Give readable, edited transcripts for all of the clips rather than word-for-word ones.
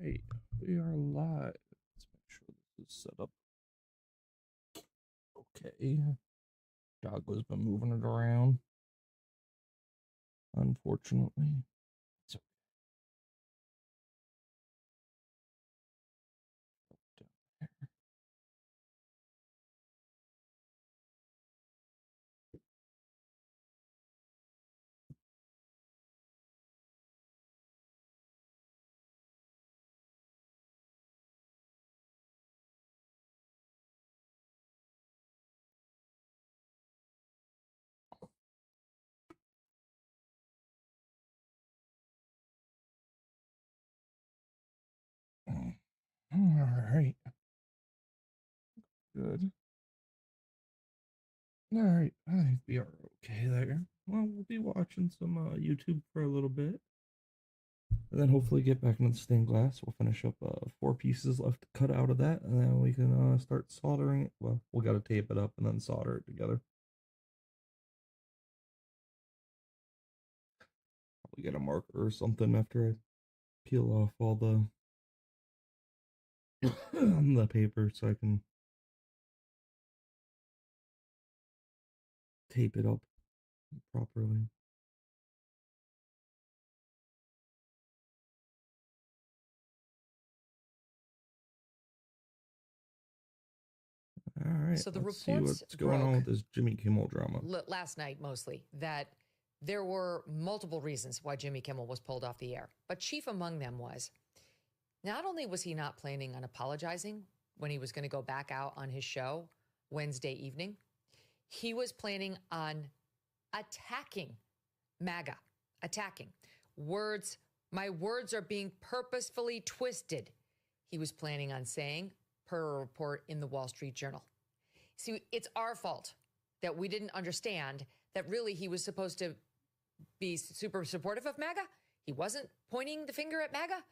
Right, we are live. Let's make sure this is set up okay. Doggo's been moving it around, unfortunately. It's okay. All right, good. All right, I think we are okay there. Well, we'll be watching some YouTube for a little bit, and then hopefully get back into the stained glass. We'll finish up 4 pieces left to cut out of that, and then we can start soldering it. Well, we got to tape it up and then solder it together. We get a marker or something after I peel off all the the paper so I can tape it up properly. All right. So the let's see reports what's going on with this Jimmy Kimmel drama. Last night, mostly, that there were multiple reasons why Jimmy Kimmel was pulled off the air. But chief among them was, not only was he not planning on apologizing when he was going to go back out on his show Wednesday evening, he was planning on attacking MAGA. Attacking. Words, my words are being purposefully twisted, he was planning on saying, per a report in the Wall Street Journal. See, it's our fault that we didn't understand that really he was supposed to be super supportive of MAGA. He wasn't pointing the finger at MAGA.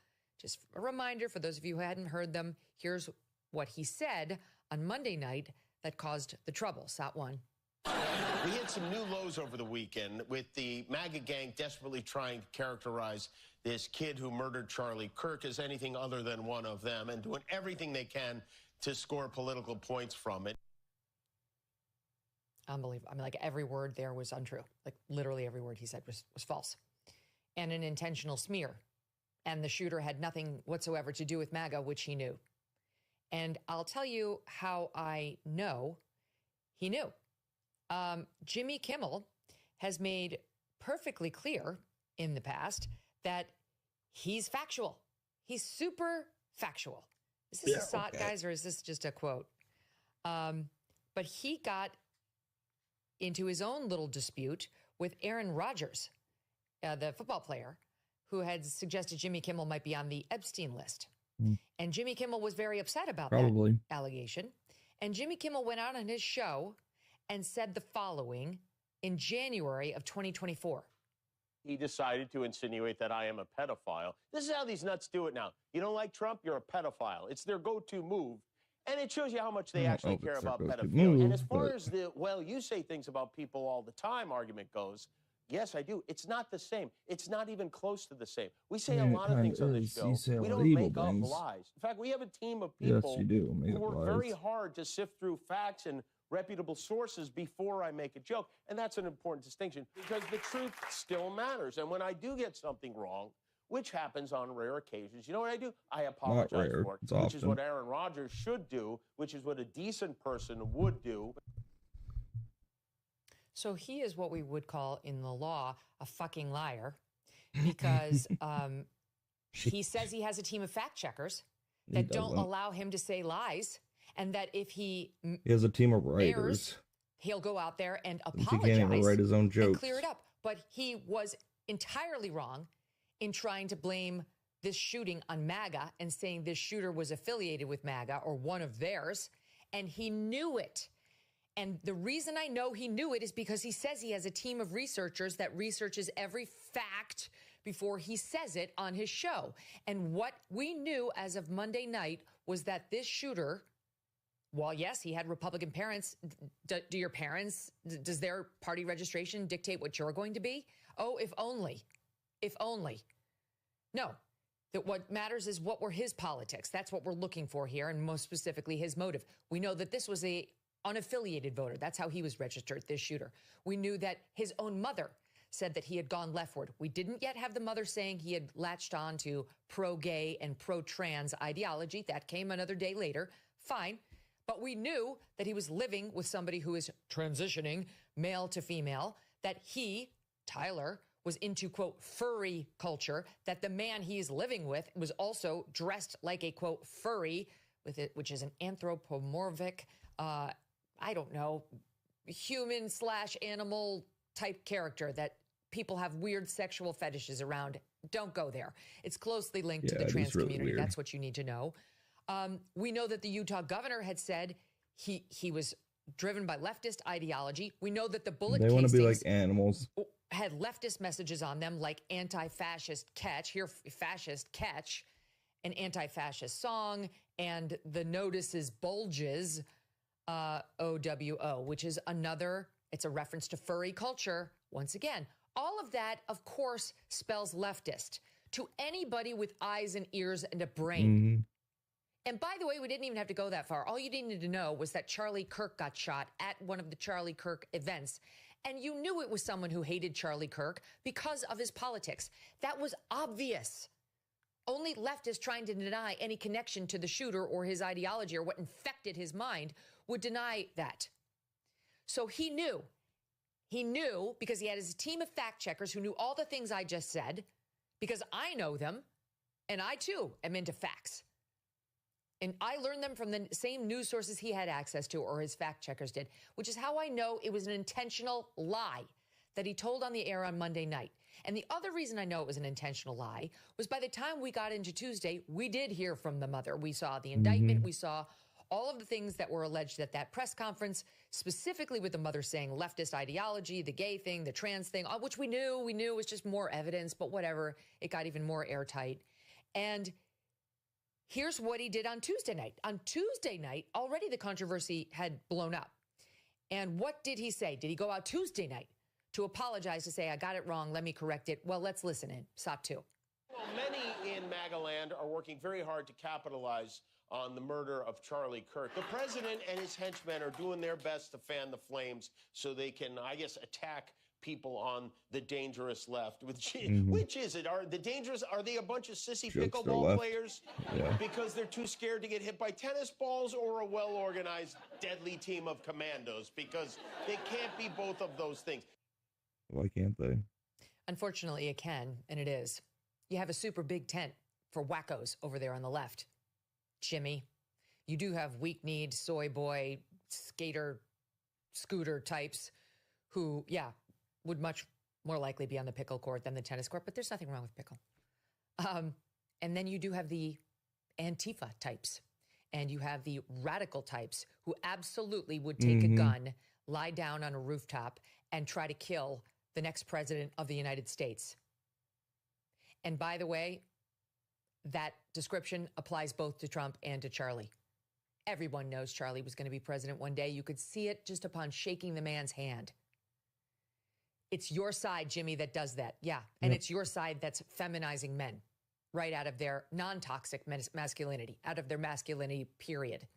Just a reminder for those of you who hadn't heard them, here's what he said on Monday night that caused the trouble. Sat one. We hit some new lows over the weekend with the MAGA gang desperately trying to characterize this kid who murdered Charlie Kirk as anything other than one of them and doing everything they can to score political points from it. Unbelievable. I mean, like every word there was untrue. Like literally every word he said was false and an intentional smear. And the shooter had nothing whatsoever to do with MAGA, which he knew. And I'll tell you how I know he knew. Jimmy Kimmel has made perfectly clear in the past that he's factual. He's super factual. Is this a SOT, guys, or is this just a quote? But he got into his own little dispute with Aaron Rodgers, the football player, who had suggested Jimmy Kimmel might be on the Epstein list. And Jimmy Kimmel was very upset about that allegation. And Jimmy Kimmel went out on his show and said the following in January of 2024. He decided to insinuate that I am a pedophile. This is how these nuts do it now. You don't like Trump, you're a pedophile. It's their go-to move. And it shows you how much they actually care about pedophilia. And as far as the, well, you say things about people all the time argument goes, yes, I do. It's not the same. It's not even close to the same. We say a lot of things on this show. We don't make up lies. In fact, we have a team of people who work very hard to sift through facts and reputable sources before I make a joke. And that's an important distinction because the truth still matters. And when I do get something wrong, which happens on rare occasions, you know what I do? I apologize for it, which is what Aaron Rodgers should do, which is what a decent person would do. So he is what we would call in the law a fucking liar because he says he has a team of fact checkers that don't allow him to say lies. And that if he has a team of writers, he'll go out there and apologize. He can't even write his own jokes and clear it up. But he was entirely wrong in trying to blame this shooting on MAGA and saying this shooter was affiliated with MAGA or one of theirs. And he knew it. And the reason I know he knew it is because he says he has a team of researchers that researches every fact before he says it on his show. And what we knew as of Monday night was that this shooter, well, yes, he had Republican parents. Do your parents, does their party registration dictate what you're going to be? Oh, if only. If only. No, that what matters is what were his politics. That's what we're looking for here, and most specifically his motive. We know that this was a unaffiliated voter. That's how he was registered, this shooter. We knew that his own mother said that he had gone leftward. We didn't yet have the mother saying he had latched on to pro-gay and pro-trans ideology. That came another day later. Fine. But we knew that he was living with somebody who is transitioning male to female, that he, Tyler, was into, quote, furry culture, that the man he's living with was also dressed like a, quote, furry, with it, which is an anthropomorphic, I don't know, human/animal type character that people have weird sexual fetishes around. Don't go there. It's closely linked to the trans community. That's what you need to know. We know that the Utah governor had said he was driven by leftist ideology. We know that the bullet casings, they want to be like animals, had leftist messages on them, like anti-fascist catch, here fascist catch, an anti-fascist song, and the notices bulges, OWO, which is another, it's a reference to furry culture. Once again, all of that, of course, spells leftist to anybody with eyes and ears and a brain. Mm-hmm. And by the way, we didn't even have to go that far. All you needed to know was that Charlie Kirk got shot at one of the Charlie Kirk events. And you knew it was someone who hated Charlie Kirk because of his politics. That was obvious. Only leftists trying to deny any connection to the shooter or his ideology or what infected his mind would deny that. So he knew. He knew because he had his team of fact checkers who knew all the things I just said, because I know them, and I too am into facts. And I learned them from the same news sources he had access to, or his fact checkers did, which is how I know it was an intentional lie that he told on the air on Monday night. And the other reason I know it was an intentional lie was by the time we got into Tuesday, we did hear from the mother. We saw the indictment. We saw all of the things that were alleged at that press conference, specifically with the mother saying leftist ideology, the gay thing, the trans thing, which we knew was just more evidence, but whatever. It got even more airtight. And here's what he did on Tuesday night. On Tuesday night, already the controversy had blown up. And what did he say? Did he go out Tuesday night to apologize, to say, I got it wrong, let me correct it? Well, let's listen in. SOT 2. Well, many in MAGA land are working very hard to capitalize on the murder of Charlie Kirk. The president and his henchmen are doing their best to fan the flames so they can, I guess, attack people on the dangerous left. Which is it? Are they a bunch of sissy pickleball players because they're too scared to get hit by tennis balls, or a well-organized, deadly team of commandos? Because they can't be both of those things. Why can't they? Unfortunately, it can, and it is. You have a super big tent for wackos over there on the left. Jimmy, you do have weak-kneed, soy boy, skater, scooter types who, would much more likely be on the pickle court than the tennis court, but there's nothing wrong with pickle. And then you do have the Antifa types, and you have the radical types who absolutely would take a gun, lie down on a rooftop, and try to kill the next president of the United States. And by the way, that description applies both to Trump and to Charlie. Everyone knows Charlie was going to be president one day. You could see it just upon shaking the man's hand. It's your side, Jimmy, that does that. Yeah. And it's your side that's feminizing men right out of their non-toxic masculinity, out of their masculinity, period.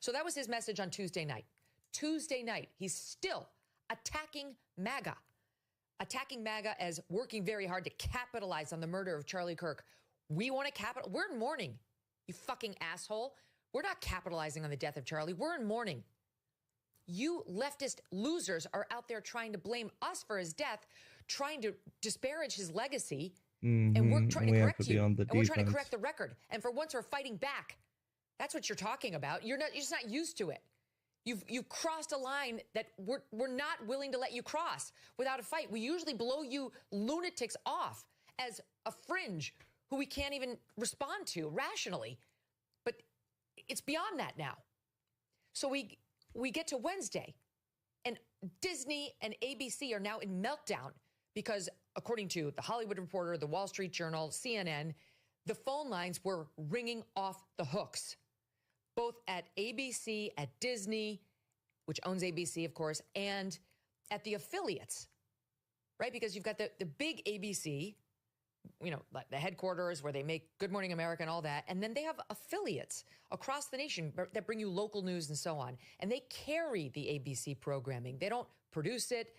So that was his message on Tuesday night. Tuesday night, he's still attacking MAGA as working very hard to capitalize on the murder of Charlie Kirk. We want to we're in mourning, you fucking asshole. We're not capitalizing on the death of Charlie. We're in mourning. You leftist losers are out there trying to blame us for his death, trying to disparage his legacy, and we're trying to correct you. And we're trying to correct the record. And for once, we're fighting back. That's what you're talking about. You're just not used to it. You've crossed a line that we're not willing to let you cross without a fight. We usually blow you lunatics off as a fringe who we can't even respond to rationally. But it's beyond that now. So we get to Wednesday, and Disney and ABC are now in meltdown because, according to The Hollywood Reporter, The Wall Street Journal, CNN, the phone lines were ringing off the hooks, both at ABC, at Disney, which owns ABC, of course, and at the affiliates, right? Because you've got the big ABC, like the headquarters where they make Good Morning America and all that. And then they have affiliates across the nation that bring you local news and so on. And they carry the ABC programming. They don't produce it.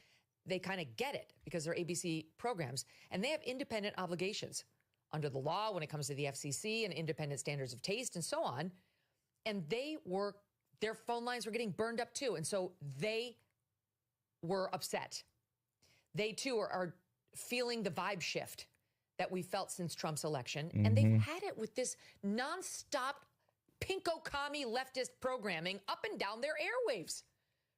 They kind of get it because they're ABC programs. And they have independent obligations under the law when it comes to the FCC and independent standards of taste and so on. And their phone lines were getting burned up too. And so they were upset. They too are feeling the vibe shift that we felt since Trump's election. And they've had it with this nonstop pinko commie leftist programming up and down their airwaves,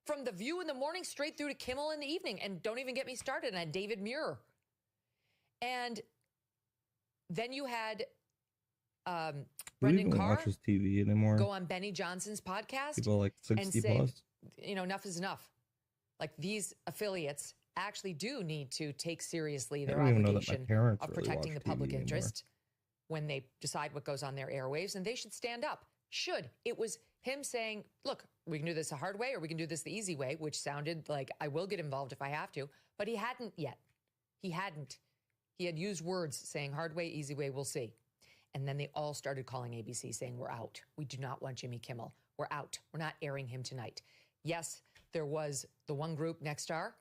from The View in the morning straight through to Kimmel in the evening. And don't even get me started on David Muir. And then you had Brendan Carr watches TV anymore. Go on Benny Johnson's podcast. People like 60 and say, plus. Enough is enough. Like, these affiliates actually do need to take seriously I their don't even know that obligation my parents of really protecting the watch public TV anymore. interest when they decide what goes on their airwaves, and they should stand up. It was him saying, look, we can do this the hard way or we can do this the easy way, which sounded like I will get involved if I have to, but he hadn't yet. He had used words saying hard way, easy way, we'll see. And then they all started calling ABC saying, we're out. We do not want Jimmy Kimmel. We're out. We're not airing him tonight. Yes, there was the one group, Nexstar,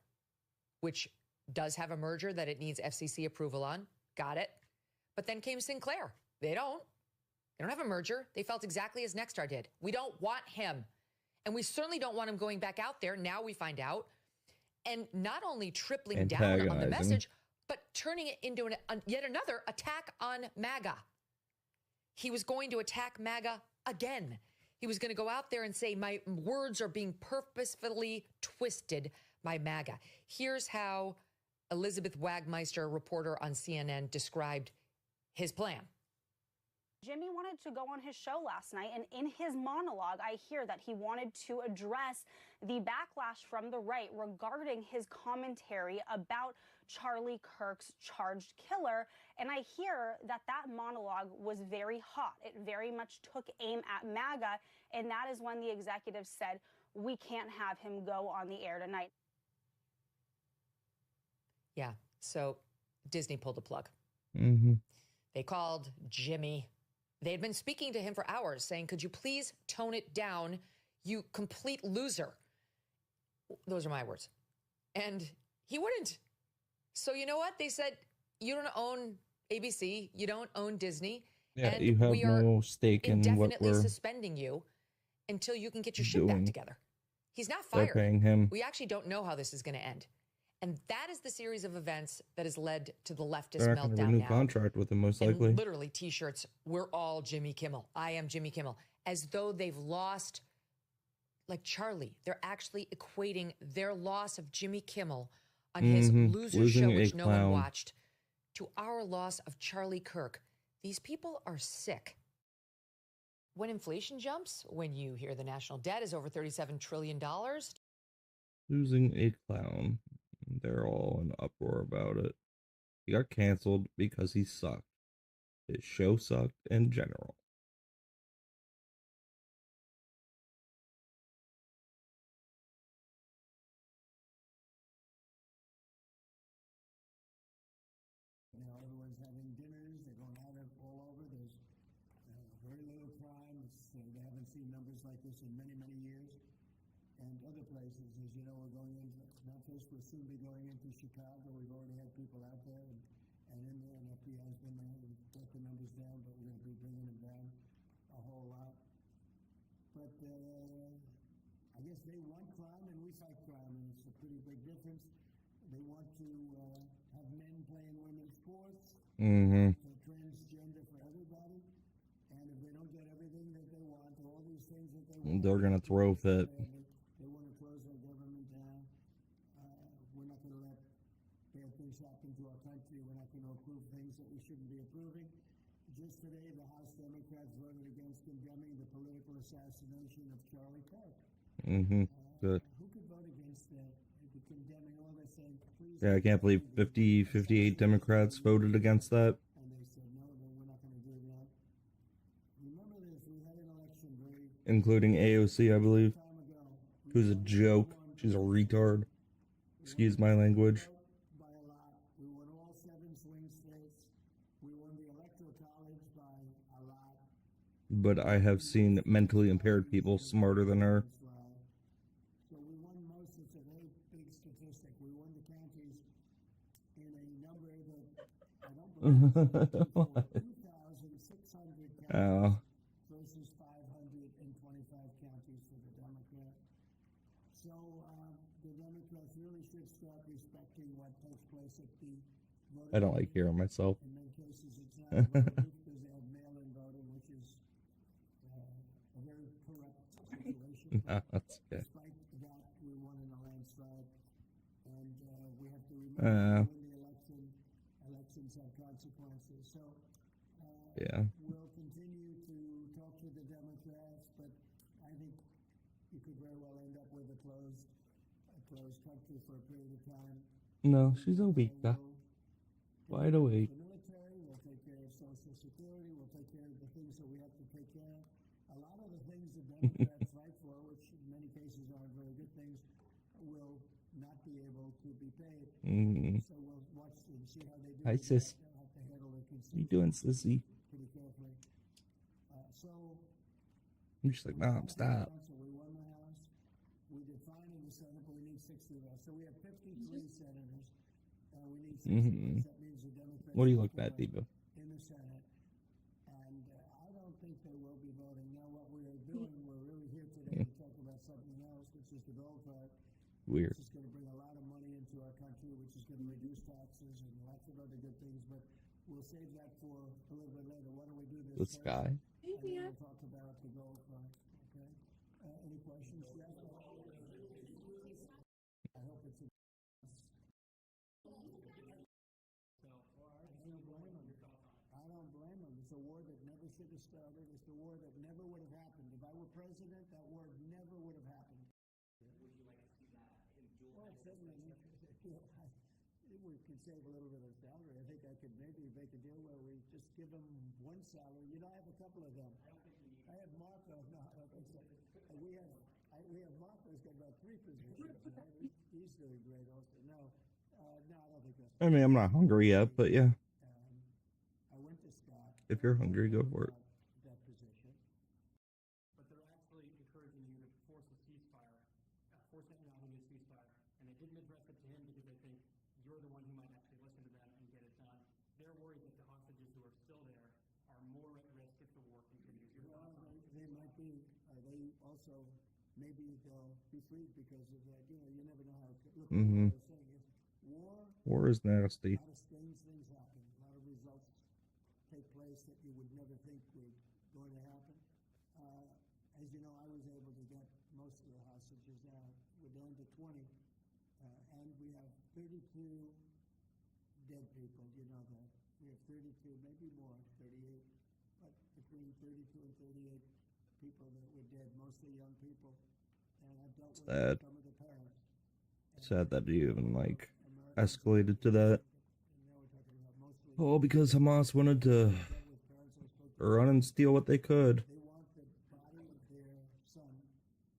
which does have a merger that it needs FCC approval on. Got it. But then came Sinclair. They don't have a merger. They felt exactly as Nexstar did. We don't want him. And we certainly don't want him going back out there. Now we find out. And not only tripling down on the message, but turning it into yet another attack on MAGA. He was going to attack MAGA again. He was going to go out there and say, my words are being purposefully twisted by MAGA. Here's how Elizabeth Wagmeister, reporter on CNN, described his plan. Jimmy wanted to go on his show last night, and in his monologue, I hear that he wanted to address the backlash from the right regarding his commentary about Charlie Kirk's charged killer. And I hear that monologue was very hot. It very much took aim at MAGA, and that is when the executive said, we can't have him go on the air tonight. Yeah, so Disney pulled the plug. They called Jimmy. They had been speaking to him for hours saying, could you please tone it down, you complete loser? Those are my words. And he wouldn't. So you know what? They said, you don't own ABC. You don't own Disney. Yeah, and you have we are no stake in what indefinitely we're suspending you until you can get your shit back together. He's not They're fired. paying him. We actually don't know how this is going to end. And that is the series of events that has led to the leftist They're not going to meltdown renew now. contract with him, most And likely. literally T-shirts, we're all Jimmy Kimmel. I am Jimmy Kimmel. As though they've lost, like Charlie, they're actually equating their loss of Jimmy Kimmel on his loser Losing show, which a no one clown. watched, to our loss of Charlie Kirk. These people are sick. When inflation jumps, when you hear the national debt is over $37 trillion, Losing a clown. They're all in uproar about it. He got canceled because he sucked. His show sucked in general. Now everyone's having dinners. They're going out all over. There's very little crime. They haven't seen numbers like this in many, many years. And other places, as you know, we're going into Memphis. We'll soon be going into Chicago. We've already had people out there and in there, and FBI's been there and brought the numbers down, but we're going to be bringing them down a whole lot. But I guess they want crime and we fight crime, and it's a pretty big difference. They want to have men playing women's sports, for transgender for everybody, and if they don't get everything that they want, all these things that they want, They're gonna throw fit. They want to close our government down. We're not going to let bad things happen to our country. We're not going to approve things that we shouldn't be approving. Just today, the House Democrats voted against condemning the political assassination of Charlie Kirk. Good. Who could vote against that? Condemning all that, saying, please. Yeah, I can't believe 58 Democrats voted against that. And they said, no, we're not going to do that. Remember this, we had an election very Including AOC, I believe. time ago. Who's a joke. She's a retard. Excuse my language. By a lot. We won all 7 swing states. but I have seen mentally impaired people smarter than her. So we won most. It's a very big statistic. We won the counties in a number that I don't believe 2,600 counties versus 525 counties for the Democrat. So the Democrats really should start respecting what takes place at the voting. I don't like hearing myself. In many cases, it's not voting because they have mail-in voting, which is a very corrupt situation. No, that's okay. Despite that, we won in a landslide, and we have to remember when the elections have consequences. So yeah, we'll continue to talk to the Democrats, but I think you could very well end up with a closed country for a period of time. No, she's awake. Wide awake. The military will take care of Social Security. We'll take care of the things that we have to take care of. A lot of the things the Democrats fight for, which in many cases aren't very good things, will not be able to be paid. So we'll watch and see how they do. Hi, sis. They'll have to handle their What you doing, sissy? pretty carefully. I'm just like, Mom, stop. So we won the House. We did fine in the Senate, but we need 60 of us. So we have 53 senators. We need 60 of us. That means the Democrats. What are you looking at, Diva? In the Senate. And I don't think they will be voting. Now, what we are doing, we're really here today to talk about something else, which is the gold card. Weird. Which is going to bring a lot of money into our country, which is going to reduce taxes and lots of other good things. But we'll save that for a little bit later. Why don't we do this? The sky. And then we'll talk about the gold card. Okay. Any questions, Jeff? I hope it's. I don't blame him. It's a war that never should have started. It's a war that never would have happened. If I were president, that war never would have happened. Would you like to see that in dual? Well, certainly. We could save a little bit of salary. I think I could maybe make a deal where we just give them one salary. You know, I have a couple of them. I don't think we need. I have Marco. No, I don't think so. We have Marco who's got about 3 positions. He's doing great also. No, I don't think that's. I mean, I'm not hungry yet, but yeah. I went to Scott. If you're hungry, go for it. That position. But they're actually encouraging you to force a ceasefire, force Netanyahu to ceasefire. And they didn't address it to him because they think you're the one who might actually listen to them and get it done. They're worried that the hostages who are still there are more at risk if the war continues. Well, they might be. They also, maybe they'll be freed because of that. You know, you never know how. Look, what I was saying is, war is nasty. A lot of strange things happen. A lot of results take place that you would never think were going to happen. As you know, I was able to get most of the hostages out. We're down to 20, and we have 32 dead people. You know that. We have 32, maybe more, 38, but between 32 and 38 people that were dead, mostly young people. And I've dealt with some of the parents. Sad that you even escalated to that. Oh, because Hamas wanted to run and steal what they could. They want the body of their son, I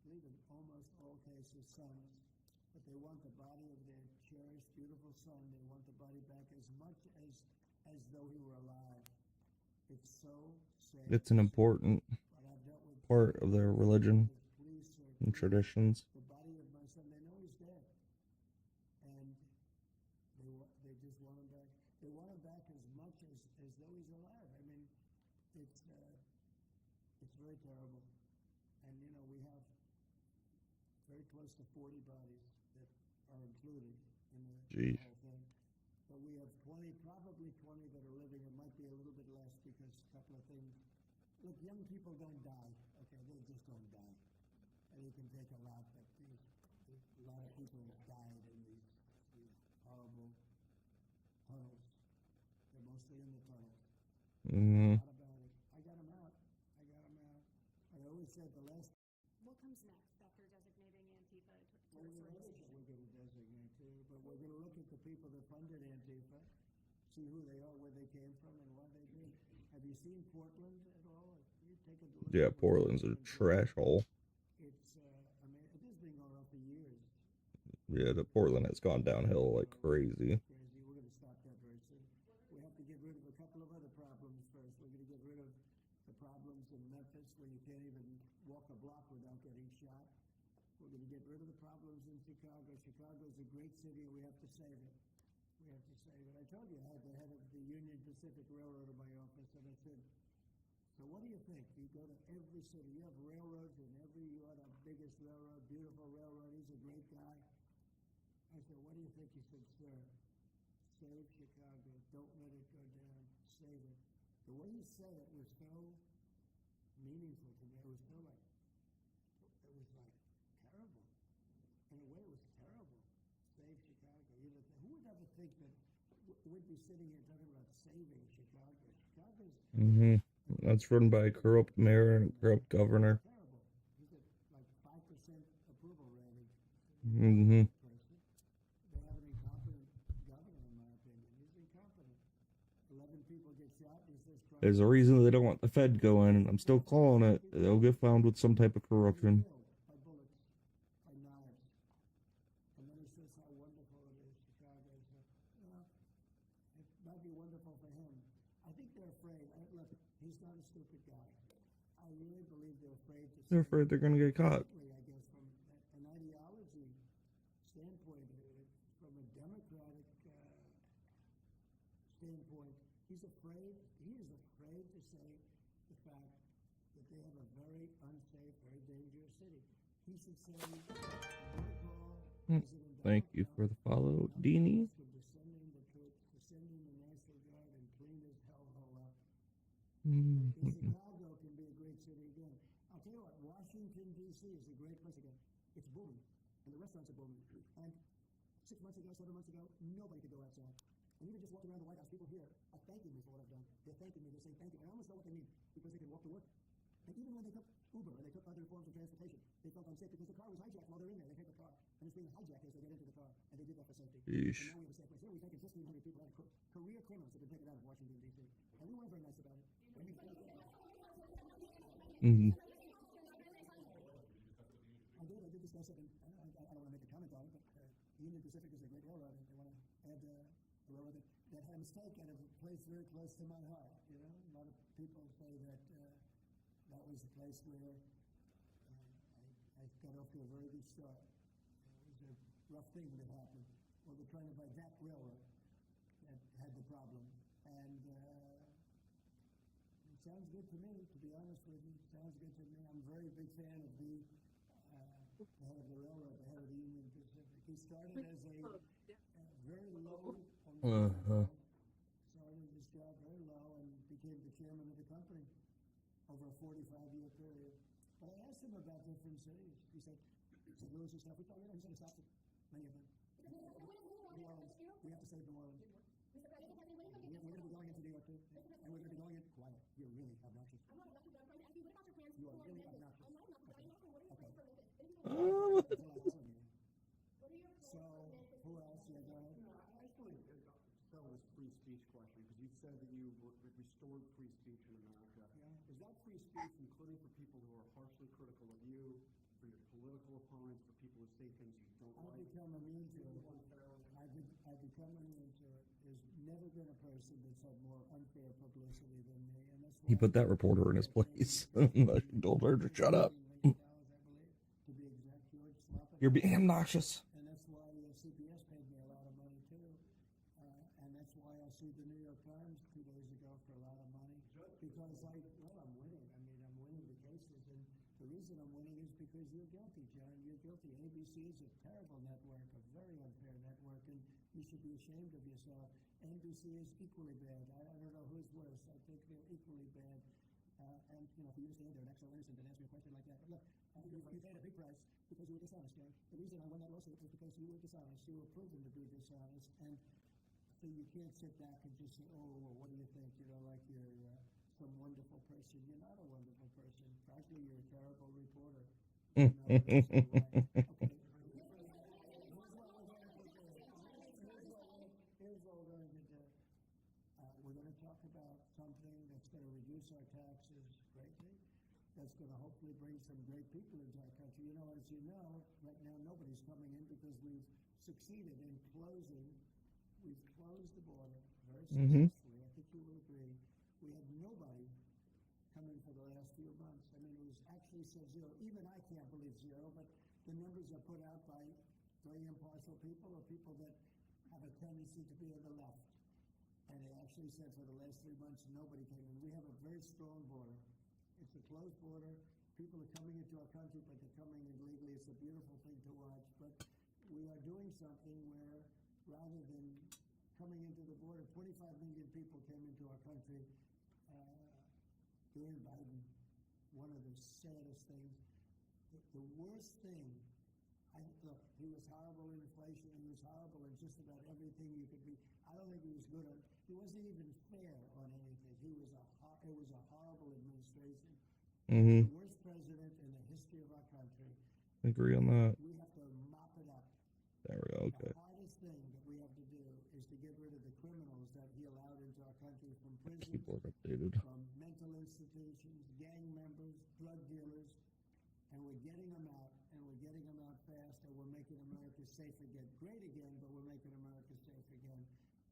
believe in almost all cases sons, but they want the body of their cherished, beautiful son. They want the body back as much as though he were alive. It's so sad. It's an important part of their religion and traditions. The body of my son, they know he's dead, and they just want him back. They want him back as much as though he's alive. I mean, it's very terrible. And you know, we have very close to 40 bodies that are included in the whole thing. But we have probably 20 that are living. It might be a little bit less because a couple of things. Look, young people don't die. Okay, they just don't die. And you can take a lot, but a lot of people have died in these horrible tunnels. They're mostly in the tunnels. Mm-hmm. A lot about it. I got them out. I always said the last. What comes next after designating Antifa We're going to designate too, but we're going to look at the people that funded Antifa, see who they are, where they came from, and why they did. Have you seen Portland at all? You take a look. Yeah, Portland's a trash hole. It's, I mean, it has been going on for years. Yeah, the Portland has gone downhill like crazy. We're going to stop that very soon. We have to get rid of a couple of other problems first. We're going to get rid of the problems violence in Memphis where you can't even walk a block without getting shot. We're going to get rid of the problems in Chicago. Chicago is a great city, and we have to save it. We have to save it. I told you I had the head of the Union Pacific Railroad in my office, and I said, so what do you think? You go to every city. You have railroads in you are the biggest railroad, beautiful railroad. He's a great guy. I said, what do you think? He said, sir, save Chicago. Don't let it go down. Save it. The way he said it was so meaningful to me. It was so like terrible. In a way, it was terrible. Save Chicago. Who would ever think that we'd be sitting here talking about saving Chicago? Chicago's That's run by a corrupt mayor and a corrupt governor. terrible. He's at like 5% approval rating. Mm-hmm. They have an incompetent governor, in my opinion. He's incompetent. 11 people get shot. He says There's a reason they don't want the Fed going, and I'm still calling it. They'll get found with some type of corruption. by bullets, by knives. And then he says how wonderful it is, Chicago. So, it might be wonderful for him. I think they're afraid. Look, he's not a stupid guy. I really believe they're afraid to. They're afraid they're going to get caught. I guess from an ideology standpoint, from a democratic standpoint, he's afraid. He is afraid to say the fact that they have a very unsafe, very dangerous city. He should say, Thank you for the follow, Deanie. Descending the troops, descending the National Guard, and clean this hellhole up. Chicago can be a great city again. I'll tell you what, Washington, D.C. is a great place again. It's booming, and the restaurants are booming. And 6 months ago, 7 months ago, nobody could go outside. And even just walking around the White House, people here are thanking me for what I've done. They're thanking me. They're saying thank you. And I almost know what they mean, because they can walk to work. And even when they took Uber or they took other forms of transportation, they felt unsafe because the car was hijacked while they're in there. They take the car, and it's being hijacked as they get into the car. And they did that for safety. Yeesh. And now we have a safe place. Here we've taken 1,500 people out of career criminals that have been taken out of Washington, D.C. And we weren't very nice about it. Mm-hmm. I did discuss it, and I don't want to make a comment on it, but Union Pacific is a great railroad, and they want to add a railroad that had a mistake at a place very close to my heart. You know, a lot of people say that that was the place where I got off to a very good start. It was a rough thing that happened. Well, they're trying to buy that railroad that had the problem, and it sounds good to me, to be honest with you. It sounds good to me. I'm a very big fan of the head of the railroad, the head of the Union Pacific. He started as a very low started his job very low and became the chairman of the company over a 45-year period. But I asked him about different cities. He said, St. Louis and stuff. He said it stops at many of them. New Orleans. We have to save New Orleans. We're going to be going into New York too. And we're going to be going in quiet. You're really obnoxious. You are really obnoxious. Okay. So, who else? Yeah, go ahead. I just want to start with this free speech question, because you said that you restored free speech in America. Yeah. Is that free speech including for people who are harshly critical of you, for your political opponents, for people who say things you don't like? I've become immune to it. I've become immune to it. There's never been a person that's had more unfair publicity than me. And that's He put that reporter in his place. I told her to shut up. You're being obnoxious. And that's why CBS paid me a lot of money too. And that's why I sued the New York Times 2 days ago for a lot of money. Because I'm winning. I mean, I'm winning the cases. And the reason I'm winning is because you're guilty, John. You're guilty. ABC is a terrible network, a very unfair network, and you should be ashamed of yourself. NBC is equally bad. I don't know who's worse. I think they're equally bad. And, for you to stand there and act so innocent and ask me a question like that. But look, you paid a big price because you were dishonest, John. The reason I won that lawsuit was because you were dishonest. You were proven to be dishonest. And so you can't sit back and just say, oh, well, what do you think? Like you're some wonderful person. You're not a wonderful person. Frankly, you're a terrible reporter. Okay. Here's what we're going to do. We're going to talk about something that's going to reduce our taxes greatly. That's going to hopefully bring some great people into our country. As you know, right now nobody's coming in because we've succeeded in closing. We've closed the border very successfully. I think you will agree. We had nobody coming for the last few months. I mean, it was actually said zero. Even I can't believe zero, but the numbers are put out by very impartial people or people that have a tendency to be on the left. And they actually said for the last 3 months, nobody came in. We have a very strong border. It's a closed border. People are coming into our country, but they're coming in legally. It's a beautiful thing to watch. But we are doing something where rather than coming into the border, 25 million people came into our country during Biden. One of the saddest things. The worst thing, look, he was horrible in inflation. He was horrible in just about everything you could be. I don't think he was good on. He wasn't even fair on anything. It was a horrible administration. Mm-hmm. The worst president in the history of our country. Agree on that. We have to mop it up. There we go. Okay. The hardest thing that we have to do is to get rid of the criminals that he allowed into our country from prison, Keyboard updated. from mental institutions, gang members, drug dealers, and we're getting them out, and we're getting them out fast, and we're making America safe again. Great again, but we're making America safe again.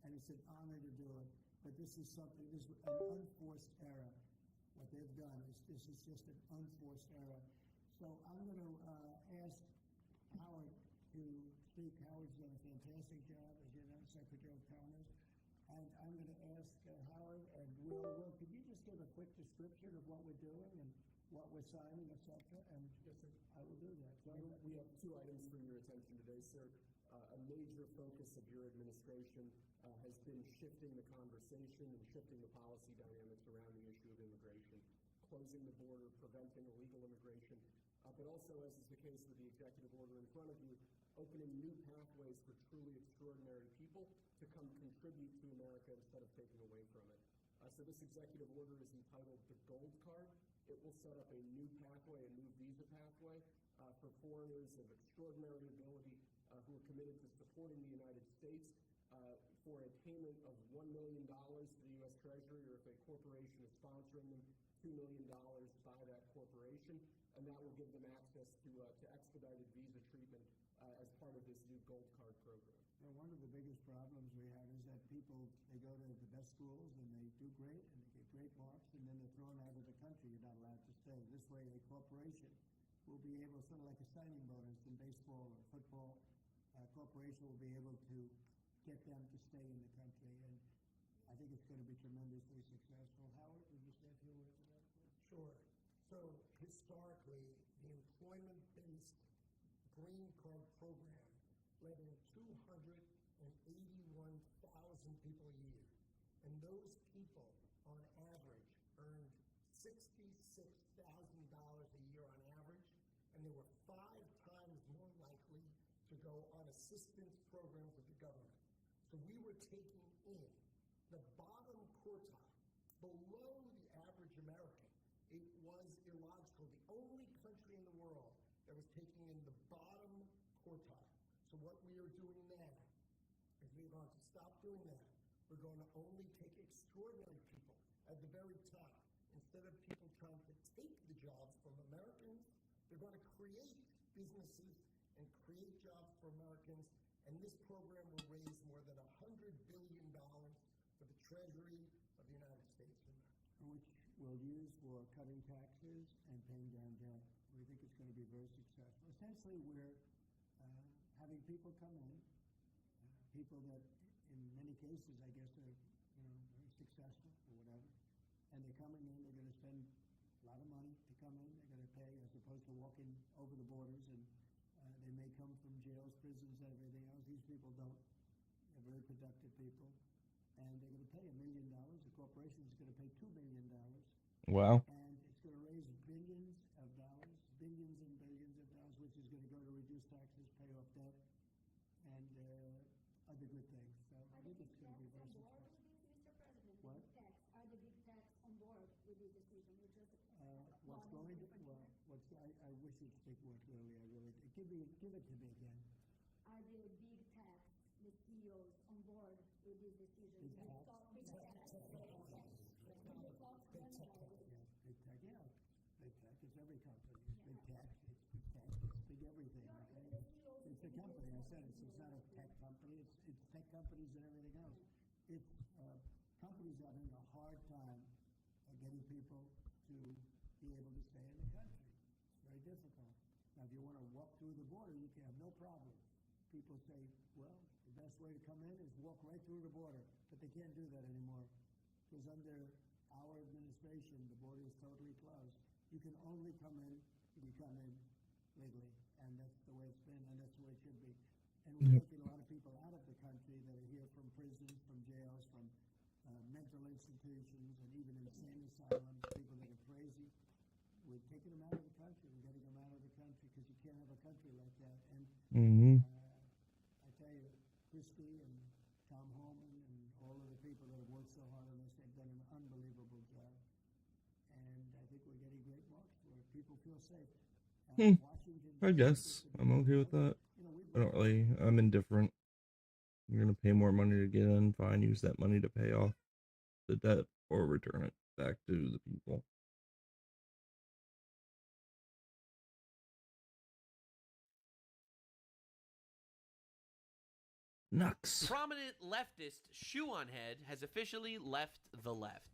And it's an honor to do it. But this is something, this is an unforced error. What they've done is this is just an unforced error. So I'm going to ask Howard to speak. Howard's done a fantastic job as you know, Secretary of Commerce. And I'm going to ask Howard and Will, could you just give a quick description of what we're doing and what we're signing, et cetera? And yes, sir. I will do that. So we have 2 items for your attention today, sir. A major focus of your administration has been shifting the conversation and shifting the policy dynamics around the issue of immigration, closing the border, preventing illegal immigration, but also, as is the case with the executive order in front of you, opening new pathways for truly extraordinary people to come contribute to America instead of taking away from it. So this executive order is entitled the Gold Card. It will set up a new pathway, a new visa pathway for foreigners of extraordinary ability who are committed to supporting the United States for a payment of $1 million to the U.S. Treasury, or if a corporation is sponsoring them, $2 million by that corporation, and that will give them access to expedited visa treatment as part of this new Gold Card program. Well, one of the biggest problems we have is that people, they go to the best schools and they do great and they get great marks and then they're thrown out of the country. You're not allowed to stay. This way, a corporation will be able, sort of like a signing bonus in baseball or football, a corporation will be able to get them to stay in the country. And I think it's going to be tremendously successful. Howard, would you say a few words about that? Sure. So historically, the employment-based green card program let in 281,000 people a year. And those people, on average, earned $66,000 a year on average, and they were 5 times more likely to go on assistance programs with the government. So we were taking in the bottom quartile, below the average American. It was illogical. The only country in the world that was taking in the bottom quartile. So what we are doing now is we're going to stop doing that. We're going to only take extraordinary people at the very top. Instead of people trying to take the jobs from Americans, they're going to create businesses and create jobs for Americans. And this program will raise more than $100 billion for the Treasury of the United States. Which we'll use for cutting taxes and paying down debt. We think it's going to be very successful. Essentially, we're having people come in, people that in many cases, I guess, are very successful or whatever, and they're coming in, they're going to spend a lot of money to come in, they're going to pay as opposed to walking over the borders, and they may come from jails, prisons, and everything else. These people don't. They're very productive people. And they're going to pay $1 million. The corporation is going to pay $2 billion. Wow. And it's going to raise billions of dollars, billions and billions of dollars, which is going to go to reduce taxes, pay off debt, and other good things. So I think it's going to be very successful. Mr. President, What? are the big techs on board with this decision? What's going to, I wish you'd speak more clearly. I really, give it to me again. Are the big techs, the CEOs, on board with this decision? Big tech. Big tech. Big tech, yeah. Big tech, it's every company. It's big tech, it's big tech, it's big everything, okay? It's a company, I said it's not a tech company, it's tech companies and everything else. It's companies having a hard time getting people to be able to stay in the country. It's very difficult. Now, if you want to walk through the border, you can have no problem. People say, well, the best way to come in is walk right through the border, but they can't do that anymore because under our administration, the border is totally closed. You can only come in if you come in legally, and that's the way it's been, and that's the way it should be. And we're taking a lot of people out of the country that are here from prisons, from jails, from mental institutions, and even insane asylums, people that are crazy. We're taking them out of the country. We're getting them out of the country because you can't have a country like that. And I tell you, Christie and Tom Homan and all of the people that have worked so hard on this, they've done an unbelievable job. And I think we're getting great marks where people feel safe. I guess I'm okay with that. I'm indifferent. You're going to pay more money to get in, fine, use that money to pay off the debt or return it back to the people. Nux. Prominent leftist Shoe-on-Head has officially left the left.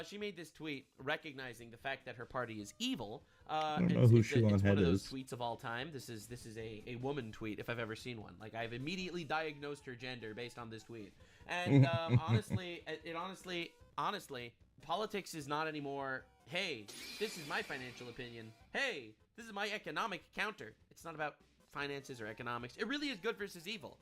She made this tweet recognizing the fact that her party is evil. I don't know who Shoe-on-Head is. It's one of those tweets of all time. This is a woman tweet, if I've ever seen one. Like, I've immediately diagnosed her gender based on this tweet. And honestly, politics is not anymore, hey, this is my financial opinion. Hey, this is my economic counter. It's not about finances or economics. It really is good versus evil.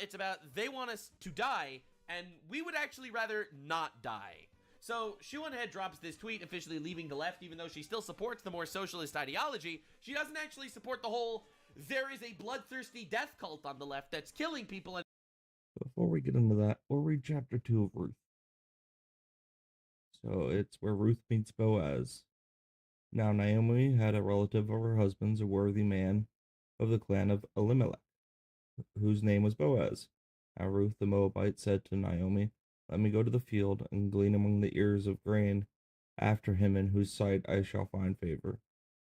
It's about they want us to die, and we would actually rather not die. So Shoe-on-Head drops this tweet officially leaving the left, even though she still supports the more socialist ideology. She doesn't actually support the whole, there is a bloodthirsty death cult on the left that's killing people. And before we get into that, we'll read chapter 2 of Ruth. So it's where Ruth meets Boaz. Now Naomi had a relative of her husband's, a worthy man of the clan of Elimelech, whose name was Boaz. Now Ruth the Moabite said to Naomi, let me go to the field and glean among the ears of grain after him in whose sight I shall find favor.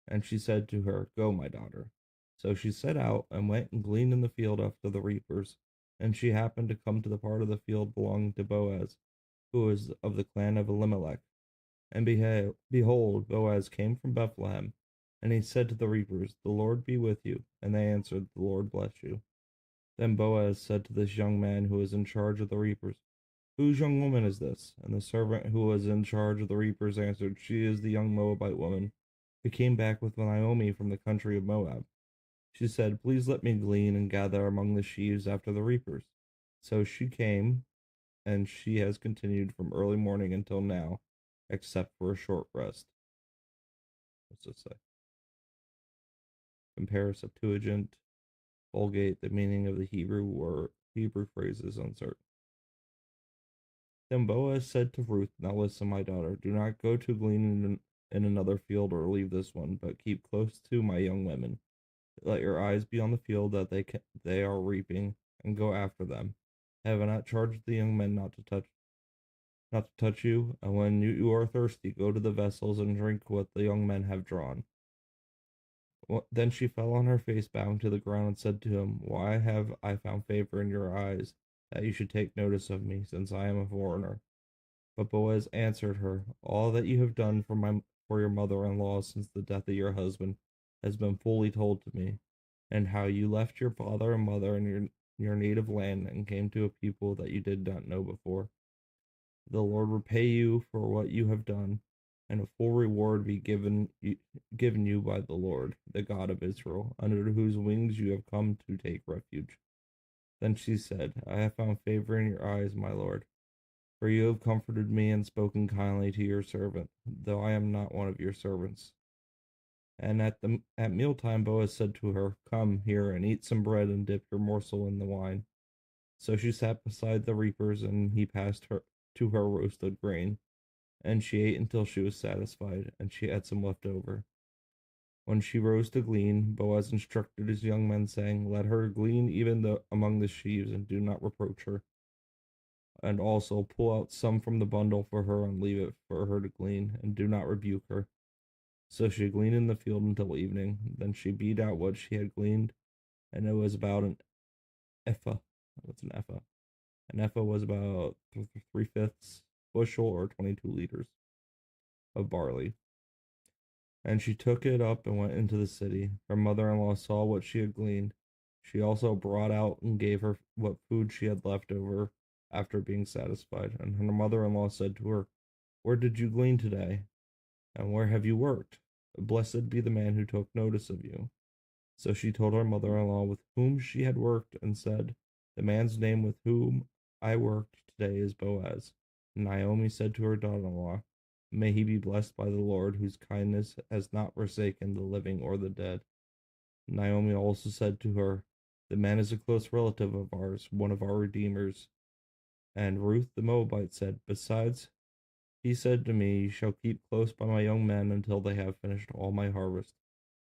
And she said to her, go, my daughter. So she set out and went and gleaned in the field after the reapers. And she happened to come to the part of the field belonging to Boaz, who was of the clan of Elimelech. And behold, Boaz came from Bethlehem. And he said to the reapers, the Lord be with you. And they answered, the Lord bless you. Then Boaz said to this young man who was in charge of the reapers, whose young woman is this? And the servant who was in charge of the reapers answered, she is the young Moabite woman who came back with Naomi from the country of Moab. She said, please let me glean and gather among the sheaves after the reapers. So she came, and she has continued from early morning until now, except for a short rest. What's this say? Compare Septuagint, Vulgate, the meaning of the Hebrew phrase is uncertain. Then Boaz said to Ruth, now listen, my daughter, do not go to glean in another field or leave this one, but keep close to my young women. Let your eyes be on the field that they are reaping, and go after them. Have I not charged the young men not to touch you? And when you are thirsty, go to the vessels and drink what the young men have drawn. Then she fell on her face, bowing to the ground, and said to him, why have I found favor in your eyes, that you should take notice of me, since I am a foreigner? But Boaz answered her, all that you have done for your mother-in-law since the death of your husband has been fully told to me, and how you left your father and mother and your native land and came to a people that you did not know before. The Lord repay you for what you have done, and a full reward be given you by the Lord, the God of Israel, under whose wings you have come to take refuge. Then she said, I have found favor in your eyes, my lord, for you have comforted me and spoken kindly to your servant, though I am not one of your servants. And at mealtime Boaz said to her, come here and eat some bread and dip your morsel in the wine. So she sat beside the reapers, and he passed her to her roasted grain, and she ate until she was satisfied, and she had some left over. When she rose to glean, Boaz instructed his young men, saying, let her glean even among the sheaves, and do not reproach her. And also pull out some from the bundle for her, and leave it for her to glean, and do not rebuke her. So she gleaned in the field until evening. Then she beat out what she had gleaned, and it was about an ephah. What's an ephah? An ephah was about 3/5 bushel, or 22 liters of barley. And she took it up and went into the city. Her mother-in-law saw what she had gleaned. She also brought out and gave her what food she had left over after being satisfied. And her mother-in-law said to her, "Where did you glean today? And where have you worked? Blessed be the man who took notice of you." So she told her mother-in-law with whom she had worked and said, "The man's name with whom I worked today is Boaz." And Naomi said to her daughter-in-law, "May he be blessed by the Lord, whose kindness has not forsaken the living or the dead." Naomi also said to her, "The man is a close relative of ours, one of our redeemers." And Ruth the Moabite said, "Besides, he said to me, 'You shall keep close by my young men until they have finished all my harvest.'"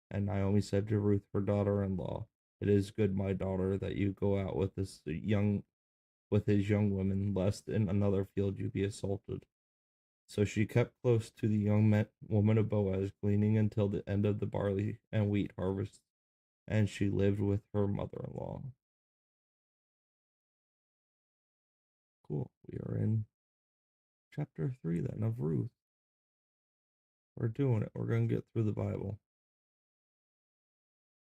And Naomi said to Ruth, her daughter-in-law, "It is good, my daughter, that you go out with his young women, lest in another field you be assaulted." So she kept close to the young woman of Boaz, gleaning until the end of the barley and wheat harvest, and she lived with her mother-in-law. Cool. We are in chapter 3 then of Ruth. We're doing it. We're going to get through the Bible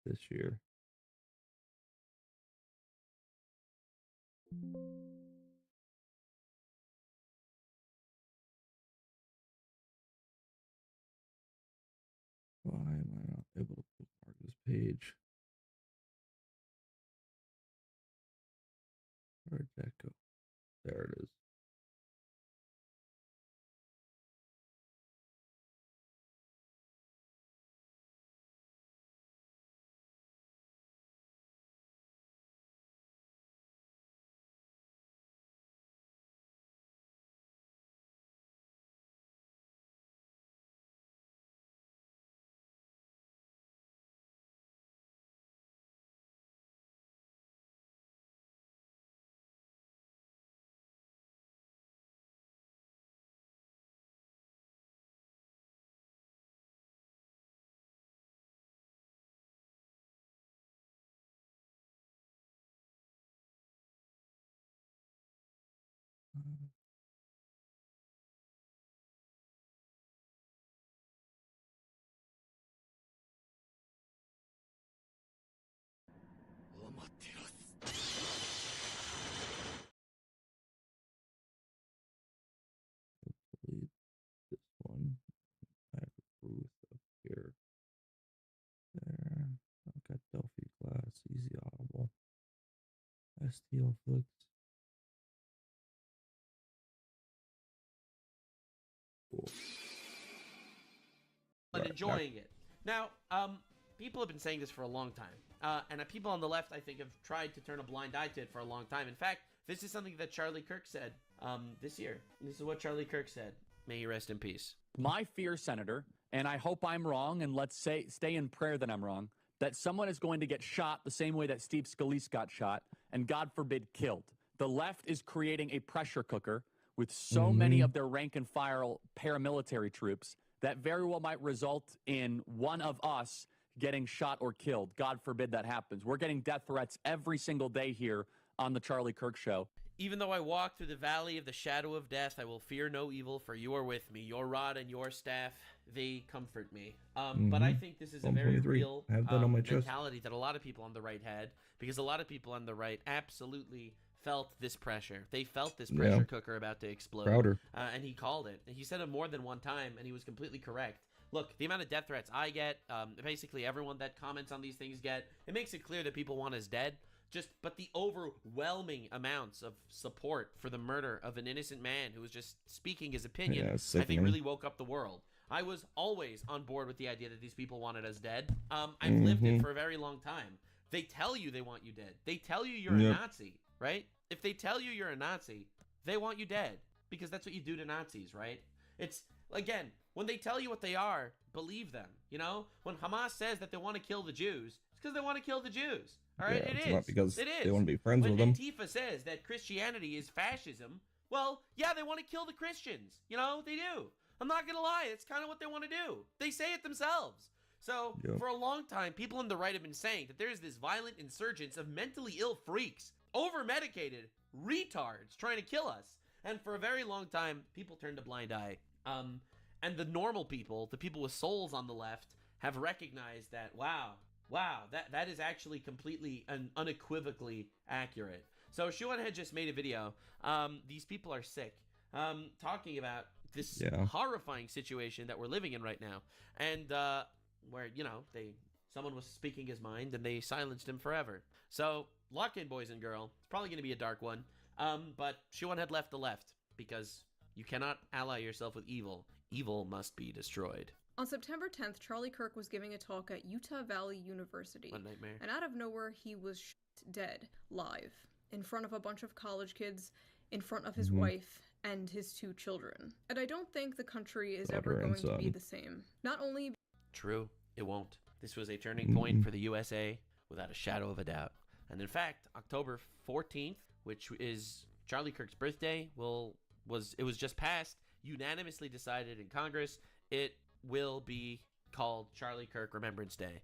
this year. Why am I not able to bookmark this page? Where'd that go? There it is. Delete this one. I have Ruth up here. There. I've got Delphi class, easy audible. STL Flix. Cool. And enjoying it. Now, people have been saying this for a long time. And people on the left, I think, have tried to turn a blind eye to it for a long time. In fact, this is something that Charlie Kirk said this year. This is what Charlie Kirk said. May he rest in peace. My fear, Senator, and I hope I'm wrong, and let's stay in prayer that I'm wrong, that someone is going to get shot the same way that Steve Scalise got shot, and God forbid, killed. The left is creating a pressure cooker with so many of their rank-and-file paramilitary troops that very well might result in one of us getting shot or killed. God forbid that happens. We're getting death threats every single day here on the Charlie Kirk Show. Even though I walk through the valley of the shadow of death, I will fear no evil, for you are with me. Your rod and your staff, they comfort me. But I think this is a very real mentality that a lot of people on the right had, because a lot of people on the right absolutely felt this pressure. They felt this pressure cooker about to explode. And he called it. And he said it more than one time, and he was completely correct. Look, the amount of death threats I get, basically everyone that comments on these things get, it makes it clear that people want us dead. But the overwhelming amounts of support for the murder of an innocent man who was just speaking his opinion, I think really woke up the world. I was always on board with the idea that these people wanted us dead. I've lived it for a very long time. They tell you they want you dead. They tell you you're a Nazi, right? If they tell you you're a Nazi, they want you dead, because that's what you do to Nazis, right? It's, again, when they tell you what they are, believe them, you know? When Hamas says that they want to kill the Jews, it's because they want to kill the Jews. All right, it is. Not because they want to be friends with them. When Antifa says that Christianity is fascism, well, yeah, they want to kill the Christians. You know, they do. I'm not going to lie. It's kind of what they want to do. They say it themselves. So, for a long time, people on the right have been saying that there's this violent insurgence of mentally ill freaks, over-medicated retards trying to kill us. And for a very long time, people turned a blind eye. And the normal people, the people with souls on the left, have recognized that, wow, that is actually completely and unequivocally accurate. So Shuan had just made a video. These people are sick. Talking about this horrifying situation that we're living in right now. And where, you know, someone was speaking his mind and they silenced him forever. So lock in, boys and girls. It's probably going to be a dark one. But Shuan had left the left because you cannot ally yourself with evil. Evil must be destroyed. On September 10th, Charlie Kirk was giving a talk at Utah Valley University. What a nightmare. And out of nowhere, he was dead, live, in front of a bunch of college kids, in front of his wife and his 2 children. And I don't think the country is ever going to be the same. Not only... True, it won't. This was a turning point for the USA, without a shadow of a doubt. And in fact, October 14th, which is Charlie Kirk's birthday, was just passed, unanimously decided in Congress, it will be called Charlie Kirk Remembrance Day.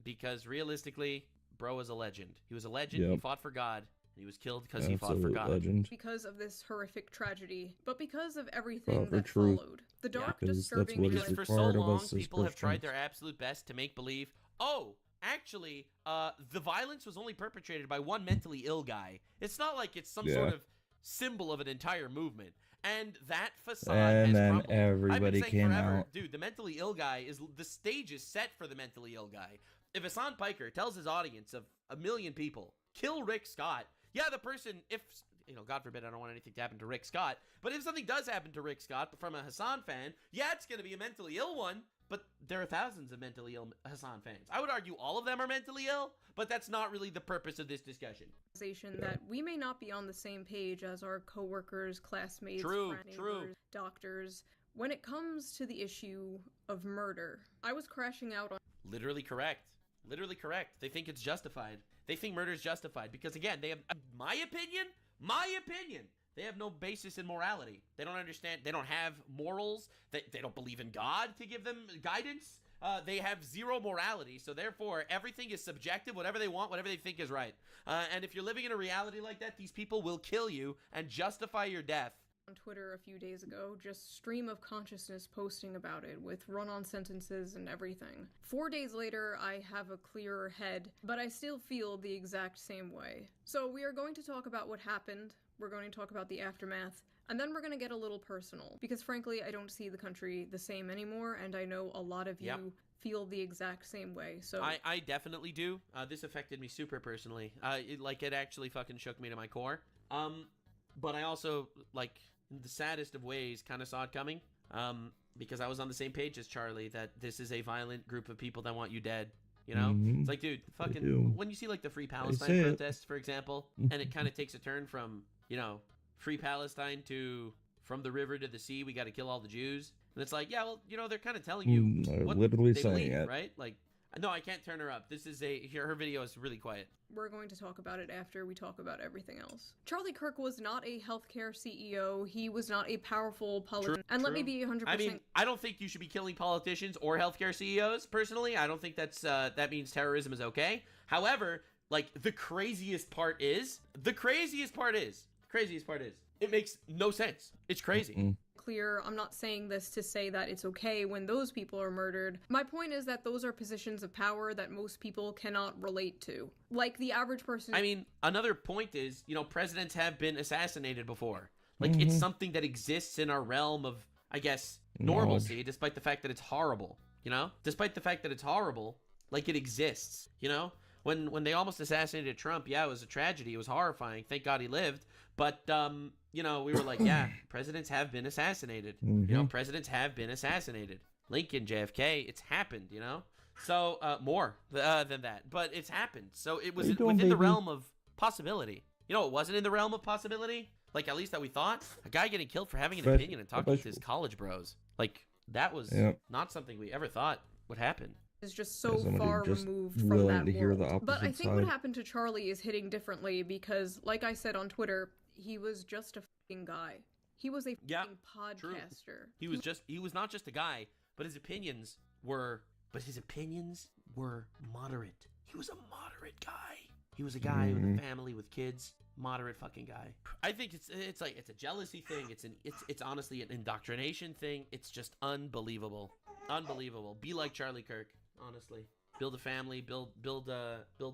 Because realistically, bro was a legend. He was a legend. He fought for God. And he was killed because he fought for God. Legend. Because of this horrific tragedy, but because of everything that followed. The dark, disturbing... Because for so long, people have tried their absolute best to make believe, oh, actually, the violence was only perpetrated by one mentally ill guy. It's not like it's some sort of symbol of an entire movement. And that facade has crumbled. Everybody came out. Dude, the mentally ill guy the stage is set for the mentally ill guy. If Hassan Piker tells his audience of 1 million people, kill Rick Scott, the person, if, you know, God forbid, I don't want anything to happen to Rick Scott, but if something does happen to Rick Scott from a Hassan fan, it's going to be a mentally ill one, but there are thousands of mentally ill Hassan fans. I would argue all of them are mentally ill, but that's not really the purpose of this discussion. That we may not be on the same page as our coworkers, classmates, friends, neighbors, doctors. When it comes to the issue of murder, I was crashing out on... Literally correct. Literally correct. They think it's justified. They think murder is justified because, again, they have, my opinion, they have no basis in morality. They don't understand. They don't have morals. They don't believe in God to give them guidance. They have zero morality. So therefore, everything is subjective, whatever they want, whatever they think is right. And if you're living in a reality like that, these people will kill you and justify your death. On Twitter a few days ago, just stream of consciousness posting about it with run-on sentences and everything. 4 days later, I have a clearer head, but I still feel the exact same way. So we are going to talk about what happened, we're going to talk about the aftermath, and then we're going to get a little personal, because frankly, I don't see the country the same anymore, and I know a lot of you feel the exact same way. So I definitely do. This affected me super personally. It actually fucking shook me to my core. But I also, in the saddest of ways, kind of saw it coming, because I was on the same page as Charlie, that this is a violent group of people that want you dead, you know? It's like, dude, fucking, when you see, the Free Palestine protests, for example, and it kind of takes a turn from, you know, Free Palestine to from the river to the sea, we got to kill all the Jews, and it's like, they're kind of telling you what literally they saying believe, it. Right? No, I can't turn her up. This is her video is really quiet. We're going to talk about it after we talk about everything else. Charlie Kirk was not a healthcare CEO. He was not a powerful politician. And let me be 100%... I mean, I don't think you should be killing politicians or healthcare CEOs, personally. I don't think that means terrorism is okay. However, the craziest part is, it makes no sense. It's crazy. Clear, I'm not saying this to say that it's okay when those people are murdered. My point is that those are positions of power that most people cannot relate to. Like the average person... I mean, another point is, presidents have been assassinated before. It's something that exists in our realm of, I guess, normalcy, despite the fact that it's horrible, Despite the fact that it's horrible, it exists, When they almost assassinated Trump, it was a tragedy. It was horrifying. Thank God he lived. But, we were like, presidents have been assassinated. Presidents have been assassinated. Lincoln, JFK, it's happened, So, more than that. But it's happened. So it was within the realm of possibility. It wasn't in the realm of possibility. At least that we thought. A guy getting killed for having an opinion and talking to his college bros. That was not something we ever thought would happen. Is just so far removed from that world. But I think what happened to Charlie is hitting differently because, like I said on Twitter, he was just a fucking guy. He was a fucking podcaster. True. He was not just a guy, but his opinions were moderate. He was a moderate guy. He was a guy with a family, with kids, moderate fucking guy. I think it's like it's a jealousy thing. It's honestly an indoctrination thing. It's just unbelievable. Unbelievable. Be like Charlie Kirk, honestly. Build a family, build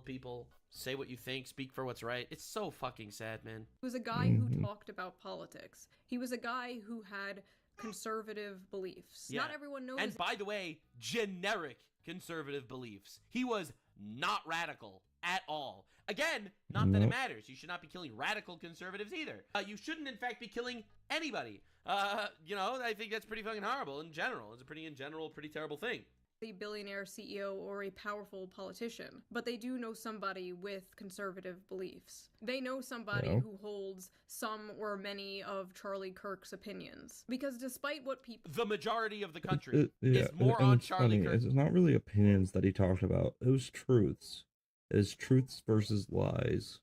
people, say what you think, speak for what's right. It's so fucking sad, man. He was a guy who talked about politics. He was a guy who had conservative beliefs. Yeah. Not everyone knows. And by the way, generic conservative beliefs. He was not radical at all. Again, not that it matters. You should not be killing radical conservatives either. You shouldn't, in fact, be killing anybody. I think that's pretty fucking horrible in general. It's a pretty terrible thing. A billionaire CEO or a powerful politician, but they do know somebody with conservative beliefs. They know somebody who holds some or many of Charlie Kirk's opinions. Because despite what people... The majority of the country is more on Charlie Kirk. It's not really opinions that he talked about. It was truths. It was truths versus lies.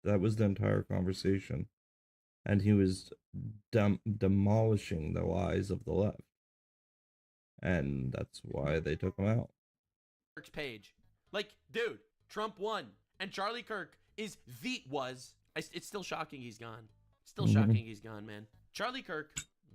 That was the entire conversation. And he was demolishing the lies of the left. And that's why they took him out. Kirk's page. Like, dude, Trump won. And Charlie Kirk is it's still shocking he's gone. Still shocking he's gone, man. Charlie Kirk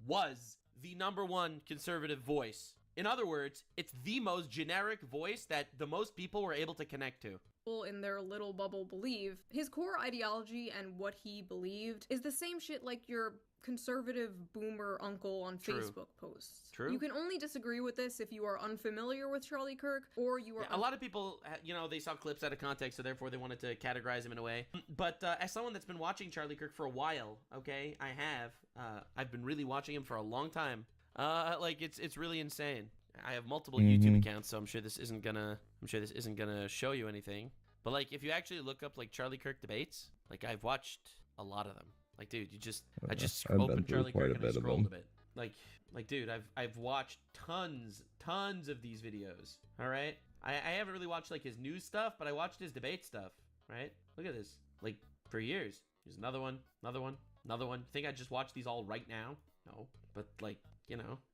was the #1 conservative voice. In other words, it's the most generic voice that the most people were able to connect to. In their little bubble believe. His core ideology and what he believed is the same shit like your conservative boomer uncle on Facebook posts. True. You can only disagree with this if you are unfamiliar with Charlie Kirk or you are... a lot of people, they saw clips out of context, so therefore they wanted to categorize him in a way. But as someone that's been watching Charlie Kirk for a while, okay, I've been really watching him for a long time. It's really insane. I have multiple YouTube accounts, so I'm sure this isn't gonna show you anything. But like, if you actually look up like Charlie Kirk debates, like I've watched a lot of them. Like, dude, I just opened Charlie Kirk and I scrolled a bit. Like, dude, I've watched tons of these videos. All right, I haven't really watched like his news stuff, but I watched his debate stuff. Right? Look at this. Like for years. Here's another one. Think I just watched these all right now? No, but like,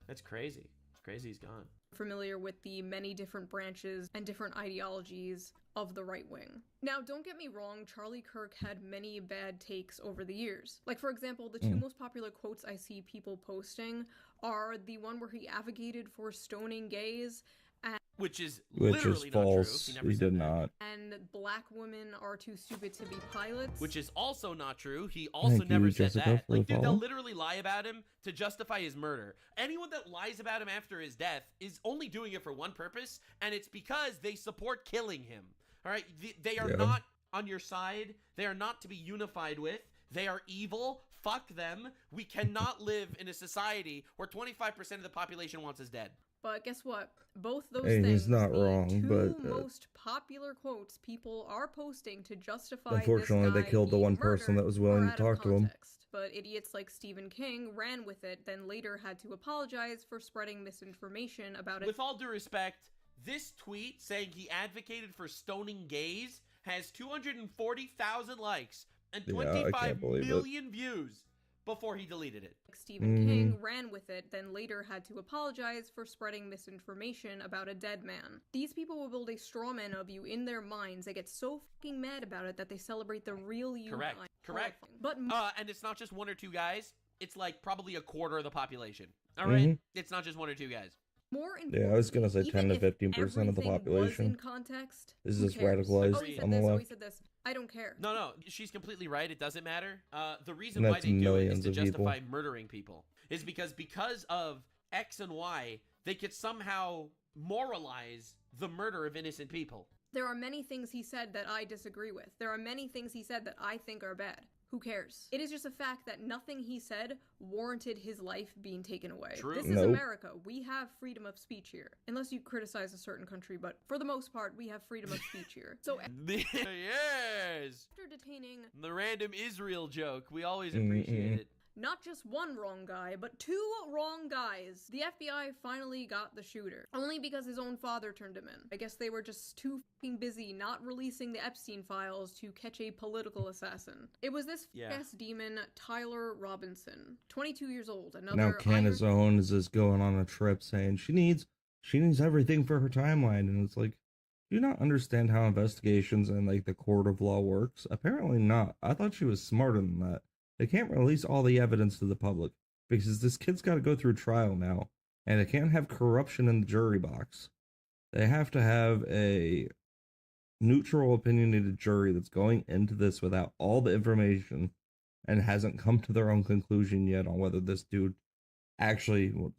that's crazy. It's crazy he's gone. Familiar with the many different branches and different ideologies of the right wing. Now, don't get me wrong, Charlie Kirk had many bad takes over the years. Like, for example, the two most popular quotes I see people posting are the one where he advocated for stoning gays, which is false. Not true. He did not. And black women are too stupid to be pilots. Which is also not true. He also never said that. Like, dude, they'll literally lie about him to justify his murder. Anyone that lies about him after his death is only doing it for one purpose, and it's because they support killing him. All right? They are not on your side. They are not to be unified with. They are evil. Fuck them. We cannot live in a society where 25% of the population wants us dead. But guess what? Both those things, he's not wrong, two most popular quotes people are posting to justify unfortunately, this guy they killed the one person that was willing to talk to him. But idiots like Stephen King ran with it, then later had to apologize for spreading misinformation about it. With all due respect, this tweet saying he advocated for stoning gays has 240,000 likes and 25 million views before he deleted it. Stephen King ran with it, then later had to apologize for spreading misinformation about a dead man. These people will build a straw man of you in their minds. They get so fucking mad about it that they celebrate the real you. Correct. But and it's not just one or two guys. It's like probably a quarter of the population. All right? It's not just one or two guys. More importantly, I was gonna say 10 to 15% of the population in context, is this radicalized on the left. I don't care. No, she's completely right. It doesn't matter. The reason why they do it is to justify murdering people. Is because of X and Y, they could somehow moralize the murder of innocent people. There are many things he said that I disagree with. There are many things he said that I think are bad. Who cares? It is just a fact that nothing he said warranted his life being taken away. True. This is America. We have freedom of speech here. Unless you criticize a certain country, but for the most part, we have freedom of speech here. So yes! After detaining the random Israel joke, we always appreciate it. Not just one wrong guy, but two wrong guys. The FBI finally got the shooter. Only because his own father turned him in. I guess they were just too fucking busy not releasing the Epstein files to catch a political assassin. It was this ass demon, Tyler Robinson, 22 years old. Now Candace Owens is going on a trip saying she needs everything for her timeline, and it's like, Do you not understand how investigations and like the court of law works? Apparently not. I thought she was smarter than that. They can't release all the evidence to the public because this kid's got to go through trial now, and they can't have corruption in the jury box. They have to have a neutral, opinionated jury that's going into this without all the information and hasn't come to their own conclusion yet on whether this dude actually, well,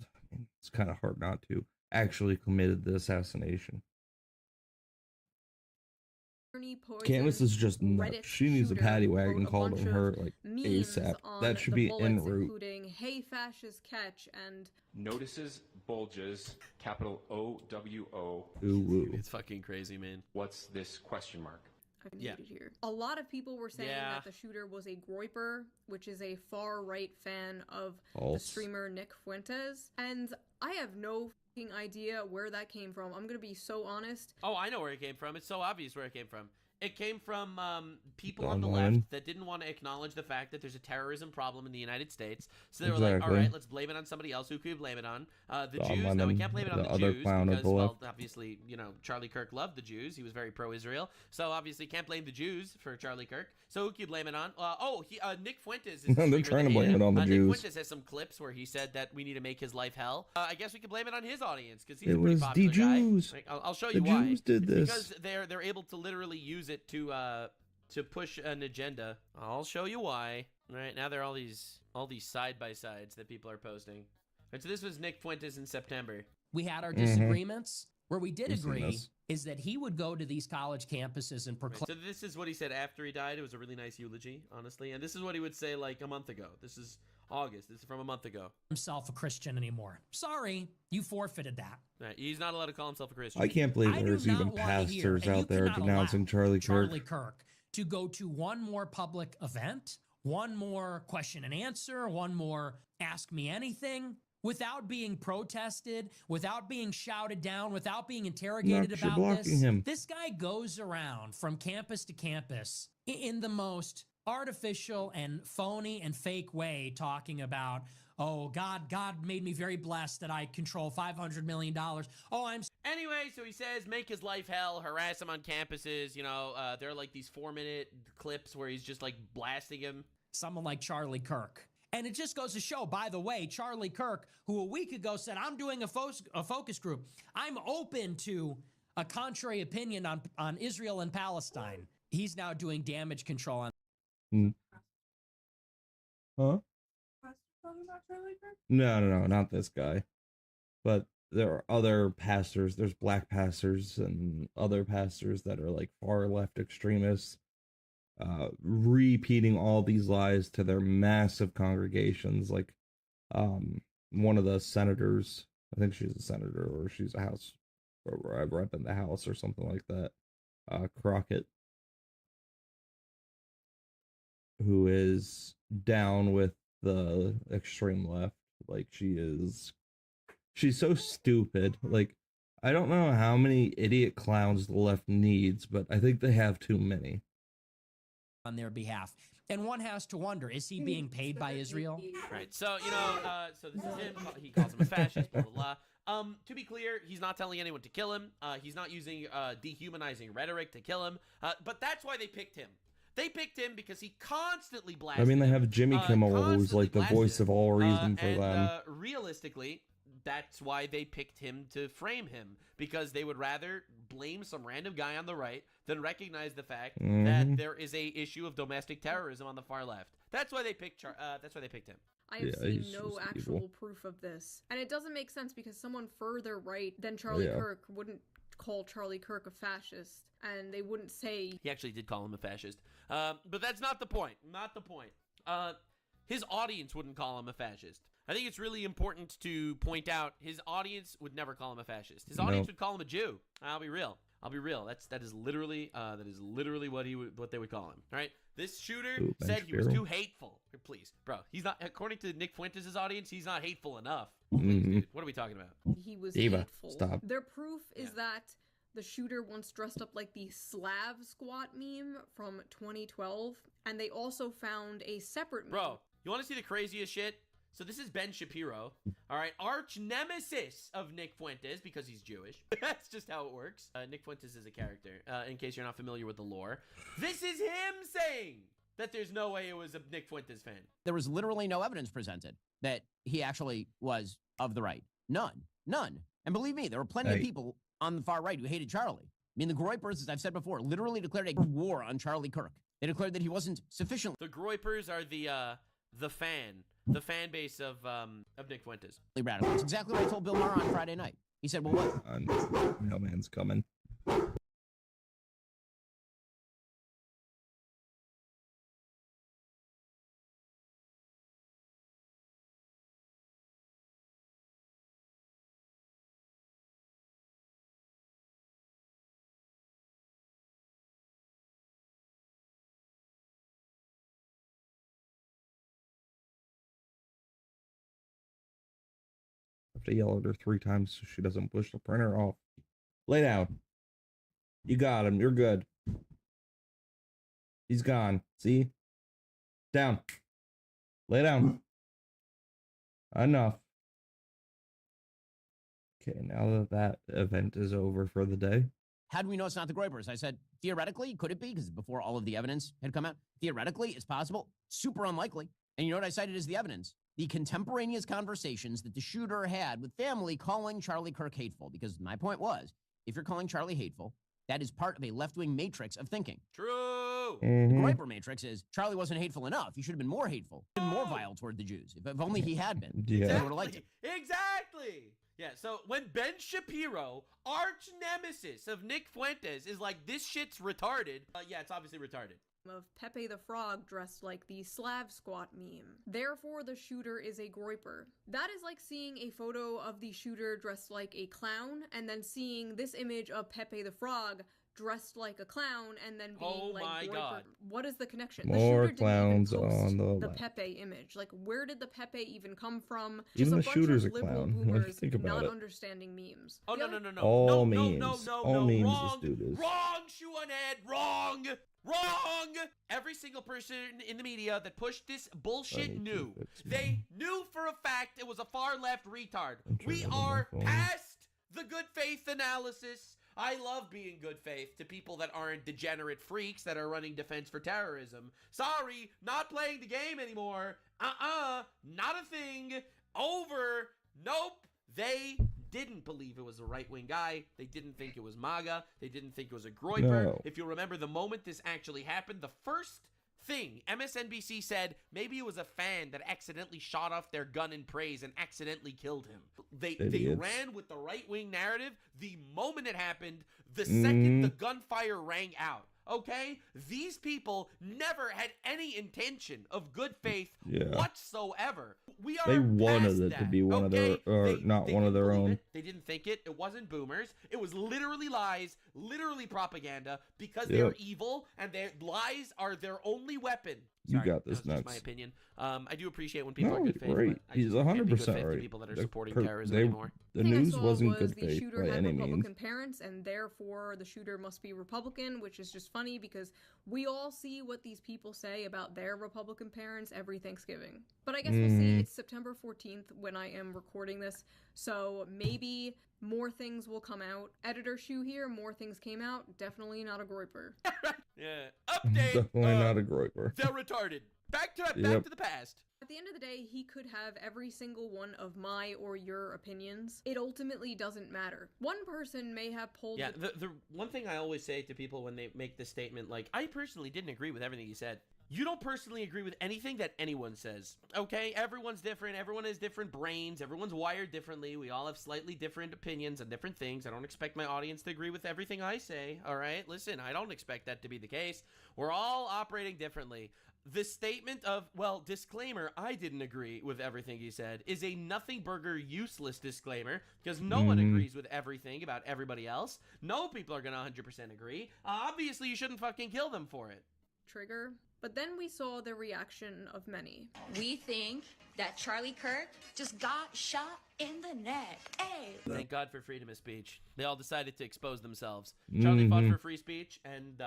it's kind of hard not to, actually committed the assassination. Candace is just nuts. She needs a paddy wagon called on her like ASAP. That should be en route. Including "Hey fascist catch" and notices bulges, capital OWO. Ooh. It's fucking crazy, man. What's this question mark? Yeah. Here. A lot of people were saying that the shooter was a groiper, which is a far-right fan of the streamer Nick Fuentes, and I have no idea where that came from. I'm gonna be so honest. Oh, I know where it came from. It's so obvious where it came from. It came from people on the left that didn't want to acknowledge the fact that there's a terrorism problem in the United States. So they were like, all right, let's blame it on somebody else. Who could we blame it on? The Jews. No, we can't blame it on the Jews because, well, obviously, you know, Charlie Kirk loved the Jews. He was very pro-Israel. So obviously can't blame the Jews for Charlie Kirk. So who can you blame it on? Nick Fuentes is they're trying to blame it on the Jews. Nick Fuentes has some clips where he said that we need to make his life hell. I guess we can blame it on his audience because he's a pretty popular guy. It was the Jews. Like, I'll show you why. The Jews did this. Because they're able to literally use it to push an agenda. I'll show you why. All right, now there are all these side by sides that people are posting. And so this was Nick Fuentes in September. We had our disagreements. Where we did agree is that he would go to these college campuses and proclaim. Right, so this is what he said after he died. It was a really nice eulogy, honestly. And this is what he would say like a month ago. This is August. This is from a month ago. Himself a Christian anymore. Sorry, you forfeited that. Right, he's not allowed to call himself a Christian. I can't believe there's even pastors out there denouncing Charlie Kirk. To go to one more public event, one more question and answer, one more ask me anything, without being protested, without being shouted down, without being interrogated about this. This guy goes around from campus to campus in the most artificial and phony and fake way, talking about, oh, God made me very blessed that I control $500 million. Anyway, so he says make his life hell, harass him on campuses. You know, there are like these 4-minute clips where he's just like blasting him. Someone like Charlie Kirk. And it just goes to show, by the way, Charlie Kirk, who a week ago said, I'm doing a focus group. I'm open to a contrary opinion on Israel and Palestine. He's now doing damage control on. Huh? No, not this guy. But there are other pastors. There's black pastors and other pastors that are like far left extremists, repeating all these lies to their massive congregations. Like one of the senators, I think she's a senator or she's a house or a rep in the house or something like that, Crockett, who is down with the extreme left. Like she's so stupid. Like I don't know how many idiot clowns the left needs, but I think they have too many on their behalf. And one has to wonder, is he being paid by Israel? Right. So, you know, so this is him. He calls him a fascist, blah, blah, blah. To be clear, he's not telling anyone to kill him. He's not using dehumanizing rhetoric to kill him. But that's why they picked him. They picked him because he constantly blasted. I mean, they have Jimmy Kimmel, who's like the voice of all reason for them. Realistically, that's why they picked him to frame him, because they would rather blame some random guy on the right than recognize the fact that there is a issue of domestic terrorism on the far left. That's why they picked. That's why they picked him. I have seen no actual proof of this, and it doesn't make sense because someone further right than Charlie Kirk wouldn't call Charlie Kirk a fascist, and they wouldn't say he actually did call him a fascist. But that's not the point. Not the point. His audience wouldn't call him a fascist. I think it's really important to point out his audience would never call him a fascist. His audience would call him a Jew. I'll be real. That is literally what they would call him. All right. This shooter said he was too hateful. Please, bro. He's not. According to Nick Fuentes' audience, he's not hateful enough. Please, dude, what are we talking about? He was hateful. Stop. Their proof is that the shooter once dressed up like the Slav squat meme from 2012, and they also found a separate meme. Bro, you want to see the craziest shit? So this is Ben Shapiro. All right, arch nemesis of Nick Fuentes, because he's Jewish. That's just how it works. Nick Fuentes is a character, in case you're not familiar with the lore. This is him saying that there's no way it was a Nick Fuentes fan. There was literally no evidence presented that he actually was of the right. None. And believe me, there were plenty of people on the far right who hated Charlie. I mean, the Groypers, as I've said before, literally declared a war on Charlie Kirk. They declared that he wasn't sufficiently... The Groypers are the fan base of Nick Fuentes. ...radical. It's exactly what I told Bill Maher on Friday night. He said, well, what? No man's coming. To yell at her 3 times so she doesn't push the printer off. Lay down. You got him. You're good. He's gone. See? Down. Lay down. Enough. Okay, now that event is over for the day. How do we know it's not the Groypers? I said, theoretically, could it be? Because before all of the evidence had come out, theoretically, it's possible. Super unlikely. And you know what I cited as the evidence? The contemporaneous conversations that the shooter had with family calling Charlie Kirk hateful. Because my point was, if you're calling Charlie hateful, that is part of a left-wing matrix of thinking. True. The Groyper matrix is, Charlie wasn't hateful enough. He should have been more hateful, and more vile toward the Jews. If only he had been. Yeah. They would have liked it. Exactly. Yeah, so when Ben Shapiro, arch nemesis of Nick Fuentes, is like, this shit's retarded, yeah, it's obviously retarded. Of Pepe the Frog dressed like the Slav Squat meme. Therefore, the shooter is a Groyper. That is like seeing a photo of the shooter dressed like a clown, and then seeing this image of Pepe the Frog dressed like a clown, and then being like, my Groyper. God. What is the connection? More the shooter clowns didn't even post on the left. Pepe image. Like, where did the Pepe even come from? Even Just the a bunch shooter's of a liberal clown. boomers Think about not it. understanding memes. Oh, The no. other- All no, memes. All memes wrong, this dude is. Wrong, shoe on head, wrong. Every single person in the media that pushed this bullshit knew. They knew for a fact it was a far left retard. We are past the good faith analysis. I love being good faith to people that aren't degenerate freaks that are running Defense for Terrorism. Sorry, not playing the game anymore. Not a thing. Over. Nope. They didn't believe it was a right-wing guy. They didn't think it was MAGA. They didn't think it was a Groyper. No. If you remember the moment this actually happened, the first thing MSNBC said, maybe it was a fan that accidentally shot off their gun in praise and accidentally killed him. They ran with the right-wing narrative the moment it happened, the second the gunfire rang out. Okay? These people never had any intention of good faith whatsoever. We are They wanted past it that, to be one of their, or not one of their believe own. it. They didn't think it. It wasn't boomers. It was literally lies, literally propaganda, because Yep. they're evil and their lies are their only weapon. You Sorry, got this, that was just Nuts. my opinion. I do appreciate when people No, are good faith. right. But I He's just can't be good 100% faith to right. people that are The supporting per- terrorism they- anymore. The thing I news saw wasn't was good the faith shooter by had any Republican means. parents, and therefore the shooter must be Republican, which is just funny because we all see what these people say about their Republican parents every Thanksgiving. But I guess we'll see. It's September 14th when I am recording this, so maybe more things will come out. Editor Shu here, more things came out. Definitely not a Groyper. Yeah. Update. Definitely not a Groyper. They're retarded. Back to the past. At the end of the day, he could have every single one of my or your opinions. It ultimately doesn't matter. One person may have pulled... Yeah, the one thing I always say to people when they make this statement, like, I personally didn't agree with everything you said. You don't personally agree with anything that anyone says, okay? Everyone's different. Everyone has different brains. Everyone's wired differently. We all have slightly different opinions on different things. I don't expect my audience to agree with everything I say, all right? Listen, I don't expect that to be the case. We're all operating differently. The statement of, well, disclaimer, I didn't agree with everything he said, is a nothing burger, useless disclaimer, because no one agrees with everything about everybody else. No people are going to 100% agree. Obviously, you shouldn't fucking kill them for it. Trigger. But then we saw the reaction of many. We think that Charlie Kirk just got shot in the neck. Hey! Thank God for freedom of speech. They all decided to expose themselves. Charlie fought for free speech, and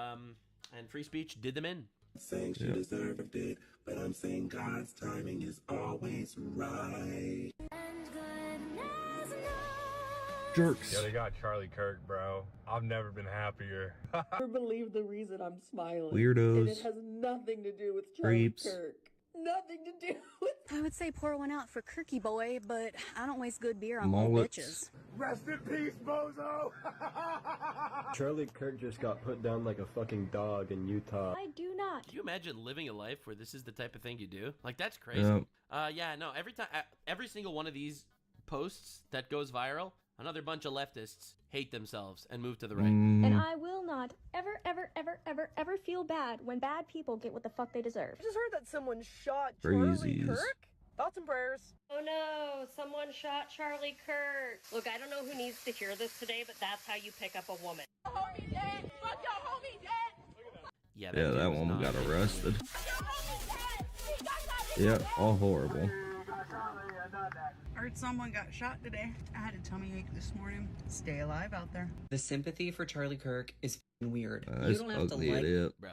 free speech did them in. Saying she deserved it, but I'm saying God's timing is always right. jerks. Yo, they got Charlie Kirk, bro. I've never been happier. never believe the reason I'm smiling. Weirdos. And it has nothing to do with Charlie Creeps. Kirk. Nothing to do with... I would say pour one out for Kirky Boy, but I don't waste good beer on Mullets. little bitches. Rest in peace, bozo! Charlie Kirk just got put down like a fucking dog in Utah. I do not. Can you imagine living a life where this is the type of thing you do? Like, that's crazy. Yep. Yeah, no, every single one of these posts that goes viral, another bunch of leftists hate themselves and move to the right. And I will not ever feel bad when bad people get what the fuck they deserve. I just heard that someone shot Charlie Crazies. Kirk. Thoughts and prayers. Oh no, someone shot Charlie Kirk. Look, I don't know who needs to hear this today, but that's how you pick up a woman. Homie dead. Fuck your homie dead. Yeah, Yeah, that dude was woman not got good. arrested. Yeah, all horrible. I heard someone got shot today. I had a tummy ache this morning. Stay alive out there. The sympathy for Charlie Kirk is f***ing weird. You This don't have to ugly like. idiot. Bro,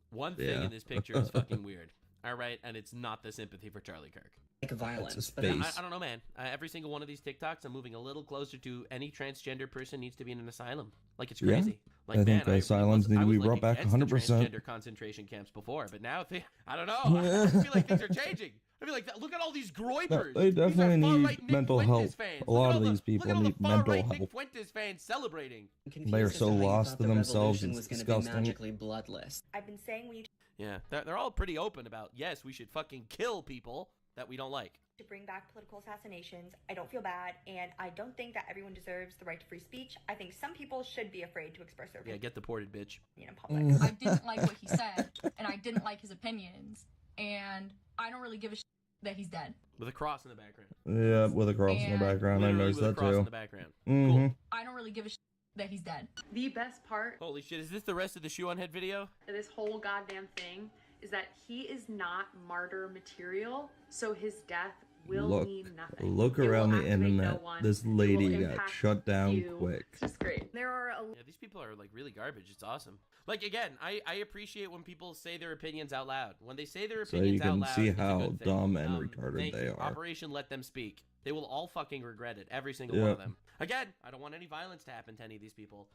one thing Yeah. in this picture is fucking weird. All right, and it's not the sympathy for Charlie Kirk. Like violence. That's his but face. I don't know, man. Every single one of these TikToks, I'm moving a little closer to any transgender person needs to be in an asylum. Like, it's Yeah. crazy. Like, I think man, asylums need to be brought back against the 100%. transgender concentration camps before, but now I don't know. I feel like things are changing. I feel like look at all these groypers. They definitely These are need far-right Nick mental Fuentes health. fans. A Look at lot all of the- these people look at all need the mental far-right health. Nick Fuentes fans celebrating. They are so lost to themselves. Revolution It's was gonna be disgusting. magically bloodless. I've been saying when you Yeah, they're all pretty open about, yes, we should fucking kill people that we don't like. to bring back political assassinations, I don't feel bad, and I don't think that everyone deserves the right to free speech. I think some people should be afraid to express their Yeah, opinion get deported, bitch. in public. I didn't like what he said, and I didn't like his opinions, and I don't really give a shit that he's dead. With a cross in the background. Yeah, with a cross in the And- background. I Literally noticed with a that cross too. in the background. Mm-hmm. I don't really give a shit that he's dead. The best part Holy shit, is this the rest of the shoe on head video? of this whole goddamn thing is that he is not martyr material, so his death will mean nothing. Look It will around the activate internet. no one. This It will lady got impact shut down you. quick. It's just great. There are a Yeah, these people are like really garbage. It's awesome. Like, again, I appreciate when people say their opinions out loud. When they say their So opinions you can out loud, see it's a how good thing. dumb and retarded thank they you. are. Operation Let Them Speak. They will all fucking regret it. Every single one Yeah. of them. Again, I don't want any violence to happen to any of these people.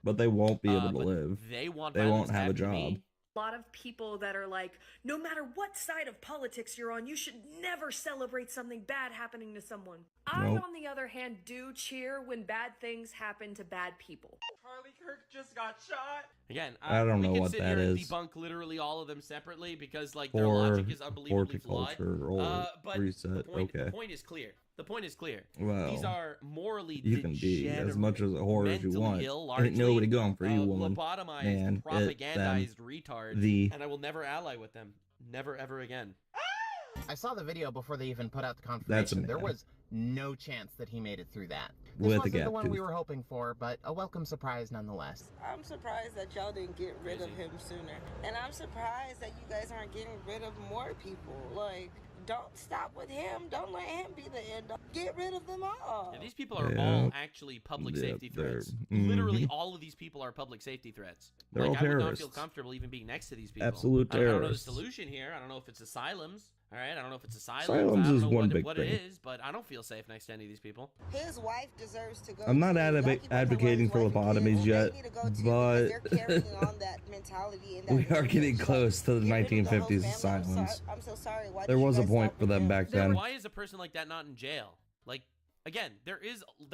But they won't be able to but live. They won't They won't violence to have a happen to job. me. A lot of people that are like, no matter what side of politics you're on, you should never celebrate something bad happening to someone. I, Nope. on the other hand, do cheer when bad things happen to bad people. Charlie Kirk just got shot. Again, I don't we know can what sit that here and is. debunk literally all of them separately because like their Or logic is unbelievably flawed. horticulture or But reset. the point, Okay. the point is clear. The point is clear. Well, these are morally You can be as degenerate, much as a whore as you mentally want. ill, Ain't nobody largely, going for you, woman. lobotomized, Man, it, propagandized them, retards, the. and I will never ally with them. Never ever again. I saw the video before they even put out the That's a confirmation. There man. was no chance that he made it through that. This With a wasn't the gap one tooth. we were hoping for, but a welcome surprise nonetheless. I'm surprised that y'all didn't get rid of him sooner. And I'm surprised that you guys aren't getting rid of more people. Like, don't stop with him. Don't let him be the end. Get rid of them all. Yeah, these people are Yeah. all actually public Yeah, safety they're- threats. Literally, Mhm. all of these people are public safety threats. They're like, all I would not terrorists. feel comfortable even being next to these people. Absolute I don't know the terrorists. solution here. I don't know if it's asylums. All right, I don't know if it's asylums. Asylums I don't is know one what, big what thing. it is, but I don't feel safe next to any of these people. His wife deserves to go. I'm not too. Y'all keep on advocating for talking about his wife and lobotomies kids. yet, They need to go too, because but they're carrying on that mentality and that we are getting like, close to the get rid of the whole 1950s family. asylums. I'm so sorry. Why There did you was a guys point stop for with them him? back then. Why is a person like that not in jail? Like, again, there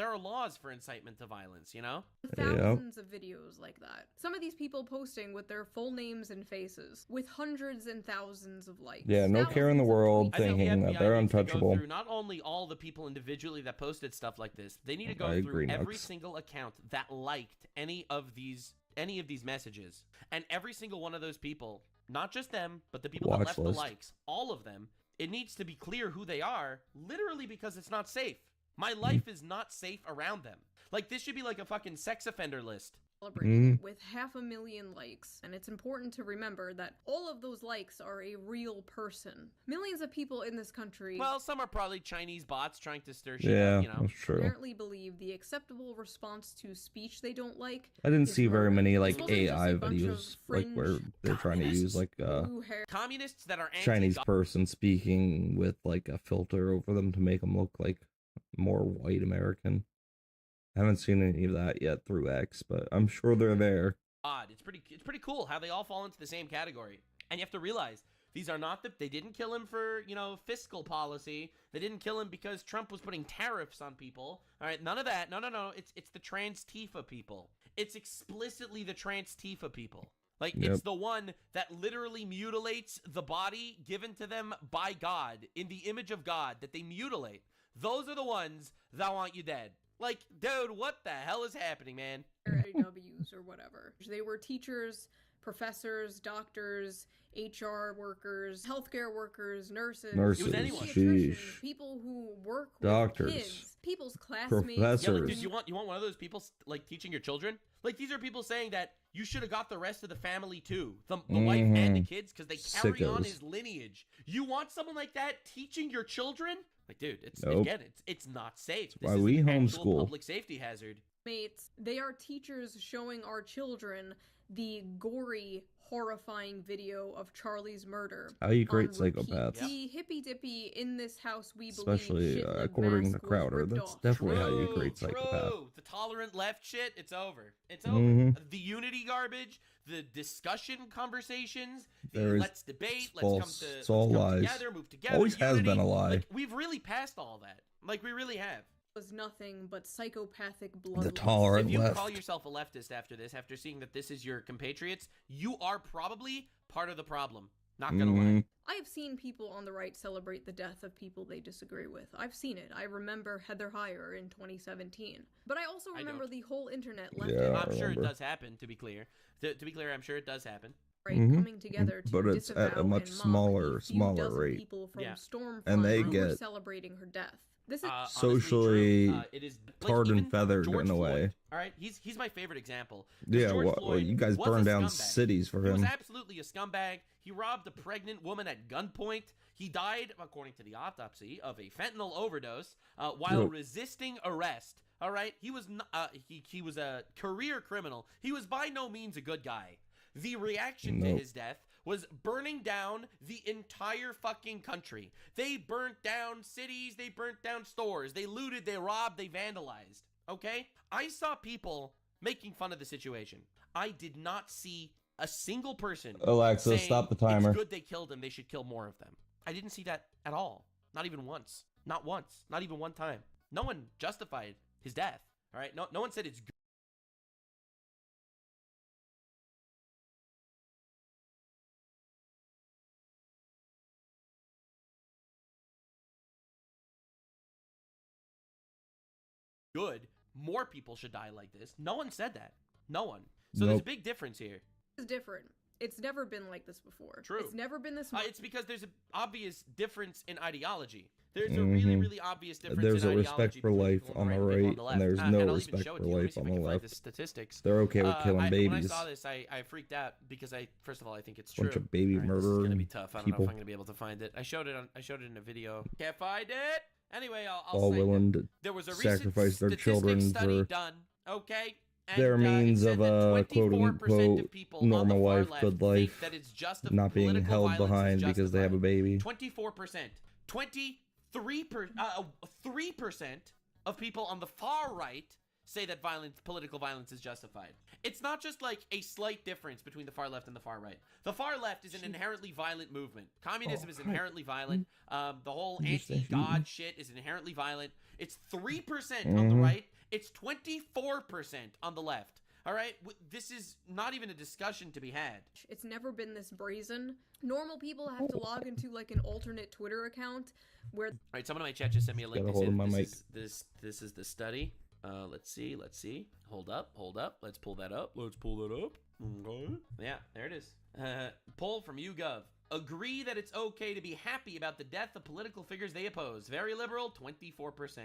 are laws for incitement to violence, you know? Thousands of videos like that. Some of these people posting with their full names and faces, with hundreds and thousands of likes. Yeah, no care in the world, I think the thinking that FBI they're needs to go untouchable. through not only all the people individually that posted stuff like this, they need to go I through agree, every Nux. single account that liked any of these messages, and every single one of those people, not just them, but the people that Watch left list. the likes, all of them. It needs to be clear who they are, literally because it's not safe. My life is not safe around them. Like, this should be like a fucking sex offender list. Celebrated with 500,000 likes, and it's important to remember that all of those likes are a real person. Millions of people in this country Well, some are probably Chinese bots trying to stir shit Yeah, up, you know? that's true. apparently believe the acceptable response to speech they don't like. I didn't is see very murder. many This like wasn't just AI a bunch of videos like where fringe they're trying to use like blue hair. Communists that are Chinese person speaking with like a filter over them to make them look like more white American. I haven't seen any of that yet through X, but I'm sure they're there. Odd. It's pretty cool how they all fall into the same category. And you have to realize these are not they didn't kill him for, fiscal policy. They didn't kill him because Trump was putting tariffs on people. All right, none of that. No. It's the trans Tifa people. It's explicitly the trans Tifa people. Like, Yep. it's the one that literally mutilates the body given to them by God, in the image of God, that they mutilate. Those are the ones that want you dead. Like, dude, what the hell is happening, man? AWs or whatever. They were teachers, professors, doctors, HR workers, healthcare workers, nurses. Nurses, It was anyone. sheesh. People who work Doctors, with kids, people's classmates. professors. Yeah, like, dude, you want one of those people like teaching your children? Like, these are people saying that you should have got the rest of the family too, the wife and the kids, because they carry on Sickos. his lineage. You want someone like that teaching your children? Like, dude, Nope. it's not safe. Why This is we an actual homeschool. public safety hazard. Mates, they are teachers showing our children the gory, horrifying video of Charlie's murder. How you great on repeat. psychopaths. The hippy dippy in this house we Especially believe shit according to mask was Crowder. ripped That's off. definitely how you create psychopath. True. The tolerant left shit, it's over. It's over. Mhm. The unity garbage, the discussion conversations, There is- let's debate, it's let's come false. to It's all let's come lies. together, move together. Always has unity. been a lie. Like, we've really passed all that. Like, we really have. Was nothing but psychopathic bloodlust. The tolerant If you left. call yourself a leftist after this, after seeing that this is your compatriots, you are probably part of the problem. Not gonna lie. I have seen people on the right celebrate the death of people they disagree with. I've seen it. I remember Heather Heyer in 2017. But I also remember the whole internet left Yeah, I I'm sure it remember. does happen, to be clear. To be clear, I'm sure it does happen. right Mhm. coming together to But it's at a disavow much and mock smaller- a few smaller dozen rate. people from Yeah. Stormfront And they who were get celebrating her death. This is Honestly, socially true. It is like, tarred even and feathered George in a way. Floyd, all right, he's my favorite example. 'Cause Yeah, George well, Floyd you guys was burned a down scumbag. cities for He was him. absolutely a scumbag. He robbed a pregnant woman at gunpoint. He died, according to the autopsy, of a fentanyl overdose while Yep. resisting arrest. All right, he was he was a career criminal. He was by no means a good guy. The reaction to Nope. his death was burning down the entire fucking country. They burnt down cities, they burnt down stores, they looted, they robbed, they vandalized. Okay? I saw people making fun of the situation. I did not see a single person Alexa, saying, stop the timer. It's good they killed him, they should kill more of them. I didn't see that at all. Not even once. Not once. Not even one time. No one justified his death. All right? No one said it's good. Good. More people should die like this. No one said that. No one. So there's a Nope. big difference here. It's different. It's never been like this before. True. It's never been this. It's because there's an obvious difference in ideology. There's a really, really obvious difference There's in a ideology. respect for between life people on the and people right, on the and there's left. no I'll even respect show it for to you. Let me life see if on I the can find left. the statistics. They're okay with killing When I babies. saw this, I freaked out because first of all, I think it's Bunch true. of baby This is murder gonna be tough. I don't know people. if I'm gonna be able to find it. I showed it in a video. Can't find it. Anyway, I'll All say willing to there was a recent sacrifice their statistics children study for done. Okay. their And, means it of said that a quote 24% of unquote people on the normal far life, left good think life, that it's not being political held violence is behind because they have a baby. 24%. 3% of people on the far right say that political violence is justified. It's not just like a slight difference between the far left and the far right. The far left is an inherently violent movement. Communism is inherently violent. The whole anti-God shit is inherently violent. It's 3% on the right. It's 24% on the left. All right? This is not even a discussion to be had. It's never been this brazen. Normal people have to log into like an alternate Twitter account where. All right, someone in my chat just sent me a link. Gotta They hold said my mic. this is the study. Let's see. Hold up. Let's pull that up. Okay. Yeah, there it is. Poll from YouGov. Agree that it's okay to be happy about the death of political figures they oppose. Very liberal, 24%.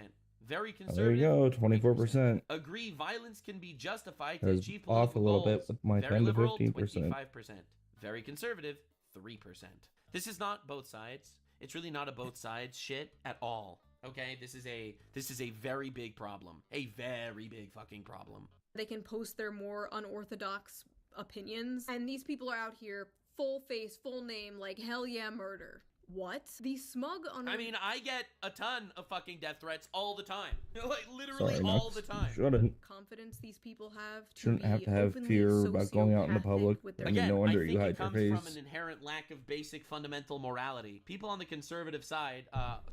Very There conservative. you go, 24%. Agree violence can be justified to That's achieve off a political little goals. bit with my Very 10 to liberal, 15%. 25%. Very conservative, 3%. This is not both sides. It's really not a both sides shit at all. Okay? This is a very big problem. A very big fucking problem. they can post their more unorthodox opinions. And these people are out here full face, full name, like hell yeah, murder. What? The smug on I mean, I get a ton of fucking death threats all the time. Like, literally Sorry, all Knox. the time. Shouldn't. confidence these people have Shouldn't have to have fear about going out in the public. with I their mean, Again, no wonder I think you it hide your comes from face. an inherent lack of basic fundamental morality. People on the conservative side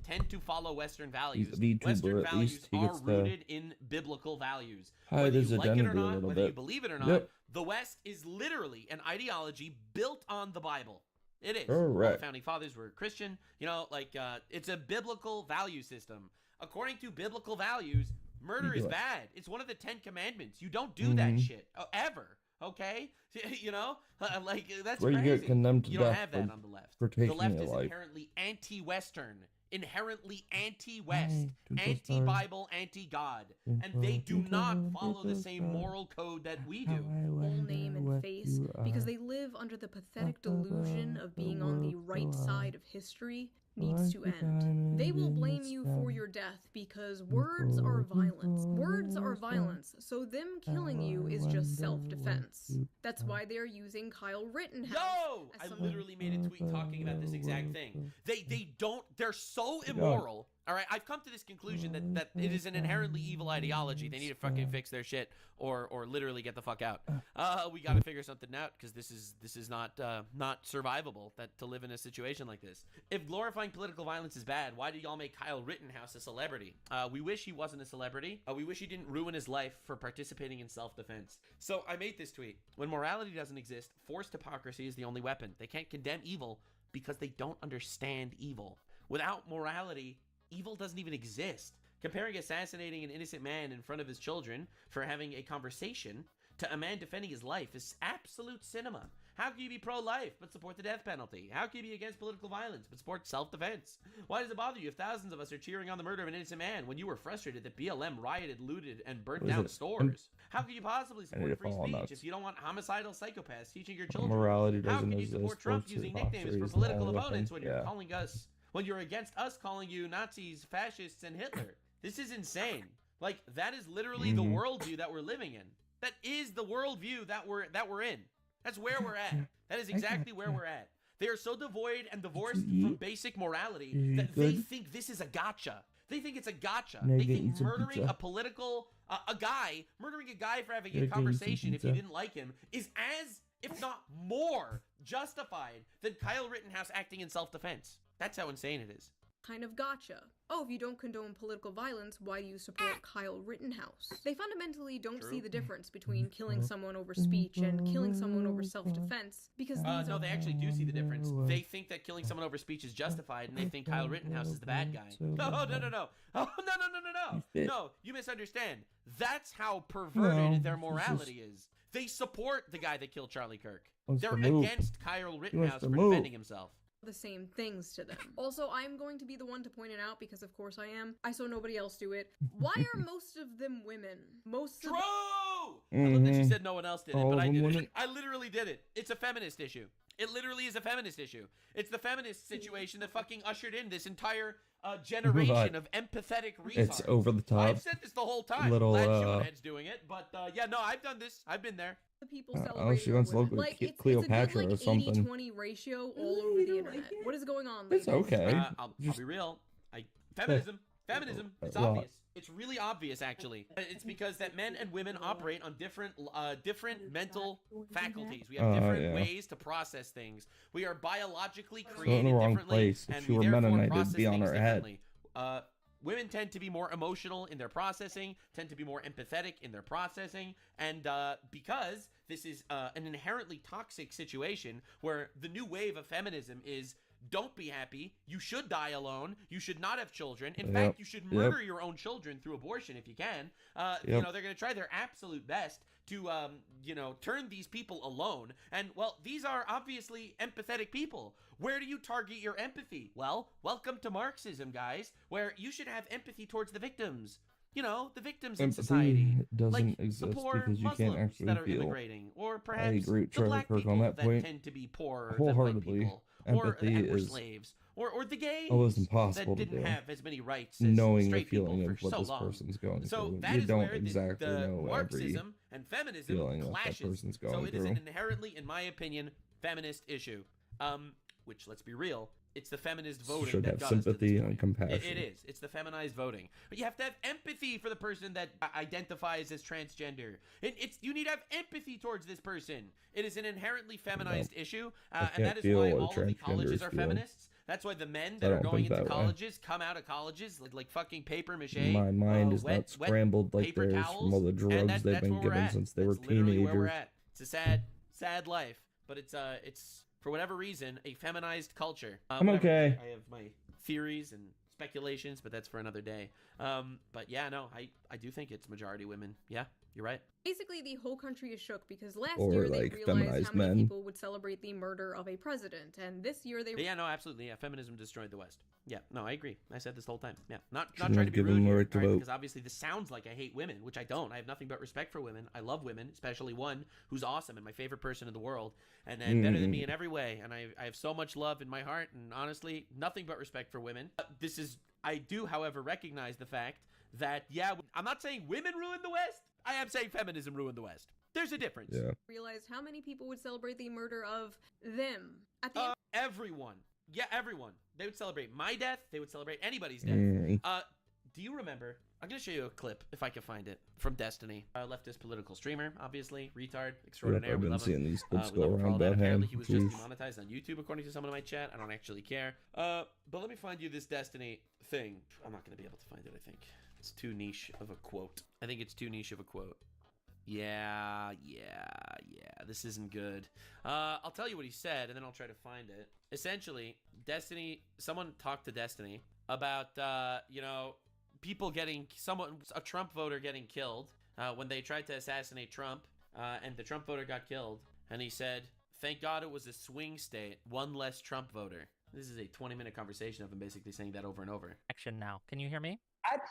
tend to follow Western values. He's a VTuber, Western at values least he are gets to rooted in biblical values. hide Whether his you like it or identity a not, little whether you bit. believe it or not, Yep. the West is literally an ideology built on the Bible. It is. Correct. All the founding fathers were Christian. You know, like, it's a biblical value system. According to biblical values, murder You is do it. bad. It's one of the 10 Commandments. You don't do that shit ever. Okay? You know? Like, that's Where you crazy. get condemned to You don't death have that for- on the left. for The taking left your is life. inherently anti-Western. Inherently anti-West. Hey, to the Anti-Bible, anti-God. And they do not follow the same moral code that we do. full name and face because they live under the pathetic delusion of being on the right side of history needs to end. They will blame you for your death because words are violence. Words are violence, so them killing you is just self-defense. That's why they're using Kyle Rittenhouse. Yo! I literally made a tweet talking about this exact thing. They're so immoral. All right, I've come to this conclusion that it is an inherently evil ideology. They need to fucking fix their shit or literally get the fuck out. We got to figure something out because this is not survivable to live in a situation like this. If glorifying political violence is bad, why do y'all make Kyle Rittenhouse a celebrity? We wish he wasn't a celebrity. We wish he didn't ruin his life for participating in self-defense. So I made this tweet. When morality doesn't exist, forced hypocrisy is the only weapon. They can't condemn evil because they don't understand evil. Without morality, evil doesn't even exist. Comparing assassinating an innocent man in front of his children for having a conversation to a man defending his life is absolute cinema. How can you be pro-life but support the death penalty? How can you be against political violence but support self-defense? Why does it bother you if thousands of us are cheering on the murder of an innocent man when you were frustrated that BLM rioted, looted, and burnt down stores? How can you possibly support free speech if you don't want homicidal psychopaths teaching your children? Morality How doesn't can you exist. support Trump Folks, using hypocrisy nicknames for is the political only opponents weapon. when you're Yeah. calling us, when you're against us calling you Nazis, fascists, and Hitler? This is insane. Like, that is literally the worldview that we're living in. That is the worldview that we're in. That's where we're at. That is exactly where we're at. They are so devoid and divorced from basic morality that they think this is a gotcha. They think it's a gotcha. Now They you get think some murdering pizza. a political, murdering a guy for having Gotta a get you some conversation if you pizza. didn't like him is as, if not more, justified than Kyle Rittenhouse acting in self-defense. That's how insane it is. Kind of gotcha. Oh, if you don't condone political violence, why do you support Kyle Rittenhouse? They fundamentally don't see the difference between killing someone over speech and killing someone over self-defense because these No, are they actually do see the difference. They think that killing someone over speech is justified, and they think Kyle Rittenhouse is the bad guy. No. Oh, no. No, you misunderstand. That's how perverted their morality is. They support the guy that killed Charlie Kirk. They're against Kyle Rittenhouse for defending himself. the same things to them. Also, I'm going to be the one to point it out because of course I am. I saw nobody else do it. Why are most of them women? True! I love that she said no one else did it, All but of I them did women? it. I literally did it. It's a feminist issue. It literally is a feminist issue. It's the feminist situation that fucking ushered in this entire generation of empathetic retards. It's over the top. I've said this the whole time. Little, Glad Shieldhead's doing it, but yeah, no, I've done this. I've been there. The people Oh, she wants to look like Cleopatra or something. 80-20 ratio all over the internet. What is going on, It's ladies? okay. I'll be real. Feminism. It's Well, obvious. It's really obvious, actually. It's because that men and women operate on different mental faculties. We have different ways to process things. We are biologically in created the wrong differently, place. If and she we were therefore Mennonite, it'd process be on things her head. differently. Women tend to be more emotional in their processing, tend to be more empathetic in their processing, and because this is an inherently toxic situation where the new wave of feminism is don't be happy, you should die alone, you should not have children. In fact, you should murder your own children through abortion if you can. You know, they're going to try their absolute best to, turn these people alone. And, well, these are obviously empathetic people. Where do you target your empathy? Well, welcome to Marxism, guys, where you should have empathy towards the victims. You know, the victims in society. Empathy doesn't Like exist the poor because you Muslims can't actually that are feel. immigrating, or I perhaps agree with the Charlie black Kirk people on that point. tend to be poorer than white Wholeheartedly. people, Empathy or is slaves, or the gays almost impossible that to didn't do. have as many rights as Knowing the straight people feeling for of what so this long. person's going So through. that You is don't where exactly the know every Marxism and feminism feeling that clashes. person's So going it is through. an inherently, in my opinion, feminist issue. which, let's be real, it's the feminist voting Should that have got us to this sympathy point. and compassion. It is. It's the feminized voting. But you have to have empathy for the person that identifies as transgender. You need to have empathy towards this person. It is an inherently feminized issue, and that is why all of the colleges are feminists. That's why the men that are going into colleges come out of colleges like fucking paper mache. My mind is not scrambled like theirs from all the drugs they've been given since they were teenagers. Where we're at. It's a sad life, but it's for whatever reason a feminized culture. I'm okay. I have my theories and speculations, but that's for another day. But yeah, no, I do think it's majority women. Yeah, you're right. Basically, the whole country is shook because last Or, year they like, realized feminized how many men. people would celebrate the murder of a president, and this year they... Yeah, no, absolutely. Yeah, feminism destroyed the West. Yeah, no, I agree. I said this the whole time. Yeah, not Shouldn't trying have to be given rude them the here, right to all right, vote. because obviously this sounds like I hate women, which I don't. I have nothing but respect for women. I love women, especially one who's awesome and my favorite person in the world, and better than me in every way. And I have so much love in my heart, and honestly, nothing but respect for women. I do, however, recognize the fact that, yeah, I'm not saying women ruined the West. I am saying feminism ruined the West. There's a difference. Yeah. Realized how many people would celebrate the murder of them at the end. Everyone. Yeah, everyone. They would celebrate my death. They would celebrate anybody's death. Do you remember? I'm going to show you a clip, if I can find it, from Destiny. Leftist political streamer, obviously. Retard. Extraordinaire. I've We been love him. seeing these clips We go love him for around all that. about Apparently him. he was just Jeez. demonetized on YouTube, according to someone in my chat. I don't actually care. But let me find you this Destiny thing. I'm not going to be able to find it, I think. It's too niche of a quote. I think it's too niche of a quote. Yeah. This isn't good. I'll tell you what he said, and then I'll try to find it. Essentially, Destiny, someone talked to Destiny about, people a Trump voter getting killed when they tried to assassinate Trump, and the Trump voter got killed. And he said, thank God it was a swing state, one less Trump voter. This is a 20-minute conversation of him basically saying that over and over. Action now. Can you hear me?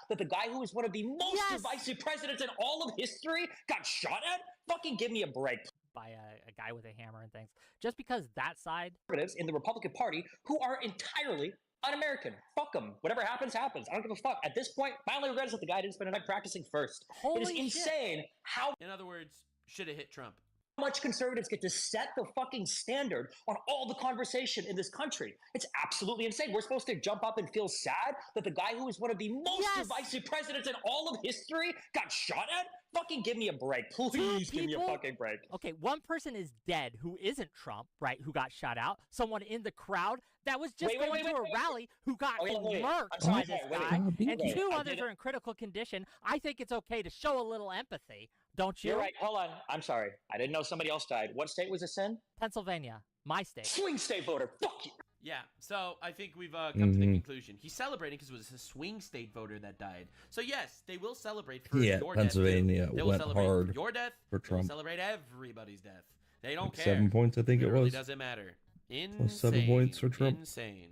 That the guy who was one of the most divisive presidents in all of history got shot at? Fucking give me a break. By a guy with a hammer and things. Just because that side... In the Republican Party who are entirely un-American. Fuck them. Whatever happens, happens. I don't give a fuck. At this point, my only regret is that the guy didn't spend a night practicing first. It is insane how... In other words, should have hit Trump. Much conservatives get to set the fucking standard on all the conversation in this country. It's absolutely insane. We're supposed to jump up and feel sad that the guy who is one of the most divisive presidents in all of history got shot at? Fucking give me a break. Please give me a fucking break. Okay, one person is dead who isn't Trump, right, who got shot out. Someone in the crowd that was just going to a rally who got murked by this guy. And two others are in critical condition. I think it's okay to show a little empathy, don't you? You're right. Hold on. I'm sorry. I didn't know somebody else died. What state was this in? Pennsylvania. My state. Swing state voter. Fuck you. Yeah, so I think we've come to the conclusion. He's celebrating because it was a swing state voter that died. So yes, they will celebrate for your death. Pennsylvania They will went celebrate hard your death. for They will Trump. celebrate everybody's death. They don't Like care. 7 points, I think it really was. doesn't matter. Insane. Plus 7 points for Trump. Insane.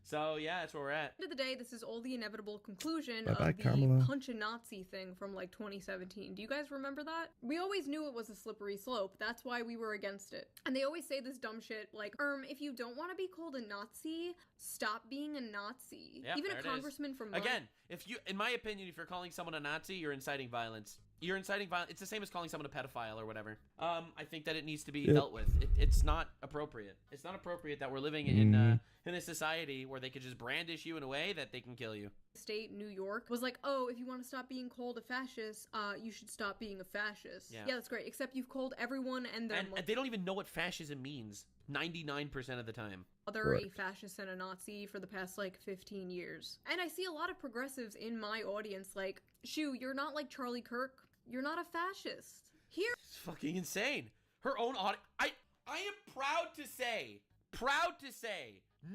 So yeah, that's where we're at. At the end of the day, this is all the inevitable conclusion Bye-bye, of the Kamala. punch a Nazi thing from like 2017. Do you guys remember that? We always knew it was a slippery slope. That's why we were against it. And they always say this dumb shit like, if you don't want to be called a Nazi, stop being a Nazi. Yep, Even there a it is. congressman from Again, in my opinion, if you're calling someone a Nazi, you're inciting violence. You're inciting violence. It's the same as calling someone a pedophile or whatever. I think that it needs to be dealt with. It's not appropriate. It's not appropriate that we're living in a society where they could just brandish you in a way that they can kill you. State, New York, was like, if you want to stop being called a fascist, you should stop being a fascist. Yeah. Yeah, that's great. Except you've called everyone and their And they don't even know what fascism means 99% of the time. mother a fascist and a Nazi for the past like 15 years. And I see a lot of progressives in my audience like, Shoo, you're not like Charlie Kirk. You're not a fascist. Here. It's fucking insane. Her own audience. I am proud to say,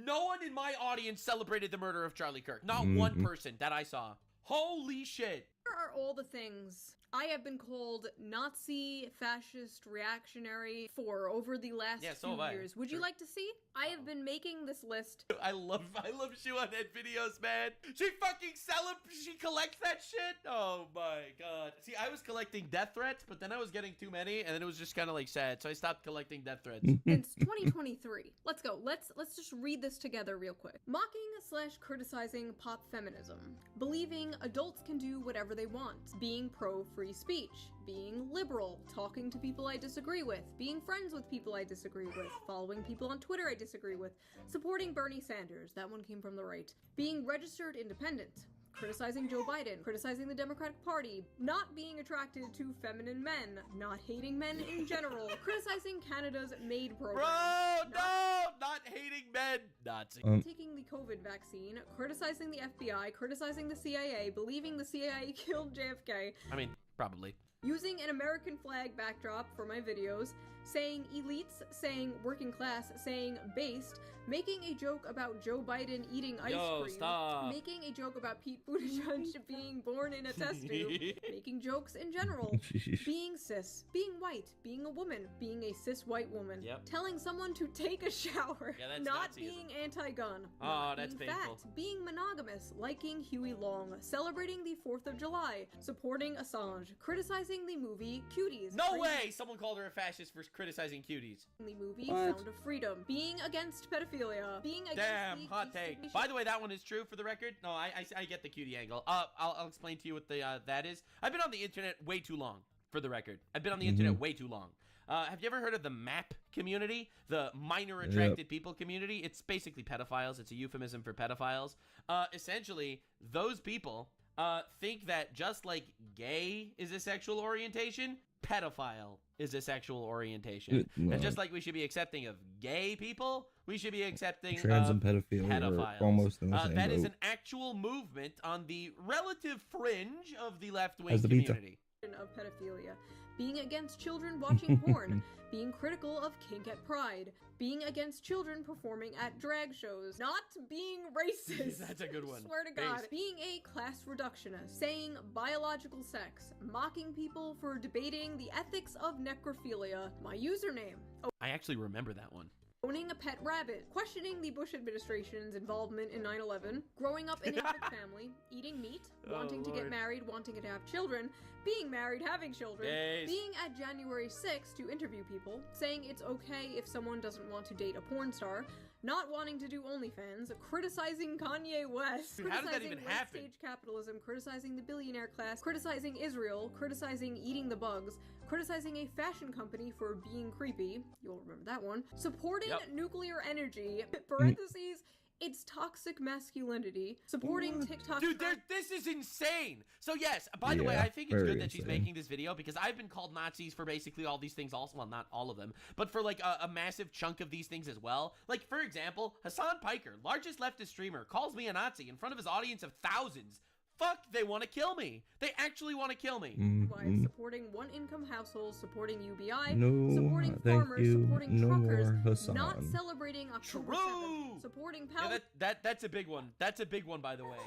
no one in my audience celebrated the murder of Charlie Kirk. Not one person that I saw. Holy shit. Here are all the things I have been called Nazi, fascist, reactionary for over the last few years. Would you like to see? I have been making this list. I love Shoo on Head videos, man. She fucking she collects that shit. Oh my god. See, I was collecting death threats, but then I was getting too many, and then it was just kind of like sad, so I stopped collecting death threats. Since 2023. Let's go. Let's just read this together real quick. Mocking/criticizing pop feminism. Believing adults can do whatever whatever they want, being pro-free speech, being liberal, talking to people I disagree with, being friends with people I disagree with, following people on Twitter I disagree with, supporting Bernie Sanders, that one came from the right, being registered independent, criticizing Joe Biden, criticizing the Democratic Party, not being attracted to feminine men, not hating men in general, criticizing Canada's MAID program. Bro, not hating men. Nazi. Taking the COVID vaccine, criticizing the FBI, criticizing the CIA, believing the CIA killed JFK. I mean, probably. Using an American flag backdrop for my videos, saying elites, saying working class, saying based, making a joke about Joe Biden eating ice cream, stop. making a joke about Pete Buttigieg being born in a test tube, making jokes in general, being cis, being white, being a woman, being a cis white woman, telling someone to take a shower, not Nazism. being anti-gun, Oh, that's being painful. fat, being monogamous, liking Huey Long, celebrating the 4th of July, supporting Assange, criticizing the movie Cuties. No way! Someone called her a fascist for criticizing Cuties. The movie What? Sound of Freedom, being against pedophilia, being against Damn, the hot take. By the way, that one is true for the record. No, I get the cutie angle. I'll explain to you what the that is. I've been on the internet way too long, for the record. I've been on the internet way too long. Have you ever heard of the MAP community? The minor attracted people community? It's basically pedophiles. It's a euphemism for pedophiles. Essentially, those people think that just like gay is a sexual orientation, pedophile is a sexual orientation. And just like we should be accepting of gay people, we should be accepting Trans of and pedophilia pedophiles. are almost in the same That is boat. an actual movement on the relative fringe of the left-wing As the pizza. community. of pedophilia, being against children watching porn, being critical of kink at Pride, being against children performing at drag shows, not being racist. That's a good one. Swear to God. Thanks. Being a class reductionist, saying biological sex, mocking people for debating the ethics of necrophilia. My username. I actually remember that one. Owning a pet rabbit, questioning the Bush administration's involvement in 9/11, growing up in a big family, eating meat, wanting to get Lord. married, wanting to have children, being married, having children, Yes. being at January 6th to interview people, saying it's okay if someone doesn't want to date a porn star, not wanting to do OnlyFans, criticizing Kanye West, Dude, how did that criticizing even happen? late-stage capitalism, criticizing the billionaire class, criticizing Israel, criticizing eating the bugs, criticizing a fashion company for being creepy, you'll remember that one, supporting nuclear energy, parentheses, it's toxic masculinity, supporting TikTok. Dude, this is insane. So yes, by the way, I think it's good that she's making this video because I've been called Nazis for basically all these things also. Well, not all of them, but for like a massive chunk of these things as well. Like, for example, Hassan Piker, largest leftist streamer, calls me a Nazi in front of his audience of thousands. Fuck, they want to kill me. They actually want to kill me. Wives, supporting one-income households, supporting UBI, No, supporting thank farmers, you. supporting No truckers, more Hassan. not celebrating October 7th, supporting Yeah, that's a big one. That's a big one, by the way.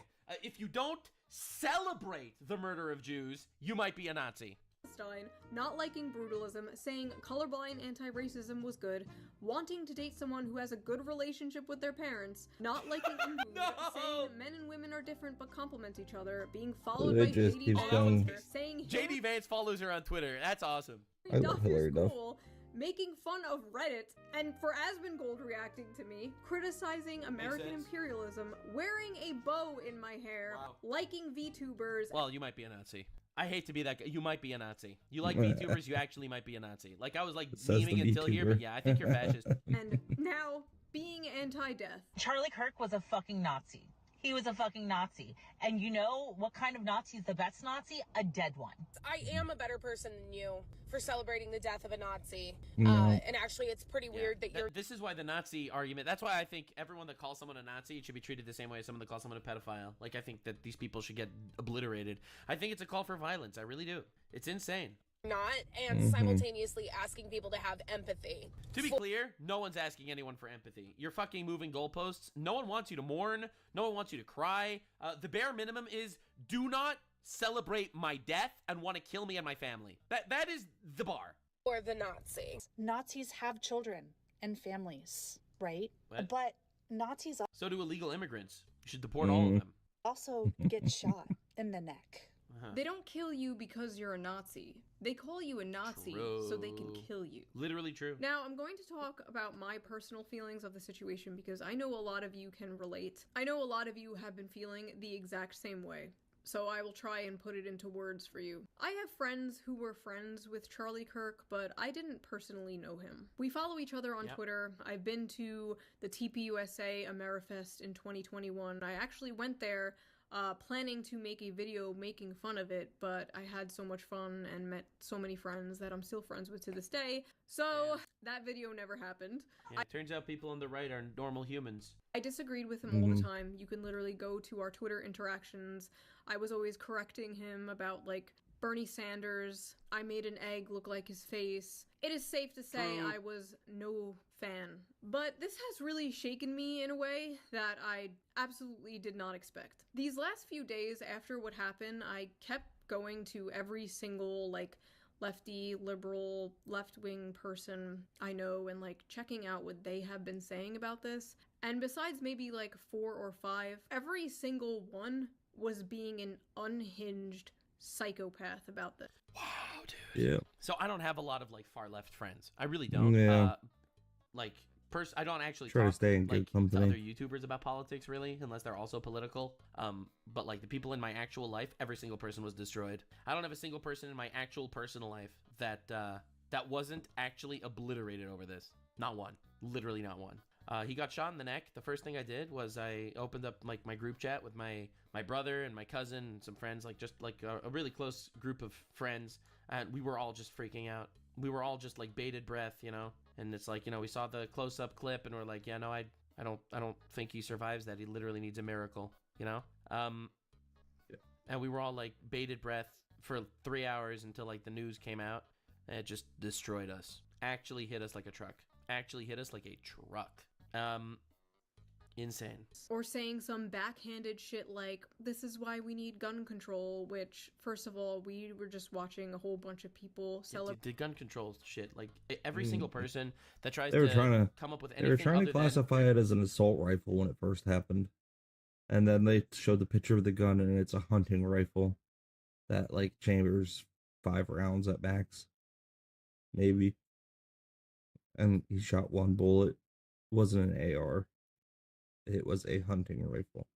If you don't celebrate the murder of Jews, you might be a Nazi. Palestine, not liking brutalism, saying colorblind anti-racism was good, wanting to date someone who has a good relationship with their parents, not liking a mood, saying men and women are different but complement each other, being followed by It just JD keeps Vance, going. saying JD Vance follows her on Twitter. That's awesome. I love Hillary Duff. School, making fun of Reddit, and for Asmongold reacting to me, criticizing American sense. imperialism, wearing a bow in my hair, liking VTubers. Well, you might be a Nazi. I hate to be that guy. You might be a Nazi. You like VTubers, you actually might be a Nazi. Like, I was like Says the memeing until here, but VTuber. yeah, I think you're fascist. And now, being anti-death. Charlie Kirk was a fucking Nazi. He was a fucking Nazi. And you know what kind of Nazi is the best Nazi? A dead one. I am a better person than you for celebrating the death of a Nazi. No. And actually, it's pretty weird that you're... This is why the Nazi argument, that's why I think everyone that calls someone a Nazi should be treated the same way as someone that calls someone a pedophile. Like, I think that these people should get obliterated. I think it's a call for violence. I really do. It's insane. not, and simultaneously asking people to have empathy. To be clear, no one's asking anyone for empathy. You're fucking moving goalposts. No one wants you to mourn. No one wants you to cry. The bare minimum is do not celebrate my death and want to kill me and my family. That is the bar. Or the Nazi. Nazis have children and families, right? What? But Nazis So do illegal immigrants. You should deport all of them. also get shot in the neck. They don't kill you because you're a Nazi. They call you a Nazi so they can kill you. Literally true. Now, I'm going to talk about my personal feelings of the situation because I know a lot of you can relate. I know a lot of you have been feeling the exact same way. so I will try and put it into words for you. I have friends who were friends with Charlie Kirk, but I didn't personally know him. We follow each other on Twitter. I've been to the TPUSA Amerifest in 2021. I actually went there planning to make a video making fun of it, but I had so much fun and met so many friends that I'm still friends with to this day. So that video never happened. Yeah, it turns out people on the right are normal humans. I disagreed with him all the time. You can literally go to our Twitter interactions. I was always correcting him about, like, Bernie Sanders. I made an egg look like his face. It is safe to say I was no fan. But this has really shaken me in a way that I absolutely did not expect. These last few days after what happened, I kept going to every single, like, lefty, liberal, left-wing person I know and, like, checking out what they have been saying about this. And besides maybe, like, 4 or 5, every single one was being an unhinged psychopath about this. Wow, dude. Yeah. So I don't have a lot of, like, far left friends. I really don't. Yeah. I don't actually Try to talk, stay in good like, to company. other YouTubers about politics, really, unless they're also political. But, like, the people in my actual life, every single person was destroyed. I don't have a single person in my actual personal life that wasn't actually obliterated over this. Not one. Literally not one. He got shot in the neck. The first thing I did was I opened up, like, my group chat with my brother and my cousin and some friends, like, just, like, a really close group of friends, and we were all just freaking out. We were all just, like, bated breath, you know? And it's like, you know, we saw the close-up clip and we're like, yeah, no, I don't think he survives that. He literally needs a miracle, you know? And we were all, like, bated breath for 3 hours until, like, the news came out, and it just destroyed us. Actually hit us like a truck. Actually hit us like a truck. Insane. Or saying some backhanded shit like, this is why we need gun control, which, first of all, we were just watching a whole bunch of people celebrate. The gun control shit, like, every single person that tries They were to trying to come up with anything They were trying to other than- classify it as an assault rifle when it first happened. And then they showed the picture of the gun, and it's a hunting rifle that, like, chambers 5 rounds at max. Maybe. And he shot 1 bullet. It wasn't an AR. It was a hunting rifle.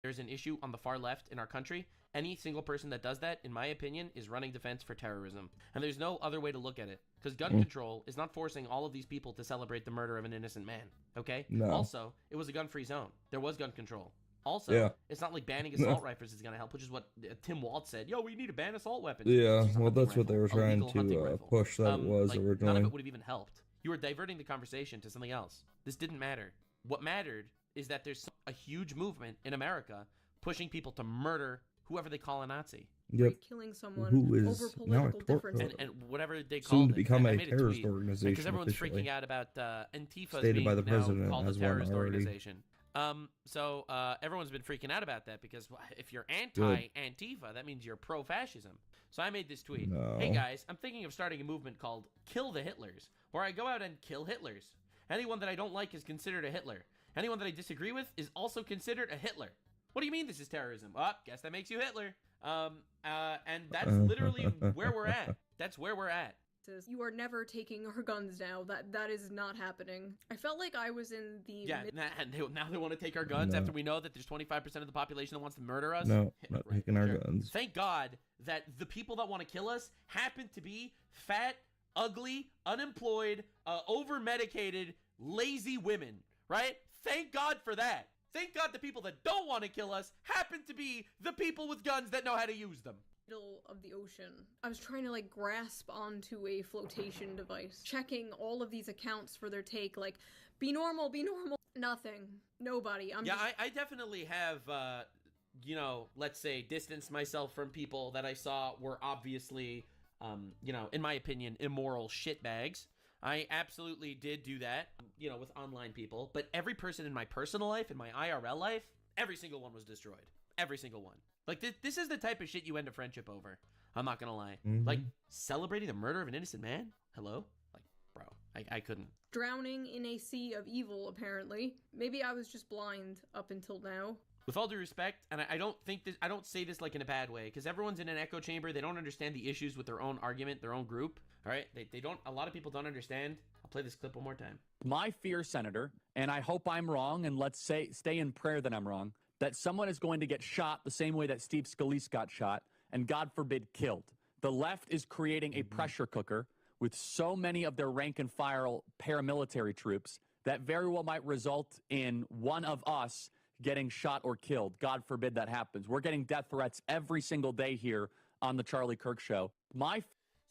There's an issue on the far left in our country. Any single person that does that, in my opinion, is running defense for terrorism. And there's no other way to look at it. Because gun control is not forcing all of these people to celebrate the murder of an innocent man. Okay? No. Also, it was a gun-free zone. There was gun control. Also, it's not like banning assault rifles is going to help, which is what Tim Walz said. Yo, we need to ban assault weapons. Yeah, well, that's what they were trying to push that was like, originally. None of it would have even helped. You were diverting the conversation to something else. This didn't matter. What mattered is that there's a huge movement in America pushing people to murder whoever they call a Nazi. Yep. Killing someone who is over now political differences. And whatever they soon call to it. become I a made terrorist tweet, organization because everyone's officially. freaking out about Antifa Stated being by the now president called a as one terrorist already. organization. So everyone's been freaking out about that because if you're anti-Antifa, that means you're pro-fascism. So I made this tweet. No. Hey guys, I'm thinking of starting a movement called Kill the Hitlers, where I go out and kill Hitlers. Anyone that I don't like is considered a Hitler. Anyone that I disagree with is also considered a Hitler. What do you mean this is terrorism? Oh, guess that makes you Hitler. And that's literally where we're at. That's where we're at. You are never taking our guns now. That is not happening. I felt like I was in the now they want to take our guns after we know that there's 25% of the population that wants to murder us. No, not taking our guns. Thank God that the people that want to kill us happen to be fat, ugly, unemployed, over-medicated, lazy women, right? Thank God for that. Thank God the people that don't want to kill us happen to be the people with guns that know how to use them. Middle of the ocean. I was trying to like grasp onto a flotation device, checking all of these accounts for their take, like, be normal, be normal. Nothing. Nobody. I definitely have, you know, let's say distanced myself from people that I saw were obviously, you know, in my opinion, immoral shitbags. I absolutely did do that, you know, with online people. But every person in my personal life, in my IRL life, every single one was destroyed. Every single one. Like, this is the type of shit you end a friendship over. I'm not gonna lie. Like, celebrating the murder of an innocent man? Hello? Like, bro, I couldn't. Drowning in a sea of evil, apparently. Maybe I was just blind up until now. With all due respect, and I don't say this like in a bad way, because everyone's in an echo chamber. They don't understand the issues with their own argument, their own group. All right? They don't, a lot of people don't understand. I'll play this clip one more time. My fear, Senator, and I hope I'm wrong, and let's stay in prayer that I'm wrong, that someone is going to get shot the same way that Steve Scalise got shot, and God forbid, killed. The left is creating a pressure cooker with so many of their rank and file paramilitary troops that very well might result in one of us getting shot or killed. God forbid that happens. We're getting death threats every single day here on the Charlie Kirk Show.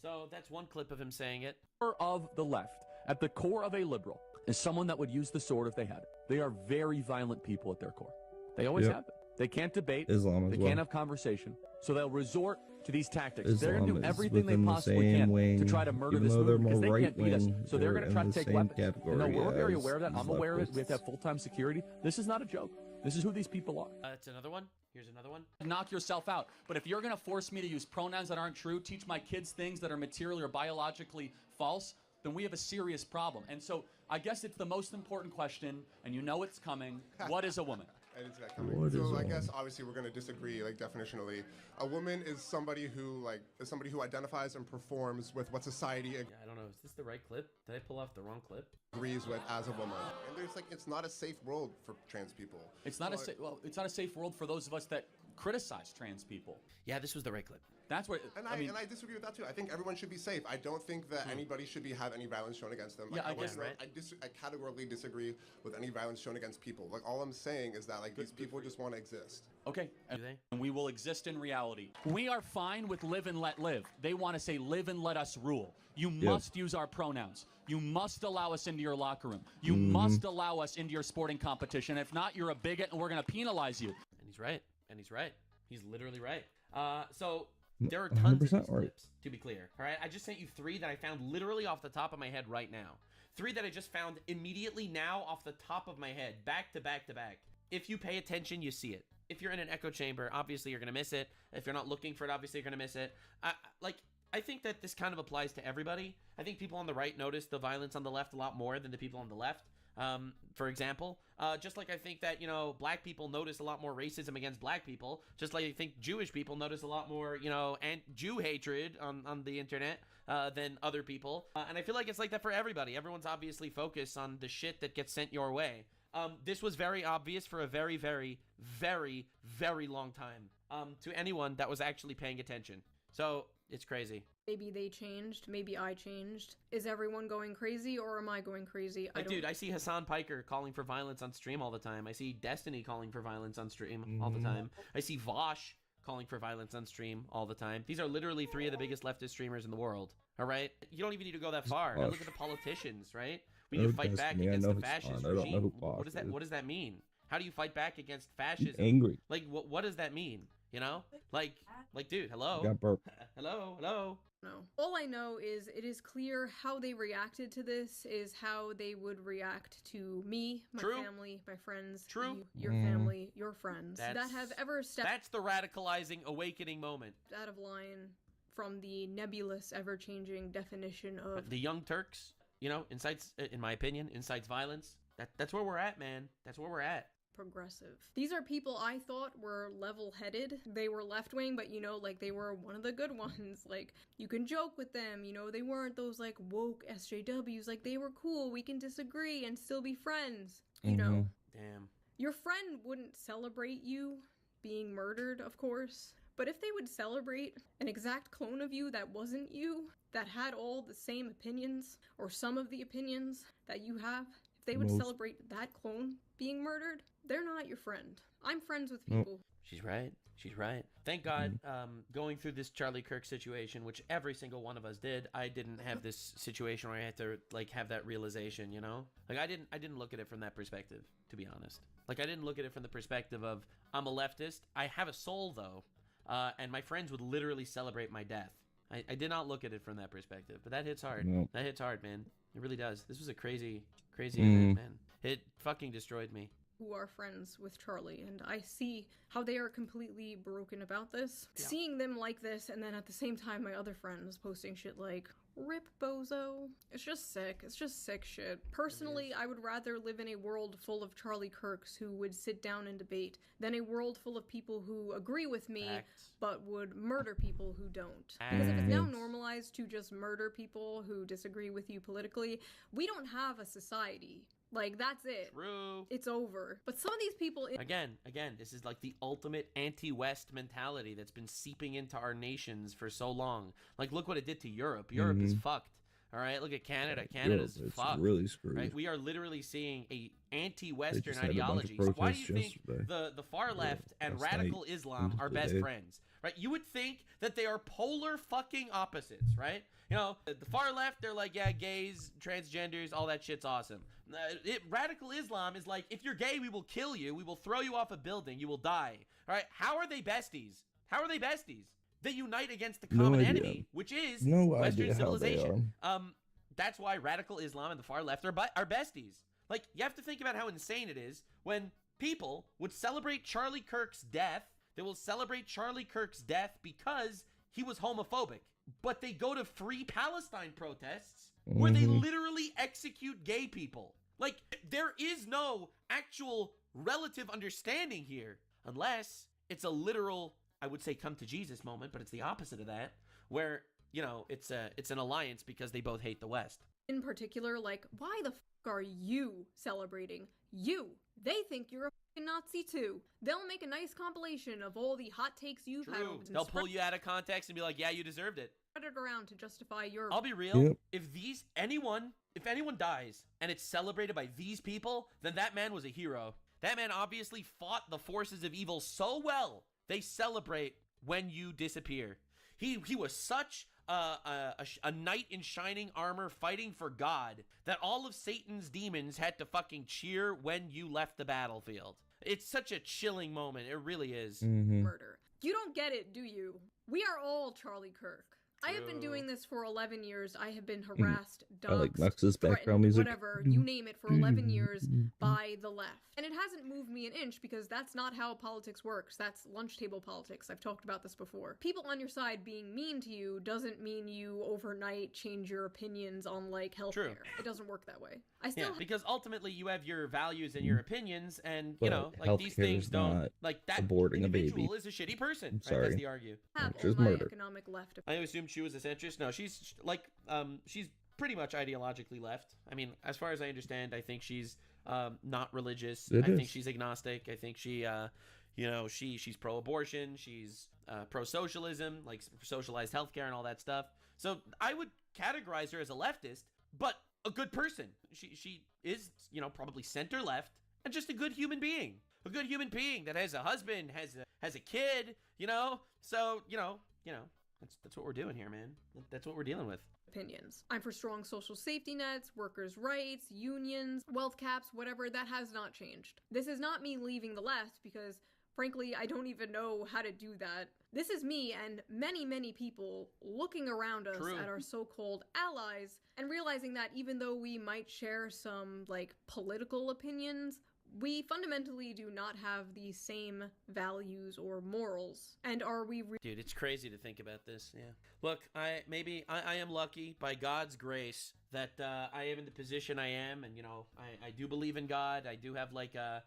So that's one clip of him saying it. Of the left, at the core of a liberal, is someone that would use the sword if they had it. They are very violent people at their core. They always have been. They can't debate. Islam they as well. can't have conversation. So they'll resort to these tactics. Islam They're going to do is everything they within the possibly same can wing, to try to murder even this though they're movement because more they can't beat us. right-wing, So they're going to try to take same weapons. category No, we're very as aware of that. I'm aware of it. We have to leftists. have full-time security. This is not a joke. This is who these people are. That's another one. Here's another one. Knock yourself out. But if you're going to force me to use pronouns that aren't true, teach my kids things that are materially or biologically false, then we have a serious problem. And so I guess it's the most important question, and you know it's coming. What is a woman? And it's that coming. So I guess obviously we're going to disagree, like definitionally. A woman is somebody who identifies and performs with what society I don't know. Is this the right clip? Did I pull off the wrong clip? agrees with as a woman. And there's it's not a safe world for trans people. It's not it's not a safe world for those of us that criticize trans people. Yeah, this was the right clip. That's what and I disagree with that too. I think everyone should be safe. I don't think that anybody should have any violence shown against them. Yeah, I guess guess I categorically disagree with any violence shown against people. All I'm saying is that these people just want to exist. Okay, and we will exist in reality. We are fine with live and let live. They want to say live and let us rule. You must use our pronouns. You must allow us into your locker room. You must allow us into your sporting competition. If not, you're a bigot and we're going to penalize you. And he's right. And he's right. He's literally right. So there are tons of these clips, to be clear. All right, I just sent you 3 that I found literally off the top of my head right now. 3 that I just found immediately now off the top of my head, back to back to back. If you pay attention, you see it. If you're in an echo chamber, obviously you're going to miss it. If you're not looking for it, obviously you're going to miss it. I think that this kind of applies to everybody. I think people on the right notice the violence on the left a lot more than the people on the left. For example, just like I think that, black people notice a lot more racism against black people, just like I think Jewish people notice a lot more, and Jew hatred on the internet than other people. And I feel like it's like that for everybody. Everyone's obviously focused on the shit that gets sent your way. This was very obvious for a very, very, very, very long time to anyone that was actually paying attention. So it's crazy. Maybe they changed. Maybe I changed. Is everyone going crazy or am I going crazy? Dude, I see Hassan Piker calling for violence on stream all the time. I see Destiny calling for violence on stream all the time. I see Vosh calling for violence on stream all the time. These are literally 3 of the biggest leftist streamers in the world. All right? You don't even need to go that far. Now look at the politicians, right? We need to fight back against the fascist regime. What does that mean? How do you fight back against fascism? Angry. What does that mean? Dude, hello? Got burped. Hello? No. All I know is it is clear how they reacted to this is how they would react to me, my family, my friends, your family, your friends that have ever stepped. That's the radicalizing awakening moment. Out of line from the nebulous, ever-changing definition of the Young Turks. Incites, in my opinion, incites violence. That's where we're at, man. That's where we're at. Progressive. These are people I thought were level-headed. They were left-wing, but they were one of the good ones. You can joke with them, they weren't those woke SJWs. They were cool. We can disagree and still be friends. Damn. Your friend wouldn't celebrate you being murdered, of course. But if they would celebrate an exact clone of you that wasn't you, that had all the same opinions, or some of the opinions that you have, if they would celebrate that clone being murdered, they're not your friend. I'm friends with people. She's right. Thank God, going through this Charlie Kirk situation, which every single one of us did, I didn't have this situation where I had to have that realization, I didn't look at it from that perspective, to be honest. I didn't look at it from the perspective of, I'm a leftist, I have a soul though, and my friends would literally celebrate my death. I did not look at it from that perspective, but that hits hard. That hits hard, man. It really does. This was a crazy event, man. It fucking destroyed me. Who are friends with Charlie, and I see how they are completely broken about this. Yeah. Seeing them like this, and then at the same time my other friends posting shit like, "Rip Bozo." It's just sick. It's just sick shit. Personally, I would rather live in a world full of Charlie Kirks who would sit down and debate than a world full of people who agree with me but would murder people who don't. Because if it's now normalized to just murder people who disagree with you politically, we don't have a society. Like, that's it. True. It's over. But some of these people... Again, this is like the ultimate anti-West mentality that's been seeping into our nations for so long. Like, look what it did to Europe. Europe is fucked. All right, look at Canada. Canada's fucked. Really screwed. Right? We are literally seeing a anti-Western ideology. So why do you think the far left and radical Islam are best friends? Right? You would think that they are polar fucking opposites, right? You know, the far left, they're like, yeah, gays, transgenders, all that shit's awesome. Radical Islam is like, if you're gay, we will kill you. We will throw you off a building. You will die. All right? How are they besties? How are they besties? They unite against the common enemy, which is Western civilization. That's why radical Islam and the far left are besties. Like, you have to think about how insane it is when people would celebrate Charlie Kirk's death. They will celebrate Charlie Kirk's death because he was homophobic. But they go to Free Palestine protests where they literally execute gay people. Like, there is no actual relative understanding here unless it's a literal, I would say, come to Jesus moment, but it's the opposite of that, where, you know, it's an alliance because they both hate the West. In particular, like, why the fuck are you celebrating? You. They think you're a fucking Nazi too. They'll make a nice compilation of all the hot takes you've had. They'll pull you out of context and be like, yeah, you deserved it. Spread it around to justify your... I'll be real. If anyone dies and it's celebrated by these people, then that man was a hero. That man obviously fought the forces of evil so well. They celebrate when you disappear. He was such a knight in shining armor fighting for God that all of Satan's demons had to fucking cheer when you left the battlefield. It's such a chilling moment. It really is. Murder. You don't get it, do you? We are all Charlie Kirk. I have been doing this for 11 years. I have been harassed, doxxed, I like Max's background music. Whatever, you name it, for 11 years by the left. And it hasn't moved me an inch because that's not how politics works. That's lunch table politics. I've talked about this before. People on your side being mean to you doesn't mean you overnight change your opinions on, like, healthcare. True. It doesn't work that way. Because ultimately you have your values and your opinions, and, you know, like, these things don't, like, that aborting a baby is a shitty person. I'm sorry. Right? That's the argue. Just murder. Economic left. I assumed she was a centrist. No, she's like, she's pretty much ideologically left. I mean, as far as I understand, I think she's not religious. I think she's agnostic. I think she, you know, she's pro-abortion. She's pro-socialism, like socialized healthcare and all that stuff. So I would categorize her as a leftist, but a good person. She is, you know, probably center left and just a good human being. A good human being that has a husband, has a kid, you know? So, you know, that's what we're doing here, man. That's what we're dealing with. Opinions. I'm for strong social safety nets, workers' rights, unions, wealth caps, whatever. That has not changed. This is not me leaving the left because, frankly, I don't even know how to do that. This is me and many, many people looking around us at our so-called allies and realizing that even though we might share some, like, political opinions, we fundamentally do not have the same values or morals. And are we... Dude, it's crazy to think about this, yeah. Look, I am lucky, by God's grace, that I am in the position I am, and, you know, I do believe in God, I do have, like, a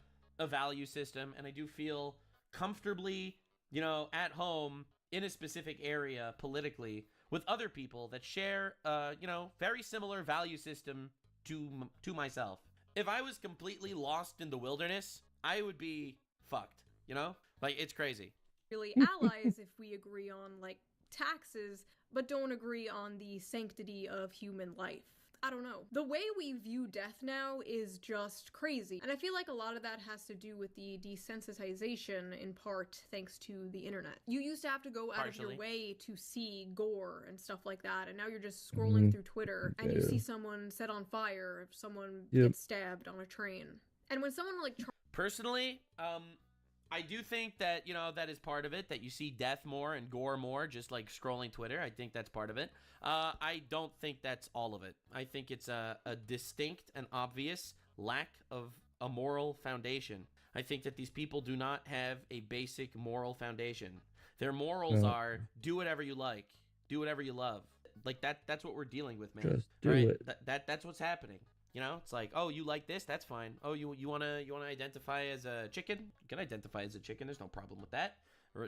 value system, and I do feel comfortably, you know, at home in a specific area politically with other people that share, you know, very similar value system to myself. If I was completely lost in the wilderness, I would be fucked, you know? Like, it's crazy. Really allies if we agree on, like, taxes, but don't agree on the sanctity of human life. I don't know. The way we view death now is just crazy. And I feel like a lot of that has to do with the desensitization, in part, thanks to the internet. You used to have to go out of your way to see gore and stuff like that, and now you're just scrolling through Twitter, and you see someone set on fire, if someone gets stabbed on a train. And when someone, like... Personally, I do think that, you know, that is part of it, that you see death more and gore more, just like scrolling Twitter. I think that's part of it. I don't think that's all of it. I think it's a distinct and obvious lack of a moral foundation. I think that these people do not have a basic moral foundation. Their morals are do whatever you like, do whatever you love. Like that's what we're dealing with, man. Just do it. That's what's happening. You know, it's like, oh, you like this? That's fine. Oh, you wanna identify as a chicken? You can identify as a chicken. There's no problem with that.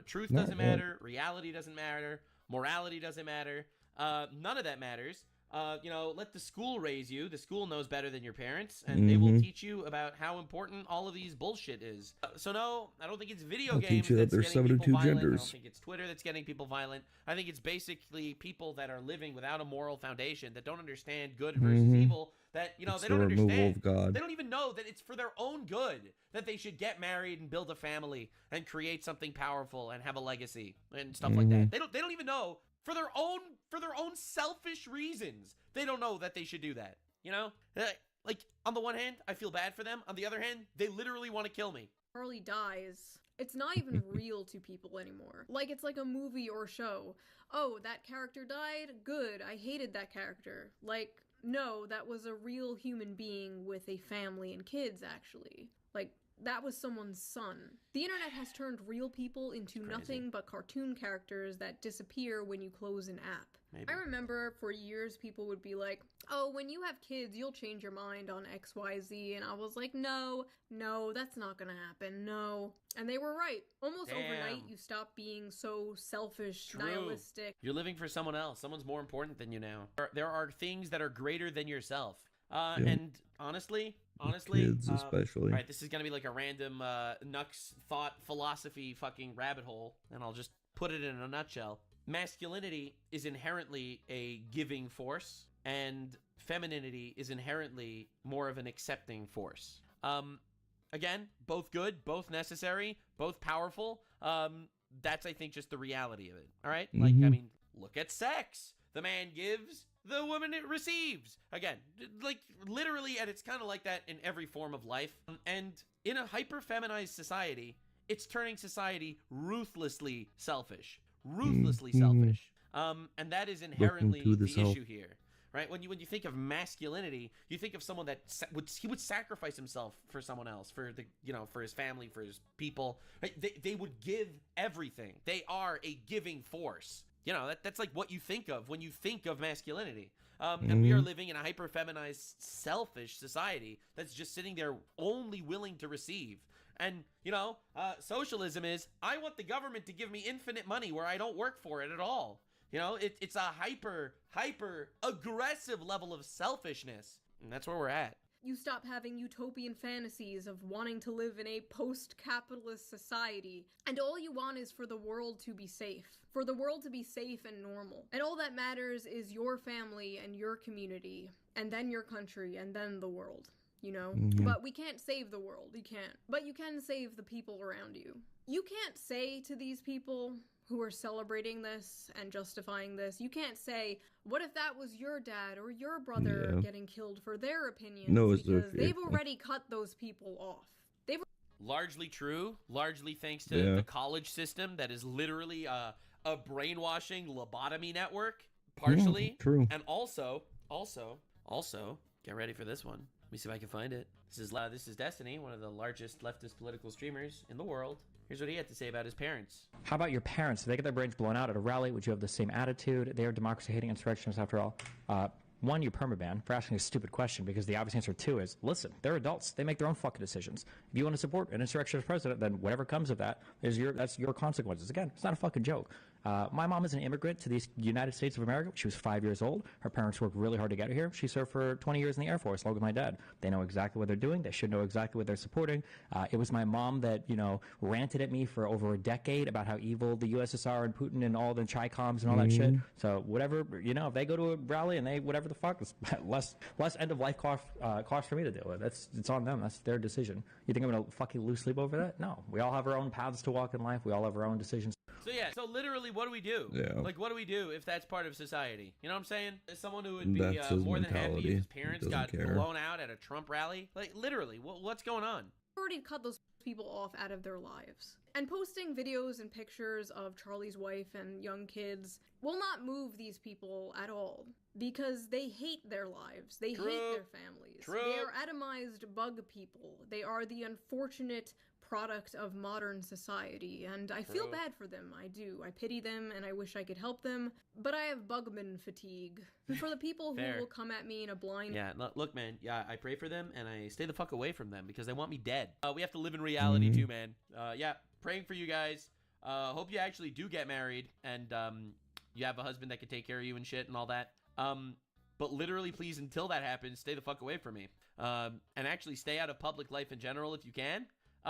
Truth doesn't matter. Reality doesn't matter. Morality doesn't matter. None of that matters You know, let the school raise you. The school knows better than your parents, and they will teach you about how important all of these bullshit is. So no, I don't think it's video games that's getting people violent. I don't think it's Twitter that's getting people violent. I think it's basically people that are living without a moral foundation, that don't understand good versus evil, that, you know, they don't understand. They don't even know that it's for their own good that they should get married and build a family and create something powerful and have a legacy and stuff like that. They don't even know. For their own selfish reasons, they don't know that they should do that. You know, like on the one hand, I feel bad for them. On the other hand, they literally want to kill me. Charlie dies. It's not even real to people anymore. Like, it's like a movie or show. Oh, that character died? Good. I hated that character. Like, no, that was a real human being with a family and kids, actually. Like, that was someone's son. The internet has turned real people into nothing but cartoon characters that disappear when you close an app. Maybe. I remember for years people would be like, oh, when you have kids, you'll change your mind on XYZ. And I was like, no, that's not gonna happen, no. And they were right. Almost overnight, you stop being so selfish, nihilistic. You're living for someone else. Someone's more important than you now. There are things that are greater than yourself. And honestly, kids especially. All right, this is gonna be like a random Nux thought philosophy fucking rabbit hole, and I'll just put it in a nutshell. Masculinity is inherently a giving force, and femininity is inherently more of an accepting force. Again, both good, both necessary, both powerful. That's, I think, just the reality of it. All right, like, I mean, look at sex. The man gives, the woman it receives. Again, like, literally, and it's kind of like that in every form of life. And in a hyper-feminized society, it's turning society ruthlessly selfish. Ruthlessly selfish. And that is inherently the issue here. Right? When you think of masculinity, you think of someone that would sacrifice himself for someone else, for the, you know, for his family, for his people. Right? They would give everything. They are a giving force. You know, that's like what you think of when you think of masculinity. And we are living in a hyper-feminized, selfish society that's just sitting there only willing to receive. And, you know, socialism is, I want the government to give me infinite money where I don't work for it at all. You know, it's a hyper aggressive level of selfishness. And that's where we're at. You stop having utopian fantasies of wanting to live in a post-capitalist society, and all you want is for the world to be safe. For the world to be safe and normal. And all that matters is your family and your community, and then your country, and then the world, you know? But we can't save the world, you can't. But you can save the people around you. You can't say to these people who are celebrating this and justifying this, you can't say, what if that was your dad or your brother getting killed for their opinions? No, because they've already cut those people off. Largely true, largely thanks to the college system that is literally a brainwashing lobotomy network, partially. True. And also, get ready for this one. Let me see if I can find it. This is Destiny, one of the largest leftist political streamers in the world. Here's what he had to say about his parents. How about your parents? If they get their brains blown out at a rally, would you have the same attitude? They are democracy-hating insurrectionists after all. One, you permaban for asking a stupid question, because the obvious answer, two, is, listen, they're adults. They make their own fucking decisions. If you want to support an insurrectionist president, then whatever comes of that that's your consequences. Again, it's not a fucking joke. My mom is an immigrant to the United States of America. She was 5 years old. Her parents worked really hard to get her here. She served for 20 years in the Air Force, along with my dad. They know exactly what they're doing. They should know exactly what they're supporting. It was my mom that, you know, ranted at me for over a decade about how evil the USSR and Putin and all the Chi-Coms and all that shit. So whatever, you know, if they go to a rally and they whatever the fuck, it's less end-of-life cost for me to deal with. It's on them. That's their decision. You think I'm going to fucking lose sleep over that? No. We all have our own paths to walk in life. We all have our own decisions. So literally, what do we do? Yeah. Like, what do we do if that's part of society? You know what I'm saying? As someone who would be more than happy if his parents got blown out at a Trump rally. Like, literally, what's going on? Already cut those people off out of their lives. And posting videos and pictures of Charlie's wife and young kids will not move these people at all. Because they hate their lives. They hate their families. They are atomized bug people. They are the unfortunate product of modern society, and I feel bad for them. I do. I pity them, and I wish I could help them, but I have bugman fatigue. For the people who will come at me in a blind... Yeah, look, man, I pray for them, and I stay the fuck away from them, because they want me dead. We have to live in reality, too, man. Praying for you guys. Hope you actually do get married, and you have a husband that can take care of you and shit and all that. but literally, please, until that happens, stay the fuck away from me. And actually stay out of public life in general if you can,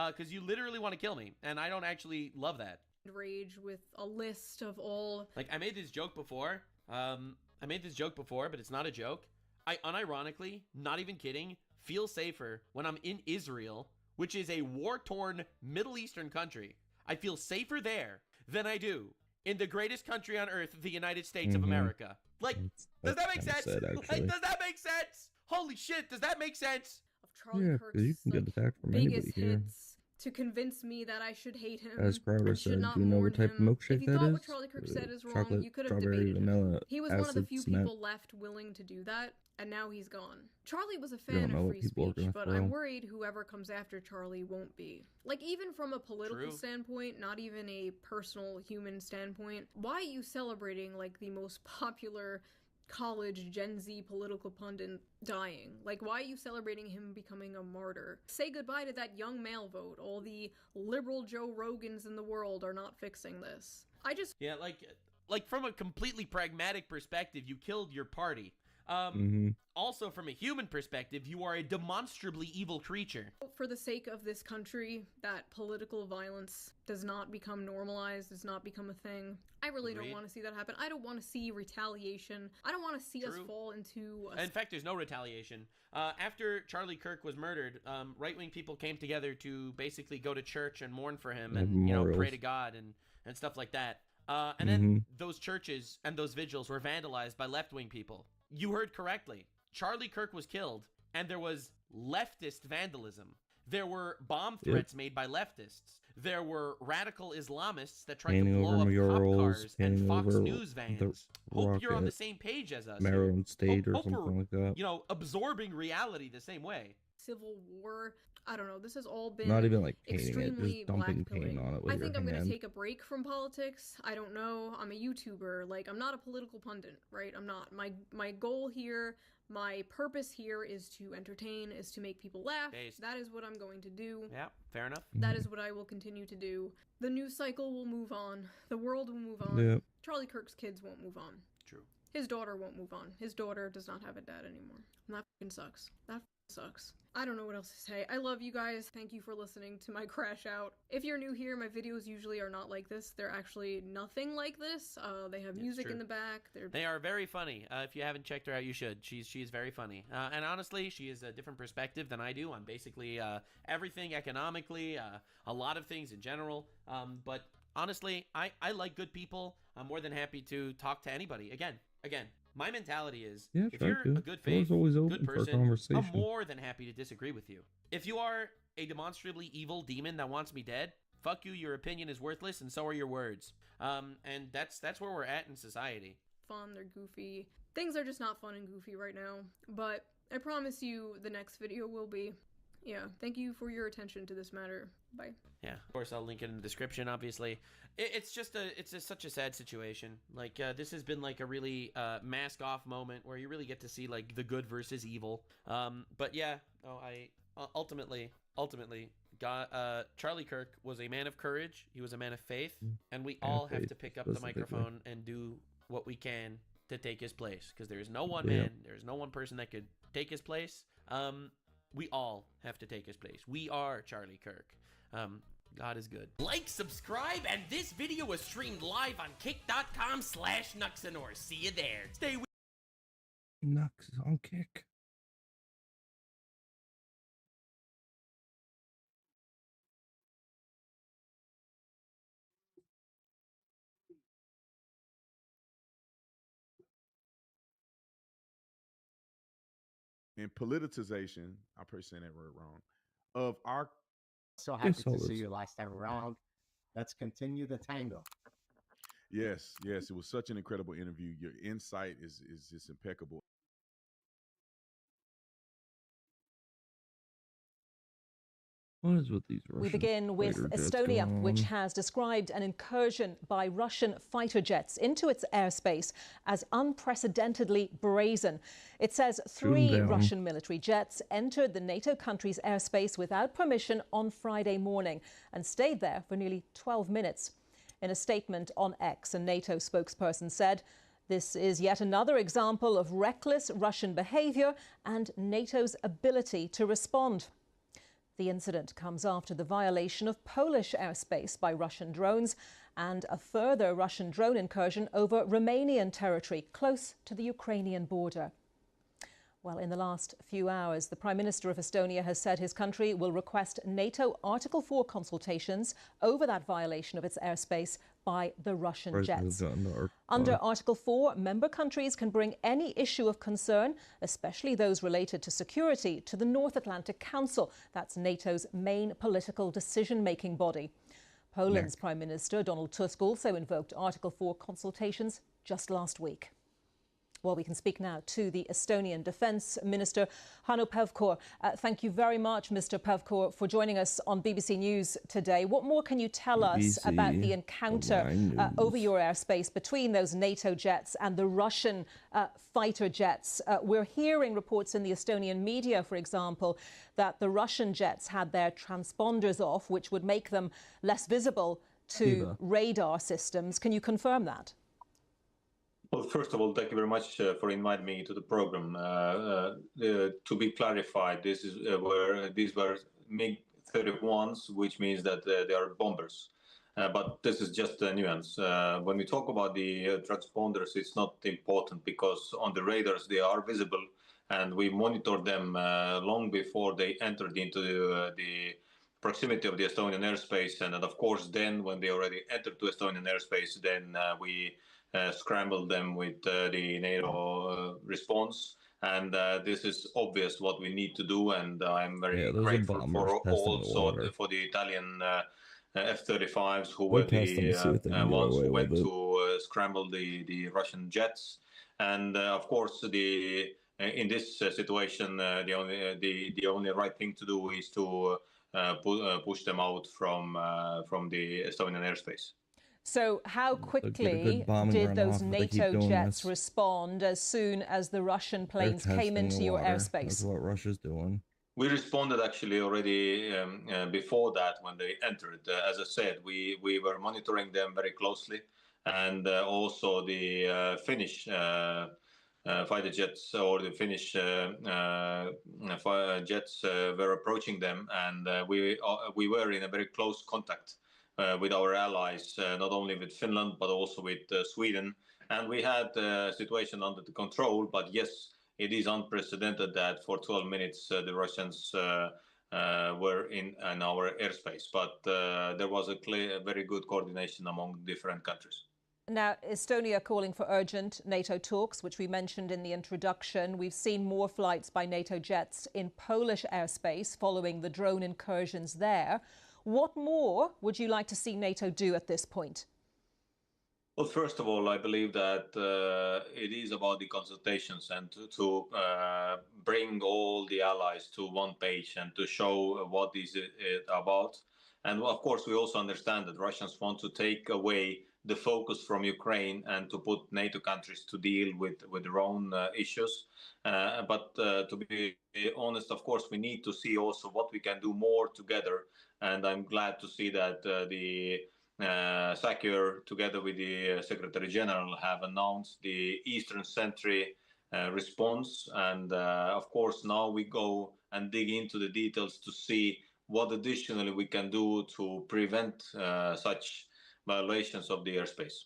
because you literally want to kill me, and I don't actually love that. Rage with a list of all... Like, I made this joke before, but it's not a joke. I unironically, not even kidding, feel safer when I'm in Israel, which is a war-torn Middle Eastern country. I feel safer there than I do in the greatest country on earth, the United States of America. Like, does that make sense? Sad, like, does that make sense? Holy shit, does that make sense? Of Charlie Kirk's you can get attacked from anybody here. Hits to convince me that I should hate him. As Crowder said, do you know what type of milkshake that is? If you thought what Charlie Kirk said is wrong, Chocolate, you could have strawberry, debated vanilla, him. He was one of the few cement. people left willing to do that, and now he's gone. Charlie was a fan of free speech, but I'm worried whoever comes after Charlie won't be. Like, even from a political standpoint, not even a personal human standpoint, why are you celebrating, like, the most popular college Gen Z political pundit dying? Like, why are you celebrating him becoming a martyr? Say goodbye to that young male vote. All the liberal Joe Rogans in the world are not fixing this. Yeah, like from a completely pragmatic perspective, you killed your party. Also, from a human perspective, you are a demonstrably evil creature. For the sake of this country, that political violence does not become normalized, does not become a thing. I really don't want to see that happen. I don't want to see retaliation. I don't want to see us fall into... In fact, there's no retaliation. After Charlie Kirk was murdered, right-wing people came together to basically go to church and mourn for him and, you know, pray to God and stuff like that. And then those churches and those vigils were vandalized by left-wing people. You heard correctly. Charlie Kirk was killed, and there was leftist vandalism. There were bomb threats made by leftists. There were radical Islamists that tried to blow up cop cars and Fox News vans. Hope you're on the same page as us. Maryland State or something like that. You know, absorbing reality the same way. Civil War. I don't know. This has all been not even like painting it, just dumping paint on it with I think I'm hand. gonna take a break from politics. I don't know. I'm a YouTuber. Like, I'm not a political pundit, right? I'm not. My goal here, my purpose here is to entertain, is to make people laugh. That is what I'm going to do. Yeah, fair enough. That is what I will continue to do. The news cycle will move on. The world will move on. Yep. Charlie Kirk's kids won't move on. True. His daughter won't move on. His daughter does not have a dad anymore. And that fucking sucks. That sucks. I don't know what else to say. I love you guys. Thank you for listening to my crash out. If you're new here, my videos usually are not like this. They're actually nothing like this. They have music in the back. They are very funny. If you haven't checked her out, you should. She's very funny. And honestly, she has a different perspective than I do on basically everything economically, a lot of things in general. But honestly, I like good people. I'm more than happy to talk to anybody. Again, my mentality is, if you're a good faith, good person, I'm more than happy to disagree with you. If you are a demonstrably evil demon that wants me dead, fuck you, your opinion is worthless, and so are your words. And that's where we're at in society. Fun, they're goofy. Things are just not fun and goofy right now, but I promise you the next video will be. Yeah, thank you for your attention to this matter. Bye. Yeah, of course I'll link it in the description, obviously. It's just such a sad situation. Like, this has been like a really mask off moment where you really get to see like the good versus evil. But yeah, ultimately, Charlie Kirk was a man of courage. He was a man of faith, and we all have to pick up the microphone and do what we can to take his place, because there is no one man, there is no one person that could take his place. We all have to take his place. We are Charlie Kirk. God is good. Like, subscribe, and this video was streamed live on kick.com/Nuxanor. See you there. Stay with Nux on Kick. And politicization, I probably saying that word wrong, of our... So happy to see you last time around. Let's continue the tango. Yes, it was such an incredible interview. Your insight is just impeccable. What is with these Russian We begin with Estonia, which has described an incursion by Russian fighter jets into its airspace as unprecedentedly brazen. It says 3 Russian military jets entered the NATO country's airspace without permission on Friday morning and stayed there for nearly 12 minutes. In a statement on X, a NATO spokesperson said, This is yet another example of reckless Russian behavior and NATO's ability to respond. The incident comes after the violation of Polish airspace by Russian drones and a further Russian drone incursion over Romanian territory close to the Ukrainian border. Well, in the last few hours, the Prime Minister of Estonia has said his country will request NATO Article 4 consultations over that violation of its airspace by the Russian jets. Under Article 4, member countries can bring any issue of concern, especially those related to security, to the North Atlantic Council. That's NATO's main political decision-making body. Poland's Prime Minister, Donald Tusk, also invoked Article 4 consultations just last week. Well, we can speak now to the Estonian Defence Minister, Hanno Pevkur. Thank you very much, Mr. Pevkur, for joining us on BBC News today. What more can you tell us about the encounter over your airspace between those NATO jets and the Russian fighter jets? We're hearing reports in the Estonian media, for example, that the Russian jets had their transponders off, which would make them less visible to radar systems. Can you confirm that? Well, first of all, thank you very much for inviting me to the program. To be clarified, this is where these were MiG-31s, which means that they are bombers. But this is just a nuance. When we talk about the transponders, it's not important because on the radars they are visible, and we monitored them long before they entered into the proximity of the Estonian airspace. And of course, then when they already entered to Estonian airspace, then we scrambled them with the NATO response, and this is obvious what we need to do. And I'm very grateful for also for the Italian F-35s who were the ones who went to scramble the Russian jets. And of course, in this situation, the only right thing to do is to push them out from the Estonian airspace. So how quickly did those NATO jets respond as soon as the Russian planes came into your airspace? That's what Russia's doing. We responded actually already before that when they entered. As I said, we were monitoring them very closely, and also the Finnish fighter jets or the Finnish jets were approaching them, and we were in a very close contact with our allies, not only with Finland, but also with Sweden. And we had the situation under the control, but yes, it is unprecedented that for 12 minutes the Russians were in our airspace. But there was a very good coordination among different countries. Now, Estonia calling for urgent NATO talks, which we mentioned in the introduction. We've seen more flights by NATO jets in Polish airspace following the drone incursions there. What more would you like to see NATO do at this point? Well, first of all, I believe that it is about the consultations and to bring all the allies to one page and to show what is it about. And of course, we also understand that Russians want to take away the focus from Ukraine and to put NATO countries to deal with their own issues. But to be honest, of course, we need to see also what we can do more together. And I'm glad to see that the SACEUR, together with the Secretary General, have announced the Eastern Sentry response. And of course, now we go and dig into the details to see what additionally we can do to prevent such violations of the airspace.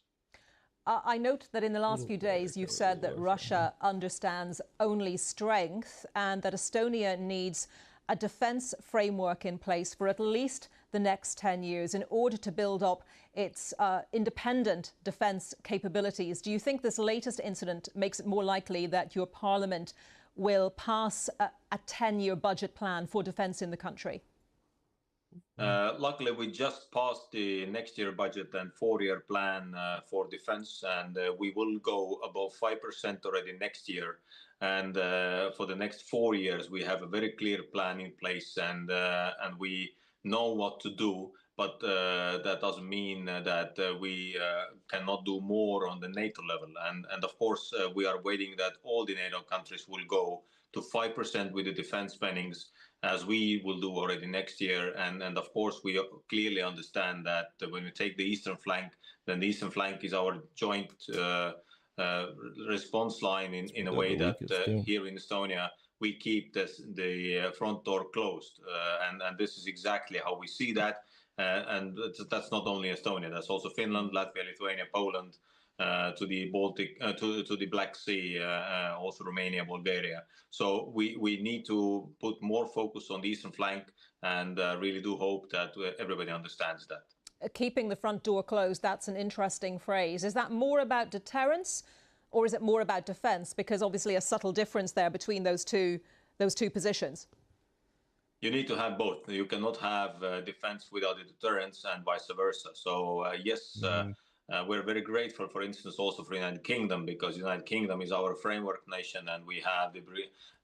I note that in the last few days you've said that Russia understands only strength and that Estonia needs a defence framework in place for at least the next 10 years in order to build up its independent defence capabilities. Do you think this latest incident makes it more likely that your parliament will pass a 10-year budget plan for defence in the country? Luckily, we just passed the next year budget and 4-year plan for defense, and we will go above 5% already next year. And for the next 4 years, we have a very clear plan in place, and we know what to do. But that doesn't mean that we cannot do more on the NATO level. And of course, we are waiting that all the NATO countries will go to 5% with the defense spendings, as we will do already next year. And of course, we clearly understand that when we take the eastern flank, then the eastern flank is our joint response line in a way that here in Estonia we keep the front door closed, and this is exactly how we see that. And that's not only Estonia, that's also Finland, Latvia, Lithuania, Poland, to the Baltic, to the Black Sea, also Romania, Bulgaria. So we need to put more focus on the eastern flank, and really do hope that everybody understands that. Keeping the front door closed, that's an interesting phrase. Is that more about deterrence, or is it more about defence? Because obviously a subtle difference there between those two positions. You need to have both. You cannot have defense without a deterrence, and vice versa. So yes, we're very grateful, for instance, also for the United Kingdom, because the United Kingdom is our framework nation, and we have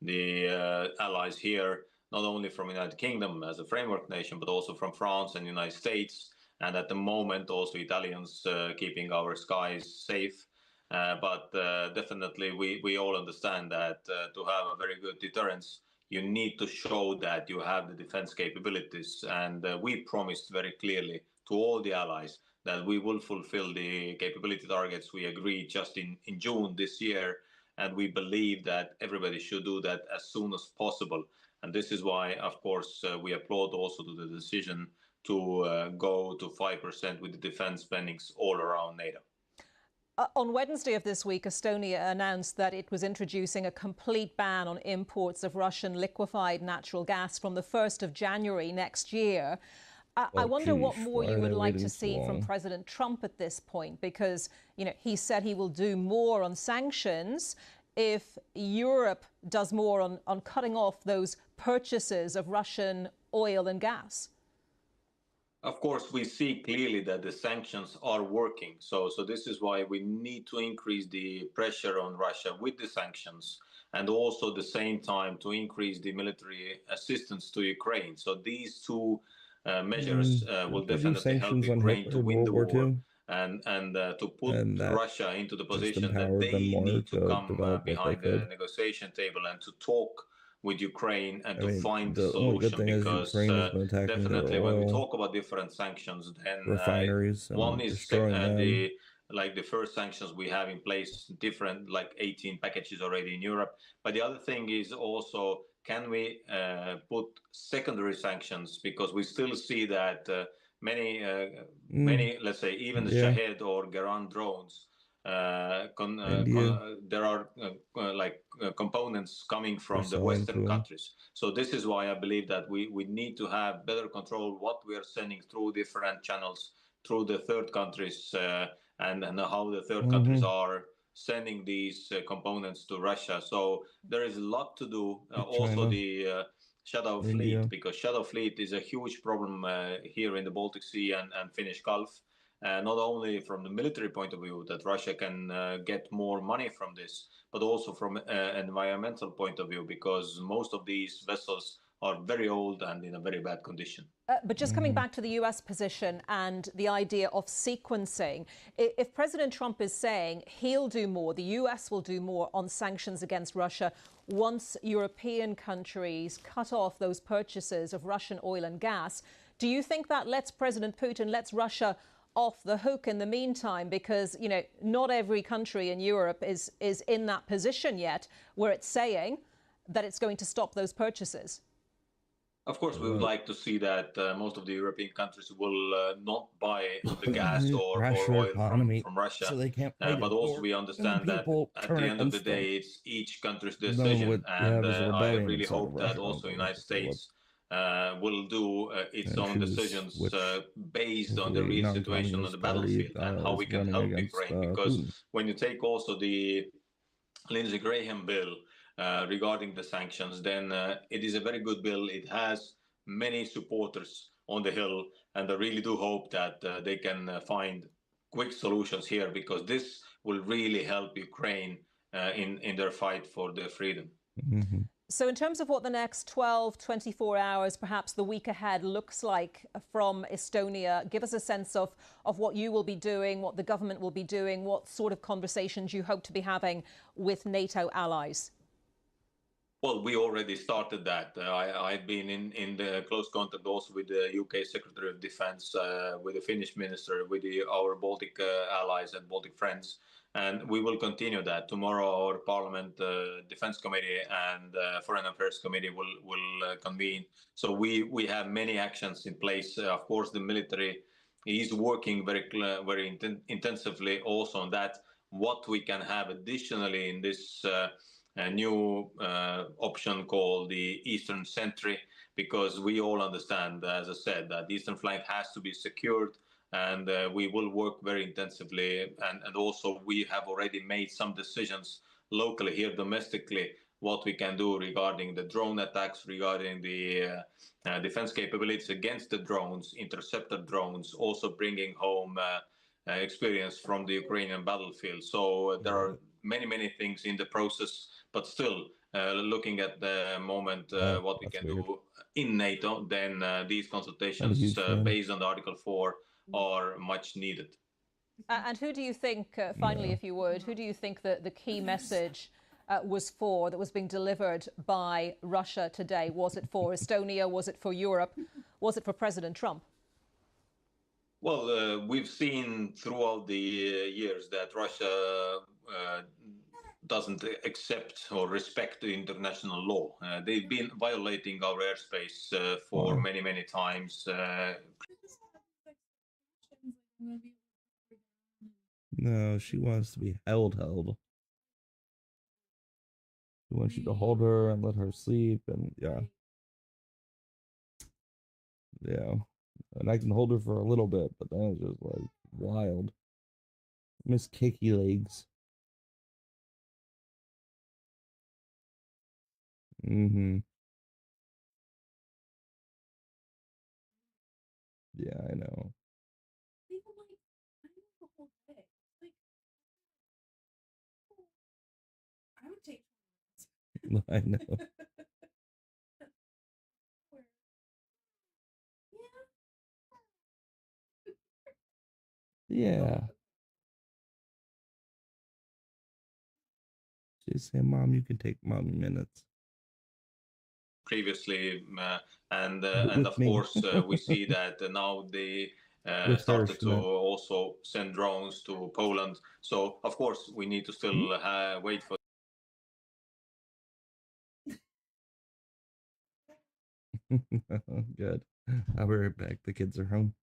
the allies here, not only from the United Kingdom as a framework nation, but also from France and the United States, and at the moment also Italians keeping our skies safe. But definitely we all understand that to have a very good deterrence, you need to show that you have the defense capabilities. And we promised very clearly to all the allies that we will fulfill the capability targets we agreed just in June this year. And we believe that everybody should do that as soon as possible. And this is why, of course, we applaud also to the decision to go to 5% with the defense spendings all around NATO. On Wednesday of this week, Estonia announced that it was introducing a complete ban on imports of Russian liquefied natural gas from the 1st of January next year. I wonder what more you would like to see from President Trump at this point, because, you know, he said he will do more on sanctions if Europe does more on cutting off those purchases of Russian oil and gas. Of course, we see clearly that the sanctions are working. So this is why we need to increase the pressure on Russia with the sanctions, and also at the same time to increase the military assistance to Ukraine. So these two measures will definitely help Ukraine to win the war, and to put Russia into the position that they need to come behind the negotiation table and to talk with Ukraine and to find the solution, because definitely when we talk about different sanctions, then one is the first sanctions we have in place, different, like 18 packages already in Europe. But the other thing is also, can we put secondary sanctions, because we still see that many, let's say, even the Shahed or Garand drones, there are components coming from the Western countries. So this is why I believe that we need to have better control what we are sending through different channels, through the third countries, and how the third countries are sending these components to Russia. So there is a lot to do. Also the Shadow Fleet, because Shadow Fleet is a huge problem here in the Baltic Sea and Finnish Gulf. Not only from the military point of view, that Russia can get more money from this, but also from an environmental point of view, because most of these vessels are very old and in a very bad condition. But just coming back to the US position and the idea of sequencing, if President Trump is saying he'll do more, the US will do more on sanctions against Russia once European countries cut off those purchases of Russian oil and gas, do you think that lets President Putin, lets Russia off the hook in the meantime? Because, you know, not every country in Europe is in that position yet where it's saying that it's going to stop those purchases. Of course, we would like to see that most of the European countries will not buy the gas or oil from Russia. So they can't but also we understand that at the end of the day, it's each country's decision. And I really hope that also the United States will do its own decisions based on the real situation on the battlefield and how we can help Ukraine. Because when you take also the Lindsey Graham bill regarding the sanctions, then it is a very good bill. It has many supporters on the Hill, and I really do hope that they can find quick solutions here, because this will really help Ukraine in their fight for their freedom. Mm-hmm. So in terms of what the next 12, 24 hours, perhaps the week ahead looks like from Estonia, give us a sense of what you will be doing, what the government will be doing, what sort of conversations you hope to be having with NATO allies. Well, we already started that. I've been in the close contact also with the UK Secretary of Defense, with the Finnish Minister, with our Baltic allies and Baltic friends. And we will continue that. Tomorrow, our Parliament Defense Committee and Foreign Affairs Committee will convene. So we have many actions in place. Of course, the military is working very intensively also on that. What we can have additionally in this a new option called the Eastern Sentry, because we all understand, as I said, that the eastern flank has to be secured, and we will work very intensively. And also we have already made some decisions locally here domestically what we can do regarding the drone attacks, regarding the defense capabilities against the drones, interceptor drones, also bringing home experience from the Ukrainian battlefield. So there are many things in the process, but still looking at the moment what we can do in NATO, then these consultations based on the Article 4 are much needed. And who do you think, finally, if you would, who do you think that the key message was for, that was being delivered by Russia today? Was it for Estonia? Was it for Europe? Was it for President Trump? Well, we've seen throughout the years that Russia doesn't accept or respect the international law. They've been violating our airspace for many times. No, she wants to be held. She wants you to hold her and let her sleep, and yeah. And I can hold her for a little bit, but then it's just like wild. Miss Cakey Legs. Yeah, I know. I would take. I know. Yeah. She said, "Mom, you can take mommy minutes." Previously, and of course we see that now they started to also send drones to Poland. So of course we need to still wait for. Good. I'll be right back. The kids are home.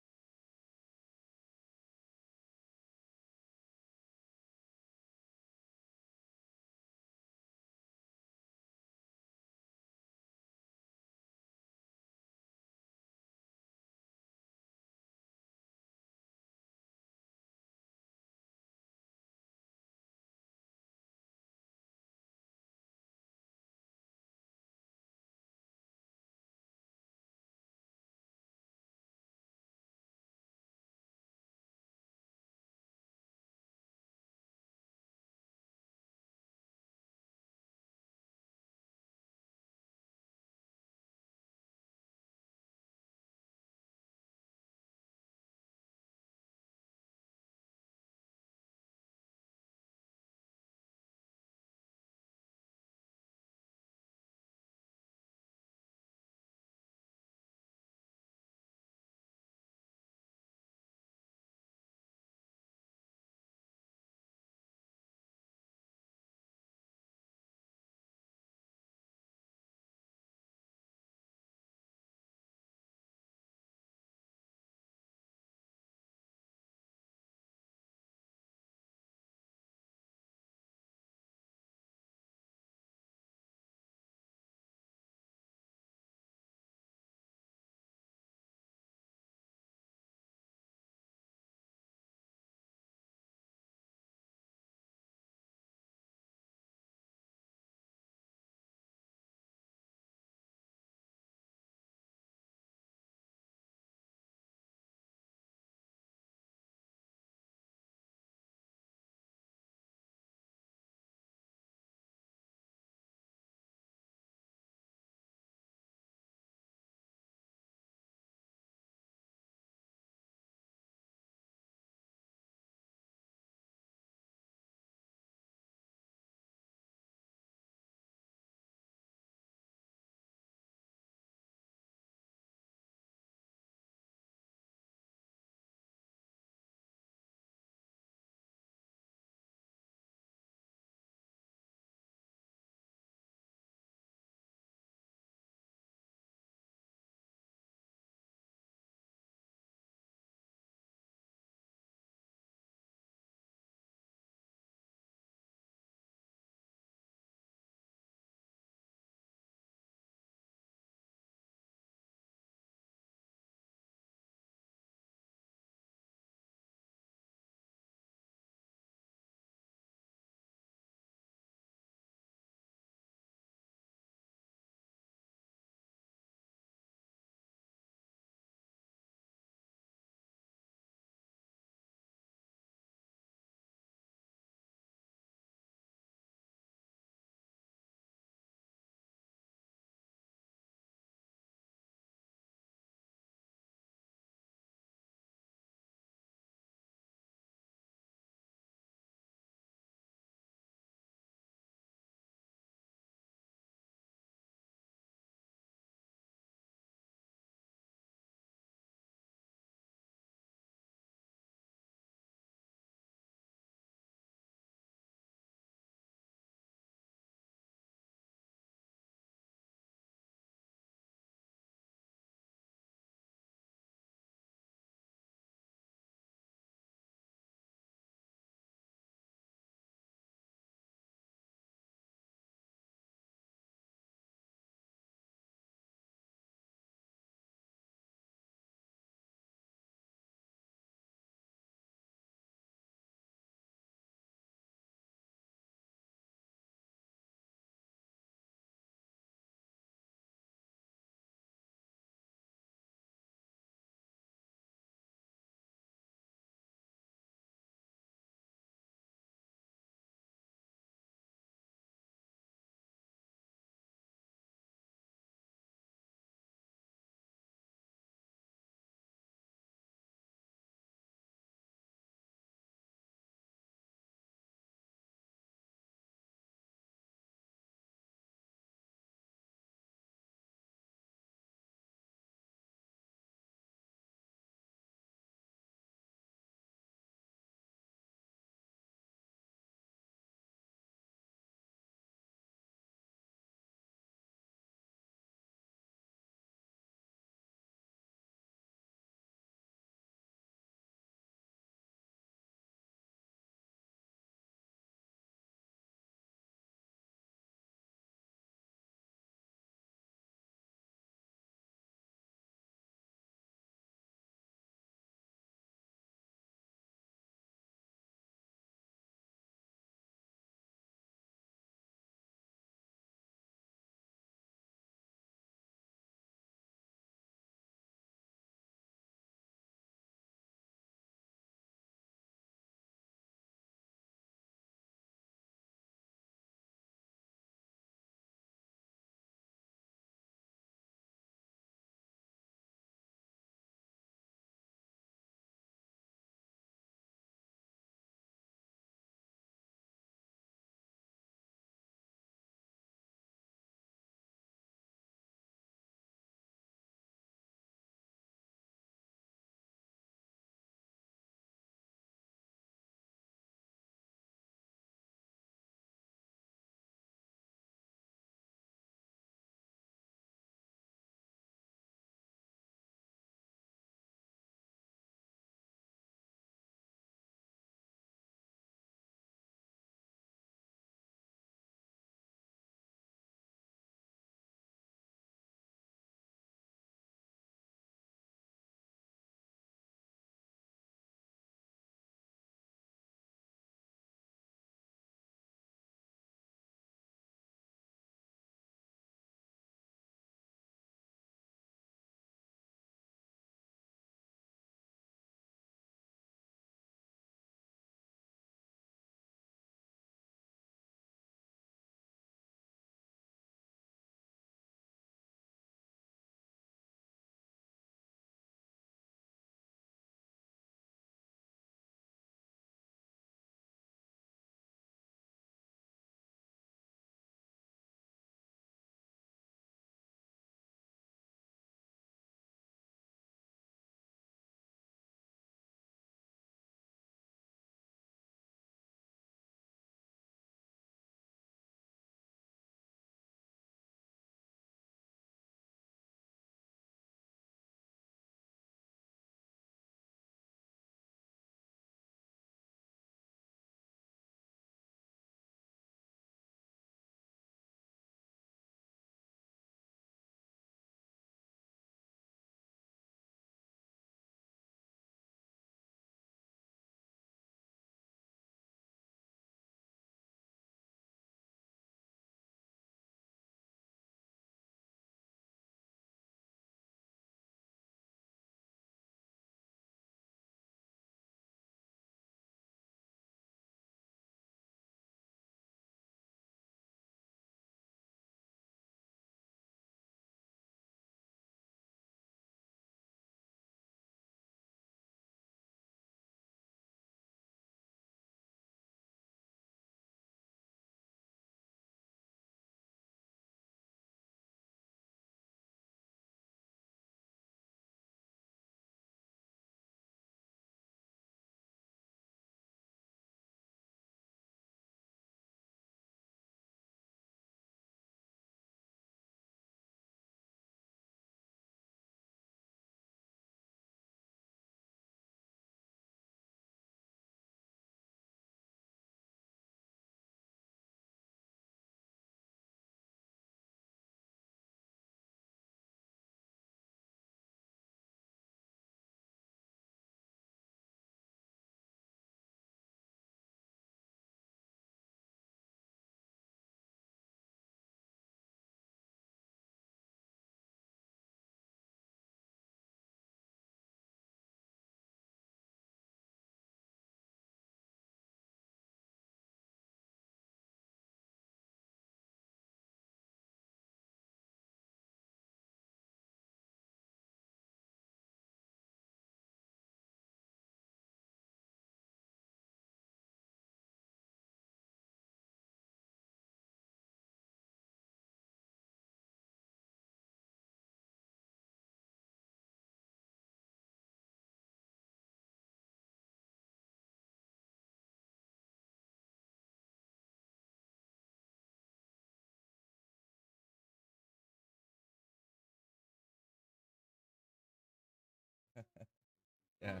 Yeah.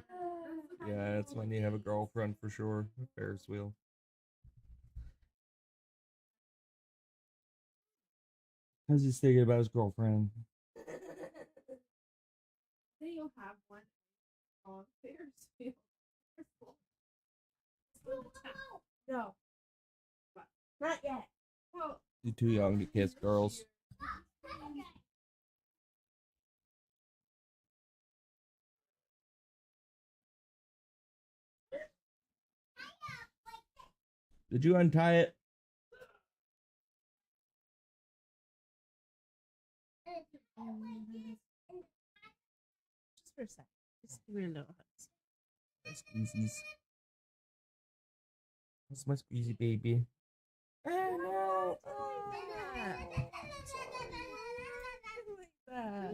Yeah, it's when you have a girlfriend for sure. Ferris wheel. How's he thinking about his girlfriend? You'll have one on Ferris wheel. No. Not yet. Well, You're too young to kiss girls. Did you untie it? just for a second. Just give me a little hugs. Squeezies. That's my squeezy baby. Oh, no.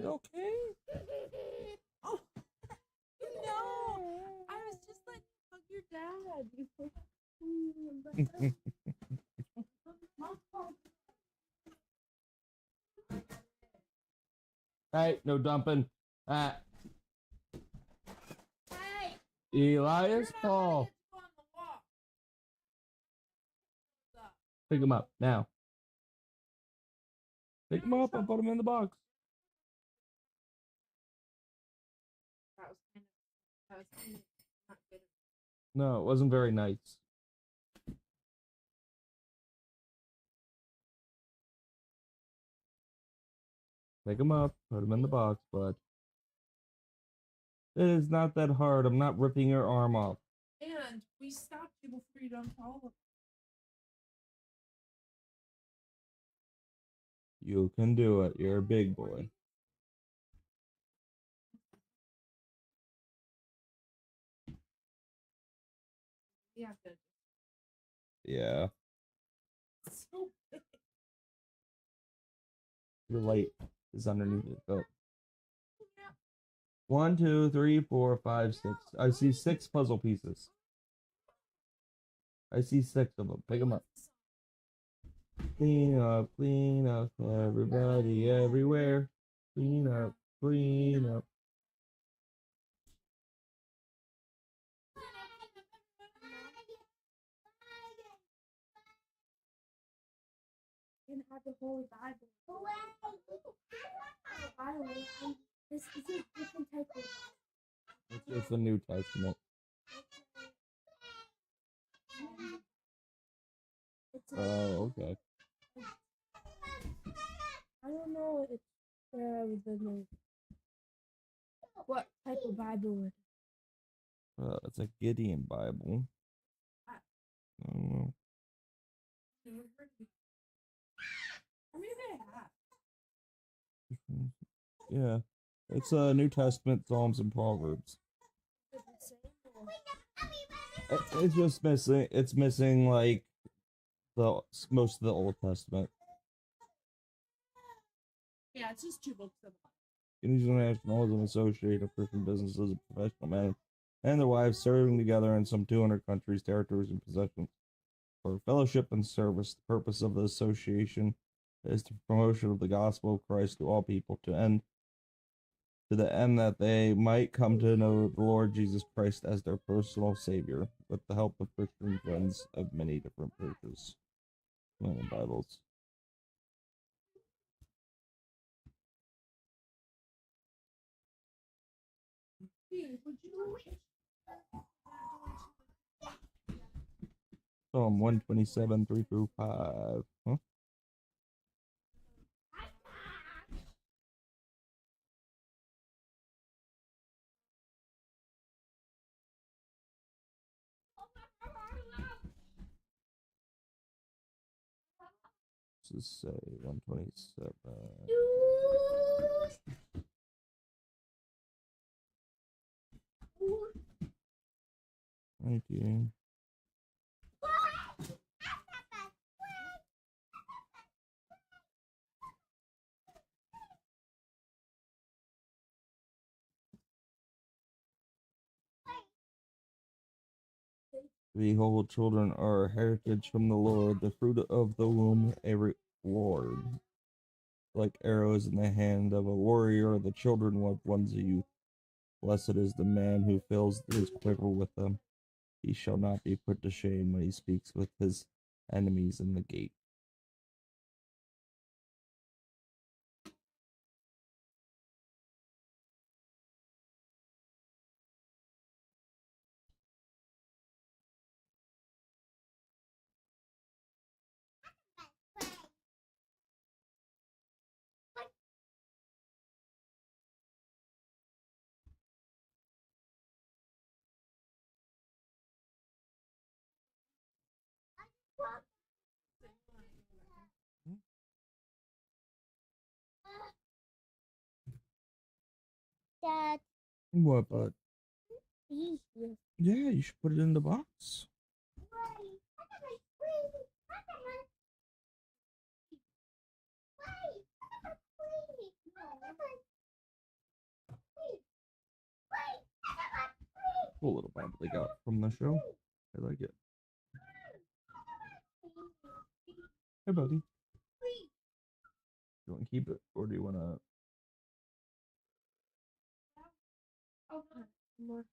You okay? Oh, no. I was just like, hug your dad. Hey, no dumping. Hey. Elias Paul. Pick him up now. Pick him up and put him in the box. That was kind of not good. No, it wasn't very nice. Pick him up, put him in the box, bud. It is not that hard. I'm not ripping your arm off. And we stopped you before you dumped all of them. You can do it. You're a big boy. Yeah, good. Yeah. So big. Your light is underneath it. Go. 1, 2, 3, 4, 5, 6. I see 6 puzzle pieces. I see 6 of them. Pick them up. Clean up, everybody, everywhere. Clean up, clean up. And have the Holy Bible. This is a different type of It's just the New Testament. Oh, okay. I don't know if what type of Bible it is. It's a Gideon Bible. I don't know. I mean, they have. Yeah, it's New Testament, Psalms, and Proverbs. It's just missing. It's missing like the most of the Old Testament. Yeah, it's just 2 books of the Bible. International is an association of Christian businesses and professional men and their wives serving together in some 200 countries, territories, and possessions for fellowship and service. The purpose of the association is the promotion of the gospel of Christ to all people, to the end that they might come to know the Lord Jesus Christ as their personal Savior, with the help of Christian friends of many different churches and Bibles. Psalm 127, 3 through 5. Huh? This is say 127. 19. Behold, children are a heritage from the Lord, the fruit of the womb a reward. Like arrows in the hand of a warrior, the children of one's youth. Blessed is the man who fills his quiver with them. He shall not be put to shame when he speaks with his enemies in the gate. Dad. What, bud? Yes. Yeah, you should put it in the box. Cool little Bible they got from the show. I like it. Hey, buddy. Do you want to keep it, or do you want to? More.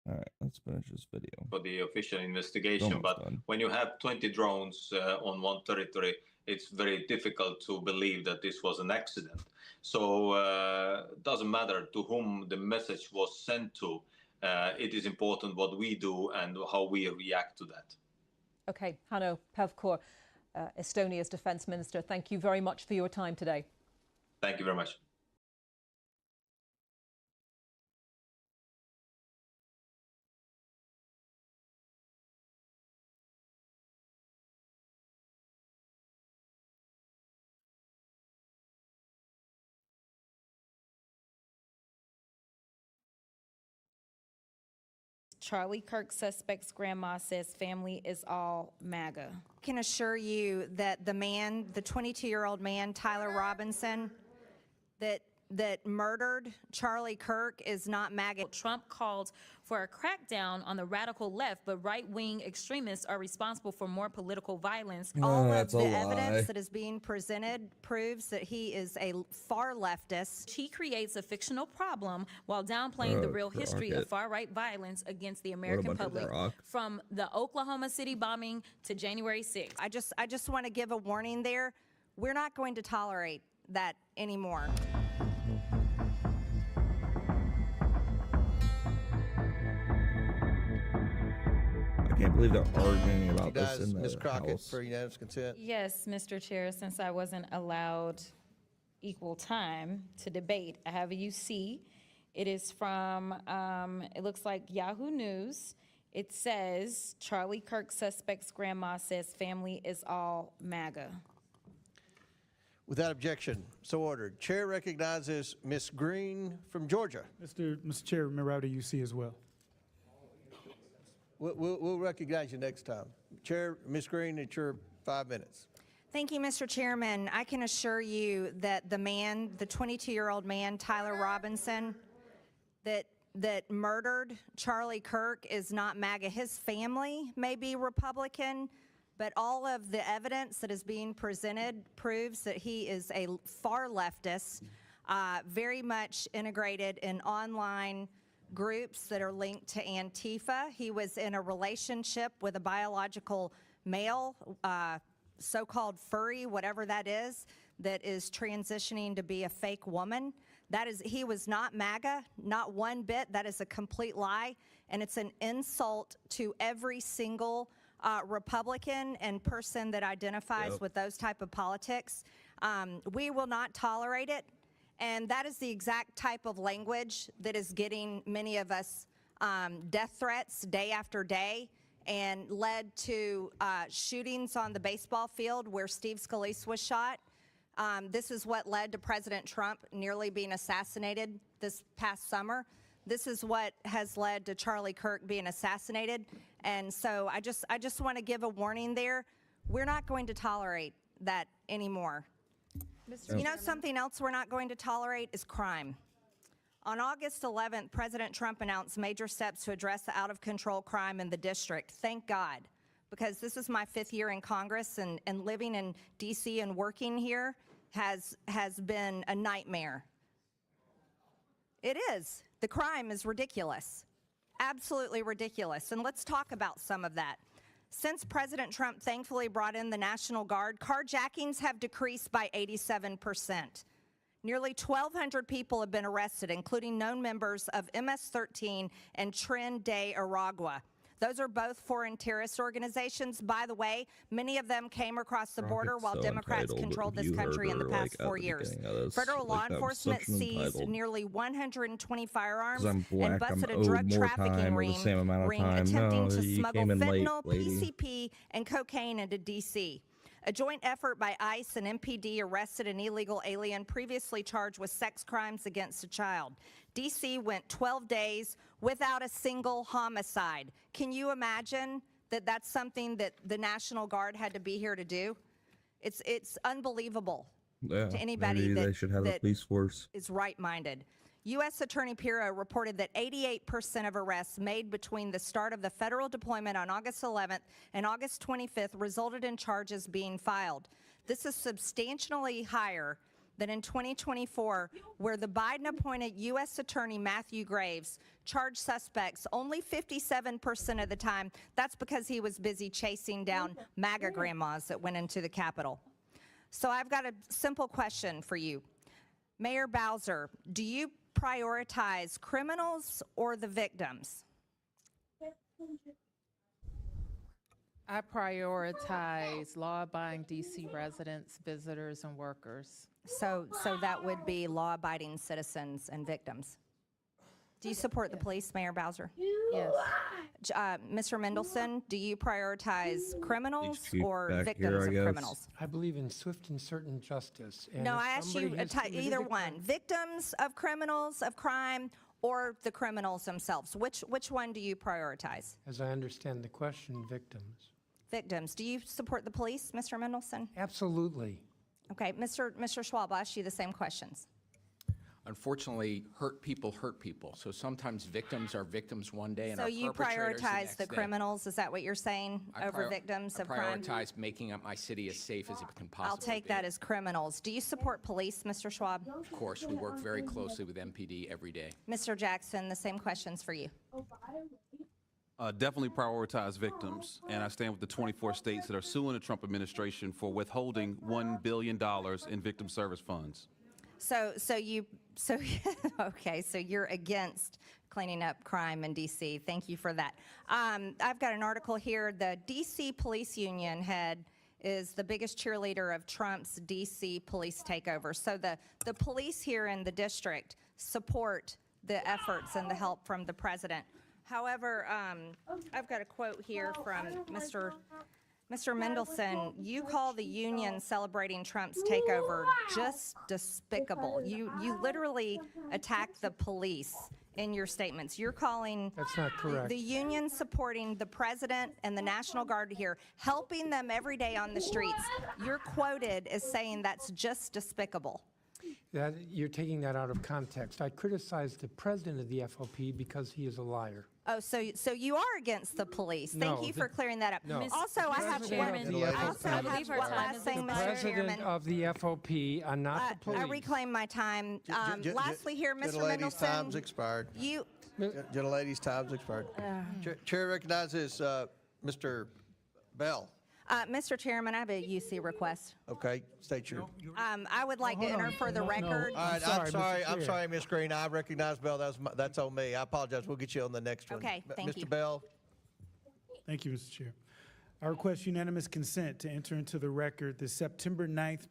All right, let's finish this video. For the official investigation, Almost but done. when you have 20 drones on one territory, it's very difficult to believe that this was an accident. So it doesn't matter to whom the message was sent to. It is important what we do and how we react to that. Okay, Hanno Pevkur, Estonia's defense minister, thank you very much for your time today. Thank you very much. Charlie Kirk suspect's grandma says family is all MAGA. I can assure you that the man, the 22-year-old man, Tyler Robinson, that murdered Charlie Kirk is not MAGA. Trump called for a crackdown on the radical left, but right-wing extremists are responsible for more political violence. All of the evidence that is being presented proves that he is a far leftist. He creates a fictional problem while downplaying the real history of far-right violence against the American public, from the Oklahoma City bombing to January 6th. I just want to give a warning there. We're not going to tolerate that anymore. I can't believe they're arguing about this in the Ms. Crockett, House. for unanimous consent. Yes, Mr. Chair, since I wasn't allowed equal time to debate, I have a UC. It is from, it looks like Yahoo News. It says, Charlie Kirk suspect's grandma says family is all MAGA. Without objection, so ordered. Chair recognizes Ms. Green from Georgia. Mr. Chair, Mirowdy, UC as well. We'll recognize you next time. Chair, Ms. Green, it's your 5 minutes. Thank you, Mr. Chairman. I can assure you that the man, the 22-year-old man, Tyler Robinson, that murdered Charlie Kirk is not MAGA. His family may be Republican, but all of the evidence that is being presented proves that he is a far leftist, very much integrated in online groups that are linked to Antifa. He was in a relationship with a biological male, so-called furry, whatever that is transitioning to be a fake woman. He was not MAGA, not one bit. That is a complete lie, and it's an insult to every single Republican and person that identifies with those type of politics. We will not tolerate it. And that is the exact type of language that is getting many of us death threats day after day, and led to shootings on the baseball field where Steve Scalise was shot. This is what led to President Trump nearly being assassinated this past summer. This is what has led to Charlie Kirk being assassinated. And so I just want to give a warning there. We're not going to tolerate that anymore. You know, something else we're not going to tolerate is crime. On August 11th, President Trump announced major steps to address the out-of-control crime in the district. Thank God. because this is my 5th year in Congress, and living in D.C. and working here has been a nightmare. It is. The crime is ridiculous. Absolutely ridiculous. And let's talk about some of that. Since President Trump thankfully brought in the National Guard, carjackings have decreased by 87%. Nearly 1,200 people have been arrested, including known members of MS-13 and Tren de Aragua. Those are both foreign terrorist organizations. By the way, many of them came across the border while Democrats controlled this country in the past 4 years. Federal law enforcement seized nearly 120 firearms and busted a drug trafficking ring attempting to smuggle fentanyl, PCP, and cocaine into D.C. A joint effort by ICE and MPD arrested an illegal alien previously charged with sex crimes against a child. D.C. went 12 days without a single homicide. Can you imagine that that's something that the National Guard had to be here to do? It's unbelievable to anybody they should have a police force. Is right-minded. U.S. Attorney Pirro reported that 88% of arrests made between the start of the federal deployment on August 11th and August 25th resulted in charges being filed. This is substantially higher than in 2024, where the Biden-appointed U.S. Attorney Matthew Graves charged suspects only 57% of the time. That's because he was busy chasing down MAGA grandmas that went into the Capitol. So I've got a simple question for you. Mayor Bowser, do you prioritize criminals or the victims? I prioritize law-abiding D.C. residents, visitors, and workers. So that would be law-abiding citizens and victims. Do you support the police, Mayor Bowser? Yes. Mr. Mendelson, do you prioritize criminals or victims of criminals? I believe in swift and certain justice. And no, I asked you either one. Victims of criminals, of crime, or the criminals themselves. Which one do you prioritize? As I understand the question, victims. Victims. Do you support the police, Mr. Mendelson? Absolutely. Okay, Mr. Schwab, I'll ask you the same questions. Unfortunately, hurt people. So sometimes victims are victims one day and so are you perpetrators prioritize the next day. criminals, is that what you're saying, over victims of crime? I prioritize making up my city as safe as it can possibly I'll take that as criminals. Do you support police, Mr. Schwab? Of course, we work very closely with MPD every day. Mr. Jackson, the same questions for you. Definitely prioritize victims, and I stand with the 24 states that are suing the Trump administration for withholding $1 billion in victim service funds. So you're against cleaning up crime in D.C. Thank you for that. I've got an article here. The D.C. Police Union head is the biggest cheerleader of Trump's D.C. police takeover. So the police here in the district support the efforts and the help from the president. However, I've got a quote here from Mr. Mendelson. You call the union celebrating Trump's takeover just despicable. You literally attack the police in your statements. You're calling That's not correct. The union supporting the president and the National Guard here, helping them every day on the streets. You're quoted as saying that's just despicable. You're taking that out of context. I criticized the president of the FOP because he is a liar. Oh, so you are against the police. Thank you for clearing that up. No. Also, I have one last thing, Mr. Chairman. President of the FOP, not the police. I reclaim my time. Lastly here, Mr. Gentlelady's Mendelson. time's expired. Gentlelady's time's expired. Chair recognizes Mr. Bell. Mr. Chairman, I have a UC request. Okay, state your. I would like to enter for the record. All right, I'm sorry, Ms. Green. I recognize Bell. That's on me. I apologize. We'll get you on the next one. Okay, thank you. Mr. Bell. Thank you, Mr. Chair. I request unanimous consent to enter into the record the September 9th,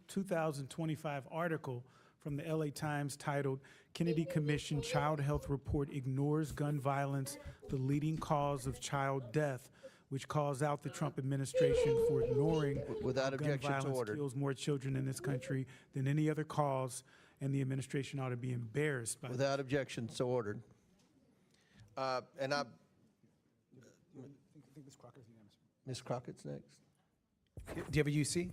2025 article from the LA Times titled Kennedy Commission Child Health Report Ignores Gun Violence, the Leading Cause of Child Death, which calls out the Trump administration for ignoring without objection gun violence to order. Kills more children in this country than any other cause, and the administration ought to be embarrassed by Without objection, so ordered. And I think Ms. Crockett's unanimous. Ms. Crockett's next. Do you have a UC?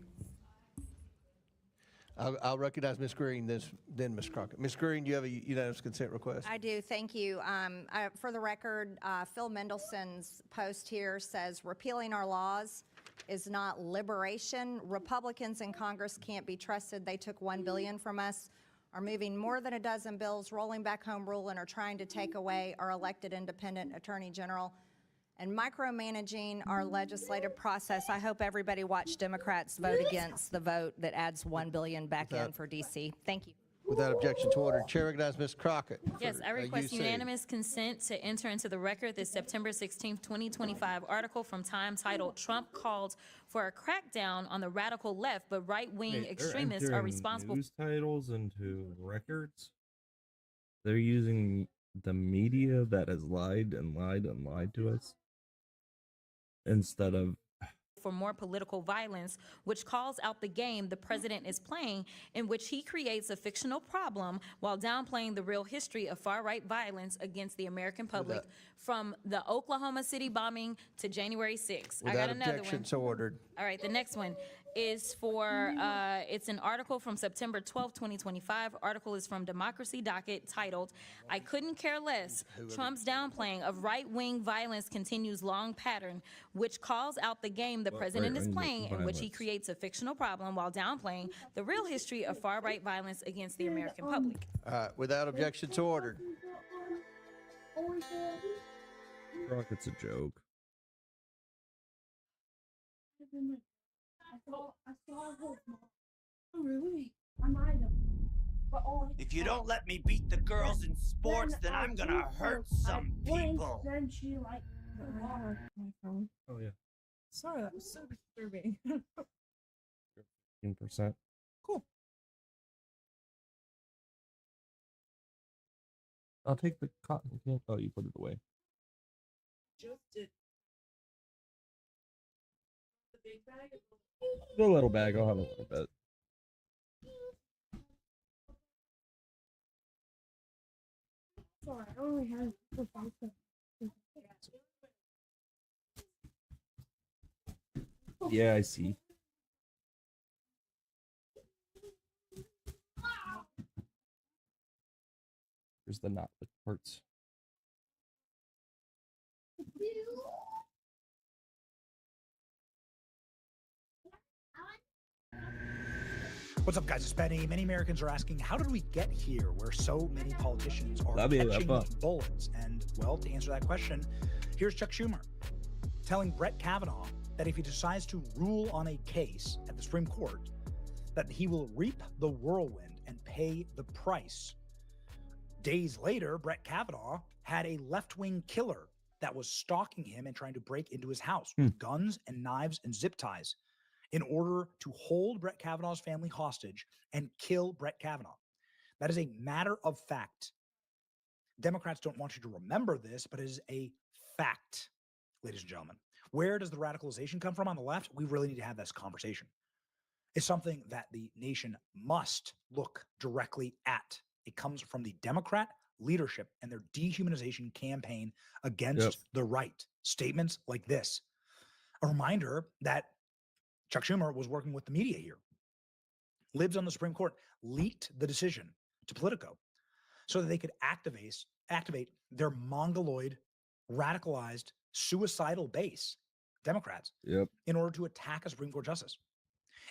I'll recognize Ms. Green, then Ms. Crockett. Ms. Green, do you have a unanimous consent request? I do, thank you. For the record, Phil Mendelson's post here says repealing our laws is not liberation. Republicans in Congress can't be trusted. They took $1 billion from us, are moving more than a dozen bills, rolling back home rule, and are trying to take away our elected independent attorney general and micromanaging our legislative process. I hope everybody watched Democrats vote against the vote that adds $1 billion back in for DC. Thank you. Without objection to order, Chair recognizes Ms. Crockett. Yes, I request UC. unanimous consent to enter into the record this September 16th, 2025 article from Time titled "Trump Called for a Crackdown on the Radical Left, but Right-Wing Extremists Are Responsible." News titles into records. They're using the media that has lied and lied and lied to us instead of for more political violence, which calls out the game the president is playing, in which he creates a fictional problem while downplaying the real history of far-right violence against the American public, from the Oklahoma City bombing to January 6th. I got another objection, one. so ordered. All right, the next one is for, it's an article from September 12, 2025. Article is from Democracy Docket titled, "I Couldn't Care Less, Trump's Downplaying of Right-Wing Violence Continues Long Pattern," which calls out the game the president is playing, in which he creates a fictional problem while downplaying the real history of far-right violence against the American public. Without objection to ordered. Crockett's a joke. Oh, really? I might have. But If you don't let me beat the girls in sports, then I'm gonna hurt some people. Then she like my phone. Oh yeah, Sorry, that was so disturbing. 15%. Cool. I'll take the cotton candy. Oh, you put it away. Just did. The big bag. The little bag. I'll have a little bit. Sorry, I only have the five. Yeah, I see. Here's the not the parts. What's up, guys? It's Benny. Many Americans are asking, how did we get here where so many politicians are catching bullets? And, well, to answer that question, here's Chuck Schumer telling Brett Kavanaugh that if he decides to rule on a case at the Supreme Court, that he will reap the whirlwind and pay the price. Days later, Brett Kavanaugh had a left-wing killer that was stalking him and trying to break into his house with guns and knives and zip ties in order to hold Brett Kavanaugh's family hostage and kill Brett Kavanaugh. That is a matter of fact. Democrats don't want you to remember this, but it is a fact, ladies and gentlemen. Where does the radicalization come from on the left? We really need to have this conversation. It's something that the nation must look directly at. It comes from the Democrat leadership and their dehumanization campaign against the right. Statements like this. A reminder that Chuck Schumer was working with the media here. Libs on the Supreme Court leaked the decision to Politico so that they could activate their mongoloid, radicalized, suicidal base, Democrats, in order to attack a Supreme Court justice.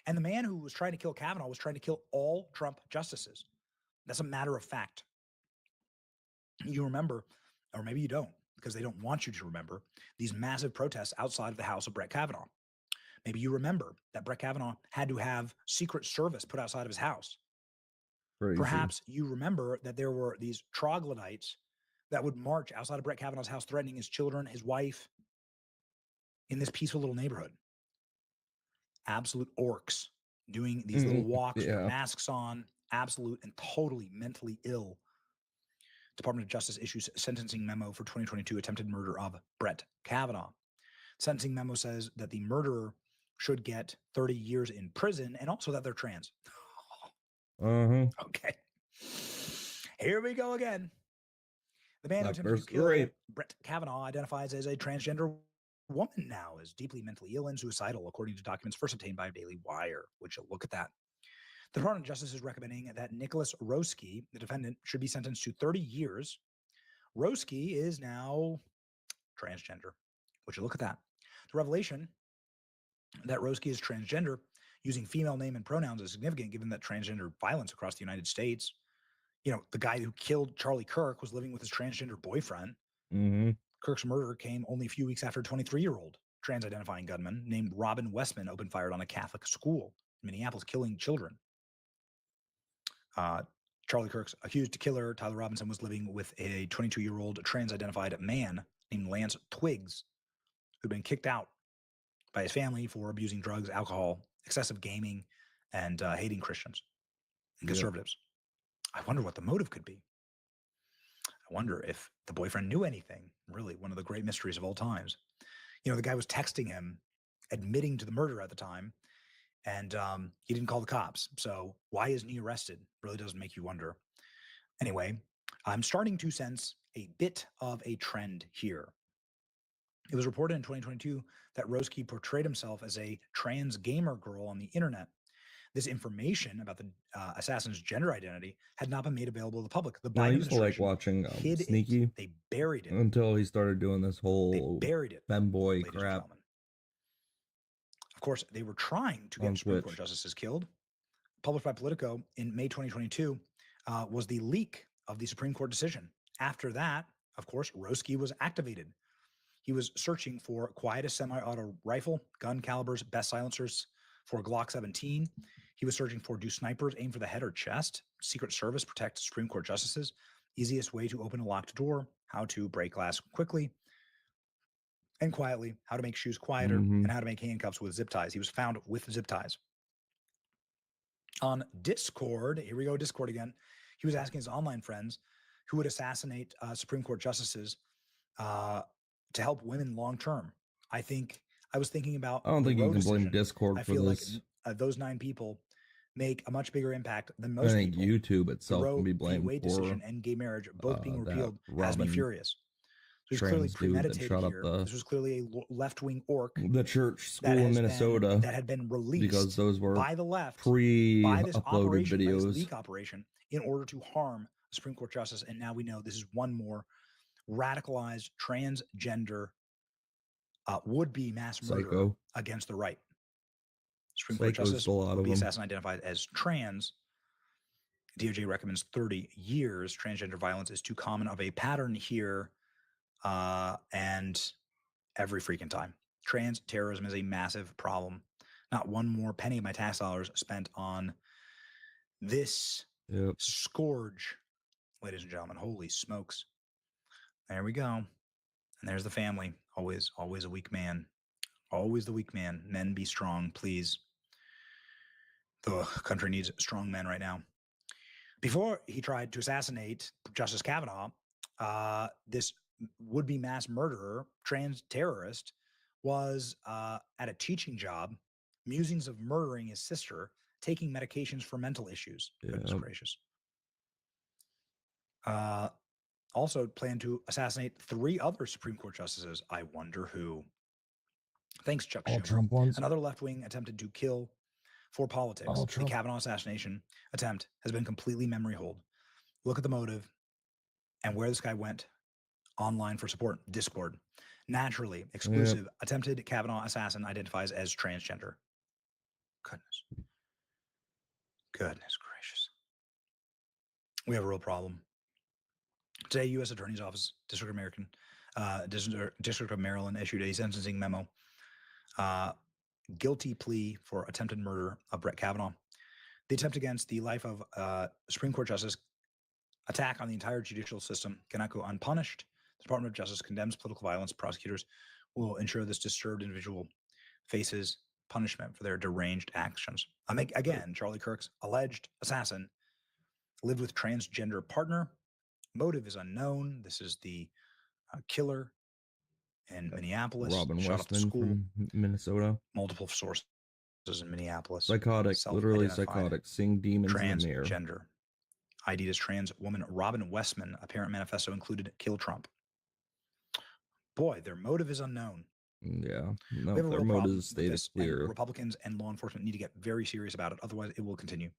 And the man who was trying to kill Kavanaugh was trying to kill all Trump justices. That's a matter of fact. You remember, or maybe you don't, because they don't want you to remember, these massive protests outside of the house of Brett Kavanaugh. Maybe you remember that Brett Kavanaugh had to have Secret Service put outside of his house. Crazy. Perhaps you remember that there were these troglodytes that would march outside of Brett Kavanaugh's house, threatening his children, his wife, in this peaceful little neighborhood. Absolute orcs doing these little walks with masks on, absolute and totally mentally ill. Department of Justice issues sentencing memo for 2022 attempted murder of Brett Kavanaugh. Sentencing memo says that the murderer should get 30 years in prison and also that they're trans. Okay. Here we go again. The man who attempted to kill Brett Kavanaugh identifies as a transgender woman now, is deeply mentally ill and suicidal, according to documents first obtained by Daily Wire. Would you look at that? The Department of Justice is recommending that Nicholas Roski, the defendant, should be sentenced to 30 years. Roski is now transgender. Would you look at that? The revelation that Roski is transgender using female name and pronouns is significant given that transgender violence across the United States. You know, the guy who killed Charlie Kirk was living with his transgender boyfriend. Mm-hmm. Kirk's murder came only a few weeks after a 23-year-old trans-identifying gunman named Robin Westman opened fire on a Catholic school in Minneapolis, killing children. Charlie Kirk's accused killer, Tyler Robinson, was living with a 22-year-old trans-identified man named Lance Twiggs, who'd been kicked out by his family for abusing drugs, alcohol, excessive gaming, and hating Christians and conservatives. I wonder what the motive could be. I wonder if the boyfriend knew anything. Really, one of the great mysteries of all times. You know, the guy was texting him, admitting to the murder at the time, and he didn't call the cops. So why isn't he arrested? Really doesn't make you wonder. Anyway, I'm starting to sense a bit of a trend here. It was reported in 2022 that Roski portrayed himself as a trans gamer girl on the internet. This information about the assassin's gender identity had not been made available to the public. The I Biden used to like administration watching hid Sneaky. it. They buried it. Until he started doing this whole buried it, femboy crap. Of course, they were trying to On get Supreme Twitch. Court justices killed. Published by Politico in May 2022 was the leak of the Supreme Court decision. After that, of course, Roski was activated. He was searching for quietest semi-auto rifle, gun calibers, best silencers for Glock 17. He was searching for do snipers aim for the head or chest? Secret Service protect Supreme Court justices? Easiest way to open a locked door? How to break glass quickly and quietly? How to make shoes quieter? And how to make handcuffs with zip ties? He was found with zip ties. On Discord, here we go, Discord again. He was asking his online friends who would assassinate Supreme Court justices to help women long term. I was thinking about. I don't the think you Roe can blame decision. Discord I for feel this. like those 9 people make a much bigger impact than I most think people. YouTube The itself Roe can be v. blamed Wade for decision and gay marriage both being that repealed has me Robin furious. There's clearly trans dude that premeditated shot up here. the- This was clearly a left-wing orc the church school that in has Minnesota that had been released because those were by the left by this pre-uploaded operation, by this videos. leak operation, in order to harm a Supreme Court justice. And now we know this is one more radicalized transgender would-be mass murderer Psycho. against the right. Supreme Court Psycho's justice a lot will of be them. assassin identified as trans. DOJ recommends 30 years. Transgender violence is too common of a pattern here, and every freaking time. Trans terrorism is a massive problem. Not one more penny of my tax dollars spent on this scourge, ladies and gentlemen. Holy smokes. There we go. And there's the family. Always a weak man. Always the weak man. Men be strong, please. The country needs strong men right now. Before he tried to assassinate Justice Kavanaugh, this would-be mass murderer, trans terrorist, was at a teaching job, musings of murdering his sister, taking medications for mental issues. Goodness gracious. Also planned to assassinate 3 other Supreme Court justices. I wonder who. Thanks, Chuck All Schumer. Trump ones. Another left-wing attempted to kill for politics. All The Trump. Kavanaugh assassination attempt has been completely memory hold. Look at the motive and where this guy went online for support. Discord. Naturally, exclusive, attempted Kavanaugh assassin identifies as transgender. Goodness gracious. We have a real problem. Today, U.S. Attorney's Office, District of Maryland issued a sentencing memo. Guilty plea for attempted murder of Brett Kavanaugh. The attempt against the life of Supreme Court Justice, attack on the entire judicial system cannot go unpunished. The Department of Justice condemns political violence. Prosecutors will ensure this disturbed individual faces punishment for their deranged actions. Again, Charlie Kirk's alleged assassin lived with transgender partner. Motive is unknown. This is the killer in Minneapolis. Robin shot up the Westman school. from Minnesota. Multiple sources in Minneapolis. Psychotic, literally Self-identified psychotic, seeing demons in the mirror. Transgender. ID'd as trans woman Robin Westman. Apparent manifesto included kill Trump. Boy, their motive is unknown. Yeah, We no, have a their real problem motives with stayed this, and clear. Republicans and law enforcement need to get very serious about it. Otherwise, it will continue.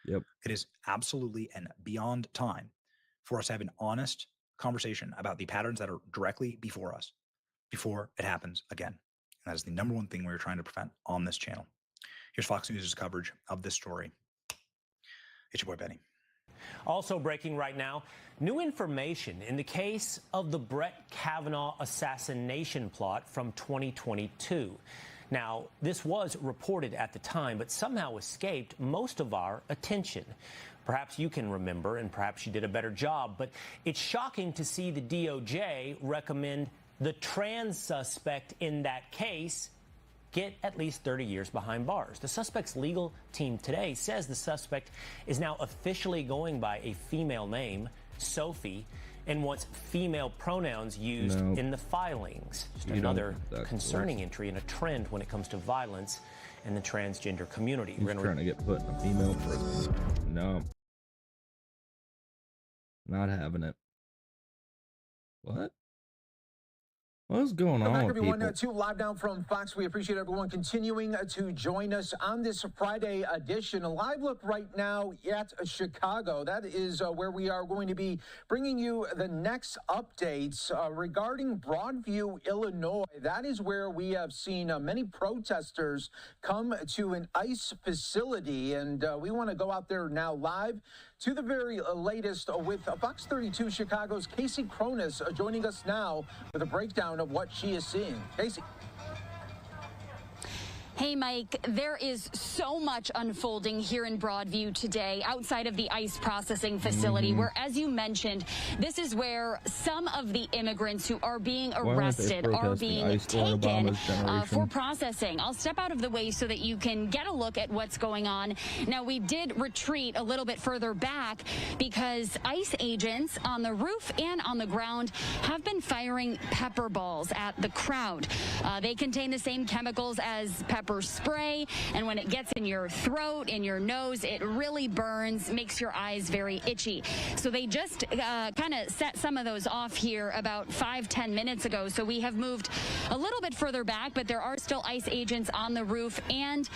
Yep. It is absolutely and beyond time for us to have an honest conversation about the patterns that are directly before us before it happens again. And that is the number one thing we're trying to prevent on this channel. Here's Fox News' coverage of this story. It's your boy, Benny. Also breaking right now, new information in the case of the Brett Kavanaugh assassination plot from 2022. Now, this was reported at the time, but somehow escaped most of our attention. Perhaps you can remember, and perhaps you did a better job, but it's shocking to see the DOJ recommend the trans suspect in that case get at least 30 years behind bars. The suspect's legal team today says the suspect is now officially going by a female name, Sophie, and wants female pronouns used in the filings. Just another concerning entry in a trend when it comes to violence in the transgender community. He's trying to get put in a female prison. No. Not having it. What? What's going Welcome on back, with everyone, people? to Live Now from Fox. We appreciate everyone continuing to join us on this Friday edition. A live look right now at Chicago. That is where we are going to be bringing you the next updates regarding Broadview, Illinois. That is where we have seen many protesters come to an ICE facility, and we want to go out there now live to the very latest with Fox 32 Chicago's Casey Cronus joining us now with a breakdown of what she is seeing. Casey. Hey, Mike, there is so much unfolding here in Broadview today outside of the ICE processing facility, where, as you mentioned, this is where some of the immigrants who are being arrested are being taken for processing. I'll step out of the way so that you can get a look at what's going on. Now, we did retreat a little bit further back because ICE agents on the roof and on the ground have been firing pepper balls at the crowd. They contain the same chemicals as pepper spray, and when it gets in your throat, in your nose, it really burns, makes your eyes very itchy. So they just kind of set some of those off here about 5-10 minutes ago. So we have moved a little bit further back, but there are still ICE agents on the roof and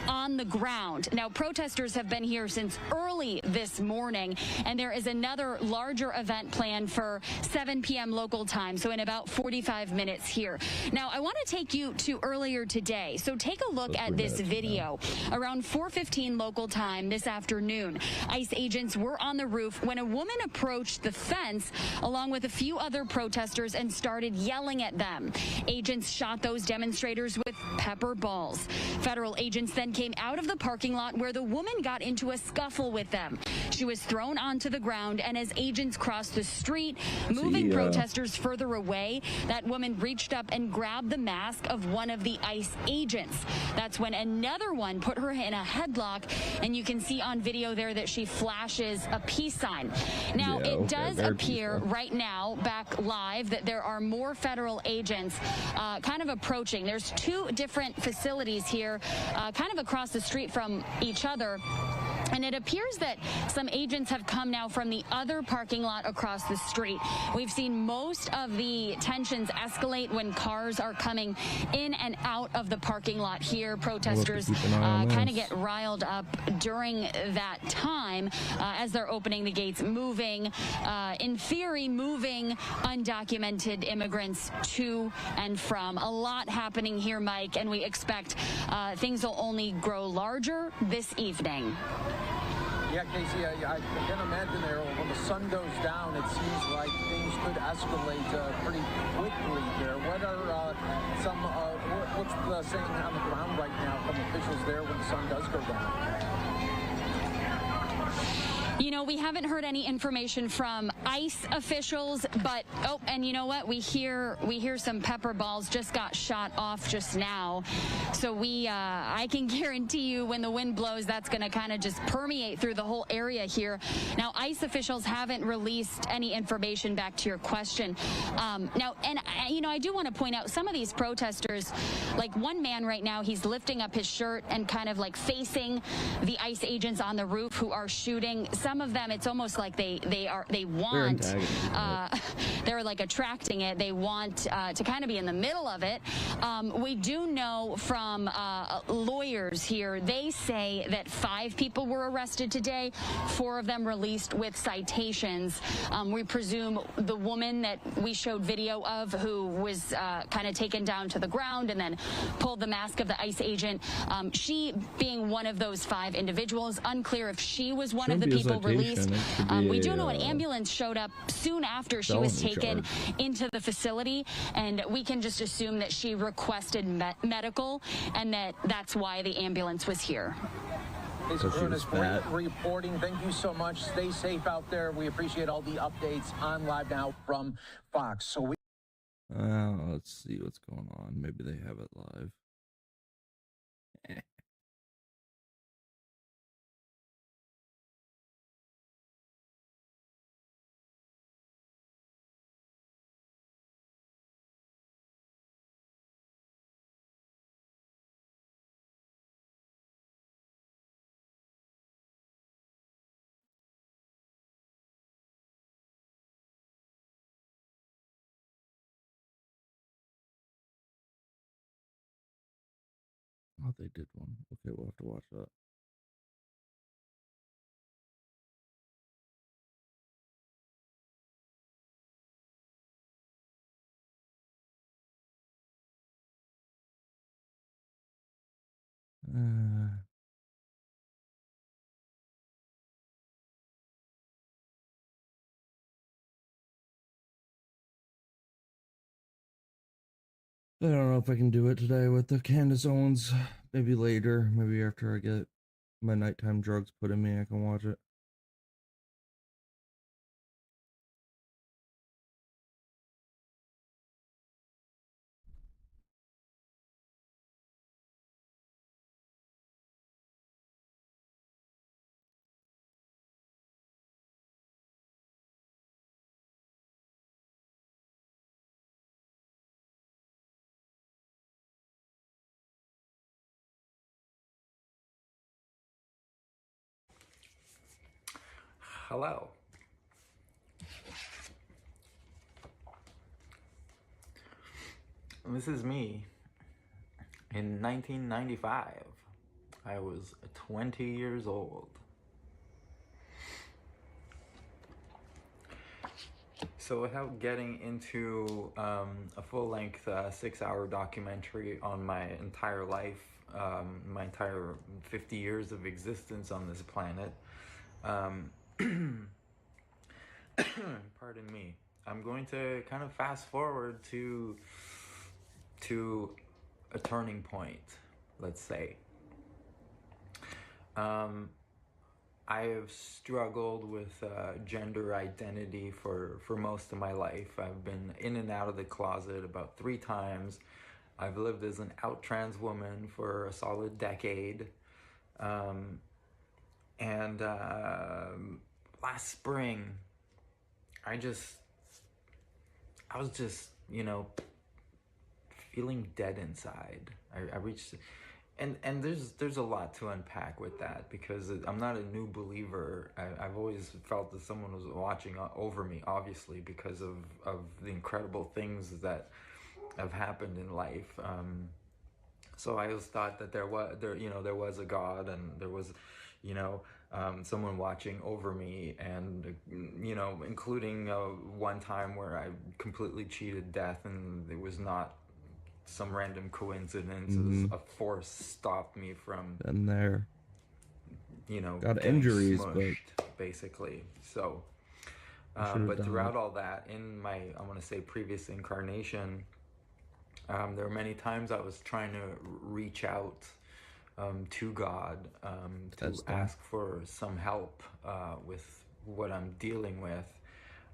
on the ground. Now, protesters have been here since early this morning, and there is another larger event planned for 7 p.m. local time, so in about 45 minutes here. Now, I want to take you to earlier today. So take a look at this video. Around 4:15 local time this afternoon, ICE agents were on the roof when a woman approached the fence along with a few other protesters and started yelling at them. Agents shot those demonstrators with pepper balls. Federal agents then came out of the parking lot where the woman got into a scuffle with them. She was thrown onto the ground, and as agents crossed the street, moving protesters further away, that woman reached up and grabbed the mask of one of the ICE agents. That's when another one put her in a headlock, and you can see on video there that she flashes a peace sign. Now, it does appear right now, back live, that there are more federal agents kind of approaching. There's two different facilities here, kind of across the street from each other. And it appears that some agents have come now from the other parking lot across the street. We've seen most of the tensions escalate when cars are coming in and out of the parking lot here. Protesters kind of get riled up during that time as they're opening the gates, moving, in theory, moving undocumented immigrants to and from. A lot happening here, Mike, and we expect things will only grow larger this evening. Yeah, Casey, I can imagine there when the sun goes down, it seems like things could escalate pretty quickly there. What are what's the saying on the ground right now from officials there when the sun does go down? You know, we haven't heard any information from ICE officials, but and you know what? We hear some pepper balls just got shot off just now. So I can guarantee you when the wind blows, that's going to kind of just permeate through the whole area here. Now, ICE officials haven't released any information back to your question. Now, and you know, I do want to point out some of these protesters, like one man right now, he's lifting up his shirt and kind of like facing the ICE agents on the roof who are shooting. Some of them, it's almost like they want want, antagonizing they're like attracting it. They want to kind of be in the middle of it. We do know from lawyers here, they say that 5 people were arrested today, 4 of them released with citations. We presume the woman that we showed video of who was kind of taken down to the ground and then pulled the mask of the ICE agent, she being one of those 5 individuals. Unclear if she was one of the people released. We do know an ambulance showed up soon after she was taken into the facility, and we can just assume that she requested medical and that's why the ambulance was here. Lisa Brunis, great reporting. Thank you so much. Stay safe out there. We appreciate all the updates on Live Now from Fox. So let's see what's going on. Maybe they have it live. Oh, they did one. Okay, we'll have to watch that. I don't know if I can do it today with the Candace Owens. Maybe later. Maybe after I get my nighttime drugs put in me, I can watch it. Hello. This is me. In 1995, I was 20 years old. So without getting into a full-length 6-hour documentary on my entire life, my entire 50 years of existence on this planet, pardon me, I'm going to kind of fast forward to a turning point, let's say. I have struggled with gender identity for most of my life. I've been in and out of the closet about 3 times. I've lived as an out trans woman for a solid decade. And last spring, I was just, you know, feeling dead inside. I reached, and there's a lot to unpack with that, because I'm not a new believer. I've always felt that someone was watching over me, obviously, because of the incredible things that have happened in life. So I always thought that there was a God, and there was, you know, someone watching over me, and, you know, including one time where I completely cheated death, and it was not some random coincidence. It was a force stopped me from, and there, you know, got getting injuries, smushed, basically. So, but throughout all that, in my, I want to say, previous incarnation, there were many times I was trying to reach out to God, to ask for some help with what I'm dealing with,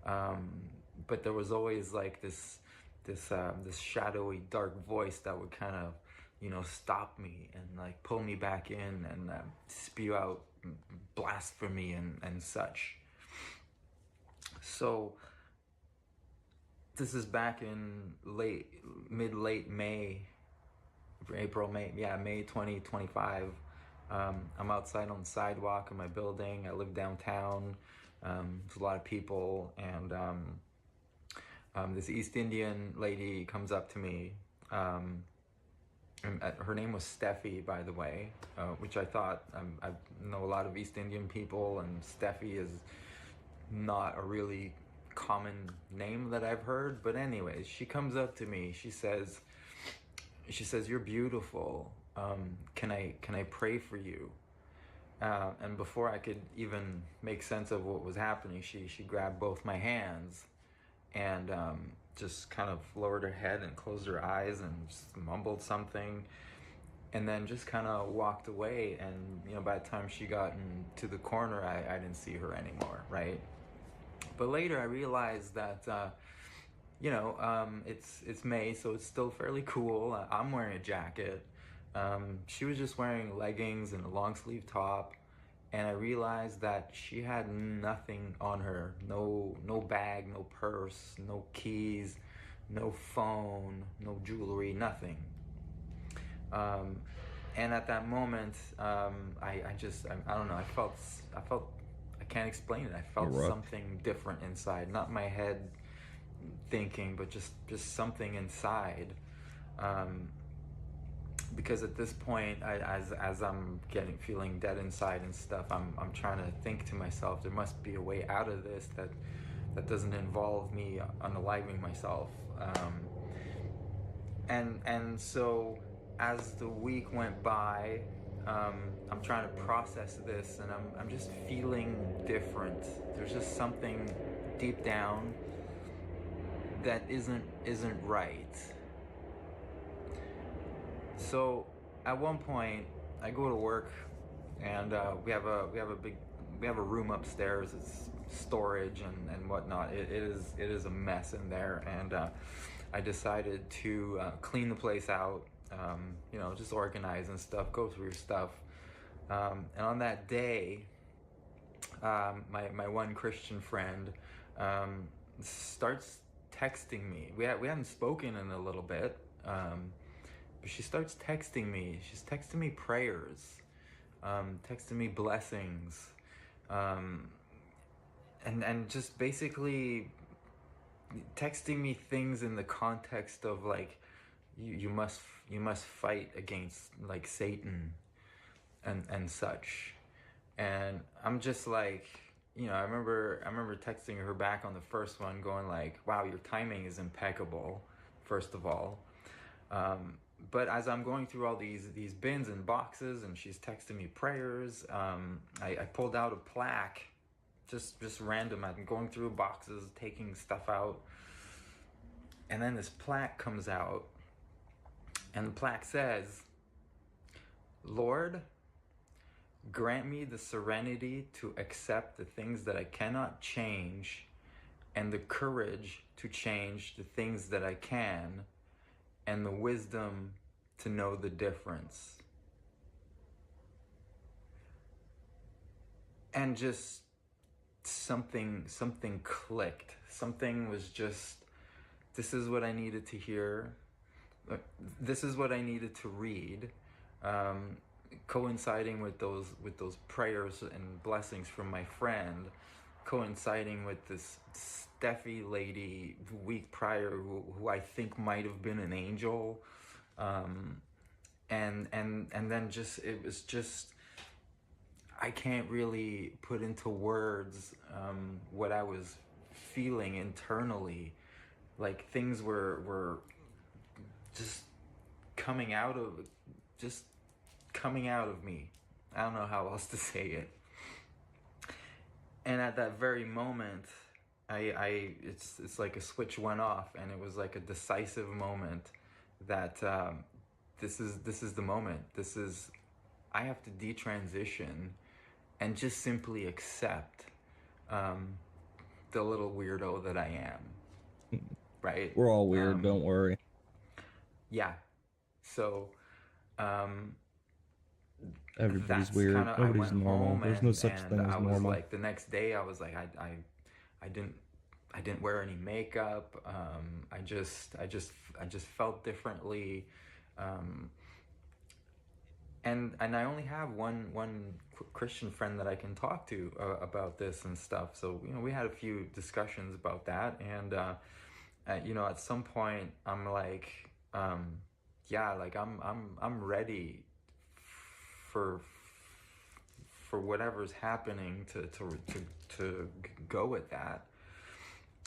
but there was always like this shadowy, dark voice that would kind of, you know, stop me and like pull me back in and spew out blasphemy and such. So this is back in mid-late May, April, May 2025. I'm outside on the sidewalk of my building. I live downtown. There's a lot of people, and this East Indian lady comes up to me. And her name was Steffi, by the way, which I thought, I know a lot of East Indian people, and Steffi is not a really common name that I've heard. But anyways, she comes up to me. She says, "You're beautiful. Can I pray for you?" And before I could even make sense of what was happening, she grabbed both my hands and just kind of lowered her head and closed her eyes and just mumbled something, and then just kind of walked away. And by the time she got into the corner, I didn't see her anymore, right? But later I realized that it's May, so it's still fairly cool. I'm wearing a jacket. She was just wearing leggings and a long sleeve top, and I realized that she had nothing on her. No bag, no purse, no keys, no phone, no jewelry, nothing. And at that moment, I don't know, I can't explain it. I felt something different inside, not my head thinking, but just something inside. Because at this point, as I'm feeling dead inside and stuff, I'm trying to think to myself, there must be a way out of this that doesn't involve me unaliving myself. And so as the week went by, I'm trying to process this, and I'm just feeling different. There's just something deep down that isn't right. So at one point, I go to work, and we have a room upstairs. It's storage and whatnot. It is a mess in there, and I decided to clean the place out. Just organize and stuff, go through stuff. And on that day, my one Christian friend starts texting me. We haven't spoken in a little bit. But she starts texting me. She's texting me prayers, texting me blessings, and just basically texting me things in the context of like, you must fight against like Satan and such. And I'm just like, I remember texting her back on the first one, going like, "Wow, your timing is impeccable, first of all." But as I'm going through all these bins and boxes, and she's texting me prayers, I pulled out a plaque, just random. I'm going through boxes, taking stuff out, and then this plaque comes out, and the plaque says, "Lord, grant me the serenity to accept the things that I cannot change, and the courage to change the things that I can, and the wisdom to know the difference." And just something clicked. Something was just, this is what I needed to hear. This is what I needed to read. Coinciding with those prayers and blessings from my friend, coinciding with this Steffi lady the week prior who I think might have been an angel, and then it was just, I can't really put into words what I was feeling internally. Like things were just coming out of me. I don't know how else to say it. And at that very moment, it's like a switch went off, and it was like a decisive moment that this is the moment. I have to detransition and just simply accept the little weirdo that I am. Right? We're all weird, don't worry. Yeah. So everybody's weird. Nobody's normal. There's no such thing as normal. I was like, the next day I was like, I didn't wear any makeup. I just felt differently. and I only have one Christian friend that I can talk to about this and stuff. So we had a few discussions about that, and at some point I'm like, like I'm ready for whatever's happening to go with that.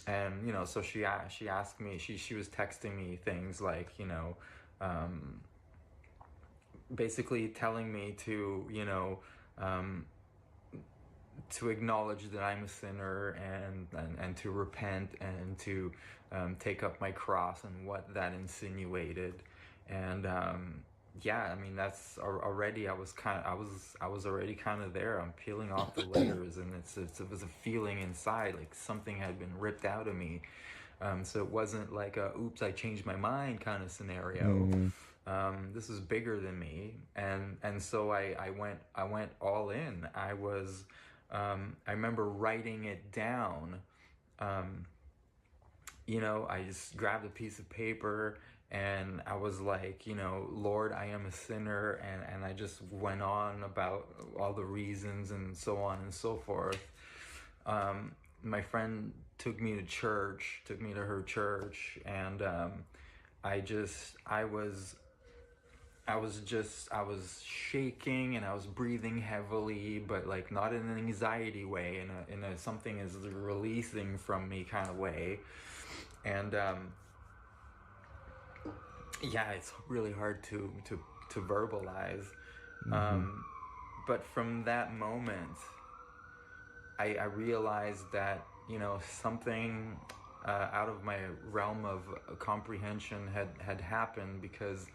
And so she asked me, she was texting me things like basically telling me to to acknowledge that I'm a sinner and to repent and to take up my cross, and what that insinuated. And that's already, I was already kind of there. I'm peeling off the layers, and it was a feeling inside, like something had been ripped out of me. So it wasn't like a oops, I changed my mind kind of scenario. This was bigger than me, and so I went all in. I remember writing it down. I just grabbed a piece of paper, and I was like, Lord, I am a sinner, and I just went on about all the reasons and so on and so forth. My friend took me to her church, and I was shaking, and I was breathing heavily, but like not in an anxiety way, in a something is releasing from me kind of way. And it's really hard to verbalize. But from that moment, I realized that something out of my realm of comprehension had happened, because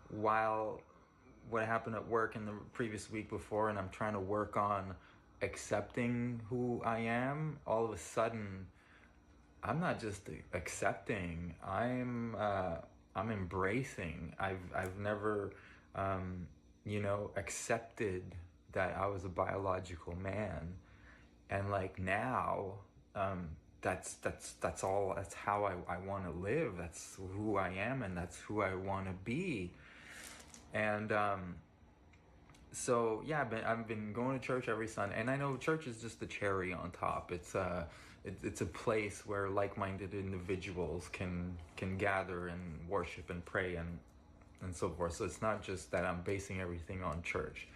while what happened at work in the previous week before, and I'm trying to work on accepting who I am, all of a sudden I'm not just accepting, I'm embracing. I've never accepted that I was a biological man, and like now that's how I want to live. That's who I am, and that's who I want to be. And I've been going to church every Sunday, and I know church is just the cherry on top. It's a place where like-minded individuals can gather and worship and pray and so forth. So it's not just that I'm basing everything on church.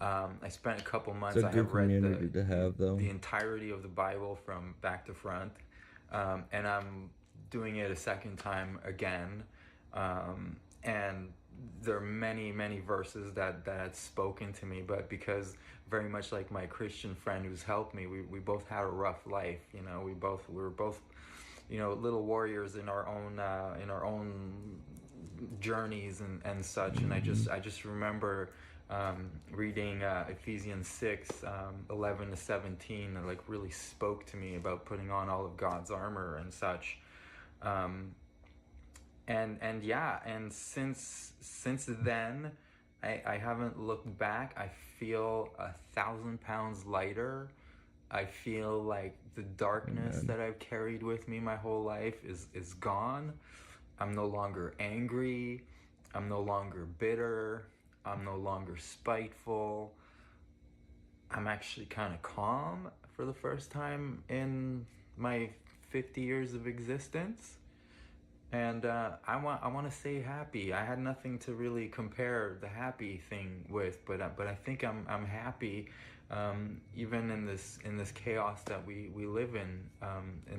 I spent a couple months. It's a I good have read community to have, though. the entirety of the Bible from back to front, and I'm doing it a second time again. And there are many, many verses that had spoken to me, but because very much like my Christian friend who's helped me, we both had a rough life. We were both little warriors in our own journeys and such. And I just remember reading Ephesians 6, 11 to 17, that like really spoke to me about putting on all of God's armor and such. And since then, I haven't looked back. I feel 1,000 pounds lighter. I feel like the darkness that I've carried with me my whole life is gone. I'm no longer angry. I'm no longer bitter. I'm no longer spiteful. I'm actually kind of calm for the first time in my 50 years of existence. And I want to say happy. I had nothing to really compare the happy thing with, but I think I'm happy, even in this chaos that we live in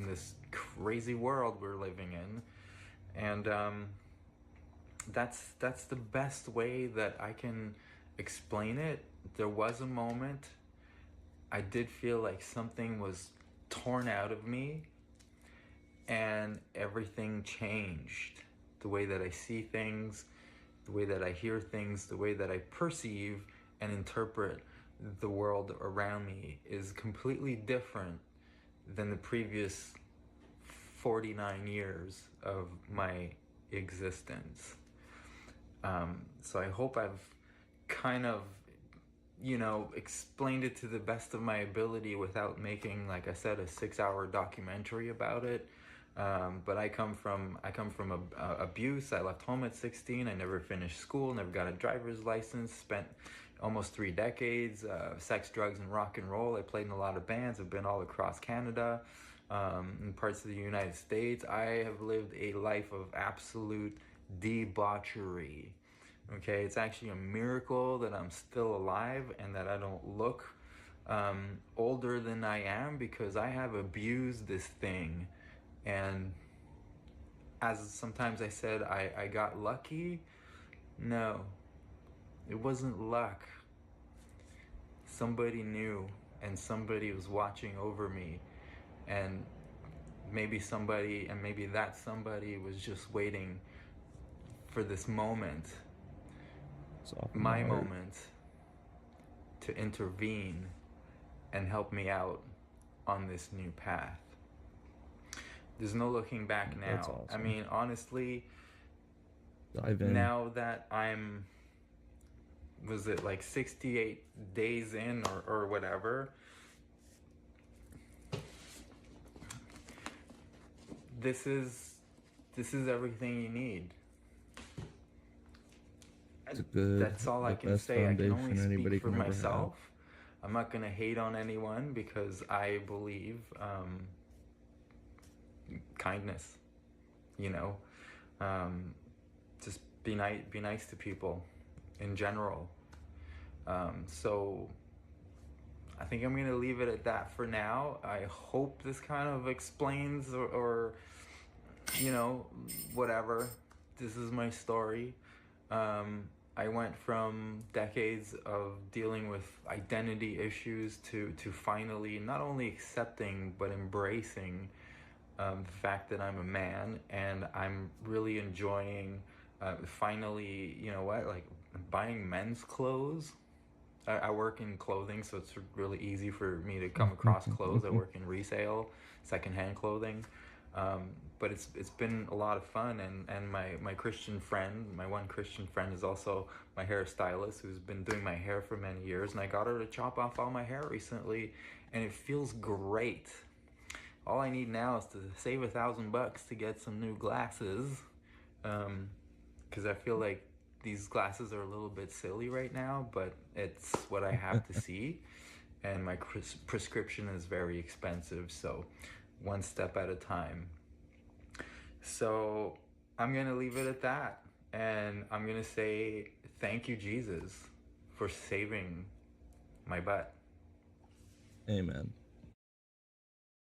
this crazy world we're living in, and that's the best way that I can explain it. There was a moment I did feel like something was torn out of me. And everything changed. The way that I see things, the way that I hear things, the way that I perceive and interpret the world around me is completely different than the previous 49 years of my existence. So I hope I've kind of, explained it to the best of my ability without making, like I said, a 6-hour documentary about it. But I come from abuse. I left home at 16. I never finished school, never got a driver's license, spent almost 3 decades, sex, drugs, and rock and roll. I played in a lot of bands. I've been all across Canada, in parts of the United States. I have lived a life of absolute debauchery. Okay, it's actually a miracle that I'm still alive and that I don't look older than I am, because I have abused this thing. And as sometimes I said, I got lucky. No, it wasn't luck. Somebody knew, and somebody was watching over me, and maybe that somebody was just waiting for this moment, my moment, to intervene and help me out on this new path. There's no looking back now. That's awesome. I mean, honestly, Dive in. now that I'm, was it like 68 days in or whatever, this is everything you need. That's all I can say. I can only speak for myself. I'm not going to hate on anyone, because I believe kindness, just be nice to people in general. So I think I'm going to leave it at that for now. I hope this kind of explains or whatever. This is my story. I went from decades of dealing with identity issues to finally not only accepting but embracing the fact that I'm a man, and I'm really enjoying finally, like buying men's clothes. I work in clothing, so it's really easy for me to come across clothes. I work in resale, secondhand clothing. But it's been a lot of fun, and my Christian friend, my one Christian friend, is also my hairstylist, who's been doing my hair for many years, and I got her to chop off all my hair recently, and it feels great. All I need now is to save $1,000 to get some new glasses, because I feel like these glasses are a little bit silly right now, but it's what I have to see, and my prescription is very expensive, so one step at a time. So I'm going to leave it at that. And I'm going to say thank you, Jesus, for saving my butt. Amen.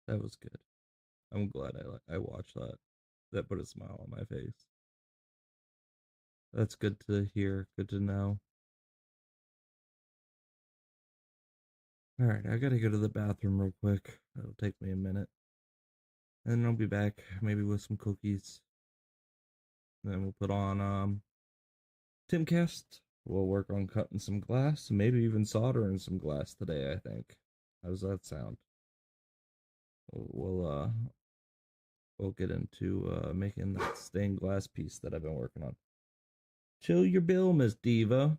That was good. I'm glad I watched that. That put a smile on my face. That's good to hear. Good to know. All right, I gotta go to the bathroom real quick. It'll take me a minute. And then I'll be back, maybe with some cookies. And then we'll put on Timcast. We'll work on cutting some glass, maybe even soldering some glass today, I think. How does that sound? We'll get into making that stained glass piece that I've been working on. Chill your bill, Miss Diva.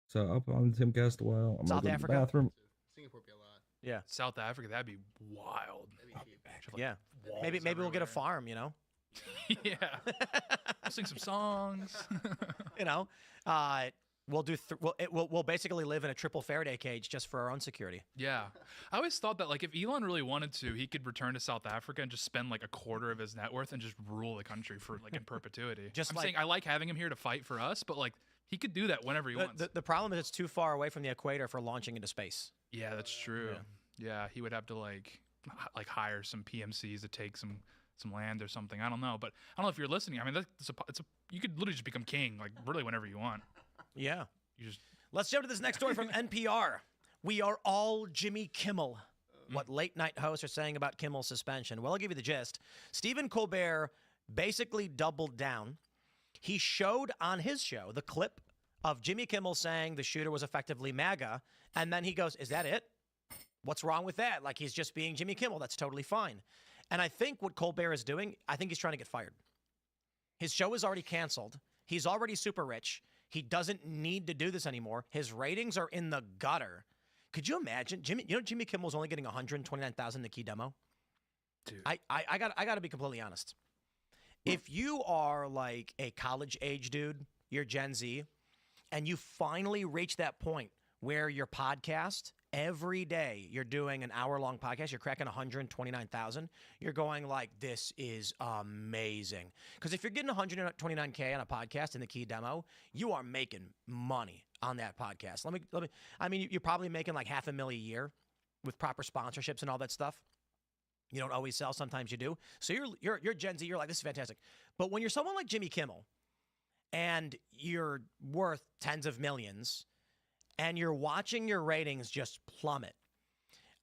So up on Timcast a while. I'm South gonna go to the Africa? bathroom. Singapore would be a lot. Yeah. South Africa, that'd be wild. Yeah. Maybe we'll get a farm, Yeah. We'll sing some songs. We'll basically live in a triple Faraday cage just for our own security. Yeah. I always thought that, like, if Elon really wanted to, he could return to South Africa and just spend like a quarter of his net worth and just rule the country for like in perpetuity. I'm saying I like having him here to fight for us, but like he could do that whenever he wants. The problem is it's too far away from the equator for launching into space. Yeah, that's true. Yeah, he would have to like hire some PMCs to take some land or something. I don't know, but I don't know if you're listening. I mean, you could literally just become king like really whenever you want. Yeah. You just Let's jump to this next story from NPR. We are all Jimmy Kimmel. What late night hosts are saying about Kimmel's suspension. Well, I'll give you the gist. Stephen Colbert basically doubled down. He showed on his show the clip of Jimmy Kimmel saying the shooter was effectively MAGA, and then he goes, "Is that it? What's wrong with that? Like, he's just being Jimmy Kimmel. That's totally fine." And I think what Colbert is doing, I think he's trying to get fired. His show is already canceled. He's already super rich. He doesn't need to do this anymore. His ratings are in the gutter. Could you imagine? Jimmy Kimmel's only getting 129,000 the key demo. Dude. I got to be completely honest. If you are like a college age dude, you're Gen Z, and you finally reach that point where your podcast, every day you're doing an hour-long podcast, you're cracking 129,000, you're going like, this is amazing. Because if you're getting 129K on a podcast in the key demo, you are making money on that podcast. I mean, you're probably making like $500,000 a year with proper sponsorships and all that stuff. You don't always sell, sometimes you do. So you're Gen Z, you're like, this is fantastic. But when you're someone like Jimmy Kimmel and you're worth tens of millions and you're watching your ratings just plummet,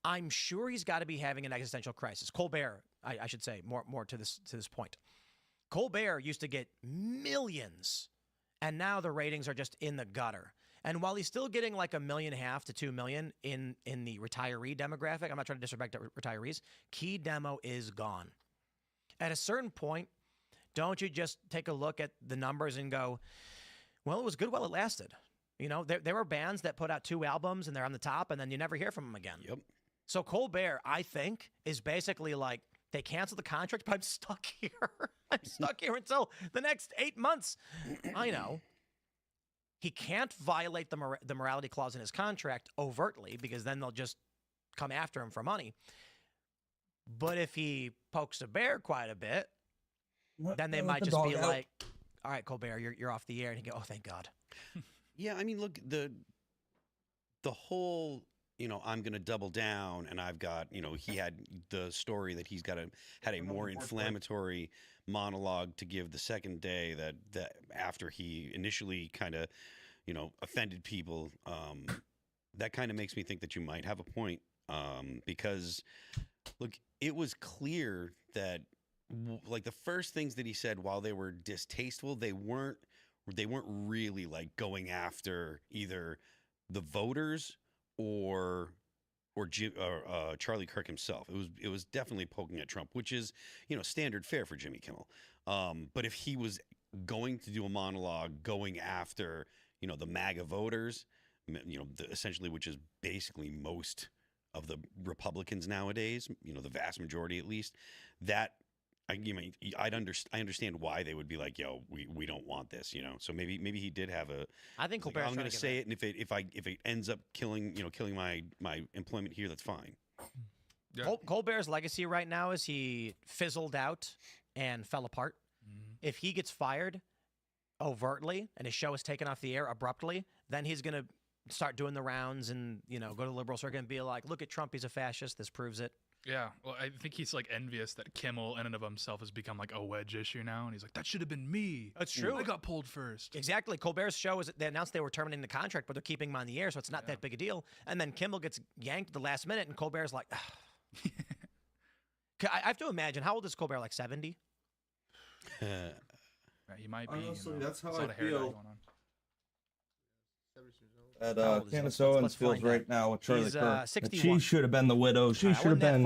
I'm sure he's got to be having an existential crisis. Colbert, I should say, more to this point. Colbert used to get millions, and now the ratings are just in the gutter. And while he's still getting like $1.5 million to $2 million in the retiree demographic, I'm not trying to disrespect retirees, key demo is gone. At a certain point, don't you just take a look at the numbers and go, well, it was good while it lasted. You know, there were bands that put out 2 albums and they're on the top and then you never hear from them again. Yep. So Colbert, I think, is basically like, they canceled the contract, but I'm stuck here. I'm stuck here until the next 8 months. I know. He can't violate the morality clause in his contract overtly because then they'll just come after him for money. But if he pokes a bear quite a bit, then they might just be like, all right, Colbert, you're off the air. And he go, oh, thank God. Yeah, I mean, look, the whole, I'm going to double down, and I've got, he had the story that he's had a more inflammatory monologue to give the second day that after he initially kind of, offended people. That kind of makes me think that you might have a point, because, look, it was clear that like the first things that he said, while they were distasteful, they weren't really like going after either the voters or Charlie Kirk himself. It was definitely poking at Trump, which is, standard fare for Jimmy Kimmel. But if he was going to do a monologue going after, the MAGA voters, essentially, which is basically most of the Republicans nowadays, the vast majority at least, that I understand why they would be like, yo, we don't want this, So maybe he did have a. I think like, I'm going to say it, and if it ends up killing my employment here, that's fine. Yeah. Colbert's legacy right now is he fizzled out and fell apart. Mm-hmm. If he gets fired overtly and his show is taken off the air abruptly, then he's going to start doing the rounds and go to the liberal circuit and be like, look at Trump, he's a fascist. This proves it. Yeah, well, I think he's like envious that Kimmel in and of himself has become like a wedge issue now, and he's like, that should have been me. That's true. I got pulled first. Exactly. Colbert's show they announced they were terminating the contract, but they're keeping him on the air, so it's not that big a deal. And then Kimmel gets yanked at the last minute, and Colbert's like, I have to imagine, how old is Colbert? Like 70? He might be. Honestly, that's how There's a I lot of hair dye feel. going on. At Candace Owens feels right now with Charlie He's, Kirk. 61. She should have been the widow. She should have been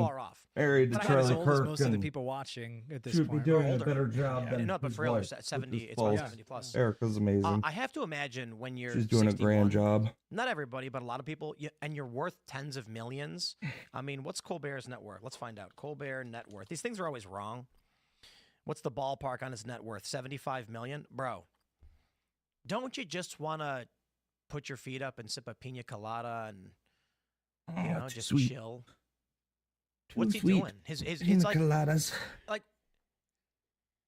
married to But Charlie as old as Kirk. most of the and people watching at this should point. be doing a older. better job than No, but his for real, wife, they're which 70. is It's about false. 70 plus. Erica's amazing. I have to imagine when you're She's doing 61, a grand job. Not everybody, but a lot of people, and you're worth tens of millions. I mean, what's Colbert's net worth? Let's find out. Colbert net worth. These things are always wrong. What's the ballpark on his net worth? 75 million? Bro, don't you just want to put your feet up and sip a pina colada and just sweet. chill? Too What's he sweet. doing? His Pina it's like coladas.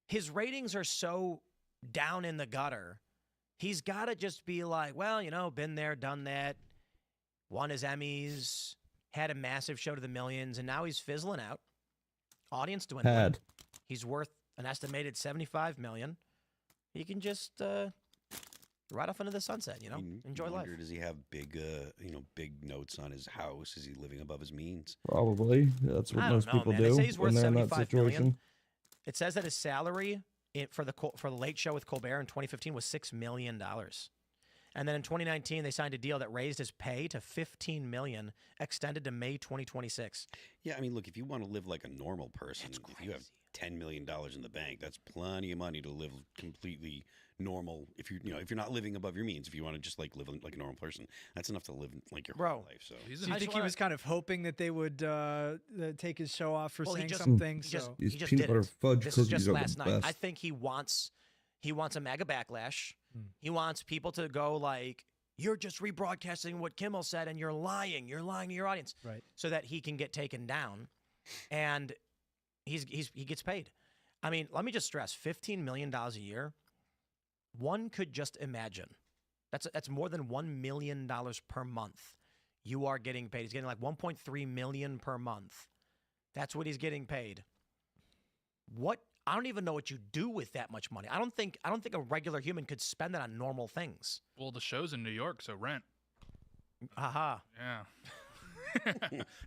his ratings are so down in the gutter. He's got to just be like, well, been there, done that, won his Emmys, had a massive show to the millions, and now he's fizzling out. Audience dwindling. He's worth an estimated $75 million. He can just ride off into the sunset, enjoy life. Does he have big notes on his house? Is he living above his means? Probably. That's what I most don't know, people man. do They say he's when worth they're in that $75 situation. million. It says that his salary for the Late Show with Colbert in 2015 was $6 million. And then in 2019, they signed a deal that raised his pay to $15 million, extended to May 2026. Yeah, I mean, look, if you want to live like a normal person, if you have $10 million in the bank, that's plenty of money to live completely normal. If you know if you're not living above your means, if you want to just like live like a normal person, that's enough to live like your whole life. So Do you think he was kind of hoping that they would take his show off for saying just- something? He just, These he just peanut did butter it. fudge This is cookies just are the last night. best. I think he wants a mega backlash. He wants people to go like, "You're just rebroadcasting what Kimmel said, and you're lying. You're lying to your audience." Right. So that he can get taken down, and he gets paid. I mean, let me just stress: $15 million a year. One could just imagine. That's more than $1 million per month. You are getting paid. He's getting like $1.3 million per month. That's what he's getting paid. What? I don't even know what you do with that much money. I don't think a regular human could spend that on normal things. Well, the show's in New York, so rent. Aha. Yeah.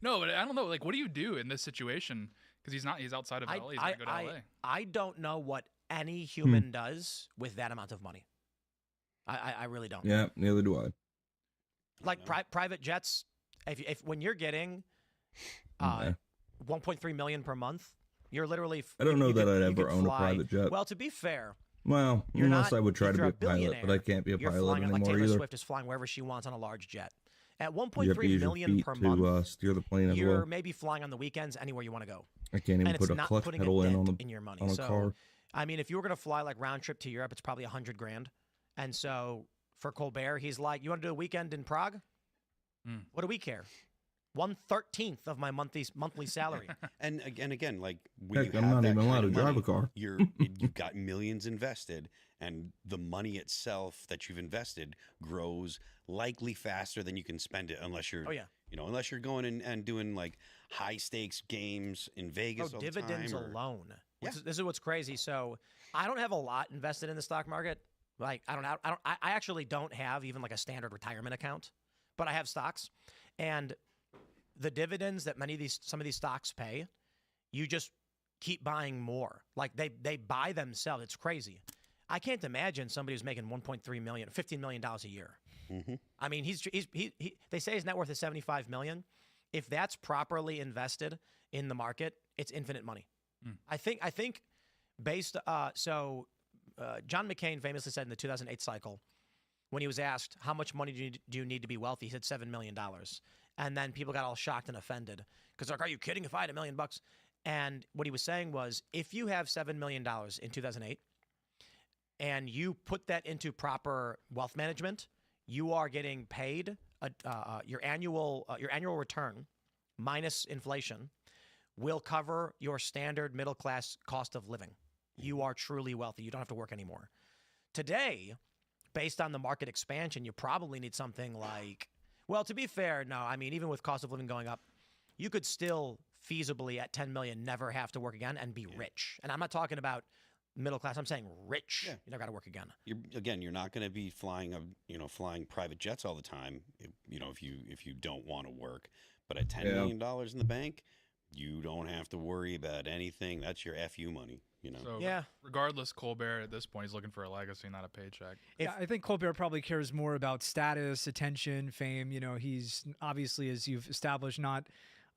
No, but I don't know. Like, what do you do in this situation? Because he's outside of LA. He's gonna go to LA. I don't know what any human does with that amount of money. I really don't. Yeah, neither do I. Like private jets, if when you're getting Yeah. 1.3 million per month, you're literally. I don't know you that could- I'd you ever could own a fly- private jet. Well, to be fair, Well, you're unless not- I would try if to be you're a pilot, but I can't be a you're pilot flying, like anymore Taylor either. Swift is flying wherever she wants on a large jet. At You have to 1.3 use your million feet per to month, steer the plane as you're well. maybe flying on the weekends anywhere you want to go. I can't even and put it's a not clutch putting pedal a in dent on the in your money. on a So, car. I mean, if you were going to fly like round trip to Europe, it's probably $100 grand. And so for Colbert, he's like, "You want to do a weekend in Prague? What do we care? 1/13 of my monthly salary." And again, like when Heck, you I'm have not that even allowed kind to of drive money, a car. you've got millions invested, and the money itself that you've invested grows likely faster than you can spend it, unless you're, Oh, yeah. unless you're going and doing like high stakes games in Vegas. Oh, all dividends the time, or- alone. This is what's crazy. So I don't have a lot invested in the stock market. Like I actually don't have even like a standard retirement account, but I have stocks, and the dividends that some of these stocks pay, you just keep buying more. Like they buy themselves. It's crazy. I can't imagine somebody who's making $1.3 million, $15 million a year. I mean, they say his net worth is $75 million. If that's properly invested in the market, it's infinite money. I think based John McCain famously said in the 2008 cycle, when he was asked how much money do you need to be wealthy, he said $7 million. And then people got all shocked and offended because they're like, "Are you kidding? If I had $1 million bucks?" And what he was saying was, if you have $7 million in 2008 and you put that into proper wealth management, you are getting paid your annual return minus inflation will cover your standard middle class cost of living. You are truly wealthy. You don't have to work anymore. Today, based on the market expansion, you probably need something like, well, to be fair, no. I mean, even with cost of living going up, you could still feasibly at 10 million never have to work again and be rich. And I'm not talking about middle class. I'm saying rich. Yeah. You never got to work again. You're not going to be flying flying private jets all the time. If you don't want to work, but at $10 million in the bank, you don't have to worry about anything. That's your FU money. So regardless, Colbert at this point is looking for a legacy, not a paycheck. Yeah, I think Colbert probably cares more about status, attention, fame. He's obviously, as you've established, not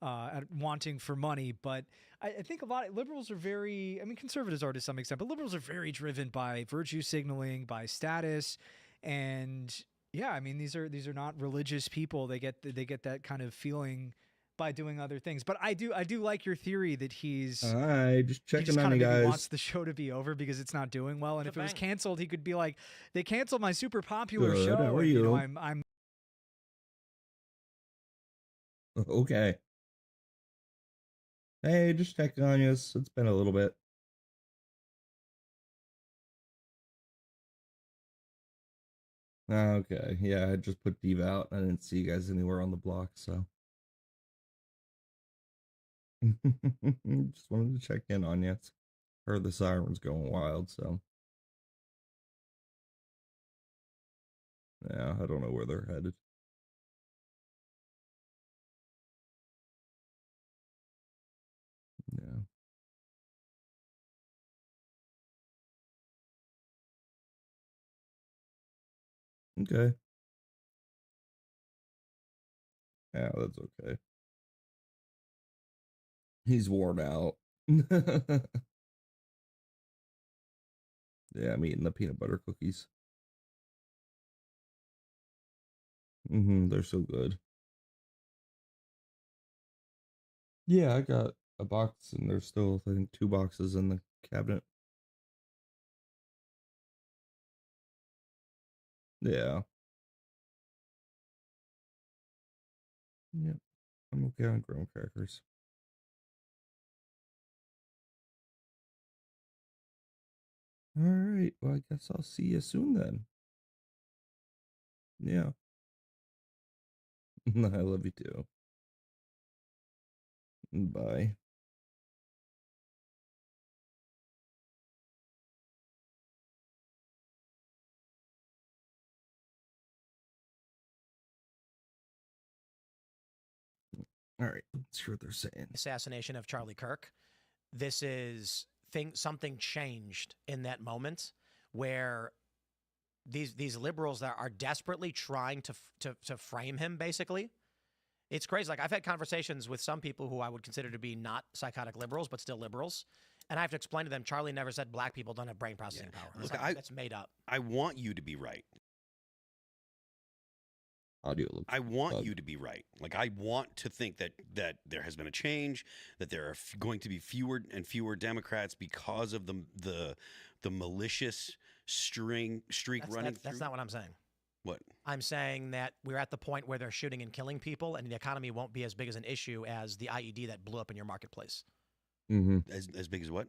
wanting for money. But I think a lot of liberals are very, conservatives are to some extent, but liberals are very driven by virtue signaling, by status. And yeah, these are not religious people. They get that kind of feeling by doing other things. But I do like your theory that he's just checking on you maybe guys. wants the show to be over because it's not doing well. And if it was canceled, he could be like, they canceled my super popular Good, show. how are and, you? I'm Okay. Hey, just checking on you. It's been a little bit. Okay, yeah, I just put Diva out. I didn't see you guys anywhere on the block, so. Just wanted to check in on you. Heard the sirens going wild, so. Yeah, I don't know where they're headed. Yeah. Okay. Yeah, that's okay. He's worn out. Yeah, I'm eating the peanut butter cookies. They're so good. Yeah, I got a box, and there's still, I think, 2 boxes in the cabinet. Yeah. Yep. I'm okay on graham crackers. All right. Well, I guess I'll see you soon then. Yeah. I love you too. Bye. All right, let's hear what they're saying. Assassination of Charlie Kirk. This is something changed in that moment where these liberals that are desperately trying to frame him, basically. It's crazy. Like, I've had conversations with some people who I would consider to be not psychotic liberals, but still liberals. And I have to explain to them, Charlie never said black people don't have brain processing power. Look, That's made up. I want you to be right. I want you to be right. Like, I want to think that there has been a change, that there are going to be fewer and fewer Democrats because of the malicious streak running through. That's not what I'm saying. What? I'm saying that we're at the point where they're shooting and killing people, and the economy won't be as big as an issue as the IED that blew up in your marketplace. As big as what?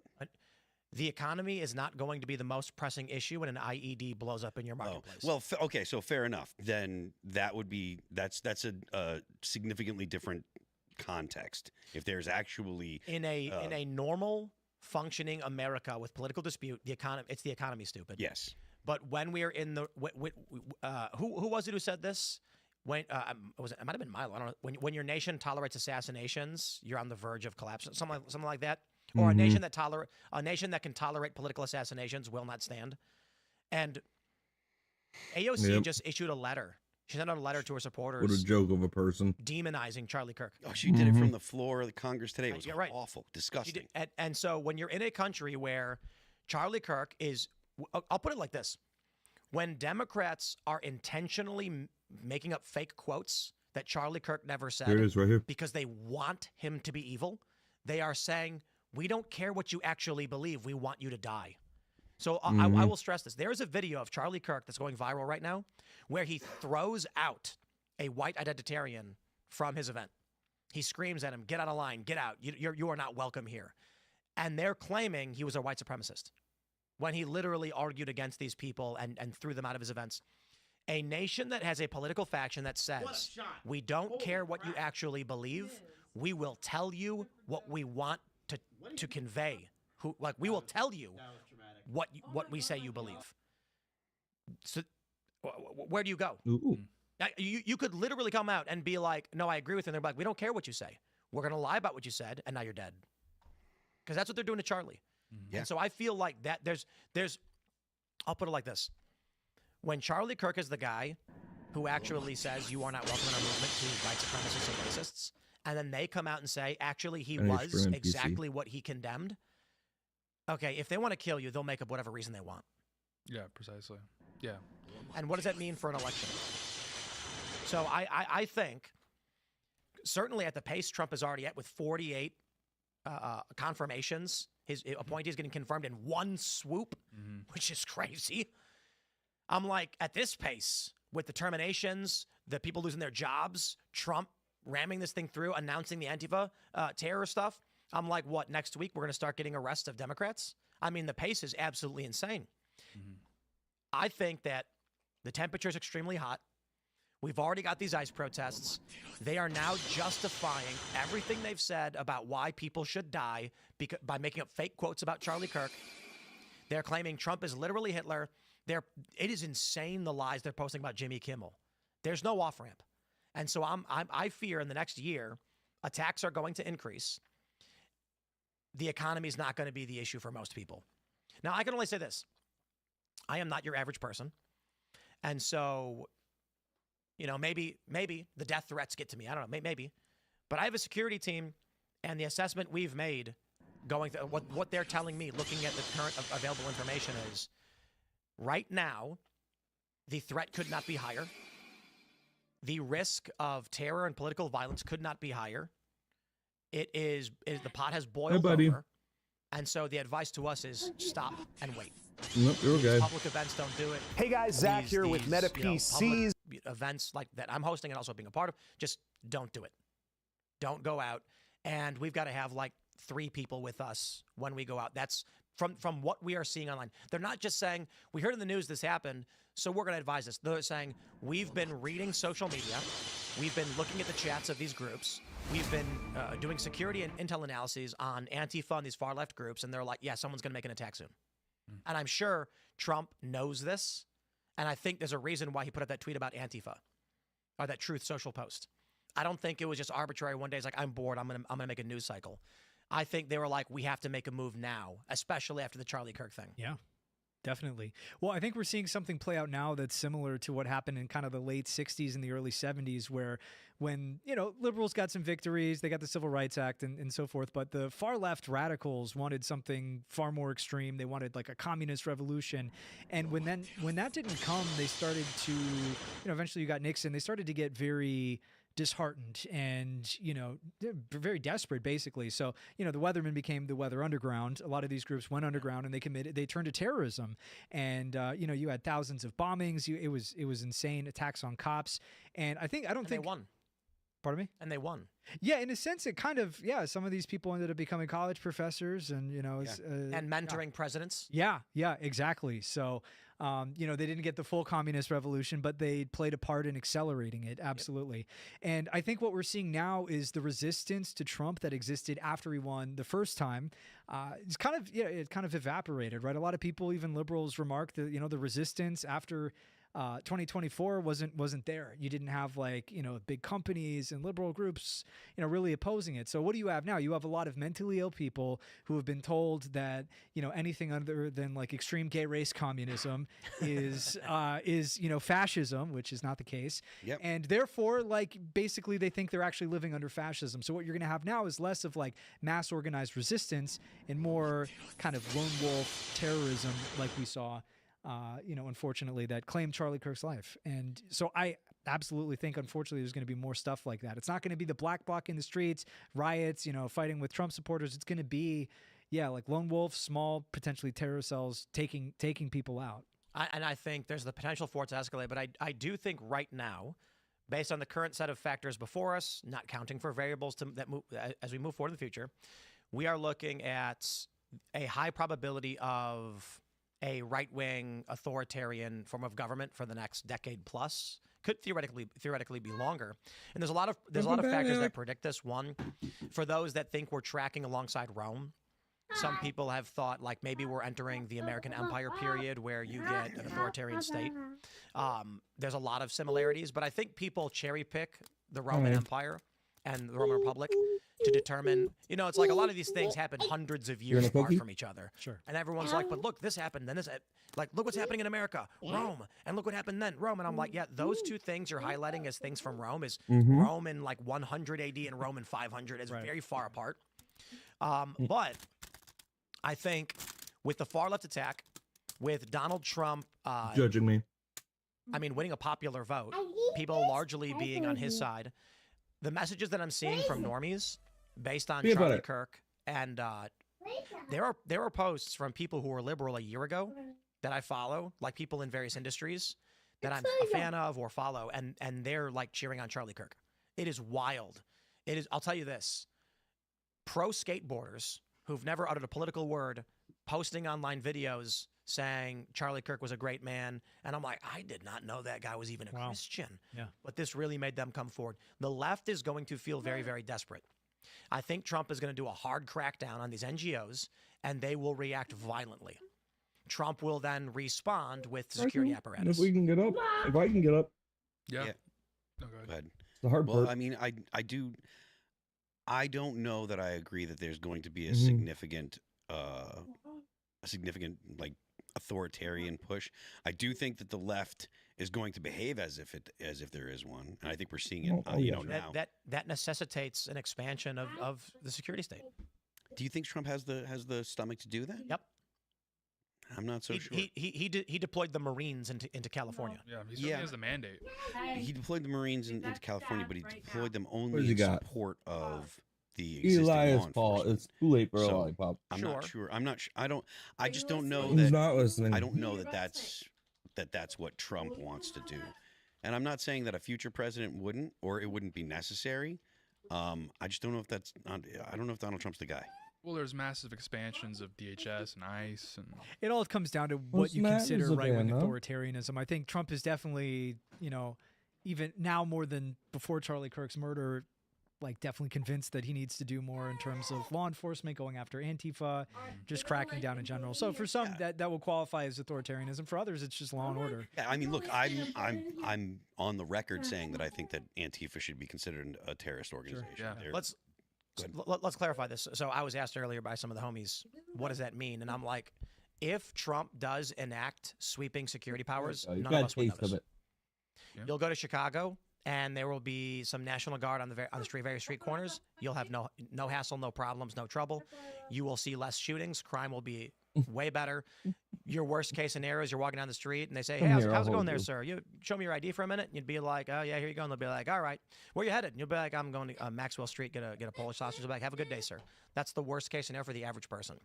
The economy is not going to be the most pressing issue when an IED blows up in your marketplace. Well, okay, so fair enough. Then that's a significantly different context. If there's actually in a normal functioning America with political dispute, it's the economy, stupid. Yes. But when we are in the who was it who said this? When it might have been Milo. I don't know. When your nation tolerates assassinations, you're on the verge of collapse. Something like that. Or a nation that can tolerate political assassinations will not stand. And AOC just issued a letter. She sent out a letter to her supporters. What a joke of a person. Demonizing Charlie Kirk. Oh, she did it from the floor of the Congress today. It was You're right. Awful, disgusting. And so when you're in a country where Charlie Kirk is, I'll put it like this. When Democrats are intentionally making up fake quotes that Charlie Kirk never said, Here it is right here. because they want him to be evil, they are saying, we don't care what you actually believe. We want you to die. So I will stress this. There is a video of Charlie Kirk that's going viral right now where he throws out a white identitarian from his event. He screams at him, get out of line, get out. You are not welcome here. And they're claiming he was a white supremacist when he literally argued against these people and threw them out of his events. A nation that has a political faction that says, we don't care what you actually believe. We will tell you what we want to convey. We will tell you what we say you believe. So where do you go? Now, you could literally come out and be like, no, I agree with you. And they're like, we don't care what you say. We're going to lie about what you said, and now you're dead. Because that's what they're doing to Charlie. Yeah. And so I feel like that there's I'll put it like this. When Charlie Kirk is the guy who actually says you are not welcome in our movement to white supremacists and racists, and then they come out and say, actually, he was exactly what he condemned. Okay, if they want to kill you, they'll make up whatever reason they want. Yeah, precisely. Yeah. And what does that mean for an election? So I think, certainly at the pace Trump is already at with 48 confirmations, his appointee is getting confirmed in one swoop, which is crazy. I'm like, at this pace, with the terminations, the people losing their jobs, Trump ramming this thing through, announcing the Antifa terror stuff, I'm like, what, next week we're going to start getting arrests of Democrats? I mean, the pace is absolutely insane. I think that the temperature is extremely hot. We've already got these ICE protests. They are now justifying everything they've said about why people should die by making up fake quotes about Charlie Kirk. They're claiming Trump is literally Hitler. It is insane, the lies they're posting about Jimmy Kimmel. There's no off-ramp. And so I fear in the next year, attacks are going to increase. The economy is not going to be the issue for most people. Now, I can only say this. I am not your average person. And so, maybe the death threats get to me. I don't know, maybe. But I have a security team, and the assessment we've made going through what they're telling me, looking at the current available information is, Right now, the threat could not be higher. The risk of terror and political violence could not be higher. The pot has boiled over. And so the advice to us is stop and wait. Nope, you're okay. Public events don't do it. Hey guys, Zach here with Meta PCs. Events like that I'm hosting and also being a part of, just don't do it. Don't go out. And we've got to have like 3 people with us when we go out. That's from what we are seeing online. They're not just saying, we heard in the news this happened, so we're going to advise this. They're saying, we've been reading social media. We've been looking at the chats of these groups. We've been doing security and intel analyses on Antifa and these far-left groups, and they're like, yeah, someone's going to make an attack soon. And I'm sure Trump knows this, and I think there's a reason why he put out that tweet about Antifa, or that Truth Social post. I don't think it was just arbitrary. One day it's like, I'm bored, I'm gonna make a news cycle. I think they were like, we have to make a move now, especially after the Charlie Kirk thing. Yeah. Definitely. Well, I think we're seeing something play out now that's similar to what happened in kind of the late 60s and the early 70s, where when, liberals got some victories, they got the Civil Rights Act and so forth, but the far left radicals wanted something far more extreme. They wanted like a communist revolution. And when that didn't come, they started to, eventually you got Nixon, they started to get very disheartened and, they're very desperate, basically. So, the Weathermen became the Weather Underground. A lot of these groups went underground and they turned to terrorism. And, you had thousands of bombings. It was insane, attacks on cops. And I don't think they won. Pardon me? And they won. Yeah, in a sense, it kind of, some of these people ended up becoming college professors and, and mentoring presidents. Yeah, exactly. So, they didn't get the full communist revolution, but they played a part in accelerating it. Absolutely. Yep. And I think what we're seeing now is the resistance to Trump that existed after he won the first time. It's kind of, it kind of evaporated, right? A lot of people, even liberals, remarked that, the resistance after 2024 wasn't there. You didn't have big companies and liberal groups, really opposing it. So what do you have now? You have a lot of mentally ill people who have been told that, anything other than like extreme gay race communism is fascism, which is not the case. Yep. And therefore, basically they think they're actually living under fascism. So what you're going to have now is less of mass organized resistance and more kind of lone wolf terrorism like we saw unfortunately, that claimed Charlie Kirk's life. And so I absolutely think, unfortunately, there's going to be more stuff like that. It's not going to be the black bloc in the streets, riots, fighting with Trump supporters. It's going to be, like lone wolves, small, potentially terror cells taking people out. I think there's the potential for it to escalate, but I do think right now, based on the current set of factors before us, not counting for variables that move as we move forward in the future, we are looking at a high probability of a right-wing authoritarian form of government for the next decade plus. Could theoretically be longer. And there's a lot of factors that predict this. One, for those that think we're tracking alongside Rome, some people have thought maybe we're entering the American Empire period where you get an authoritarian state. There's a lot of similarities, but I think people cherry pick the Roman Empire and the Roman Republic to determine, it's like a lot of these things happen hundreds of years apart from each other. Sure. And everyone's like, but look, this happened, then this, look what's happening in America, Rome, and look what happened then, Rome. And I'm like, yeah, those two things you're highlighting as things from Rome is Rome in 100 AD and Rome in 500 is very far apart. But I think with the far left attack, with Donald Trump judging me, winning a popular vote, people largely being on his side, the messages that I'm seeing from normies based on Charlie Kirk, and there are posts from people who were liberal a year ago that I follow, like people in various industries that I'm a fan of or follow, and they're cheering on Charlie Kirk. It is wild. It is. I'll tell you this: pro skateboarders who've never uttered a political word posting online videos saying Charlie Kirk was a great man. And I'm like, I did not know that guy was even a Christian. Yeah. But this really made them come forward. The left is going to feel very, very desperate. I think Trump is going to do a hard crackdown on these NGOs, and they will react violently. Trump will then respond with security apparatus. If we can get up, if I can get up. Yeah. Go ahead. The hard part. I don't know that I agree that there's going to be a significant authoritarian push. I do think that the left is going to behave as if there is one, and I think we're seeing it. Now that necessitates an expansion of the security state. Do you think Trump has the stomach to do that? Yep. I'm not so sure. He deployed the Marines into California. Yeah, he certainly has the mandate. He deployed the Marines into California, but he deployed them What only does he in got? support of the existing Elias law Paul, enforcement. it's too late for a So, lollipop. I'm not sure. I'm not. I just don't know Who's that. not listening? I don't know that that's what Trump wants to do. And I'm not saying that a future president wouldn't, or it wouldn't be necessary. I just don't know if that's. I don't know if Donald Trump's the guy. Well, there's massive expansions of DHS and ICE, and It all comes down to what What's you Matt consider is a right-wing fan, huh? authoritarianism. I think Trump is definitely, even now more than before Charlie Kirk's murder, like definitely convinced that he needs to do more in terms of law enforcement, going after Antifa, just cracking down in general. So for some, that will qualify as authoritarianism. For others, it's just law and order. Yeah, I mean, look, I'm on the record saying that I think that Antifa should be considered a terrorist organization. Yeah. They're- Let's clarify this. So I was asked earlier by some of the homies, what does that mean? And I'm like, if Trump does enact sweeping security powers, You none got of a us would taste of notice. it. You'll go to Chicago, and there will be some National Guard on the various street corners. You'll have no hassle, no problems, no trouble. You will see less shootings. Crime will be way better. Your worst case scenario is you're walking down the street and they say, "Hey, Come how's here, it I'll going hold there, you." sir? You show me your ID for a minute." And you'd be like, "Oh yeah, here you go." And they'll be like, "All right, where you headed?" And you'll be like, "I'm going to Maxwell Street, get a Polish sausage." They'll be like, "Have a good day, sir." That's the worst case scenario for the average person.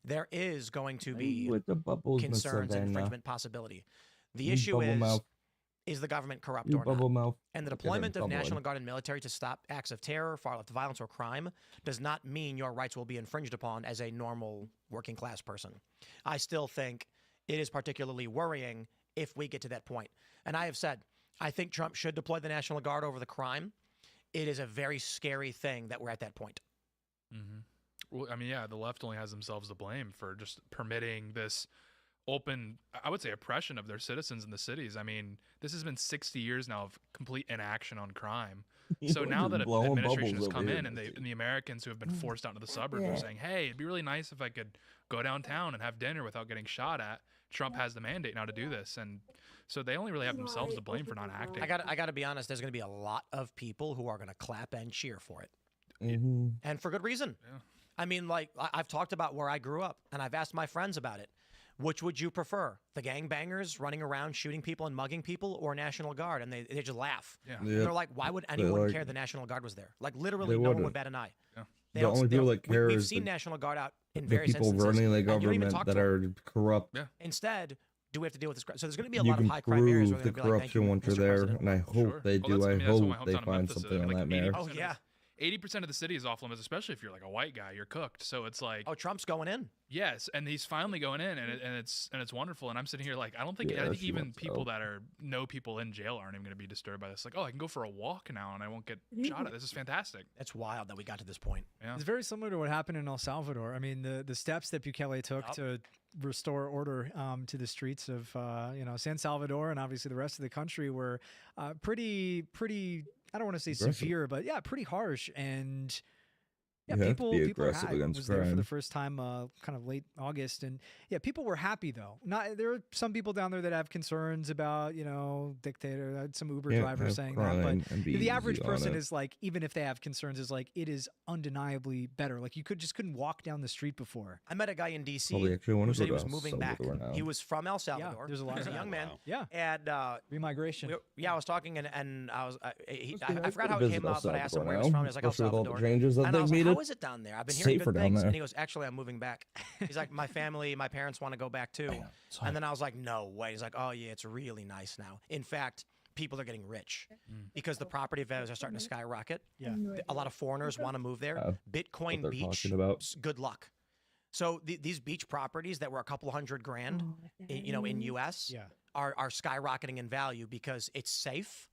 There is going to be With the bubbles, Miss concerns and Savannah. infringement possibility. The You issue bubble mouth. is the government corrupt You or bubble not? mouth. And the Look at deployment him of National bubbling. Guard and military to stop acts of terror, far-left violence, or crime does not mean your rights will be infringed upon as a normal working class person. I still think it is particularly worrying if we get to that point. And I have said, I think Trump should deploy the National Guard over the crime. It is a very scary thing that we're at that point. Mm-hmm. Well, I mean, yeah, the left only has themselves to blame for just permitting this open, I would say, oppression of their citizens in the cities. I mean, this has been 60 years now of complete inaction on crime. So now that the blowing administration has bubbles come over in here. and the Americans who have been forced out into the suburbs are saying, hey, it'd be really nice if I could go downtown and have dinner without getting shot at. Trump has the mandate now to do this. And so they only really have themselves to blame for not acting. I got to be honest, there's going to be a lot of people who are going to clap and cheer for it. Mhm. And for good reason. Yeah. I mean, like, I've talked about where I grew up, and I've asked my friends about it. Which would you prefer? The gangbangers running around shooting people and mugging people, or National Guard? And they just laugh. Yeah. Yeah. They're like, why would They're anyone like- care the National Guard was there? Like, literally, They no one wouldn't. would bat an eye. Yeah. They The don't- only they people don't- that care We've is seen the- National Guard out in The various people instances, running the and you don't even government talk that to them. are corrupt. Yeah. Instead, do we have to deal with this? So there's going to be a You lot of can high crime areas where prove they're the going to be like, "Thank you, corruption once you're Mr. there, President." and I hope Sure. they Well, do. that's- I I mean, that's what my hope they hometown of find Memphis is. something on Like that mayor. 80% Oh, yeah. 80% of the city is off limits, especially if you're like a white guy. You're cooked. So it's like, Oh, Trump's going in. yes, and he's finally going in, and it's wonderful. And I'm sitting here like, I don't think Yeah, I think she even wants people out. that know people in jail aren't even going to be disturbed by this. Like, oh, I can go for a walk now and I won't get shot at. This is fantastic. It's wild that we got to this point. Yeah. It's very similar to what happened in El Salvador. I mean, the steps that Bukele took Yup. to restore order to the streets of San Salvador and obviously the rest of the country were pretty. I don't want to say Aggressive. severe, but yeah, pretty harsh. And yeah, You have to people be people are aggressive happy. I against was there for the crime. first time, kind of late August, and yeah, people were happy though. Not there are some people down there that have concerns about dictator. I had some Uber Can't drivers have saying that, crime but and be the average easy on person it. is like, even if they have concerns, is like it is undeniably better. Like you couldn't walk down the street before. I met a guy in D.C. Probably actually wanna who said go he was to El moving back. Salvador now. He was from El Salvador. there's a lot He was of a that. young man. Wow. Yeah, And remigration. I was talking, and I was I I'd forgot go how to it visit came El up, but I asked him Salvador where he was now, from. He was like, El especially with all the Salvador. changes that And I they've was like, made how it is it down there? I've been hearing safer good down things. there. And he goes, actually, I'm moving back. He's like, my parents want to go back too. And then I was like, no way. He's like, oh yeah, it's really nice now. In fact, people are getting rich because the property values are starting to skyrocket. Yeah. A lot of foreigners want to move there. What Bitcoin they're Beach, talking about. good luck. So these beach properties that were a couple $100 grand, in US, Yeah. are skyrocketing in value because it's safe.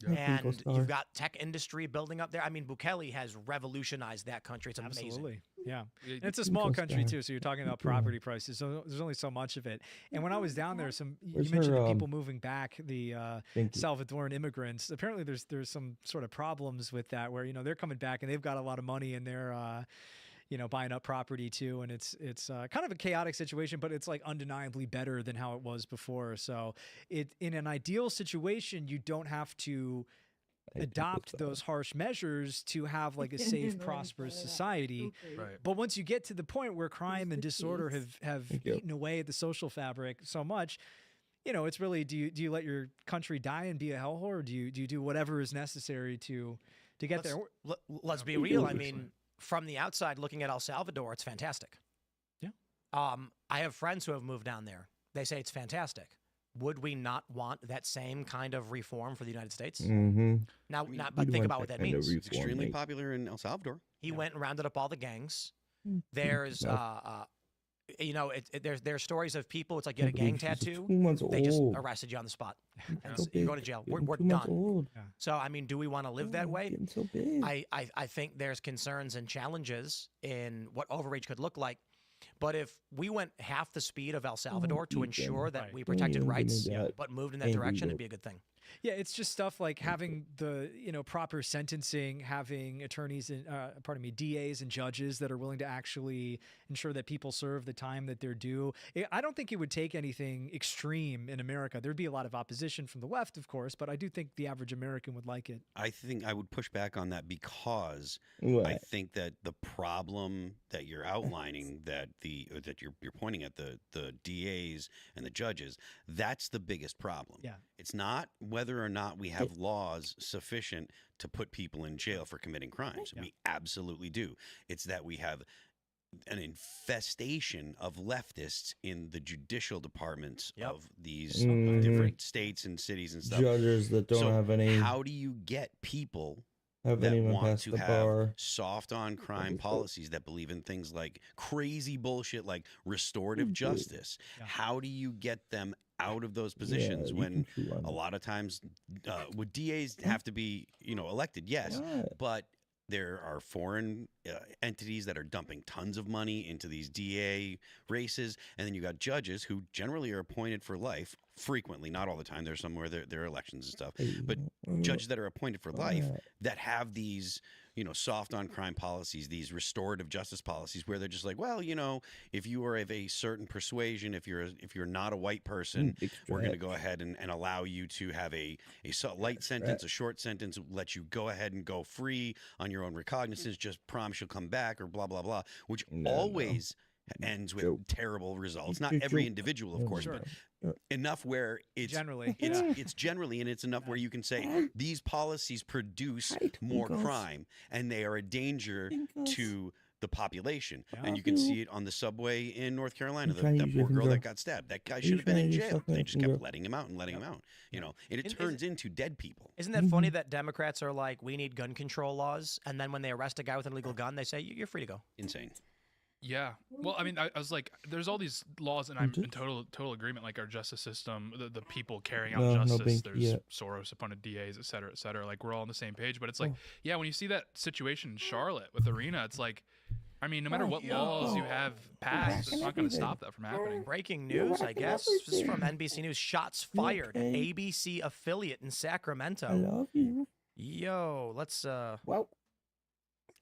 Yeah, Pico And Star. you've got tech industry building up there. I mean, Bukele has revolutionized that country. It's amazing. Absolutely. Yeah. Yeah, And it's a small Pico country Star. too, so you're talking about property prices. So there's only so much of it. And when I was down there, you Where's mentioned her, the people moving back, the Thank you. Salvadoran immigrants. Apparently there's some sort of problems with that where, they're coming back and they've got a lot of money and they're buying up property too, and it's kind of a chaotic situation, but it's like undeniably better than how it was before. So in an ideal situation, you don't have to adopt those harsh measures to have like a safe, prosperous society. Right. But once you get to the point where crime and disorder have eaten away at the social fabric so much, you know, it's really, do you let your country die and be a hellhole, or do you do whatever is necessary to get there? Let's be real. I mean, from the outside looking at El Salvador, it's fantastic. Yeah. I have friends who have moved down there. They say it's fantastic. Would we not want that same kind of reform for the United States? Mm-hmm. But think about what that means. It's extremely popular in El Salvador. He went and rounded up all the gangs. There's, you know, there's stories of people. It's like you get a gang tattoo. They just arrested you on the spot. And you go to jail. We're done. So, I mean, do we want to live that way? So big. I think there's concerns and challenges in what overreach could look like. But if we went half the speed of El Salvador to ensure that we protected rights, but moved in that direction, it'd be a good thing. Yeah, it's just stuff like having the, you know, proper sentencing, having attorneys and DAs and judges that are willing to actually ensure that people serve the time that they're due. I don't think it would take anything extreme in America. There'd be a lot of opposition from the left, of course, but I do think the average American would like it. I think I would push back on that because I think that the problem that you're outlining, that you're pointing at, the DAs and the judges, that's the biggest problem. Yeah. It's not whether or not we have laws sufficient to put people in jail for committing crimes. We absolutely do. It's that we have an infestation of leftists in the judicial departments of these different states and cities and stuff. Judges that don't have any. How do you get people that want to have soft on crime policies, that believe in things like crazy bullshit like restorative justice? How do you get them out of those positions when a lot of times would DAs have to be, you know, elected? Yes, but there are foreign entities that are dumping tons of money into these DA races, and then you got judges who generally are appointed for life. Frequently, not all the time. There's somewhere there are elections and stuff, but judges that are appointed for life that have these, you know, soft on crime policies, these restorative justice policies, where they're just like, well, you know, if you are of a certain persuasion, if you're not a white person, we're going to go ahead and allow you to have a light sentence, a short sentence, let you go ahead and go free on your own recognizance, just promise you'll come back, or blah blah blah, which always ends with terrible results. Not every individual, of course, but enough where it's generally and it's enough where you can say these policies produce more crime and they are a danger to the population. And you can see it on the subway in North Carolina, that poor girl that got stabbed. That guy should have been in jail. They just kept letting him out and letting him out, you know, and it turns into dead people. Isn't that funny that Democrats are like, we need gun control laws, and then when they arrest a guy with an illegal gun, they say, you're free to go? Insane. Yeah. Well, I mean, I was like, there's all these laws, and I'm in total agreement. Like our justice system, the people carrying out justice, there's Soros-appointed DAs, et cetera, et cetera. Like we're all on the same page. But it's like, yeah, when you see that situation in Charlotte with Arena, it's like, I mean, no matter what laws you have passed, it's not going to stop that from happening. Breaking news, I guess. This is from NBC News. Shots fired. ABC affiliate in Sacramento. I love you. Yo, let's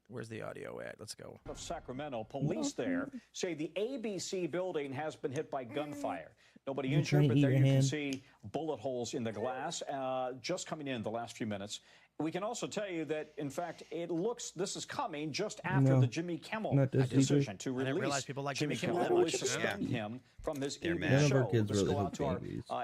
where's the audio at? Let's go. Of Sacramento, police there say the ABC building has been hit by gunfire. Nobody injured, but there you can see bullet holes in the glass just coming in the last few minutes. We can also tell you that, in fact, this is coming just after the Jimmy Kimmel decision to release. I didn't realize people like Jimmy Kimmel. Literally suspend him from this evening show. Let's go out to our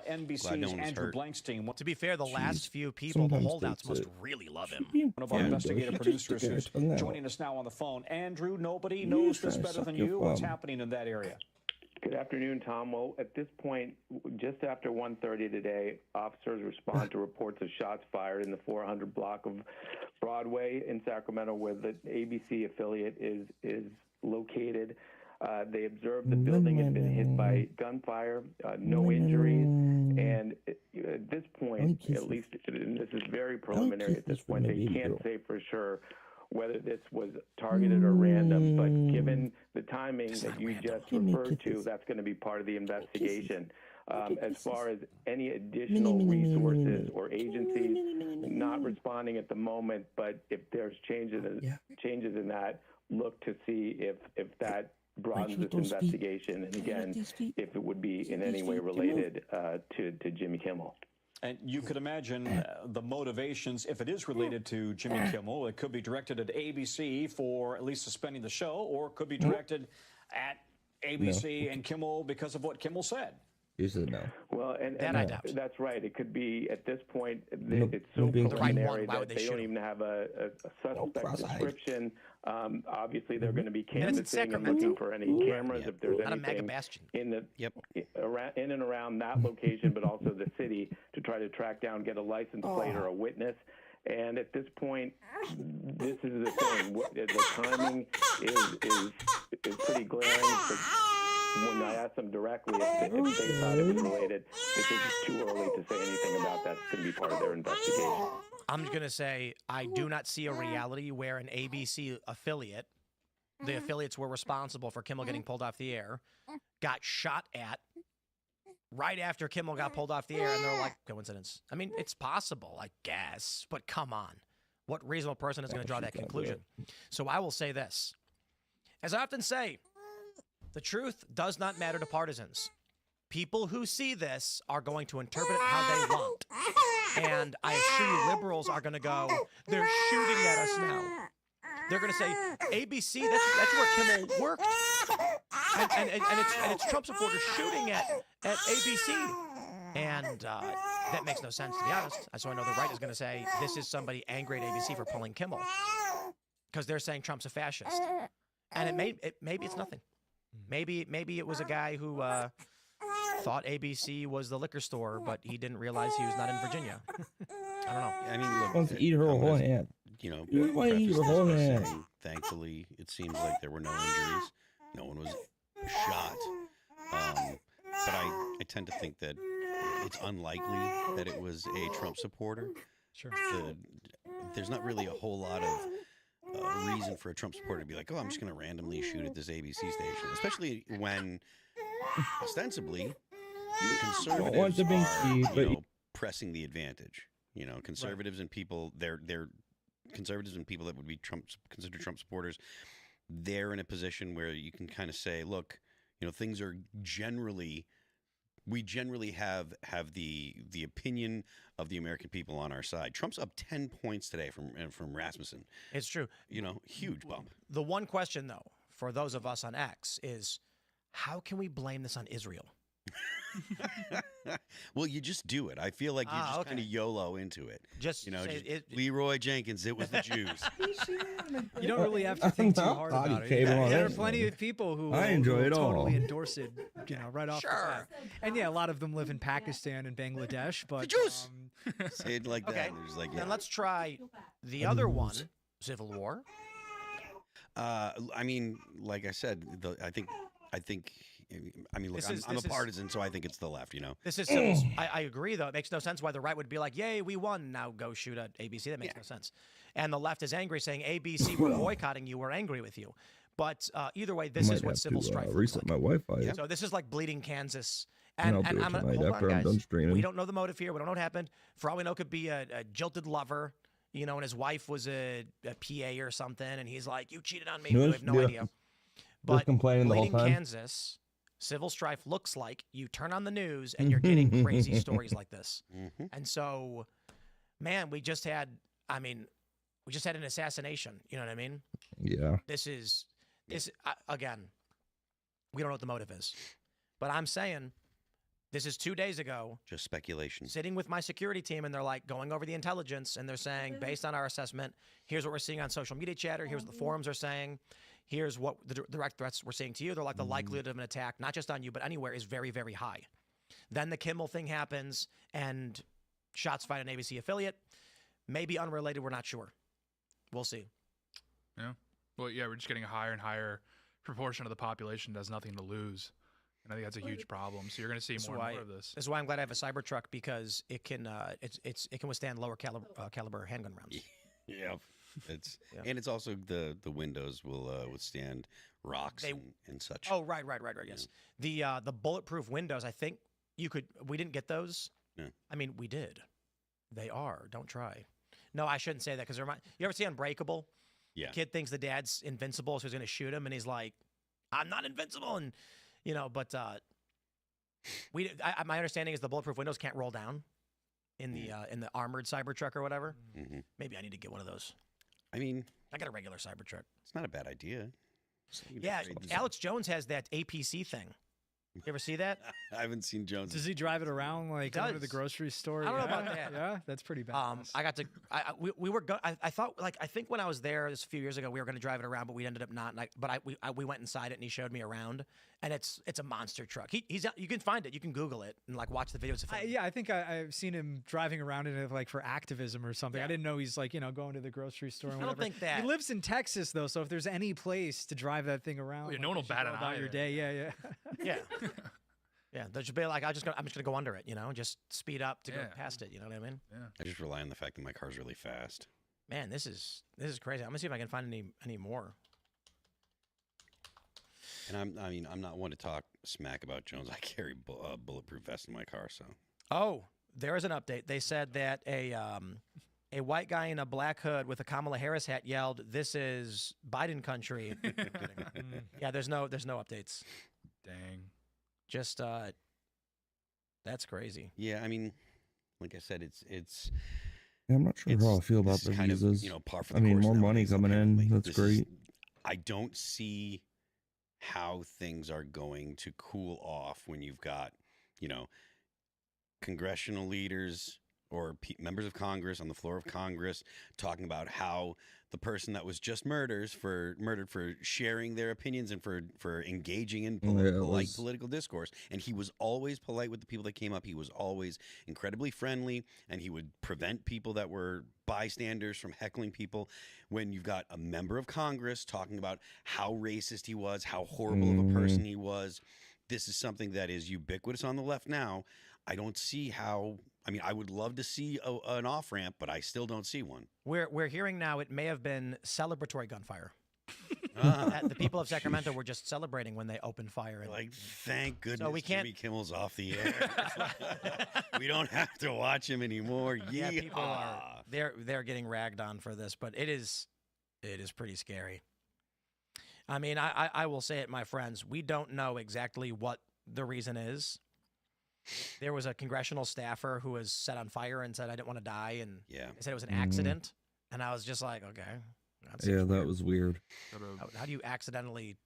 NBC's Andrew Blankstein. To be fair, the last few people, the holdouts, must really love him. One of our investigative producers who's joining us now on the phone. Andrew, nobody knows this better than you. What's happening in that area? Good afternoon, Tom. Well, at this point, just after 1:30 today, officers respond to reports of shots fired in the 400 block of Broadway in Sacramento, where the ABC affiliate is located. They observed the building had been hit by gunfire, no injuries, and at this point, at least, and this is very preliminary at this point, they can't say for sure whether this was targeted or random, but given the timing that you just referred to, that's going to be part of the investigation. As far as any additional resources or agencies, not responding at the moment, but if there's changes in that, look to see if that broadens this investigation, and again, if it would be in any way related to Jimmy Kimmel. And you could imagine the motivations, if it is related to Jimmy Kimmel, it could be directed at ABC for at least suspending the show, or it could be directed at ABC and Kimmel because of what Kimmel said. You said no. Well, and I doubt. that's right. It could be, at this point, No, it's so no being preliminary why would that they they shoot don't him? even have a suspect cross-eyed. description. Obviously, they're going to be And it's in canvassing and Sacramento. looking for any cameras if there's Not a mega anything bastion. in and around that location, but also the city, to try to track down, get a license plate or a witness. And at this point, this is the thing. The timing is pretty glaring. When I asked them directly if they thought it was related, it's just too early to say anything about that. It's going to be part of their investigation. I'm going to say I do not see a reality where an ABC affiliate, the affiliates were responsible for Kimmel getting pulled off the air, got shot at right after Kimmel got pulled off the air, and they're like, coincidence. I mean, it's possible, I guess, but come on. What reasonable person is going to draw that conclusion? So I will say this. As I often say, the truth does not matter to partisans. People who see this are going to interpret it how they want. And I assure you liberals are going to go, they're shooting at us now. They're going to say, ABC, that's where Kimmel worked. And it's Trump supporters shooting at ABC. And that makes no sense, to be honest. So I know the right is going to say, this is somebody angry at ABC for pulling Kimmel. Because they're saying Trump's a fascist. And maybe it's nothing. Maybe it was a guy who thought ABC was the liquor store, but he didn't realize he was not in Virginia. I don't know. I mean, look, Wants to eat her whole hand. You know, You want to eat her preface whole this by hand. saying, thankfully, it seems like there were no injuries. No one was shot. But I tend to think that it's unlikely that it was a Trump supporter. Sure. There's not really a whole lot of reason for a Trump supporter to be like, oh, I'm just going to randomly shoot at this ABC station, especially when ostensibly conservatives want to be are, key, but pressing the advantage. You know, conservatives and people, they're conservatives and people that would be considered Trump supporters. They're in a position where you can kind of say, look, you know, things are we generally have the opinion of the American people on our side. Trump's up 10 points today from Rasmussen. It's true. You know, huge bump. The one question, though, for those of us on X is, how can we blame this on Israel? Well, you just do it. I feel like you just kind of YOLO into it. Just you know, say Leroy Jenkins. It was the Jews. You don't really have to think too hard about it. There are plenty of people who I enjoy it all. totally endorse it, you know, right off the bat. And yeah, a lot of them live in Pakistan and Bangladesh, but the Jews. Say it like that. Okay. And they're just like, yeah. Then let's try the other one, Civil War. I mean, like I said, I think. I mean, look, I'm a partisan, so I think it's the left, you know. This is civil. I agree, though. It makes no sense why the right would be like, yay, we won. Now go shoot at ABC. That makes no sense. And the left is angry, saying, ABC, we're boycotting you. We're angry with you. But either way, this is what civil strife looks reset like. my Wi-Fi. So this is like bleeding Kansas. And I'll And do it I'm tonight hold on, after I'm guys. done streaming. We don't know the motive here. We don't know what happened. For all we know, it could be a jilted lover, you know, and his wife was a PA or something, and he's like, you cheated on me. We have no idea. But complaining the whole bleeding time. Kansas, civil strife looks like you turn on the news and you're getting crazy stories like this. And so, man, we just had an assassination. You know what I mean? Yeah. Again, we don't know what the motive is. But I'm saying this is 2 days ago. Just speculation. Sitting with my security team, and they're like going over the intelligence, and they're saying, based on our assessment, here's what we're seeing on social media chatter. Here's what the forums are saying. Here's what the direct threats we're seeing to you. They're like the likelihood of an attack, not just on you, but anywhere, is very, very high. Then the Kimmel thing happens, and shots fired an ABC affiliate. Maybe unrelated, we're not sure. We'll see. Yeah. Well, yeah, we're just getting a higher and higher proportion of the population that has nothing to lose. And I think that's a huge problem. So you're going to see more and more of this. This is why I'm glad I have a Cybertruck, because it can it can withstand lower caliber handgun rounds. Yeah. And it's also the windows will withstand rocks and such. Oh, right. Yes. The bulletproof windows, I think we didn't get those. No. I mean, we did. They are. Don't try. No, I shouldn't say that, because you ever see Unbreakable? Yeah. Kid thinks the dad's invincible, so he's going to shoot him, and he's like, I'm not invincible. And, you know, but my understanding is the bulletproof windows can't roll down. in the armored Cybertruck or whatever. Mm-hmm. Maybe I need to get one of those. I mean, I got a regular Cybertruck. It's not a bad idea. Yeah, Alex Jones has that APC thing. You ever see that? I haven't seen Jones. Does he drive it around like going to the does. grocery store? I don't know Yeah. about that. Yeah, that's pretty bad. I got to. We were. I thought I think when I was there this a few years ago, we were going to drive it around, but we ended up not. But we went inside it and he showed me around, and it's a monster truck. He's you can find it. You can Google it and like watch the videos. Of him. Yeah, I think I've seen him driving around in it like for activism or something. I didn't know he's like going to the grocery store. And I don't whatever. think that He lives in Texas though, so if there's any place to drive that thing around, no one will bat an eye. your day. Yeah. Yeah. Yeah, there should be like I'm just gonna go under it, just speed up to go past it. You know what I mean? Yeah. I just rely on the fact that my car's really fast. Man, this is crazy. I'm gonna see if I can find any more. And I'm not one to talk smack about Jones. I carry a bulletproof vest in my car, so. Oh, there is an update. They said that a white guy in a black hood with a Kamala Harris hat yelled, "This is Biden country." Yeah, there's no updates. Dang. Just that's crazy. Yeah, I mean, like I said, it's. Yeah, I'm not sure how I feel about the visas. Par for I the mean, course more money nowadays, coming in. apparently. That's great. I don't see how things are going to cool off when you've got, congressional leaders or members of Congress on the floor of Congress talking about how the person that was just murdered for sharing their opinions and for engaging in polite political discourse. And he was always polite with the people that came up. He was always incredibly friendly, and he would prevent people that were bystanders from heckling people. When you've got a member of Congress talking about how racist he was, how horrible of a person he was, this is something that is ubiquitous on the left now. I don't see how. I mean, I would love to see an off-ramp, but I still don't see one. We're hearing now it may have been celebratory gunfire. The people of Sacramento were just celebrating when they opened fire. And, like, thank goodness so we can't, Jimmy Kimmel's off the air. We don't have to watch him anymore. Yeah, people are they're getting ragged on for this, but it is pretty scary. I mean, I will say it, my friends. We don't know exactly what the reason is. There was a congressional staffer who was set on fire and said, "I didn't want to die," and they said it was an accident. And I was just like, okay. That was weird. How do you accidentally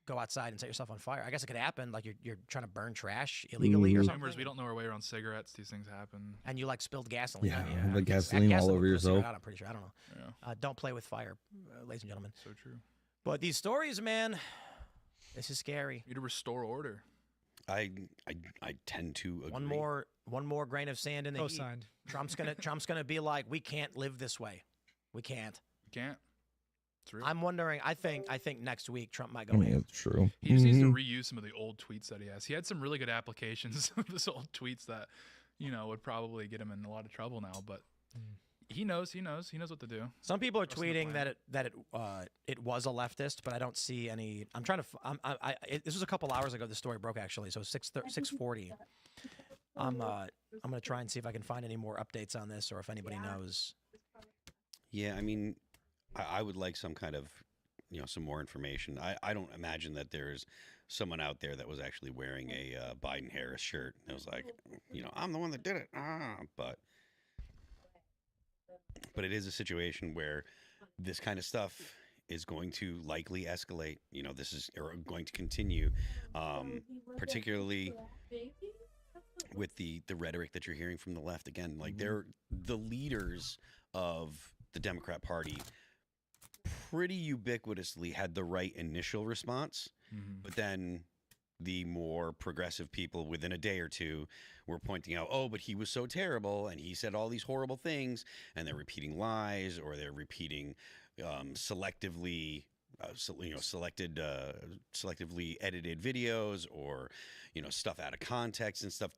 go outside and set yourself on fire? I guess it could happen, like you're trying to burn trash illegally or something. We don't know our way around cigarettes. These things happen. And you like spilled gasoline. Yeah, the gasoline all over yourself. I'm pretty sure. I don't know. Yeah. Don't play with fire, ladies and gentlemen. So true. But these stories, man, this is scary. You need to restore order. I tend to agree. One more grain of sand in the heat. Co-signed. Trump's gonna be like, we can't live this way. We can't. You can't. It's real. I'm wondering. I think next week Trump might go. I mean, it's true. He just needs to reuse some of the old tweets that he has. He had some really good applications of those old tweets that, would probably get him in a lot of trouble now. But he knows what to do. Some people are tweeting that it was a leftist, but I don't see any. I'm trying to. This was a couple hours ago. The story broke actually, so 6:40. I'm gonna try and see if I can find any more updates on this, or if anybody knows. Yeah, I mean, I would like some kind of, some more information. I don't imagine that there's someone out there that was actually wearing a Biden-Harris shirt. It was like, I'm the one that did it. But it is a situation where this kind of stuff is going to likely escalate. This is going to continue, particularly with the rhetoric that you're hearing from the left. Again, like they're the leaders of the Democrat Party pretty ubiquitously had the right initial response, but then the more progressive people within a day or two were pointing out, but he was so terrible and he said all these horrible things, and they're repeating lies, or they're repeating selectively selectively edited videos, or stuff out of context and stuff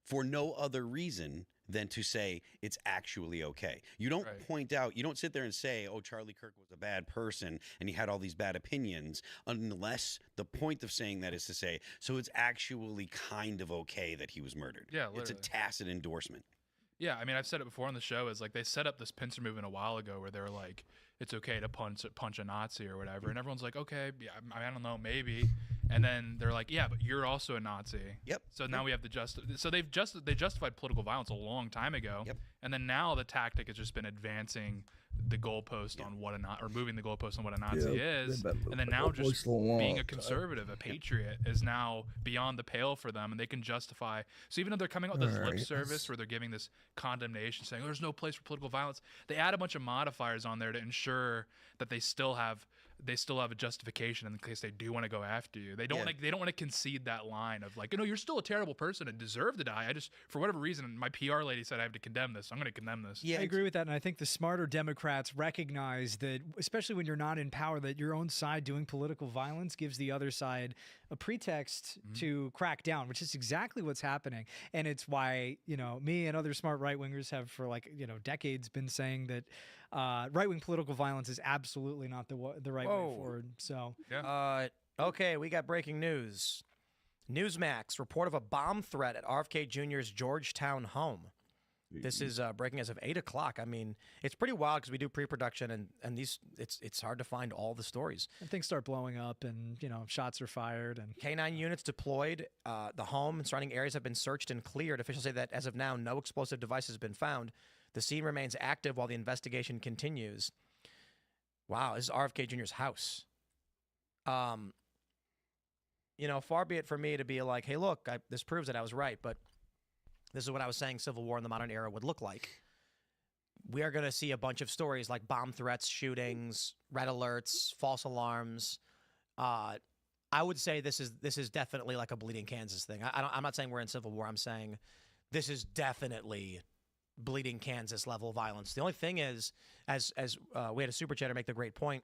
for no other reason than to say it's actually okay. You don't point out, you don't sit there and say, Charlie Kirk was a bad person and he had all these bad opinions, unless the point of saying that is to say, so it's actually kind of okay that he was murdered. Yeah, it's a tacit endorsement. Yeah, I mean, I've said it before on the show, is like they set up this pincer movement a while ago where they were like, it's okay to punch a Nazi or whatever. And everyone's like, okay, yeah, I don't know, maybe. And then they're like, yeah, but you're also a Nazi. Yep. So now we have to so they justified political violence a long time ago. Yep. And then now the tactic has just been advancing the goalpost on what or moving the goalpost on what a Nazi is. And then now just being a conservative, a patriot is now beyond the pale for them, and they can justify. So even though they're coming out with this lip service where they're giving this condemnation, saying, oh, there's no place for political violence, they add a bunch of modifiers on there to ensure that they still have a justification in case they do want to go after you. They don't want to concede that line of like, you're still a terrible person and deserve to die. I just, for whatever reason, my PR lady said I have to condemn this. I'm going to condemn this. Yeah, I agree with that. And I think the smarter Democrats recognize that, especially when you're not in power, that your own side doing political violence gives the other side a pretext to crack down, which is exactly what's happening. And it's why, me and other smart right-wingers have for decades been saying that right-wing political violence is absolutely not the right way forward. So, okay, we got breaking news. Newsmax, report of a bomb threat at RFK Jr.'s Georgetown home. This is breaking as of 8 o'clock. I mean, it's pretty wild because we do pre-production and these it's hard to find all the stories. And things start blowing up and, shots are fired. And K-9 units deployed. The home and surrounding areas have been searched and cleared. Officials say that as of now, no explosive device has been found. The scene remains active while the investigation continues. Wow, this is RFK Jr.'s house. Far be it for me to be like, hey, look, this proves that I was right, but this is what I was saying Civil War in the modern era would look like. We are going to see a bunch of stories like bomb threats, shootings, red alerts, false alarms. I would say this is definitely like a Bleeding Kansas thing. I'm not saying we're in Civil War. I'm saying this is definitely Bleeding Kansas level violence. The only thing is, as we had a super chatter make the great point,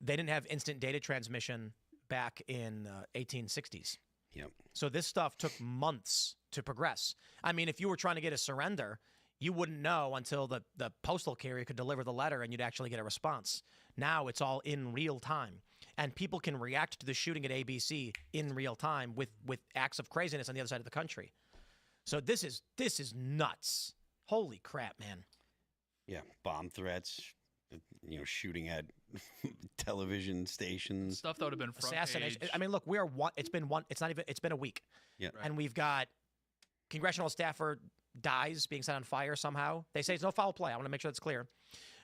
they didn't have instant data transmission back in 1860s. Yep. So this stuff took months to progress. I mean, if you were trying to get a surrender, you wouldn't know until the postal carrier could deliver the letter and you'd actually get a response. Now it's all in real time. And people can react to the shooting at ABC in real time with acts of craziness on the other side of the country. So this is nuts. Holy crap, man. Yeah, bomb threats, shooting at television stations. Stuff that would have been front assassination. page. I mean, look, it's been a week. Yeah. And we've got congressional staffer dies being set on fire somehow. They say it's no foul play. I want to make sure that's clear.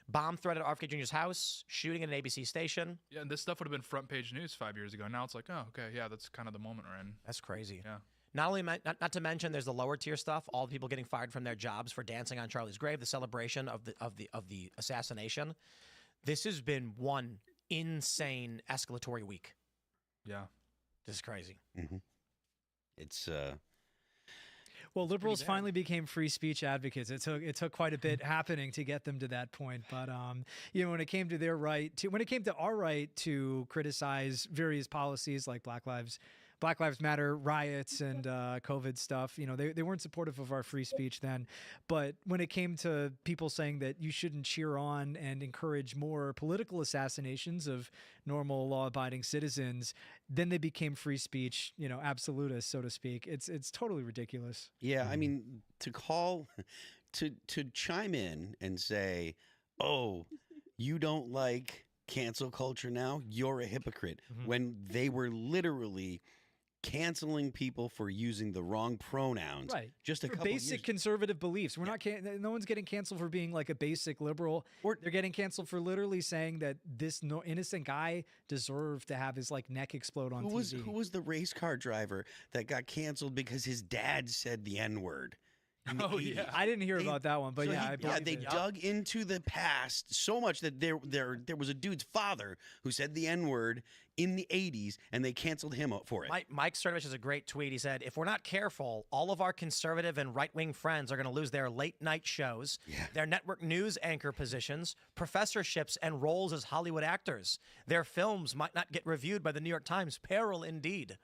Bomb threat at RFK Jr.'s house, shooting at an ABC station. Yeah, and this stuff would have been front page news 5 years ago. Now it's like, oh, okay, yeah, that's kind of the moment we're in. That's crazy. Yeah. Not to mention, there's the lower tier stuff. All the people getting fired from their jobs for dancing on Charlie's grave, the celebration of the assassination. This has been one insane escalatory week. Yeah, this is crazy. Mm-hmm. It's well, liberals finally became free speech advocates. It took quite a bit happening to get them to that point. But when it came to our right to criticize various policies like Black Lives Matter riots and COVID stuff, they weren't supportive of our free speech then. But when it came to people saying that you shouldn't cheer on and encourage more political assassinations of normal law-abiding citizens, then they became free speech, absolutists, so to speak. It's totally ridiculous. Yeah, I mean, to chime in and say, oh, you don't like cancel culture now, you're a hypocrite, when they were literally canceling people for using the wrong pronouns. Right. Just a for couple basic years. conservative beliefs. We're not. No one's getting canceled for being like a basic liberal. They're getting canceled for literally saying that this innocent guy deserved to have his neck explode on TV. Who was the race car driver that got canceled because his dad said the N-word? Oh yeah, I didn't hear about that one, but so they dug into the past so much that there was a dude's father who said the N-word in the 80s, and they canceled him up for it. Mike Cernovich has a great tweet. He said, if we're not careful, all of our conservative and right-wing friends are going to lose their late-night shows, their network news anchor positions, professorships, and roles as Hollywood actors. Their films might not get reviewed by the New York Times. Peril indeed.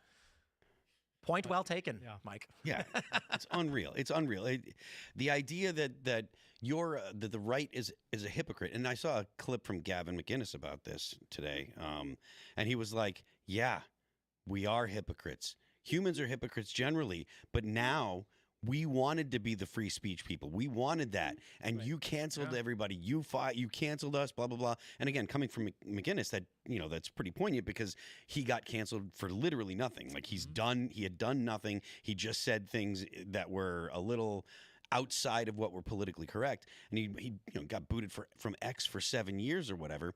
Point well taken, Mike. Yeah, it's unreal. It's unreal. The idea that that the right is a hypocrite. And I saw a clip from Gavin McInnes about this today, and he was like, "Yeah, we are hypocrites. Humans are hypocrites generally, but now We wanted to be the free speech people. We wanted that, and you canceled everybody. You canceled us. Blah blah blah. And again, coming from McGinnis, that that's pretty poignant because he got canceled for literally nothing. Like he had done nothing. He just said things that were a little outside of what were politically correct, and he got booted from X for 7 years or whatever.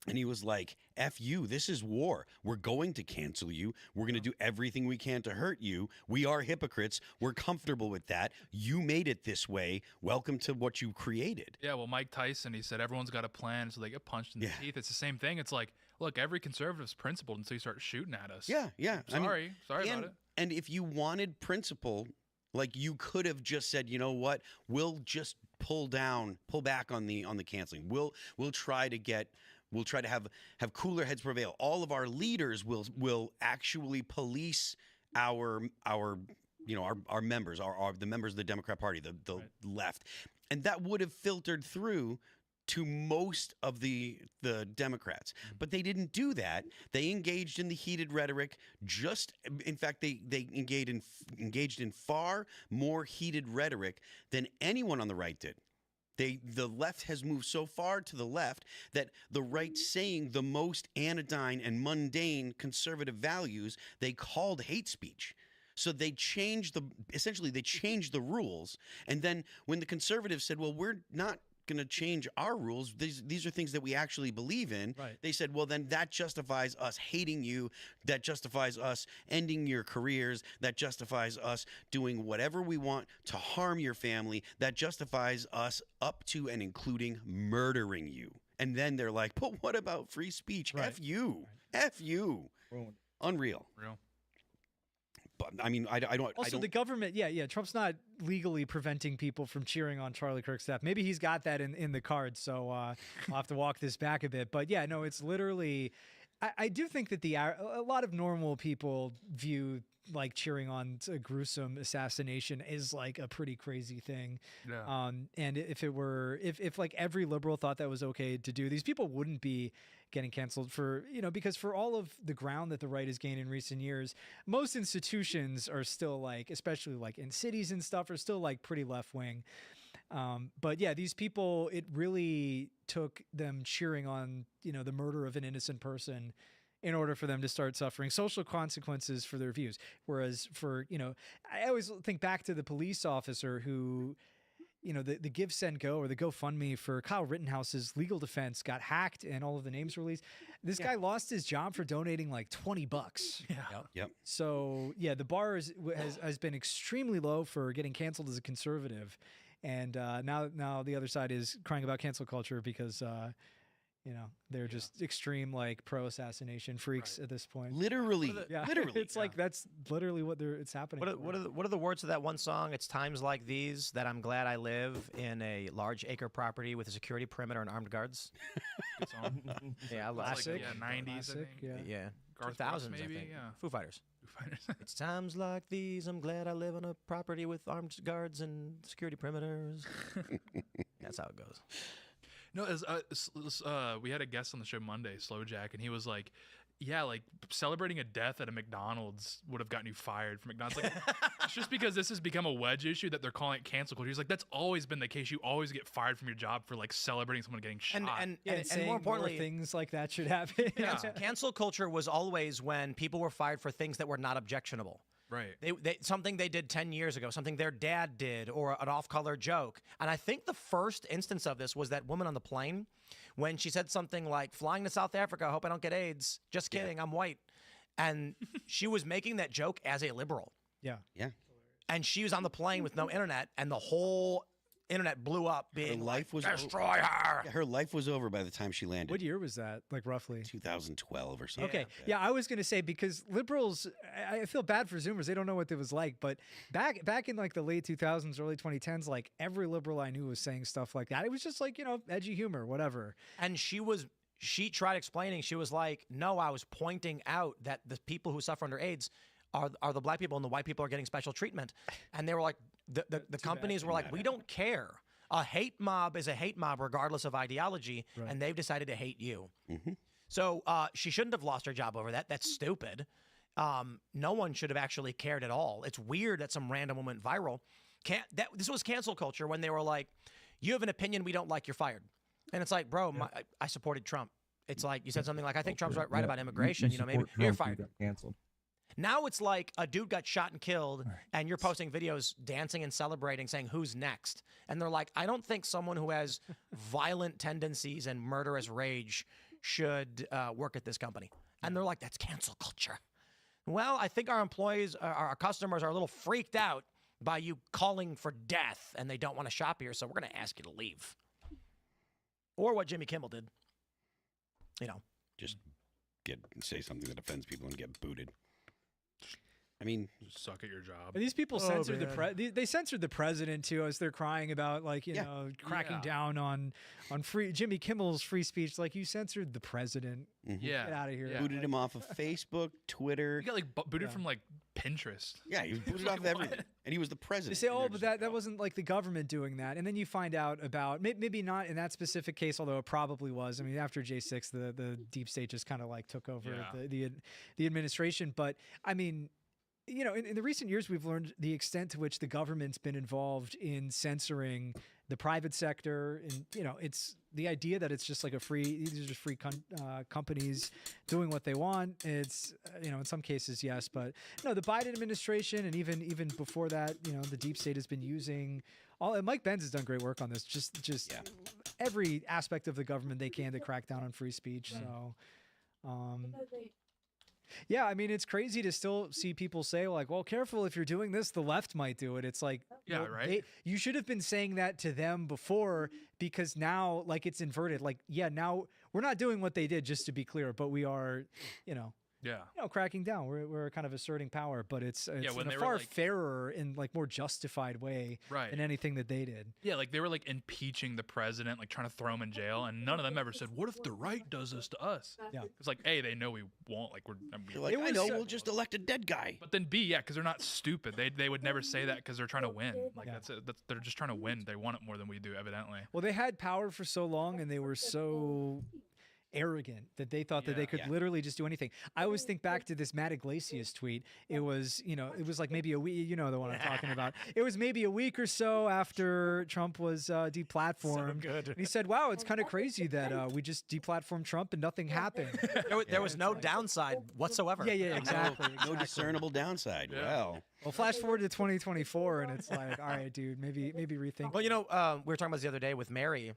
And he was like, F you, this is war. We're going to cancel you. We're going to do everything we can to hurt you. We are hypocrites. We're comfortable with that. You made it this way. Welcome to what you created. Yeah, well, Mike Tyson, he said everyone's got a plan, so they get punched in the teeth. It's the same thing. It's like, look, every conservative's principled until you start shooting at us. Yeah. Sorry about it. And if you wanted principle, like you could have just said, you know what, we'll just pull back on the canceling. We'll try to have cooler heads prevail. All of our leaders will actually police our members, the members of the Democrat Party, the left, and that would have filtered through to most of the Democrats. But they didn't do that. They engaged in the heated rhetoric. In fact, they engaged in far more heated rhetoric than anyone on the right did. The left has moved so far to the left that the right saying the most anodyne and mundane conservative values they called hate speech. So they changed the rules. And then when the conservatives said, well, we're not going to change our rules, these are things that we actually believe in. Right. They said, well, then that justifies us hating you. That justifies us ending your careers. That justifies us doing whatever we want to harm your family. That justifies us up to and including murdering you. And then they're like, but what about free speech? Right. F you. F you. Unreal. Real. But I mean, I don't. Also, the government, Trump's not legally preventing people from cheering on Charlie Kirk's death. Maybe he's got that in the cards, so I'll have to walk this back a bit. But yeah, no, it's literally. I do think that a lot of normal people view like cheering on a gruesome assassination is like a pretty crazy thing. Yeah. And if like every liberal thought that was okay to do, these people wouldn't be getting canceled because for all of the ground that the right has gained in recent years, most institutions are still like, especially like in cities and stuff, are still like pretty left wing. But yeah, these people, it really took them cheering on, the murder of an innocent person in order for them to start suffering social consequences for their views. Whereas I always think back to the police officer who, the Give, Send, Go or the GoFundMe for Kyle Rittenhouse's legal defense got hacked and all of the names released. This guy lost his job for donating like $20. Yeah. Yep. So yeah, the bar has been extremely low for getting canceled as a conservative. And now the other side is crying about cancel culture because they're just extreme like pro-assassination freaks at this point. Literally, it's like that's literally it's happening. What are the words of that one song? It's times like these that I'm glad I live in a large acre property with a security perimeter and armed guards. Good song. Yeah, I love Classic. it. 90s, I think. Yeah. Garth 2000s, Brooks, I maybe? think. Yeah. Foo Fighters. Fighters. It's times like these I'm glad I live on a property with armed guards and security perimeters. That's how it goes. No, we had a guest on the show Monday, Slow Jack, and he was like, yeah, like celebrating a death at a McDonald's would have gotten you fired from McDonald's. Like, it's just because this has become a wedge issue that they're calling it cancel culture. He's like, that's always been the case. You always get fired from your job for like celebrating someone getting shot. And more importantly, things like that should happen. Cancel culture was always when people were fired for things that were not objectionable. Right. Something they did 10 years ago, something their dad did, or an off-color joke. And I think the first instance of this was that woman on the plane when she said something like, flying to South Africa, I hope I don't get AIDS. Just kidding, I'm white. And she was making that joke as a liberal. Yeah. Yeah. And she was on the plane with no internet, and the whole internet blew up being destroy her. Yeah, her life was over by the time she landed. What year was that? Like roughly 2012 or something. Okay. Yeah, I was going to say because liberals, I feel bad for Zoomers. They don't know what it was like. But back in like the late 2000s, early 2010s, like every liberal I knew was saying stuff like that. It was just like, edgy humor, whatever. And she tried explaining. She was like, no, I was pointing out that the people who suffer under AIDS are the black people and the white people are getting special treatment. And they were like, the companies were like, we don't care. A hate mob is a hate mob regardless of ideology, and they've decided to hate you. Mm-hmm. So she shouldn't have lost her job over that. That's stupid. no one should have actually cared at all. It's weird that some random woman went viral. This was cancel culture when they were like, you have an opinion we don't like, you're fired. And it's like, bro, I supported Trump. It's like you said something like, I think Trump's right about immigration. You know, maybe you're fired. Got canceled. Now it's like a dude got shot and killed, and you're posting videos dancing and celebrating, saying, who's next? And they're like, I don't think someone who has violent tendencies and murderous rage should work at this company. And they're like, that's cancel culture. Well, I think our employees, our customers are a little freaked out by you calling for death, and they don't want to shop here, so we're going to ask you to leave. Or what Jimmy Kimmel did. You know. Just say something that offends people and get booted. I mean, just suck at your job. These people censored they censored the president too, as they're crying about like you know cracking down on free Jimmy Kimmel's free speech. Like you censored the president. Get out of here. Booted him off of Facebook, Twitter. He got like booted from like Pinterest. Yeah, he was booted off everything, and he was the president. They say, oh, but that wasn't like the government doing that, and then you find out about maybe not in that specific case, although it probably was. I mean, after J6, the deep state just kind of like took over the administration. But I mean. You know, in the recent years, we've learned the extent to which the government's been involved in censoring the private sector. And, you know, it's the idea that it's just like these are just free companies doing what they want. It's, you know, in some cases, yes. But, no, the Biden administration and even before that, you know, the deep state has been using and Mike Benz has done great work on this. Just every aspect of the government they can to crack down on free speech. So, yeah, I mean, it's crazy to still see people say, like, well, careful, if you're doing this, the left might do it. It's like, right. You should have been saying that to them before, because now, like, it's inverted. Like, now we're not doing what they did, just to be clear, but we are, cracking down. We're kind of asserting power, but it's in a far fairer and like more justified way than anything that they did. Yeah, like they were like impeaching the president, like trying to throw him in jail, and none of them ever said, "What if the right does this to us?" Yeah, it's like A, they know we won't. Like we'll just elect a dead guy. But then B, because they're not stupid. They would never say that because they're trying to win. Like they're just trying to win. They want it more than we do, evidently. Well, they had power for so long, and they were so arrogant that they thought that they could literally just do anything. I always think back to this Matt Iglesias tweet. It was, it was like maybe a week, you know the one I'm talking about. It was maybe a week or so after Trump was deplatformed. So good. And he said, wow, it's kind of crazy that we just deplatformed Trump and nothing happened. There was no downside whatsoever. Yeah, exactly. No discernible downside. Well, flash forward to 2024 and it's like, all right, dude, maybe rethink. Well, we were talking about this the other day with Mary.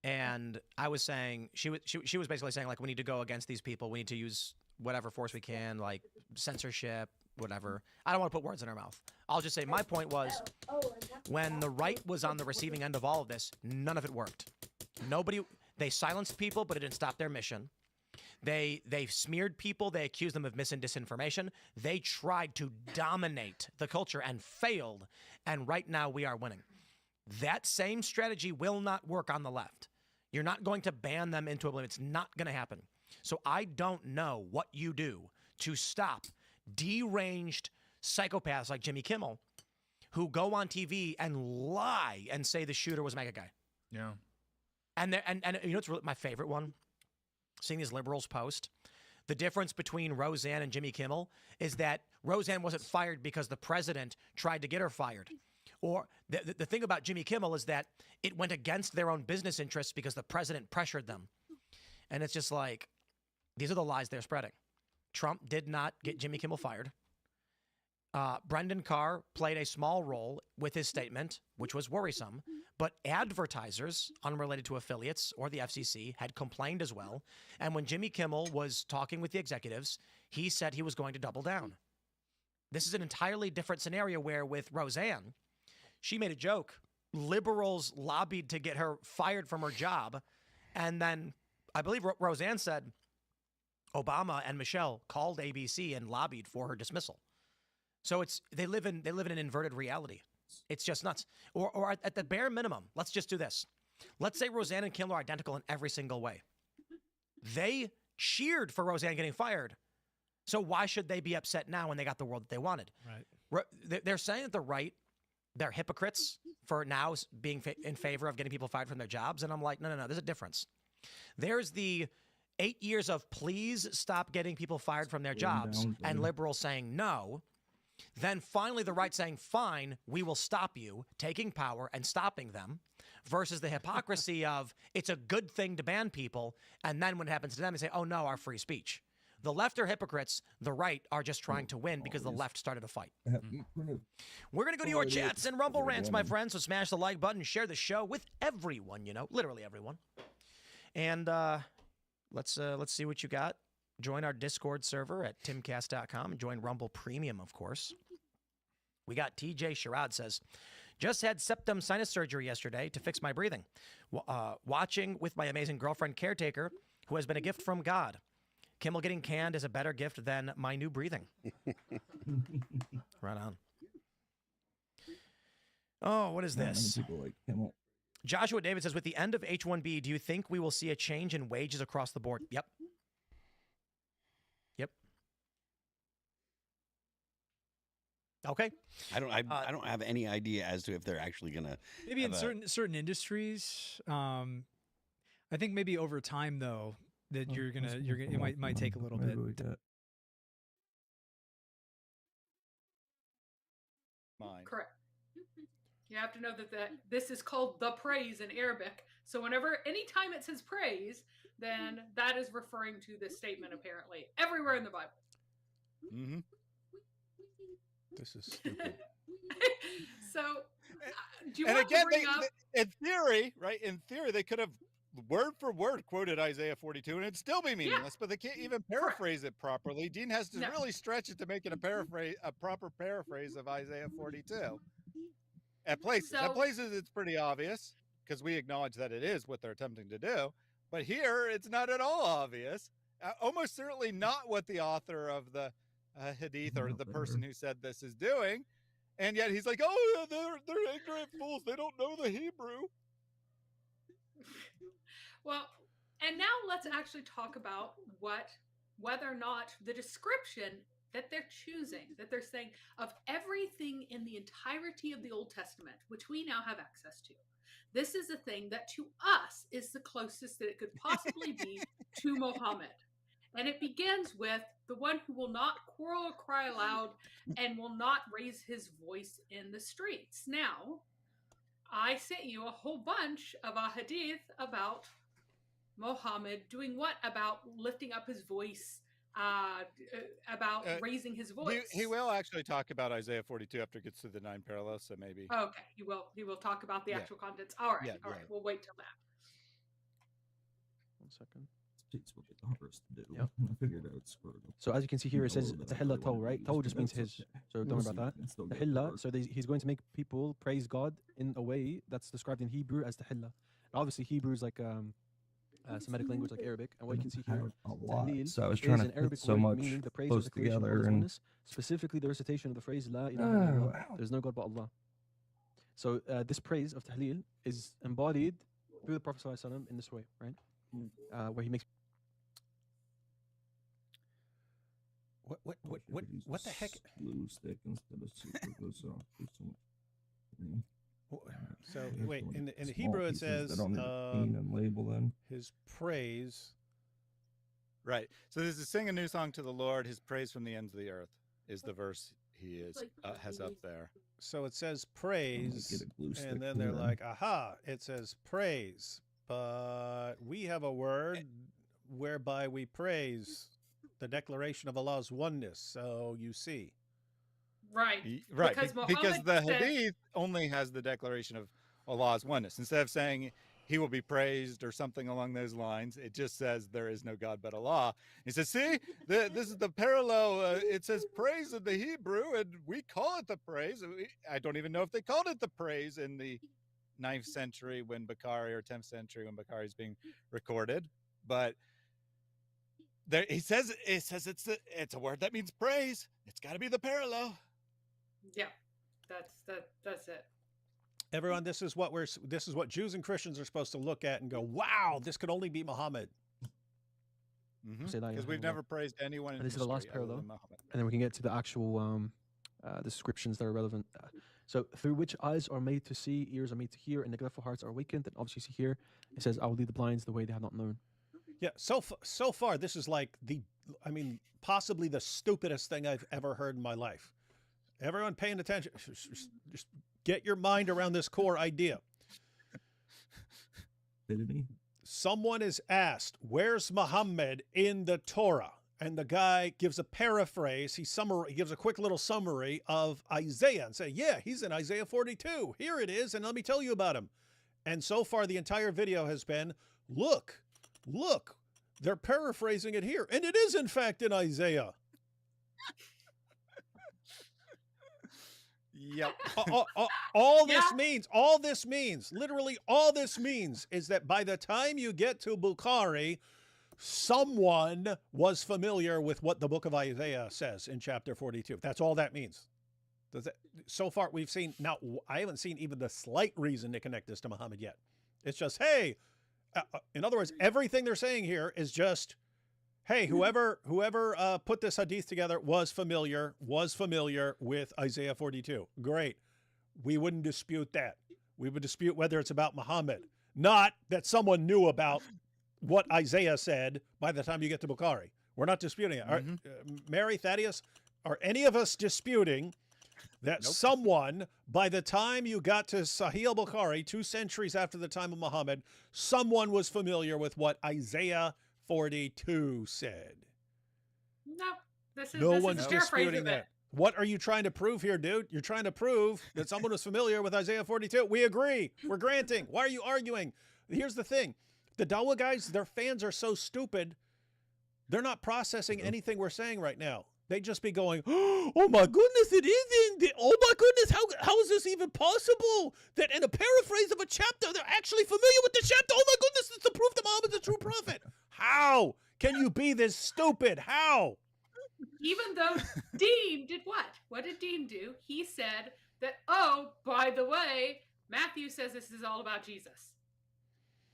And I was saying, she was basically saying, like, we need to go against these people. We need to use whatever force we can, like censorship, whatever. I don't want to put words in her mouth. I'll just say my point was, when the right was on the receiving end of all of this, none of it worked. They silenced people, but it didn't stop their mission. They smeared people. They accused them of mis and disinformation. They tried to dominate the culture and failed. And right now we are winning. That same strategy will not work on the left. You're not going to ban them into oblivion. It's not going to happen. So I don't know what you do to stop deranged psychopaths like Jimmy Kimmel who go on TV and lie and say the shooter was a MAGA guy. Yeah. And you know what's really my favorite one? Seeing these liberals post. The difference between Roseanne and Jimmy Kimmel is that Roseanne wasn't fired because the president tried to get her fired. Or the thing about Jimmy Kimmel is that it went against their own business interests because the president pressured them. And it's just like, these are the lies they're spreading. Trump did not get Jimmy Kimmel fired. Brendan Carr played a small role with his statement, which was worrisome. But advertisers, unrelated to affiliates or the FCC, had complained as well. And when Jimmy Kimmel was talking with the executives, he said he was going to double down. This is an entirely different scenario where with Roseanne, she made a joke. Liberals lobbied to get her fired from her job. And then I believe Roseanne said Obama and Michelle called ABC and lobbied for her dismissal. So they live in an inverted reality. It's just nuts. Or at the bare minimum, let's just do this. Let's say Roseanne and Kimmel are identical in every single way. They cheered for Roseanne getting fired. So why should they be upset now when they got the world that they wanted? Right. They're saying that the right, they're hypocrites for now being in favor of getting people fired from their jobs. And I'm like, no. There's a difference. There's the 8 years of please stop getting people fired from their jobs and liberals saying no. Then finally the right saying, fine, we will stop you, taking power and stopping them, versus the hypocrisy of it's a good thing to ban people. And then when it happens to them, they say, oh no, our free speech. The left are hypocrites. The right are just trying to win because the left started a fight. We're going to go to your chats and Rumble rants, my friends. So smash the like button, share the show with everyone, you know, literally everyone. And let's see what you got. Join our Discord server at timcast.com and join Rumble Premium, of course. We got TJ Sherrod says, just had septum sinus surgery yesterday to fix my breathing. Watching with my amazing girlfriend caretaker, who has been a gift from God. Kimmel getting canned is a better gift than my new breathing. Right on. Oh, what is this? Joshua David says, with the end of H-1B, do you think we will see a change in wages across the board? Yep. Yep. Okay. I don't have any idea as to if they're actually gonna. Maybe in certain industries. I think maybe over time though that it might take a little bit. Correct. You have to know that this is called the praise in Arabic. So anytime it says praise, then that is referring to this statement apparently everywhere in the Bible. Mm-hmm. This is stupid. So, do you want to bring up? In theory, right? In theory, they could have word for word quoted Isaiah 42, and it'd still be meaningless. But they can't even paraphrase it properly. Dean has to really stretch it to make it a proper paraphrase of Isaiah 42. At places, it's pretty obvious because we acknowledge that it is what they're attempting to do. But here, it's not at all obvious. Almost certainly not what the author of the Hadith or the person who said this is doing. And yet he's like, oh, they're ignorant fools. They don't know the Hebrew. Well, and now let's actually talk about whether or not the description that they're choosing, that they're saying of everything in the entirety of the Old Testament, which we now have access to. This is a thing that to us is the closest that it could possibly be to Muhammad. And it begins with the one who will not quarrel or cry aloud and will not raise his voice in the streets. Now, I sent you a whole bunch of a hadith about Muhammad doing what? About lifting up his voice, about raising his voice. He will actually talk about Isaiah 42 after it gets to the 9 parallels, so maybe. Okay, he will talk about the actual contents. All right, all right. We'll wait till that. 1 second. It's what the hardest to do. Yep. I figured out screwed up. So as you can see here, it says Tahilla Taw, right? Taw just means his. So don't worry about that. Tahilla. So he's going to make people praise God in a way that's described in Hebrew as Tahilla. Obviously, Hebrew is like Semitic language like Arabic, and what you can see here, Tahleel So I was trying to put so much meaning the praise close of the creation of together Allah's and oneness, specifically the recitation of the phrase La ilaha illallah. There's no God but Allah. So this praise of Tahleel is embodied through the Prophet ﷺ in this way, right? Where he makes. What the heck? Glue stick instead of super glue soft. So wait, in the Hebrew it says and label then. His praise. Right. So this is sing a new song to the Lord. His praise from the ends of the earth is the verse he has up there. So it says praise, and then they're like, aha! It says praise, but we have a word whereby we praise the declaration of Allah's oneness. So you see. Right. Right. Because the Hadith only has the declaration of Allah's oneness. Instead of saying he will be praised or something along those lines, it just says there is no God but Allah. He says, see, this is the parallel. It says praise in the Hebrew, and we call it the praise. I don't even know if they called it the praise in the 9th century when Bukhari, or 10th century when Bukhari is being recorded. But there, he says it's a word that means praise. It's got to be the parallel. Yeah, that's it. Everyone, this is what Jews and Christians are supposed to look at and go, wow, this could only be Muhammad. Because we've never praised anyone in this is the last parallel, and then we can get to the actual descriptions that are relevant. So through which eyes are made to see, ears are made to hear, and neglectful hearts are awakened. And obviously see here, it says, I will lead the blinds the way they have not known. Yeah, so far, this is like possibly the stupidest thing I've ever heard in my life. Everyone paying attention. Just get your mind around this core idea. Someone is asked, where's Muhammad in the Torah? And the guy gives a paraphrase. He gives a quick little summary of Isaiah and say, yeah, he's in Isaiah 42. Here it is, and let me tell you about him. And so far, the entire video has been, look, they're paraphrasing it here. And it is, in fact, in Isaiah. Yep. All this means, literally all this means is that by the time you get to Bukhari, someone was familiar with what the book of Isaiah says in chapter 42. That's all that means. So far, we've seen, now, I haven't seen even the slight reason to connect this to Muhammad yet. It's just, hey, in other words, everything they're saying here is just, hey, whoever put this hadith together was familiar with Isaiah 42. Great. We wouldn't dispute that. We would dispute whether it's about Muhammad, not that someone knew about what Isaiah said by the time you get to Bukhari. We're not disputing it. Mary, Thaddeus, are any of us disputing that someone, by the time you got to Sahih al-Bukhari, 2 centuries after the time of Muhammad, someone was familiar with what Isaiah 42 said? No, this No is one's a paraphrase disputing of it. that. What are you trying to prove here, dude? You're trying to prove that someone was familiar with Isaiah 42. We agree. We're granting. Why are you arguing? Here's the thing. The Dawah guys, their fans are so stupid, they're not processing anything we're saying right now. They'd just be going, oh my goodness, it isn't. Oh my goodness, how is this even possible? That in a paraphrase of a chapter, they're actually familiar with the chapter. Oh my goodness, it's the proof that Muhammad's a true prophet. How can you be this stupid? How? Even though Dean did what? What did Dean do? He said that, oh, by the way, Matthew says this is all about Jesus.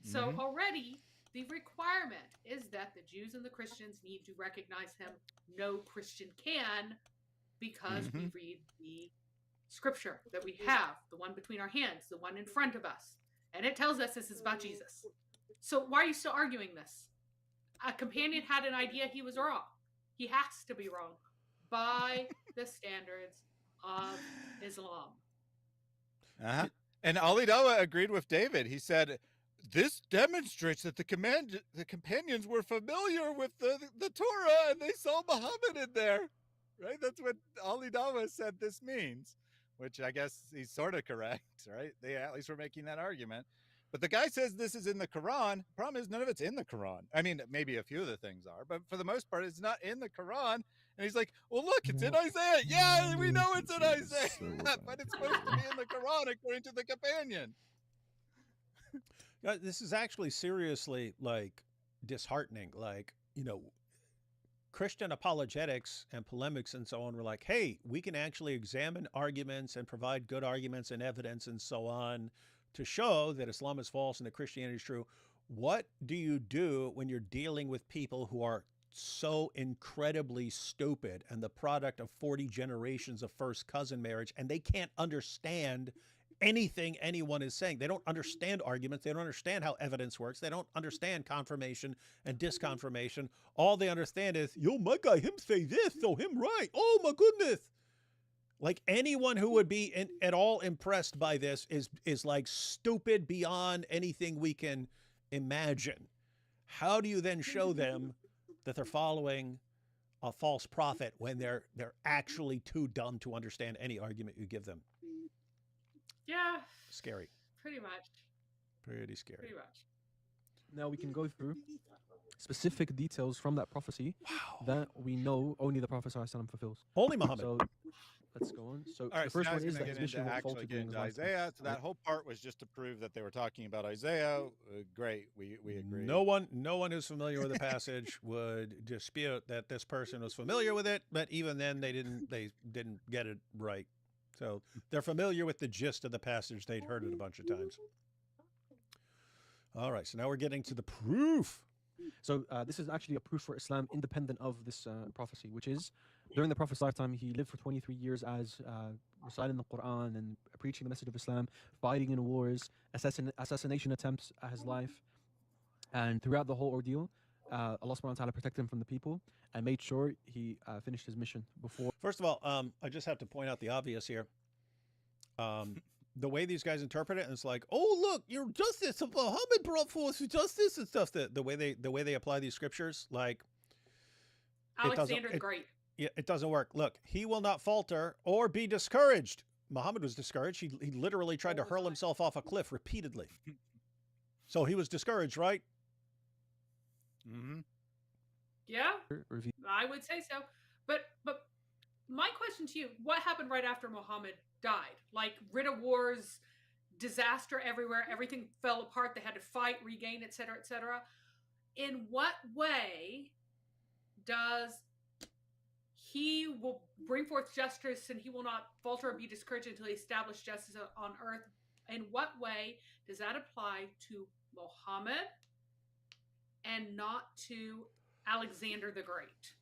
So already the requirement is that the Jews and the Christians need to recognize him. No Christian can, because we read the scripture that we have, the one between our hands, the one in front of us. And it tells us this is about Jesus. So why are you still arguing this? A companion had an idea, he was wrong. He has to be wrong by the standards of Islam. And Ali Dawah agreed with David. He said, this demonstrates that the companions were familiar with the Torah and they saw Muhammad in there. Right? That's what Ali Dawah said this means, which I guess he's sort of correct, right? They at least were making that argument. But the guy says this is in the Quran. Problem is, none of it's in the Quran. I mean, maybe a few of the things are, but for the most part, it's not in the Quran. And he's like, well, look, it's in Isaiah. Yeah, we know it's in Isaiah, but it's supposed to be in the Quran according to the companion. This is actually seriously, like, disheartening. Like, you know, Christian apologetics and polemics and so on were like, hey, we can actually examine arguments and provide good arguments and evidence and so on to show that Islam is false and that Christianity is true. What do you do when you're dealing with people who are so incredibly stupid and the product of 40 generations of first cousin marriage, and they can't understand anything anyone is saying? They don't understand arguments. They don't understand how evidence works. They don't understand confirmation and disconfirmation. All they understand is, yo, my guy, him say this, so him right. Oh my goodness. Like, anyone who would be at all impressed by this is like stupid beyond anything we can imagine. How do you then show them that they're following a false prophet when they're actually too dumb to understand any argument you give them? Yeah. Scary. Pretty much. Pretty scary. Pretty much. Now we can go through specific details from that prophecy that we know only the Prophet ﷺ fulfills. Only Muhammad. So let's go on. So All right, the first so now one is he's that going his to mission will actually falter get during his into lifetime. Isaiah. So that whole part was just to prove that they were talking about Isaiah. Great, we agree. No one who's familiar with the passage would dispute that this person was familiar with it, but even then they didn't get it right. So they're familiar with the gist of the passage. They'd heard it a bunch of times. All right, so now we're getting to the proof. So this is actually a proof for Islam independent of this prophecy, which is during the Prophet's lifetime, he lived for 23 years as reciting the Quran and preaching the message of Islam, fighting in wars, assassination attempts at his life. And throughout the whole ordeal, Allah subhanahu wa ta'ala protected him from the people and made sure he finished his mission before. First of all, I just have to point out the obvious here. The way these guys interpret it, and it's like, oh look, your justice, Muhammad brought forth justice and stuff. The way they apply these scriptures, like Alexander the Great. Yeah, it doesn't work. Look, he will not falter or be discouraged. Muhammad was discouraged. He literally tried to hurl himself off a cliff repeatedly. So he was discouraged, right? Mm-hmm. Yeah, I would say so. But my question to you, what happened right after Muhammad died? Like Ridda Wars, disaster everywhere, everything fell apart, they had to fight, regain, etc., etc. In what way does he will bring forth justice and he will not falter or be discouraged until he established justice on earth? In what way does that apply to Muhammad and not to Alexander the Great?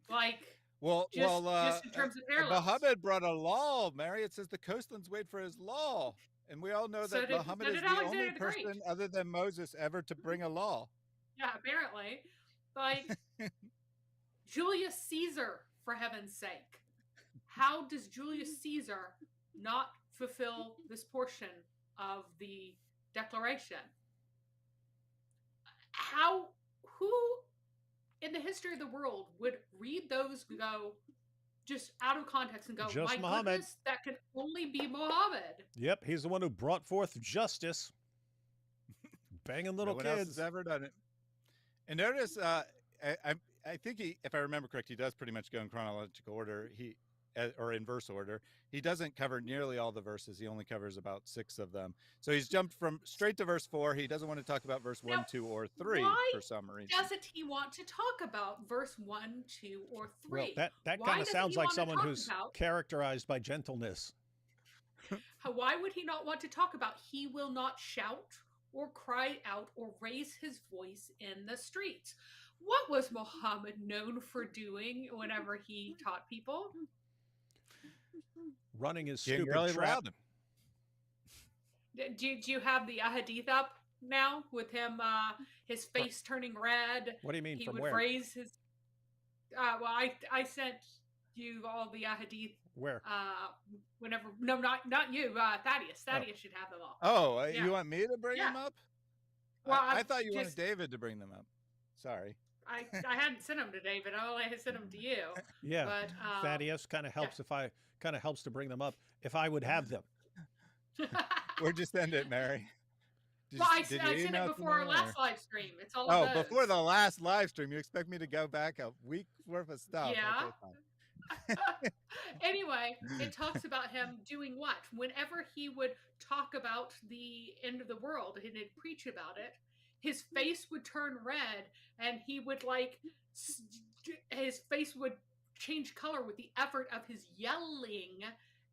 Like, just in terms of parallels. Muhammad brought a law, Mary. It says the coastlands wait for his law. And we all know that Muhammad is the only person other than Moses ever to bring a law. Yeah, apparently. Like, Julius Caesar, for heaven's sake. How does Julius Caesar not fulfill this portion of the Declaration? Who in the history of the world would read those, go just out of context and go, just my Muhammad. Goodness, that can only be Muhammad. Yep, he's the one who brought forth justice. Banging little no one kids. else has ever done it. And notice, I think if I remember correct, he does pretty much go in chronological order. Or in verse order. He doesn't cover nearly all the verses. He only covers about 6 of them. So he's jumped from straight to verse 4. He doesn't want to talk about verse 1, 2, or 3 for some reason. Doesn't he want to talk about verse 1, 2, or 3? Well, that kind of sounds like someone who's characterized by gentleness. Why would he not want to talk about he will not shout or cry out or raise his voice in the streets? What was Muhammad known for doing whenever he taught people? Running his Getting stupid really trap. loud. Do you have the hadith up now with him, his face turning red? What do you mean, he from would where? raise his... well, I sent you all the hadith. Where? Whenever... No, not you. Thaddeus. Thaddeus should have them all. Oh, Yeah. you want me to bring them up? Well, I thought you just- wanted David to bring them up. Sorry. I hadn't sent them to David. I only had sent them to you. Yeah, But, Thaddeus kind of helps helps to bring them up if I would have them. Where'd you send it, Mary? Well, I did sent you it email before our to me, last or- live stream. It's all Oh, of those. before the last live stream, you expect me to go back a week's worth of stuff? Yeah. Okay, fine. Anyway, it talks about him doing what? Whenever he would talk about the end of the world and he'd preach about it, his face would turn red and he would his face would change color with the effort of his yelling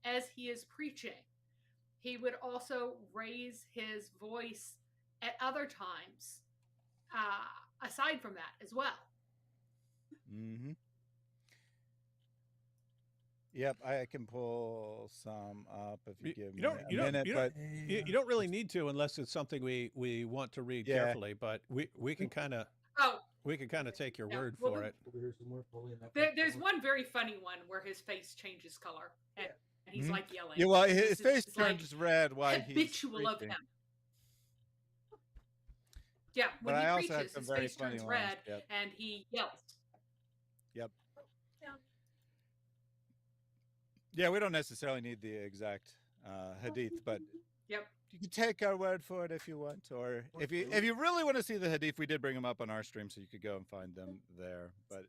as he is preaching. He would also raise his voice at other times, aside from that as well. Mm-hmm. Yep, I can pull some up if you give me a minute. You don't really need to unless it's something we want to read Yeah. carefully. But we can kind of take your word well, for it. There's one very funny one where his face changes color and he's Mhm. like yelling. Yeah, well, This his is face like turns red while he's habitual of preaching. him. Yeah, when But I he also had preaches, some his very face turns funny red ones, yep. and he yells. Yep. Yeah, we don't necessarily need the exact hadith, but Yep. you can take our word for it if you want, or if you really want to see the hadith, we did bring them up on our stream, so you could go and find them there. But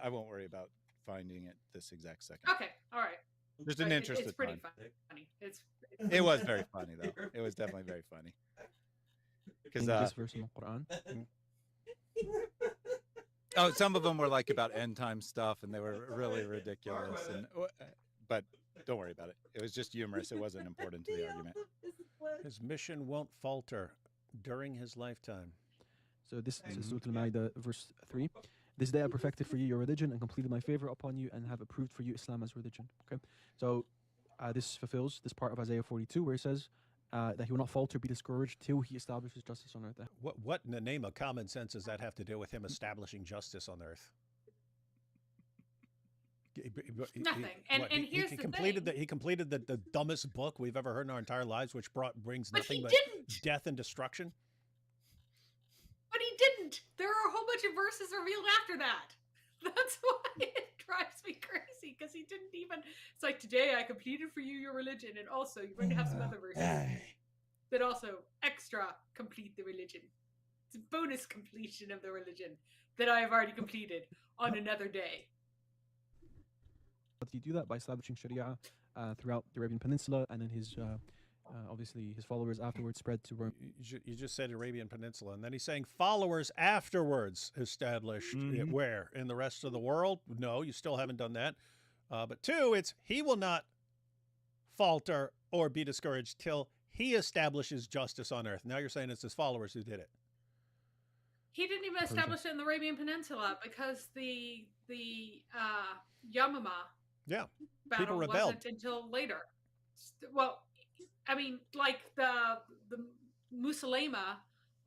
I won't worry about finding it this exact second. Okay, all right. Just an But interested It's pretty time. funny. It was very funny though. It was definitely very funny. Because this verse in the Quran. oh, some of them were like about end time stuff, and they were really ridiculous. But don't worry about it. It was just humorous. It wasn't important to the argument. His mission won't falter during his lifetime. So this is Surah Al-Ma'idah, verse 3. This day I perfected for you your religion and completed my favor upon you and have approved for you Islam as religion. Okay, so this fulfills this part of Isaiah 42 where it says, that he will not falter, be discouraged till he establishes justice on earth. What in the name of common sense does that have to do with him establishing justice on earth? Nothing. And here's the thing. He completed the dumbest book we've ever heard in our entire lives, which brings nothing but death and destruction. But he didn't. There are a whole bunch of verses revealed after that. That's why it drives me crazy, because he didn't even. It's like, today I completed for you your religion, and also you're going to have some other verses that also extra complete the religion. It's a bonus completion of the religion that I have already completed on another day. But he do that by establishing Sharia throughout the Arabian Peninsula, and then his obviously his followers afterwards spread to Rome. You just said Arabian Peninsula, and then he's saying followers afterwards established it where? In the rest of the world? No, you still haven't done that. But two, it's he will not falter or be discouraged till he establishes justice on earth. Now you're saying it's his followers who did it. He didn't even establish it in the Arabian Peninsula, because the Yamama battle wasn't until later. Well, I mean, like the Musalema,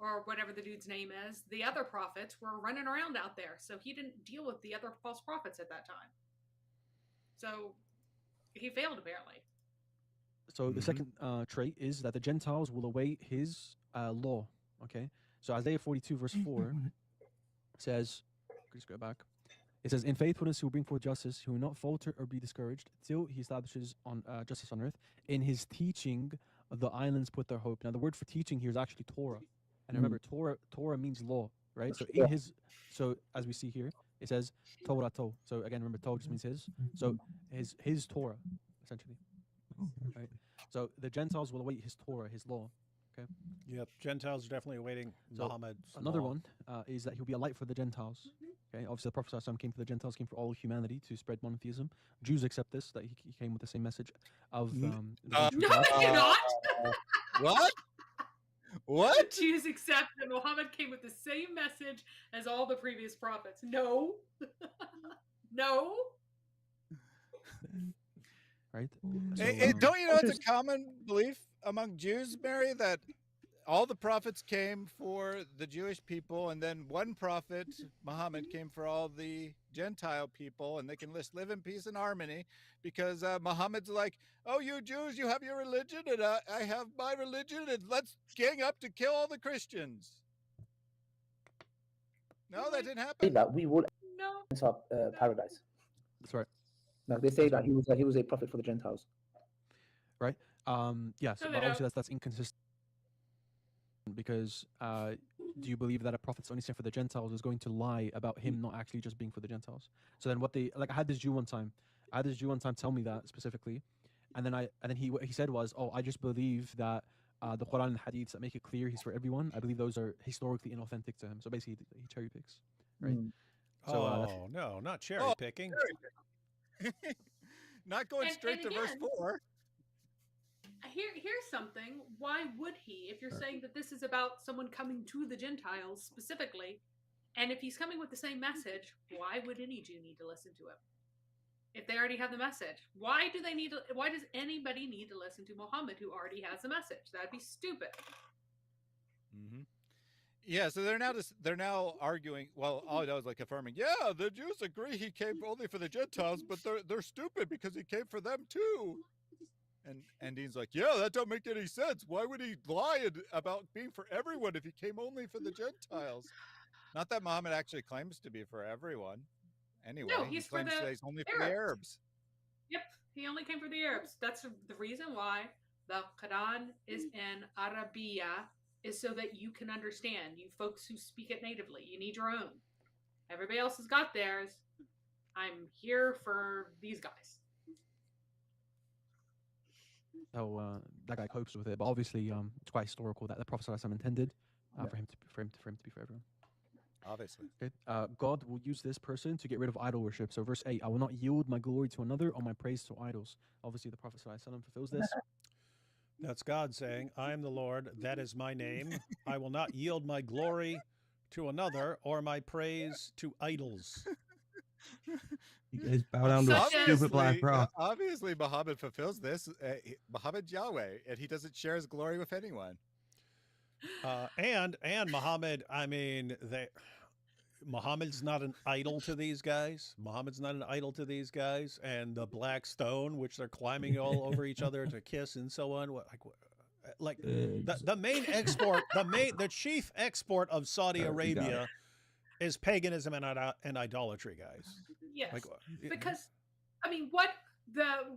or whatever the dude's name is, the other prophets were running around out there, so he didn't deal with the other false prophets at that time. So he failed, apparently. So the second trait is that the Gentiles will await his law. Okay, so Isaiah 42 verse 4 says, just go back. It says, in faithfulness he will bring forth justice, he will not falter or be discouraged till he establishes on justice on earth. In his teaching, the islands put their hope. Now, the word for teaching here is actually Torah. And remember, Torah means law, right? So in his, so as we see here, it says Torah. So again, remember, Torah just means his. So his Torah, essentially. Right? So the Gentiles will await his Torah, his law. Okay. Yep. Gentiles are definitely awaiting Muhammad's another law. one is that he'll be a light for the Gentiles. Okay. Obviously, the Prophet ﷺ came for the Gentiles, came for all humanity to spread monotheism. Jews accept this, that he came with the same message of. No, they do not. What? What? Jews accept that Muhammad came with the same message as all the previous prophets. No. No. Right. So, don't you know it's a common belief among Jews, Mary, that all the prophets came for the Jewish people, and then one prophet, Muhammad, came for all the Gentile people, and they can just live in peace and harmony because Muhammad's like, oh, you Jews, you have your religion, and I have my religion, and let's gang up to kill all the Christians. No, that didn't happen. That we will enter paradise. That's right. No, they say that he was a prophet for the Gentiles. Right. Yes, but obviously that's inconsistent. Because do you believe that a prophet's only sent for the Gentiles is going to lie about him not actually just being for the Gentiles? So then what they, like, I had this Jew one time tell me that specifically, and then what he said was, oh, I just believe that the Quran and Hadiths that make it clear he's for everyone, I believe those are historically inauthentic to him. So basically he cherry picks, right? So no, not cherry picking. Not going straight to verse 4. Here's something. Why would he, if you're saying that this is about someone coming to the Gentiles specifically, and if he's coming with the same message, why would any Jew need to listen to him? If they already have the message, why does anybody need to listen to Muhammad who already has the message? That'd be stupid. Mm-hmm. Yeah, so they're now arguing. Well, all I know is like affirming. Yeah, the Jews agree he came only for the Gentiles, but they're stupid because he came for them too. And Dean's like, yeah, that don't make any sense. Why would he lie about being for everyone if he came only for the Gentiles? Not that Muhammad actually claims to be for everyone. Anyway, no, he claims that he's only for the Arabs. Yep, he only came for the Arabs. That's the reason why the Quran is in Arabiya, is so that you can understand. You folks who speak it natively, you need your own. Everybody else has got theirs. I'm here for these guys. So that guy copes with it, but obviously it's quite historical that the Prophet ﷺ intended for him to be for everyone. Obviously. Okay. God will use this person to get rid of idol worship. So verse 8, I will not yield my glory to another or my praise to idols. Obviously the Prophet ﷺ fulfills this. That's God saying, I am the Lord, that is my name. I will not yield my glory to another or my praise to idols. You guys bow down to a stupid black rock. Obviously, Muhammad fulfills this. Muhammad Yahweh, and he doesn't share his glory with anyone. And Muhammad, I mean, Muhammad's not an idol to these guys. Muhammad's not an idol to these guys. And the black stone, which they're climbing all over each other to kiss and so on. The main export, the chief export of Saudi Arabia is paganism and idolatry, guys. Yes, because I mean,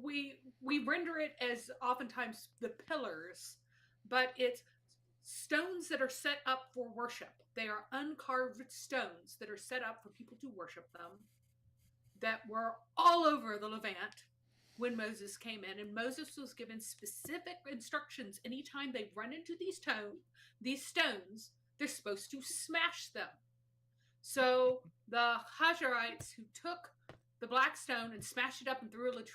we render it as oftentimes the pillars, but it's stones that are set up for worship. They are uncarved stones that are set up for people to worship them, that were all over the Levant when Moses came in, and Moses was given specific instructions. Anytime they run into these stones, they're supposed to smash them. So the Hajarites who took the black stone and smashed it up and threw it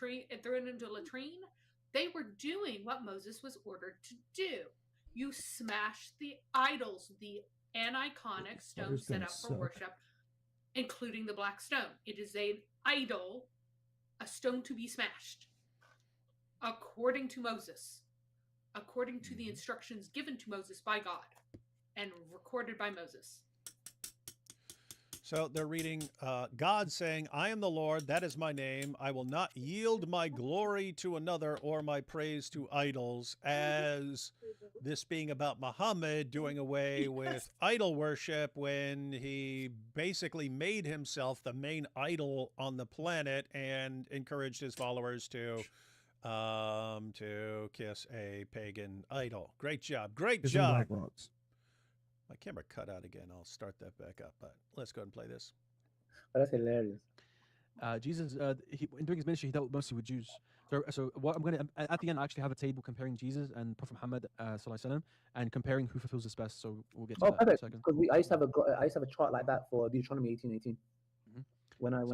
into a latrine, they were doing what Moses was ordered to do. You smash the idols, the aniconic stones set up for worship, including the black stone. It is an idol, a stone to be smashed, according to Moses, according to the instructions given to Moses by God and recorded by Moses. So they're reading God saying, I am the Lord, that is my name. I will not yield my glory to another or my praise to idols, as this being about Muhammad doing away with idol worship when he basically made himself the main idol on the planet and encouraged his followers to kiss a pagan idol. Great job. Great job. My camera cut out again. I'll start that back up, but let's go ahead and play this. That's hilarious. Jesus, during his ministry, he dealt mostly with Jews. So what I'm going to, at the end, I actually have a table comparing Jesus and Prophet Muhammad sallallahu and comparing who fulfills this best. So we'll get to that in a second. Because I used to have a chart like that for Deuteronomy 18:18. When I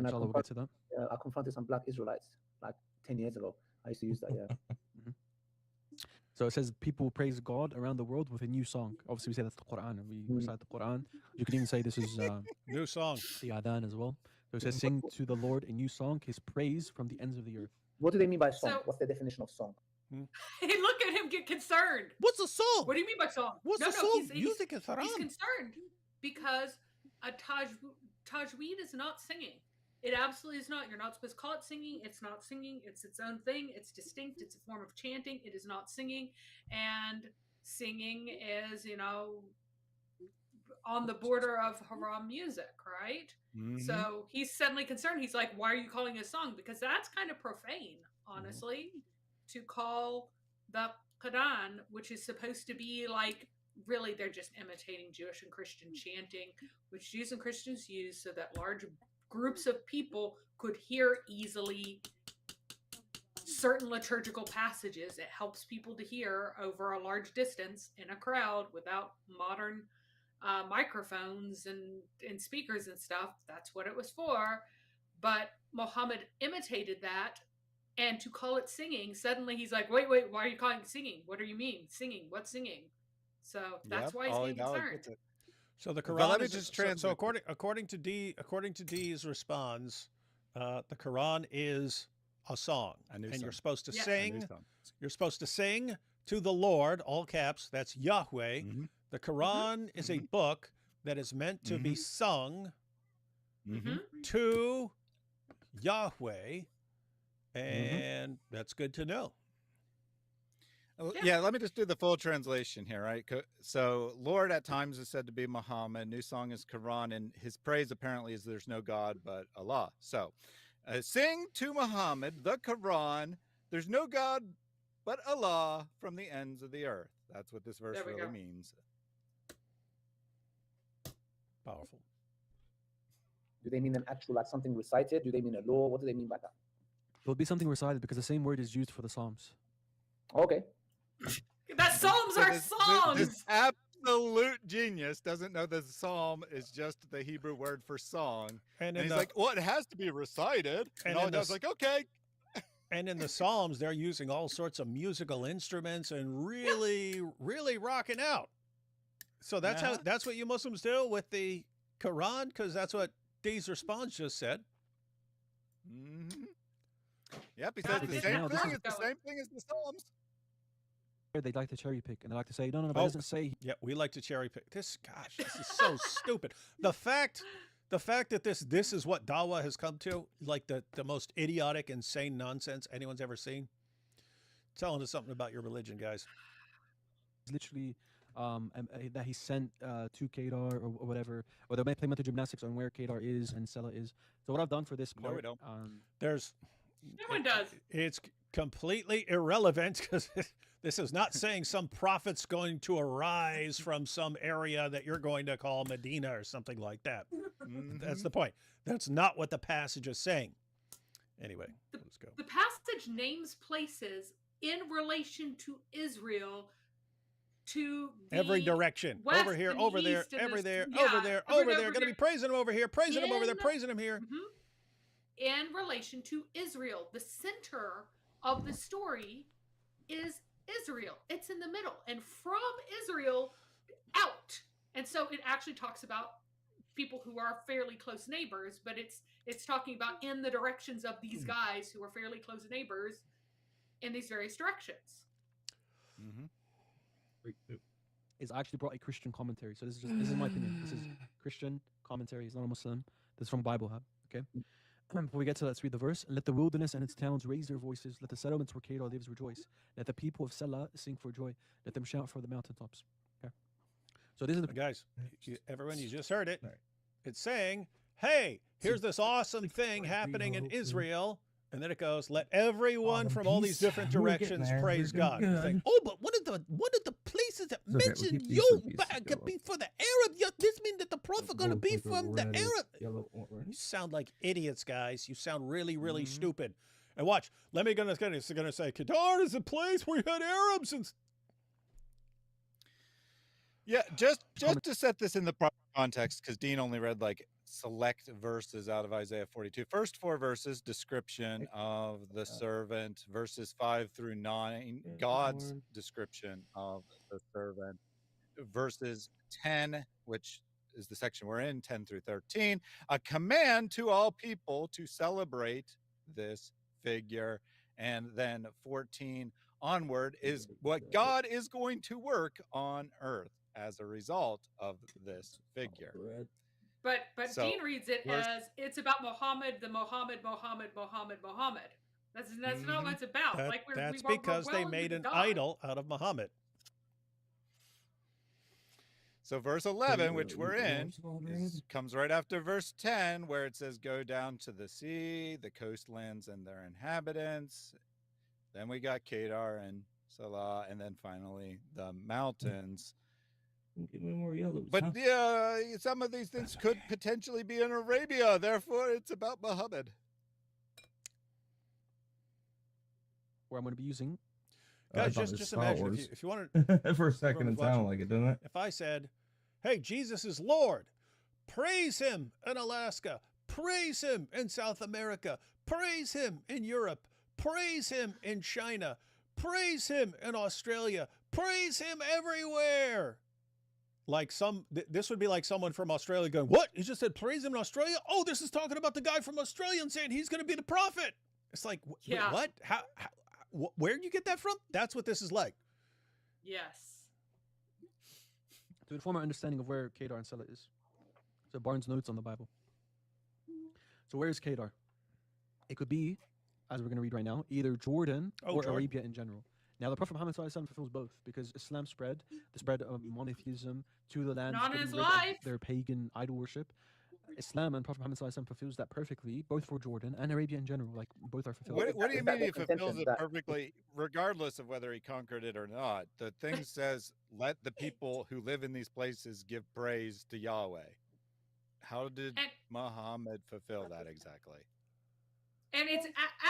confronted some black Israelites like 10 years ago. I used to use that, yeah. So it says people praise God around the world with a new song. Obviously, we say that's the Quran, and we recite the Quran. You can even say this is new song, the Adhan as well. So it says, "Sing to the Lord a new song, His praise from the ends of the earth." What do they mean by song? What's the definition of song? Hey, look at him get concerned. What's a song? What do you mean by song? What's a song? Music is haram. He's concerned because a tajweed is not singing. It absolutely is not. You're not supposed to call it singing. It's not singing. It's its own thing. It's distinct. It's a form of chanting. It is not singing. And singing is, on the border of haram music, right? Mm-hmm. So he's suddenly concerned. He's like, why are you calling it a song? Because that's kind of profane, honestly, to call the Quran, which is supposed to be like, really, they're just imitating Jewish and Christian chanting, which Jews and Christians use so that large groups of people could hear easily certain liturgical passages. It helps people to hear over a large distance in a crowd without modern microphones and speakers and stuff. That's what it was for. But Muhammad imitated that, and to call it singing, suddenly he's like, wait, why are you calling it singing? What do you mean? Singing? What's singing? So that's why he's getting concerned. So the Quran is so according to D's response, the Quran is a song, and you're supposed to sing. You're supposed to sing to the Lord, all caps. That's Yahweh. Mm-hmm. The Quran is a book that is meant to be sung to Yahweh, and that's good to know. Yeah, let me just do the full translation here, right? So, Lord at times is said to be Muhammad. New song is Quran, and his praise apparently is there's no God but Allah. So, sing to Muhammad the Quran. There's no God but Allah from the ends of the earth. That's what this verse really means. Powerful. Do they mean an actual, like something recited? Do they mean a law? What do they mean by that? It'll be something recited because the same word is used for the Psalms. Okay. That Psalms are songs. This absolute genius doesn't know that the psalm is just the Hebrew word for song. And he's like, well, it has to be recited. And all does like, okay. And in the Psalms, they're using all sorts of musical instruments and really rocking out. So that's what you Muslims do with the Quran, because that's what D's response just said. Yep, he says the same thing. It's the same thing as the Psalms. They like to cherry pick, and they like to say, no, but it doesn't say. Yeah, we like to cherry pick. This is so stupid. The fact that this is what Dawa has come to, like the most idiotic, insane nonsense anyone's ever seen, telling us something about your religion, guys. Literally, that he sent to Kedar or whatever, or they may play mental gymnastics on where Kedar is and Sela is. So what I've done for this part, no, we don't. There's no one does. It's completely irrelevant because this is not saying some prophet's going to arise from some area that you're going to call Medina or something like that. That's the point. That's not what the passage is saying. Anyway, let's go. The passage names places in relation to Israel, to every direction. Over here, over there, over there, over there, over there. Going to be praising him over here, praising him over there, praising him here. In relation to Israel, the center of the story is Israel. It's in the middle, and from Israel out. And so it actually talks about people who are fairly close neighbors, but it's talking about in the directions of these guys who are fairly close neighbors in these various directions. Is actually brought a Christian commentary. So this is my opinion. This is Christian commentary. It's not a Muslim. This is from Bible Hub. Okay. Before we get to that, let's read the verse. Let the wilderness and its towns raise their voices. Let the settlements where Kedar lives rejoice. Let the people of Sela sing for joy. Let them shout for the mountaintops. Okay. So this is the guys. Everyone, you just heard it. Right. It's saying, "Hey, here's this awesome thing happening in Israel." And then it goes, let everyone from all these different directions praise God. Think, oh, but one of the places that mentioned could be for the Arab. This means that the prophet going to be from the Arab. You sound like idiots, guys. You sound really, really stupid. And watch, let me gonna say, Kedar is a place where you had Arabs and. Yeah, just to set this in the proper context, because Dean only read like select verses out of Isaiah 42. First 4 verses, description of the servant. Verses 5 through 9, God's description of the servant. Verses 10, which is the section we're in, 10 through 13, a command to all people to celebrate this figure. And then 14 onward is what God is going to work on earth as a result of this figure. But So, Dean reads it as it's about Muhammad. That's not what it's about. That's because they made an idol out of Muhammad. So verse 11, which we're in, comes right after verse 10, where it says, go down to the sea, the coastlands and their inhabitants. Then we got Kedar and Salah, and then finally the mountains. Give me more yellows. But some of these things could potentially be in Arabia. Therefore, it's about Muhammad. Where I'm going to be using. Guys, just imagine if you wanted. For a second, it sounded like it, didn't it? If I said, "Hey, Jesus is Lord," praise Him in Alaska, praise Him in South America, praise Him in Europe, praise Him in China, praise Him in Australia, praise Him everywhere. Like this would be like someone from Australia going, "What? You just said praise Him in Australia? Oh, this is talking about the guy from Australia and saying he's going to be the prophet." It's like, yeah. What? How? Where did you get that from? That's what this is like. Yes. To inform our understanding of where Kedar and Sela is. So Barnes' notes on the Bible. So where is Kedar? It could be, as we're going to read right now, either Jordan or Arabia in general. Now, the Prophet Muhammad fulfills both because Islam spread, the spread of monotheism to the lands Not in his life. Their pagan idol worship. Islam and Prophet Muhammad fulfills that perfectly, both for Jordan and Arabia in general. Like, both are fulfilled. What do you mean he fulfills it perfectly, regardless of whether he conquered it or not? The thing says, let the people who live in these places give praise to Yahweh. How did Muhammad fulfill that exactly? And it's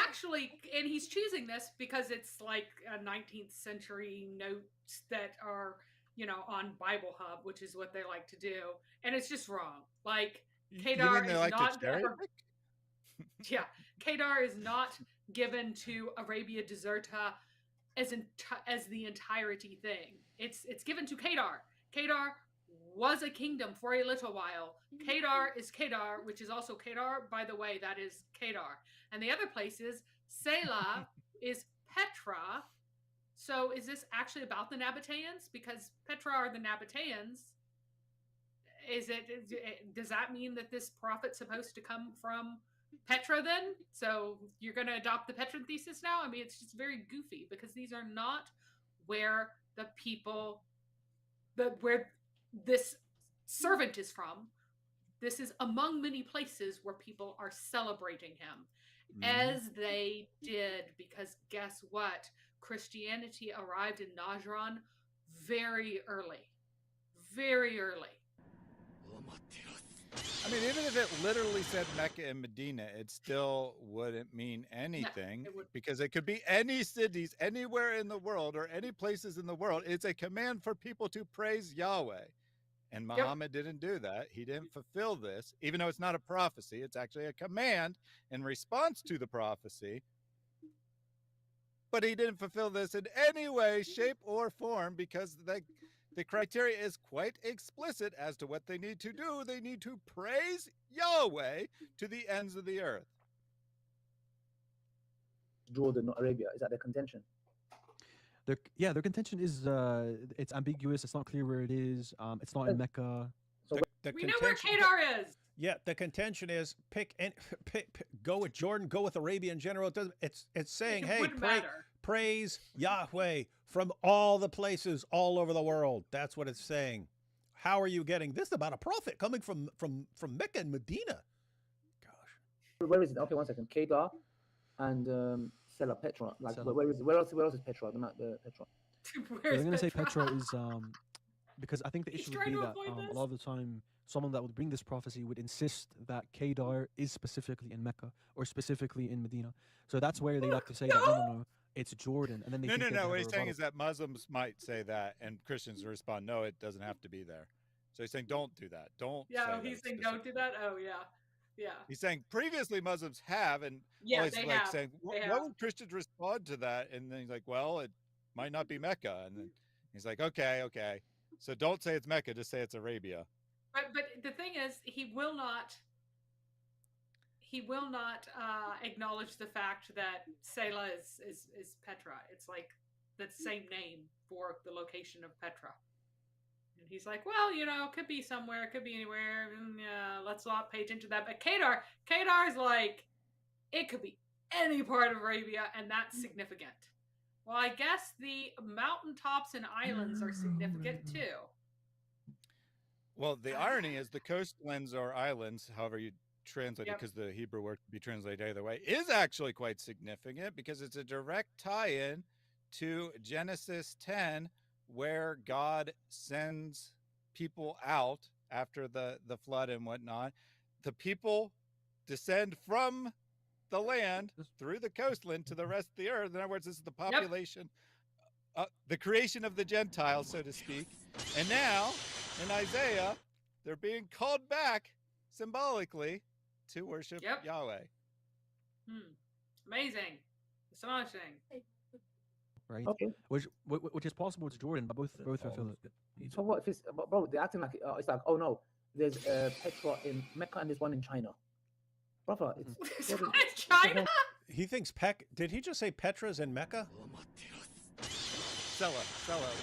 actually, and he's choosing this because it's like a 19th century notes that are, on Bible Hub, which is what they like to do. And it's just wrong. Like, Kedar is not Kedar is not given to Arabia Deserta as the entirety thing. It's given to Kedar. Kedar was a kingdom for a little while. Kedar is Kedar, which is also Kedar, by the way, that is Kedar. And the other places, Selah is Petra. So is this actually about the Nabateans? Because Petra are the Nabateans. Does that mean that this prophet's supposed to come from Petra then? So you're going to adopt the Petra thesis now? I mean, it's just very goofy because these are not where the people, where this servant is from. This is among many places where people are celebrating him, as they did, because guess what? Christianity arrived in Najran very early. Very early. I mean, even if it literally said Mecca and Medina, it still wouldn't mean anything because it could be any cities anywhere in the world or any places in the world. It's a command for people to praise Yahweh. And Muhammad didn't do that. He didn't fulfill this, even though it's not a prophecy. It's actually a command in response to the prophecy. But he didn't fulfill this in any way, shape, or form because the criteria is quite explicit as to what they need to do. They need to praise Yahweh to the ends of the earth. Jordan, not Arabia. Is that their contention? Their contention is it's ambiguous. It's not clear where it is. It's not in Mecca. So we know where Kedar is. Yeah, the contention is go with Jordan, go with Arabia in general. It's saying, hey, praise Yahweh from all the places all over the world. That's what it's saying. How are you getting this about a prophet coming from Mecca and Medina? Gosh. Where is it? Okay, 1 second. Kedar and Selah, Petra. Like, Selah. where else is Petra? The Petra. I'm going to say Petra is because I think the issue would be that a lot of the time someone that would bring this prophecy would insist that Kedar is specifically in Mecca or specifically in Medina. So that's where they like to say that no, it's Jordan, and then they no. What he's saying is that Muslims might say that, and Christians respond, no, it doesn't have to be there. So he's saying, don't do that. Don't. Yeah, he's saying, don't do that. Oh, yeah. He's saying previously Muslims have, and they have. saying, what would Christians respond to that? And then he's like, well, it might not be Mecca. And then he's like, okay. So don't say it's Mecca, just say it's Arabia. But the thing is, he will not acknowledge the fact that Selah is Petra. It's like the same name for the location of Petra. And he's like, well, it could be somewhere, it could be anywhere. Let's not pay attention to that. But Kedar is like, it could be any part of Arabia, and that's significant. Well, I guess the mountaintops and islands are significant too. Well, the irony is the coastlands or islands, however you translate it, because the Hebrew word could be translated either way, is actually quite significant because it's a direct tie-in to Genesis 10, where God sends people out after the flood and whatnot. The people descend from the land through the coastland to the rest of the earth. In other words, this is the population, the creation of the Gentiles, so to speak. And now, in Isaiah, they're being called back symbolically to worship Yahweh. Amazing. Astonishing. Right. Okay. Which is possible to Jordan, but both fulfill it. So what if it's, bro, they're acting like it's like, oh no, there's Petra in Mecca and there's one in China. Brother, it's China? He thinks did he just say Petra's in Mecca? Selah.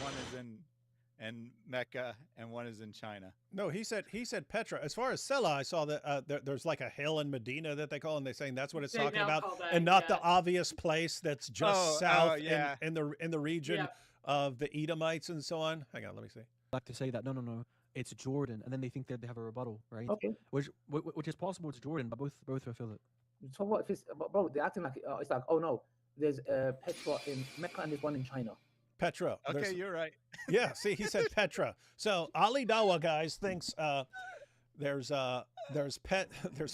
One is in Mecca and one is in China. No, he said Petra. As far as Selah, I saw that there's like a hill in Medina that they call, and they're saying that's what it's talking about, and not the obvious place that's just south in the region of the Edomites and so on. Hang on, let me see. I like to say that no, it's Jordan, and then they think that they have a rebuttal, right? Okay. Which is possible to Jordan, but both fulfill it. So what if it's, bro, they're acting like it's like, oh no, there's Petra in Mecca and there's one in China. Petra. Okay, you're right. Yeah, see, he said Petra. So Ali Dawa, guys, thinks there's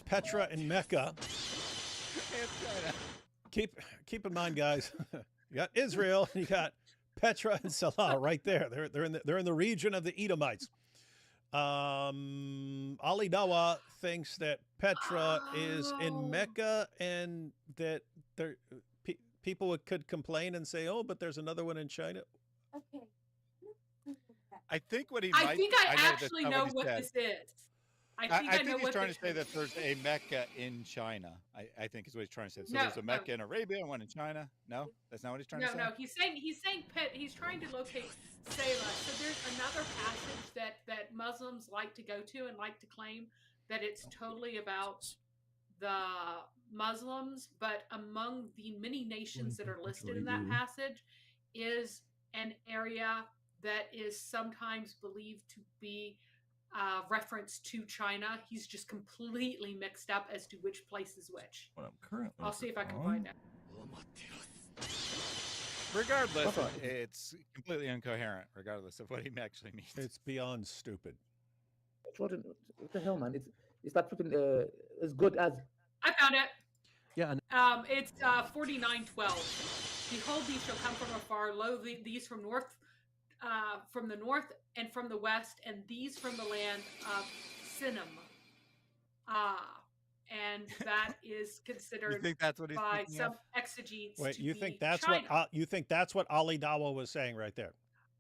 Petra in Mecca. Keep in mind, guys, you got Israel, you got Petra and Selah right there. They're in the region of the Edomites. Ali Dawa thinks that Petra is in Mecca, and that people could complain and say, "Oh, but there's another one in China." I think what he I think I actually know what this is. I think know he's what trying they- to say that there's a Mecca in China. I think is what he's trying to say. So No, there's a Mecca no. in Arabia and one in China. No, that's not what he's trying to say. No, he's saying he's trying to locate Selah. So there's another passage that Muslims like to go to and like to claim that it's totally about the Muslims, but among the many nations that are listed in that passage is an area that is sometimes believed to be reference to China. He's just completely mixed up as to which place is which. What I'm currently I'll see if I can on. find it. Regardless, it's completely incoherent. Regardless of what he actually means, it's beyond stupid. Jordan, what the hell, man? It's like flipping as good as. I found it. Yeah. It's 49:12. Behold, these shall come from afar. Lo, these from the north and from the west, and these from the land of Sinim. And that is considered You think that's what he's by thinking some of? exegetes. Wait, to you be think that's China. what Ali Dawa was saying right there?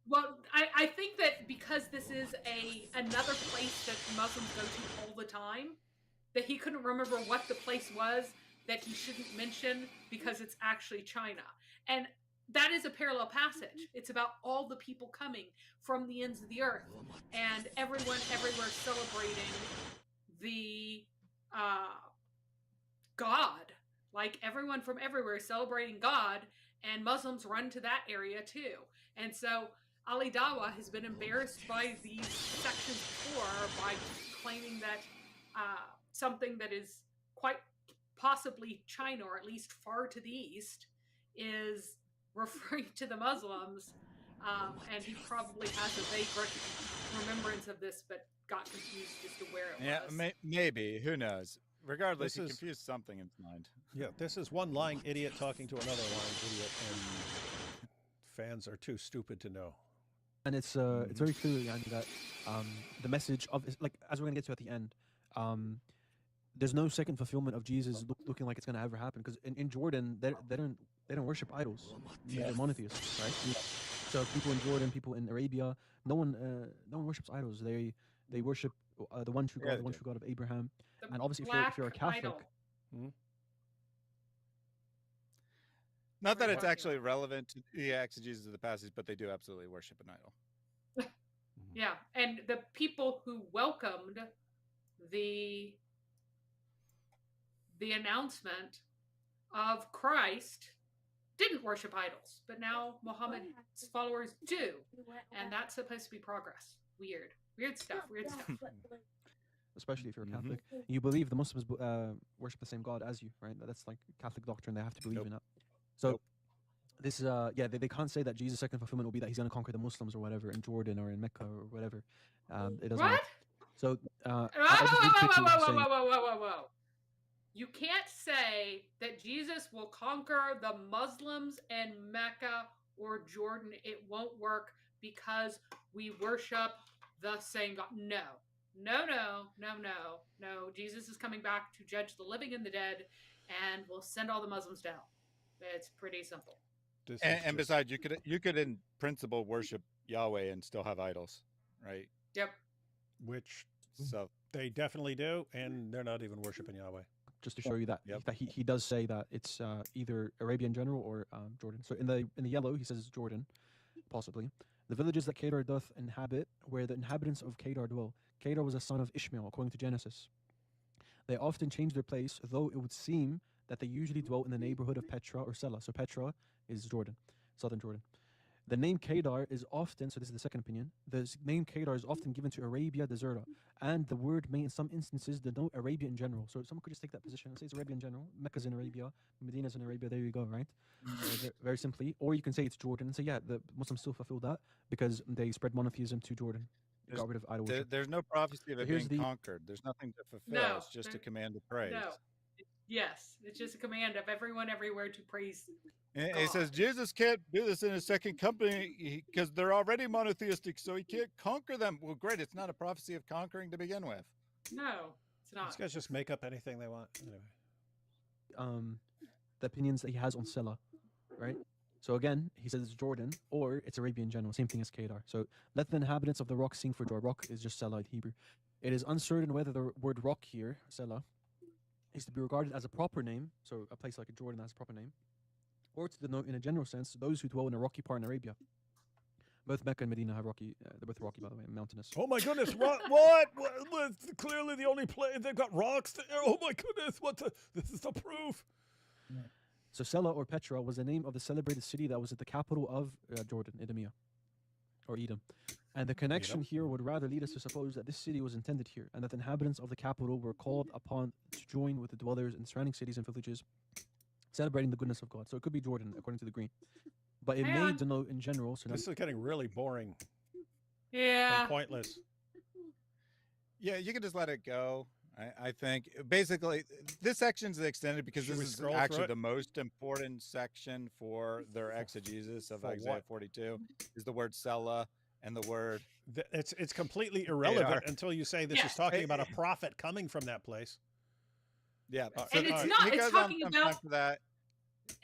Well, I think that because this is another place that Muslims go to all the time, that he couldn't remember what the place was that he shouldn't mention because it's actually China. And that is a parallel passage. It's about all the people coming from the ends of the earth and everyone everywhere celebrating the God. Like everyone from everywhere celebrating God, and Muslims run to that area too. And so Ali Dawa has been embarrassed by these sections before by claiming that something that is quite possibly China, or at least far to the east, is referring to the Muslims. And he probably has a vague remembrance of this, but got confused as to where it was. Yeah, maybe. Who knows? Regardless, This he is- confused something in his mind. Yeah, this is one lying idiot talking to another lying idiot, and fans are too stupid to know. And it's very clear, Yanni, that the message of, like, as we're gonna get to at the end, there's no second fulfillment of Jesus looking like it's gonna ever happen, because in Jordan they don't worship idols. They're monotheists, right? So people in Jordan, people in Arabia, no one worships idols. They worship the one true God, the one true God of Abraham. And obviously, if you're a Catholic, Not that it's actually relevant to the exegesis of the passage, but they do absolutely worship an idol. Yeah, and the people who welcomed the announcement of Christ didn't worship idols, but now Muhammad's followers do, and that's supposed to be progress. Weird stuff. especially if you're a Catholic, you believe the Muslims worship the same God as you, right? That's like Catholic doctrine. They have to believe in it. So this is they can't say that Jesus' second fulfillment will be that he's going to conquer the Muslims or whatever in Jordan or in Mecca or whatever. It doesn't. What? Work. So Whoa! You can't say that Jesus will conquer the Muslims in Mecca or Jordan. It won't work because we worship the same God. No. Jesus is coming back to judge the living and the dead, and will send all the Muslims down. It's pretty simple. And besides, you could in principle worship Yahweh and still have idols, right? Yep. Which they definitely do, and they're not even worshiping Yahweh. Just to show you that, that he does say that it's either Arabia in general or Jordan. So in the yellow, he says Jordan, possibly. The villages that Kedar doth inhabit, where the inhabitants of Kedar dwell. Kedar was a son of Ishmael, according to Genesis. They often change their place, though it would seem that they usually dwell in the neighborhood of Petra or Selah. So Petra is Jordan, southern Jordan. The name Kedar is often, so this is the second opinion, the name Kedar is often given to Arabia Deserta, and the word may in some instances denote Arabia in general. So someone could just take that position and say it's Arabia in general, Mecca's in Arabia, Medina's in Arabia, there you go, right? Very simply. Or you can say it's Jordan and say, yeah, the Muslims still fulfill that because they spread monotheism to Jordan. Got rid of idol worship. There's no prophecy of it Here's being the- conquered. There's nothing to fulfill. It's just a command to praise. No. Yes, it's just a command of everyone everywhere to praise. And it says Jesus can't do this in his second company because they're already monotheistic, so he can't conquer them. Well, great. It's not a prophecy of conquering to begin with. No, it's not. These guys just make up anything they want. Anyway. The opinions that he has on Selah, right? So again, he says it's Jordan or it's Arabia in general, same thing as Kedar. So let the inhabitants of the rock sing for joy. Rock is just Selah in Hebrew. It is uncertain whether the word rock here, Sela, is to be regarded as a proper name, so a place like Jordan has a proper name, or to denote, in a general sense, those who dwell in a rocky part in Arabia. Both Mecca and Medina have rocky, they're both rocky, by the way, mountainous. Oh my goodness, what? It's clearly the only place, they've got rocks there. Oh my goodness, this is the proof. So Sela or Petra was the name of the celebrated city that was at the capital of Jordan, Idumea, or Edom. And the connection here would rather lead us to suppose that this city was intended here, and that the inhabitants of the capital were called upon to join with the dwellers in surrounding cities and villages, celebrating the goodness of God. So it could be Jordan, according to the Green. But it may denote in general. So this is getting really boring. Yeah. And pointless. Yeah, you can just let it go. I think basically this section's extended because this is actually the most important section for their exegesis of Isaiah 42 is the word Sela and the word. It's completely irrelevant until you say this is talking about a prophet coming from that place. Yeah, and it's not. It's talking about that.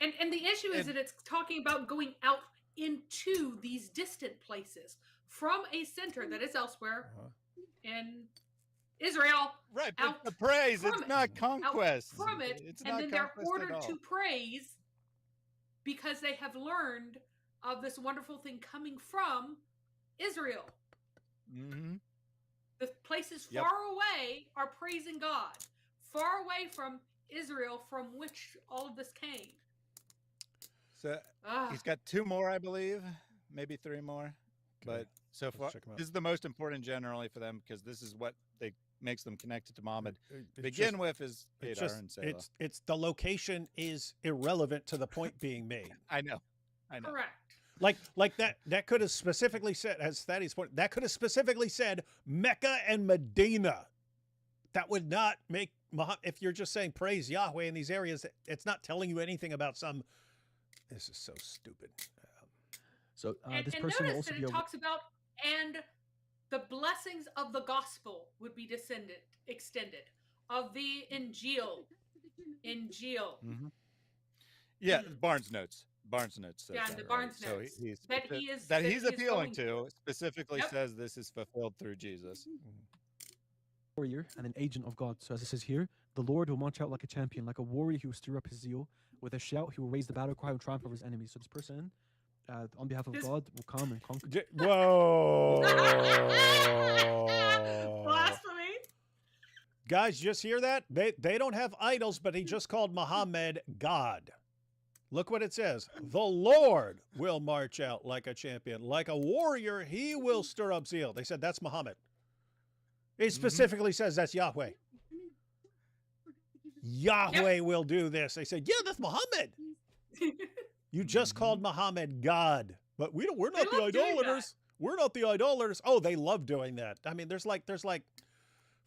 And the issue is that it's talking about going out into these distant places from a center that is elsewhere in Israel. Right, but the praise, it's not conquest. From it, and then they're ordered to praise because they have learned of this wonderful thing coming from Israel. Mm-hmm. The places far away are praising God. Far away from Israel, from which all of this came. So he's got 2 more, I believe, maybe 3 more. Okay. But so far, this is the most important generally for them because this is what makes them connected to Muhammad. Begin with is Kedar and Selah. It's the location is irrelevant to the point being made. I know. Correct. Like that could have specifically said, as Thaddeus pointed, that could have specifically said Mecca and Medina. That would not make Muhammad, if you're just saying praise Yahweh in these areas, it's not telling you anything about some. This is so stupid. So this and person will notice also that be it able. talks about and the blessings of the gospel would be extended of the Injil. Mm-hmm. Yeah, Barnes notes. Yeah, the Barnes notes. So he's appealing to specifically says this is fulfilled through Jesus. Warrior and an agent of God. So as it says here, the Lord will march out like a champion, like a warrior. He will stir up his zeal. With a shout, he will raise the battle cry and triumph over his enemies. So this person, on behalf of God, will come and conquer. Whoa! Blasphemy! Guys, just hear that? They don't have idols, but he just called Muhammad God. Look what it says. The Lord will march out like a champion. Like a warrior, he will stir up zeal. They said that's Muhammad. It specifically says that's Yahweh. Yahweh will do this. They said, yeah, that's Muhammad. You just called Muhammad God. But we're not the idolaters. We're not the idolaters. Oh, they love doing that. I mean, there's like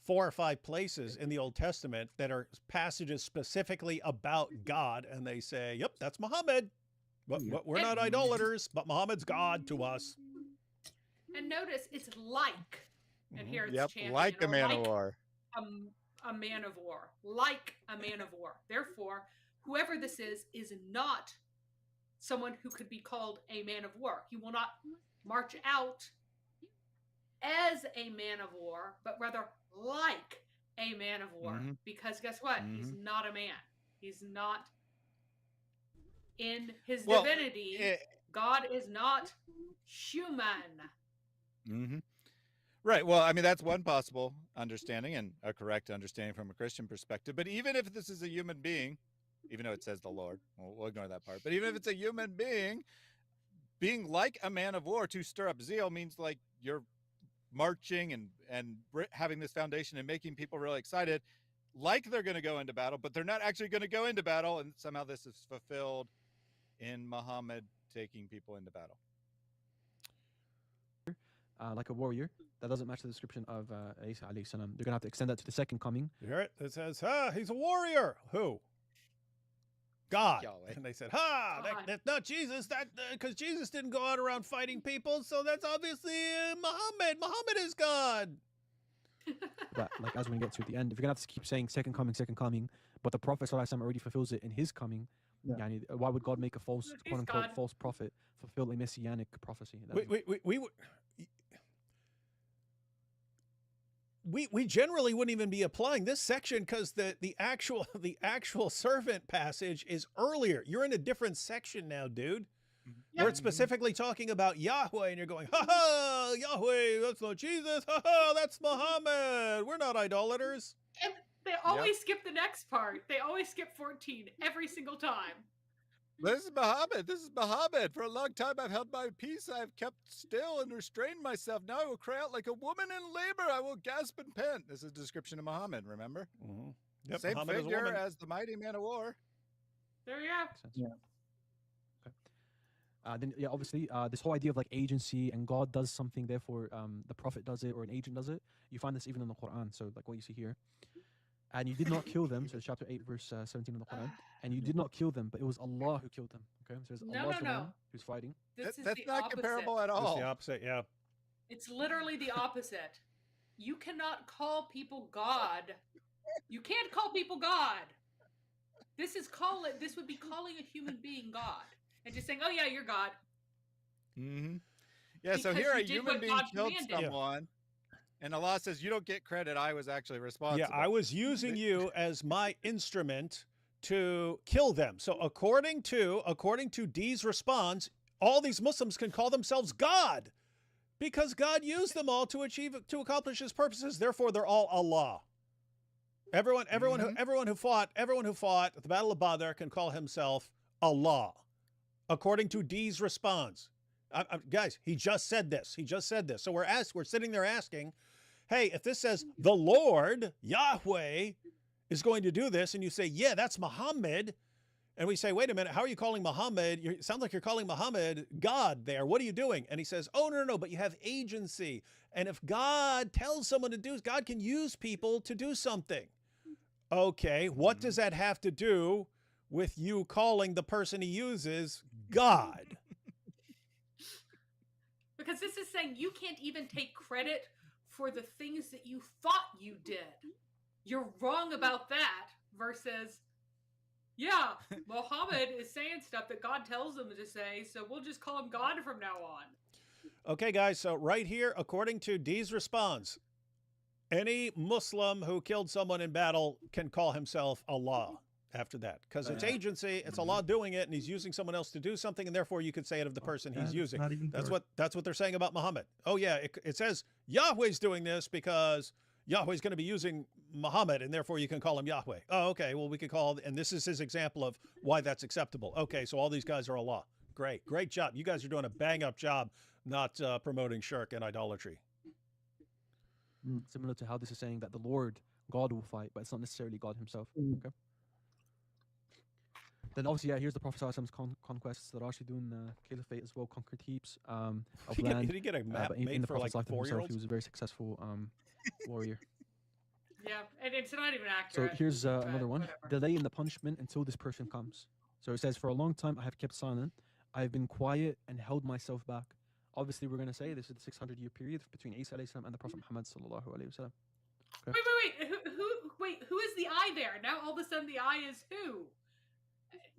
4 or 5 places in the Old Testament that are passages specifically about God, and they say, yep, that's Muhammad. But we're not idolaters, but Muhammad's God to us. And notice it's like, and here it's chanting, like a man of war. A man of war, like a man of war. Therefore, whoever this is not someone who could be called a man of war. He will not march out as a man of war, but rather like a man of war. Because guess what? He's not a man. He's not in his divinity. God is not human. Right. Well, I mean, that's one possible understanding and a correct understanding from a Christian perspective. But even if this is a human being, even though it says the Lord, we'll ignore that part. But even if it's a human being like a man of war, to stir up zeal means like you're marching and having this foundation and making people really excited, like they're going to go into battle, but they're not actually going to go into battle. And somehow this is fulfilled in Muhammad taking people into battle. Like a warrior. That doesn't match the description of Isa alayhi salam. They're going to have to extend that to the second coming. You hear it? It says, he's a warrior. Who? God. Yahweh. And they said, that's not Jesus. Because Jesus didn't go out around fighting people, so that's obviously Muhammad. Muhammad is God. But like as we get to the end, if you're going to have to keep saying second coming, but the Prophet ﷺ already fulfills it in his coming, why would God make a false, quote unquote, false prophet fulfill a messianic prophecy? we generally wouldn't even be applying this section because the actual servant passage is earlier. You're in a different section now, dude. Yeah. Where it's specifically talking about Yahweh, and you're going, ha ha, Yahweh, that's not Jesus, ha ha, that's Muhammad. We're not idolaters. And they always skip the next part. They always skip 14 every single time. This is Muhammad. This is Muhammad. For a long time, I've held my peace. I have kept still and restrained myself. Now I will cry out like a woman in labor. I will gasp and pant. This is a description of Muhammad, remember? Mm-hmm. Yep, Same Muhammad figure as the mighty man of war. There you go. Yeah. Then yeah, obviously, this whole idea of like agency and God does something, therefore the prophet does it or an agent does it. You find this even in the Quran. So like what you see here, and you did not kill them. So it's chapter 8, verse 17 in the Quran. And you did not kill them, but it was Allah who killed them. Okay, so it's Allah's the one who's fighting. This is That's the not opposite. comparable at all. It's the opposite, yeah. It's literally the opposite. You cannot call people God. You can't call people God. This would be calling a human being God. And just saying, oh yeah, you're God. Mm-hmm. Yeah, so Because here you a did human what being God killed commanded. someone, and Allah says, you don't get credit, I was actually responsible. Yeah, I was using you as my instrument to kill them. So according to Dee's response, all these Muslims can call themselves God because God used them all to accomplish his purposes. Therefore, they're all Allah. Everyone who fought at the Battle of Badr can call himself Allah. According to Dee's response. Guys, he just said this. So we're sitting there asking, hey, if this says the Lord, Yahweh, is going to do this, and you say, yeah, that's Muhammad, and we say, wait a minute, how are you calling Muhammad? It sounds like you're calling Muhammad God there. What are you doing? And he says, oh, no, but you have agency. And if God tells someone to do, God can use people to do something. Okay, what does that have to do with you calling the person he uses God? Because this is saying you can't even take credit for the things that you thought you did. You're wrong about that versus, yeah, Muhammad is saying stuff that God tells him to say, so we'll just call him God from now on. Okay, guys, so right here, according to Dee's response, any Muslim who killed someone in battle can call himself Allah after that, because it's agency, it's Allah doing it, and he's using someone else to do something, and therefore you could say it of the person he's using. That's what they're saying about Muhammad. Oh yeah, it says Yahweh's doing this because Yahweh's going to be using Muhammad, and therefore you can call him Yahweh. Oh, okay, well we could call, and this is his example of why that's acceptable. Okay, so all these guys are Allah. Great job. You guys are doing a bang-up job not promoting shirk and idolatry. Similar to how this is saying that the Lord, God will fight, but it's not necessarily God himself. Okay. Then obviously, yeah, here's the Prophet ﷺ's conquests that are actually doing caliphate as well, conquered heaps of land. Did he get a map but in made the for like Prophet's lifetime himself, 4-year-olds? he was a very successful warrior. Yeah, and it's not even So accurate. here's but another one. whatever. Delay in the punishment until this person comes. So it says, for a long time I have kept silent. I have been quiet and held myself back. Obviously, we're going to say this is the 600-year period between Isa alayhi salam and the Prophet Muhammad sallallahu alaihi wasallam. Okay. Wait, who is the I there? Now all of a sudden the I is who?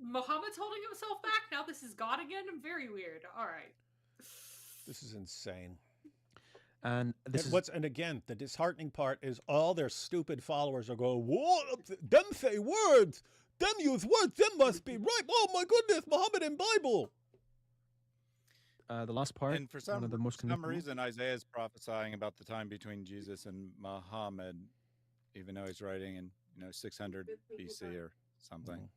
Muhammad's holding himself back? Now this is God again? Very weird. All right. This is insane. And this and again, the disheartening part is all their stupid followers are going, what? Them say words. Them use words. Them must be right. Oh my goodness, Muhammad in Bible. The last part, And for one of the most some reason, Isaiah is prophesying about the time between Jesus and Muhammad, even though he's writing in 600 BC or something.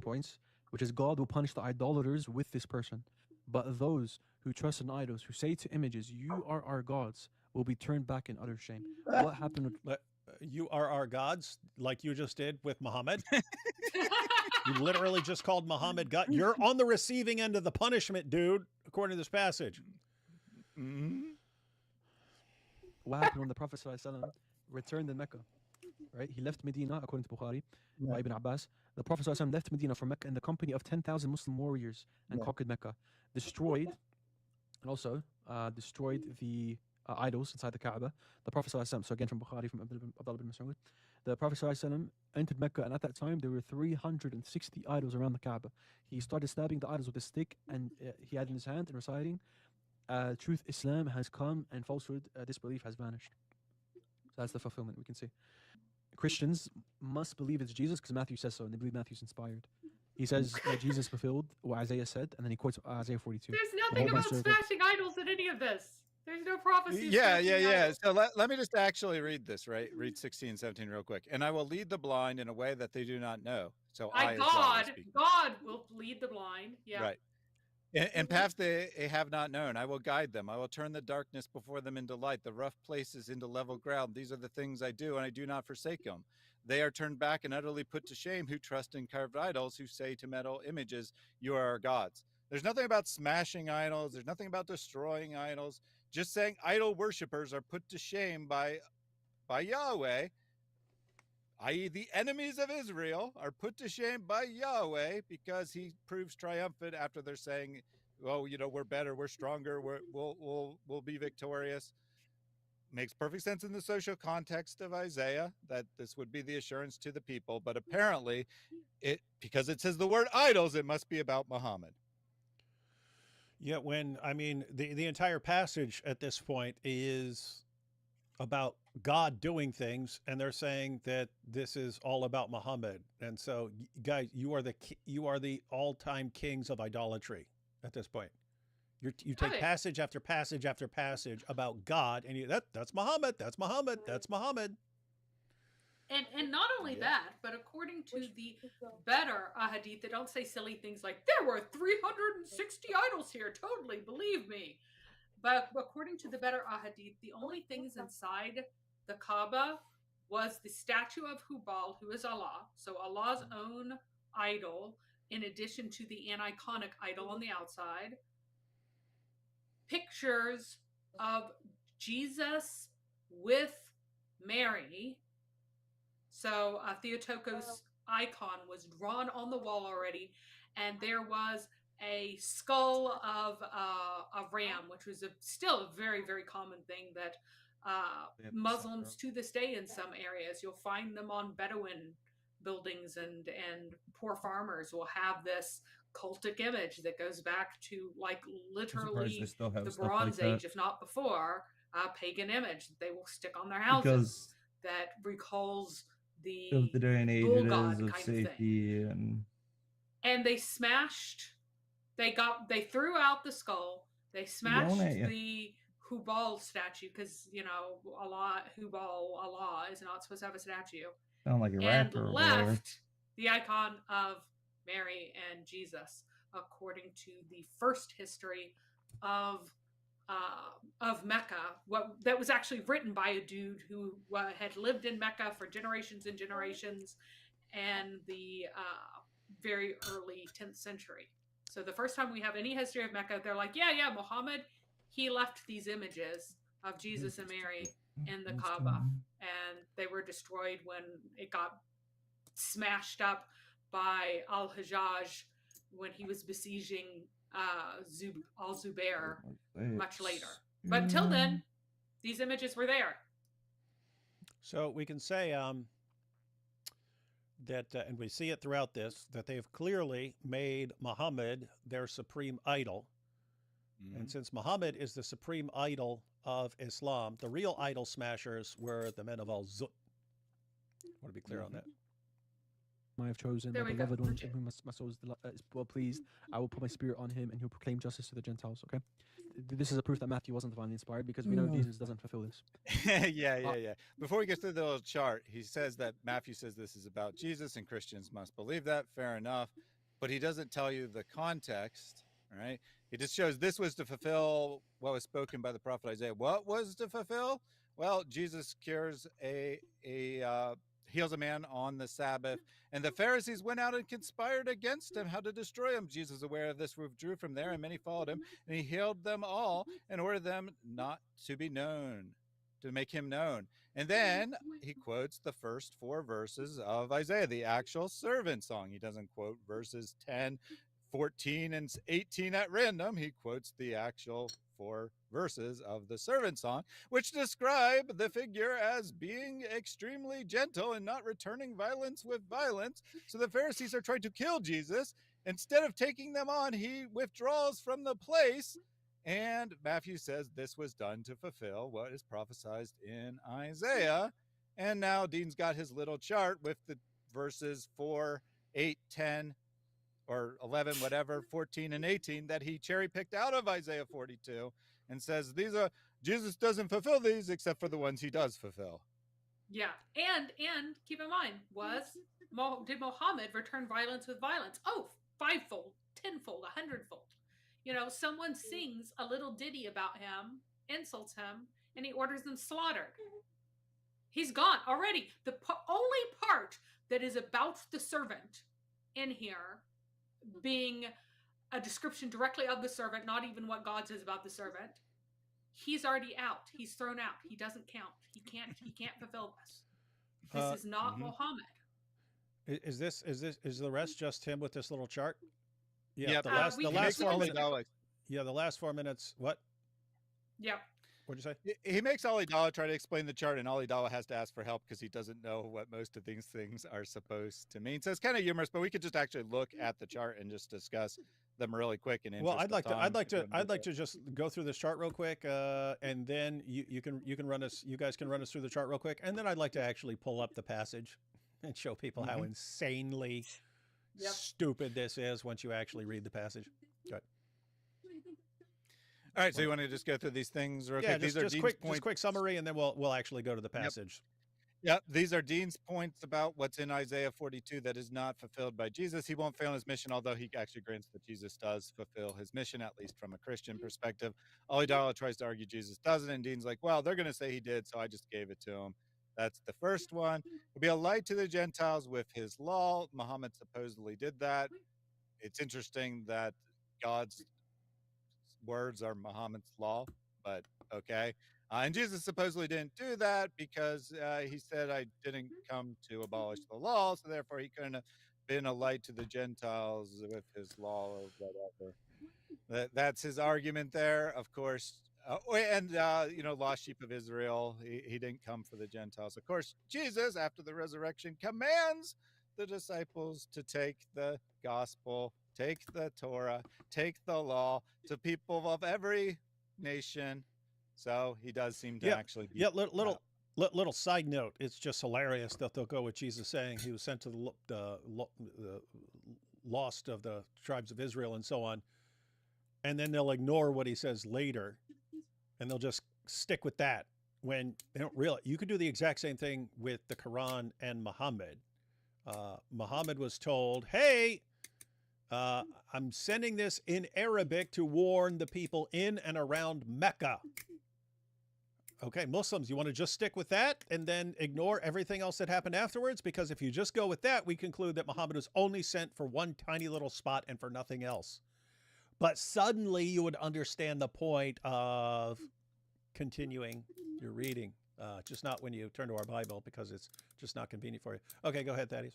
points, which is God will punish the idolaters with this person. But those who trust in idols, who say to images, you are our gods, will be turned back in utter shame. What happened with... You are our gods, like you just did with Muhammad? You literally just called Muhammad God. You're on the receiving end of the punishment, dude, according to this passage. What happened when the Prophet ﷺ returned in Mecca? Right? He left Medina, according to Bukhari, by Ibn Abbas. The Prophet ﷺ left Medina for Mecca in the company of 10,000 Muslim warriors and conquered Mecca. Destroyed the idols inside the Kaaba. The Prophet ﷺ, so again from Bukhari, from Abdullah ibn Mas'ud, the Prophet ﷺ entered Mecca, and at that time there were 360 idols around the Kaaba. He started stabbing the idols with a stick, and he had in his hand and reciting, truth, Islam has come, and falsehood, disbelief has vanished. So that's the fulfillment we can see. Christians must believe it's Jesus because Matthew says so, and they believe Matthew's inspired. He says that Jesus fulfilled what Isaiah said, and then he quotes Isaiah 42. There's nothing about smashing idols in any of this. There's no prophecy. Yeah. So let me just actually read this, right? Read 16 and 17 real quick. And I will lead the blind in a way that they do not know. So God will lead the blind. Yeah. Right. And paths they have not known. I will guide them. I will turn the darkness before them into light, the rough places into level ground. These are the things I do, and I do not forsake them. They are turned back and utterly put to shame who trust in carved idols, who say to metal images, you are our gods. There's nothing about smashing idols. There's nothing about destroying idols. Just saying idol worshipers are put to shame by Yahweh, i.e. the enemies of Israel are put to shame by Yahweh because he proves triumphant after they're saying, oh, we're better, we're stronger, we'll be victorious. Makes perfect sense in the social context of Isaiah that this would be the assurance to the people, but apparently because it says the word idols, it must be about Muhammad. Yeah, the entire passage at this point is about God doing things, and they're saying that this is all about Muhammad. And so, guys, you are the all-time kings of idolatry at this point. You take passage after passage after passage about God, and that's Muhammad, that's Muhammad, that's Muhammad. And not only that, but according to the better ahadith, they don't say silly things like, there were 360 idols here, totally, believe me. But according to the better ahadith, the only things inside the Kaaba was the statue of Hubal, who is Allah, so Allah's own idol, in addition to the aniconic idol on the outside, pictures of Jesus with Mary. So Theotokos icon was drawn on the wall already, and there was a skull of a ram, which was still a very, very common thing that Muslims to this day in some areas, you'll find them on Bedouin buildings, and poor farmers will have this cultic image that goes back to like literally the Bronze Age, if not before, a pagan image that they will stick on their houses that recalls the day and age bull it god is of kind safety of thing. And they threw out the skull. They smashed the Hubal statue because Hubal Allah is not supposed to have a statue. Sound like a rapper. And left the icon of Mary and Jesus, according to the first history of Mecca, that was actually written by a dude who had lived in Mecca for generations and generations, and the very early 10th century. So the first time we have any history of Mecca, they're like, yeah, Muhammad, he left these images of Jesus and Mary in the Kaaba, and they were destroyed when it got smashed up by Al-Hajjaj when he was besieging Al-Zubair much later. But until then, these images were there. So we can say that, and we see it throughout this, that they have clearly made Muhammad their supreme idol. Mm-hmm. And since Muhammad is the supreme idol of Islam, the real idol smashers were the men of Al-Zut. I want to be clear on that. I have chosen my beloved one, in whom my soul is well pleased. I will put my spirit on him, and he'll proclaim justice to the Gentiles. Okay, this is a proof that Matthew wasn't divinely inspired, because we know Jesus doesn't fulfill this. Yeah. Before we get through the little chart, he says that Matthew says this is about Jesus, and Christians must believe that. Fair enough, but he doesn't tell you the context. All right, he just shows this was to fulfill what was spoken by the prophet Isaiah. What was to fulfill? Well, Jesus cures heals a man on the Sabbath, and the Pharisees went out and conspired against him how to destroy him. Jesus, aware of this, withdrew from there, and many followed him, and he healed them all and ordered them not to be known, to make him known. And then he quotes the first 4 verses of Isaiah, the actual servant song. He doesn't quote verses 10, 14, and 18 at random. He quotes the actual 4 verses of the servant song, which describe the figure as being extremely gentle and not returning violence with violence. So the Pharisees are trying to kill Jesus. Instead of taking them on, he withdraws from the place And Matthew says this was done to fulfill what is prophesied in Isaiah. And now Dean's got his little chart with the verses 4, 8, 10, or 11, whatever, 14 and 18 that he cherry picked out of Isaiah 42 and says Jesus doesn't fulfill these except for the ones he does fulfill. Yeah, and keep in mind, did Muhammad return violence with violence? Oh, 5-fold, 10-fold, 100-fold. You know, someone sings a little ditty about him, insults him, and he orders them slaughtered. He's gone already. The only part that is about the servant in here being a description directly of the servant, not even what God says about the servant, he's already out. He's thrown out. He doesn't count. He can't fulfill this. This is not Muhammad. Is the rest just him with this little chart? Yeah, yep. the last 4 minutes. Yeah, the last 4 minutes. What? Yep. What'd you say? He makes Ali Dawah try to explain the chart, and Ali Dawah has to ask for help because he doesn't know what most of these things are supposed to mean. So it's kind of humorous, but we could just actually look at the chart and just discuss them really quick. And well, I'd like to just go through this chart real quick, and then you guys can run us through the chart real quick, and then I'd like to actually pull up the passage and show people how insanely stupid this is once you actually read the passage. Good. All right, so you want to just go through these things real quick? These are just quick summary, and then we'll actually go to the passage. Yep, these are Dean's points about what's in Isaiah 42 that is not fulfilled by Jesus. He won't fail in his mission, although he actually grants that Jesus does fulfill his mission, at least from a Christian perspective. Ali Dawah tries to argue Jesus doesn't, and Dean's like, well, they're going to say he did, so I just gave it to him. That's the first one. He'll be a light to the Gentiles with his law. Muhammad supposedly did that. It's interesting that God's words are Muhammad's law, but okay. And Jesus supposedly didn't do that because he said, I didn't come to abolish the law, so therefore he couldn't have been a light to the Gentiles with his law or whatever. That's his argument there, of course. Lost sheep of Israel, he didn't come for the Gentiles. Of course, Jesus, after the resurrection, commands the disciples to take the gospel, take the Torah, take the law to people of every nation. So he does seem to actually be. Yeah, little side note. It's just hilarious that they'll go with Jesus saying he was sent to the lost of the tribes of Israel and so on. And then they'll ignore what he says later. And they'll just stick with that when they don't realize. You could do the exact same thing with the Quran and Muhammad. Muhammad was told, hey, I'm sending this in Arabic to warn the people in and around Mecca. Okay, Muslims, you want to just stick with that and then ignore everything else that happened afterwards? Because if you just go with that, we conclude that Muhammad was only sent for one tiny little spot and for nothing else. But suddenly you would understand the point of continuing your reading, just not when you turn to our Bible because it's just not convenient for you. Okay, go ahead, Thaddeus.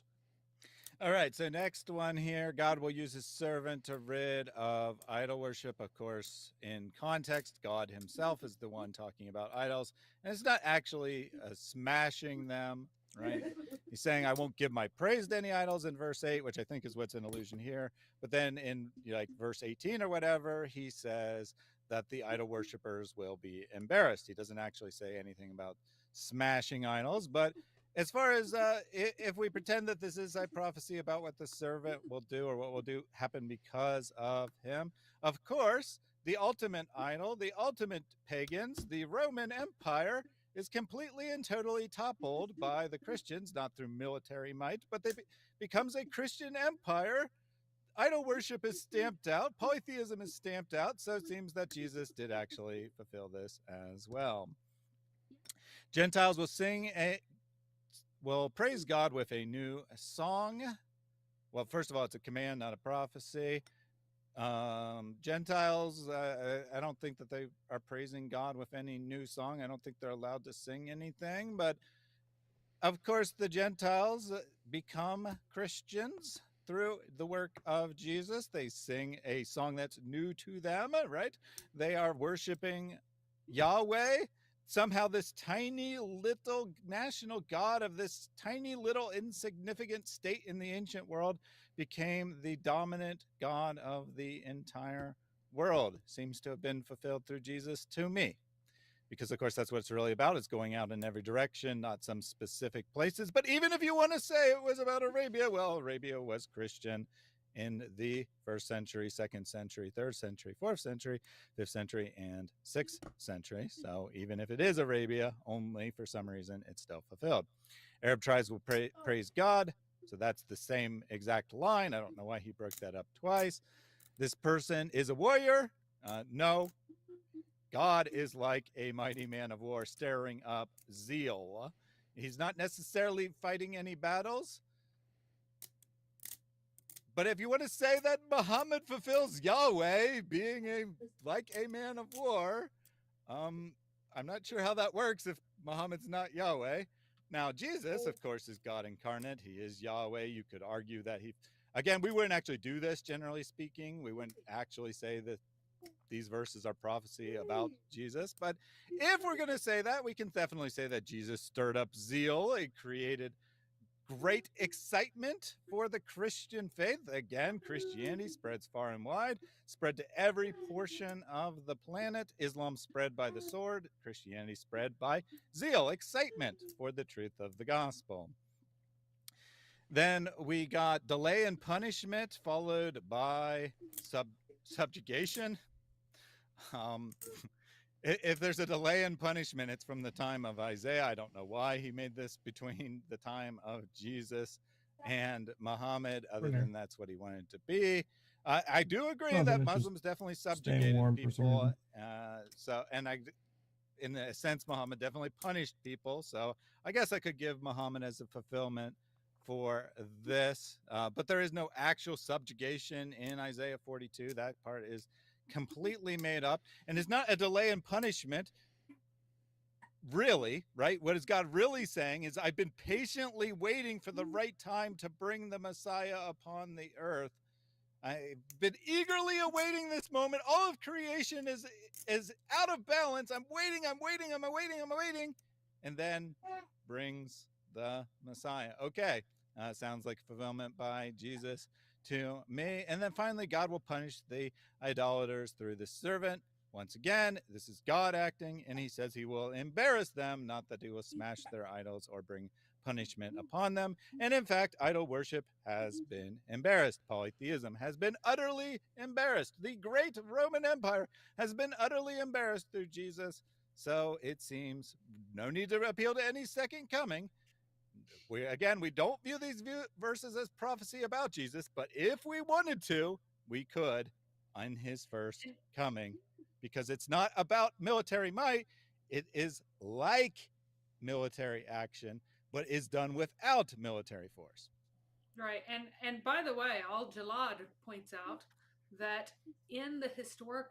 All right, so next one here, God will use his servant to rid of idol worship. Of course, in context, God himself is the one talking about idols. And it's not actually smashing them, right? He's saying, I won't give my praise to any idols in verse 8, which I think is what's in allusion here. But then in verse 18 or whatever, he says that the idol worshipers will be embarrassed. He doesn't actually say anything about smashing idols, but as far as if we pretend that this is a prophecy about what the servant will do or what will do happen because of him, of course, the ultimate idol, the ultimate pagans, the Roman Empire is completely and totally toppled by the Christians, not through military might, but becomes a Christian empire. Idol worship is stamped out. Polytheism is stamped out. So it seems that Jesus did actually fulfill this as well. Gentiles will praise God with a new song. Well, first of all, it's a command, not a prophecy. Gentiles, I don't think that they are praising God with any new song. I don't think they're allowed to sing anything. But of course, the Gentiles become Christians through the work of Jesus. They sing a song that's new to them, right? They are worshiping Yahweh. Somehow this tiny little national god of this tiny little insignificant state in the ancient world became the dominant god of the entire world seems to have been fulfilled through Jesus to me. Because, of course, that's what it's really about. It's going out in every direction, not some specific places. But even if you want to say it was about Arabia, well, Arabia was Christian in the 1st century, 2nd century, 3rd century, 4th century, 5th century, and 6th century. So even if it is Arabia, only for some reason it's still fulfilled. Arab tribes will praise God. So that's the same exact line. I don't know why he broke that up twice. This person is a warrior. No. God is like a mighty man of war, stirring up zeal. He's not necessarily fighting any battles. But if you want to say that Muhammad fulfills Yahweh being like a man of war, I'm not sure how that works if Muhammad's not Yahweh. Now, Jesus, of course, is God incarnate. He is Yahweh. You could argue that again, we wouldn't actually do this, generally speaking. We wouldn't actually say that these verses are prophecy about Jesus. But if we're going to say that, we can definitely say that Jesus stirred up zeal. He created great excitement for the Christian faith. Again, Christianity spreads far and wide, spread to every portion of the planet. Islam spread by the sword. Christianity spread by zeal, excitement for the truth of the gospel. Then we got delay and punishment followed by subjugation. If there's a delay in punishment, it's from the time of Isaiah. I don't know why he made this between the time of Jesus and Muhammad, other than that's what he wanted to be. I do agree that Muslims definitely subjugated people. In a sense, Muhammad definitely punished people. So I guess I could give Muhammad as a fulfillment for this. But there is no actual subjugation in Isaiah 42. That part is completely made up and is not a delay in punishment, really, right? What is God really saying is, I've been patiently waiting for the right time to bring the Messiah upon the earth. I've been eagerly awaiting this moment. All of creation is out of balance. I'm waiting. And then brings the Messiah. Okay. Sounds like fulfillment by Jesus to me. And then finally, God will punish the idolaters through the servant. Once again, this is God acting, and he says he will embarrass them, not that he will smash their idols or bring punishment upon them. And in fact, idol worship has been embarrassed. Polytheism has been utterly embarrassed. The great Roman Empire has been utterly embarrassed through Jesus. So it seems no need to appeal to any second coming. We don't view these verses as prophecy about Jesus, but if we wanted to, we could on his first coming, because it's not about military might. It is like military action, but is done without military force. Right. And by the way, Al-Jalad points out that in the historic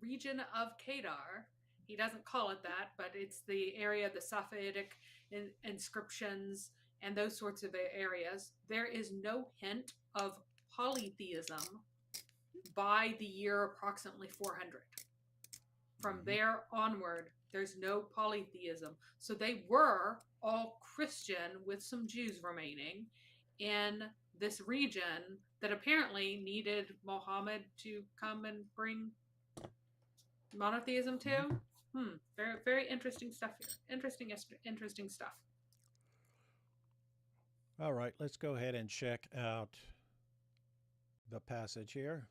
region of Kedar, he doesn't call it that, but it's the area of the Safavidic inscriptions and those sorts of areas, there is no hint of polytheism by the year approximately 400. From there onward, there's no polytheism. So they were all Christian with some Jews remaining in this region that apparently needed Muhammad to come and bring monotheism to. Very, very interesting stuff here. Interesting stuff. All right, let's go ahead and check out the passage here.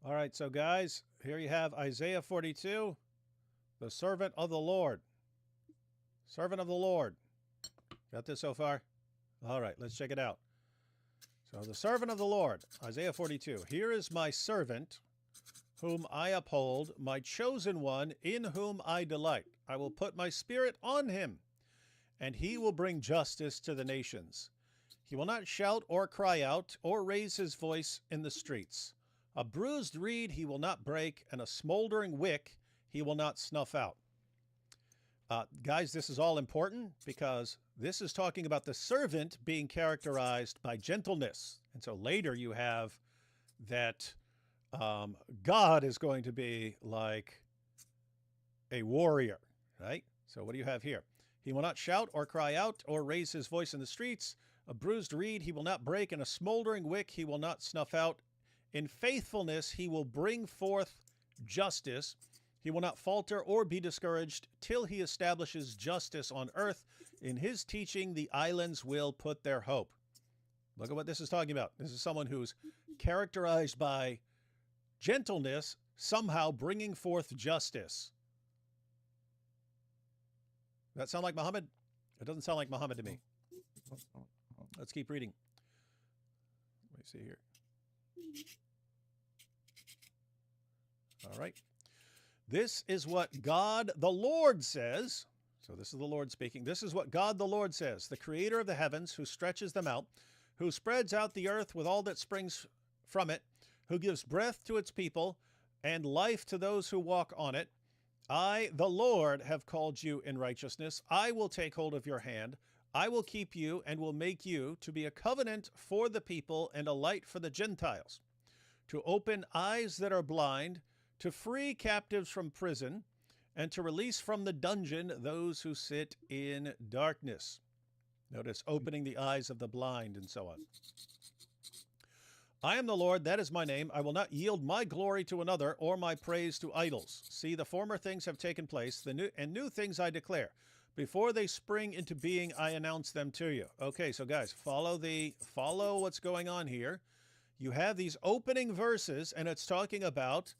All right, so guys, here you have Isaiah 42, the servant of the Lord. Servant of the Lord. Got this so far? All right, let's check it out. So the servant of the Lord, Isaiah 42. Here is my servant, whom I uphold, my chosen one, in whom I delight. I will put my spirit on him, and he will bring justice to the nations. He will not shout or cry out or raise his voice in the streets. A bruised reed he will not break, and a smoldering wick he will not snuff out. Guys, this is all important because this is talking about the servant being characterized by gentleness. And so later you have that God is going to be like a warrior, right? So what do you have here? He will not shout or cry out or raise his voice in the streets. A bruised reed he will not break, and a smoldering wick he will not snuff out. In faithfulness, he will bring forth justice. He will not falter or be discouraged till he establishes justice on earth. In his teaching, the islands will put their hope. Look at what this is talking about. This is someone who's characterized by gentleness, somehow bringing forth justice. Does that sound like Muhammad? It doesn't sound like Muhammad to me. Let's keep reading. Let me see here. All right. This is what God the Lord says. So this is the Lord speaking. This is what God the Lord says, the creator of the heavens, who stretches them out, who spreads out the earth with all that springs from it, who gives breath to its people and life to those who walk on it. I, the Lord, have called you in righteousness. I will take hold of your hand. I will keep you and will make you to be a covenant for the people and a light for the Gentiles, to open eyes that are blind, to free captives from prison, and to release from the dungeon those who sit in darkness. Notice opening the eyes of the blind and so on. I am the Lord, that is my name. I will not yield my glory to another or my praise to idols. See, the former things have taken place, new things I declare. Before they spring into being, I announce them to you. Okay, so guys, follow what's going on here. You have these opening verses, and it's talking about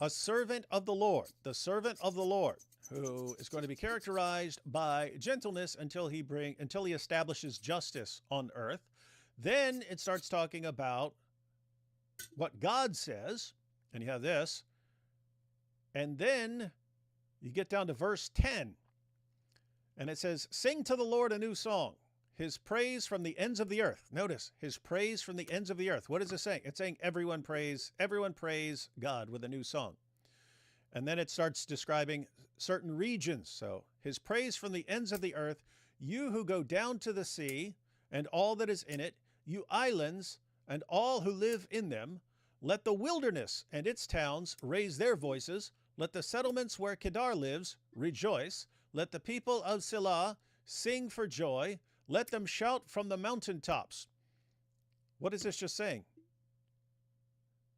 a servant of the Lord, the servant of the Lord, who is going to be characterized by gentleness until he establishes justice on earth. Then it starts talking about what God says, and you have this. And then you get down to verse 10, and it says, sing to the Lord a new song, his praise from the ends of the earth. Notice, his praise from the ends of the earth. What is it saying? It's saying everyone praise God with a new song. And then it starts describing certain regions. So his praise from the ends of the earth, you who go down to the sea and all that is in it, you islands and all who live in them, let the wilderness and its towns raise their voices. Let the settlements where Kedar lives rejoice. Let the people of Sela sing for joy. Let them shout from the mountaintops. What is this just saying?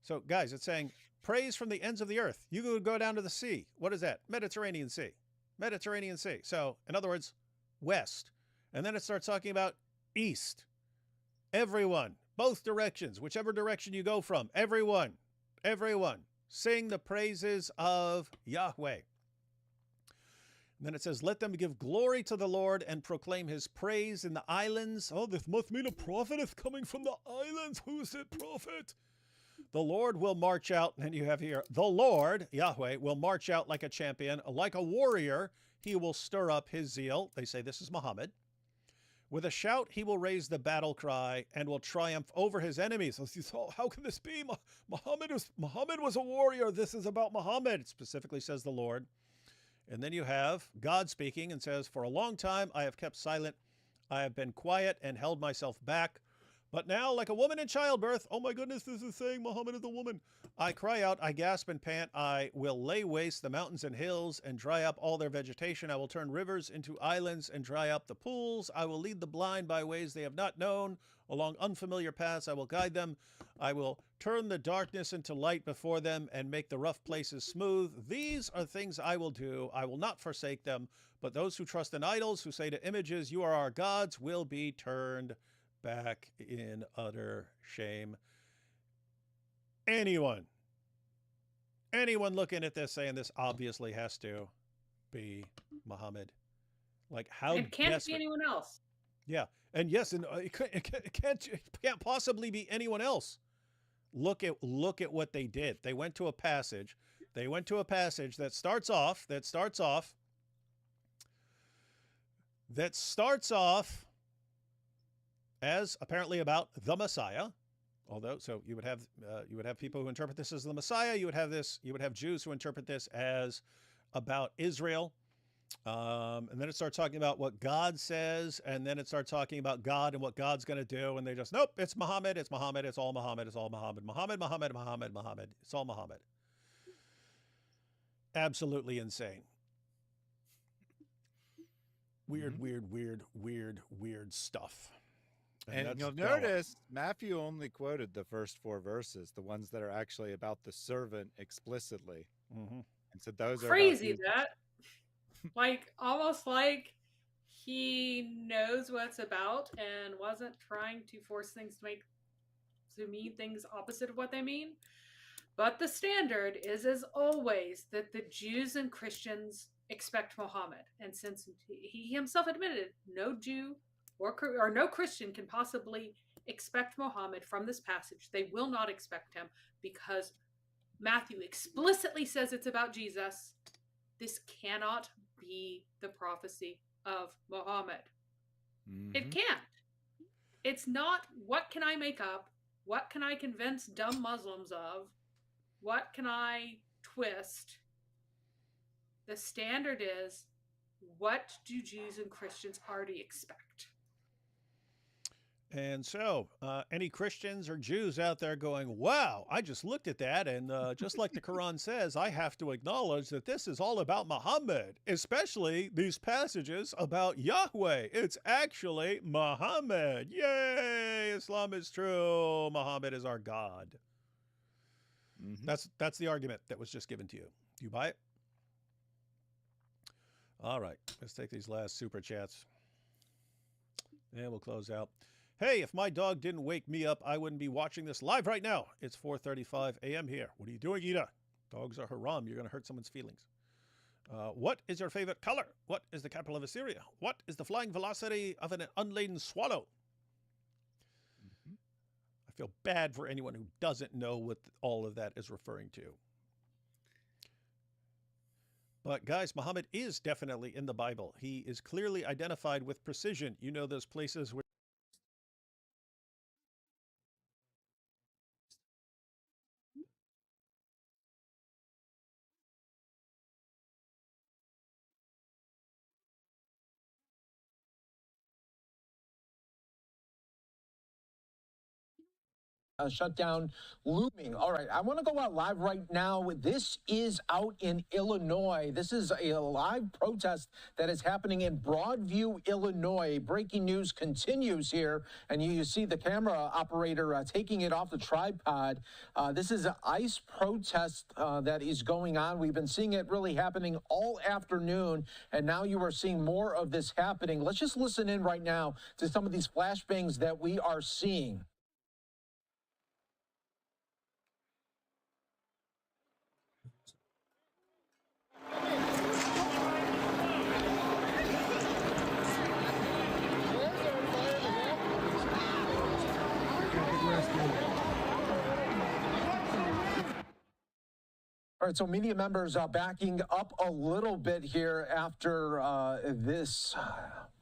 So, guys, it's saying praise from the ends of the earth. You could go down to the sea. What is that? Mediterranean Sea. Mediterranean Sea. So, in other words, west. And then it starts talking about east. Everyone, both directions, whichever direction you go from, everyone, sing the praises of Yahweh. And then it says, let them give glory to the Lord and proclaim his praise in the islands. Oh, this must mean a prophet is coming from the islands. Who's it, prophet? The Lord will march out, and you have here, the Lord, Yahweh, will march out like a champion, like a warrior. He will stir up his zeal. They say this is Muhammad. With a shout, he will raise the battle cry and will triumph over his enemies. So how can this be? Muhammad was a warrior. This is about Muhammad, specifically says the Lord. And then you have God speaking and says, for a long time I have kept silent. I have been quiet and held myself back. But now, like a woman in childbirth, oh my goodness, this is saying Muhammad is a woman. I cry out, I gasp and pant. I will lay waste the mountains and hills and dry up all their vegetation. I will turn rivers into islands and dry up the pools. I will lead the blind by ways they have not known. Along unfamiliar paths I will guide them. I will turn the darkness into light before them and make the rough places smooth. These are things I will do. I will not forsake them. But those who trust in idols, who say to images, you are our gods, will be turned back in utter shame. Anyone looking at this saying this obviously has to be Muhammad. Like how it can't be anyone else. Yeah, and yes, and it can't possibly be anyone else. Look at what they did. They went to a passage. that starts off as apparently about the Messiah. Although, so you would have people who interpret this as the Messiah. You would have Jews who interpret this as about Israel. And then it starts talking about what God says, and then it starts talking about God and what God's going to do, and they just, nope, it's Muhammad, it's Muhammad, it's all Muhammad, it's all Muhammad, Muhammad, Muhammad, Muhammad, Muhammad, it's all Muhammad. Absolutely insane. Weird stuff. And you'll notice Matthew only quoted the first 4 verses, the ones that are actually about the servant explicitly. Mm-hmm. And so those crazy are that, like, almost like he knows what it's about and wasn't trying to force things to mean things opposite of what they mean. But the standard is, as always, that the Jews and Christians expect Muhammad. And since he himself admitted no Jew or no Christian can possibly expect Muhammad from this passage, they will not expect him because Matthew explicitly says it's about Jesus. This cannot be the prophecy of Muhammad. Mm-hmm. It can't. It's not, what can I make up? What can I convince dumb Muslims of? What can I twist? The standard is, what do Jews and Christians already expect? And so, any Christians or Jews out there going, wow, I just looked at that, and just like the Quran says, I have to acknowledge that this is all about Muhammad, especially these passages about Yahweh. It's actually Muhammad. Yay! Islam is true. Muhammad is our God. Mm-hmm. That's the argument that was just given to you. Do you buy it? All right, let's take these last super chats. And we'll close out. Hey, if my dog didn't wake me up, I wouldn't be watching this live right now. It's 4:35 a.m. here. What are you doing, Ida? Dogs are haram. You're going to hurt someone's feelings. What is your favorite color? What is the capital of Assyria? What is the flying velocity of an unladen swallow? Mm-hmm. I feel bad for anyone who doesn't know what all of that is referring to. But guys, Muhammad is definitely in the Bible. He is clearly identified with precision. You know those places where shutdown looming. All right, I want to go out live right now. This is out in Illinois. This is a live protest that is happening in Broadview, Illinois. Breaking news continues here, and you see the camera operator taking it off the tripod. This is an ICE protest that is going on. We've been seeing it really happening all afternoon, and now you are seeing more of this happening. Let's just listen in right now to some of these flashbangs that we are seeing. All right, so media members are backing up a little bit here after this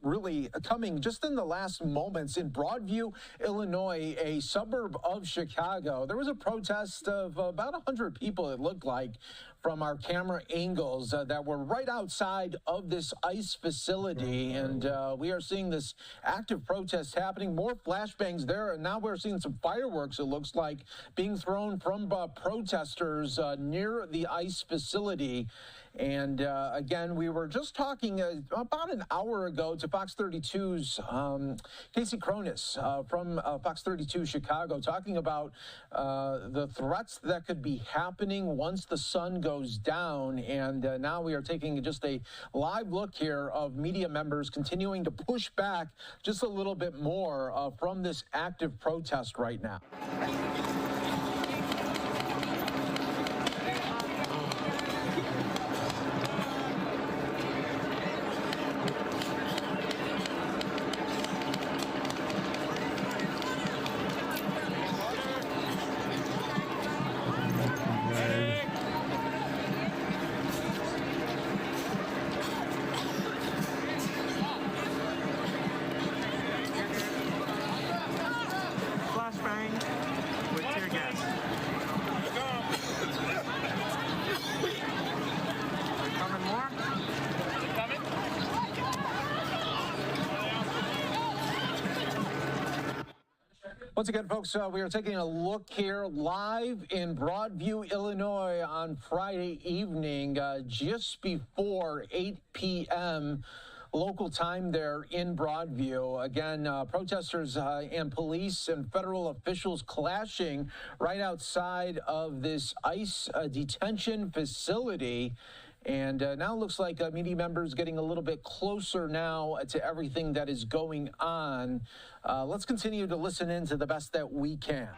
really coming just in the last moments in Broadview, Illinois, a suburb of Chicago. There was a protest of about 100 people, it looked like, from our camera angles that were right outside of this ICE facility. And we are seeing this active protest happening, more flashbangs there. And now we're seeing some fireworks, it looks like, being thrown from protesters near the ICE facility. And again, we were just talking about an hour ago to Fox 32's Casey Cronus from Fox 32 Chicago, talking about the threats that could be happening once the sun goes down. And now we are taking just a live look here of media members continuing to push back just a little bit more from this active protest right now. Once again, folks, we are taking a look here live in Broadview, Illinois on Friday evening, just before 8 p.m. local time there in Broadview. Again, protesters and police and federal officials clashing right outside of this ICE detention facility. And now it looks like media members getting a little bit closer now to everything that is going on. Let's continue to listen in to the best that we can.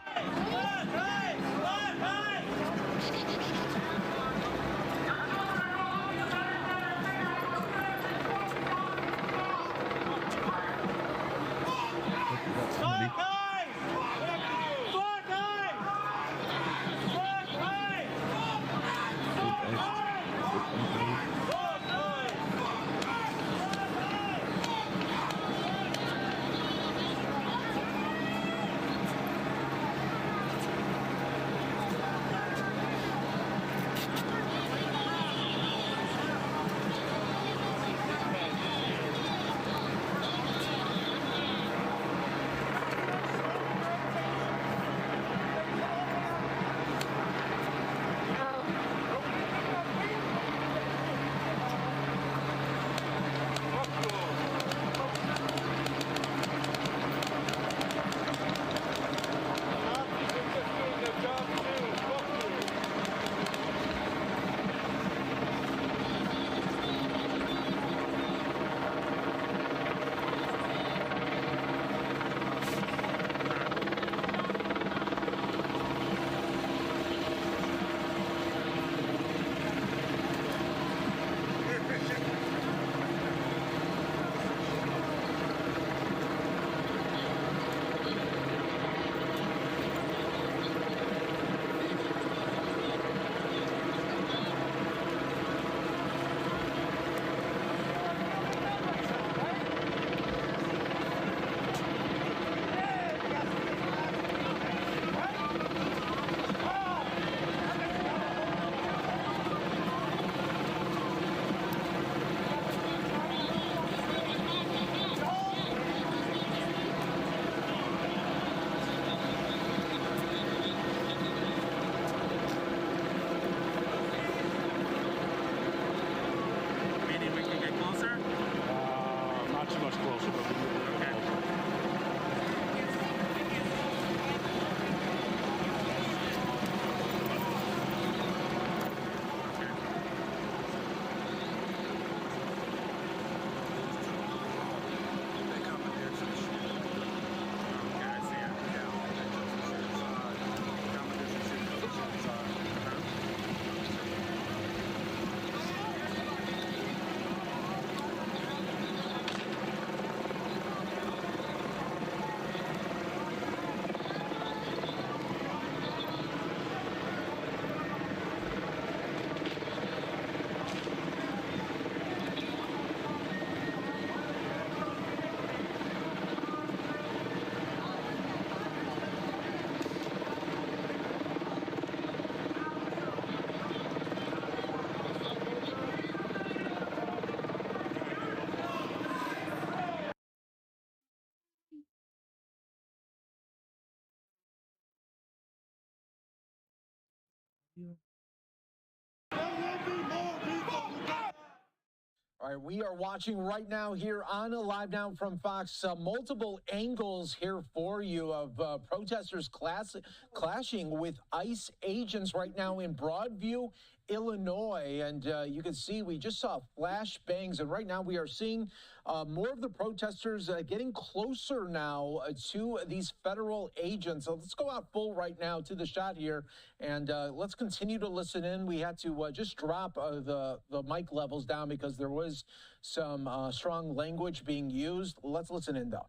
All right, we are watching right now here on Live Now from Fox, multiple angles here for you of protesters clashing with ICE agents right now in Broadview, Illinois. And you can see we just saw flashbangs, and right now we are seeing more of the protesters getting closer now to these federal agents. So let's go out full right now to the shot here, and let's continue to listen in. We had to just drop the mic levels down because there was some strong language being used. Let's listen in though.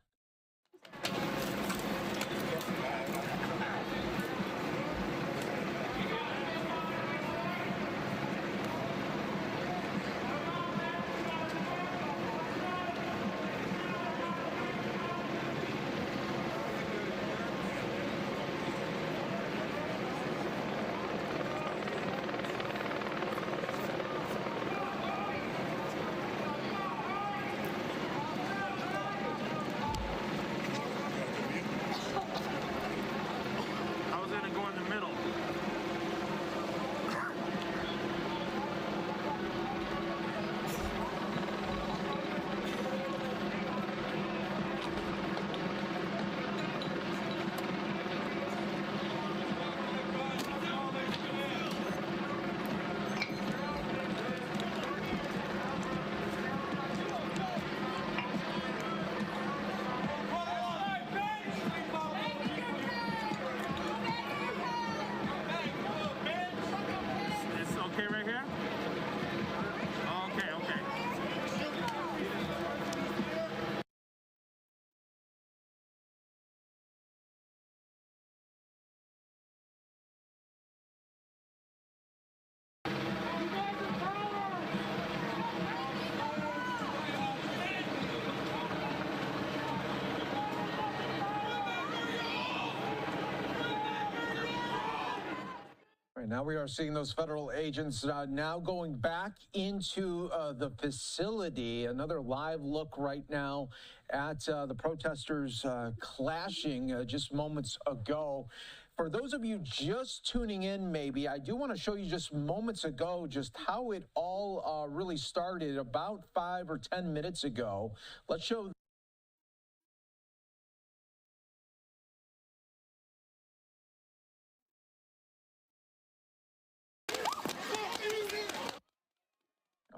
now we are seeing those federal agents now going back into the facility. Another live look right now at the protesters clashing just moments ago. For those of you just tuning in, maybe, I do want to show you just moments ago just how it all really started about 5 or 10 minutes ago. Let's show.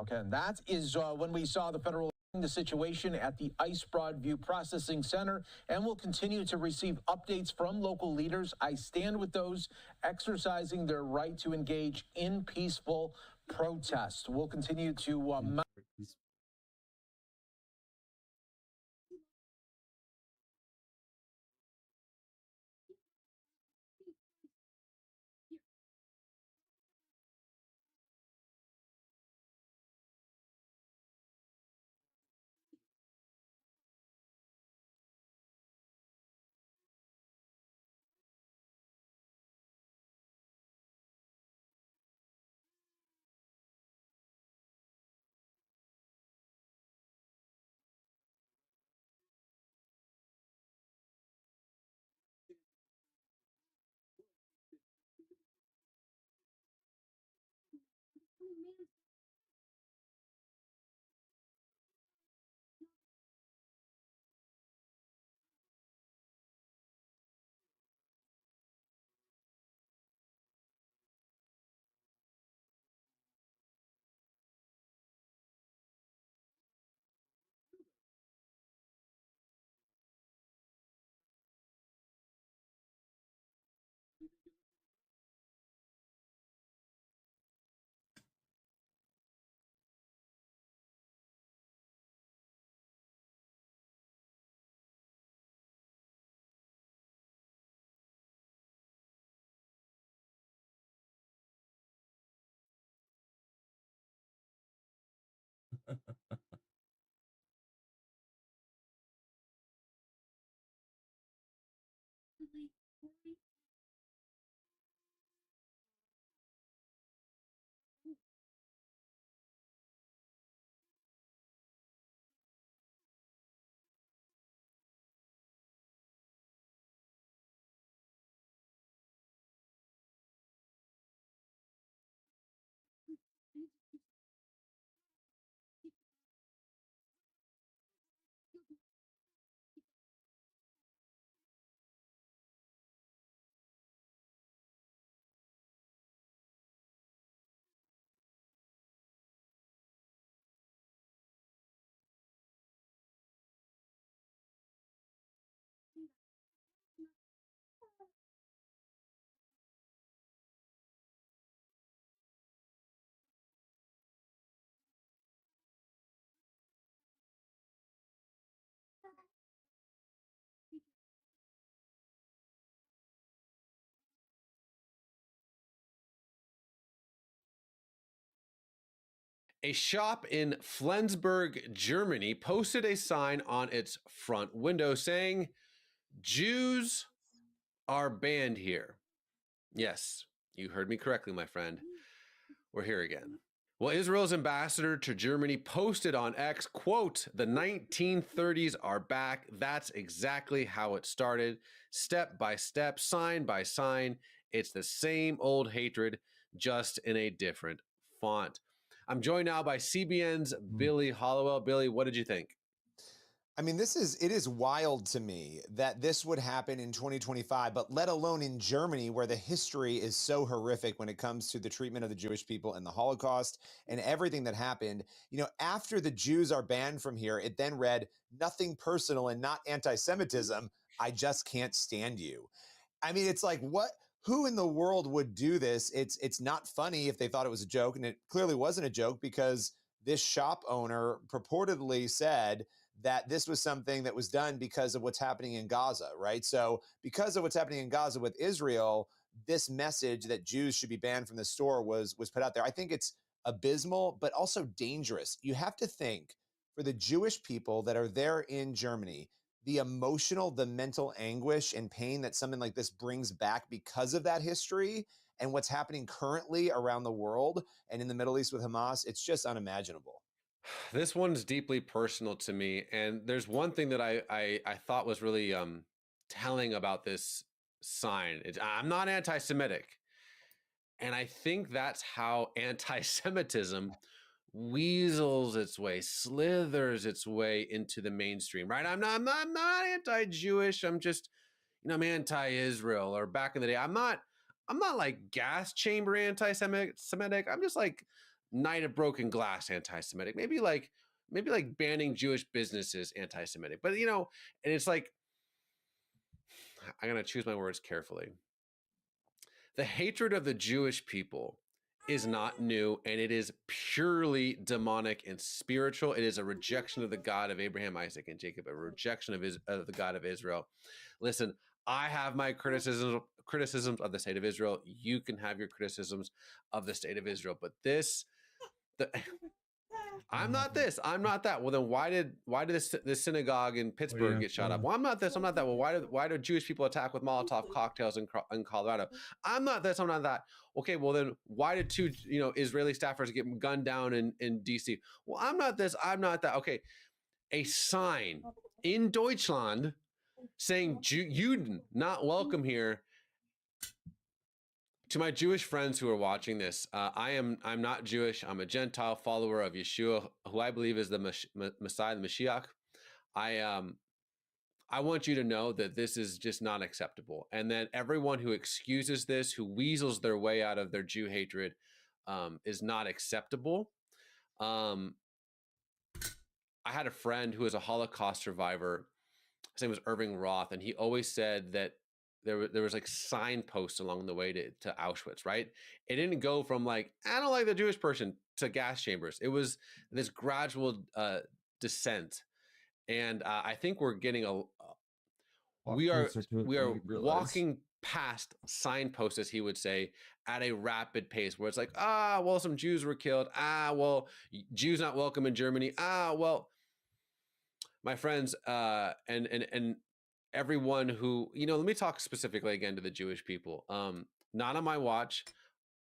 Okay, and that is when we saw the federal the situation at the ICE Broadview Processing Center, and will continue to receive updates from local leaders. I stand with those exercising their right to engage in peaceful protest. We'll continue to A shop in Flensburg, Germany posted a sign on its front window saying, "Jews are banned here." Yes, you heard me correctly, my friend. We're here again. Well, Israel's ambassador to Germany posted on X, quote, "The 1930s are back. That's exactly how it started. Step by step, sign by sign. It's the same old hatred, just in a different font." I'm joined now by CBN's Billy Hallowell. Billy, what did you think? I mean, it is wild to me that this would happen in 2025, but let alone in Germany, where the history is so horrific when it comes to the treatment of the Jewish people and the Holocaust and everything that happened. You know, after the Jews are banned from here, it then read, "Nothing personal and not anti-Semitism. I just can't stand you." I mean, it's like, what? Who in the world would do this? It's not funny if they thought it was a joke, and it clearly wasn't a joke because this shop owner purportedly said that this was something that was done because of what's happening in Gaza, right? So because of what's happening in Gaza with Israel, this message that Jews should be banned from the store was put out there. I think it's abysmal, but also dangerous. You have to think, for the Jewish people that are there in Germany, the emotional, the mental anguish and pain that something like this brings back because of that history. and what's happening currently around the world and in the Middle East with Hamas, it's just unimaginable. This one's deeply personal to me, and there's one thing that I thought was really telling about this sign. I'm not anti-Semitic, and I think that's how anti-Semitism weasels its way, slithers its way into the mainstream. Right? I'm not anti-Jewish. I'm just, I'm anti-Israel. Or back in the day, I'm not like gas chamber anti-Semitic. I'm just like Night of Broken Glass anti-Semitic, maybe like banning Jewish businesses anti-Semitic. But and it's like, I'm gonna choose my words carefully. The hatred of the Jewish people is not new, and it is purely demonic and spiritual. It is a rejection of the God of Abraham, Isaac, and Jacob, a rejection of the God of Israel. Listen, I have my criticisms of the state of Israel. You can have your criticisms of the state of Israel, but I'm not this, I'm not that. Well, then why did this synagogue in Pittsburgh get shot up? Well, I'm not this, I'm not that. Well, why do Jewish people attack with Molotov cocktails in Colorado? I'm not this, I'm not that. Okay, well then why did two Israeli staffers get gunned down in DC? Well, I'm not this, I'm not that. Okay, a sign in Deutschland saying Juden not welcome here. To my Jewish friends who are watching this, I'm not Jewish. I'm a Gentile follower of Yeshua, who I believe is the Messiah, the Mashiach. I want you to know that this is just not acceptable. And then everyone who excuses this, who weasels their way out of their Jew hatred, is not acceptable. I had a friend who was a Holocaust survivor. His name was Irving Roth, and he always said that there was like signposts along the way to Auschwitz, right? It didn't go from like, I don't like the Jewish person, to gas chambers. It was this gradual descent. And I think we're getting we are walking past signposts, as he would say, at a rapid pace, where it's like, well, some Jews were killed. Well, Jews not welcome in Germany. Well, my friends, and everyone who, let me talk specifically again to the Jewish people. Not on my watch.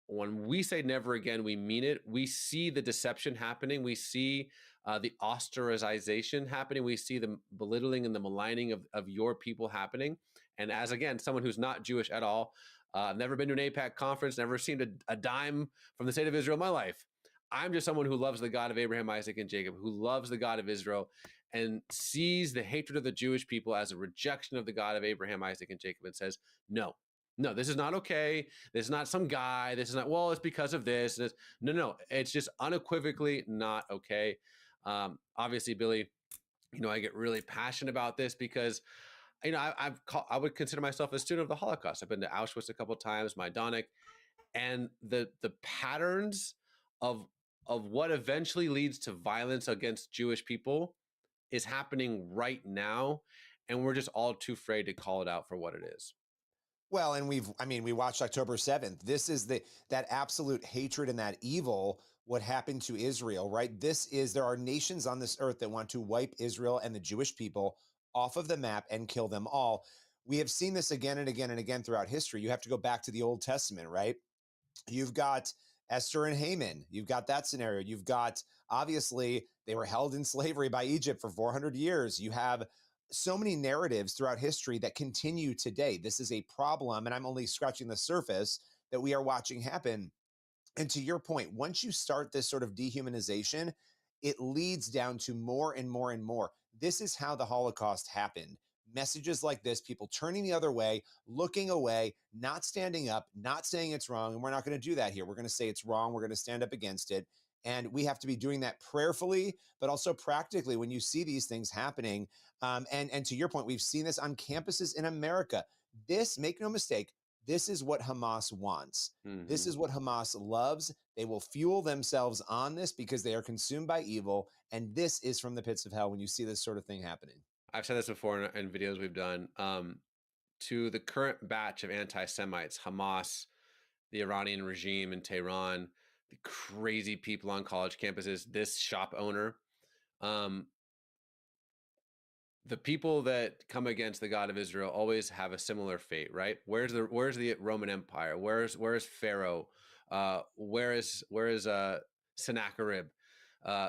When we say never again, we mean it. We see the deception happening. We see the ostracization happening. We see the belittling and the maligning of your people happening. And as, again, someone who's not Jewish at all, never been to an AIPAC conference, never seen a dime from the state of Israel in my life. I'm just someone who loves the God of Abraham, Isaac, and Jacob, who loves the God of Israel, and sees the hatred of the Jewish people as a rejection of the God of Abraham, Isaac, and Jacob, and says, no, this is not okay. This is not some guy. This is not, well, it's because of this. No, it's just unequivocally not okay. Obviously, Billy, I get really passionate about this because, I would consider myself a student of the Holocaust. I've been to Auschwitz a couple of times, Majdanek, and the patterns of what eventually leads to violence against Jewish people is happening right now, and we're just all too afraid to call it out for what it is. Well, and we watched October 7th. This is that absolute hatred and that evil, what happened to Israel, right? There are nations on this earth that want to wipe Israel and the Jewish people off of the map and kill them all. We have seen this again and again and again throughout history. You have to go back to the Old Testament, right? You've got Esther and Haman. You've got that scenario. You've got, obviously, they were held in slavery by Egypt for 400 years. You have so many narratives throughout history that continue today. This is a problem, and I'm only scratching the surface, that we are watching happen. And to your point, once you start this sort of dehumanization, it leads down to more and more and more. This is how the Holocaust happened. Messages like this, people turning the other way, looking away, not standing up, not saying it's wrong. And we're not going to do that here. We're going to say it's wrong. We're going to stand up against it. And we have to be doing that prayerfully, but also practically when you see these things happening. And to your point, we've seen this on campuses in America. This, make no mistake, this is what Hamas wants. Mm-hmm. This is what Hamas loves. They will fuel themselves on this because they are consumed by evil. And this is from the pits of hell when you see this sort of thing happening. I've said this before in videos we've done. To the current batch of anti-Semites, Hamas, the Iranian regime in Tehran, the crazy people on college campuses, this shop owner, the people that come against the God of Israel always have a similar fate, right? Where's the Roman Empire? Where's Pharaoh? Where is Sennacherib?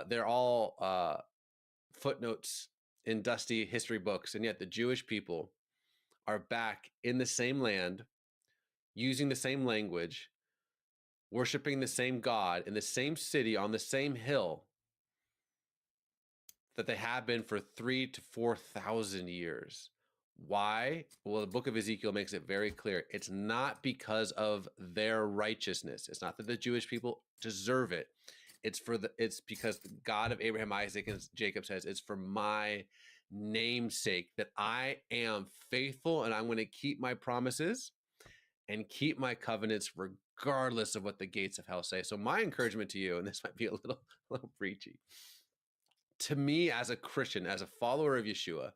They're all footnotes in dusty history books, and yet the Jewish people are back in the same land, using the same language, worshiping the same God in the same city on the same hill that they have been for 3,000 to 4,000 years. Why? Well, the book of Ezekiel makes it very clear. It's not because of their righteousness. It's not that the Jewish people deserve it. It's because the God of Abraham, Isaac, and Jacob says, it's for my name's sake that I am faithful and I'm going to keep my promises and keep my covenants regardless of what the gates of hell say. So my encouragement to you, and this might be a little preachy, to me as a Christian, as a follower of Yeshua,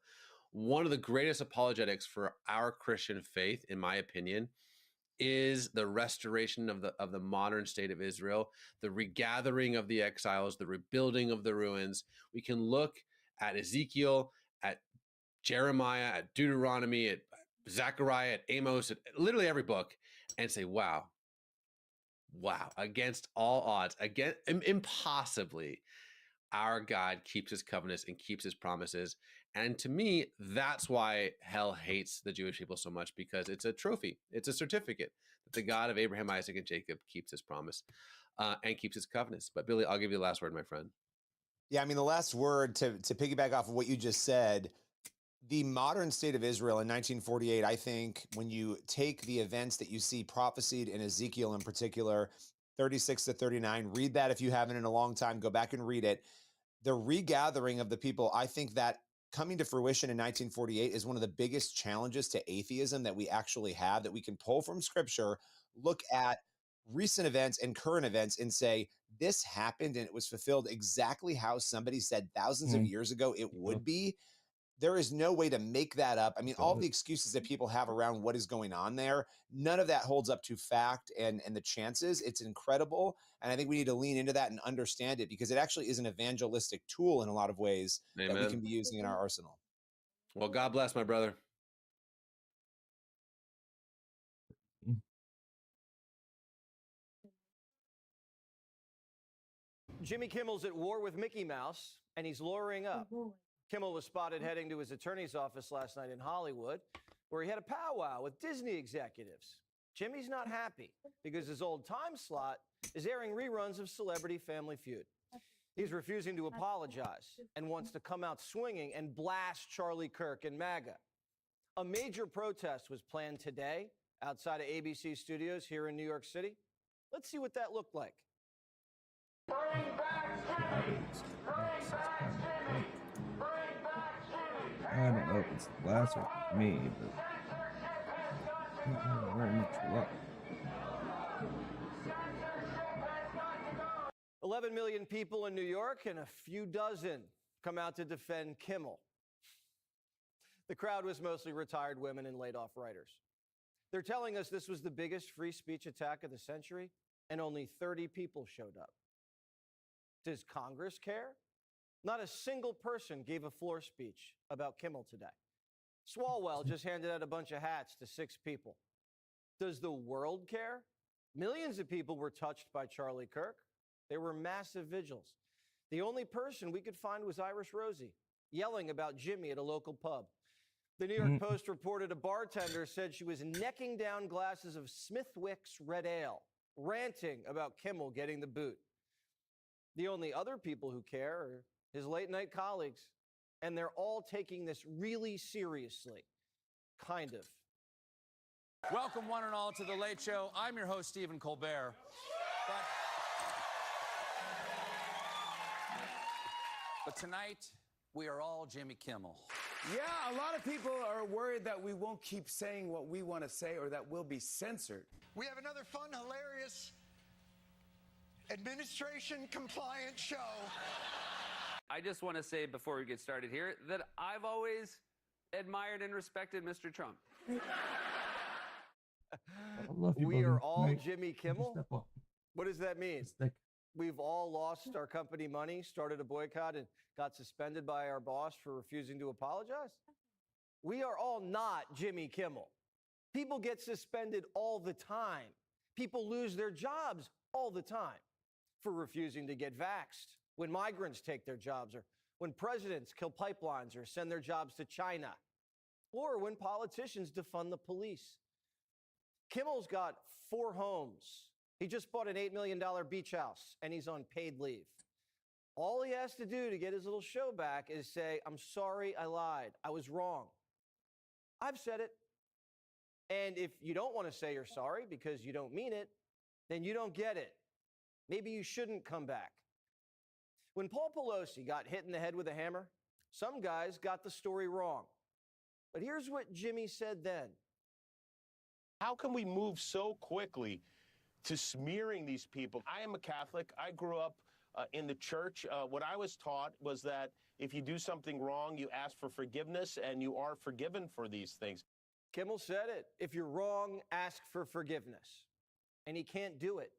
one of the greatest apologetics for our Christian faith, in my opinion, is the restoration of the modern state of Israel, the regathering of the exiles, the rebuilding of the ruins. We can look at Ezekiel, at Jeremiah, at Deuteronomy, at Zechariah, at Amos, at literally every book, and say, wow, against all odds, impossibly, our God keeps his covenants and keeps his promises. And to me, that's why hell hates the Jewish people so much, because it's a trophy. It's a certificate that the God of Abraham, Isaac, and Jacob keeps his promise and keeps his covenants. But Billy, I'll give you the last word, my friend. Yeah, I mean, the last word to piggyback off of what you just said, the modern state of Israel in 1948, I think when you take the events that you see prophesied in Ezekiel in particular, 36 to 39, read that if you haven't in a long time, go back and read it. The regathering of the people, I think that coming to fruition in 1948 is one of the biggest challenges to atheism that we actually have, that we can pull from scripture, look at recent events and current events and say, this happened and it was fulfilled exactly how somebody said thousands of years ago it would be. There is no way to make that up. I mean, all the excuses that people have around what is going on there, none of that holds up to fact and the chances. It's incredible. And I think we need to lean into that and understand it, because it actually is an evangelistic tool in a lot of ways that we can be using in our arsenal. Well, God bless, my brother. Jimmy Kimmel's at war with Mickey Mouse, and he's lawyering up. Kimmel was spotted heading to his attorney's office last night in Hollywood, where he had a powwow with Disney executives. Jimmy's not happy because his old time slot is airing reruns of Celebrity Family Feud. He's refusing to apologize and wants to come out swinging and blast Charlie Kirk and MAGA. A major protest was planned today outside of ABC Studios here in New York City. Let's see what that looked like. Bring back Jimmy! Bring back Jimmy! Bring back Jimmy! I don't know if it's the last or me, but not very much luck. 11 million people in New York and a few dozen come out to defend Kimmel. The crowd was mostly retired women and laid-off writers. They're telling us this was the biggest free speech attack of the century, and only 30 people showed up. Does Congress care? Not a single person gave a floor speech about Kimmel today. Swalwell just handed out a bunch of hats to 6 people. Does the world care? Millions of people were touched by Charlie Kirk. There were massive vigils. The only person we could find was Irish Rosie, yelling about Jimmy at a local pub. The New York Post reported a bartender said she was necking down glasses of Smithwick's Red Ale, ranting about Kimmel getting the boot. The only other people who care are his late-night colleagues, and they're all taking this really seriously. Kind of. Welcome, one and all, to The Late Show. I'm your host, Stephen Colbert. But tonight, we are all Jimmy Kimmel. Yeah, a lot of people are worried that we won't keep saying what we want to say or that we'll be censored. We have another fun, hilarious, administration-compliant show. I just want to say before we get started here that I've always admired and respected Mr. Trump. We are all Jimmy Kimmel? What does that mean? We've all lost our company money, started a boycott, and got suspended by our boss for refusing to apologize. We are all not Jimmy Kimmel. People get suspended all the time. People lose their jobs all the time for refusing to get vaxxed, when migrants take their jobs, or when presidents kill pipelines or send their jobs to China, or when politicians defund the police. Kimmel's got 4 homes. He just bought an $8 million beach house, and he's on paid leave. All he has to do to get his little show back is say, I'm sorry, I lied. I was wrong. I've said it. And if you don't want to say you're sorry because you don't mean it, then you don't get it. Maybe you shouldn't come back. When Paul Pelosi got hit in the head with a hammer, some guys got the story wrong. But here's what Jimmy said then. How can we move so quickly to smearing these people? I am a Catholic. I grew up in the church. What I was taught was that if you do something wrong, you ask for forgiveness, and you are forgiven for these things. Kimmel said it. If you're wrong, ask for forgiveness. And he can't do it.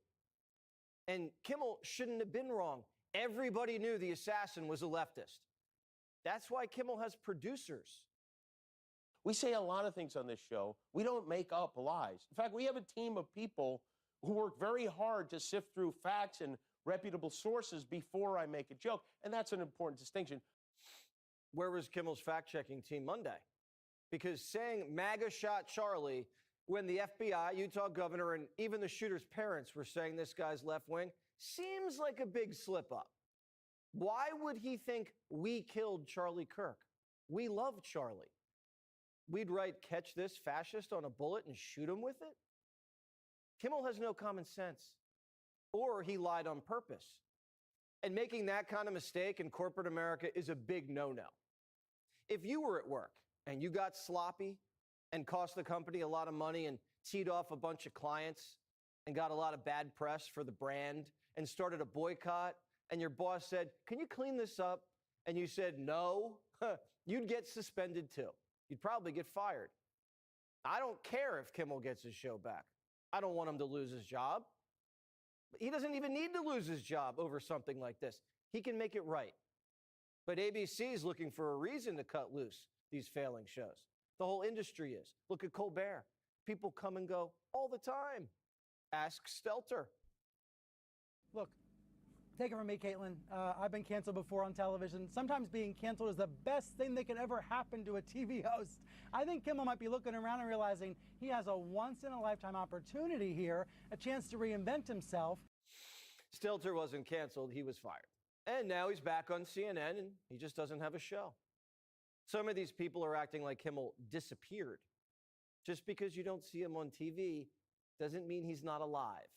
And Kimmel shouldn't have been wrong. Everybody knew the assassin was a leftist. That's why Kimmel has producers. We say a lot of things on this show. We don't make up lies. In fact, we have a team of people who work very hard to sift through facts and reputable sources before I make a joke. And that's an important distinction. Where was Kimmel's fact-checking team Monday? Because saying MAGA shot Charlie when the FBI, Utah governor, and even the shooter's parents were saying this guy's left wing seems like a big slip-up. Why would he think we killed Charlie Kirk? We love Charlie. We'd write, catch this fascist on a bullet and shoot him with it? Kimmel has no common sense. Or he lied on purpose. And making that kind of mistake in corporate America is a big no-no. If you were at work and you got sloppy and cost the company a lot of money and teed off a bunch of clients and got a lot of bad press for the brand and started a boycott, and your boss said, can you clean this up? And you said no, you'd get suspended too. You'd probably get fired. I don't care if Kimmel gets his show back. I don't want him to lose his job. He doesn't even need to lose his job over something like this. He can make it right. But ABC is looking for a reason to cut loose these failing shows. The whole industry is. Look at Colbert. People come and go all the time. Ask Stelter. Look, take it from me, Caitlin. I've been canceled before on television. Sometimes being canceled is the best thing that could ever happen to a TV host. I think Kimmel might be looking around and realizing he has a once-in-a-lifetime opportunity here, a chance to reinvent himself. Stelter wasn't canceled. He was fired. And now he's back on CNN, and he just doesn't have a show. Some of these people are acting like Kimmel disappeared. Just because you don't see him on TV doesn't mean he's not alive.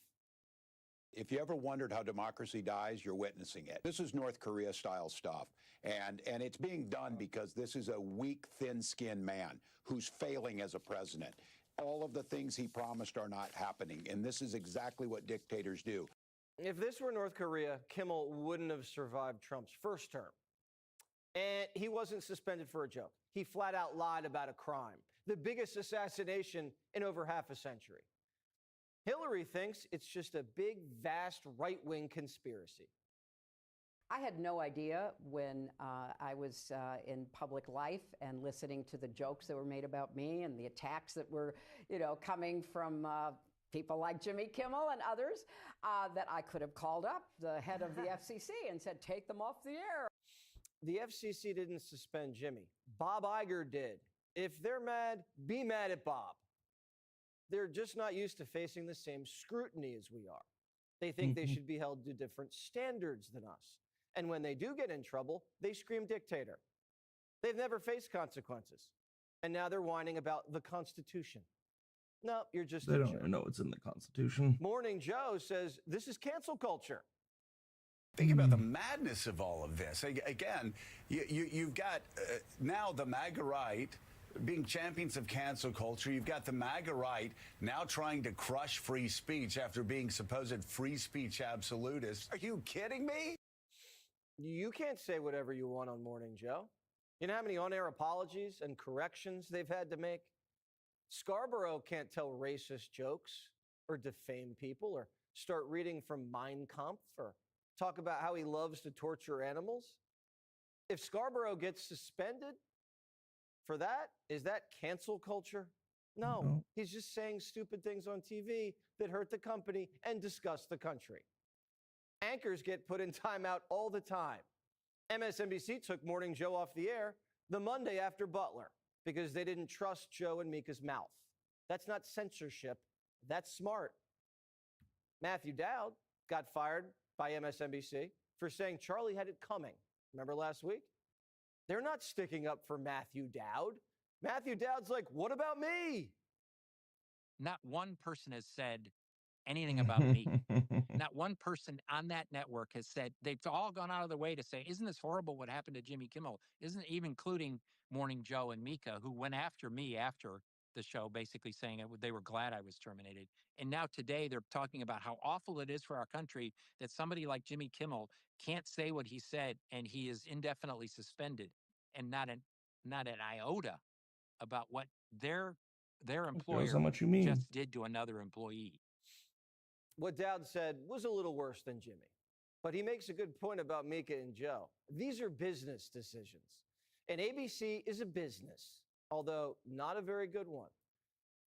If you ever wondered how democracy dies, you're witnessing it. This is North Korea style stuff. And it's being done because this is a weak, thin-skinned man who's failing as a president. All of the things he promised are not happening. And this is exactly what dictators do. If this were North Korea, Kimmel wouldn't have survived Trump's first term. And he wasn't suspended for a joke. He flat out lied about a crime, the biggest assassination in over half a century. Hillary thinks it's just a big, vast right-wing conspiracy. I had no idea when I was in public life and listening to the jokes that were made about me and the attacks that were, coming from people like Jimmy Kimmel and others, that I could have called up the head of the FCC and said, take them off the air. The FCC didn't suspend Jimmy. Bob Iger did. If they're mad, be mad at Bob. They're just not used to facing the same scrutiny as we are. They think they should be held to different standards than us. And when they do get in trouble, they scream dictator. They've never faced consequences. And now they're whining about the Constitution. No, you're just They don't even know what's in the Constitution. Morning Joe says this is cancel culture. Think about the madness of all of this. Again, you've got now the MAGA right being champions of cancel culture. You've got the MAGA right now trying to crush free speech after being supposed free speech absolutists. Are you kidding me? You can't say whatever you want on Morning Joe. You know how many on-air apologies and corrections they've had to make? Scarborough can't tell racist jokes or defame people or start reading from Mein Kampf or talk about how he loves to torture animals? If Scarborough gets suspended for that, is that cancel culture? No, he's just saying stupid things on TV that hurt the company and disgust the country. Anchors get put in timeout all the time. MSNBC took Morning Joe off the air the Monday after Butler because they didn't trust Joe and Mika's mouth. That's not censorship. That's smart. Matthew Dowd got fired by MSNBC for saying Charlie had it coming. Remember last week? They're not sticking up for Matthew Dowd. Matthew Dowd's like, what about me? Not one person has said anything about me. Not one person on that network has said, they've all gone out of their way to say, isn't this horrible what happened to Jimmy Kimmel? Isn't even including Morning Joe and Mika, who went after me after the show, basically saying they were glad I was terminated. And now today they're talking about how awful it is for our country that somebody like Jimmy Kimmel can't say what he said and he is indefinitely suspended, and not an iota about what their employer how much you mean. just did to another employee. What Dowd said was a little worse than Jimmy, but he makes a good point about Mika and Joe. These are business decisions, and ABC is a business, although not a very good one.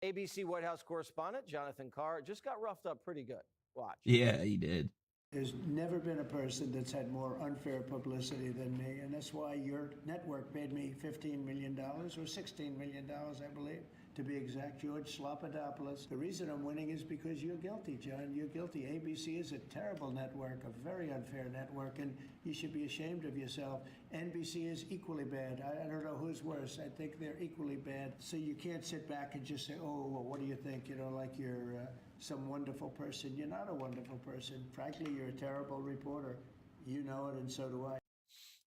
ABC White House correspondent Jonathan Carr just got roughed up pretty good. Watch. Yeah, he did. There's never been a person that's had more unfair publicity than me, and that's why your network paid me $15 million, or $16 million, I believe, to be exact, George Slopadopoulos. The reason I'm winning is because you're guilty, John. You're guilty. ABC is a terrible network, a very unfair network, and you should be ashamed of yourself. NBC is equally bad. I don't know who's worse. I think they're equally bad. So you can't sit back and just say, oh, well, what do you think? You know, like you're some wonderful person. You're not a wonderful person. Frankly, you're a terrible reporter. You know it, and so do I.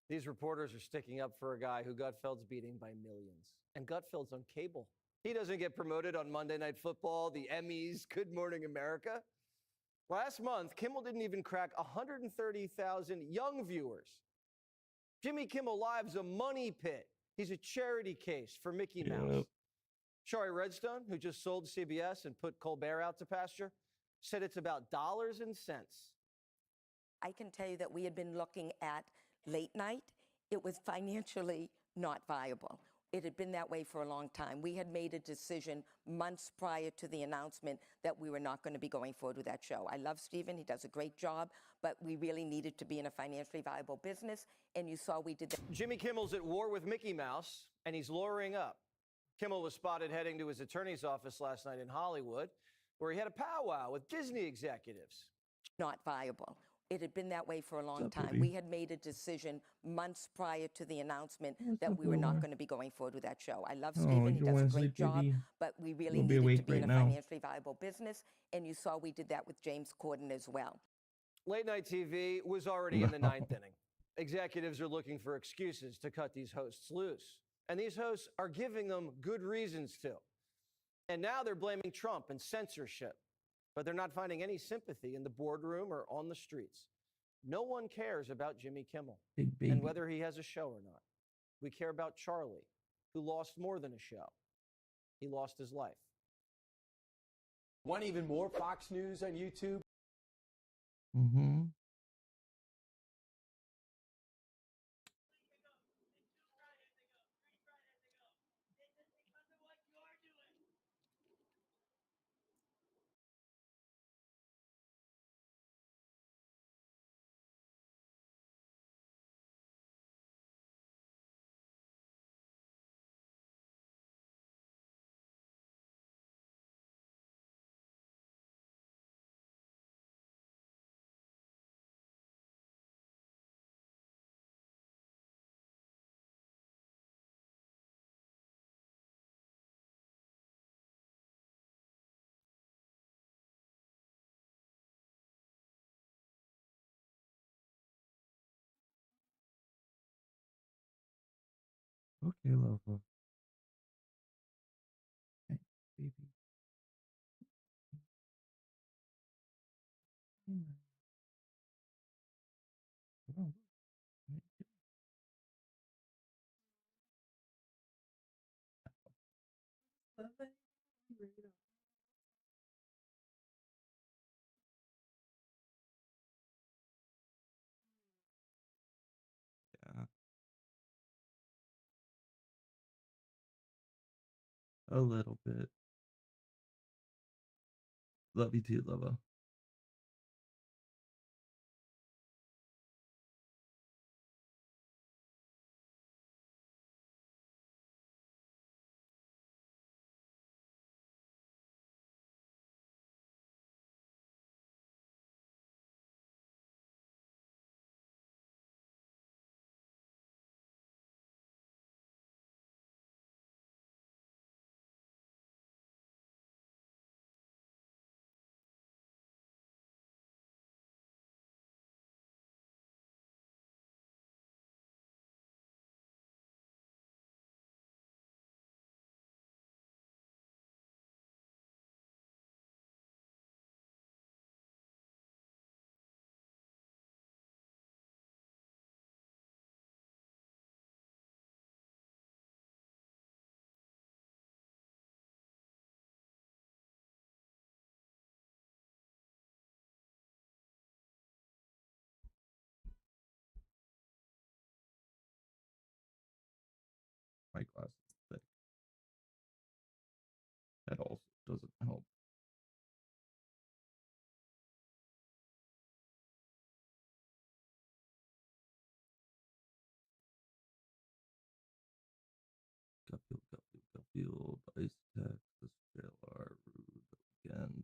These reporters are sticking up for a guy who Gutfeld's beating by millions. And Gutfeld's on cable. He doesn't get promoted on Monday Night Football, the Emmys, Good Morning America. Last month, Kimmel didn't even crack 130,000 young viewers. Jimmy Kimmel Live's a money pit. He's a charity case for Mickey Mouse. Shari Redstone, who just sold CBS and put Colbert out to pasture, said it's about dollars and cents. I can tell you that we had been looking at late night. It was financially not viable. It had been that way for a long time. We had made a decision months prior to the announcement that we were not going to be going forward with that show. I love Stephen. He does a great job, but we really needed to be in a financially viable business, and you saw we did that. Jimmy Kimmel's at war with Mickey Mouse, and he's lawyering up. Kimmel was spotted heading to his attorney's office last night in Hollywood, where he had a powwow with Disney executives. Not viable. It had been that way for a long time. We had made a decision months prior to the announcement that we were not going to be going forward with that show. I love Stephen. He does a great job, but we really needed to be in a financially viable business, and you saw we did that with James Corden as well. Late night TV was already in the ninth inning. Executives are looking for excuses to cut these hosts loose, and these hosts are giving them good reasons to. And now they're blaming Trump and censorship. But they're not finding any sympathy in the boardroom or on the streets. No one cares about Jimmy Kimmel and whether he has a show or not. We care about Charlie, who lost more than a show. He lost his life. Want even more Fox News on YouTube? Mm-hmm. Okay, love. Hey, baby. Oh, A little bit. Love you too, Lova. My glass is thick. That also doesn't help. Garfield, Ice Tech, the JLR, Rude, Weekend.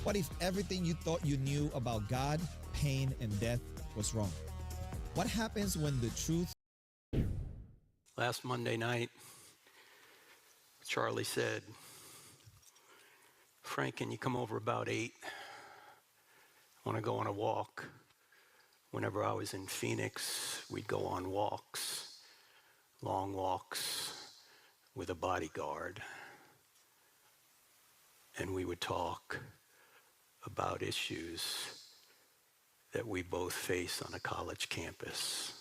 What if everything you thought you knew about God, pain, and death was wrong? What happens when the truth... Last Monday night, Charlie said, "Frank, can you come over about 8? I want to go on a walk." Whenever I was in Phoenix, we'd go on walks, long walks with a bodyguard. And we would talk about issues that we both face on a college campus.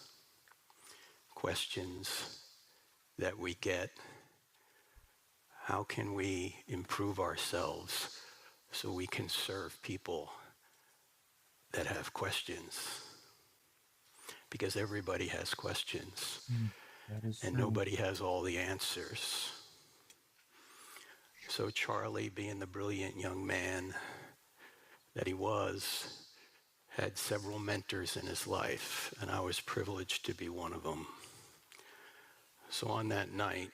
Questions that we get. How can we improve ourselves so we can serve people that have questions? Because everybody has questions, and nobody has all the answers. So Charlie, being the brilliant young man that he was, had several mentors in his life, and I was privileged to be one of them. So on that night,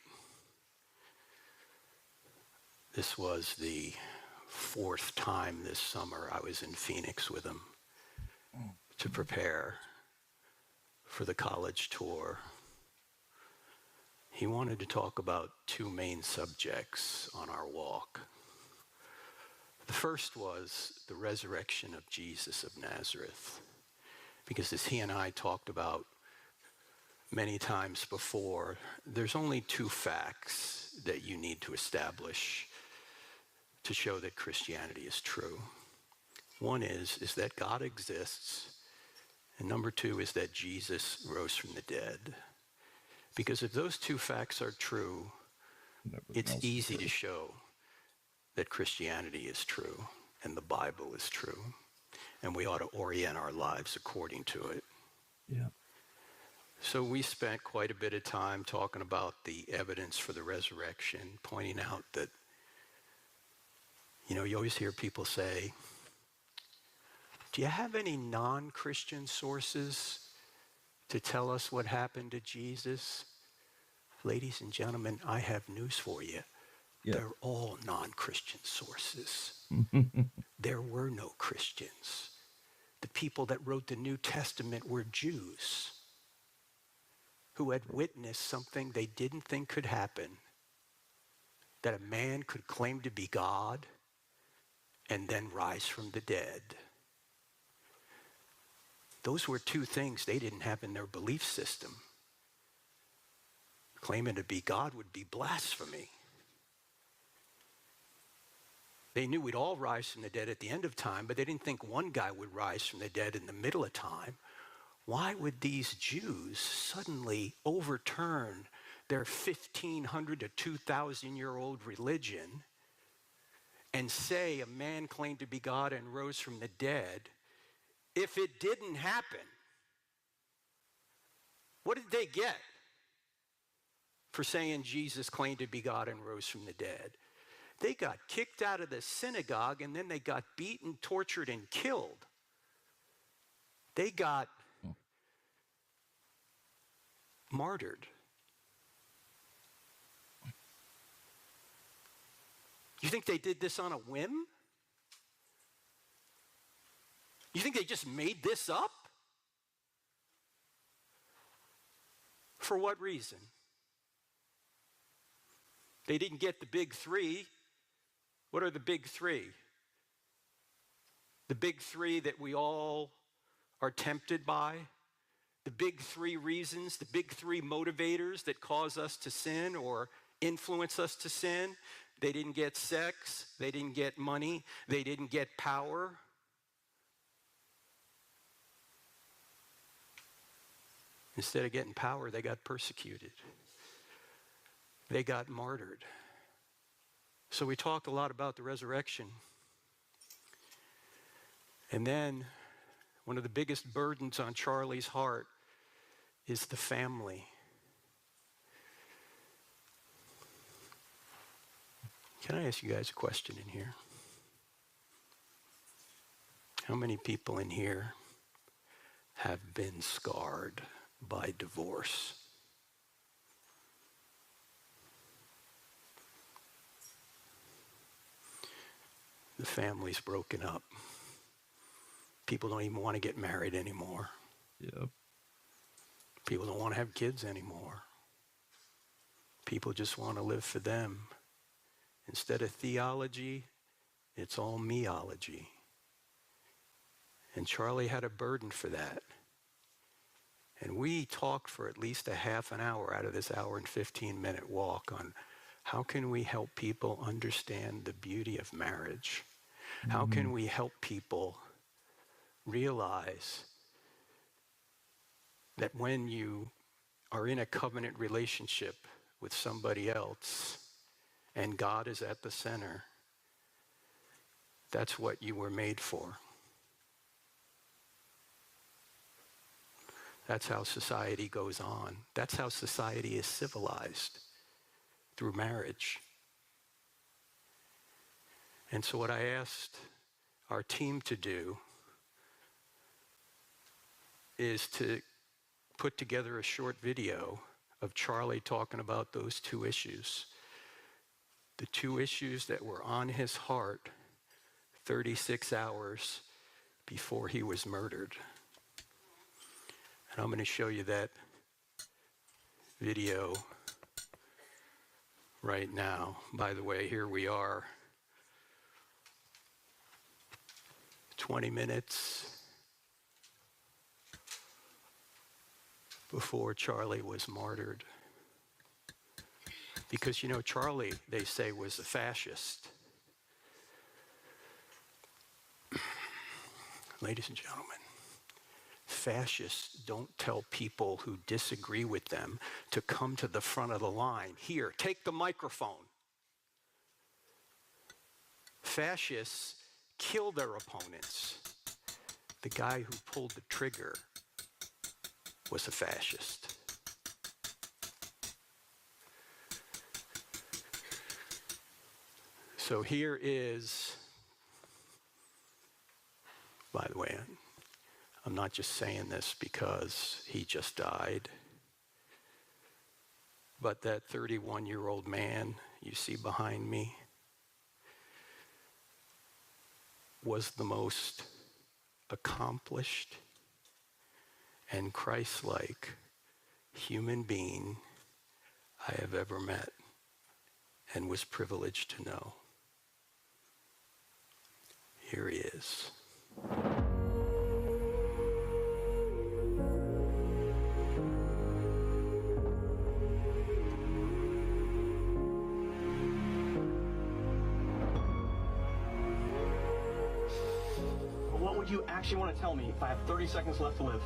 this was the 4th time this summer I was in Phoenix with him to prepare for the college tour. He wanted to talk about 2 main subjects on our walk. The first was the resurrection of Jesus of Nazareth, because as he and I talked about many times before, there's only 2 facts that you need to establish to show that Christianity is true. One is that God exists, and number 2 is that Jesus rose from the dead. Because if those 2 facts are true, it's easy to show that Christianity is true and the Bible is true, and we ought to orient our lives according to it. Yeah. So we spent quite a bit of time talking about the evidence for the resurrection, pointing out that, you always hear people say, do you have any non-Christian sources to tell us what happened to Jesus? Ladies and gentlemen, I have news for you. Yeah. They're all non-Christian sources. There were no Christians. The people that wrote the New Testament were Jews who had witnessed something they didn't think could happen, that a man could claim to be God and then rise from the dead. Those were two things they didn't have in their belief system. Claiming to be God would be blasphemy. They knew we'd all rise from the dead at the end of time, but they didn't think one guy would rise from the dead in the middle of time. Why would these Jews suddenly overturn their 1,500 to 2,000-year-old religion and say a man claimed to be God and rose from the dead if it didn't happen? What did they get for saying Jesus claimed to be God and rose from the dead? They got kicked out of the synagogue, and then they got beaten, tortured, and killed. They got martyred. You think they did this on a whim? You think they just made this up? For what reason? They didn't get the big three. What are the big three? The big three that we all are tempted by? The big three reasons, the big three motivators that cause us to sin or influence us to sin? They didn't get sex, they didn't get money, they didn't get power. Instead of getting power, they got persecuted. They got martyred. So we talked a lot about the resurrection. And then one of the biggest burdens on Charlie's heart is the family. Can I ask you guys a question in here? How many people in here have been scarred by divorce? The family's broken up. People don't even want to get married anymore. Yep. People don't want to have kids anymore. People just want to live for them. Instead of theology, it's all meology. And Charlie had a burden for that. And we talked for at least a half an hour out of this hour and 15-minute walk on how can we help people understand the beauty of marriage? How can we help people realize that when you are in a covenant relationship with somebody else and God is at the center, that's what you were made for. That's how society goes on. That's how society is civilized, through marriage. And so what I asked our team to do is to put together a short video of Charlie talking about those two issues. The two issues that were on his heart 36 hours before he was murdered. And I'm going to show you that video right now. By the way, here we are, 20 minutes before Charlie was martyred. Because, you know, Charlie, they say, was a fascist. Ladies and gentlemen, fascists don't tell people who disagree with them to come to the front of the line. Here, take the microphone. Fascists kill their opponents. The guy who pulled the trigger was a fascist. So here is, by the way, I'm not just saying this because he just died, but that 31-year-old man you see behind me was the most accomplished and Christ-like human being I have ever met and was privileged to know. Here he is. What would you actually want to tell me if I have 30 seconds left to live?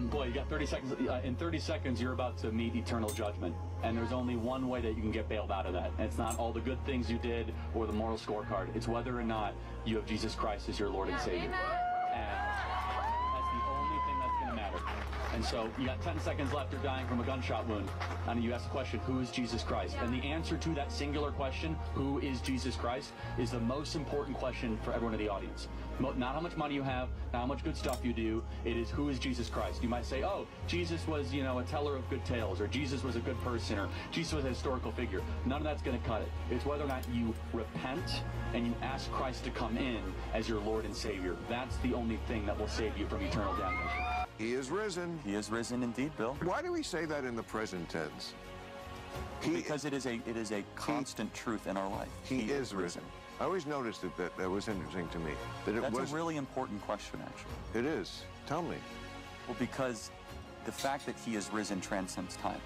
Boy, you got 30 seconds. In 30 seconds, you're about to meet eternal judgment. And there's only one way that you can get bailed out of that. And it's not all the good things you did or the moral scorecard. It's whether or not you have Jesus Christ as your Lord and Savior. And that's the only thing that's going to matter. And so you got 10 seconds left. You're dying from a gunshot wound. And you ask the question, who is Jesus Christ? And the answer to that singular question, who is Jesus Christ, is the most important question for everyone in the audience. Not how much money you have, not how much good stuff you do. It is, who is Jesus Christ? You might say, oh, Jesus was, a teller of good tales, or Jesus was a good person, or Jesus was a historical figure. None of that's going to cut it. It's whether or not you repent and you ask Christ to come in as your Lord and Savior. That's the only thing that will save you from eternal damnation. He is risen. He is risen indeed, Bill. Why do we say that in the present tense? Because it is a constant truth in our life. He is risen. I always noticed that was interesting to me. That's a really important question, actually. It is. Tell me. Well, because the fact that he is risen transcends time.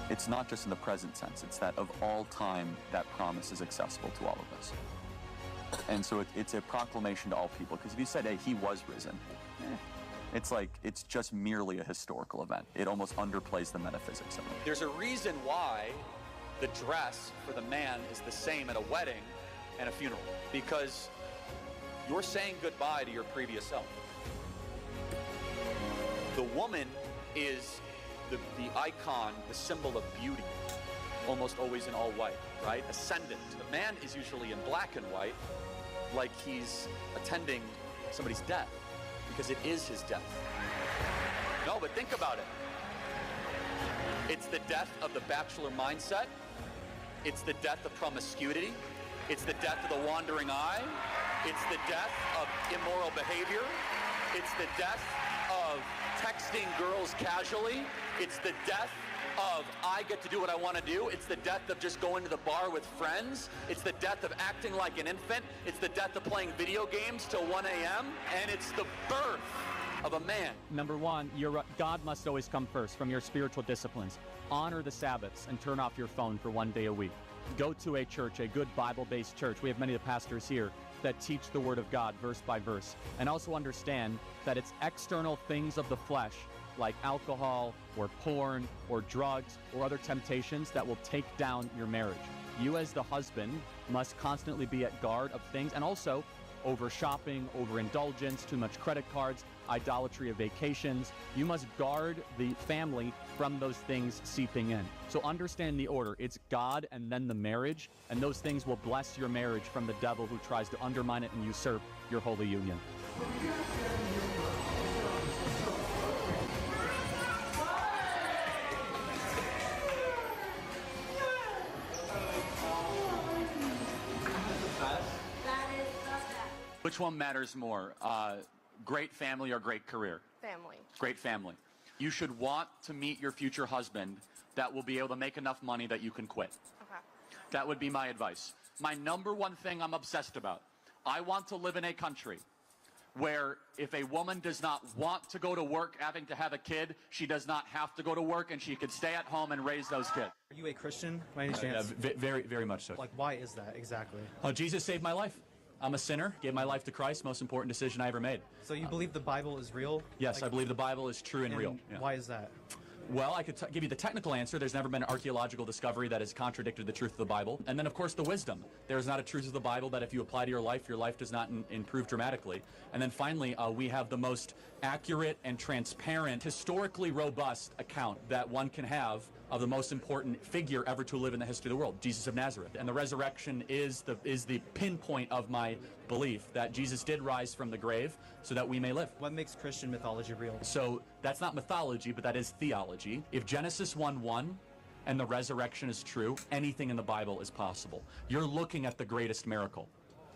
It's not just in the present sense. It's that of all time, that promise is accessible to all of us. And so it's a proclamation to all people. Because if you said, hey, he was risen, it's just merely a historical event. It almost underplays the metaphysics of it. There's a reason why the dress for the man is the same at a wedding and a funeral, because you're saying goodbye to your previous self. The woman is the icon, the symbol of beauty, almost always in all white, right? Ascendant. The man is usually in black and white, like he's attending somebody's death, because it is his death. No, but think about it. It's the death of the bachelor mindset. It's the death of promiscuity. It's the death of the wandering eye. It's the death of immoral behavior. It's the death of texting girls casually. It's the death of I get to do what I want to do. It's the death of just going to the bar with friends. It's the death of acting like an infant. It's the death of playing video games till 1 a.m. And it's the birth of a man. Number one, God must always come first from your spiritual disciplines. Honor the Sabbaths and turn off your phone for 1 day a week. Go to a church, a good Bible-based church. We have many of the pastors here that teach the Word of God verse by verse. And also understand that it's external things of the flesh, like alcohol or porn or drugs or other temptations, that will take down your marriage. You as the husband must constantly be at guard of things, and also over shopping, overindulgence, too much credit cards, idolatry of vacations. You must guard the family from those things seeping in. So understand the order. It's God and then the marriage, and those things will bless your marriage from the devil who tries to undermine it and usurp your holy union. Which one matters more? Great family or great career? Family. Great family. You should want to meet your future husband that will be able to make enough money that you can quit. Okay. That would be my advice. My number one thing I'm obsessed about, I want to live in a country where if a woman does not want to go to work having to have a kid, she does not have to go to work and she can stay at home and raise those kids. Are you a Christian by any chance? Very, very much so. Like, why is that exactly? Jesus saved my life. I'm a sinner, gave my life to Christ, most important decision I ever made. So you believe the Bible is real? Yes, I believe the Bible is true and real. Yeah. Why is that? Well, I could give you the technical answer. There's never been an archaeological discovery that has contradicted the truth of the Bible. And then, of course, the wisdom. There's not a truth of the Bible that if you apply to your life does not improve dramatically. And then finally, we have the most accurate and transparent, historically robust account that one can have of the most important figure ever to live in the history of the world, Jesus of Nazareth. And the resurrection is the pinpoint of my belief that Jesus did rise from the grave so that we may live. What makes Christian mythology real? So that's not mythology, but that is theology. If Genesis 1:1 and the resurrection is true, anything in the Bible is possible. You're looking at the greatest miracle.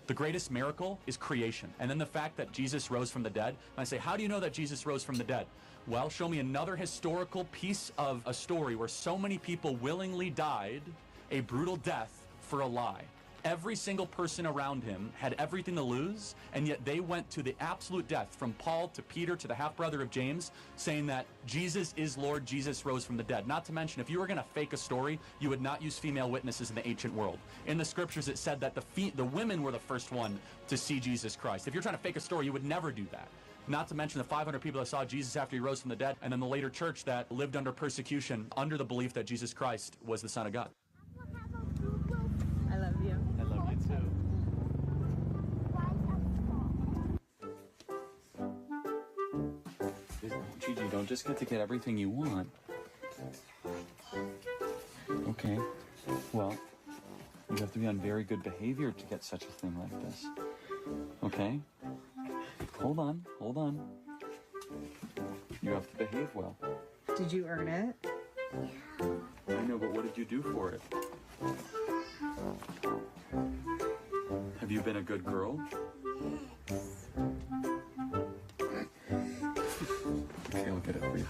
The greatest miracle is creation. And then the fact that Jesus rose from the dead. And I say, how do you know that Jesus rose from the dead? Well, show me another historical piece of a story where so many people willingly died a brutal death for a lie. Every single person around him had everything to lose, and yet they went to the absolute death, from Paul to Peter to the half-brother of James, saying that Jesus is Lord, Jesus rose from the dead. Not to mention, if you were going to fake a story, you would not use female witnesses in the ancient world. In the scriptures, it said that the women were the first one to see Jesus Christ. If you're trying to fake a story, you would never do that. Not to mention the 500 people that saw Jesus after he rose from the dead, and then the later church that lived under persecution under the belief that Jesus Christ was the Son of God. I love you. I love you too. Gigi, you don't just get to get everything you want. Okay. Well, you have to be on very good behavior to get such a thing like this. Okay? Hold on. You have to behave well. Did you earn it? I know, but what did you do for it? Have you been a good girl? Okay, I'll get it for you.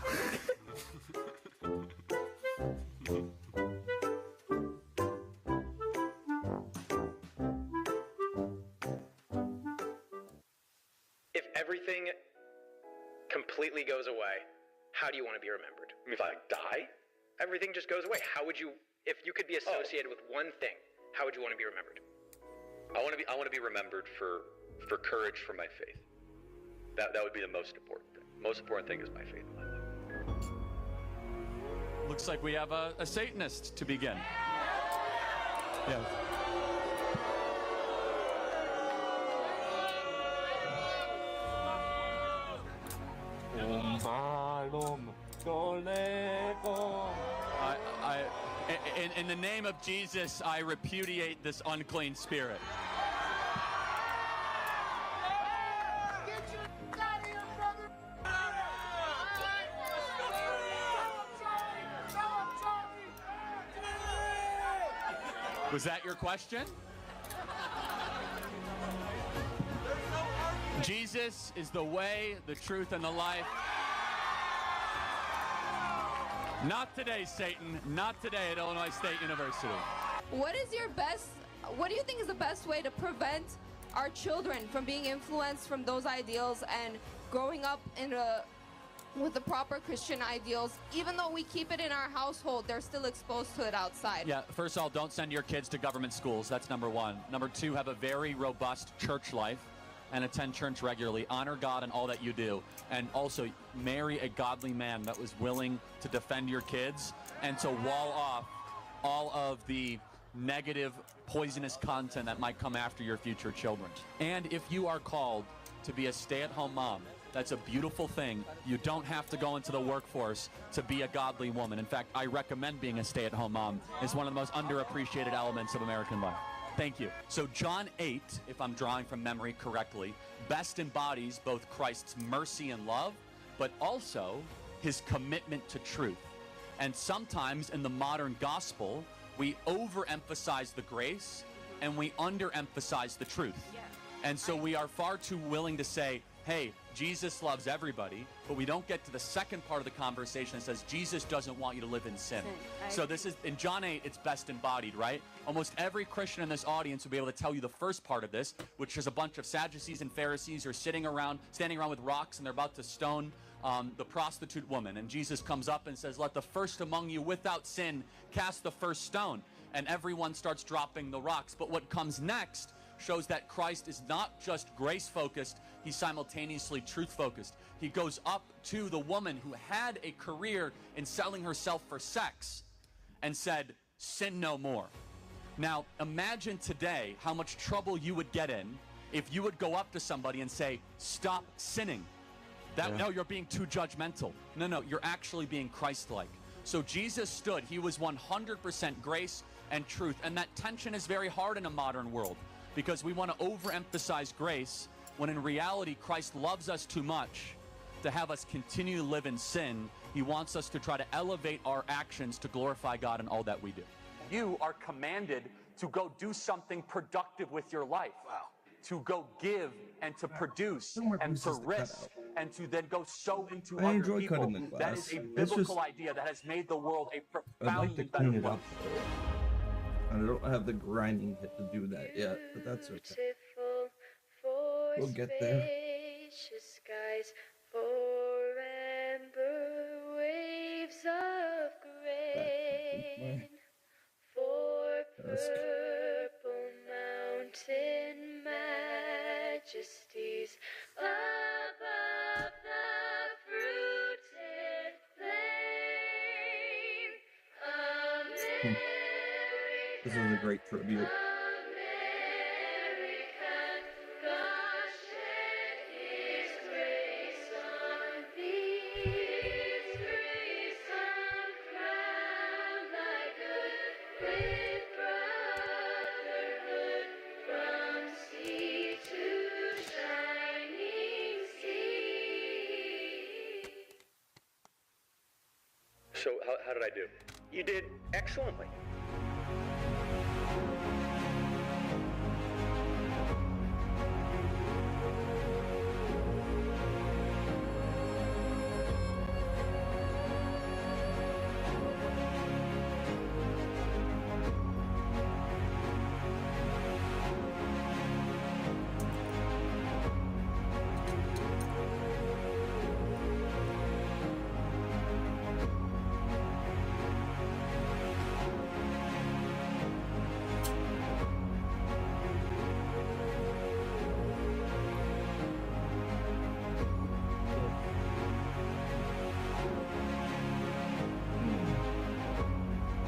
If everything completely goes away, how do you want to be remembered? I mean, if I die, everything just goes away. How would you, if you could be associated with one thing, how would you want to be remembered? I want to be remembered for courage for my faith. That would be the most important thing. Most important thing is my faith in my life. Looks like we have a Satanist to begin. Yeah. In the name of Jesus, I repudiate this unclean spirit. Was that your question? Jesus is the way, the truth, and the life. Not today, Satan. Not today at Illinois State University. What do you think is the best way to prevent our children from being influenced from those ideals and growing up with the proper Christian ideals? Even though we keep it in our household, they're still exposed to it outside. Yeah, first of all, don't send your kids to government schools. That's number one. Number two, have a very robust church life and attend church regularly. Honor God in all that you do. And also, marry a godly man that was willing to defend your kids and to wall off all of the negative, poisonous content that might come after your future children. And if you are called to be a stay-at-home mom, that's a beautiful thing. You don't have to go into the workforce to be a godly woman. In fact, I recommend being a stay-at-home mom. It's one of the most underappreciated elements of American life. Thank you. So John 8, if I'm drawing from memory correctly, best embodies both Christ's mercy and love, but also his commitment to truth. And sometimes in the modern gospel, we overemphasize the grace and we underemphasize the truth. And so we are far too willing to say, hey, Jesus loves everybody, but we don't get to the second part of the conversation that says Jesus doesn't want you to live in sin. So this is, in John 8, it's best embodied, right? Almost every Christian in this audience will be able to tell you the first part of this, which is a bunch of Sadducees and Pharisees who are standing around with rocks, and they're about to stone the prostitute woman. And Jesus comes up and says, let the first among you without sin cast the first stone. And everyone starts dropping the rocks. But what comes next shows that Christ is not just grace-focused, he's simultaneously truth-focused. He goes up to the woman who had a career in selling herself for sex and said, sin no more. Now, imagine today how much trouble you would get in if you would go up to somebody and say, stop sinning. No, you're being too judgmental. No, you're actually being Christ-like. So Jesus stood, he was 100% grace and truth. And that tension is very hard in a modern world because we want to overemphasize grace when in reality Christ loves us too much to have us continue to live in sin. He wants us to try to elevate our actions to glorify God in all that we do. You are commanded to go do something productive with your life. Wow. To go give and to produce and to risk and to then go sow into I other enjoy people. cutting the glass. That is a It's biblical just- idea that has made the world a I'd like profoundly to better clean it place. up. I don't have the grinding hit to do that yet, but that's okay. We'll get there. Skies, forever waves of grain, for purple mountain majesties above the fruited plain. This is a great tribute. So how did I do? You did excellently.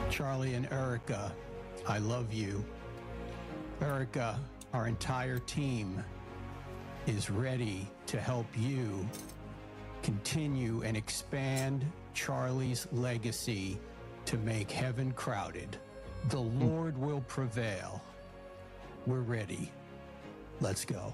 Charlie and Erica, I love you. Erica, our entire team is ready to help you continue and expand Charlie's legacy to make heaven crowded. The Lord will prevail. We're ready. Let's go.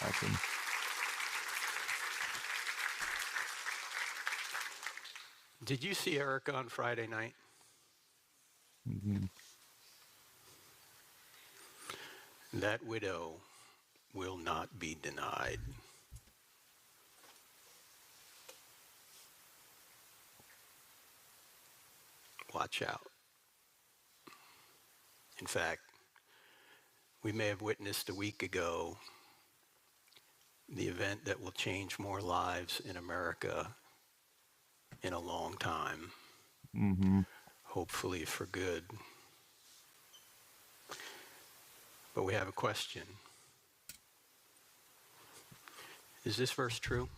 Awesome. Did you see Erica on Friday night? Mm-hmm. That widow will not be denied. Watch out. In fact, we may have witnessed a week ago the event that will change more lives in America in a long time, hopefully for good. But we have a question. Is this verse true?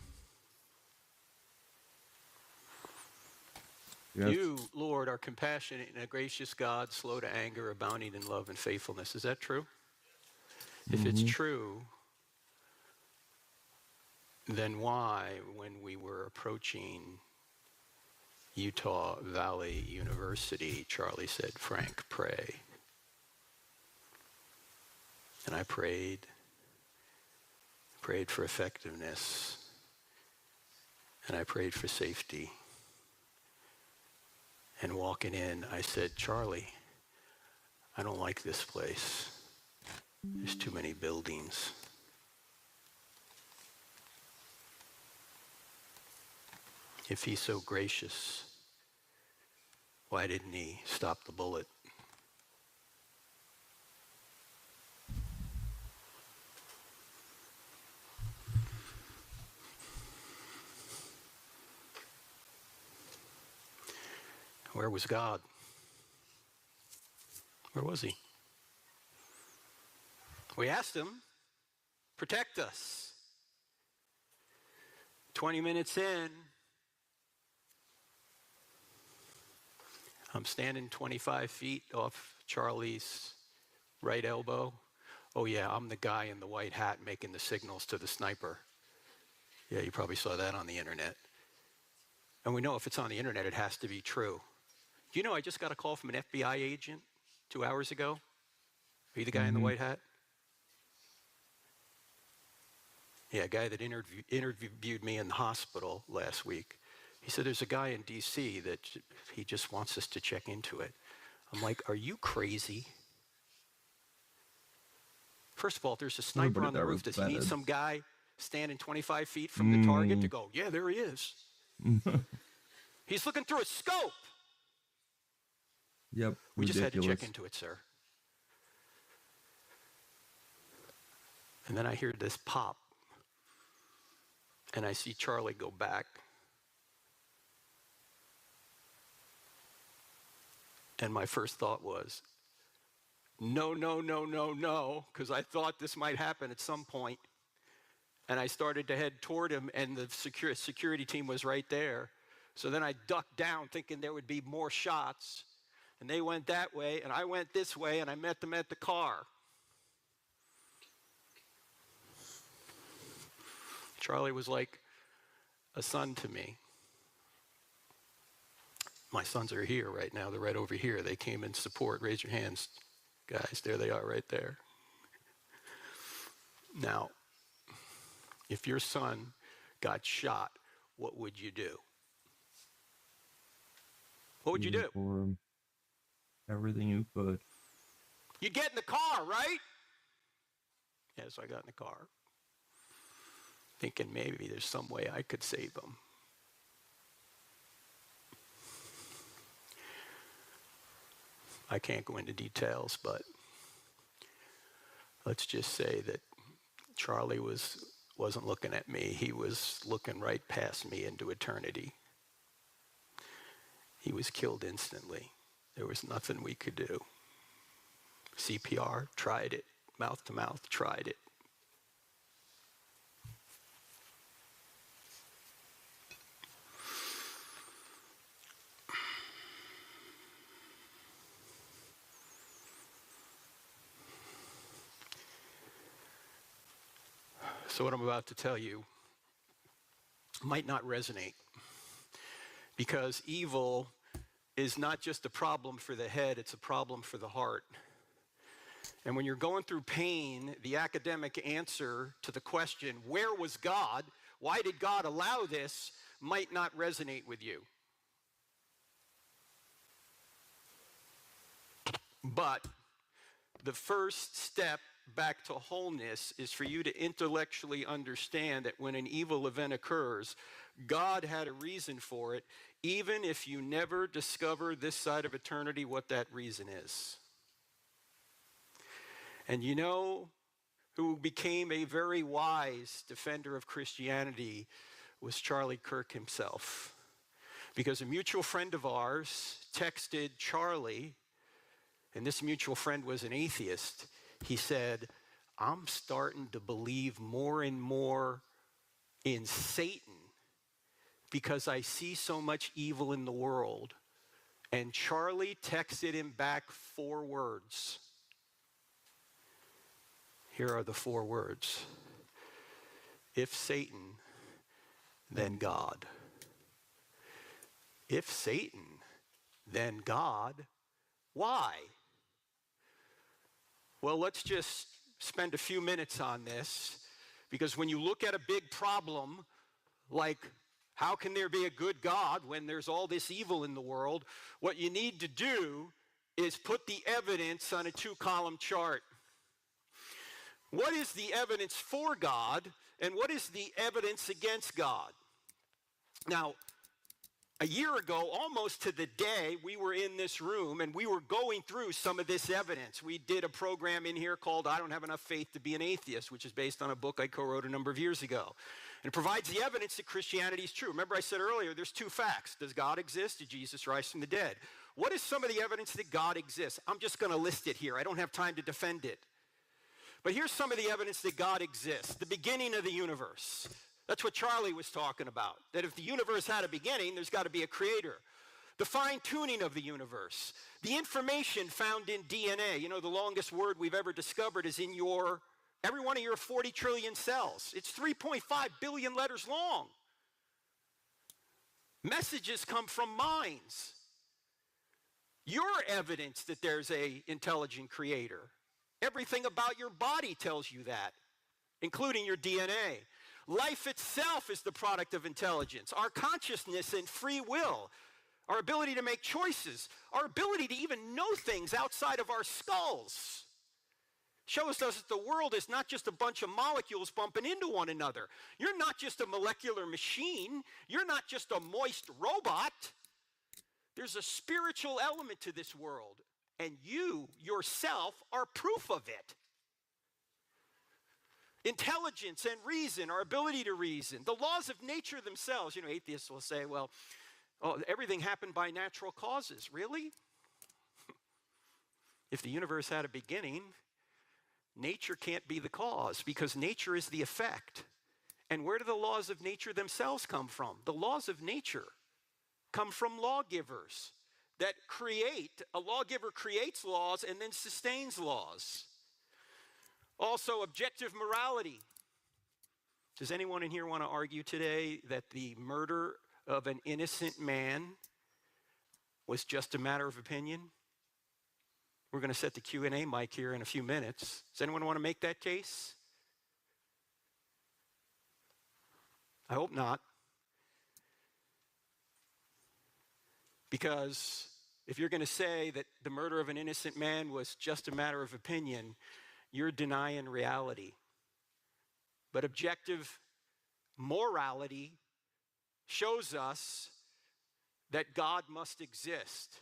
Yes. You, Lord, are compassionate and a gracious God, slow to anger, abounding in love and faithfulness. Is that true? If it's true, then why, when we were approaching Utah Valley University, Charlie said, Frank, pray. And I prayed for effectiveness, and I prayed for safety. And walking in, I said, Charlie, I don't like this place. There's too many buildings. If he's so gracious, why didn't he stop the bullet? Where was God? Where was he? We asked him, protect us. 20 minutes in, I'm standing 25 feet off Charlie's right elbow. Oh yeah, I'm the guy in the white hat making the signals to the sniper. Yeah, you probably saw that on the internet. And we know if it's on the internet, it has to be true. Do you know I just got a call from an FBI agent 2 hours ago? Are you the guy in the white hat? Yeah, a guy that interviewed me in the hospital last week. He said, there's a guy in D.C. that he just wants us to check into it. I'm like, are you crazy? First of all, if there's a sniper on the roof, does he need some guy standing 25 feet from the target to go, yeah, there he is? He's looking through a scope. Yep. We just had to check into it, sir. And then I hear this pop. And I see Charlie go back. And my first thought was, no, no, no, no, no, because I thought this might happen at some point. And I started to head toward him, and the security team was right there. So then I ducked down thinking there would be more shots. And they went that way, and I went this way, and I met them at the car. Charlie was like a son to me. My sons are here right now. They're right over here. They came in support. Raise your hands, guys. There they are right there. Now, if your son got shot, what would you do? What would you do? For him. Everything you could. You'd get in the car, right? Yeah, so I got in the car, thinking maybe there's some way I could save him. I can't go into details, but let's just say that Charlie wasn't looking at me. He was looking right past me into eternity. He was killed instantly. There was nothing we could do. CPR, tried it. Mouth to mouth, tried it. So what I'm about to tell you might not resonate, because evil is not just a problem for the head, it's a problem for the heart. And when you're going through pain, the academic answer to the question, where was God? Why did God allow this? Might not resonate with you. But the first step back to wholeness is for you to intellectually understand that when an evil event occurs, God had a reason for it, even if you never discover this side of eternity what that reason is. And you know who became a very wise defender of Christianity was Charlie Kirk himself. Because a mutual friend of ours texted Charlie, and this mutual friend was an atheist. He said, I'm starting to believe more and more in Satan because I see so much evil in the world. And Charlie texted him back 4 words. Here are the 4 words. If Satan, then God. If Satan, then God. Why? Well, let's just spend a few minutes on this, because when you look at a big problem, like how can there be a good God when there's all this evil in the world, what you need to do is put the evidence on a 2-column chart. What is the evidence for God, and what is the evidence against God? Now, a year ago, almost to the day, we were in this room and we were going through some of this evidence. We did a program in here called I Don't Have Enough Faith to Be an Atheist, which is based on a book I co-wrote a number of years ago. And it provides the evidence that Christianity is true. Remember I said earlier, there's two facts. Does God exist? Did Jesus rise from the dead? What is some of the evidence that God exists? I'm just going to list it here. I don't have time to defend it. But here's some of the evidence that God exists. The beginning of the universe. That's what Charlie was talking about. That if the universe had a beginning, there's got to be a creator. The fine-tuning of the universe. The information found in DNA. You know, the longest word we've ever discovered is in every one of your 40 trillion cells. It's 3.5 billion letters long. Messages come from minds. Your evidence that there's an intelligent creator. Everything about your body tells you that, including your DNA. Life itself is the product of intelligence. Our consciousness and free will, our ability to make choices, our ability to even know things outside of our skulls shows us that the world is not just a bunch of molecules bumping into one another. You're not just a molecular machine. You're not just a moist robot. There's a spiritual element to this world, and you yourself are proof of it. Intelligence and reason, our ability to reason, the laws of nature themselves. You know, atheists will say, well, everything happened by natural causes. Really? If the universe had a beginning, nature can't be the cause because nature is the effect. And where do the laws of nature themselves come from? The laws of nature come from lawgivers that a lawgiver creates laws and then sustains laws. Also, objective morality. Does anyone in here want to argue today that the murder of an innocent man was just a matter of opinion? We're going to set the Q&A mic here in a few minutes. Does anyone want to make that case? I hope not. Because if you're going to say that the murder of an innocent man was just a matter of opinion, you're denying reality. But objective morality shows us that God must exist.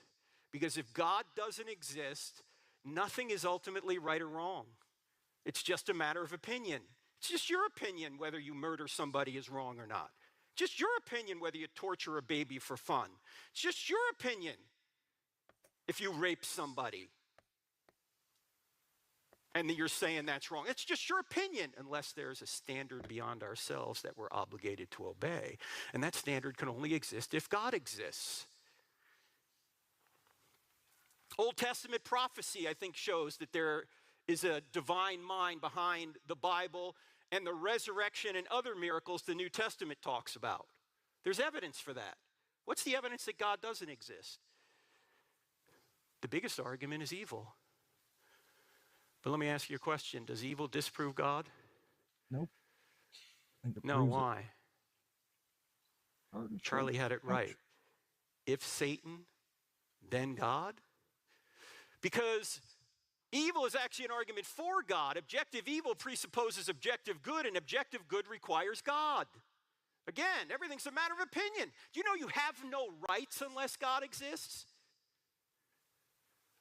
Because if God doesn't exist, nothing is ultimately right or wrong. It's just a matter of opinion. It's just your opinion whether you murder somebody is wrong or not. Just your opinion whether you torture a baby for fun. It's just your opinion if you rape somebody and you're saying that's wrong. It's just your opinion unless there's a standard beyond ourselves that we're obligated to obey. And that standard can only exist if God exists. Old Testament prophecy, I think, shows that there is a divine mind behind the Bible and the resurrection and other miracles the New Testament talks about. There's evidence for that. What's the evidence that God doesn't exist? The biggest argument is evil. But let me ask you a question. Does evil disprove God? Nope. No, why? Charlie had it right. If Satan, then God? Because evil is actually an argument for God. Objective evil presupposes objective good, and objective good requires God. Again, everything's a matter of opinion. Do you know you have no rights unless God exists?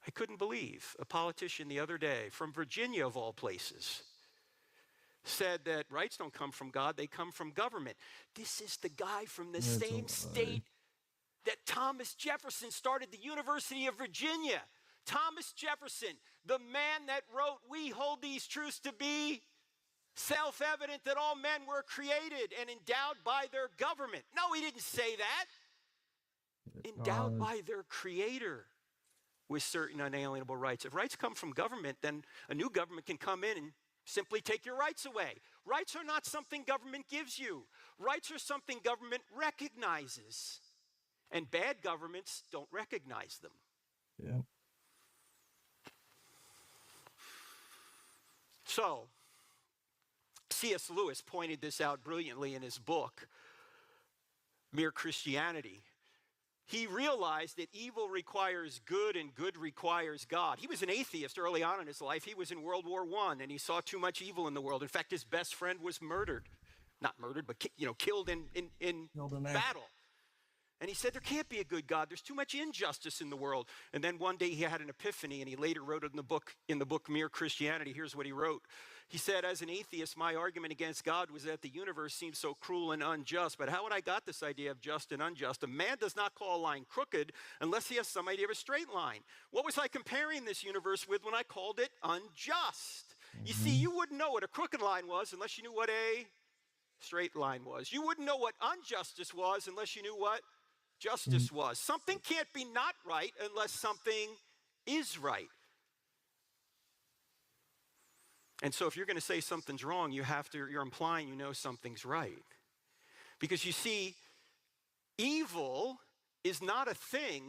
I couldn't believe a politician the other day from Virginia, of all places, said that rights don't come from God, they come from government. This is the guy from the same state that Thomas Jefferson started the University of Virginia. Thomas Jefferson, the man that wrote, "We hold these truths to be self-evident that all men were created and endowed by their government." No, he didn't say that. Endowed by their creator with certain unalienable rights. If rights come from government, then a new government can come in and simply take your rights away. Rights are not something government gives you. Rights are something government recognizes. And bad governments don't recognize them. Yeah. So, C.S. Lewis pointed this out brilliantly in his book, Mere Christianity. He realized that evil requires good and good requires God. He was an atheist early on in his life. He was in World War I, and he saw too much evil in the world. In fact, his best friend was murdered. Not murdered, but killed in battle. And he said, there can't be a good God. There's too much injustice in the world. And then one day he had an epiphany, and he later wrote in the book Mere Christianity. Here's what he wrote. He said, as an atheist, my argument against God was that the universe seems so cruel and unjust. But how would I got this idea of just and unjust? A man does not call a line crooked unless he has some idea of a straight line. What was I comparing this universe with when I called it unjust? You see, you wouldn't know what a crooked line was unless you knew what a straight line was. You wouldn't know what injustice was unless you knew what justice was. Something can't be not right unless something is right. And so if you're going to say something's wrong, you're implying you know something's right. Because you see, evil is not a thing,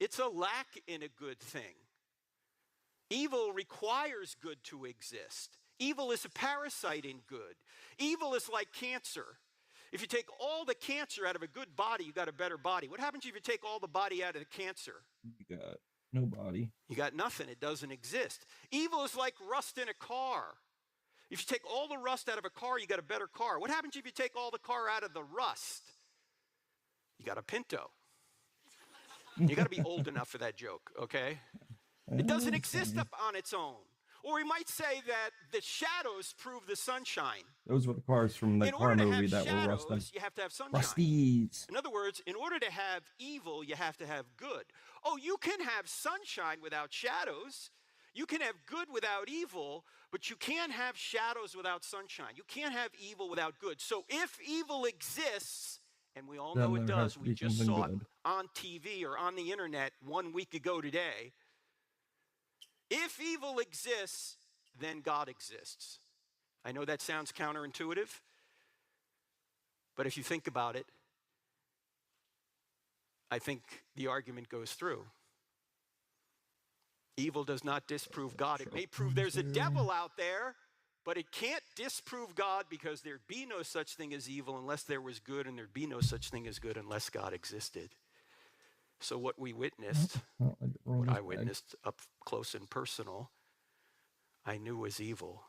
it's a lack in a good thing. Evil requires good to exist. Evil is a parasite in good. Evil is like cancer. If you take all the cancer out of a good body, you got a better body. What happens if you take all the body out of the cancer? You got no body. You got nothing. It doesn't exist. Evil is like rust in a car. If you take all the rust out of a car, you got a better car. What happens if you take all the car out of the rust? You got a Pinto. You got to be old enough for that joke, okay? It doesn't exist up on its own. Or we might say that the shadows prove the sunshine. Those were the cars from the car movie that were rusting. You have to have sunshine. Rusties. In other words, in order to have evil, you have to have good. Oh, you can have sunshine without shadows. You can have good without evil, but you can't have shadows without sunshine. You can't have evil without good. So if evil exists, and we all know it does, we just saw it on TV or on the internet 1 week ago today. If evil exists, then God exists. I know that sounds counterintuitive, but if you think about it, I think the argument goes through. Evil does not disprove God. It may prove there's a devil out there, but it can't disprove God because there'd be no such thing as evil unless there was good, and there'd be no such thing as good unless God existed. So what we witnessed, what I witnessed up close and personal, I knew was evil,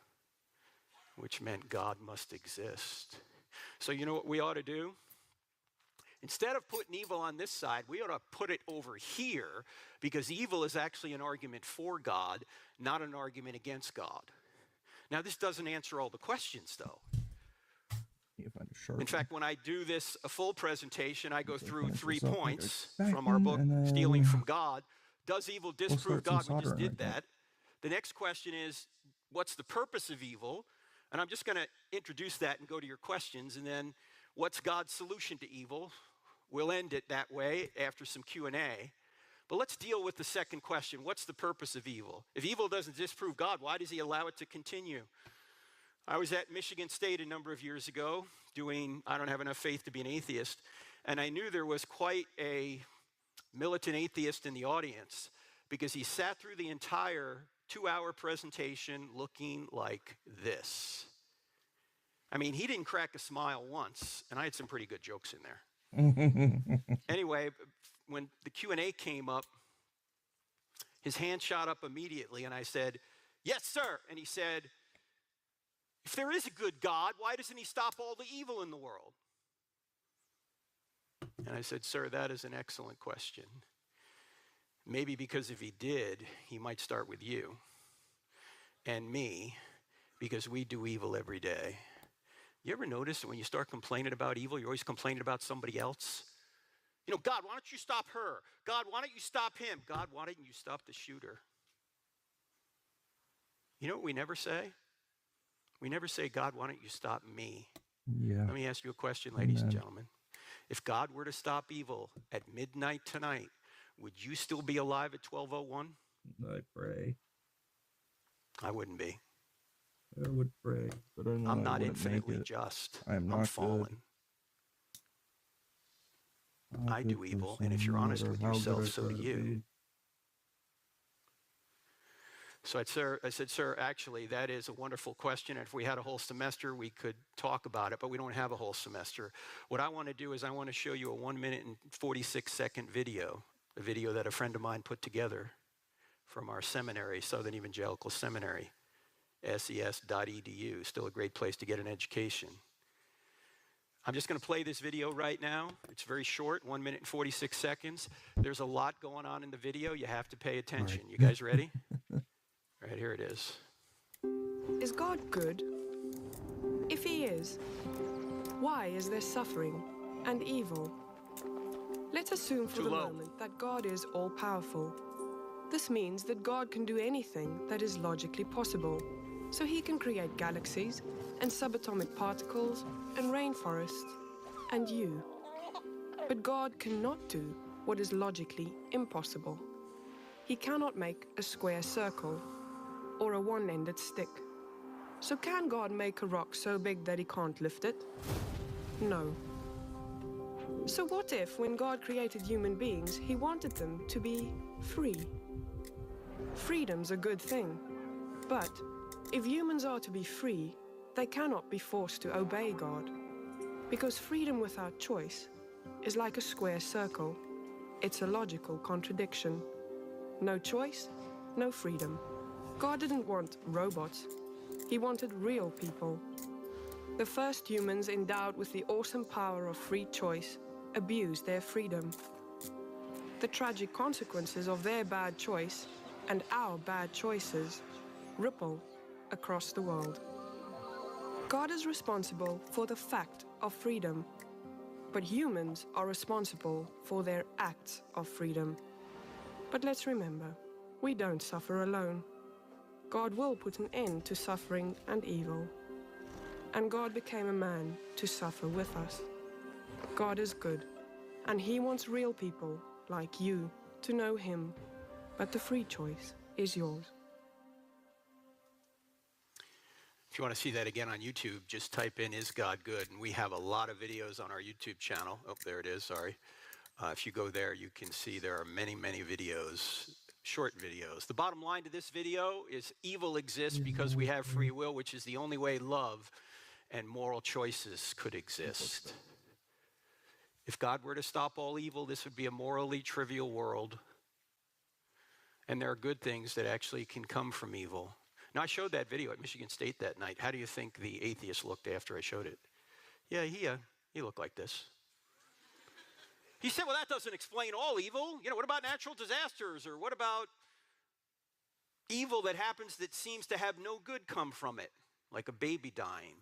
which meant God must exist. So you know what we ought to do? Instead of putting evil on this side, we ought to put it over here, because evil is actually an argument for God, not an argument against God. Now, this doesn't answer all the questions, though. In fact, when I do a full presentation, I go through 3 points from our book, Stealing from God. Does evil disprove God? We just did that. The next question is, what's the purpose of evil? And I'm just going to introduce that and go to your questions. And then, what's God's solution to evil? We'll end it that way after some Q&A. But let's deal with the second question. What's the purpose of evil? If evil doesn't disprove God, why does he allow it to continue? I was at Michigan State a number of years ago doing I Don't Have Enough Faith to Be an Atheist, and I knew there was quite a militant atheist in the audience because he sat through the entire 2-hour presentation looking like this. I mean, he didn't crack a smile once, and I had some pretty good jokes in there. Anyway, when the Q&A came up, his hand shot up immediately, and I said, "Yes, sir." And he said, "If there is a good God, why doesn't he stop all the evil in the world?" And I said, "Sir, that is an excellent question. Maybe because if he did, he might start with you and me, because we do evil every day." You ever notice that when you start complaining about evil, you're always complaining about somebody else? You know, God, why don't you stop her? God, why don't you stop him? God, why didn't you stop the shooter? You know what we never say? We never say, God, why don't you stop me? Yeah. Let me ask you a question, ladies and gentlemen. If God were to stop evil at midnight tonight, would you still be alive at 12:01? I pray. I wouldn't be. I would pray, but I know I'm I not wouldn't make infinitely it. just. I'm not I'm fallen. I do evil, and if you're honest with yourself, so do you. So I said, "Sir, actually, that is a wonderful question. And if we had a whole semester, we could talk about it, but we don't have a whole semester. What I want to do is I want to show you a 1 minute and 46-second video, a video that a friend of mine put together from our seminary, Southern Evangelical Seminary, ses.edu, still a great place to get an education. I'm just going to play this video right now. It's very short, 1 minute and 46 seconds. There's a lot going on in the video. You have to pay attention. You guys ready? All right, here it is. Is God good? If he is, why is there suffering and evil? Let's assume for the moment that God is all-powerful. This means that God can do anything that is logically possible. So he can create galaxies and subatomic particles and rainforests and you. But God cannot do what is logically impossible. He cannot make a square circle or a one-ended stick. So can God make a rock so big that he can't lift it? No. So what if, when God created human beings, he wanted them to be free? Freedom's a good thing, but if humans are to be free, they cannot be forced to obey God. Because freedom without choice is like a square circle. It's a logical contradiction. No choice, no freedom. God didn't want robots. He wanted real people. The first humans endowed with the awesome power of free choice abused their freedom. The tragic consequences of their bad choice and our bad choices ripple across the world. God is responsible for the fact of freedom, but humans are responsible for their acts of freedom. But let's remember, we don't suffer alone. God will put an end to suffering and evil. And God became a man to suffer with us. God is good, and he wants real people like you to know him. But the free choice is yours. If you want to see that again on YouTube, just type in "Is God Good?" And we have a lot of videos on our YouTube channel. Oh, there it is, sorry. If you go there, you can see there are many, many videos, short videos. The bottom line to this video is evil exists because we have free will, which is the only way love and moral choices could exist. If God were to stop all evil, this would be a morally trivial world. And there are good things that actually can come from evil. Now, I showed that video at Michigan State that night. How do you think the atheist looked after I showed it? Yeah, he looked like this. He said, well, that doesn't explain all evil. You know, what about natural disasters? Or what about evil that happens that seems to have no good come from it? Like a baby dying.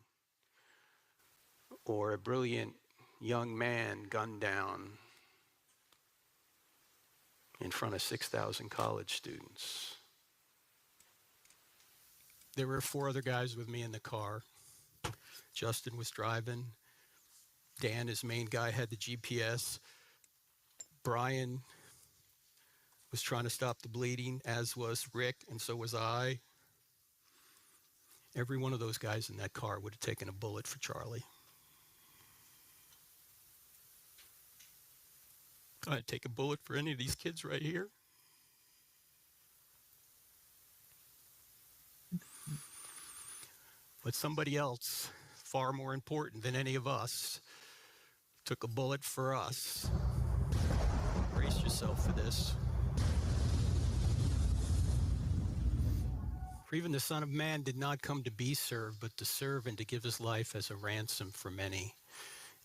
Or a brilliant young man gunned down in front of 6,000 college students. There were 4 other guys with me in the car. Justin was driving. Dan, his main guy, had the GPS. Brian was trying to stop the bleeding, as was Rick, and so was I. Every one of those guys in that car would have taken a bullet for Charlie. I'd take a bullet for any of these kids right here. But somebody else, far more important than any of us, took a bullet for us. Brace yourself for this. For even the Son of Man did not come to be served, but to serve and to give his life as a ransom for many.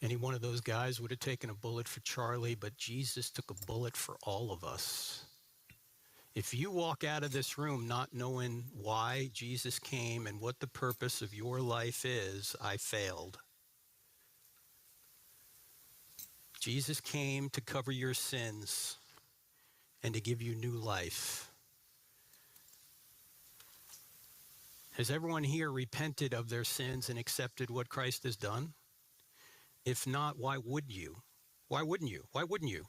Any one of those guys would have taken a bullet for Charlie, but Jesus took a bullet for all of us. If you walk out of this room not knowing why Jesus came and what the purpose of your life is, I failed. Jesus came to cover your sins and to give you new life. Has everyone here repented of their sins and accepted what Christ has done? If not, why would you? Why wouldn't you? Why wouldn't you?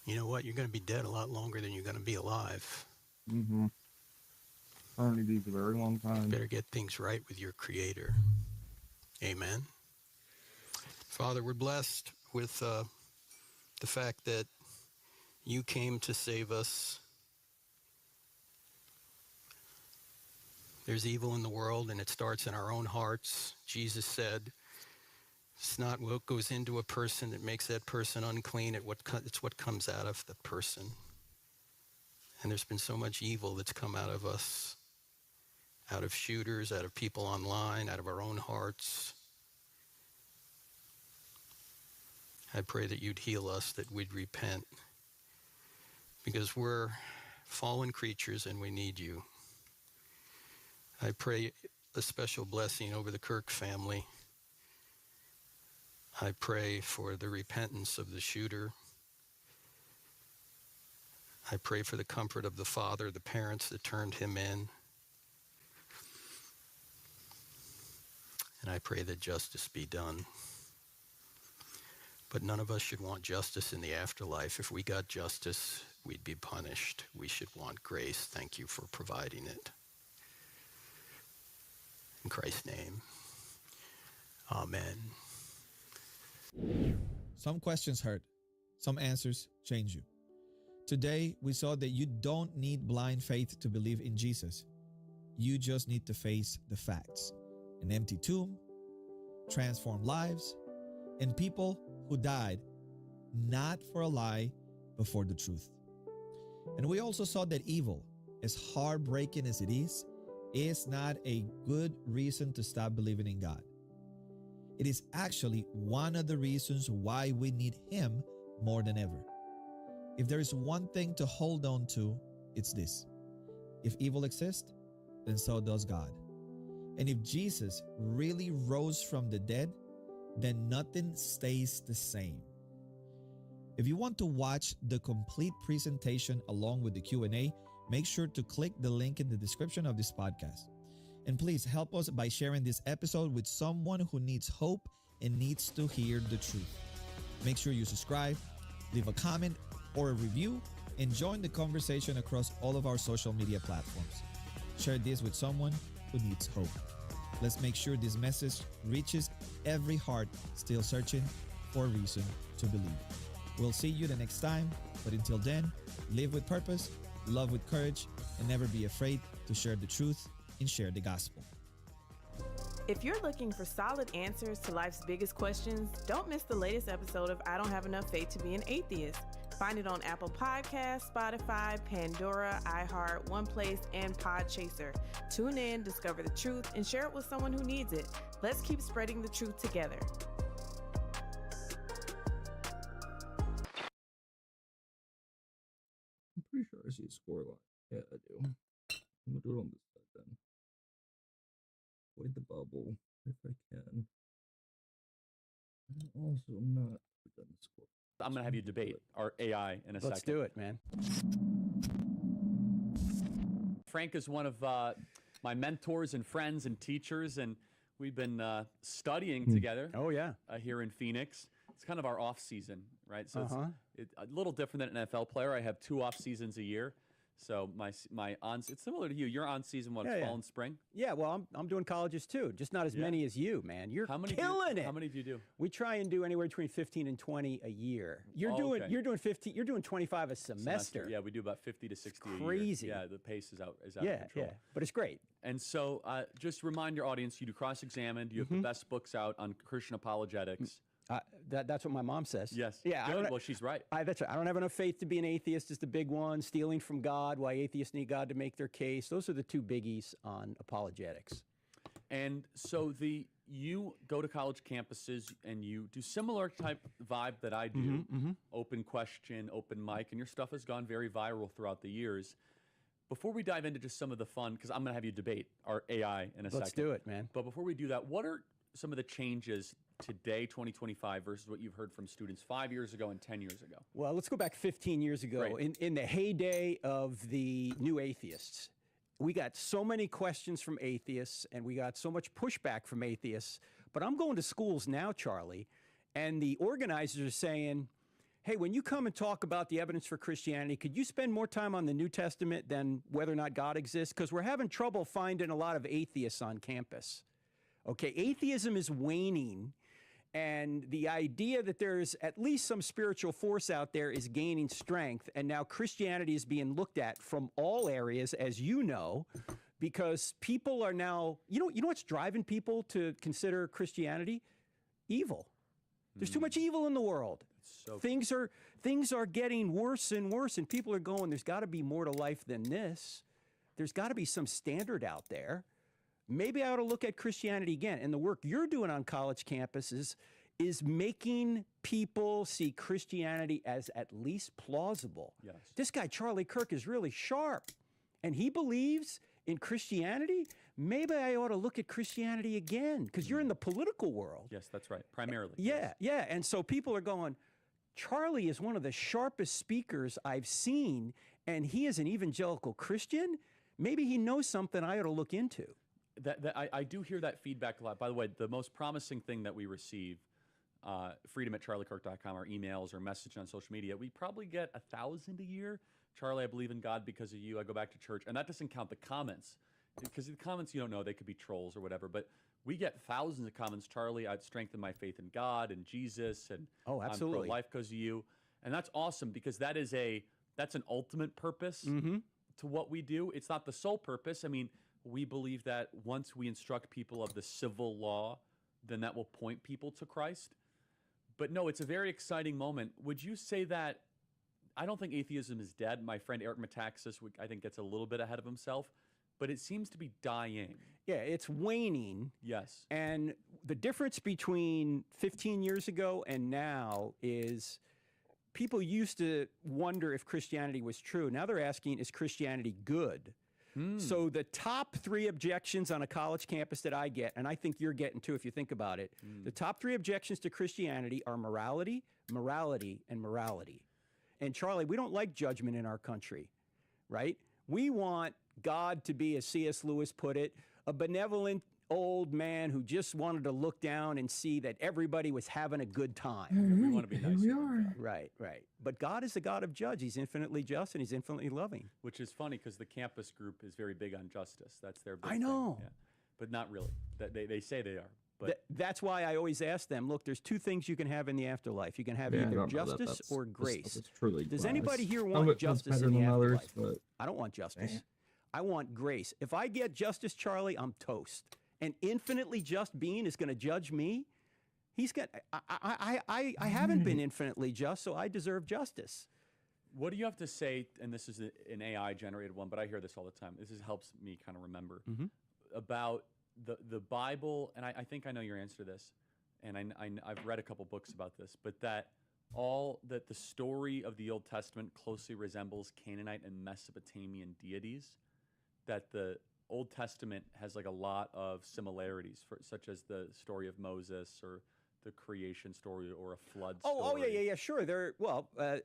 You know what? You're going to be dead a lot longer than you're going to be alive. Mm-hmm. Eternity's a very long time. You better get things right with your Creator. Amen. Father, we're blessed with the fact that you came to save us. There's evil in the world, and it starts in our own hearts. Jesus said, it's not what goes into a person that makes that person unclean. It's what comes out of the person. And there's been so much evil that's come out of us, out of shooters, out of people online, out of our own hearts. I pray that you'd heal us, that we'd repent, because we're fallen creatures and we need you. I pray a special blessing over the Kirk family. I pray for the repentance of the shooter. I pray for the comfort of the father, the parents that turned him in. And I pray that justice be done. But none of us should want justice in the afterlife. If we got justice, we'd be punished. We should want grace. Thank you for providing it. In Christ's name, amen. Some questions hurt. Some answers change you. Today, we saw that you don't need blind faith to believe in Jesus. You just need to face the facts. An empty tomb, transformed lives, and people who died not for a lie, but for the truth. And we also saw that evil, as heartbreaking as it is not a good reason to stop believing in God. It is actually one of the reasons why we need Him more than ever. If there is one thing to hold on to, it's this. If evil exists, then so does God. And if Jesus really rose from the dead, then nothing stays the same. If you want to watch the complete presentation along with the Q&A, make sure to click the link in the description of this podcast. And please help us by sharing this episode with someone who needs hope and needs to hear the truth. Make sure you subscribe, leave a comment or a review, and join the conversation across all of our social media platforms. Share this with someone who needs hope. Let's make sure this message reaches every heart still searching for a reason to believe. We'll see you the next time, but until then, live with purpose, love with courage, and never be afraid to share the truth and share the gospel. If you're looking for solid answers to life's biggest questions, don't miss the latest episode of I Don't Have Enough Faith to Be an Atheist. Find it on Apple Podcasts, Spotify, Pandora, iHeart, OnePlace, and Podchaser. Tune in, discover the truth, and share it with someone who needs it. Let's keep spreading the truth together. I'm pretty sure I see a score line. Yeah, I do. I'm gonna do it on this side then. Avoid the bubble if I can. And also not put down the score. I'm going to have you debate our AI in a second. Let's do it, man. Frank is one of my mentors and friends and teachers, and we've been studying together. Oh, yeah. Here in Phoenix. It's kind of our off season, right? So it's a little different than an NFL player. I have 2 off seasons a year. So my on it's similar to you. You're on season fall and spring. Yeah, well, I'm doing colleges too, just not as many as you, man. You're killing it. How many do you do? We try and do anywhere between 15 and 20 a year. You're doing 15. You're doing 25 a semester. Yeah, we do about 50 to 60 a year. Crazy. Yeah, the pace is out of control. Yeah, but it's great. And so, just remind your audience, you do Cross-Examined. You have the best books out on Christian apologetics. That's what my mom says. Yes. Yeah. Well, she's right. That's right. I don't have enough faith to be an atheist is the big one. Stealing from God, why atheists need God to make their case. Those are the 2 biggies on apologetics. And so you go to college campuses and you do similar type vibe that I do. Open question, open mic, and your stuff has gone very viral throughout the years. Before we dive into just some of the fun, because I'm going to have you debate our AI in a second. Let's do it, man. But before we do that, what are some of the changes today, 2025, versus what you've heard from students 5 years ago and 10 years ago? Well, let's go back 15 years ago. Right. In the heyday of the new atheists, we got so many questions from atheists and we got so much pushback from atheists. But I'm going to schools now, Charlie, and the organizers are saying, hey, when you come and talk about the evidence for Christianity, could you spend more time on the New Testament than whether or not God exists? Because we're having trouble finding a lot of atheists on campus. Okay, atheism is waning. And the idea that there's at least some spiritual force out there is gaining strength. And now Christianity is being looked at from all areas, as you know, because people are now, you know what's driving people to consider Christianity? Evil. There's too much evil in the world. Things are getting worse and worse, and people are going, there's got to be more to life than this. There's got to be some standard out there. Maybe I ought to look at Christianity again. And the work you're doing on college campuses is making people see Christianity as at least plausible. Yes. This guy, Charlie Kirk, is really sharp, and he believes in Christianity. Maybe I ought to look at Christianity again, because you're in the political world. Yes, that's right. Primarily. Yeah, yeah. And so people are going, Charlie is one of the sharpest speakers I've seen, and he is an evangelical Christian. Maybe he knows something I ought to look into. I do hear that feedback a lot. By the way, the most promising thing that we receive, freedom@charliekirk.com, our emails or message on social media, we probably get 1,000 a year. Charlie, I believe in God because of you. I go back to church. And that doesn't count the comments. Because the comments, you don't know, they could be trolls or whatever. But we get thousands of comments. Charlie, I'd strengthen my faith in God and Jesus. And oh, absolutely. I'm pro-life because of you. And that's awesome because that's an ultimate purpose to what we do. It's not the sole purpose. I mean, we believe that once we instruct people of the civil law, then that will point people to Christ. But no, it's a very exciting moment. Would you say that, I don't think atheism is dead. My friend Eric Metaxas, I think, gets a little bit ahead of himself, but it seems to be dying. Yeah, it's waning. Yes. And the difference between 15 years ago and now is people used to wonder if Christianity was true. Now they're asking, is Christianity good? So the top 3 objections on a college campus that I get, and I think you're getting too if you think about it, the top 3 objections to Christianity are morality, morality, and morality. And Charlie, we don't like judgment in our country, right? We want God to be, as C.S. Lewis put it, a benevolent old man who just wanted to look down and see that everybody was having a good time. We want to be nice. we are. Right, right. But God is the God of judge. He's infinitely just and he's infinitely loving. Which is funny because the campus group is very big on justice. That's their big I know. thing. Yeah. But not really. They say they are. But That's why I always ask them, look, there's 2 things you can have in the afterlife. You can have either justice or grace. It's truly Does glass. anybody here Some want of it comes justice better in the than others, afterlife? but I don't want justice. Man. I want grace. If I get justice, Charlie, I'm toast. An infinitely just being is going to judge me. He's got. I haven't been infinitely just, so I deserve justice. what do you have to say, and this is an AI-generated one, but I hear this all the time. This helps me kind of remember about the Bible, and I think I know your answer to this, and I've read a couple books about this, but that the story of the Old Testament closely resembles Canaanite and Mesopotamian deities, that the Old Testament has like a lot of similarities, such as the story of Moses or the creation story or a flood story. Oh, yeah, sure.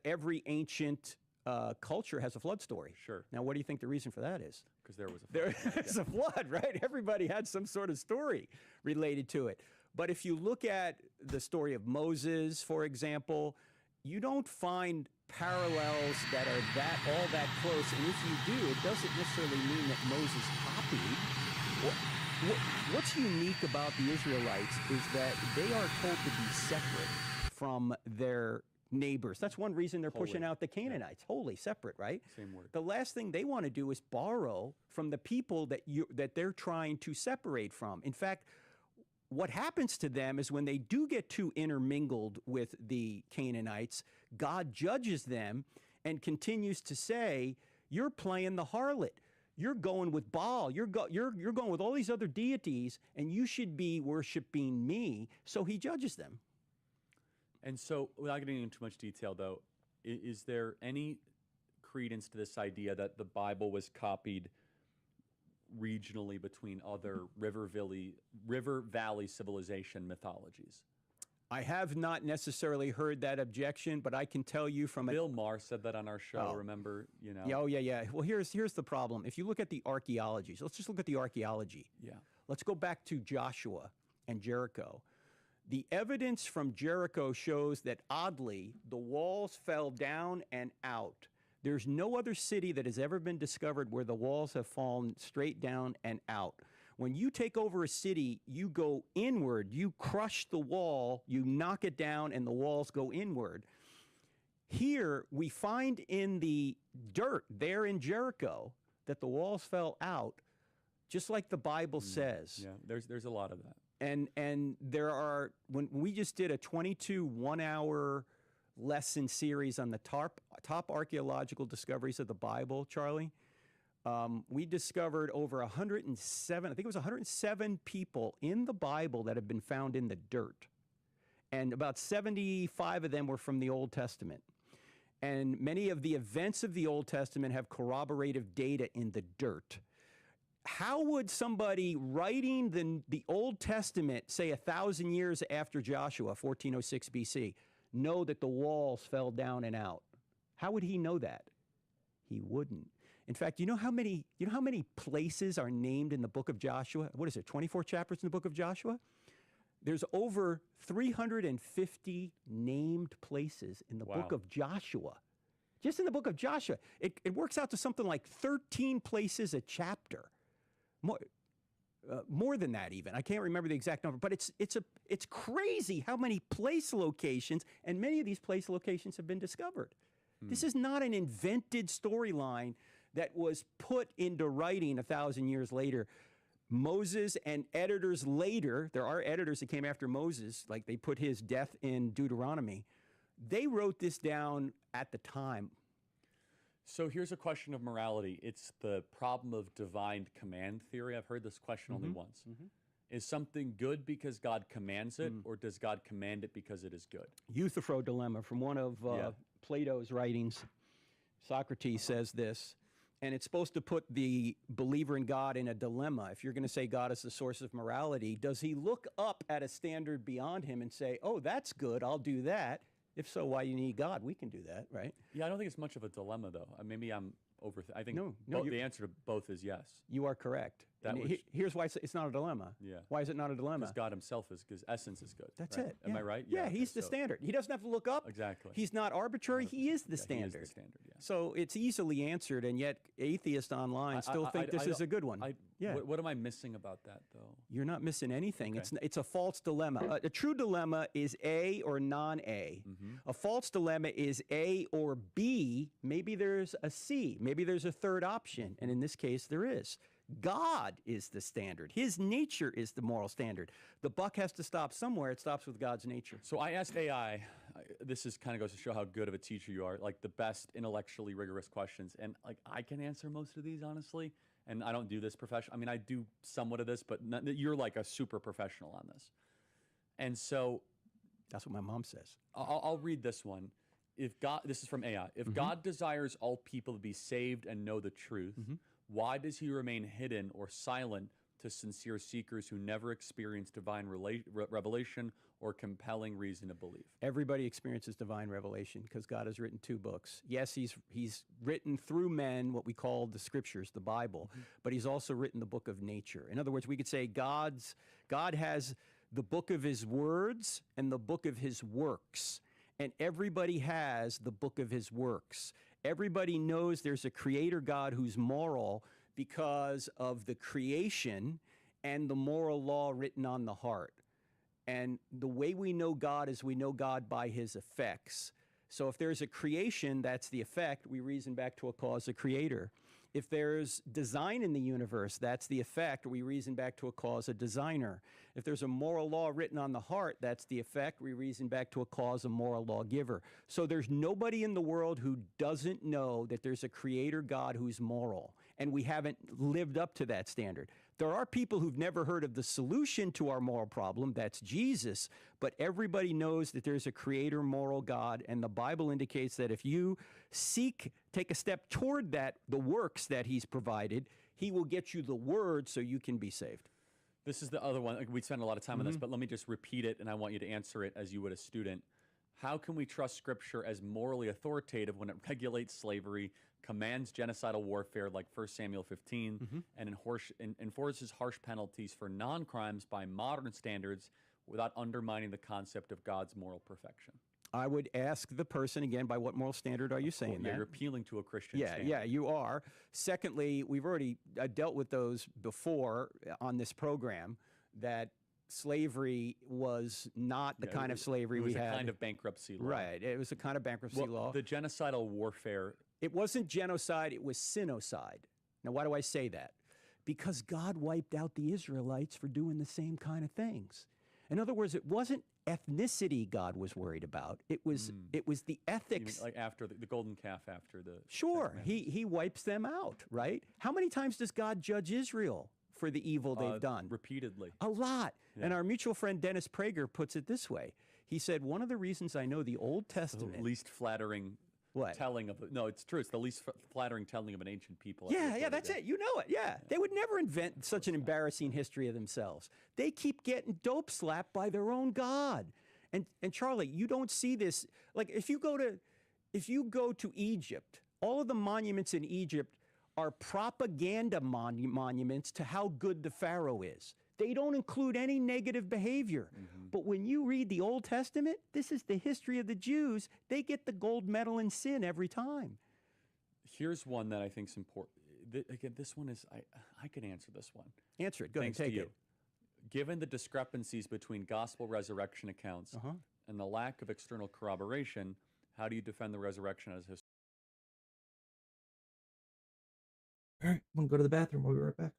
Every ancient culture has a flood story. Sure. Now, what do you think the reason for that is? Because there was a flood. There's a flood, right? Everybody had some sort of story related to it. But if you look at the story of Moses, for example, you don't find parallels that are all that close. And if you do, it doesn't necessarily mean that Moses copied. What's unique about the Israelites is that they are told to be separate from their neighbors. That's one reason they're pushing out the Canaanites. Holy, separate, right? Same word. The last thing they want to do is borrow from the people that they're trying to separate from. In fact, what happens to them is when they do get too intermingled with the Canaanites, God judges them and continues to say, you're playing the harlot. You're going with Baal. You're going with all these other deities, and you should be worshiping me. So he judges them. And so, without getting into too much detail, though, is there any credence to this idea that the Bible was copied regionally between other River Valley civilization mythologies? I have not necessarily heard that objection, but I can tell you from Bill Maher said that on our show. Remember, Yeah. Well, here's the problem. If you look at the archaeologies, let's just look at the archaeology. Yeah. Let's go back to Joshua and Jericho. The evidence from Jericho shows that oddly, the walls fell down and out. There's no other city that has ever been discovered where the walls have fallen straight down and out. When you take over a city, you go inward, you crush the wall, you knock it down, and the walls go inward. Here, we find in the dirt there in Jericho that the walls fell out, just like the Bible says. Yeah, there's a lot of that. And there are, when we just did a 22 one-hour lesson series on the top archaeological discoveries of the Bible, Charlie, we discovered over 107, I think it was 107 people in the Bible that have been found in the dirt. and about 75 of them were from the Old Testament. And many of the events of the Old Testament have corroborative data in the dirt. How would somebody writing the Old Testament, say 1,000 years after Joshua, 1406 BC, know that the walls fell down and out? How would he know that? He wouldn't. In fact, you know how many places are named in the book of Joshua? What is it, 24 chapters in the book of Joshua? There's over 350 named places in the book of Joshua. Just in the book of Joshua. It works out to something like 13 places a chapter. More than that even. I can't remember the exact number, but it's crazy how many place locations, and many of these place locations have been discovered. This is not an invented storyline that was put into writing 1,000 years later. Moses and editors later, there are editors that came after Moses, like they put his death in Deuteronomy. They wrote this down at the time. So here's a question of morality. It's the problem of divine command theory. I've heard this question only once. Is something good because God commands it, or does God command it because it is good? Euthyphro dilemma from one of Plato's writings. Socrates says this, and it's supposed to put the believer in God in a dilemma. If you're going to say God is the source of morality, does he look up at a standard beyond him and say, oh, that's good, I'll do that? If so, why you need God? We can do that, right? Yeah, I don't think it's much of a dilemma, though. Maybe I'm I think no, the answer to both is yes. You are correct. Here's why it's not a dilemma. Yeah. Why is it not a dilemma? Because God himself his essence is good. That's right? it. Am I right? Yeah, he's the standard. He doesn't have to look up. Exactly. He's not arbitrary. He is the standard. He is the standard, yeah. So it's easily answered, and yet atheists online still think this is a good one. What am I missing about that, though? You're not missing anything. Okay. It's a false dilemma. A true dilemma is A or non-A. A false dilemma is A or B. Maybe there's a C. Maybe there's a third option, and in this case, there is. God is the standard. His nature is the moral standard. The buck has to stop somewhere. It stops with God's nature. So I asked AI, this is kind of goes to show how good of a teacher you are, like the best intellectually rigorous questions. And like I can answer most of these, honestly. And I don't do this professional. I mean, I do somewhat of this, but you're like a super professional on this. And so that's what my mom says. I'll read this one. If God, this is from AI. If God desires all people to be saved and know the truth, why does he remain hidden or silent to sincere seekers who never experience divine revelation or compelling reason to believe? Everybody experiences divine revelation because God has written 2 books. Yes, he's written through men what we call the scriptures, the Bible, but he's also written the book of nature. In other words, we could say God has the book of his words and the book of his works, and everybody has the book of his works. Everybody knows there's a creator God who's moral because of the creation and the moral law written on the heart. And the way we know God is we know God by his effects. So if there's a creation, that's the effect. We reason back to a cause, a creator. If there's design in the universe, that's the effect. We reason back to a cause, a designer. If there's a moral law written on the heart, that's the effect. We reason back to a cause, a moral lawgiver. So there's nobody in the world who doesn't know that there's a creator God who's moral, and we haven't lived up to that standard. There are people who've never heard of the solution to our moral problem, that's Jesus, but everybody knows that there's a creator moral God, and the Bible indicates that if you take a step toward that, the works that he's provided, he will get you the word so you can be saved. This is the other one. We spent a lot of time on this, but let me just repeat it, and I want you to answer it as you would a student. How can we trust Scripture as morally authoritative when it regulates slavery, commands genocidal warfare like 1 Samuel 15, and enforces harsh penalties for non-crimes by modern standards without undermining the concept of God's moral perfection? I would ask the person again, by what moral standard are you saying that? You're appealing to a Christian standard. Yeah, you are. Secondly, we've already dealt with those before on this program, that slavery was not the kind of slavery we had. It was a kind of bankruptcy law. Right, it was a kind of bankruptcy law. The genocidal warfare. It wasn't genocide, it was sinocide. Now, why do I say that? Because God wiped out the Israelites for doing the same kind of things. In other words, it wasn't ethnicity God was worried about. It was the ethics. Like after the golden calf, after the... Sure, he wipes them out, right? How many times does God judge Israel for the evil they've done? Repeatedly. A lot. Yeah. And our mutual friend Dennis Prager puts it this way. He said, one of the reasons I know the Old Testament. The least flattering telling of no, it's true. It's the least flattering telling of an ancient people. Yeah, that's it. You know it. Yeah. They would never invent such an embarrassing history of themselves. They keep getting dope slapped by their own God. And Charlie, you don't see this. Like, if you go to Egypt, all of the monuments in Egypt are propaganda monuments to how good the Pharaoh is. They don't include any negative behavior. But when you read the Old Testament, this is the history of the Jews. They get the gold medal in sin every time. Here's one that I think is important. Again, this one is, I can answer this one. Answer it. Go ahead, Thanks take to you. it. Given the discrepancies between gospel resurrection accounts and the lack of external corroboration, how do you defend the resurrection as history? All right, I'm gonna go to the bathroom. We'll be right back.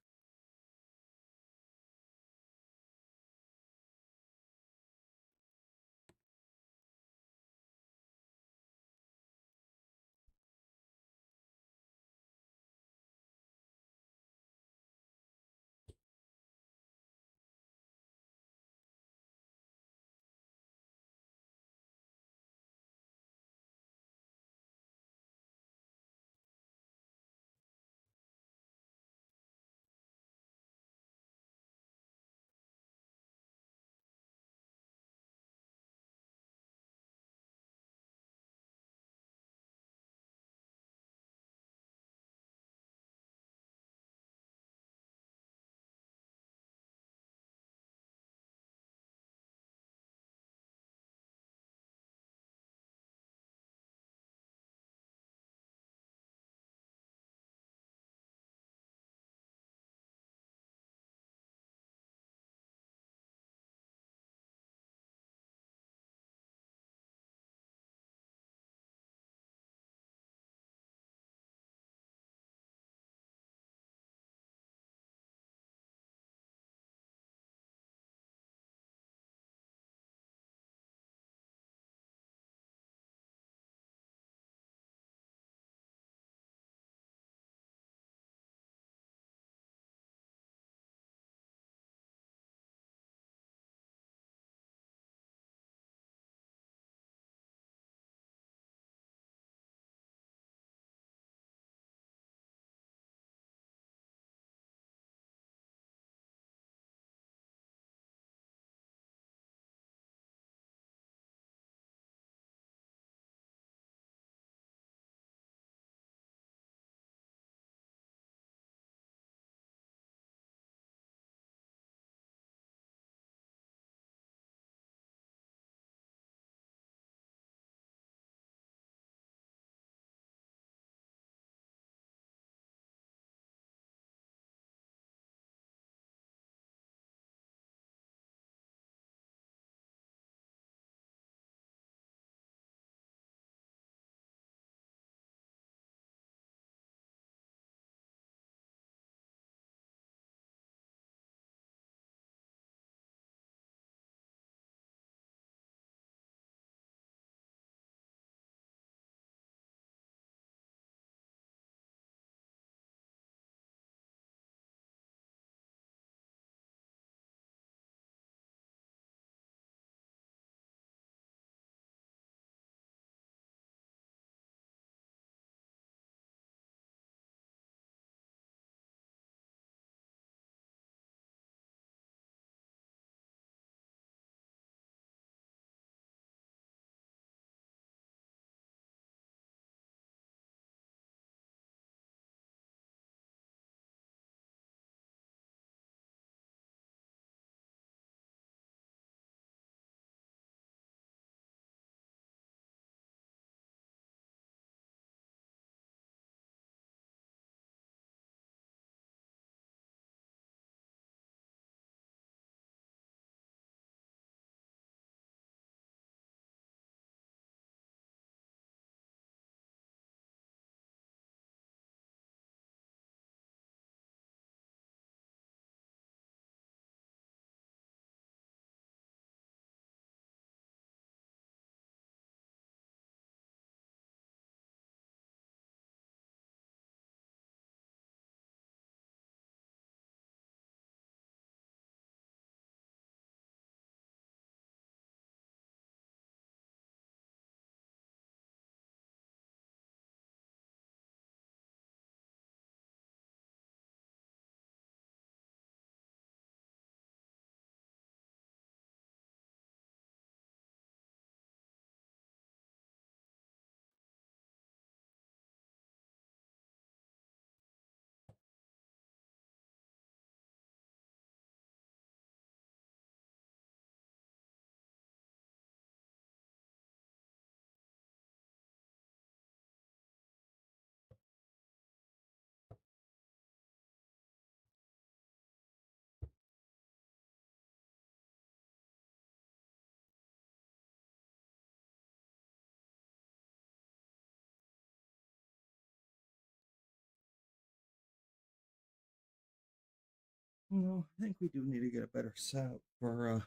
Well, I think we do need to get a better setup for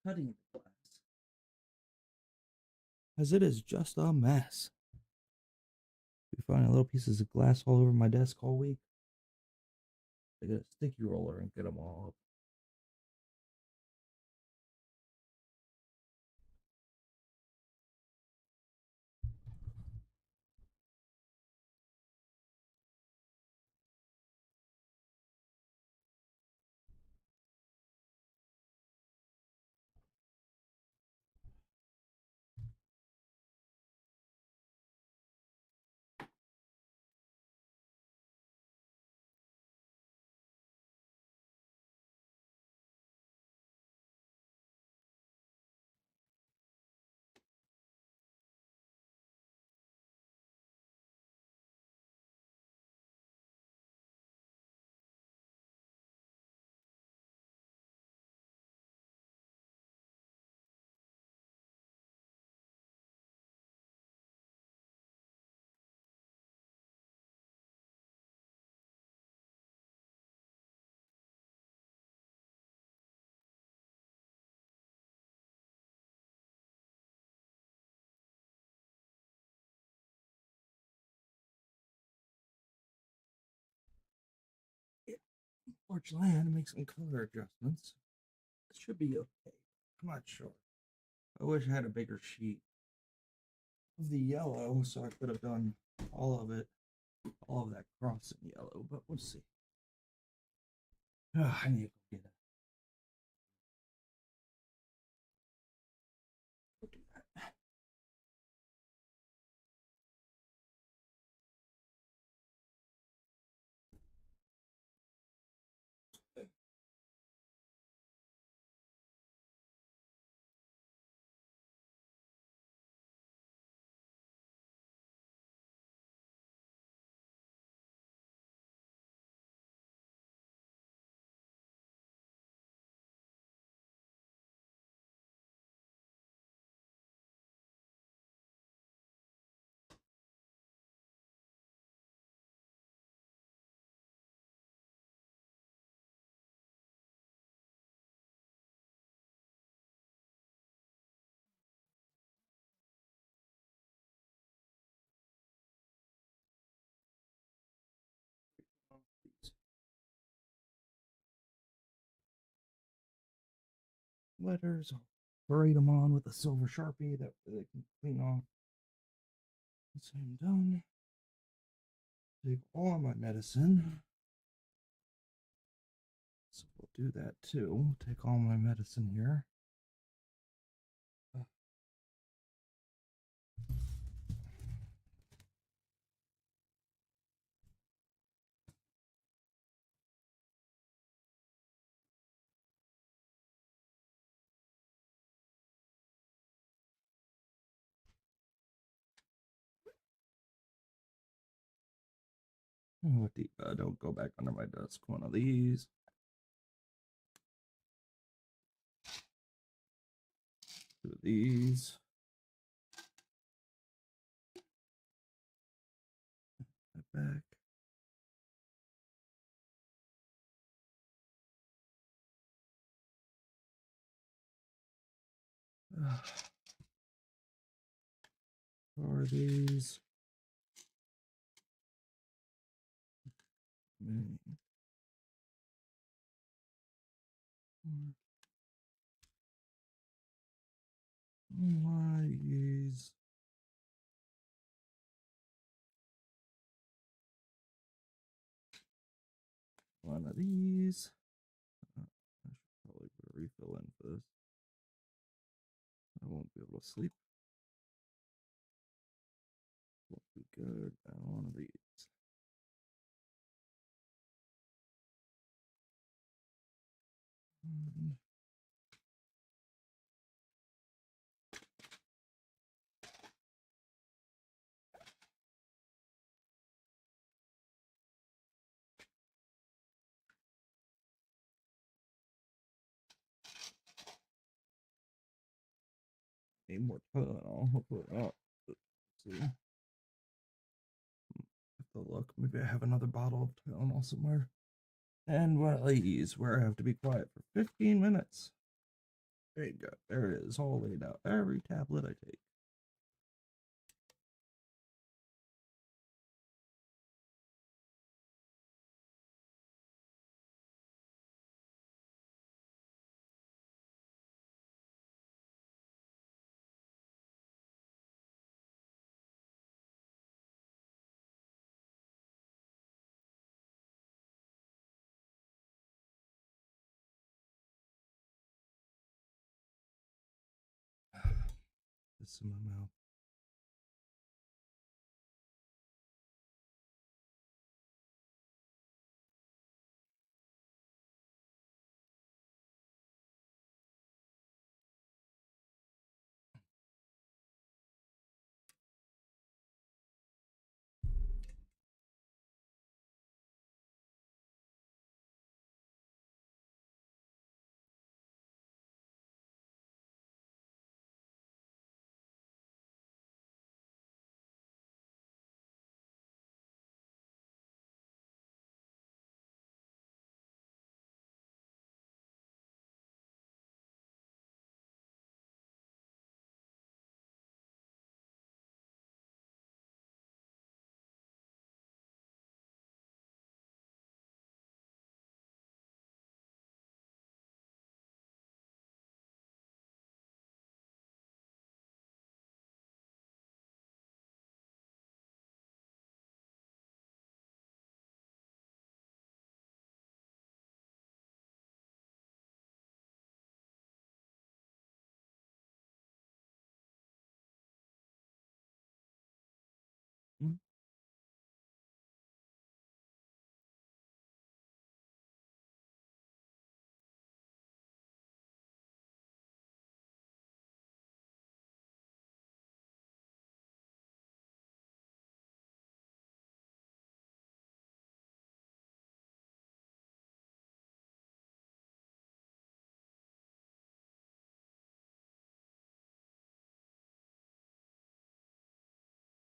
cutting the glass, as it is just a mess. We find little pieces of glass all over my desk all week. I get a sticky roller and get them all up. Unfortunately, I had to make some color adjustments. It should be okay. I'm not sure. I wish I had a bigger sheet of the yellow so I could have done all of it, all of that cross in yellow, but we'll see. I need to go get it. Go do that. Letters, I'll braid them on with a silver Sharpie that they can clean off. Once I'm done, take all my medicine. So we'll do that too. Take all my medicine here. With the don't go back under my desk. One of these. Two of these. That back. Are these? Why is one of these? I should probably put a refill in for this. I won't be able to sleep. Won't be good. One of these. Need more Tylenol. Hopefully not. Let's see. Have to look. Maybe I have another bottle of Tylenol somewhere. And please, where I have to be quiet for 15 minutes. There you go. There it is, all laid out. Every tablet I take. This in my mouth.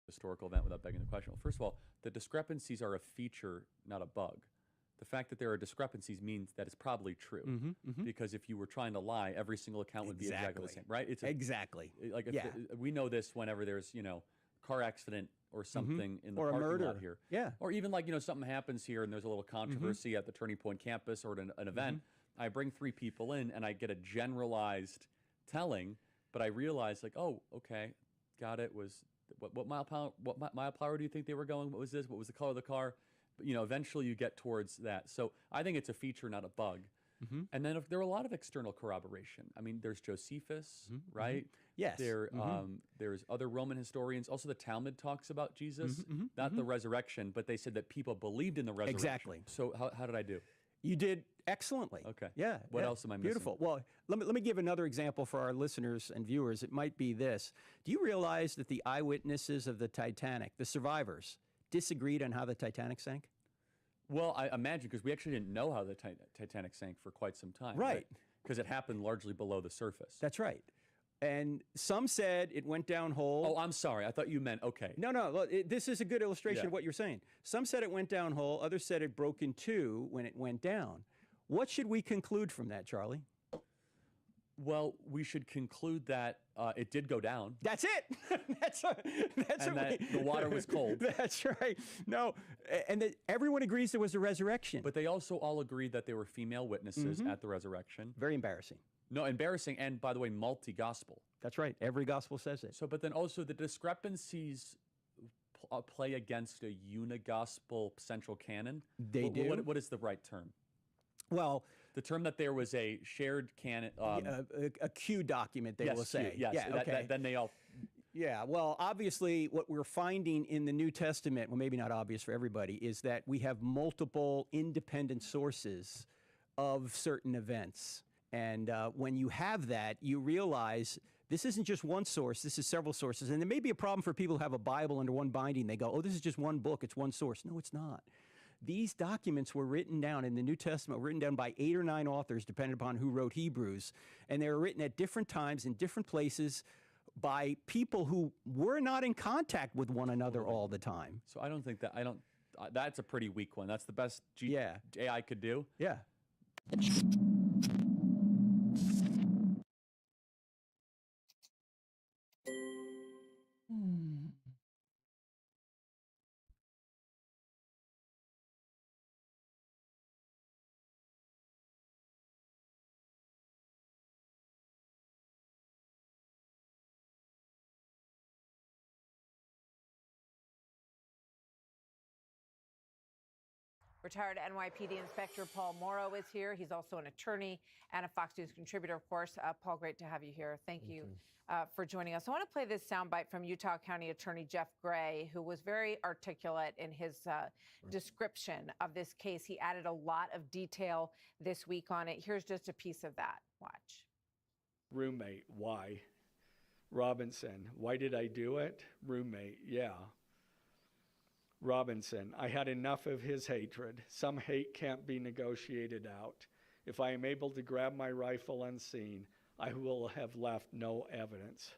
Historical event without begging the question. Well, first of all, the discrepancies are a feature, not a bug. The fact that there are discrepancies means that it's probably true. Because if you were trying to lie, every single account would be exactly the same, right? It's exactly. Like if Yeah. we know this whenever there's car accident or something in the Or a parking murder. lot here, Yeah. or even like something happens here and there's a little controversy at the Turning Point campus or at an event. I bring 3 people in and I get a generalized telling, but I realize like, oh, okay, got it. Was what mile power do you think they were going? What was this? What was the color of the car? But, eventually you get towards that. So I think it's a feature, not a bug. And then if there are a lot of external corroboration. I mean, there's Josephus, right? Yes. There's other Roman historians. Also, the Talmud talks about Jesus, not the resurrection, but they said that people believed in the resurrection. Exactly. So how did I do? You did excellently. Okay. Yeah. What yeah. else am I missing? Beautiful. Well, let me give another example for our listeners and viewers. It might be this. Do you realize that the eyewitnesses of the Titanic, the survivors, disagreed on how the Titanic sank? Well, I imagine because we actually didn't know how the Titanic sank for quite some time. Right. Because it happened largely below the surface. That's right. And some said it went down whole. Oh, I'm sorry. I thought you meant, okay. No, look, this is a good illustration Yeah. of what you're saying. Some said it went down whole. Others said it broke in two when it went down. What should we conclude from that, Charlie? Well, we should conclude that it did go down. That's it. that's and that the water was cold. That's right. No, and that everyone agrees there was a resurrection. But they also all agreed that there were female witnesses at the resurrection. Very embarrassing. No, embarrassing, and by the way, multi-gospel. That's right. Every gospel says it. So, but then also the discrepancies play against a unigospel central canon. They do. What is the right term? Well, the term that there was a shared canon, a Q document, they will say. Yes, yeah, okay. Then they all. Yeah, well, obviously, what we're finding in the New Testament, well, maybe not obvious for everybody, is that we have multiple independent sources of certain events. And when you have that, you realize this isn't just one source, this is several sources. And there may be a problem for people who have a Bible under one binding. They go, oh, this is just one book, it's one source. No, it's not. These documents were written down in the New Testament, written down by 8 or 9 authors, depending upon who wrote Hebrews. And they were written at different times in different places by people who were not in contact with one another all the time. So I don't think that, That's a pretty weak one. That's the best AI could do. Yeah. Retired NYPD Inspector Paul Morrow is here. He's also an attorney and a Fox News contributor, of course. Paul, great to have you here. Thank you for joining us. I want to play this soundbite from Utah County Attorney Jeff Gray, who was very articulate in his description of this case. He added a lot of detail this week on it. Here's just a piece of that. Watch. Roommate, why? Robinson, why did I do it? Roommate, yeah. Robinson, I had enough of his hatred. Some hate can't be negotiated out. If I am able to grab my rifle unseen, I will have left no evidence.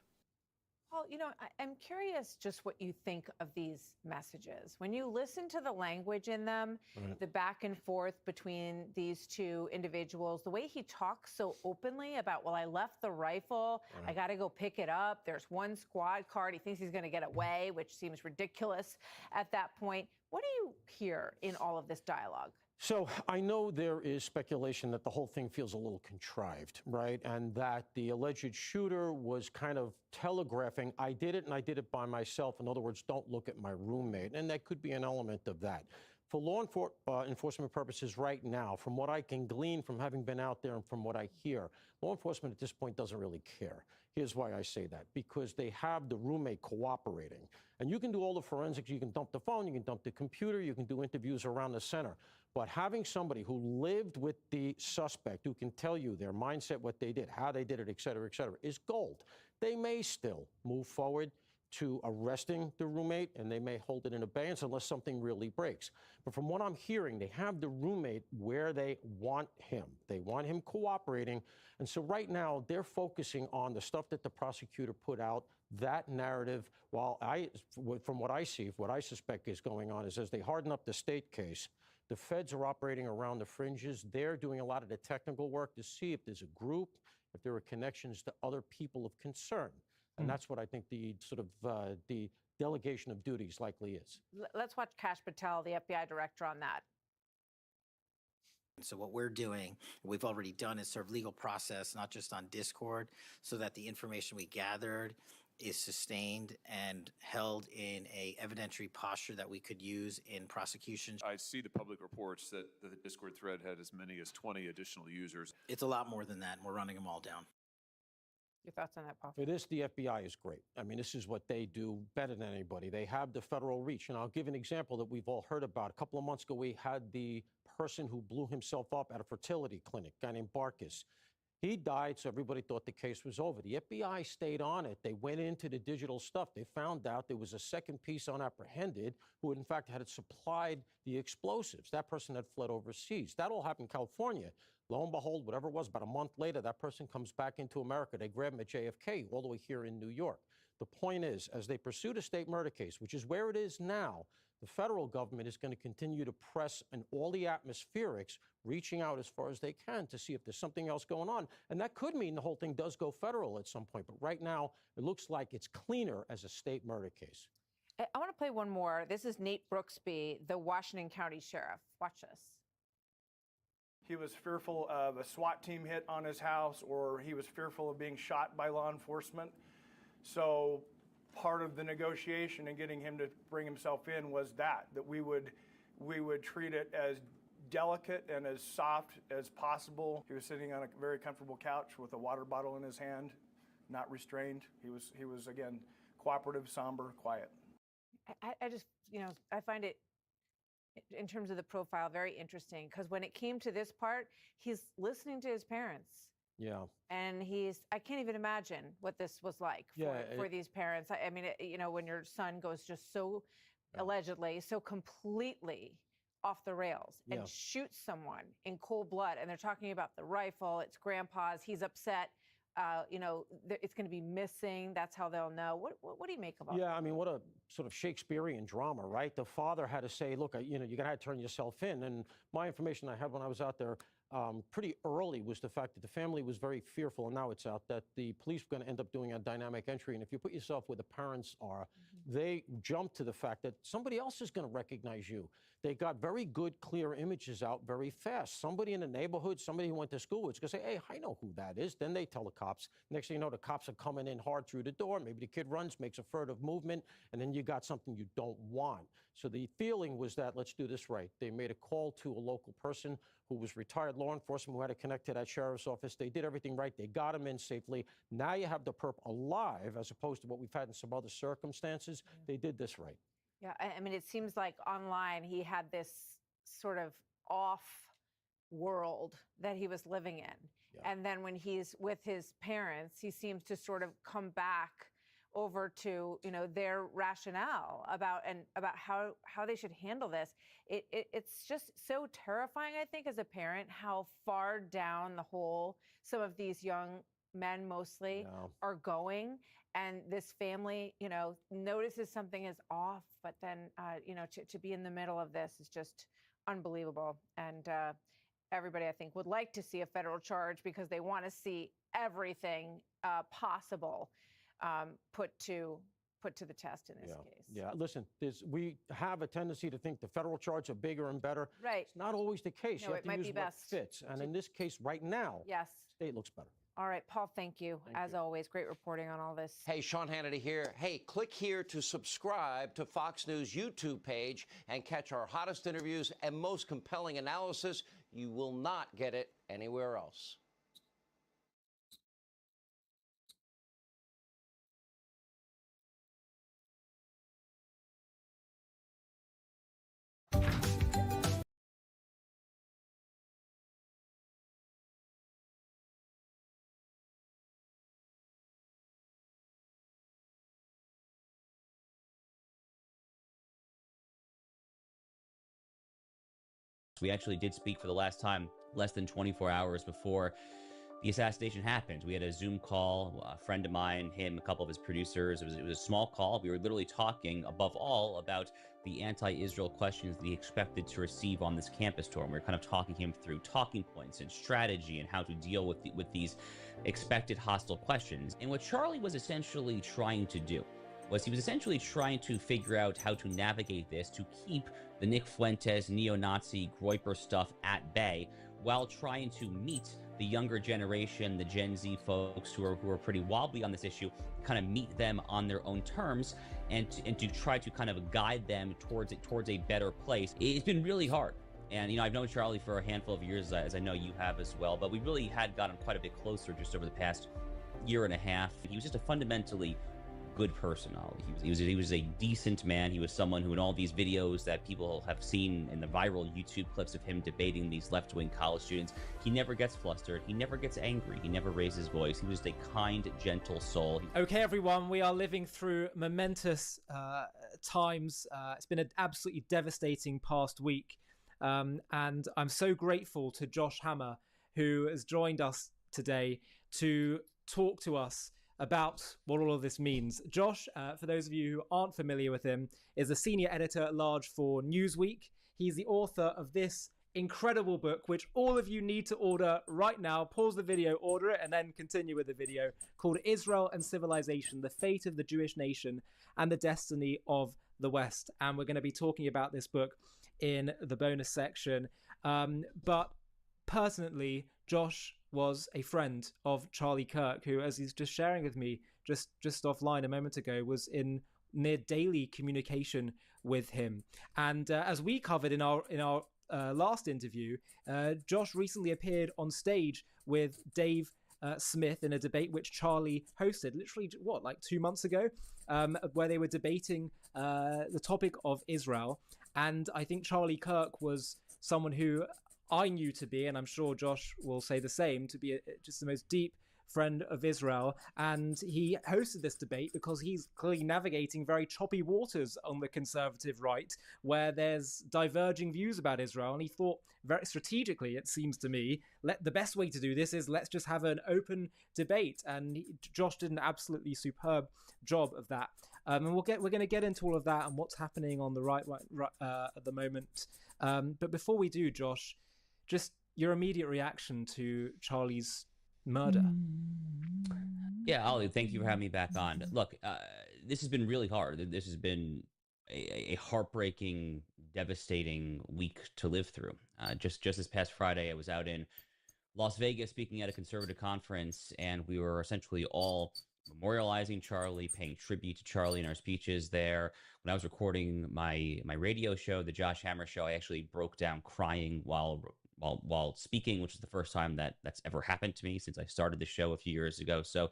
Paul, you know, I'm curious just what you think of these messages. When you listen to the language in them, the back and forth between these two individuals, the way he talks so openly about, well, I left the rifle, I got to go pick it up. There's one squad card. He thinks he's going to get away, which seems ridiculous at that point. What do you hear in all of this dialogue? So I know there is speculation that the whole thing feels a little contrived, right? And that the alleged shooter was kind of telegraphing, I did it and I did it by myself. In other words, don't look at my roommate. And that could be an element of that. For law enforcement purposes right now, from what I can glean from having been out there and from what I hear, law enforcement at this point doesn't really care. Here's why I say that. Because they have the roommate cooperating. And you can do all the forensics. You can dump the phone, you can dump the computer, you can do interviews around the center. But having somebody who lived with the suspect, who can tell you their mindset, what they did, how they did it, et cetera, is gold. They may still move forward to arresting the roommate, and they may hold it in abeyance unless something really breaks. But from what I'm hearing, they have the roommate where they want him. They want him cooperating. And so right now, they're focusing on the stuff that the prosecutor put out, that narrative. While from what I see, what I suspect is going on is as they harden up the state case, the feds are operating around the fringes. They're doing a lot of the technical work to see if there's a group, if there are connections to other people of concern. And that's what I think the sort of the delegation of duties likely is. Let's watch Kash Patel, the FBI director, on that. So what we're doing, we've already done, is serve legal process, not just on Discord, so that the information we gathered is sustained and held in a evidentiary posture that we could use in prosecution. I see the public reports that the Discord thread had as many as 20 additional users. It's a lot more than that, and we're running them all down. Your thoughts on that, Paul? For this, the FBI is great. I mean, this is what they do better than anybody. They have the federal reach. And I'll give an example that we've all heard about. A couple of months ago, we had the person who blew himself up at a fertility clinic, a guy named Barkis. He died, so everybody thought the case was over. The FBI stayed on it. They went into the digital stuff. They found out there was a second piece unapprehended who, in fact, had supplied the explosives. That person had fled overseas. That all happened in California. Lo and behold, whatever it was, about a month later, that person comes back into America. They grab him at JFK, all the way here in New York. The point is, as they pursue the state murder case, which is where it is now, the federal government is going to continue to press on all the atmospherics, reaching out as far as they can to see if there's something else going on. And that could mean the whole thing does go federal at some point. But right now, it looks like it's cleaner as a state murder case. I want to play one more. This is Nate Brooksby, the Washington County Sheriff. Watch this. He was fearful of a SWAT team hit on his house, or he was fearful of being shot by law enforcement. So part of the negotiation and getting him to bring himself in was that we would treat it as delicate and as soft as possible. He was sitting on a very comfortable couch with a water bottle in his hand, not restrained. He was again, cooperative, somber, quiet. I just, I find it, in terms of the profile, very interesting, because when it came to this part, he's listening to his parents. Yeah. And I can't even imagine what this was like for these parents. I mean, when your son goes just so, allegedly, so completely off the rails and shoots someone in cold blood, and they're talking about the rifle, it's grandpa's, he's upset. It's going to be missing. That's how they'll know. What do you make of all that? Yeah, I mean, what a sort of Shakespearean drama, right? The father had to say, look, you're going to have to turn yourself in. And my information I had when I was out there pretty early was the fact that the family was very fearful, and now it's out, that the police were going to end up doing a dynamic entry. And if you put yourself where the parents are, they jump to the fact that somebody else is going to recognize you. They got very good, clear images out very fast. Somebody in the neighborhood, somebody who went to school, it's going to say, hey, I know who that is. Then they tell the cops. Next thing you know, the cops are coming in hard through the door. Maybe the kid runs, makes a furtive movement, and then you got something you don't want. So the feeling was that, let's do this right. They made a call to a local person who was retired law enforcement, who had to connect to that sheriff's office. They did everything right. They got him in safely. Now you have the perp alive, as opposed to what we've had in some other circumstances. They did this right. Yeah, I mean, it seems like online he had this sort of off world that he was living in. And then when he's with his parents, he seems to sort of come back over to, their rationale about how they should handle this. It's just so terrifying, I think, as a parent, how far down the hole some of these young men mostly are going. And this family, notices something is off, but then, to be in the middle of this is just unbelievable. And everybody, I think, would like to see a federal charge because they want to see everything possible put to the test in this case. Yeah, listen, we have a tendency to think the federal charges are bigger and better. Right. It's not always the case. No, You have it to might use be what best fits. And in this case, right now, Yes. state looks better. All right, Paul, thank you. As always, great reporting on all this. Hey, Sean Hannity here. Hey, click here to subscribe to Fox News YouTube page and catch our hottest interviews and most compelling analysis. You will not get it anywhere else. We actually did speak for the last time less than 24 hours before the assassination happened. We had a Zoom call, a friend of mine, him, a couple of his producers. It was a small call. We were literally talking, above all, about the anti-Israel questions that he expected to receive on this campus tour. And we were kind of talking him through talking points and strategy and how to deal with these expected hostile questions. And what Charlie was essentially trying to do was he was essentially trying to figure out how to navigate this to keep the Nick Fuentes neo-Nazi Groyper stuff at bay while trying to meet the younger generation, the Gen Z folks who are pretty wobbly on this issue, kind of meet them on their own terms and to try to kind of guide them towards a better place. It's been really hard. And, I've known Charlie for a handful of years, as I know you have as well, but we really had gotten quite a bit closer just over the past year and a half. He was just a fundamentally good person, Ollie. He was a decent man. He was someone who, in all these videos that people have seen in the viral YouTube clips of him debating these left-wing college students, he never gets flustered. He never gets angry. He never raises his voice. He was a kind, gentle soul. Okay, everyone, we are living through momentous times. It's been an absolutely devastating past week. And I'm so grateful to Josh Hammer, who has joined us today to talk to us about what all of this means. Josh, for those of you who aren't familiar with him, is a senior editor-at-large for Newsweek. He's the author of this incredible book, which all of you need to order right now. Pause the video, order it, and then continue with the video, called Israel and Civilization, The Fate of the Jewish Nation and the Destiny of the West. And we're going to be talking about this book in the bonus section. But personally, Josh was a friend of Charlie Kirk, who, as he's just sharing with me just offline a moment ago, was in near daily communication with him. And as we covered in our last interview, Josh recently appeared on stage with Dave Smith in a debate which Charlie hosted literally, 2 months ago, where they were debating the topic of Israel. And I think Charlie Kirk was someone who I knew to be, and I'm sure Josh will say the same, to be just the most deep friend of Israel, and he hosted this debate because he's clearly navigating very choppy waters on the conservative right, where there's diverging views about Israel, and he thought very strategically, it seems to me, the best way to do this is let's just have an open debate, and Josh did an absolutely superb job of that. And we're going to get into all of that and what's happening on the right at the moment. But before we do, Josh, just your immediate reaction to Charlie's murder. Yeah, Ollie, thank you for having me back on. Look, this has been really hard. This has been a heartbreaking, devastating week to live through. Just this past Friday, I was out in Las Vegas speaking at a conservative conference, and we were essentially all memorializing Charlie, paying tribute to Charlie in our speeches there. When I was recording my radio show, the Josh Hammer Show, I actually broke down crying while speaking, which is the first time that's ever happened to me since I started the show a few years ago. So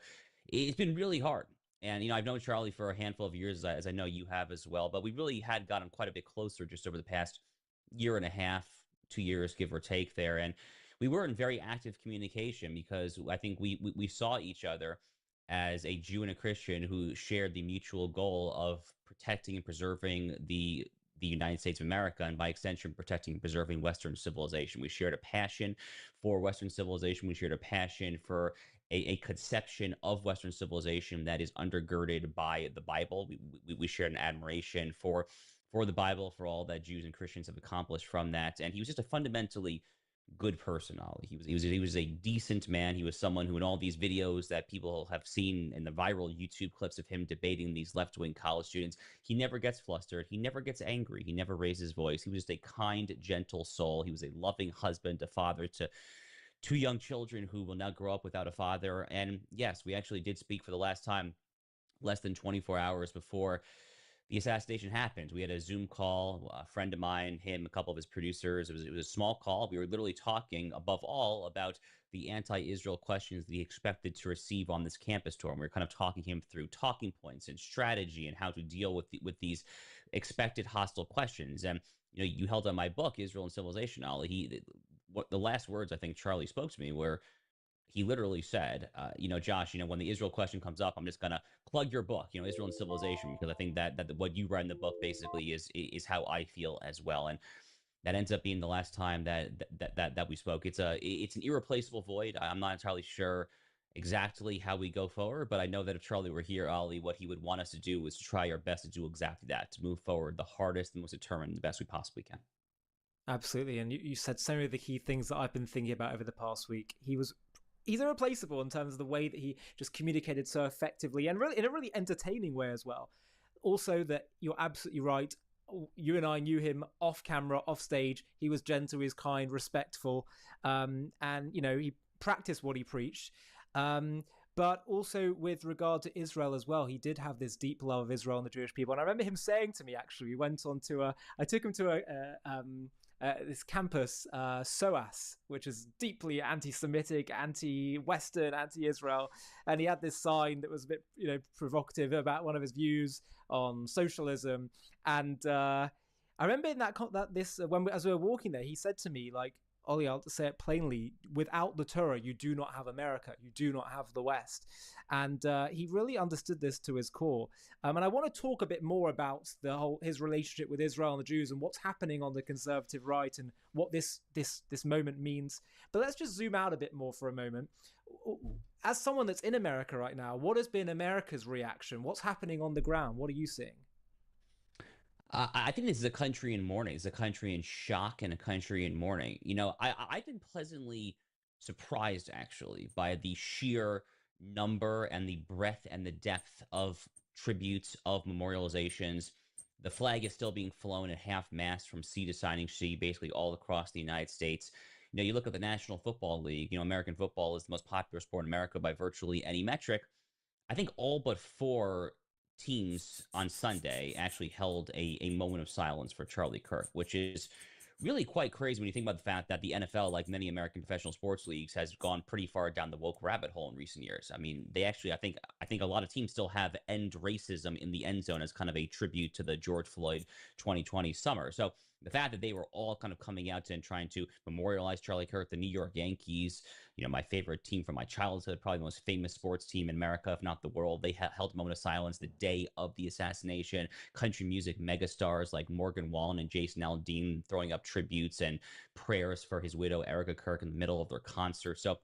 it's been really hard. And, I've known Charlie for a handful of years, as I know you have as well, but we really had gotten quite a bit closer just over the past year and a half, 2 years, give or take there. And we were in very active communication because I think we saw each other as a Jew and a Christian who shared the mutual goal of protecting and preserving the United States of America, and by extension, protecting and preserving Western civilization. We shared a passion for Western civilization. We shared a passion for a conception of Western civilization that is undergirded by the Bible. We shared an admiration for the Bible, for all that Jews and Christians have accomplished from that. And he was just a fundamentally good person, Ollie. He was a decent man. He was someone who, in all these videos that people have seen in the viral YouTube clips of him debating these left-wing college students, he never gets flustered. He never gets angry. He never raises his voice. He was just a kind, gentle soul. He was a loving husband, a father to two young children who will now grow up without a father. And yes, we actually did speak for the last time less than 24 hours before the assassination happened. We had a Zoom call, a friend of mine, him, a couple of his producers. It was a small call. We were literally talking, above all, about the anti-Israel questions that he expected to receive on this campus tour. And we were kind of talking him through talking points and strategy and how to deal with these expected hostile questions. And you held on my book, Israel and Civilization, Ollie. The last words I think Charlie spoke to me were, he literally said, Josh, when the Israel question comes up, I'm just going to plug your book, Israel and Civilization, because I think that what you write in the book basically is how I feel as well. And that ends up being the last time that we spoke. It's an irreplaceable void. I'm not entirely sure exactly how we go forward, but I know that if Charlie were here, Ollie, what he would want us to do is to try our best to do exactly that, to move forward the hardest, the most determined, the best we possibly can. Absolutely. And you said so many of the key things that I've been thinking about over the past week. He's irreplaceable in terms of the way that he just communicated so effectively and really in a really entertaining way as well. Also, that you're absolutely right. You and I knew him off camera, off stage. He was gentle, he was kind, respectful, and he practiced what he preached. But also with regard to Israel as well, he did have this deep love of Israel and the Jewish people. And I remember him saying to me, actually, we went on to I took him to this campus, SOAS, which is deeply anti-Semitic, anti-Western, anti-Israel, and he had this sign that was a bit, provocative about one of his views on socialism. And I remember in as we were walking there, he said to me, like, Ollie, I'll say it plainly, without the Torah, you do not have America, you do not have the West. And he really understood this to his core. And I want to talk a bit more about his relationship with Israel and the Jews and what's happening on the conservative right and what this moment means. But let's just zoom out a bit more for a moment. As someone that's in America right now, what has been America's reaction? What's happening on the ground? What are you seeing? I think this is a country in mourning. It's a country in shock and a country in mourning. I've been pleasantly surprised, actually, by the sheer number and the breadth and the depth of tributes, of memorializations. The flag is still being flown at half-mast from sea to signing sea, basically all across the United States. You look at the National Football League, American football is the most popular sport in America by virtually any metric. I think all but 4 teams on Sunday actually held a moment of silence for Charlie Kirk, which is really quite crazy when you think about the fact that the NFL, like many American professional sports leagues, has gone pretty far down the woke rabbit hole in recent years. I mean, they actually, I think a lot of teams still have end racism in the end zone as kind of a tribute to the George Floyd 2020 summer. So The fact that they were all kind of coming out and trying to memorialize Charlie Kirk, the New York Yankees, my favorite team from my childhood, probably the most famous sports team in America, if not the world. They held a moment of silence the day of the assassination. Country music megastars like Morgan Wallen and Jason Aldean throwing up tributes and prayers for his widow, Erica Kirk, in the middle of their concert. So,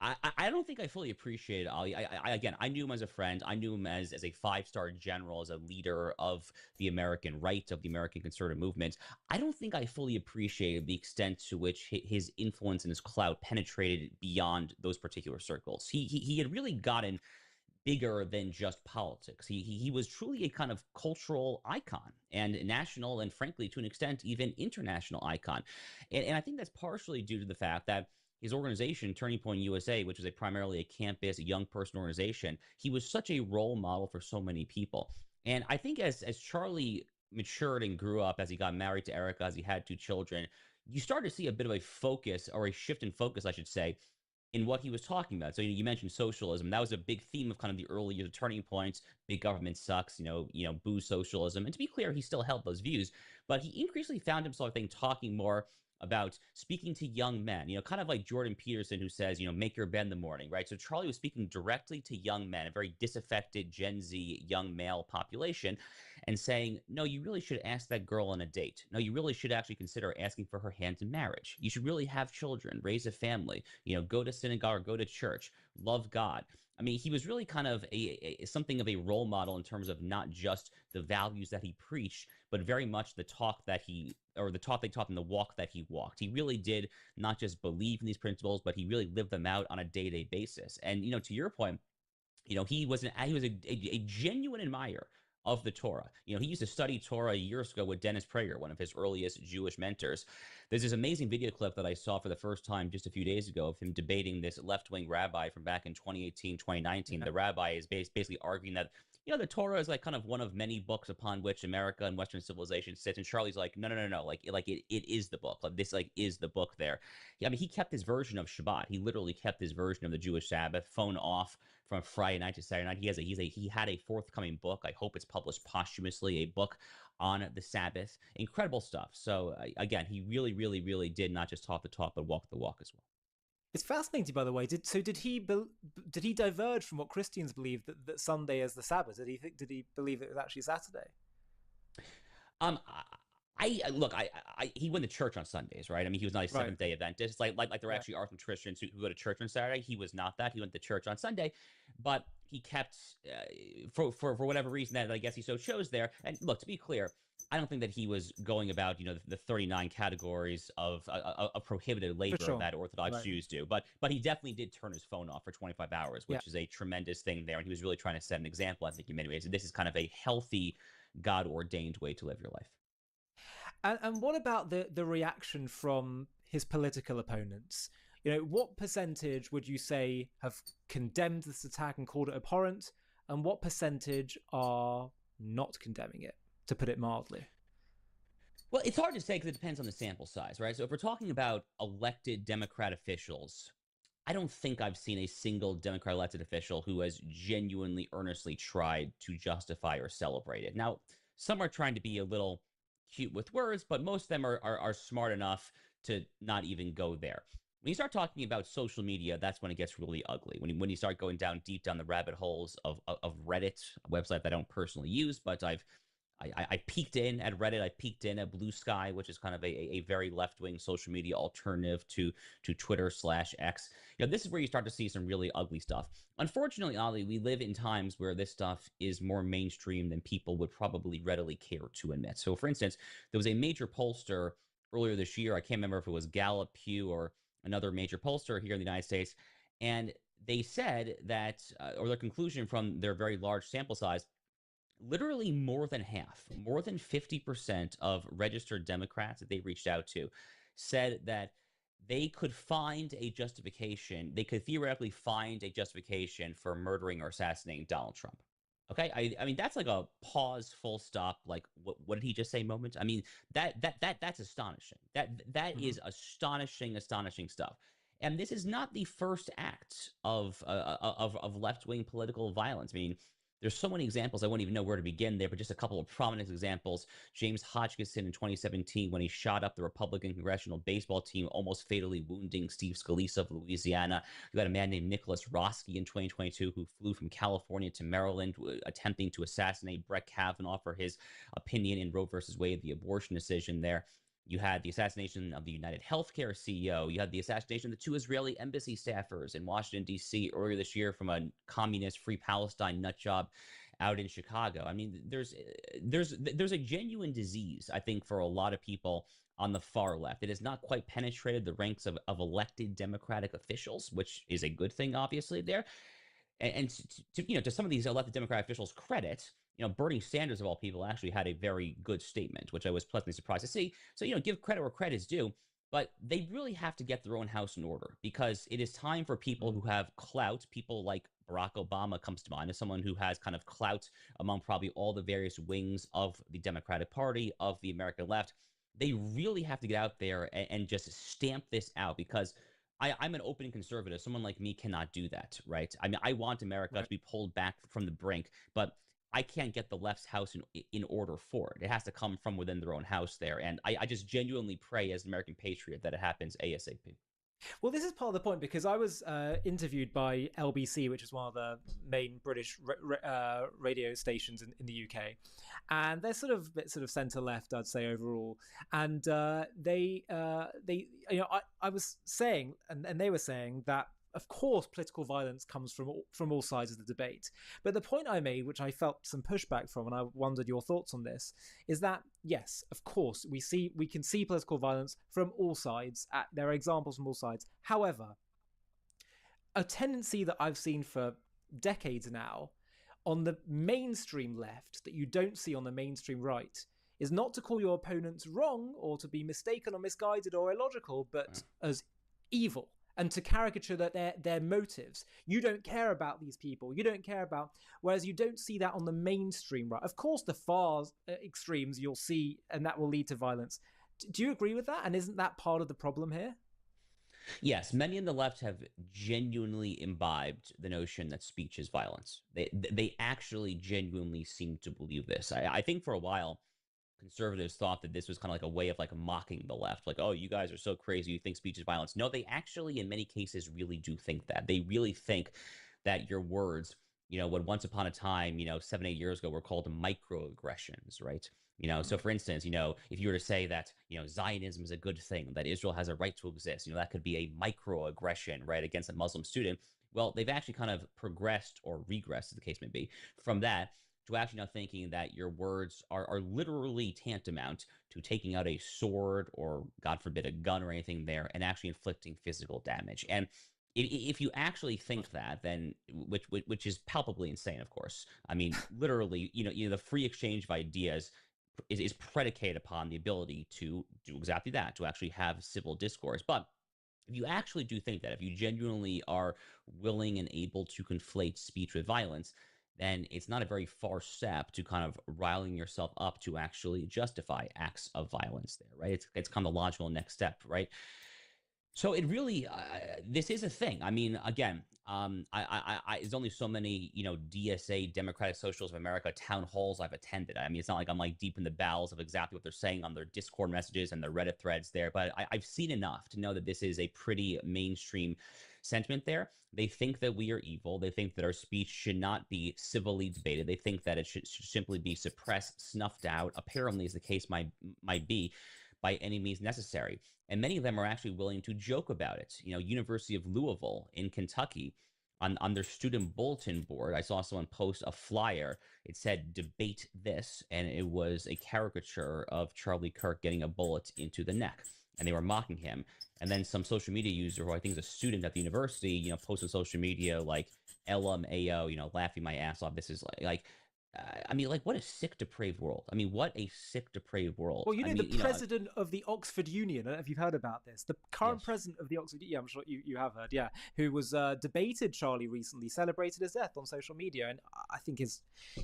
I don't think I fully appreciated Ali. I knew him as a friend. I knew him as a 5-star general, as a leader of the American right, of the American conservative movement. I don't think I fully appreciated the extent to which his influence and his clout penetrated beyond those particular circles. He had really gotten bigger than just politics. He was truly a kind of cultural icon and national, and frankly, to an extent, even international icon. And I think that's partially due to the fact that his organization, Turning Point USA, which was primarily a campus, young person organization, he was such a role model for so many people. And I think as Charlie matured and grew up, as he got married to Erica, as he had 2 children, you start to see a bit of a focus, or a shift in focus, I should say, in what he was talking about. So you mentioned socialism. That was a big theme of kind of the early years of Turning Points. Big government sucks, boo socialism. And to be clear, he still held those views, but he increasingly found himself, I think, talking more about speaking to young men, kind of like Jordan Peterson, who says, make your bed in the morning, right? So Charlie was speaking directly to young men, a very disaffected Gen Z young male population, and saying, no, you really should ask that girl on a date. No, you really should actually consider asking for her hand in marriage. You should really have children, raise a family, go to synagogue or go to church, love God. I mean, he was really kind of something of a role model in terms of not just the values that he preached, but very much the talk they taught and the walk that he walked. He really did not just believe in these principles, but he really lived them out on a day-to-day basis. And, to your point, he was a genuine admirer of the Torah. He used to study Torah years ago with Dennis Prager, one of his earliest Jewish mentors. There's this amazing video clip that I saw for the first time just a few days ago of him debating this left-wing rabbi from back in 2018, 2019. The rabbi is basically arguing that, the Torah is like kind of one of many books upon which America and Western civilization sits. And Charlie's like, no. It is the book. Like, this is the book there. He kept his version of Shabbat. He literally kept his version of the Jewish Sabbath, phone off from Friday night to Saturday night. He had a forthcoming book. I hope it's published posthumously, a book on the Sabbath. Incredible stuff. So again, he really, really, really did not just talk the talk, but walk the walk as well. It's fascinating, by the way. Did he diverge from what Christians believe that Sunday is the Sabbath? Did he believe it was actually Saturday? He went to church on Sundays, right? I mean, he was not a Seventh-day Adventist. Like there actually are some Christians who go to church on Saturday. He was not that. He went to church on Sunday, but he kept for whatever reason that I guess he so chose there. And look, to be clear, I don't think that he was going about, the 39 categories of prohibited labor that Orthodox Jews do. But he definitely did turn his phone off for 25 hours, which is a tremendous thing there. And he was really trying to set an example, I think, in many ways. This is kind of a healthy, God-ordained way to live your life. And what about the reaction from his political opponents? What percentage would you say have condemned this attack and called it abhorrent? And what percentage are not condemning it, to put it mildly? Well, it's hard to say because it depends on the sample size, right? So if we're talking about elected Democrat officials, I don't think I've seen a single Democrat elected official who has genuinely, earnestly tried to justify or celebrate it. Now, some are trying to be a little cute with words, but most of them are smart enough to not even go there. When you start talking about social media, that's when it gets really ugly. When you start going deep down the rabbit holes of Reddit, a website that I don't personally use, but I peeked in at Reddit. I peeked in at Blue Sky, which is kind of a very left-wing social media alternative to Twitter/X. This is where you start to see some really ugly stuff. Unfortunately, Ali, we live in times where this stuff is more mainstream than people would probably readily care to admit. So, for instance, there was a major pollster earlier this year. I can't remember if it was Gallup, Pew, or another major pollster here in the United States, and they said that, or their conclusion from their very large sample size, literally more than half, more than 50% of registered Democrats that they reached out to said that they could find a justification, they could theoretically find a justification for murdering or assassinating Donald Trump. Okay, I mean that's like a pause, full stop. Like what did he just say? Moment. I mean that's astonishing. That is astonishing stuff. And this is not the first act of left-wing political violence. I mean, There's so many examples, I won't even know where to begin there, but just a couple of prominent examples. James Hodgkinson in 2017, when he shot up the Republican congressional baseball team, almost fatally wounding Steve Scalise of Louisiana. You had a man named Nicholas Roski in 2022 who flew from California to Maryland, attempting to assassinate Brett Kavanaugh for his opinion in Roe versus Wade, the abortion decision there. You had the assassination of the United Healthcare CEO. You had the assassination of the 2 Israeli embassy staffers in Washington, D.C. earlier this year from a communist Free Palestine nutjob out in Chicago. I mean, there's a genuine disease, I think, for a lot of people on the far left. It has not quite penetrated the ranks of elected Democratic officials, which is a good thing, obviously, there. And to some of these elected Democratic officials' credit, Bernie Sanders, of all people, actually had a very good statement, which I was pleasantly surprised to see. So, give credit where credit's due, but they really have to get their own house in order, because it is time for people who have clout. People like Barack Obama comes to mind as someone who has kind of clout among probably all the various wings of the Democratic Party, of the American left. They really have to get out there and just stamp this out, because I'm an open conservative. Someone like me cannot do that, right? I mean, I want America to be pulled back from the brink, but I can't get the left's house in order for it. It has to come from within their own house there. And I just genuinely pray as an American patriot that it happens ASAP. Well, this is part of the point, because I was interviewed by LBC, which is one of the main British radio stations in the UK, and they're sort of centre left, I'd say, overall. And they I was saying, and they were saying that, of course, political violence comes from all sides of the debate. But the point I made, which I felt some pushback from, and I wondered your thoughts on this, is that, yes, of course, we can see political violence from all sides. There are examples from all sides. However, a tendency that I've seen for decades now on the mainstream left that you don't see on the mainstream right is not to call your opponents wrong or to be mistaken or misguided or illogical, but as evil, and to caricature that their motives. You don't care about these people. You don't care about... Whereas you don't see that on the mainstream right. Of course, the far extremes you'll see, and that will lead to violence. Do you agree with that? And isn't that part of the problem here? Yes, many in the left have genuinely imbibed the notion that speech is violence. They actually genuinely seem to believe this. I think for a while, conservatives thought that this was kind of like a way of like mocking the left, like, oh, you guys are so crazy, you think speech is violence. No, they actually in many cases really do think that. They really think that your words, when once upon a time, 7-8 years ago, were called microaggressions, right? So for instance, if you were to say that, Zionism is a good thing, that Israel has a right to exist, that could be a microaggression, right, against a Muslim student. Well, they've actually kind of progressed, or regressed, as the case may be, from that to actually now thinking that your words are literally tantamount to taking out a sword or, God forbid, a gun or anything there, and actually inflicting physical damage. And if you actually think that, then which is palpably insane, of course. I mean, literally, the free exchange of ideas is predicated upon the ability to do exactly that, to actually have civil discourse. But if you actually do think that, if you genuinely are willing and able to conflate speech with violence, then it's not a very far step to kind of riling yourself up to actually justify acts of violence there, right? It's kind of the logical next step, right? So it really, this is a thing. I mean, again, there's only so many, DSA, Democratic Socialists of America, town halls I've attended. I mean, it's not like I'm like deep in the bowels of exactly what they're saying on their Discord messages and their Reddit threads there, but I've seen enough to know that this is a pretty mainstream sentiment there. They think that we are evil. They think that our speech should not be civilly debated. They think that it should simply be suppressed, snuffed out, apparently, as the case might be, by any means necessary. And many of them are actually willing to joke about it. University of Louisville in Kentucky, on their student bulletin board, I saw someone post a flyer. It said, "Debate this," and it was a caricature of Charlie Kirk getting a bullet into the neck, and they were mocking him. And then some social media user, who I think is a student at the university, posted on social media like LMAO, laughing my ass off. This is what a sick, depraved world. I mean, what a sick, depraved world. Well, the president of the Oxford Union, I don't know if you've heard about this, the current president of the Oxford Union, I'm sure you have heard, who was debated Charlie recently, celebrated his death on social media, and I think he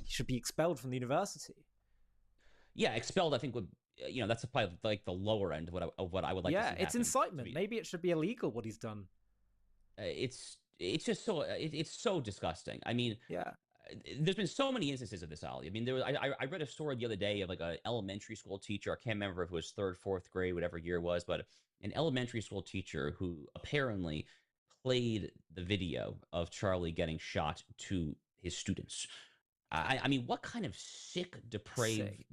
should be expelled from the university. Yeah, expelled, I think, would... that's probably like the lower end of what I would like to see happen. It's incitement. Maybe it should be illegal what he's done. It's just so... It's so disgusting. I mean... Yeah. there's been so many instances of this, Ali. I mean, I read a story the other day of like an elementary school teacher. I can't remember if it was third, fourth grade, whatever year it was, but an elementary school teacher who apparently played the video of Charlie getting shot to his students. I mean, what kind of sick, depraved,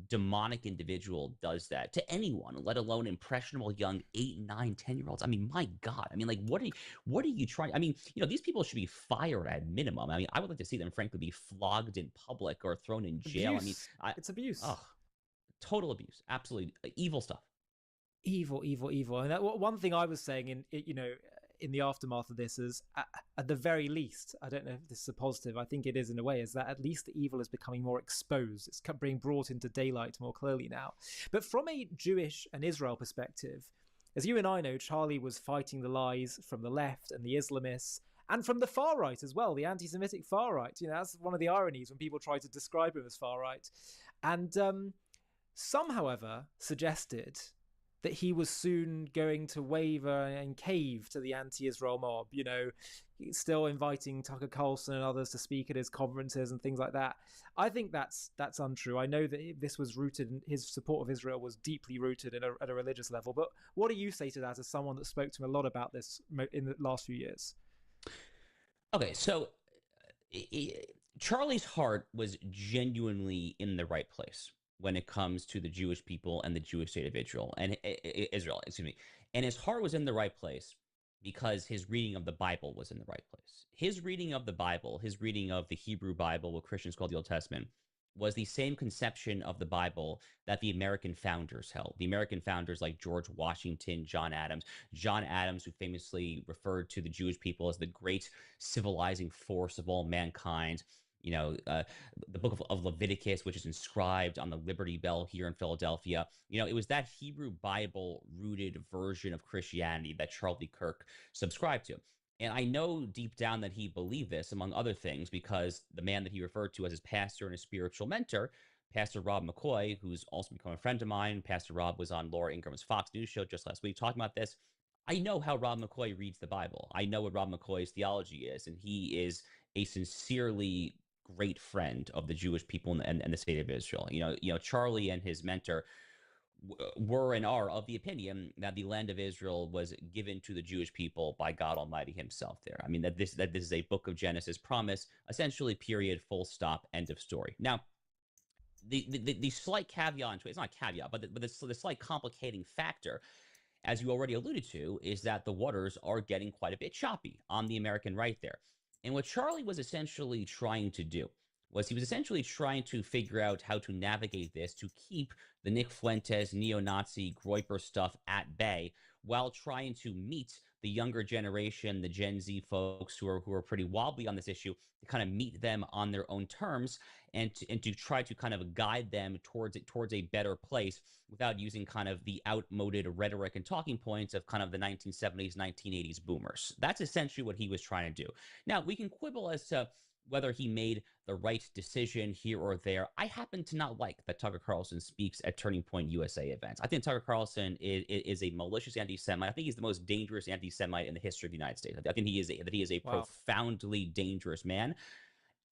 demonic individual does that to anyone, let alone impressionable young 8, 9, 10-year-olds? I mean, my God. I mean, like, what are you trying? I mean, these people should be fired at minimum. I mean, I would like to see them, frankly, be flogged in public or thrown in jail. Abuse. I mean, it's abuse. Oh, total abuse. Absolutely evil stuff. Evil. And that, one thing I was saying in the aftermath of this is, at the very least, I don't know if this is a positive, I think it is in a way, is that at least the evil is becoming more exposed. It's being brought into daylight more clearly now. But from a Jewish and Israel perspective, as you and I know, Charlie was fighting the lies from the left and the Islamists, and from the far right as well, the anti-Semitic far right. That's one of the ironies when people try to describe him as far right. And some, however, suggested that he was soon going to waver and cave to the anti-Israel mob, still inviting Tucker Carlson and others to speak at his conferences and things like that. I think that's untrue. I know that this was rooted, his support of Israel was deeply rooted at a religious level. But what do you say to that as someone that spoke to him a lot about this in the last few years? Okay, so Charlie's heart was genuinely in the right place when it comes to the Jewish people and the Jewish state of Israel, and his heart was in the right place because his reading of the Bible was in the right place. His reading of the Bible, his reading of the Hebrew Bible, what Christians call the Old Testament, was the same conception of the Bible that the American founders held. The American founders like George Washington, John Adams, who famously referred to the Jewish people as the great civilizing force of all mankind. The book of Leviticus, which is inscribed on the Liberty Bell here in Philadelphia. It was that Hebrew Bible rooted version of Christianity that Charlie Kirk subscribed to. And I know deep down that he believed this, among other things, because the man that he referred to as his pastor and his spiritual mentor, Pastor Rob McCoy, who's also become a friend of mine. Pastor Rob was on Laura Ingram's Fox News show just last week talking about this. I know how Rob McCoy reads the Bible. I know what Rob McCoy's theology is, and he is a sincerely great friend of the Jewish people and the state of Israel. Charlie and his mentor were and are of the opinion that the land of Israel was given to the Jewish people by God Almighty himself there. I mean, that this is a book of Genesis promise, essentially, period, full stop, end of story. Now, the slight caveat to it, it's not a caveat, but the slight complicating factor, as you already alluded to, is that the waters are getting quite a bit choppy on the American right there. And what Charlie was essentially trying to do was he was essentially trying to figure out how to navigate this to keep the Nick Fuentes neo-Nazi Groyper stuff at bay while trying to meet the younger generation, the Gen Z folks who are pretty wobbly on this issue, to kind of meet them on their own terms and to try to kind of guide them towards a better place without using kind of the outmoded rhetoric and talking points of kind of the 1970s, 1980s boomers. That's essentially what he was trying to do. Now, we can quibble as to whether he made the right decision here or there. I happen to not like that Tucker Carlson speaks at Turning Point USA events. I think Tucker Carlson is a malicious anti-Semite. I think he's the most dangerous anti-Semite in the history of the United States. I think he is a Wow. profoundly dangerous man.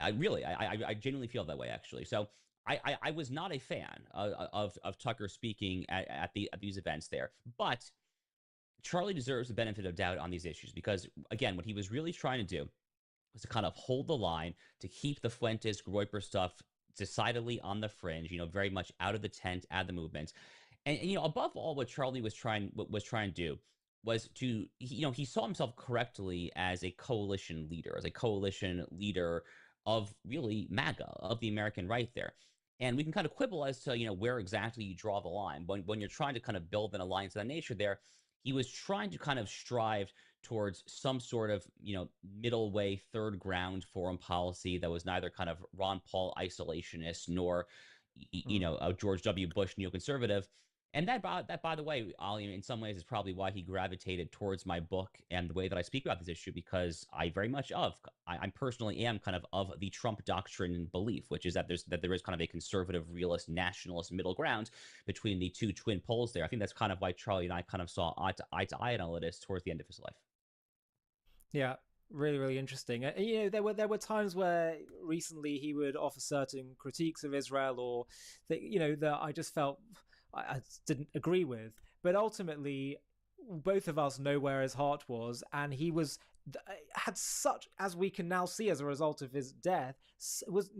I genuinely feel that way, actually. So I was not a fan of Tucker speaking at these events there, but Charlie deserves the benefit of doubt on these issues because, again, what he was really trying to do was to kind of hold the line, to keep the Fuentes Groyper stuff decidedly on the fringe, very much out of the tent, out of the movement. And above all, what Charlie was trying to do was to, he saw himself correctly as a coalition leader of really MAGA, of the American right there. And we can kind of quibble as to, where exactly you draw the line. When you're trying to kind of build an alliance of that nature there, he was trying to kind of strive towards some sort of, middle way, third ground foreign policy that was neither kind of Ron Paul isolationist nor, a George W. Bush neoconservative. And that, by the way, Ali, in some ways is probably why he gravitated towards my book and the way that I speak about this issue, because I personally am kind of the Trump doctrine and belief, which is that there is kind of a conservative, realist, nationalist middle ground between the two twin poles there. I think that's kind of why Charlie and I kind of saw eye to eye on all of this towards the end of his life. Yeah. Really, really interesting. You know, there were times where recently he would offer certain critiques of Israel, or that, you know, that I just felt I didn't agree with. But ultimately, both of us know where his heart was, and he had such, as we can now see as a result of his death, was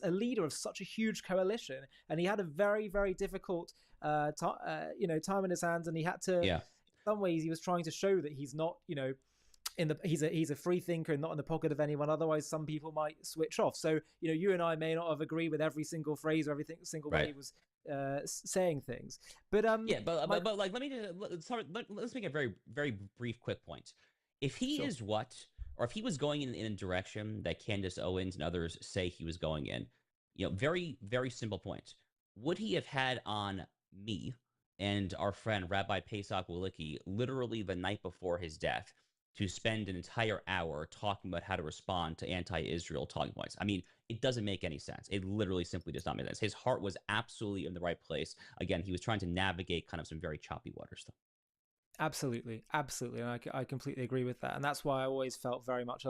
a leader of such a huge coalition, and he had a very, very difficult time in his hands, and he had to. Yeah. In some ways, he was trying to show that he's not, you know, he's a free thinker and not in the pocket of anyone. Otherwise, some people might switch off. So, you know, you and I may not have agreed with every single phrase or every single way he was saying things. But but like, let me just let's make a very, very brief, quick point. If he is or if he was going in a direction that Candace Owens and others say he was going in, you know, very, very simple point. Would he have had on me and our friend Rabbi Pesach Walicki literally the night before his death to spend an entire hour talking about how to respond to anti-Israel talking points? I mean, it doesn't make any sense. It literally simply does not make sense. His heart was absolutely in the right place. Again, he was trying to navigate kind of some very choppy waters, though. Absolutely. And I completely agree with that. And that's why I always felt very much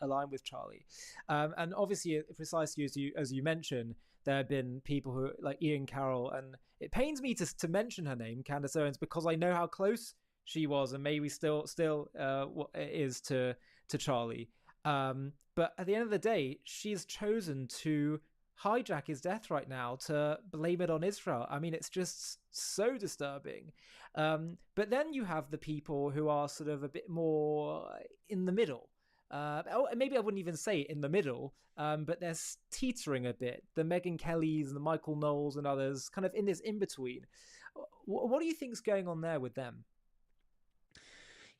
aligned with Charlie. And obviously, precisely as you mentioned, there have been people who, like Ian Carroll, and it pains me to mention her name, Candace Owens, because I know how close she was and maybe still is to Charlie. But at the end of the day, she's chosen to hijack his death right now to blame it on Israel. I mean, it's just so disturbing. But then you have the people who are sort of a bit more in the middle. Maybe I wouldn't even say in the middle, but they're teetering a bit. The Megyn Kellys and the Michael Knowles and others, kind of in this in-between. What do you think's going on there with them?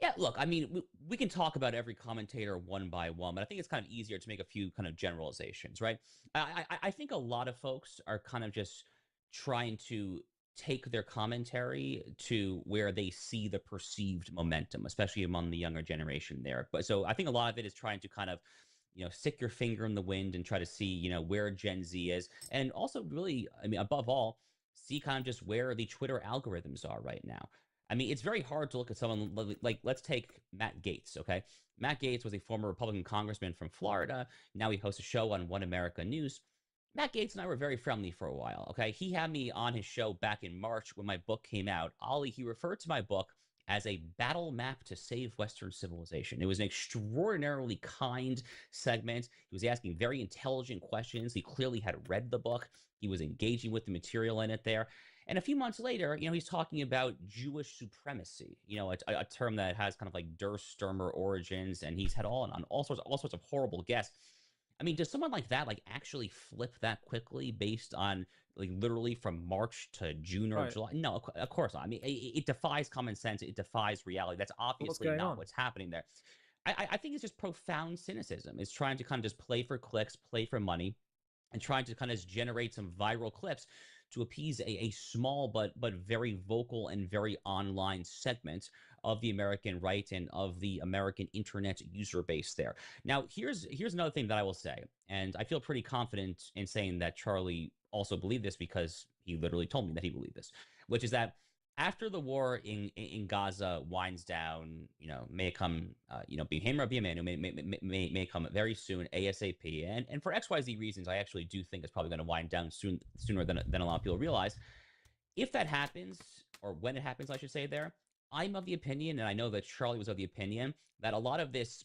Yeah, look, I mean, we can talk about every commentator one by one, but I think it's kind of easier to make a few kind of generalizations, right? I think a lot of folks are kind of just trying to take their commentary to where they see the perceived momentum, especially among the younger generation there. But so I think a lot of it is trying to kind of, you know, stick your finger in the wind and try to see, you know, where Gen Z is. And also really, I mean, above all, see kind of just where the Twitter algorithms are right now. I mean, it's very hard to look at someone like, let's take Matt Gaetz, okay? Matt Gaetz was a former Republican congressman from Florida. Now he hosts a show on One America News. Matt Gaetz and I were very friendly for a while, okay? He had me on his show back in March when my book came out. Ollie, he referred to my book as a battle map to save Western civilization. It was an extraordinarily kind segment. He was asking very intelligent questions. He clearly had read the book. He was engaging with the material in it there. And a few months later, you know, he's talking about Jewish supremacy, you know, a term that has kind of like Der Stürmer origins, and he's had on all sorts of horrible guests. I mean, does someone like that like actually flip that quickly based on like literally from March to June or July? No, of course not. I mean, it defies common sense. It defies reality. That's obviously not what's happening there. I think it's just profound cynicism. It's trying to kind of just play for clicks, play for money, and trying to kind of generate some viral clips to appease a small but very vocal and very online segment of the American right and of the American internet user base there. Now, here's another thing that I will say, and I feel pretty confident in saying that Charlie also believed this because he literally told me that he believed this, which is that after the war in Gaza winds down, you know, may it come, you know, B'Mehera B'Yameinu may come very soon, ASAP. And for XYZ reasons, I actually do think it's probably going to wind down sooner than a lot of people realize. If that happens, or when it happens, I should say there, I'm of the opinion, and I know that Charlie was of the opinion, that a lot of this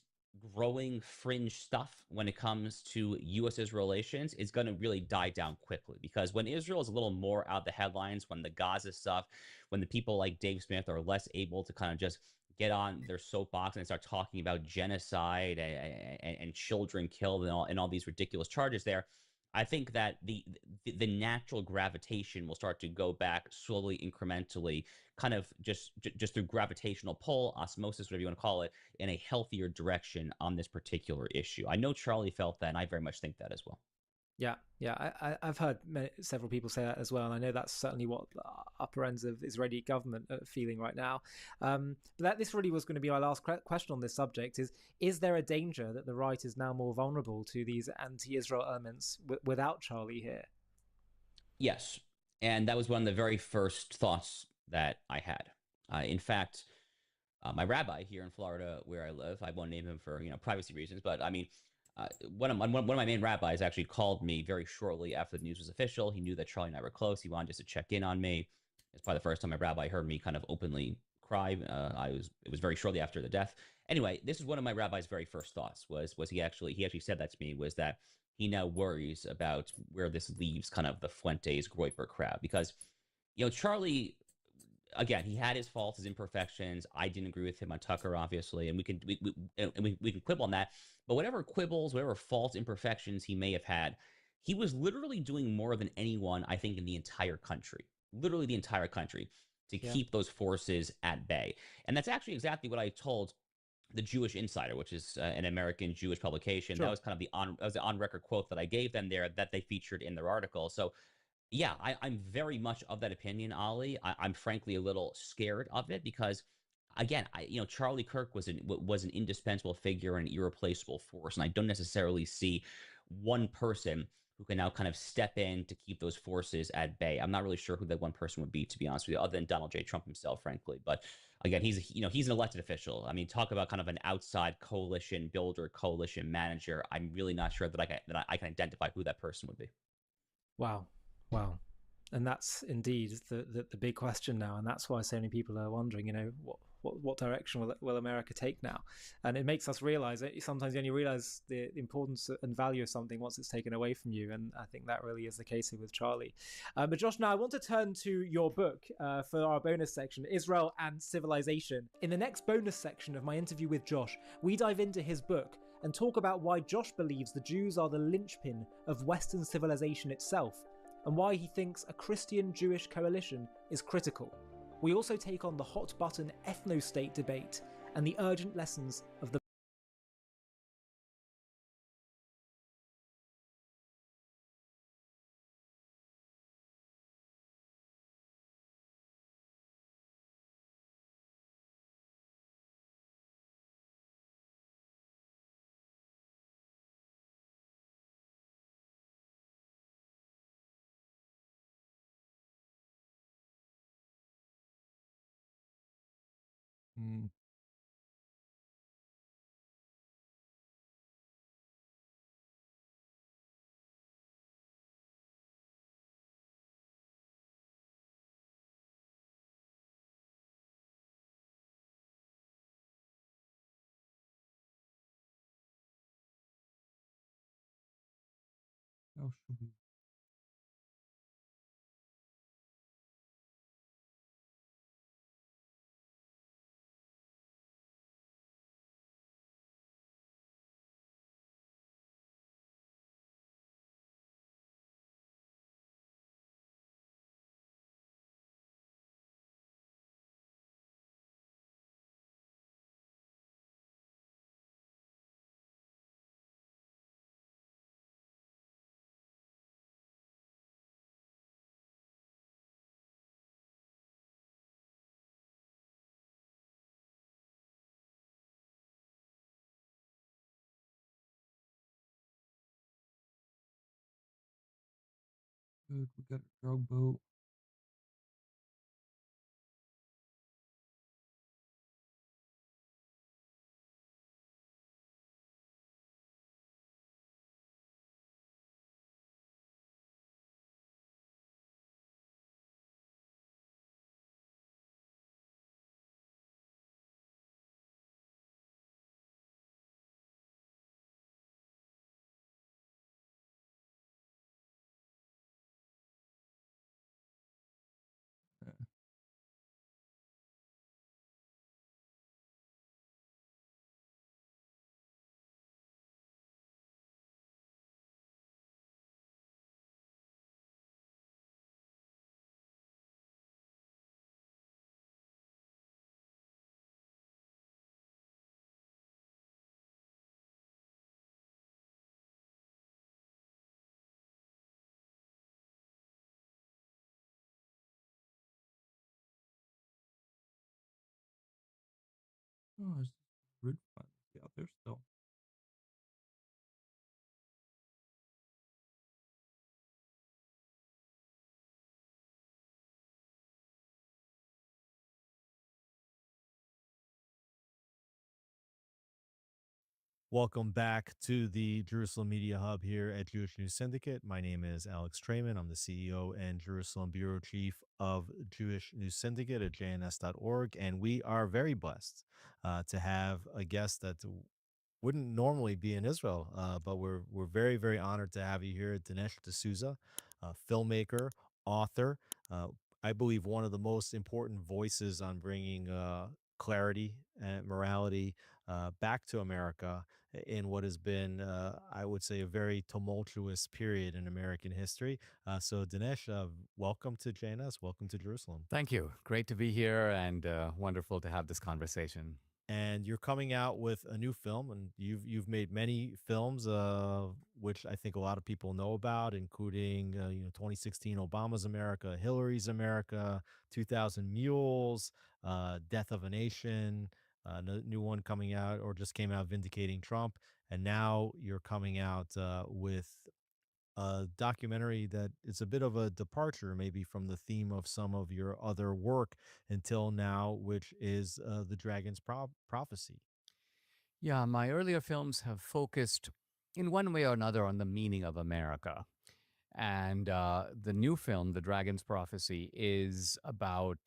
growing fringe stuff when it comes to U.S.-Israel relations is going to really die down quickly, because when Israel is a little more out of the headlines, when the Gaza stuff, when the people like Dave Smith are less able to kind of just get on their soapbox and start talking about genocide and children killed and all these ridiculous charges there, I think that the natural gravitation will start to go back slowly, incrementally, kind of just through gravitational pull, osmosis, whatever you want to call it, in a healthier direction on this particular issue. I know Charlie felt that, and I very much think that as well. Yeah, I've heard several people say that as well, and I know that's certainly what the upper ends of Israeli government are feeling right now. But this really was going to be my last question on this subject: is there a danger that the right is now more vulnerable to these anti-Israel elements without Charlie here? Yes, and that was one of the very first thoughts that I had. In fact, my rabbi here in Florida, where I live. I won't name him for privacy reasons, but I mean, one of my main rabbis actually called me very shortly after the news was official. He knew that Charlie and I were close. He wanted just to check in on me. It's probably the first time my rabbi heard me kind of openly cry. It was very shortly after the death. Anyway, this is one of my rabbi's very first thoughts. Was he actually said that to me, was that he now worries about where this leaves kind of the Fuentes Groyper crowd, because Charlie, again, he had his faults, his imperfections. I didn't agree with him on Tucker, obviously, and we can quibble on that. But whatever quibbles, whatever faults, imperfections he may have had, he was literally doing more than anyone, I think, in the entire country, literally the entire country, to keep those forces at bay. And that's actually exactly what I told the Jewish Insider, which is an American Jewish publication. Sure. That was kind of the on record quote that I gave them there that they featured in their article. So yeah, I'm very much of that opinion, Ali. I'm frankly a little scared of it because, again, Charlie Kirk was an indispensable figure and an irreplaceable force, and I don't necessarily see one person who can now kind of step in to keep those forces at bay. I'm not really sure who that one person would be, to be honest with you, other than Donald J. Trump himself, frankly. But again, he's an elected official. I mean, talk about kind of an outside coalition builder, coalition manager. I'm really not sure that I can identify who that person would be. Wow. And that's indeed the big question now, and that's why so many people are wondering, what direction will America take now? And it makes us realize it. Sometimes you only realize the importance and value of something once it's taken away from you, and I think that really is the case here with Charlie. But Josh, now I want to turn to your book for our bonus section, Israel and Civilization. In the next bonus section of my interview with Josh, we dive into his book and talk about why Josh believes the Jews are the linchpin of Western civilization itself, and why he thinks a Christian-Jewish coalition is critical. We also take on the hot-button ethno-state debate and the urgent lessons of the How should we? Good, we got a drug boat. Oh, there's red finally out there still. Welcome back to the Jerusalem Media Hub here at Jewish News Syndicate. My name is Alex Trayman. I'm the CEO and Jerusalem Bureau Chief of Jewish News Syndicate at jns.org. And we are very blessed to have a guest that wouldn't normally be in Israel, but we're very, very honored to have you here, Dinesh D'Souza, filmmaker, author. I believe one of the most important voices on bringing clarity and morality back to America in what has been, I would say, a very tumultuous period in American history. So, Dinesh, welcome to JNS. Welcome to Jerusalem. Thank you. Great to be here and wonderful to have this conversation. And you're coming out with a new film, and you've made many films, which I think a lot of people know about, including 2016 Obama's America, Hillary's America, 2000 Mules, Death of a Nation, a new one coming out or just came out, Vindicating Trump, and now you're coming out with a documentary that is a bit of a departure maybe from the theme of some of your other work until now, which is The Dragon's Prophecy. Yeah, my earlier films have focused in one way or another on the meaning of America. And the new film, The Dragon's Prophecy, is about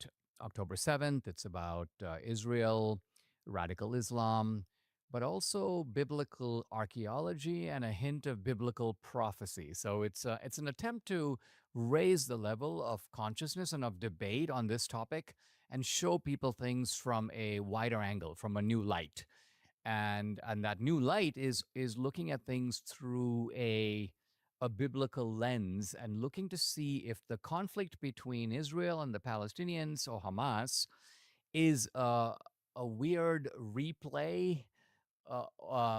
October 7th. It's about Israel, radical Islam, but also biblical archaeology and a hint of biblical prophecy. So it's an attempt to raise the level of consciousness and of debate on this topic and show people things from a wider angle, from a new light. And that new light is looking at things through a biblical lens and looking to see if the conflict between Israel and the Palestinians or Hamas is a weird replay,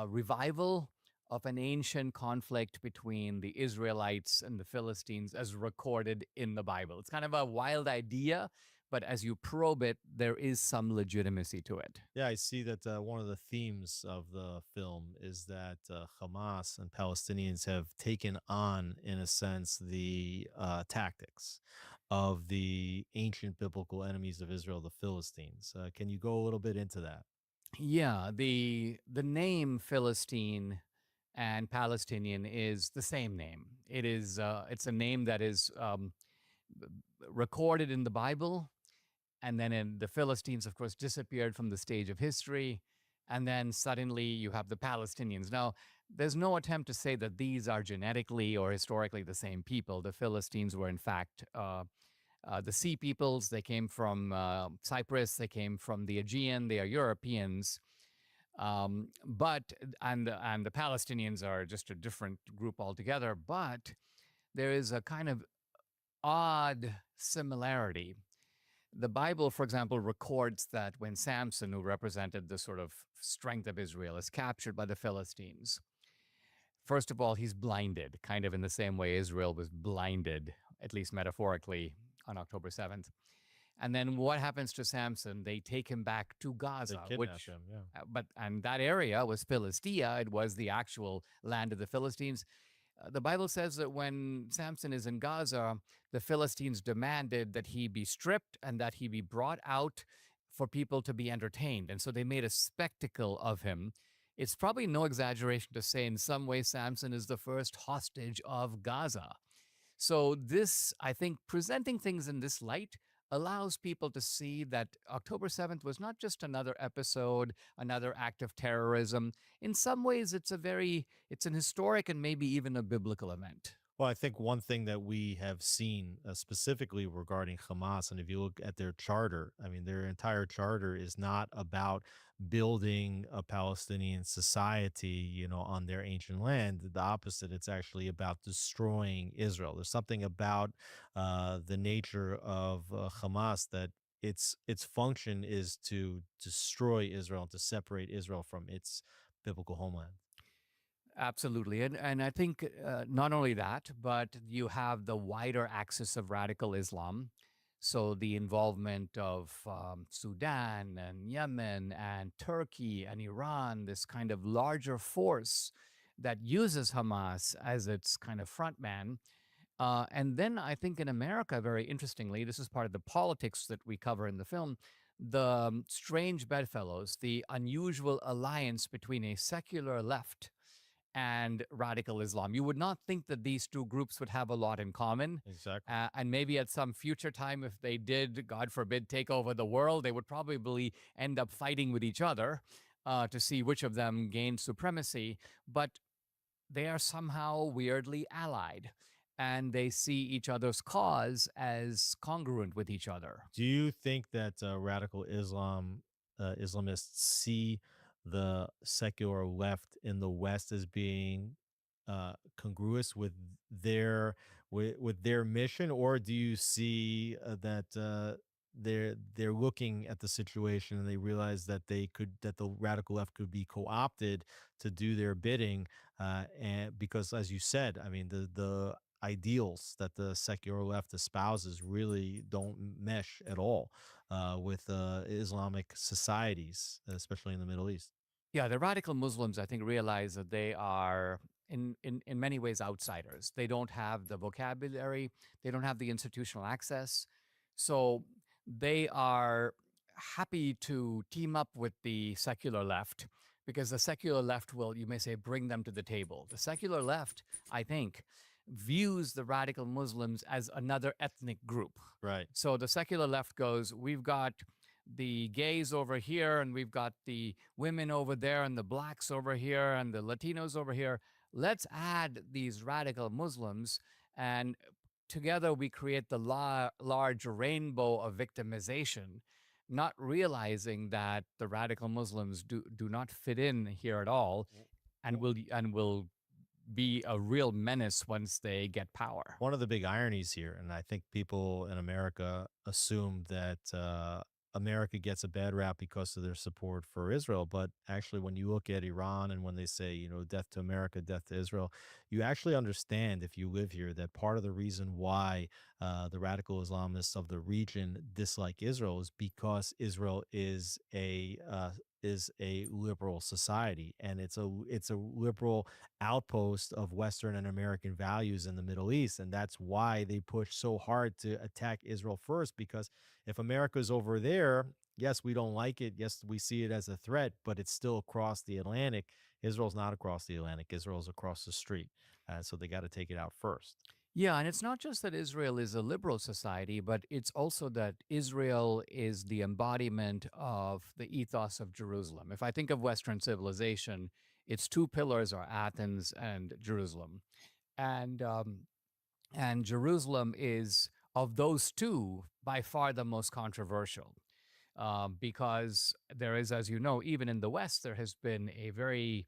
revival of an ancient conflict between the Israelites and the Philistines as recorded in the Bible. It's kind of a wild idea, but as you probe it, there is some legitimacy to it. Yeah, I see that one of the themes of the film is that Hamas and Palestinians have taken on, in a sense, the tactics of the ancient biblical enemies of Israel, the Philistines. Can you go a little bit into that? Yeah, the name Philistine and Palestinian is the same name. It's a name that is recorded in the Bible, and then in the Philistines, of course, disappeared from the stage of history, and then suddenly you have the Palestinians. Now, there's no attempt to say that these are genetically or historically the same people. The Philistines were, in fact, the Sea Peoples. They came from Cyprus. They came from the Aegean. They are Europeans. But the Palestinians are just a different group altogether. But there is a kind of odd similarity. The Bible, for example, records that when Samson, who represented the sort of strength of Israel, is captured by the Philistines, first of all, he's blinded, kind of in the same way Israel was blinded, at least metaphorically, on October 7th. And then what happens to Samson? They take him back to Gaza, They kidnap him, yeah. And that area was Philistia. It was the actual land of the Philistines. The Bible says that when Samson is in Gaza, the Philistines demanded that he be stripped and that he be brought out for people to be entertained. And so they made a spectacle of him. It's probably no exaggeration to say in some way Samson is the first hostage of Gaza. So this, I think, presenting things in this light allows people to see that October 7th was not just another episode, another act of terrorism. In some ways, it's an historic and maybe even a biblical event. Well, I think one thing that we have seen specifically regarding Hamas, and if you look at their charter, I mean, their entire charter is not about building a Palestinian society, on their ancient land. The opposite, it's actually about destroying Israel. There's something about the nature of Hamas that its function is to destroy Israel, to separate Israel from its biblical homeland. Absolutely. And I think not only that, but you have the wider axis of radical Islam. So the involvement of Sudan and Yemen and Turkey and Iran, this kind of larger force that uses Hamas as its kind of front man. And then I think in America, very interestingly, this is part of the politics that we cover in the film, the strange bedfellows, the unusual alliance between a secular left and radical Islam. You would not think that these two groups would have a lot in common. Exactly. And maybe at some future time, if they did, God forbid, take over the world, they would probably end up fighting with each other to see which of them gained supremacy. But they are somehow weirdly allied, and they see each other's cause as congruent with each other. Do you think that radical Islamists see the secular left in the West as being congruous with their mission, or do you see that they're looking at the situation and they realize that the radical left could be co-opted to do their bidding, and because, as you said, I mean, the ideals that the secular left espouses really don't mesh at all with Islamic societies, especially in the Middle East. Yeah, the radical Muslims, I think, realize that they are in many ways outsiders. They don't have the vocabulary, they don't have the institutional access. So they are happy to team up with the secular left because the secular left will, you may say, bring them to the table. The secular left, I think, views the radical Muslims as another ethnic group. Right. So the secular left goes, we've got the gays over here, and we've got the women over there, and the blacks over here, and the Latinos over here. Let's add these radical Muslims, and together we create the large rainbow of victimization, not realizing that the radical Muslims do not fit in here at all, and will be a real menace once they get power. One of the big ironies here, and I think people in America assume that America gets a bad rap because of their support for Israel. But actually, when you look at Iran and when they say, you know, death to America, death to Israel, you actually understand, if you live here, that part of the reason why the radical Islamists of the region dislike Israel is because Israel is a liberal society, and it's a liberal outpost of Western and American values in the Middle East, and that's why they push so hard to attack Israel first. Because if America's over there, yes, we don't like it. Yes, we see it as a threat, but it's still across the Atlantic. Israel's not across the Atlantic. Israel's across the street, so they got to take it out first. Yeah, and it's not just that Israel is a liberal society, but it's also that Israel is the embodiment of the ethos of Jerusalem. If I think of Western civilization, its two pillars are Athens and Jerusalem. And Jerusalem is, of those two, by far the most controversial. Because there is, as you know, even in the West, there has been a very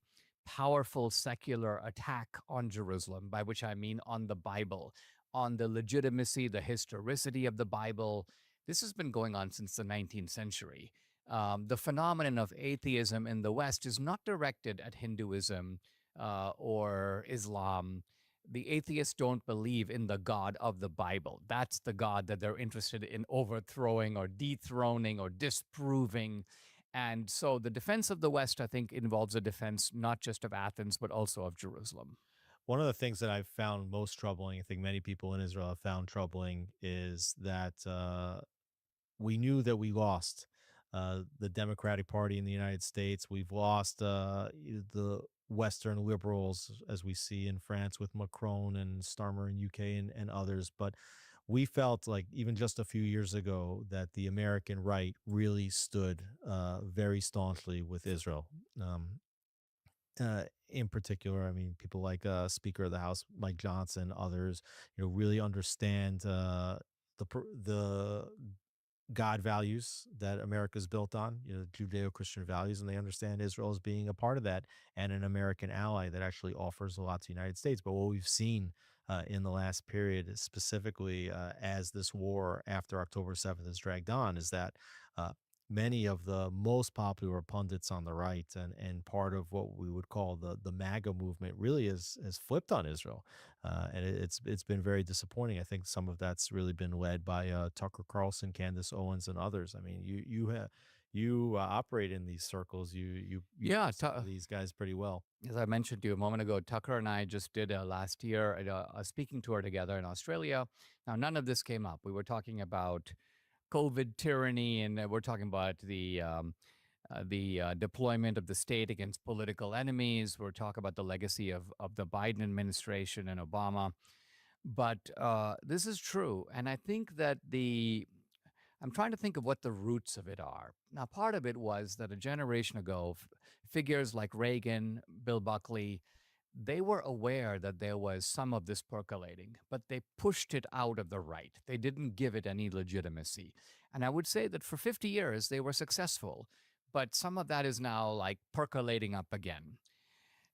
powerful secular attack on Jerusalem, by which I mean on the Bible, on the legitimacy, the historicity of the Bible. This has been going on since the 19th century. The phenomenon of atheism in the West is not directed at Hinduism or Islam. The atheists don't believe in the God of the Bible. That's the God that they're interested in overthrowing or dethroning or disproving. And so the defense of the West, I think, involves a defense not just of Athens, but also of Jerusalem. One of the things that I've found most troubling, I think many people in Israel have found troubling, is that we knew that we lost the Democratic Party in the United States. We've lost the Western liberals, as we see in France with Macron and Starmer in UK and others. But we felt like even just a few years ago that the American right really stood very staunchly with Israel. In particular, I mean, people like Speaker of the House Mike Johnson, others, really understand the God values that America is built on, Judeo-Christian values, and they understand Israel as being a part of that and an American ally that actually offers a lot to the United States. But what we've seen in the last period, specifically as this war after October 7th has dragged on, is that many of the most popular pundits on the right and part of what we would call the MAGA movement really has flipped on Israel. And it's been very disappointing. I think some of that's really been led by Tucker Carlson, Candace Owens, and others. I mean, you operate in these circles. You know these guys pretty well. As I mentioned to you a moment ago, Tucker and I just did last year a speaking tour together in Australia. Now, none of this came up. We were talking about COVID tyranny, and we're talking about the deployment of the state against political enemies. We're talking about the legacy of the Biden administration and Obama. But this is true. And I think that I'm trying to think of what the roots of it are. Now, part of it was that a generation ago, figures like Reagan, Bill Buckley, they were aware that there was some of this percolating, but they pushed it out of the right. They didn't give it any legitimacy. And I would say that for 50 years, they were successful, but some of that is now like percolating up again.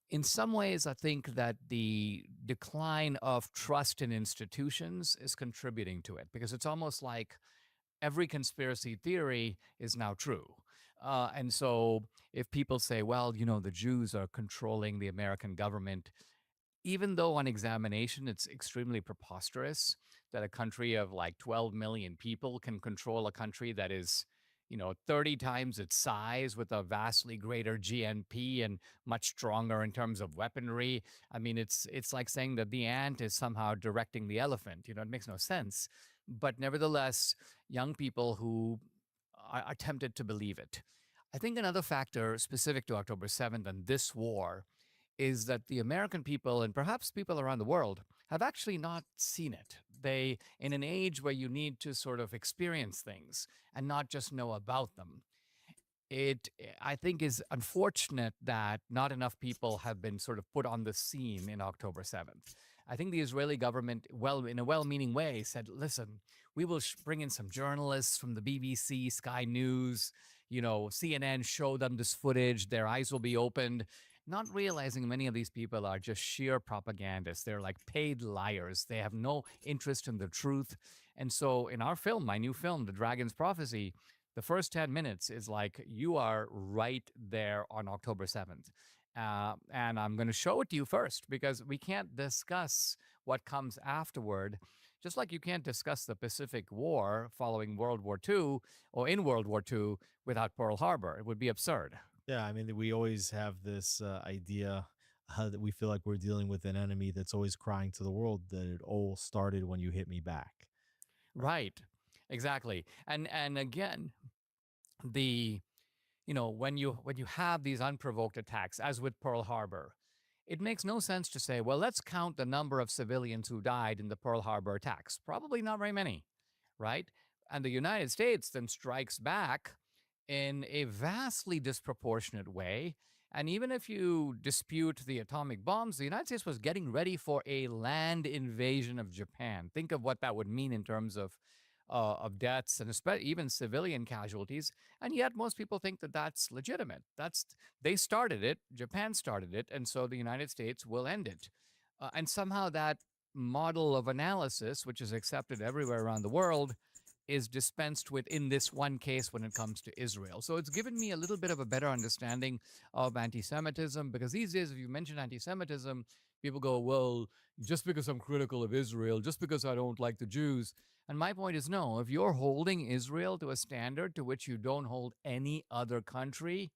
In some ways, I think that the decline of trust in institutions is contributing to it, because it's almost like every conspiracy theory is now true. And so if people say, well, the Jews are controlling the American government, even though on examination it's extremely preposterous that a country of like 12 million people can control a country that is 30 times its size with a vastly greater GNP and much stronger in terms of weaponry. I mean, it's like saying that the ant is somehow directing the elephant. It makes no sense. But nevertheless, young people who are tempted to believe it. I think another factor specific to October 7th and this war is that the American people, and perhaps people around the world, have actually not seen it. They, in an age where you need to sort of experience things and not just know about them, it, I think, is unfortunate that not enough people have been sort of put on the scene in October 7th. I think the Israeli government, in a well-meaning way, said, listen, we will bring in some journalists from the BBC, Sky News, CNN, show them this footage, their eyes will be opened, not realizing many of these people are just sheer propagandists. They're like paid liars. They have no interest in the truth. And so in our film, my new film, The Dragon's Prophecy, the first 10 minutes is like, you are right there on October 7th. And I'm going to show it to you first, because we can't discuss what comes afterward, just like you can't discuss the Pacific War following World War II or in World War II without Pearl Harbor. It would be absurd. Yeah, I mean, we always have this idea that we feel like we're dealing with an enemy that's always crying to the world that it all started when you hit me back. Right, exactly. And again, when you have these unprovoked attacks, as with Pearl Harbor, it makes no sense to say, well, let's count the number of civilians who died in the Pearl Harbor attacks. Probably not very many, right? And the United States then strikes back in a vastly disproportionate way. And even if you dispute the atomic bombs, the United States was getting ready for a land invasion of Japan. Think of what that would mean in terms of deaths and even civilian casualties. And yet most people think that that's legitimate. They started it, Japan started it, and so the United States will end it. And somehow that model of analysis, which is accepted everywhere around the world, is dispensed with in this one case when it comes to Israel. So it's given me a little bit of a better understanding of anti-Semitism, because these days, if you mention anti-Semitism, people go, well, just because I'm critical of Israel, just because I don't like the Jews. And my point is, no, if you're holding Israel to a standard to which you don't hold any other country,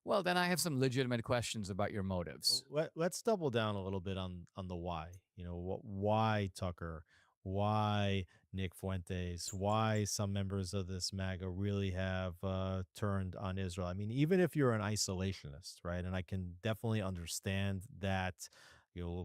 well, then I have some legitimate questions about your motives. Let's double down a little bit on the why. Why Tucker? Why Nick Fuentes? Why some members of this MAGA really have turned on Israel? I mean, even if you're an isolationist, right? And I can definitely understand that,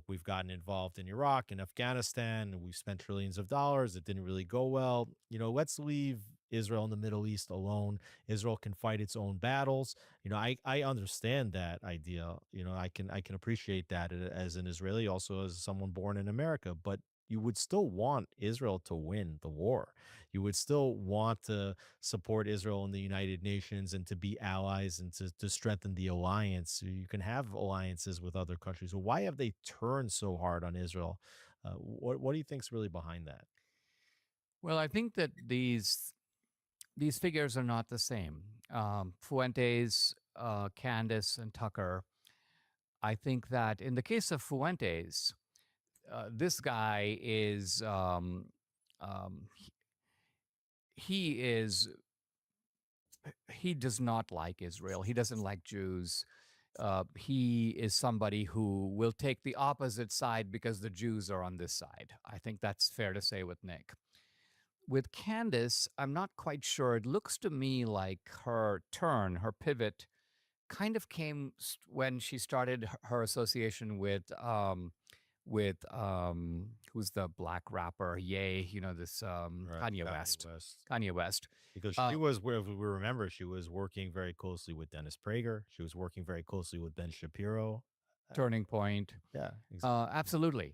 we've gotten involved in Iraq and Afghanistan, and we've spent trillions of dollars. It didn't really go well. Let's leave Israel and the Middle East alone. Israel can fight its own battles. I understand that idea. I can appreciate that as an Israeli, also as someone born in America, but you would still want Israel to win the war. You would still want to support Israel in the United Nations and to be allies and to strengthen the alliance. You can have alliances with other countries. Why have they turned so hard on Israel? What do you think is really behind that? Well, I think that these figures are not the same. Fuentes, Candace, and Tucker, I think that in the case of Fuentes, this guy is he does not like Israel. He doesn't like Jews. He is somebody who will take the opposite side because the Jews are on this side. I think that's fair to say with Nick. with Candace, I'm not quite sure. It looks to me like her turn, her pivot, kind of came when she started her association with who's the black rapper? Yay, this Kanye West. Kanye West. Because she was, where we remember, she was working very closely with Dennis Prager. She was working very closely with Ben Shapiro. Turning Point. Yeah, exactly. Absolutely.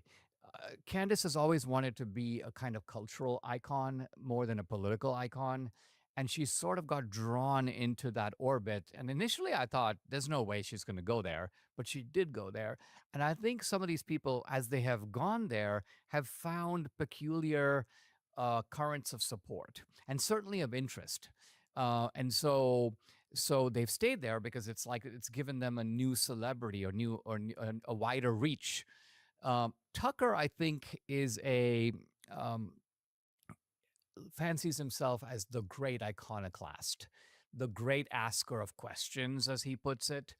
Candace has always wanted to be a kind of cultural icon more than a political icon. And she sort of got drawn into that orbit. And initially I thought, there's no way she's going to go there. But she did go there. And I think some of these people, as they have gone there, have found peculiar currents of support and certainly of interest. And so they've stayed there because it's like it's given them a new celebrity or a wider reach. Tucker, I think, is fancies himself as the great iconoclast, the great asker of questions, as he puts it.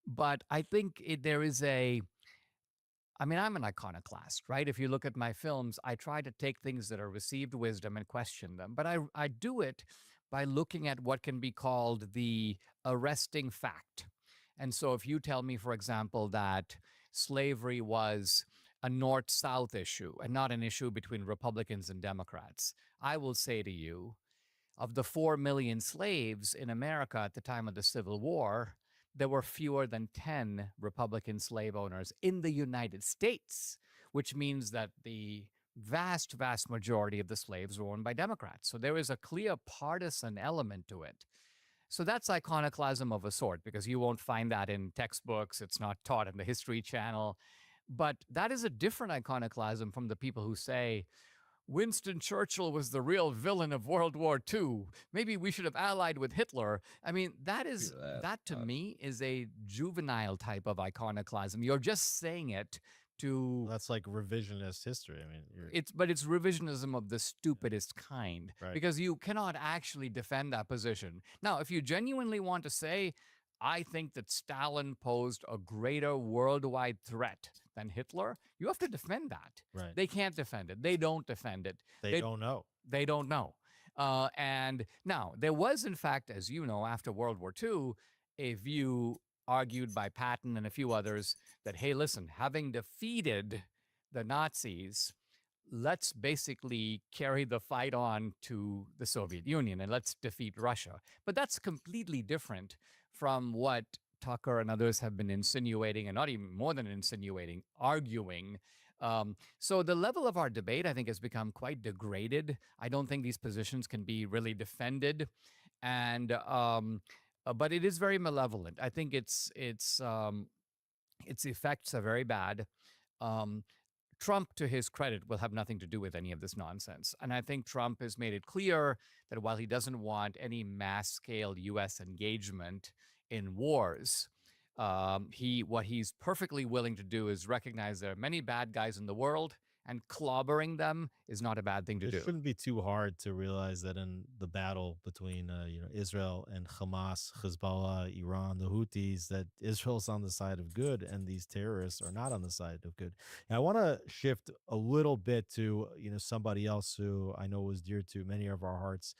But I think there is I'm an iconoclast, right? If you look at my films, I try to take things that are received wisdom and question them. But I do it by looking at what can be called the arresting fact. And so if you tell me, for example, that slavery was a North-South issue and not an issue between Republicans and Democrats, I will say to you, of the 4 million slaves in America at the time of the Civil War, there were fewer than 10 Republican slave owners in the United States, which means that the vast, vast majority of the slaves were owned by Democrats. So there is a clear partisan element to it. So that's iconoclasm of a sort, because you won't find that in textbooks. It's not taught in the History Channel. But that is a different iconoclasm from the people who say, Winston Churchill was the real villain of World War II. Maybe we should have allied with Hitler. I mean, that to me is a juvenile type of iconoclasm. You're just saying it to... That's like revisionist history. I mean, but it's revisionism of the stupidest kind, right, because you cannot actually defend that position. Now, if you genuinely want to say, I think that Stalin posed a greater worldwide threat than Hitler, you have to defend that. Right. They can't defend it. They don't defend it. They don't know. They don't know. And now, there was, in fact, as you know, after World War II, a view argued by Patton and a few others that, hey, listen, having defeated the Nazis, let's basically carry the fight on to the Soviet Union and let's defeat Russia. But that's completely different from what Tucker and others have been insinuating, and not even more than insinuating, arguing. So the level of our debate, I think, has become quite degraded. I don't think these positions can be really defended. And but it is very malevolent. I think its effects are very bad. Trump, to his credit, will have nothing to do with any of this nonsense. And I think Trump has made it clear that while he doesn't want any mass-scale U.S. engagement in wars, what he's perfectly willing to do is recognize there are many bad guys in the world, and clobbering them is not a bad thing to do. It shouldn't be too hard to realize that in the battle between Israel and Hamas, Hezbollah, Iran, the Houthis, that Israel's on the side of good and these terrorists are not on the side of good. And I want to shift a little bit to somebody else who I know was dear to many of our hearts,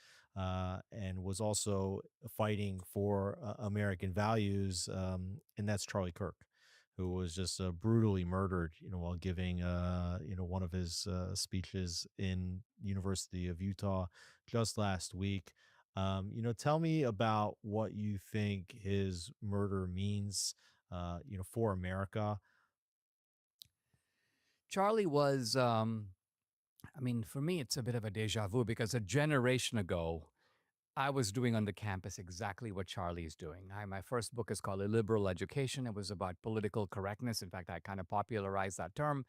and was also fighting for American values, and that's Charlie Kirk, who was just brutally murdered, while giving, one of his speeches in University of Utah just last week. Tell me about what you think his murder means, for America. Charlie was, for me, it's a bit of a deja vu, because a generation ago, I was doing on the campus exactly what Charlie is doing. My first book is called Illiberal Education. It was about political correctness. In fact, I kind of popularized that term.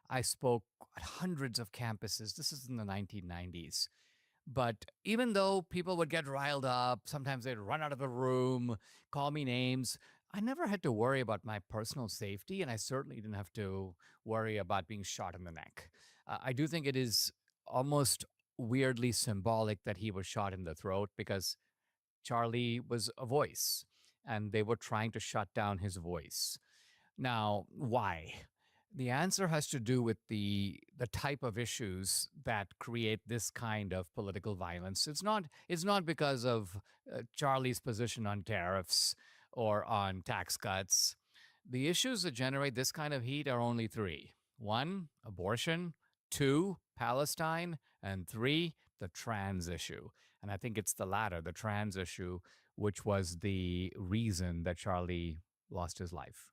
I spoke at hundreds of campuses. This is in the 1990s. But even though people would get riled up, sometimes they'd run out of the room, call me names, I never had to worry about my personal safety, and I certainly didn't have to worry about being shot in the neck. I do think it is almost weirdly symbolic that he was shot in the throat, because Charlie was a voice and they were trying to shut down his voice. Now, why? The answer has to do with the type of issues that create this kind of political violence. It's not because of Charlie's position on tariffs or on tax cuts. The issues that generate this kind of heat are only three: one, abortion; two, Palestine; and three, the trans issue. And I think it's the latter, the trans issue, which was the reason that Charlie lost his life.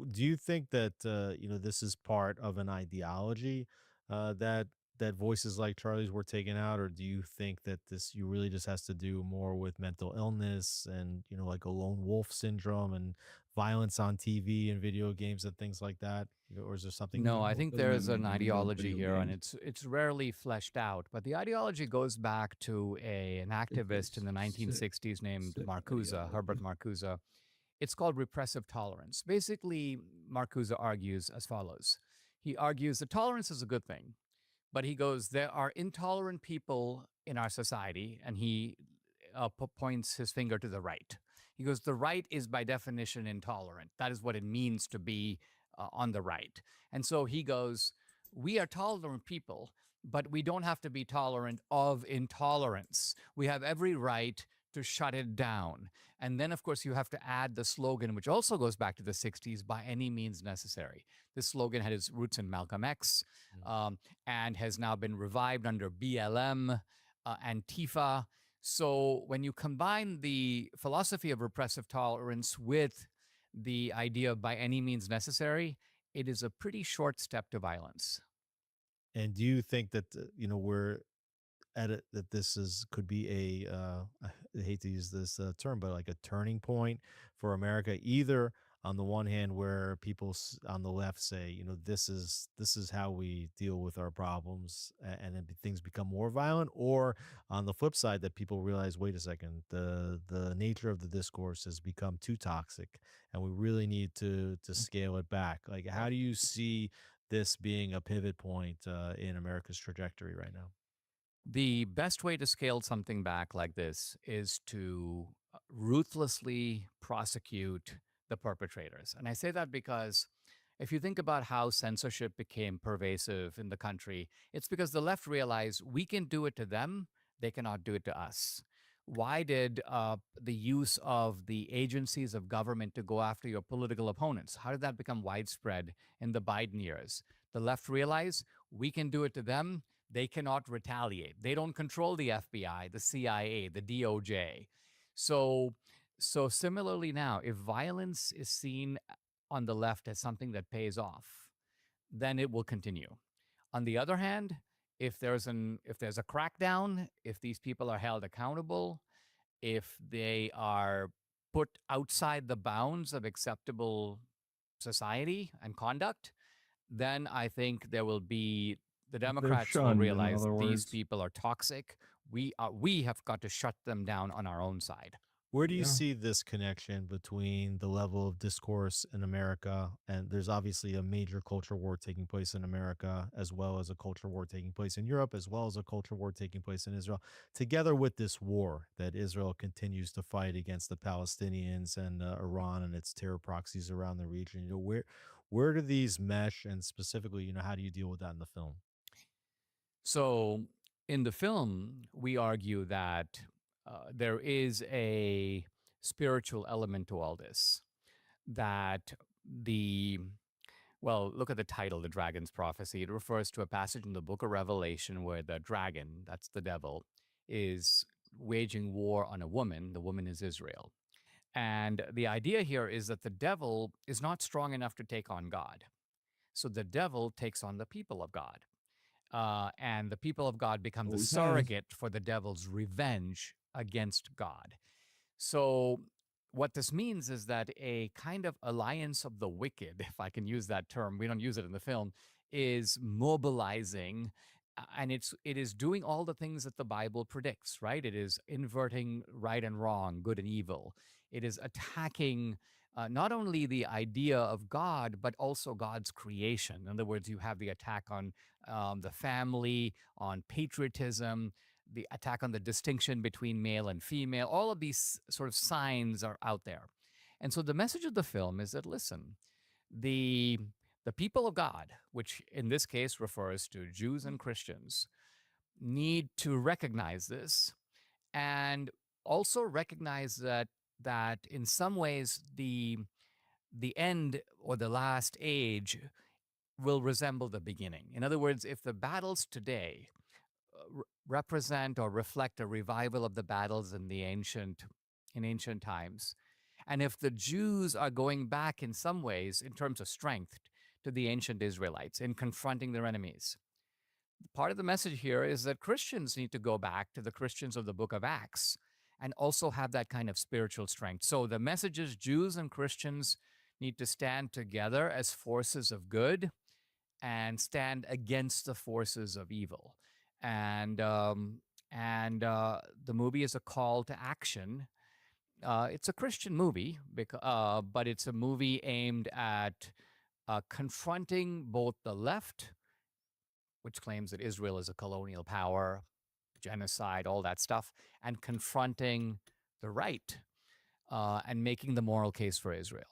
Do you think that this is part of an ideology that voices like Charlie's were taken out, or do you think that this you really just has to do more with mental illness and like a lone wolf syndrome and violence on TV and video games and things like that? Or is there something? No, I think there is an Video ideology here, and games. it's rarely fleshed out. But the ideology goes back to an activist in the 1960s named Marcuse, Herbert Marcuse. It's called repressive tolerance. Basically, Marcuse argues as follows. He argues that tolerance is a good thing, but he goes, there are intolerant people in our society, and he points his finger to the right. He goes, the right is by definition intolerant. That is what it means to be on the right. And so he goes, we are tolerant people, but we don't have to be tolerant of intolerance. We have every right to shut it down. And then, of course, you have to add the slogan, which also goes back to the 60s, by any means necessary. This slogan had its roots in Malcolm X and has now been revived under BLM, Antifa. So when you combine the philosophy of repressive tolerance with the idea of by any means necessary, it is a pretty short step to violence. And do you think that we're at it, that this could be I hate to use this term, but like a turning point for America, either on the one hand where people on the left say, this is how we deal with our problems, and then things become more violent, or on the flip side that people realize, wait a second, the nature of the discourse has become too toxic and we really need to scale it back. Like, how do you see this being a pivot point in America's trajectory right now? The best way to scale something back like this is to ruthlessly prosecute the perpetrators. And I say that because if you think about how censorship became pervasive in the country, it's because the left realized we can do it to them, they cannot do it to us. Why did the use of the agencies of government to go after your political opponents, how did that become widespread in the Biden years? The left realized we can do it to them, they cannot retaliate. They don't control the FBI, the CIA, the DOJ. So similarly now, if violence is seen on the left as something that pays off, then it will continue. On the other hand, if there's a crackdown, if these people are held accountable, if they are put outside the bounds of acceptable society and conduct, then I think there will be the Democrats will shunned, in realize other these words. people are toxic. We have got to shut them down on our own side. Where do you see this connection between the level of discourse in America, and there's obviously a major culture war taking place in America, as well as a culture war taking place in Europe, as well as a culture war taking place in Israel, together with this war that Israel continues to fight against the Palestinians and Iran and its terror proxies around the region? Where do these mesh, and specifically, how do you deal with that in the film? So in the film, we argue that there is a spiritual element to all this. That look at the title, The Dragon's Prophecy. It refers to a passage in the book of Revelation where the dragon, that's the devil, is waging war on a woman. The woman is Israel. And the idea here is that the devil is not strong enough to take on God. So the devil takes on the people of God. And the people of God become the surrogate for the devil's revenge against God. So what this means is that a kind of alliance of the wicked, if I can use that term, we don't use it in the film, is mobilizing, and it is doing all the things that the Bible predicts, right? It is inverting right and wrong, good and evil. It is attacking not only the idea of God, but also God's creation. In other words, you have the attack on the family, on patriotism, the attack on the distinction between male and female. All of these sort of signs are out there. And so the message of the film is that, listen, the The people of God, which in this case refers to Jews and Christians, need to recognize this and also recognize that in some ways the end or the last age will resemble the beginning. In other words, if the battles today represent or reflect a revival of the battles in ancient times, and if the Jews are going back in some ways in terms of strength to the ancient Israelites in confronting their enemies, part of the message here is that Christians need to go back to the Christians of the book of Acts and also have that kind of spiritual strength. So the message is Jews and Christians need to stand together as forces of good and stand against the forces of evil. And the movie is a call to action. It's a Christian movie, but it's a movie aimed at confronting both the left, which claims that Israel is a colonial power, genocide, all that stuff, and confronting the right and making the moral case for Israel.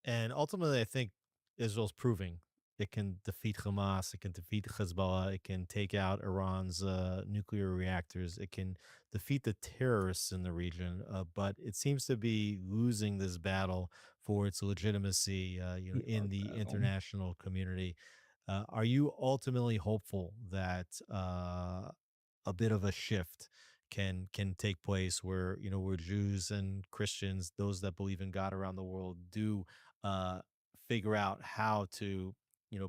And ultimately, I think Israel's proving it can defeat Hamas, it can defeat Hezbollah, it can take out Iran's nuclear reactors, it can defeat the terrorists in the region, but it seems to be losing this battle for its legitimacy in the international community. Are you ultimately hopeful that a bit of a shift can take place where Jews and Christians, those that believe in God around the world, do figure out how to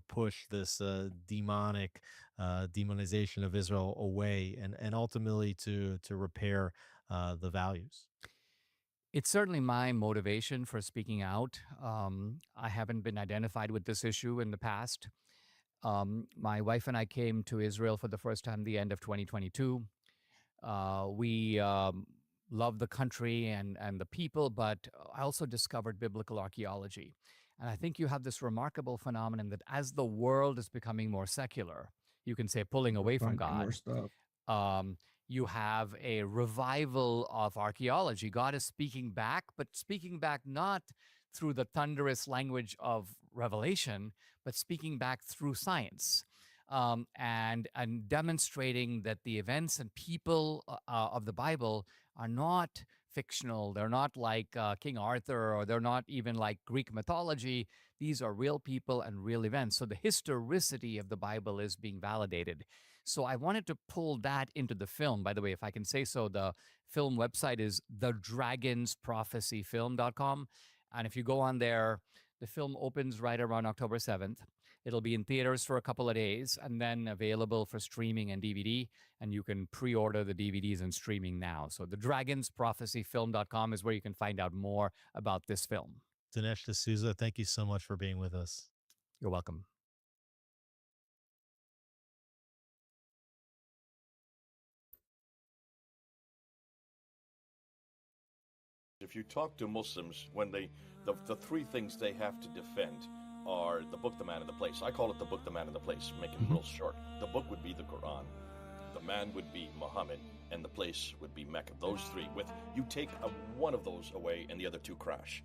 push this demonic demonization of Israel away and ultimately to repair the values? It's certainly my motivation for speaking out. I haven't been identified with this issue in the past. My wife and I came to Israel for the first time the end of 2022. We love the country and the people, but I also discovered biblical archaeology. And I think you have this remarkable phenomenon that as the world is becoming more secular, you can say pulling away from God, you have a revival of archaeology. God is speaking back, but speaking back not through the thunderous language of Revelation, but speaking back through science. And demonstrating that the events and people of the Bible are not fictional. They're not like King Arthur, or they're not even like Greek mythology. These are real people and real events. So the historicity of the Bible is being validated. So I wanted to pull that into the film. By the way, if I can say so, the film website is thedragonsprophecyfilm.com. And if you go on there, the film opens right around October 7th. It'll be in theaters for a couple of days and then available for streaming and DVD. And you can pre-order the DVDs and streaming now. So thedragonsprophecyfilm.com is where you can find out more about this film. Dinesh D'Souza, thank you so much for being with us. You're welcome. If you talk to Muslims, when the three things they have to defend are the book, the man, and the place. I call it the book, the man, and the place, make it real short. The book would be the Quran, the man would be Muhammad, and the place would be Mecca. Those three. You take one of those away and the other two crash.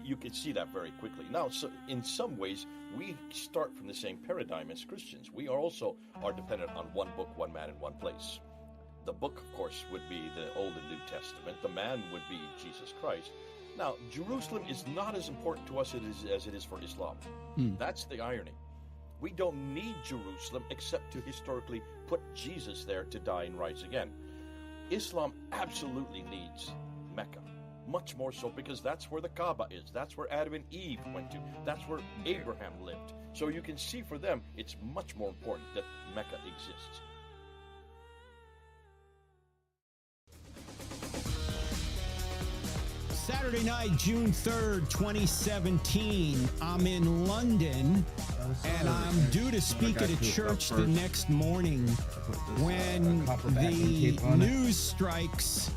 You can see that very quickly. Now, so in some ways, we start from the same paradigm as Christians. We are dependent on one book, one man, and one place. The book, of course, would be the Old and New Testament. The man would be Jesus Christ. Now, Jerusalem is not as important to us as it is for Islam. That's the irony. We don't need Jerusalem except to historically put Jesus there to die and rise again. Islam absolutely needs Mecca, much more so because that's where the Kaaba is. That's where Adam and Eve went to. That's where Abraham lived. So you can see for them, it's much more important that Mecca exists. Saturday night, June 3rd, 2017. I'm in London, and I'm due to speak at a church the next morning when the news strikes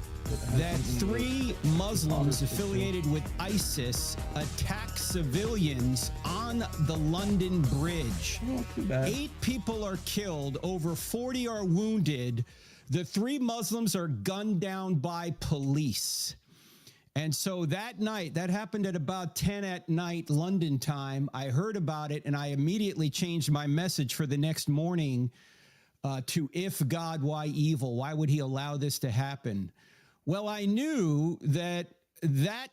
that 3 Muslims affiliated with ISIS attacked civilians on the London Bridge. 8 people are killed, over 40 are wounded. The 3 Muslims are gunned down by police. And so that night, that happened at about 10 at night, London time. I heard about it and I immediately changed my message for the next morning to "If God, why evil? Why would he allow this to happen?" Well, I knew that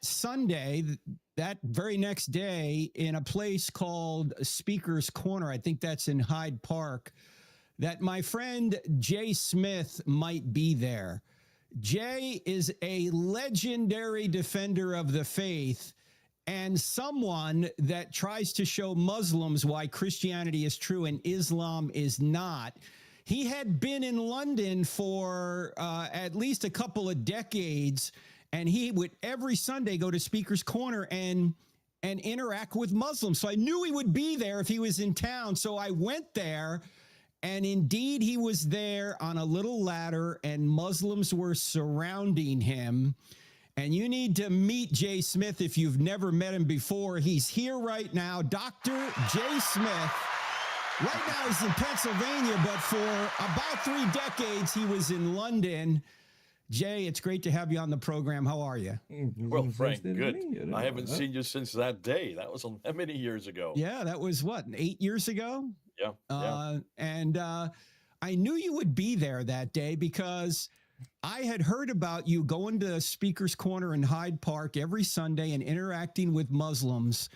Sunday, that very next day, in a place called Speaker's Corner, I think that's in Hyde Park, that my friend Jay Smith might be there. Jay is a legendary defender of the faith and someone that tries to show Muslims why Christianity is true and Islam is not. He had been in London for at least a couple of decades, and he would every Sunday go to Speaker's Corner and interact with Muslims. So I knew he would be there if he was in town. So I went there. And indeed, he was there on a little ladder and Muslims were surrounding him. And you need to meet Jay Smith if you've never met him before. He's here right now, Dr. Jay Smith. Right now he's in Pennsylvania, but for about 3 decades, he was in London. Jay, it's great to have you on the program. How are you? Well, Frank, good. I haven't seen you since that day. That was many years ago. Yeah, that was what, 8 years ago? Yeah. And I knew you would be there that day because I had heard about you going to Speaker's Corner in Hyde Park every Sunday and interacting with Muslims.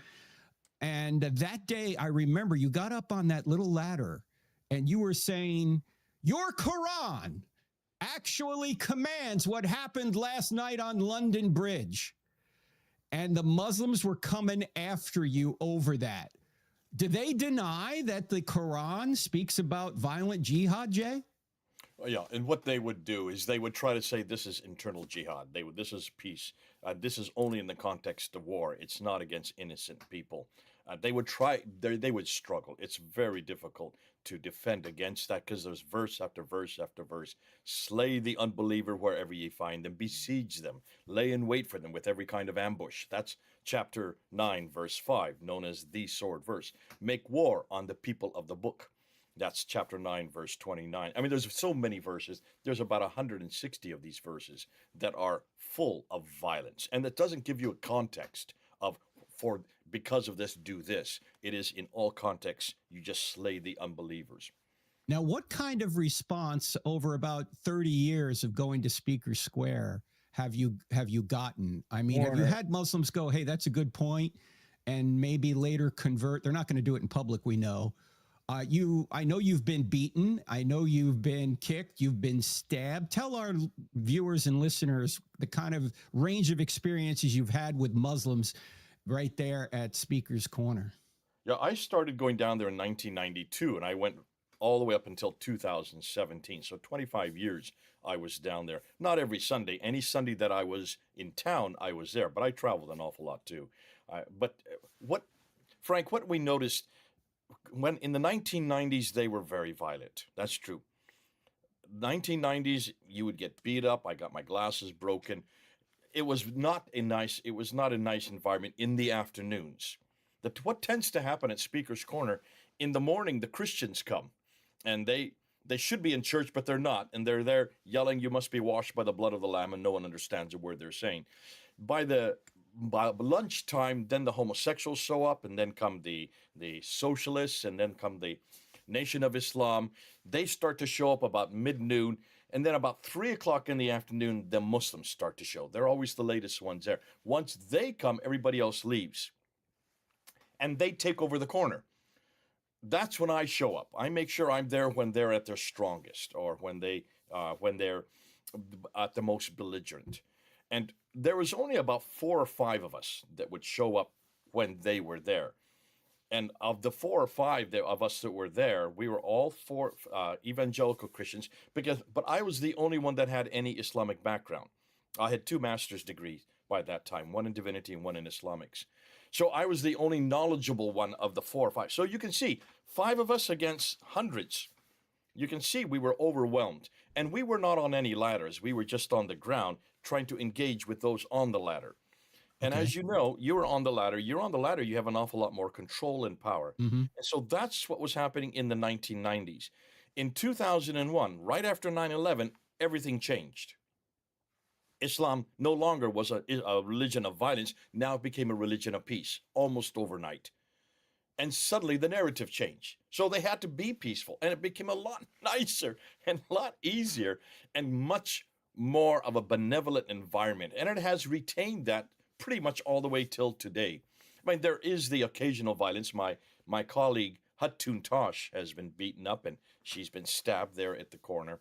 And that day, I remember you got up on that little ladder and you were saying, "Your Quran actually commands what happened last night on London Bridge." And the Muslims were coming after you over that. Do they deny that the Quran speaks about violent jihad, Jay? Yeah, and what they would do is they would try to say this is internal jihad. This is peace. This is only in the context of war. It's not against innocent people. They would try. They would struggle. It's very difficult to defend against that because there's verse after verse after verse. Slay the unbeliever wherever ye find them. Besiege them. Lay in wait for them with every kind of ambush. That's chapter 9, verse 5, known as the sword verse. Make war on the people of the book. That's chapter 9, verse 29. I mean, there's so many verses. There's about 160 of these verses that are full of violence. And that doesn't give you a context of, because of this, do this. It is in all contexts, you just slay the unbelievers. Now, what kind of response over about 30 years of going to Speaker Square have you gotten? I mean, have you had Muslims go, "Hey, that's a good point," and maybe later convert? They're not going to do it in public, we know. I know you've been beaten. I know you've been kicked. You've been stabbed. Tell our viewers and listeners the kind of range of experiences you've had with Muslims right there at Speaker's Corner. Yeah, I started going down there in 1992, and I went all the way up until 2017. So 25 years I was down there. Not every Sunday. Any Sunday that I was in town, I was there. But I traveled an awful lot too. Frank, what we noticed when in the 1990s, they were very violent. That's true. 1990s, you would get beat up. I got my glasses broken. It was not a nice environment in the afternoons. What tends to happen at Speaker's Corner, in the morning, the Christians come, and they should be in church, but they're not, and they're there yelling, "You must be washed by the blood of the Lamb," and no one understands a word they're saying. By lunchtime, then the homosexuals show up, and then come the socialists, and then come the Nation of Islam. They start to show up about mid-noon, and then about 3 o'clock in the afternoon, the Muslims start to show. They're always the latest ones there. Once they come, everybody else leaves. And they take over the corner. That's when I show up. I make sure I'm there when they're at their strongest, or when they're at the most belligerent. And there was only about 4 or 5 of us that would show up when they were there. And of the 4 or 5 of us that were there, we were all 4 evangelical Christians, but I was the only one that had any Islamic background. I had 2 master's degrees by that time, one in divinity and one in Islamics. So I was the only knowledgeable one of the 4 or 5. So you can see 5 of us against hundreds. You can see we were overwhelmed. And we were not on any ladders. We were just on the ground trying to engage with those on the ladder. And as you know, you're on the ladder. You're on the ladder. You have an awful lot more control and power. Mm-hmm. And so that's what was happening in the 1990s. In 2001, right after 9/11, everything changed. Islam no longer was a religion of violence. Now it became a religion of peace almost overnight. And suddenly the narrative changed. So they had to be peaceful, and it became a lot nicer and a lot easier and much more of a benevolent environment. And it has retained that pretty much all the way till today. I mean, there is the occasional violence. My colleague Hatun Tosh has been beaten up, and she's been stabbed there at the corner.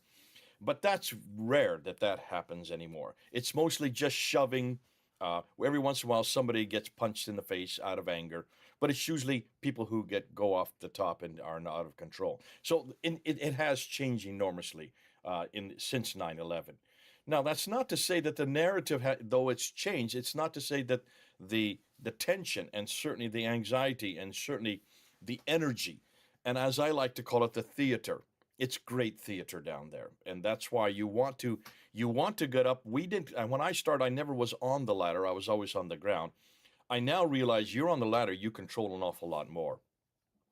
But that's rare that happens anymore. It's mostly just shoving. Every once in a while, somebody gets punched in the face out of anger, but it's usually people who go off the top and are not out of control. So it has changed enormously since 9/11. Now, that's not to say that the narrative, though it's changed, it's not to say that the tension and certainly the anxiety and certainly the energy, and as I like to call it, the theater. It's great theater down there, and that's why you want to get up. We didn't. And when I started, I never was on the ladder. I was always on the ground. I now realize you're on the ladder, you control an awful lot more,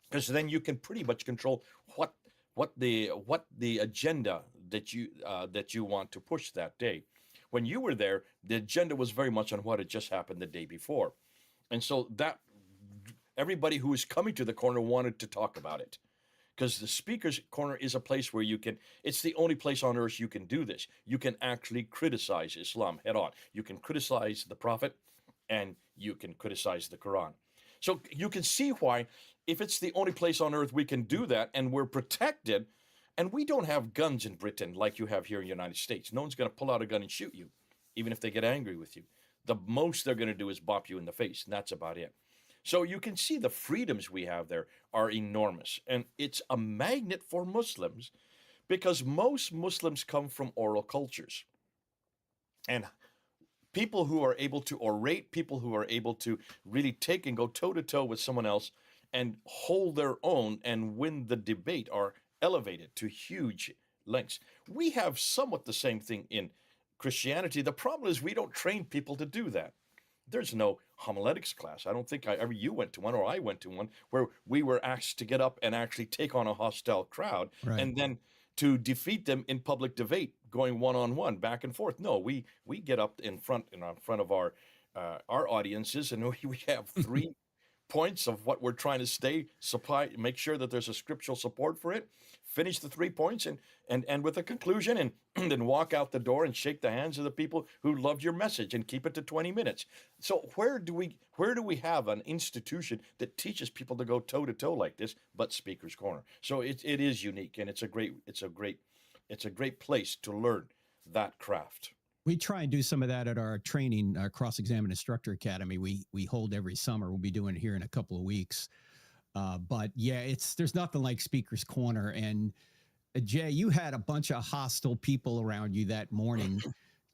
because then you can pretty much control what the agenda that you want to push that day. When you were there, the agenda was very much on what had just happened the day before, and so that everybody who was coming to the corner wanted to talk about it. Because the speaker's corner is a place where it's the only place on earth you can do this. You can actually criticize Islam head on. You can criticize the Prophet, and you can criticize the Quran. So you can see why, if it's the only place on earth we can do that, and we're protected, and we don't have guns in Britain like you have here in the United States. No one's going to pull out a gun and shoot you, even if they get angry with you. The most they're going to do is bop you in the face, and that's about it. So you can see the freedoms we have there are enormous. And it's a magnet for Muslims, because most Muslims come from oral cultures. And people who are able to orate, people who are able to really take and go toe-to-toe with someone else and hold their own and win the debate are elevated to huge lengths. We have somewhat the same thing in Christianity. The problem is we don't train people to do that. There's no homiletics class. I don't think you went to one, or I went to one, where we were asked to get up and actually take on a hostile crowd, right, and then to defeat them in public debate, going one-on-one, back and forth. No, we get up in front of our audiences, and we have 3 points of what we're trying to make sure that there's a scriptural support for it, finish the 3 points, and with a conclusion, and then walk out the door and shake the hands of the people who loved your message and keep it to 20 minutes. So where do we have an institution that teaches people to go toe to toe like this, but Speaker's Corner? So it is unique, and it's a great place to learn that craft. We try and do some of that at our training, our Cross-Examine Instructor Academy. We hold every summer. We'll be doing it here in a couple of weeks. But yeah, there's nothing like Speaker's Corner. And Jay, you had a bunch of hostile people around you that morning,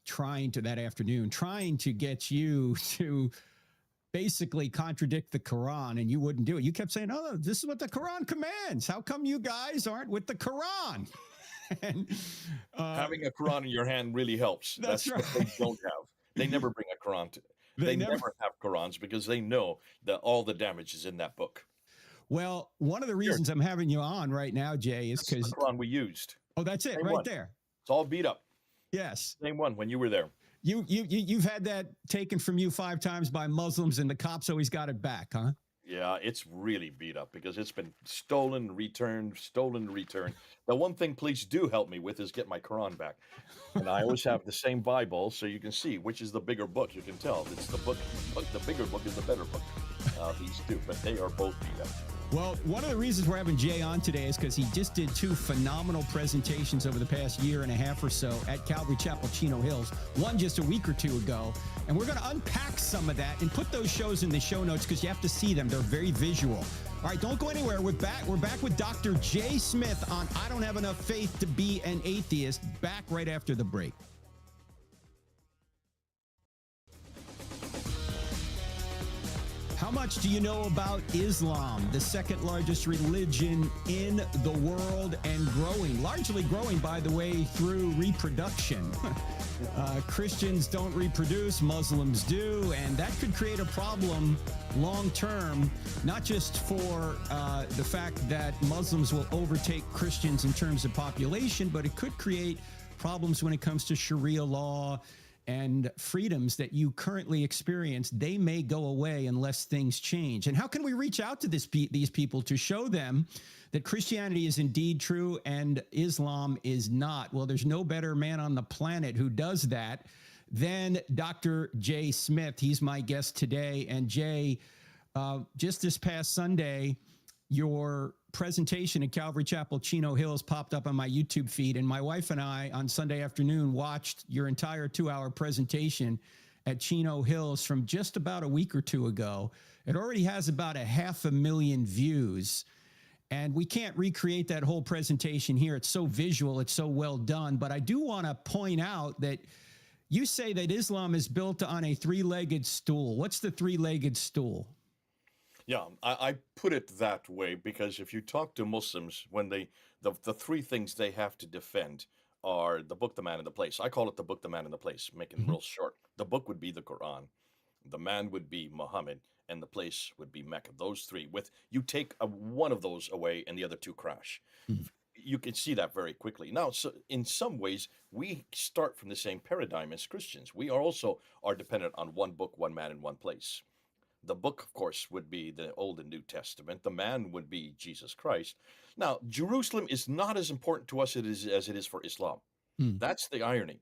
that afternoon, trying to get you to basically contradict the Quran, and you wouldn't do it. You kept saying, "Oh, this is what the Quran commands. How come you guys aren't with the Quran?" And, having a Quran in your hand really helps. That's right. What they don't have. They never bring a Quran. They never have Qurans, because they know that all the damage is in that book. Well, one of the reasons I'm having you on right now, Jay, is because the Quran we used. Oh, that's it, Same right one. there. It's all beat up. Yes, same one when you were there. You've had that taken from you 5 times by Muslims, and the cops always got it back, huh? Yeah, it's really beat up because it's been stolen, returned. The one thing police do help me with is get my Quran back. And I always have the same Bible, so you can see which is the bigger book. You can tell it's the book. The bigger book is the better book. These two, but they are both beat up. Well, one of the reasons we're having Jay on today is because he just did 2 phenomenal presentations over the past year and a half or so at Calvary Chapel, Chino Hills, one just a week or 2 ago. And we're going to unpack some of that and put those shows in the show notes, because you have to see them. They're very visual. All right, don't go anywhere. We're back with Dr. Jay Smith on I Don't Have Enough Faith to Be an Atheist, back right after the break. How much do you know about Islam, the second largest religion in the world, and growing, largely growing, by the way, through reproduction? Christians don't reproduce, Muslims do, and that could create a problem long term, not just for the fact that Muslims will overtake Christians in terms of population, but it could create problems when it comes to Sharia law and freedoms that you currently experience, they may go away unless things change. And how can we reach out to these people to show them that Christianity is indeed true and Islam is not? Well, there's no better man on the planet who does that than Dr. Jay Smith. He's my guest today. And Jay, just this past Sunday, your presentation at Calvary Chapel, Chino Hills, popped up on my YouTube feed. And my wife and I on Sunday afternoon watched your entire 2-hour presentation at Chino Hills from just about a week or two ago. It already has about 500,000 views. And we can't recreate that whole presentation here. It's so visual. It's so well done. But I do want to point out that you say that Islam is built on a 3-legged stool. What's the 3-legged stool? Yeah, I put it that way because if you talk to Muslims, when the three things they have to defend are the book, the man, and the place. I call it the book, the man, and the place, making it real short. The book would be the Quran, the man would be Muhammad, and the place would be Mecca. Those three. You take one of those away, and the other two crash. You can see that very quickly. Now, so in some ways, we start from the same paradigm as Christians. We also are dependent on one book, one man, and one place. The book, of course, would be the Old and New Testament. The man would be Jesus Christ. Now, Jerusalem is not as important to us as it is for Islam. That's the irony.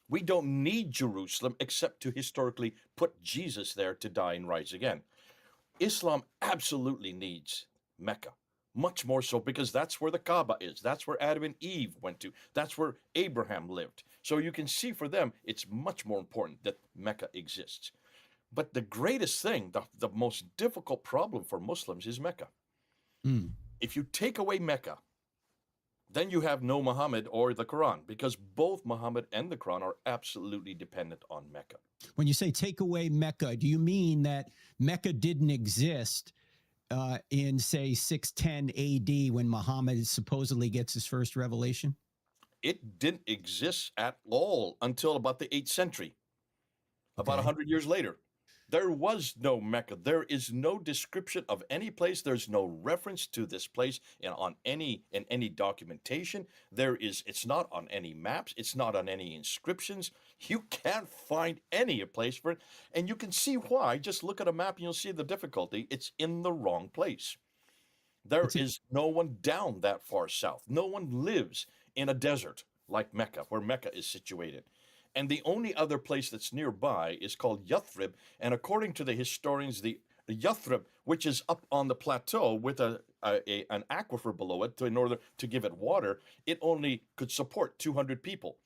We don't need Jerusalem except to historically put Jesus there to die and rise again. Islam absolutely needs Mecca, much more so because that's where the Kaaba is. That's where Adam and Eve went to. That's where Abraham lived. So you can see for them, it's much more important that Mecca exists. But the greatest thing, the most difficult problem for Muslims is Mecca. If you take away Mecca, then you have no Muhammad or the Quran, because both Muhammad and the Quran are absolutely dependent on Mecca. When you say take away Mecca, do you mean that Mecca didn't exist in, say, 610 AD when Muhammad supposedly gets his first revelation? It didn't exist at all until about the 8th century, about 100 years later. There was no Mecca. There is no description of any place. There's no reference to this place in any documentation. It's not on any maps. It's not on any inscriptions. You can't find any place for it. And you can see why. Just look at a map and you'll see the difficulty. It's in the wrong place. There is no one down that far south. No one lives in a desert like Mecca, where Mecca is situated. And the only other place that's nearby is called Yathrib. And according to the historians, the Yathrib, which is up on the plateau with an aquifer below it in order to give it water, it only could support 200 people.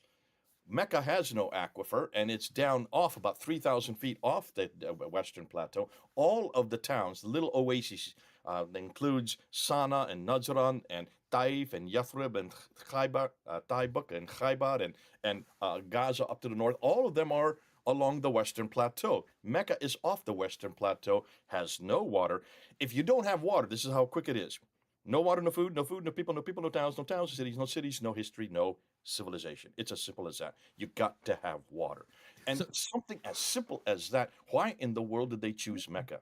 Mecca has no aquifer, and it's down off about 3,000 feet off the western plateau. All of the towns, the little oases, that includes Sana and Najran and Taif and Yathrib and Taibuk and Khaybar and Gaza up to the north. All of them are along the western plateau. Mecca is off the western plateau, has no water. If you don't have water, this is how quick it is. No water, no food, no people, no towns, no cities, no history, no civilization. It's as simple as that. You got to have water. And something as simple as that, why in the world did they choose Mecca?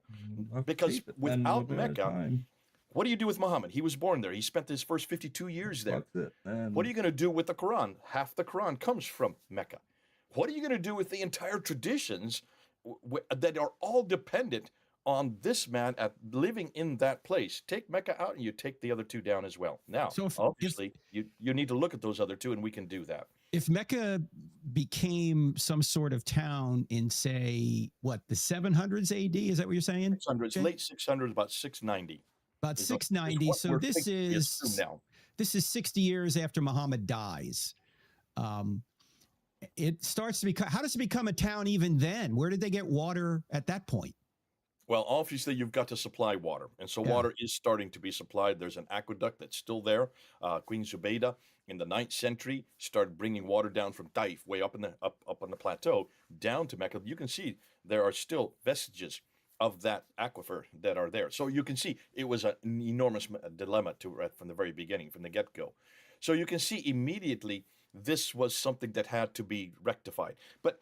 Because without Mecca, what do you do with Muhammad? He was born there. He spent his first 52 years there. What are you going to do with the Quran? Half the Quran comes from Mecca. What are you going to do with the entire traditions that are all dependent on this man at living in that place? Take Mecca out and you take the other two down as well. Now, obviously, you need to look at those other two, and we can do that. If Mecca became some sort of town in, say, the 700s AD, is that what you're saying? 600s, late 600s, about 690. About 690. So this is 60 years after Muhammad dies. It starts to become. How does it become a town even then? Where did they get water at that point? Well, obviously, you've got to supply water. And so water is starting to be supplied. There's an aqueduct that's still there. Queen Zubaydah in the 9th century started bringing water down from Taif, way up on the plateau, down to Mecca. You can see there are still vestiges of that aquifer that are there. So you can see it was an enormous dilemma from the very beginning, from the get-go. So you can see immediately this was something that had to be rectified. But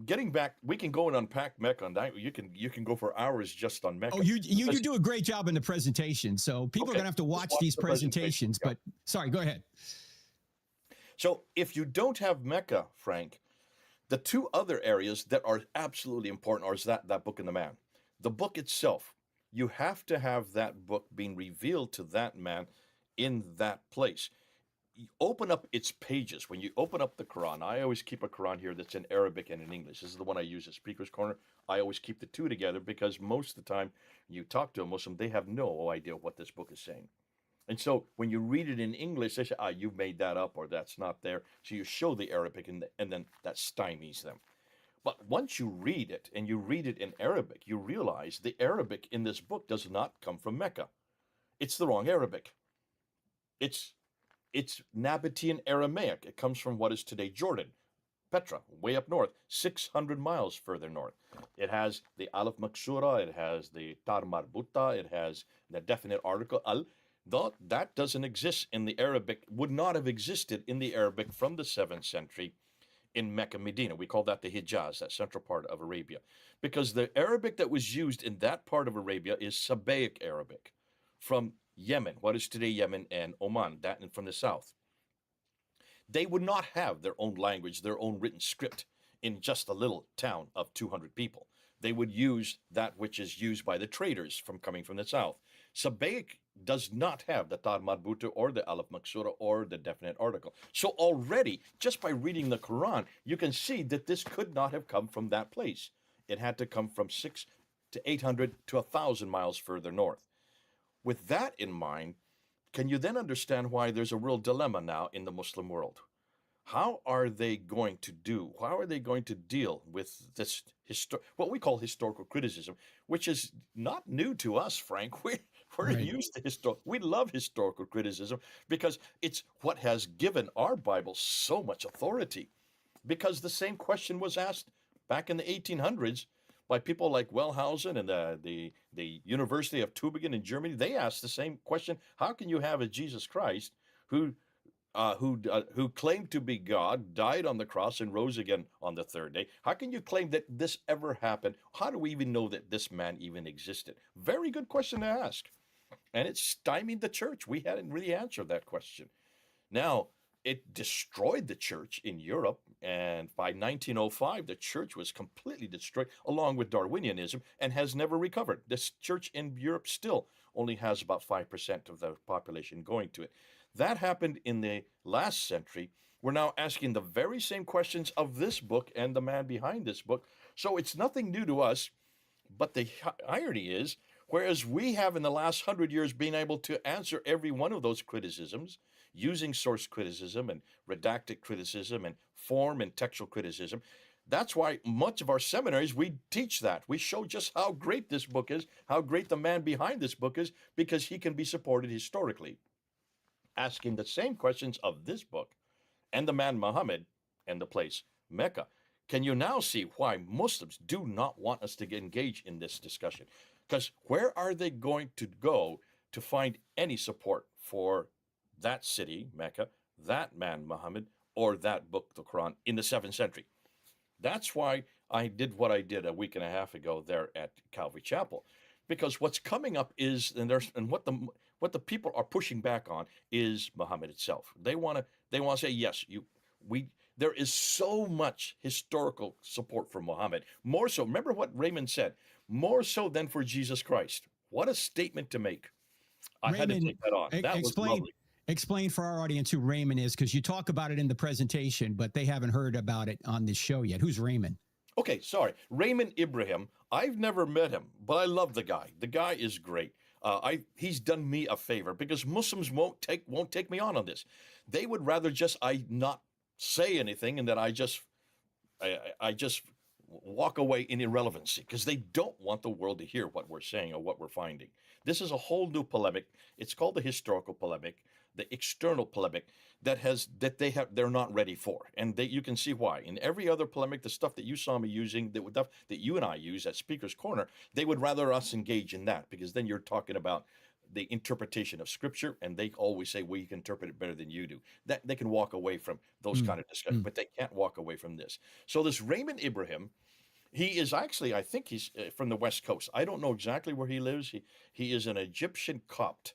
getting back, we can go and unpack Mecca, and you can go for hours just on Mecca. Oh, you do a great job in the presentation, so people are going to have to watch these presentations. But sorry, go ahead. So if you don't have Mecca, Frank, The two other areas that are absolutely important are that book and the man. The book itself, you have to have that book being revealed to that man in that place. You open up its pages. When you open up the Quran, I always keep a Quran here that's in Arabic and in English. This is the one I use at Speaker's Corner. I always keep the two together because most of the time you talk to a Muslim, they have no idea what this book is saying. And so when you read it in English, they say, you made that up or that's not there. So you show the Arabic and then that stymies them. But once you read it and you read it in Arabic, you realize the Arabic in this book does not come from Mecca. It's the wrong Arabic. It's Nabatean Aramaic. It comes from what is today Jordan, Petra, way up north, 600 miles further north. It has the Alif Maksura, it has the Tar Marbuta, it has the definite article Al. That doesn't exist in the Arabic, would not have existed in the Arabic from the 7th century in Mecca, Medina. We call that the Hijaz, that central part of Arabia. Because the Arabic that was used in that part of Arabia is Sabaic Arabic from Yemen, what is today Yemen and Oman, that and from the south. They would not have their own language, their own written script in just a little town of 200 people. They would use that which is used by the traders coming from the south. Sabaic does not have the Tar Marbuta or the Alif Maksura or the definite article. So already, just by reading the Quran, you can see that this could not have come from that place. It had to come from 600 to 800 to 1,000 miles further north. With that in mind, can you then understand why there's a real dilemma now in the Muslim world? How are they going to deal with this what we call historical criticism, which is not new to us, Frank. We're Right. used to we love historical criticism because it's what has given our Bible so much authority. Because the same question was asked back in the 1800s by people like Wellhausen and the University of Tübingen in Germany. They asked the same question: how can you have a Jesus Christ who claimed to be God, died on the cross, and rose again on the third day? How can you claim that this ever happened? How do we even know that this man even existed? Very good question to ask. And it stymied the church. We hadn't really answered that question. Now, it destroyed the church in Europe, and by 1905, the church was completely destroyed, along with Darwinianism, and has never recovered. This church in Europe still only has about 5% of the population going to it. That happened in the last century. We're now asking the very same questions of this book and the man behind this book. So it's nothing new to us, but the irony is, whereas we have in the last 100 years been able to answer every one of those criticisms using source criticism and redacted criticism and form and textual criticism, that's why much of our seminaries, we teach that. We show just how great this book is, how great the man behind this book is, because he can be supported historically. Asking the same questions of this book and the man Muhammad and the place Mecca. Can you now see why Muslims do not want us to engage in this discussion? Because where are they going to go to find any support for that city, Mecca, that man Muhammad, or that book, the Quran, in the 7th century? That's why I did what I did a week and a half ago there at Calvary Chapel. Because what's coming up is, and what the people are pushing back on is Muhammad itself. They want to say, yes, there is so much historical support for Muhammad. More so, remember what Raymond said, more so than for Jesus Christ. What a statement to make. I had to take that on. That was lovely. Explain for our audience who Raymond is, because you talk about it in the presentation, but they haven't heard about it on this show yet. Who's Raymond? Okay, sorry. Raymond Ibrahim. I've never met him, but I love the guy. The guy is great. He's done me a favor because Muslims won't take me on this. They would rather just I not say anything and that I just walk away in irrelevancy because they don't want the world to hear what we're saying or what we're finding. This is a whole new polemic. It's called the historical polemic, the external polemic they're not ready for, and you can see why. In every other polemic, the stuff that you saw me using, that you and I use at Speaker's Corner, they would rather us engage in that because then you're talking about the interpretation of Scripture, and they always say, "Well, you can interpret it better than you do." That they can walk away from those kind of discussions, but they can't walk away from this. So this Raymond Ibrahim. He is actually, I think he's from the West Coast. I don't know exactly where he lives. He is an Egyptian Copt,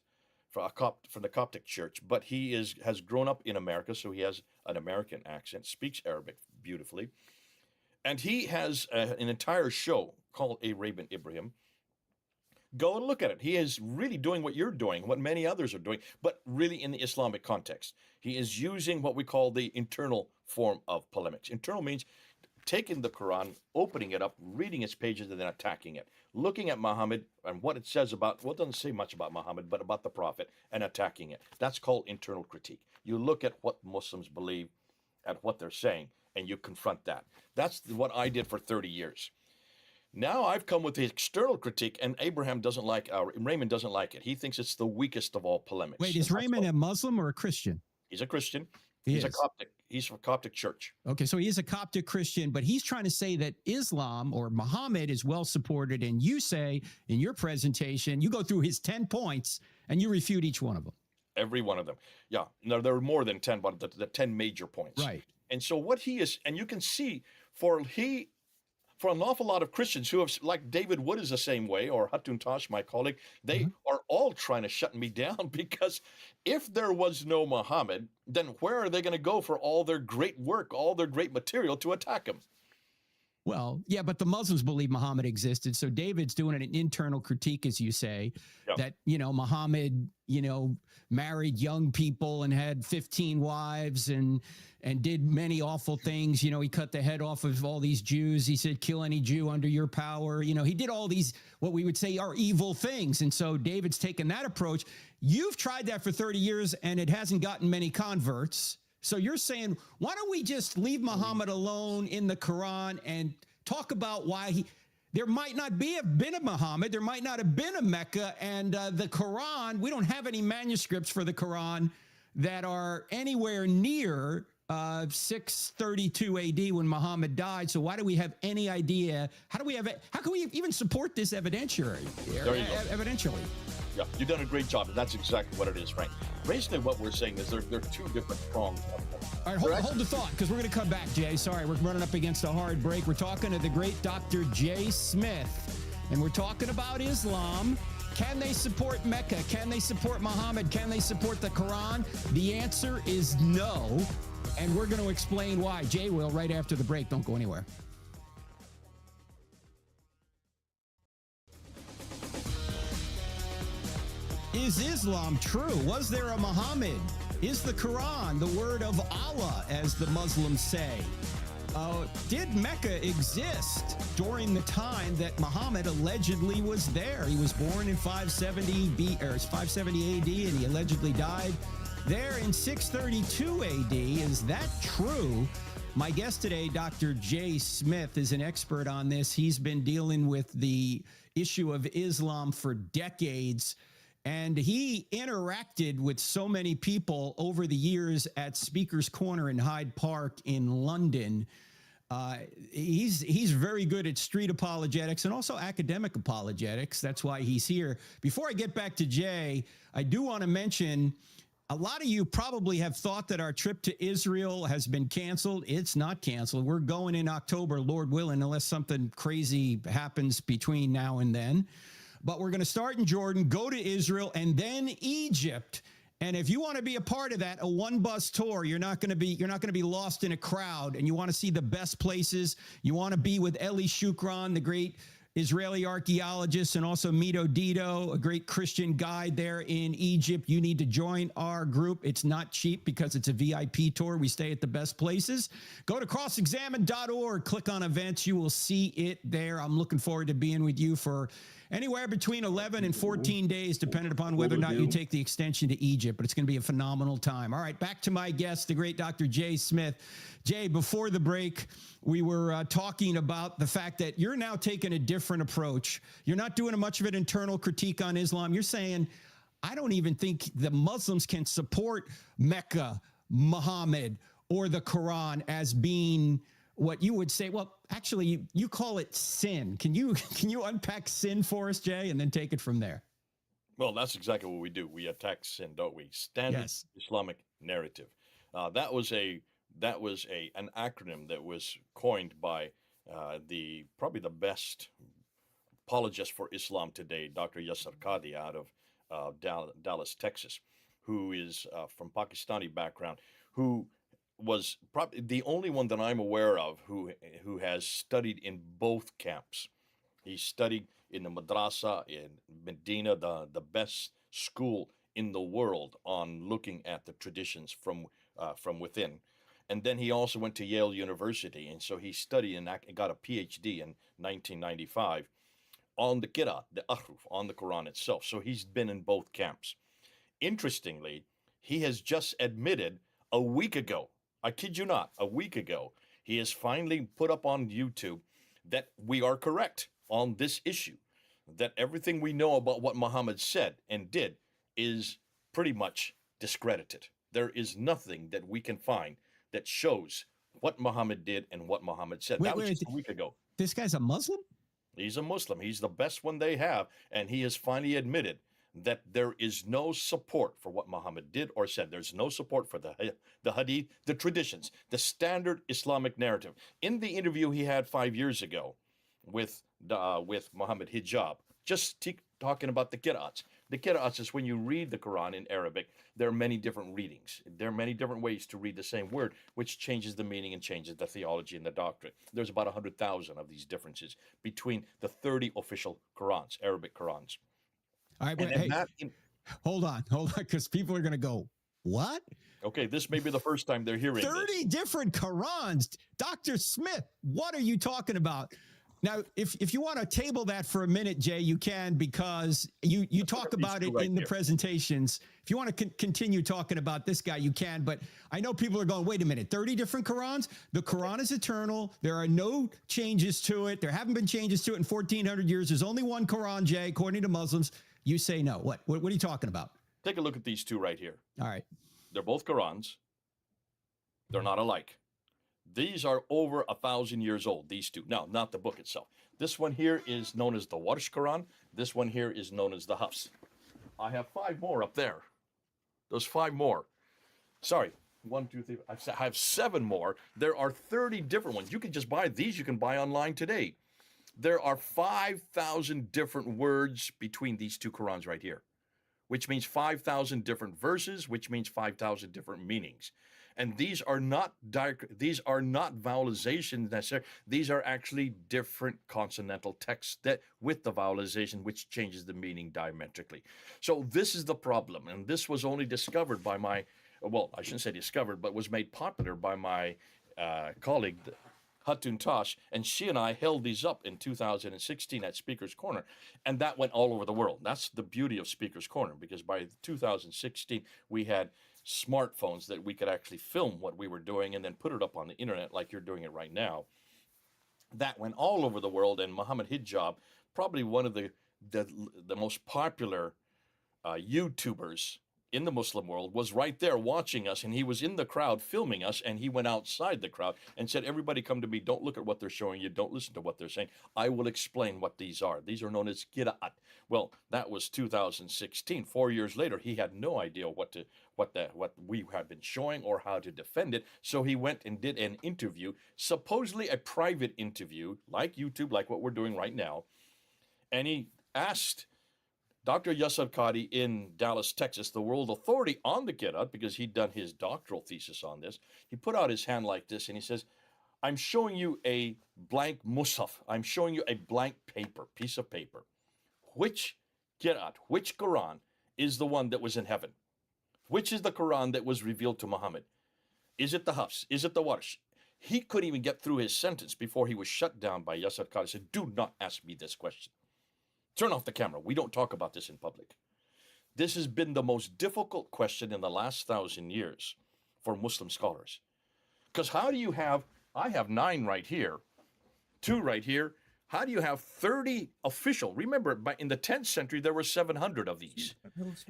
from the Coptic Church, but he has grown up in America, so he has an American accent, speaks Arabic beautifully. And he has an entire show called A Rabin Ibrahim. Go and look at it. He is really doing what you're doing, what many others are doing, but really in the Islamic context. He is using what we call the internal form of polemics. Internal means taking the Quran, opening it up, reading its pages, and then attacking it. Looking at Muhammad and what it says about, well, it doesn't say much about Muhammad, but about the Prophet, and attacking it. That's called internal critique. You look at what Muslims believe, at what they're saying, and you confront that. That's what I did for 30 years. Now I've come with the external critique, and Raymond doesn't like it. He thinks it's the weakest of all polemics. Wait, is Raymond a Muslim or a Christian? He's a Christian. He's a Coptic. He's from a Coptic church. Okay, so he is a Coptic Christian, but he's trying to say that Islam or Muhammad is well supported, and you say in your presentation, you go through his 10 points and you refute each one of them. Every one of them. Yeah, no, there are more than 10, but the 10 major points. Right. And so what he is, and you can see for an awful lot of Christians who have, like David Wood is the same way, or Hatun Tash, my colleague, they are all trying to shut me down, because if there was no Muhammad, then where are they going to go for all their great work, all their great material to attack him? Well, yeah, but the Muslims believe Muhammad existed. So David's doing an internal critique, as you say, that, Muhammad, married young people and had 15 wives and did many awful things. He cut the head off of all these Jews. He said, kill any Jew under your power. He did all these, what we would say are evil things. And so David's taken that approach. You've tried that for 30 years and it hasn't gotten many converts. So you're saying, why don't we just leave Muhammad alone in the Quran and talk about why there might not have been a Muhammad, there might not have been a Mecca, and the Quran, we don't have any manuscripts for the Quran that are anywhere near 632 AD when Muhammad died. So why do we have any idea? How can we even support this evidentially? Yeah, you've done a great job, and that's exactly what it is, Frank. Basically, what we're saying is there are two different prongs. All right, hold the thought, because we're going to come back, Jay. Sorry, we're running up against a hard break. We're talking to the great Dr. Jay Smith, and we're talking about Islam. Can they support Mecca? Can they support Muhammad? Can they support the Quran? The answer is no, and we're going to explain why. Jay will right after the break. Don't go anywhere. Is Islam true? Was there a Muhammad? Is the Quran the word of Allah, as the Muslims say? Did Mecca exist during the time that Muhammad allegedly was there? He was born in 570 AD, and he allegedly died there in 632 AD. Is that true? My guest today, Dr. Jay Smith, is an expert on this. He's been dealing with the issue of Islam for decades. And he interacted with so many people over the years at Speaker's Corner in Hyde Park in London. He's very good at street apologetics and also academic apologetics. That's why he's here. Before I get back to Jay, I do want to mention, a lot of you probably have thought that our trip to Israel has been canceled. It's not canceled. We're going in October, Lord willing, unless something crazy happens between now and then. But we're going to start in Jordan, go to Israel, and then Egypt. And if you want to be a part of that, a one-bus tour, you're not going to be lost in a crowd, and you want to see the best places. You want to be with Eli Shukran, the great Israeli archaeologist, and also Mito Dito, a great Christian guide there in Egypt. You need to join our group. It's not cheap because it's a VIP tour. We stay at the best places. Go to crossexamine.org, click on events. You will see it there. I'm looking forward to being with you for anywhere between 11 and 14 days, depending upon whether or not you take the extension to Egypt, but it's going to be a phenomenal time. All right, back to my guest, the great Dr. Jay Smith. Jay, before the break, we were talking about the fact that you're now taking a different approach. You're not doing much of an internal critique on Islam. You're saying, I don't even think the Muslims can support Mecca, Muhammad, or the Quran as being what you would say. Well, actually, you call it sin. Can you unpack sin for us, Jay, and then take it from there? Well, that's exactly what we do. We attack sin, don't we? Standard Islamic narrative. That was an acronym that was coined by probably the best apologist for Islam today, Dr. Yasser Qadhi out of Dallas, Texas, who is from Pakistani background, who was probably the only one that I'm aware of who has studied in both camps. He studied in the madrasa in Medina, the best school in the world on looking at the traditions from within. And then he also went to Yale University, and so he studied and got a PhD in 1995 on the Qira'at, the Ahruf, on the Quran itself. So he's been in both camps. Interestingly, he has just admitted a week ago, I kid you not, a week ago, he has finally put up on YouTube that we are correct on this issue, that everything we know about what Muhammad said and did is pretty much discredited. There is nothing that we can find that shows what Muhammad did and what Muhammad said. That was just a week ago. This guy's a Muslim? He's a Muslim. He's the best one they have. And he has finally admitted that there is no support for what Muhammad did or said. There's no support for the hadith, the traditions, the standard Islamic narrative. In the interview he had 5 years ago with Muhammad Hijab, just talking about the qira'ats. The qira'ats is when you read the Quran in Arabic, there are many different readings. There are many different ways to read the same word, which changes the meaning and changes the theology and the doctrine. There's about 100,000 of these differences between the 30 official Qurans, Arabic Qurans. All right, but hey, hold on, because people are going to go, what? Okay, this may be the first time they're hearing 30 different Qurans. Dr. Smith, what are you talking about? Now, if you want to table that for a minute, Jay, you can, because you talk about it in the presentations. If you want to continue talking about this guy, you can. But I know people are going, wait a minute, 30 different Qurans? The Quran is eternal. There are no changes to it. There haven't been changes to it in 1,400 years. There's only one Quran, Jay, according to Muslims. You say no. What are you talking about? Take a look at these two right here. All right. They're both Qurans. They're not alike. These are over 1,000 years old, these two. Now, not the book itself. This one here is known as the Warsh Quran. This one here is known as the Hafs. I have 5 more up there. Those 5 more. Sorry, 1, 2, 3. I have 7 more. There are 30 different ones. You can just buy these. You can buy online today. There are 5,000 different words between these two Qurans right here, which means 5,000 different verses, which means 5,000 different meanings. And these are not vowelizations necessarily. These are actually different consonantal texts that with the vowelization, which changes the meaning diametrically. So this is the problem. And this was only discovered by my, well, I shouldn't say discovered, but was made popular by my colleague, Hatun Tash, and she and I held these up in 2016 at Speaker's Corner, and that went all over the world. That's the beauty of Speaker's Corner, because by 2016, we had smartphones that we could actually film what we were doing and then put it up on the internet like you're doing it right now. That went all over the world, and Muhammad Hijab, probably one of the most popular YouTubers in the Muslim world, was right there watching us, and he was in the crowd filming us, and he went outside the crowd and said, everybody come to me, don't look at what they're showing you, don't listen to what they're saying, I will explain what these are. These are known as qira'at. Well, that was 2016. 4 years later, he had no idea what we had been showing or how to defend it, so he went and did an interview, supposedly a private interview, like YouTube, like what we're doing right now, and he asked Dr. Yasir Qadhi in Dallas, Texas, the world authority on the Qira'at, because he'd done his doctoral thesis on this. He put out his hand like this and he says, I'm showing you a blank mushaf. I'm showing you a blank piece of paper. Which Qira'at, which Quran is the one that was in heaven? Which is the Quran that was revealed to Muhammad? Is it the Hafs? Is it the Warsh? He couldn't even get through his sentence before he was shut down by Yasir Qadhi. He said, do not ask me this question. Turn off the camera. We don't talk about this in public. This has been the most difficult question in the last 1,000 years for Muslim scholars. Because how do you have, I have 9 right here, 2 right here. How do you have 30 official? Remember, in the 10th century, there were 700 of these.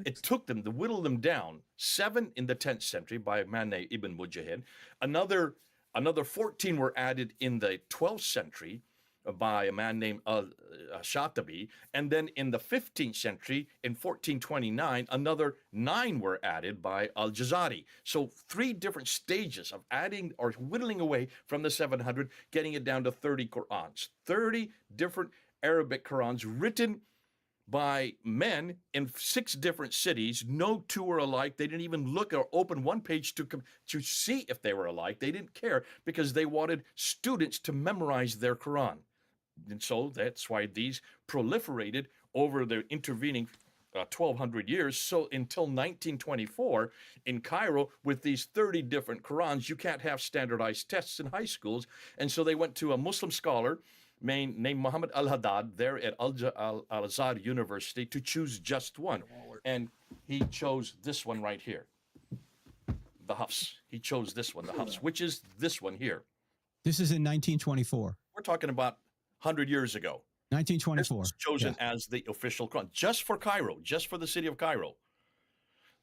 It took them to whittle them down. 7 in the 10th century by a man named Ibn Mujahid. Another 14 were added in the 12th century by a man named Shatabi, and then in the 15th century, in 1429, another 9 were added by Al-Jazari. So 3 different stages of adding or whittling away from the 700, getting it down to 30 Qurans. 30 different Arabic Qurans written by men in 6 different cities. No 2 were alike. They didn't even look or open one page to see if they were alike. They didn't care because they wanted students to memorize their Quran. And so that's why these proliferated over the intervening 1,200 years. So until 1924 in Cairo, with these 30 different Qurans, you can't have standardized tests in high schools. And so they went to a Muslim scholar named Muhammad al-Haddad there at Al-Azhar University to choose just one. And he chose this one right here, the Hafs. He chose this one, the Hafs, which is this one here. This is in 1924. We're talking about 100 years ago. 1924. This was chosen as the official Quran, just for Cairo, just for the city of Cairo.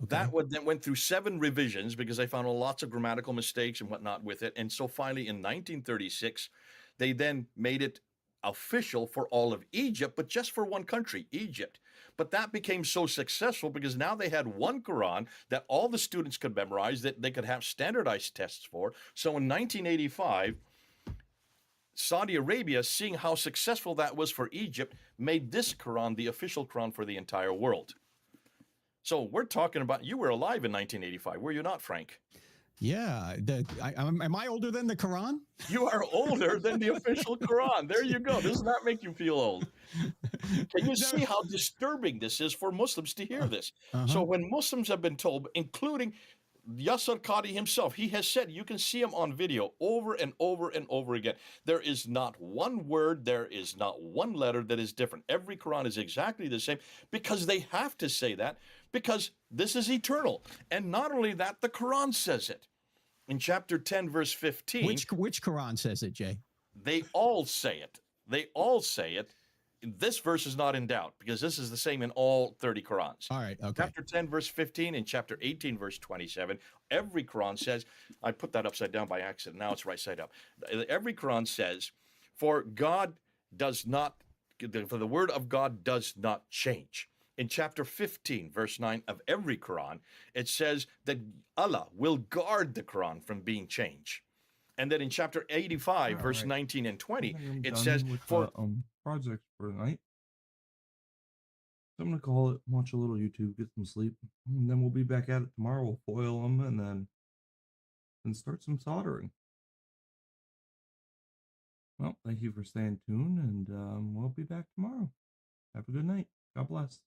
That then went through 7 revisions because they found lots of grammatical mistakes and whatnot with it. And so finally in 1936, they then made it official for all of Egypt, but just for one country, Egypt. But that became so successful because now they had one Quran that all the students could memorize, that they could have standardized tests for. So in 1985, Saudi Arabia, seeing how successful that was for Egypt, made this Quran the official Quran for the entire world. So we're talking about, you were alive in 1985, were you not, Frank? Yeah. Am I older than the Quran? You are older than the official Quran. There you go. Doesn't that make you feel old? Can you see how disturbing this is for Muslims to hear this? So when Muslims have been told, including Yasser Qadi himself, he has said, you can see him on video over and over and over again. There is not one word, there is not one letter that is different. Every Quran is exactly the same because they have to say that because this is eternal. And not only that, the Quran says it. In chapter 10, verse 15. Which Quran says it, Jay? They all say it. They all say it. This verse is not in doubt because this is the same in all 30 Qurans. All right, okay. Chapter 10, verse 15 and chapter 18, verse 27. Every Quran says, I put that upside down by accident. Now it's right side up. Every Quran says, for God does not, for the word of God does not change. In chapter 15, verse 9 of every Quran, it says that Allah will guard the Quran from being changed. And then in chapter 85, verse 19 and 20, it says, for project for the night. So I'm going to call it, watch a little YouTube, get some sleep, and then we'll be back at it tomorrow. We'll foil them and then start some soldering. Well, thank you for staying tuned, and we'll be back tomorrow. Have a good night. God bless.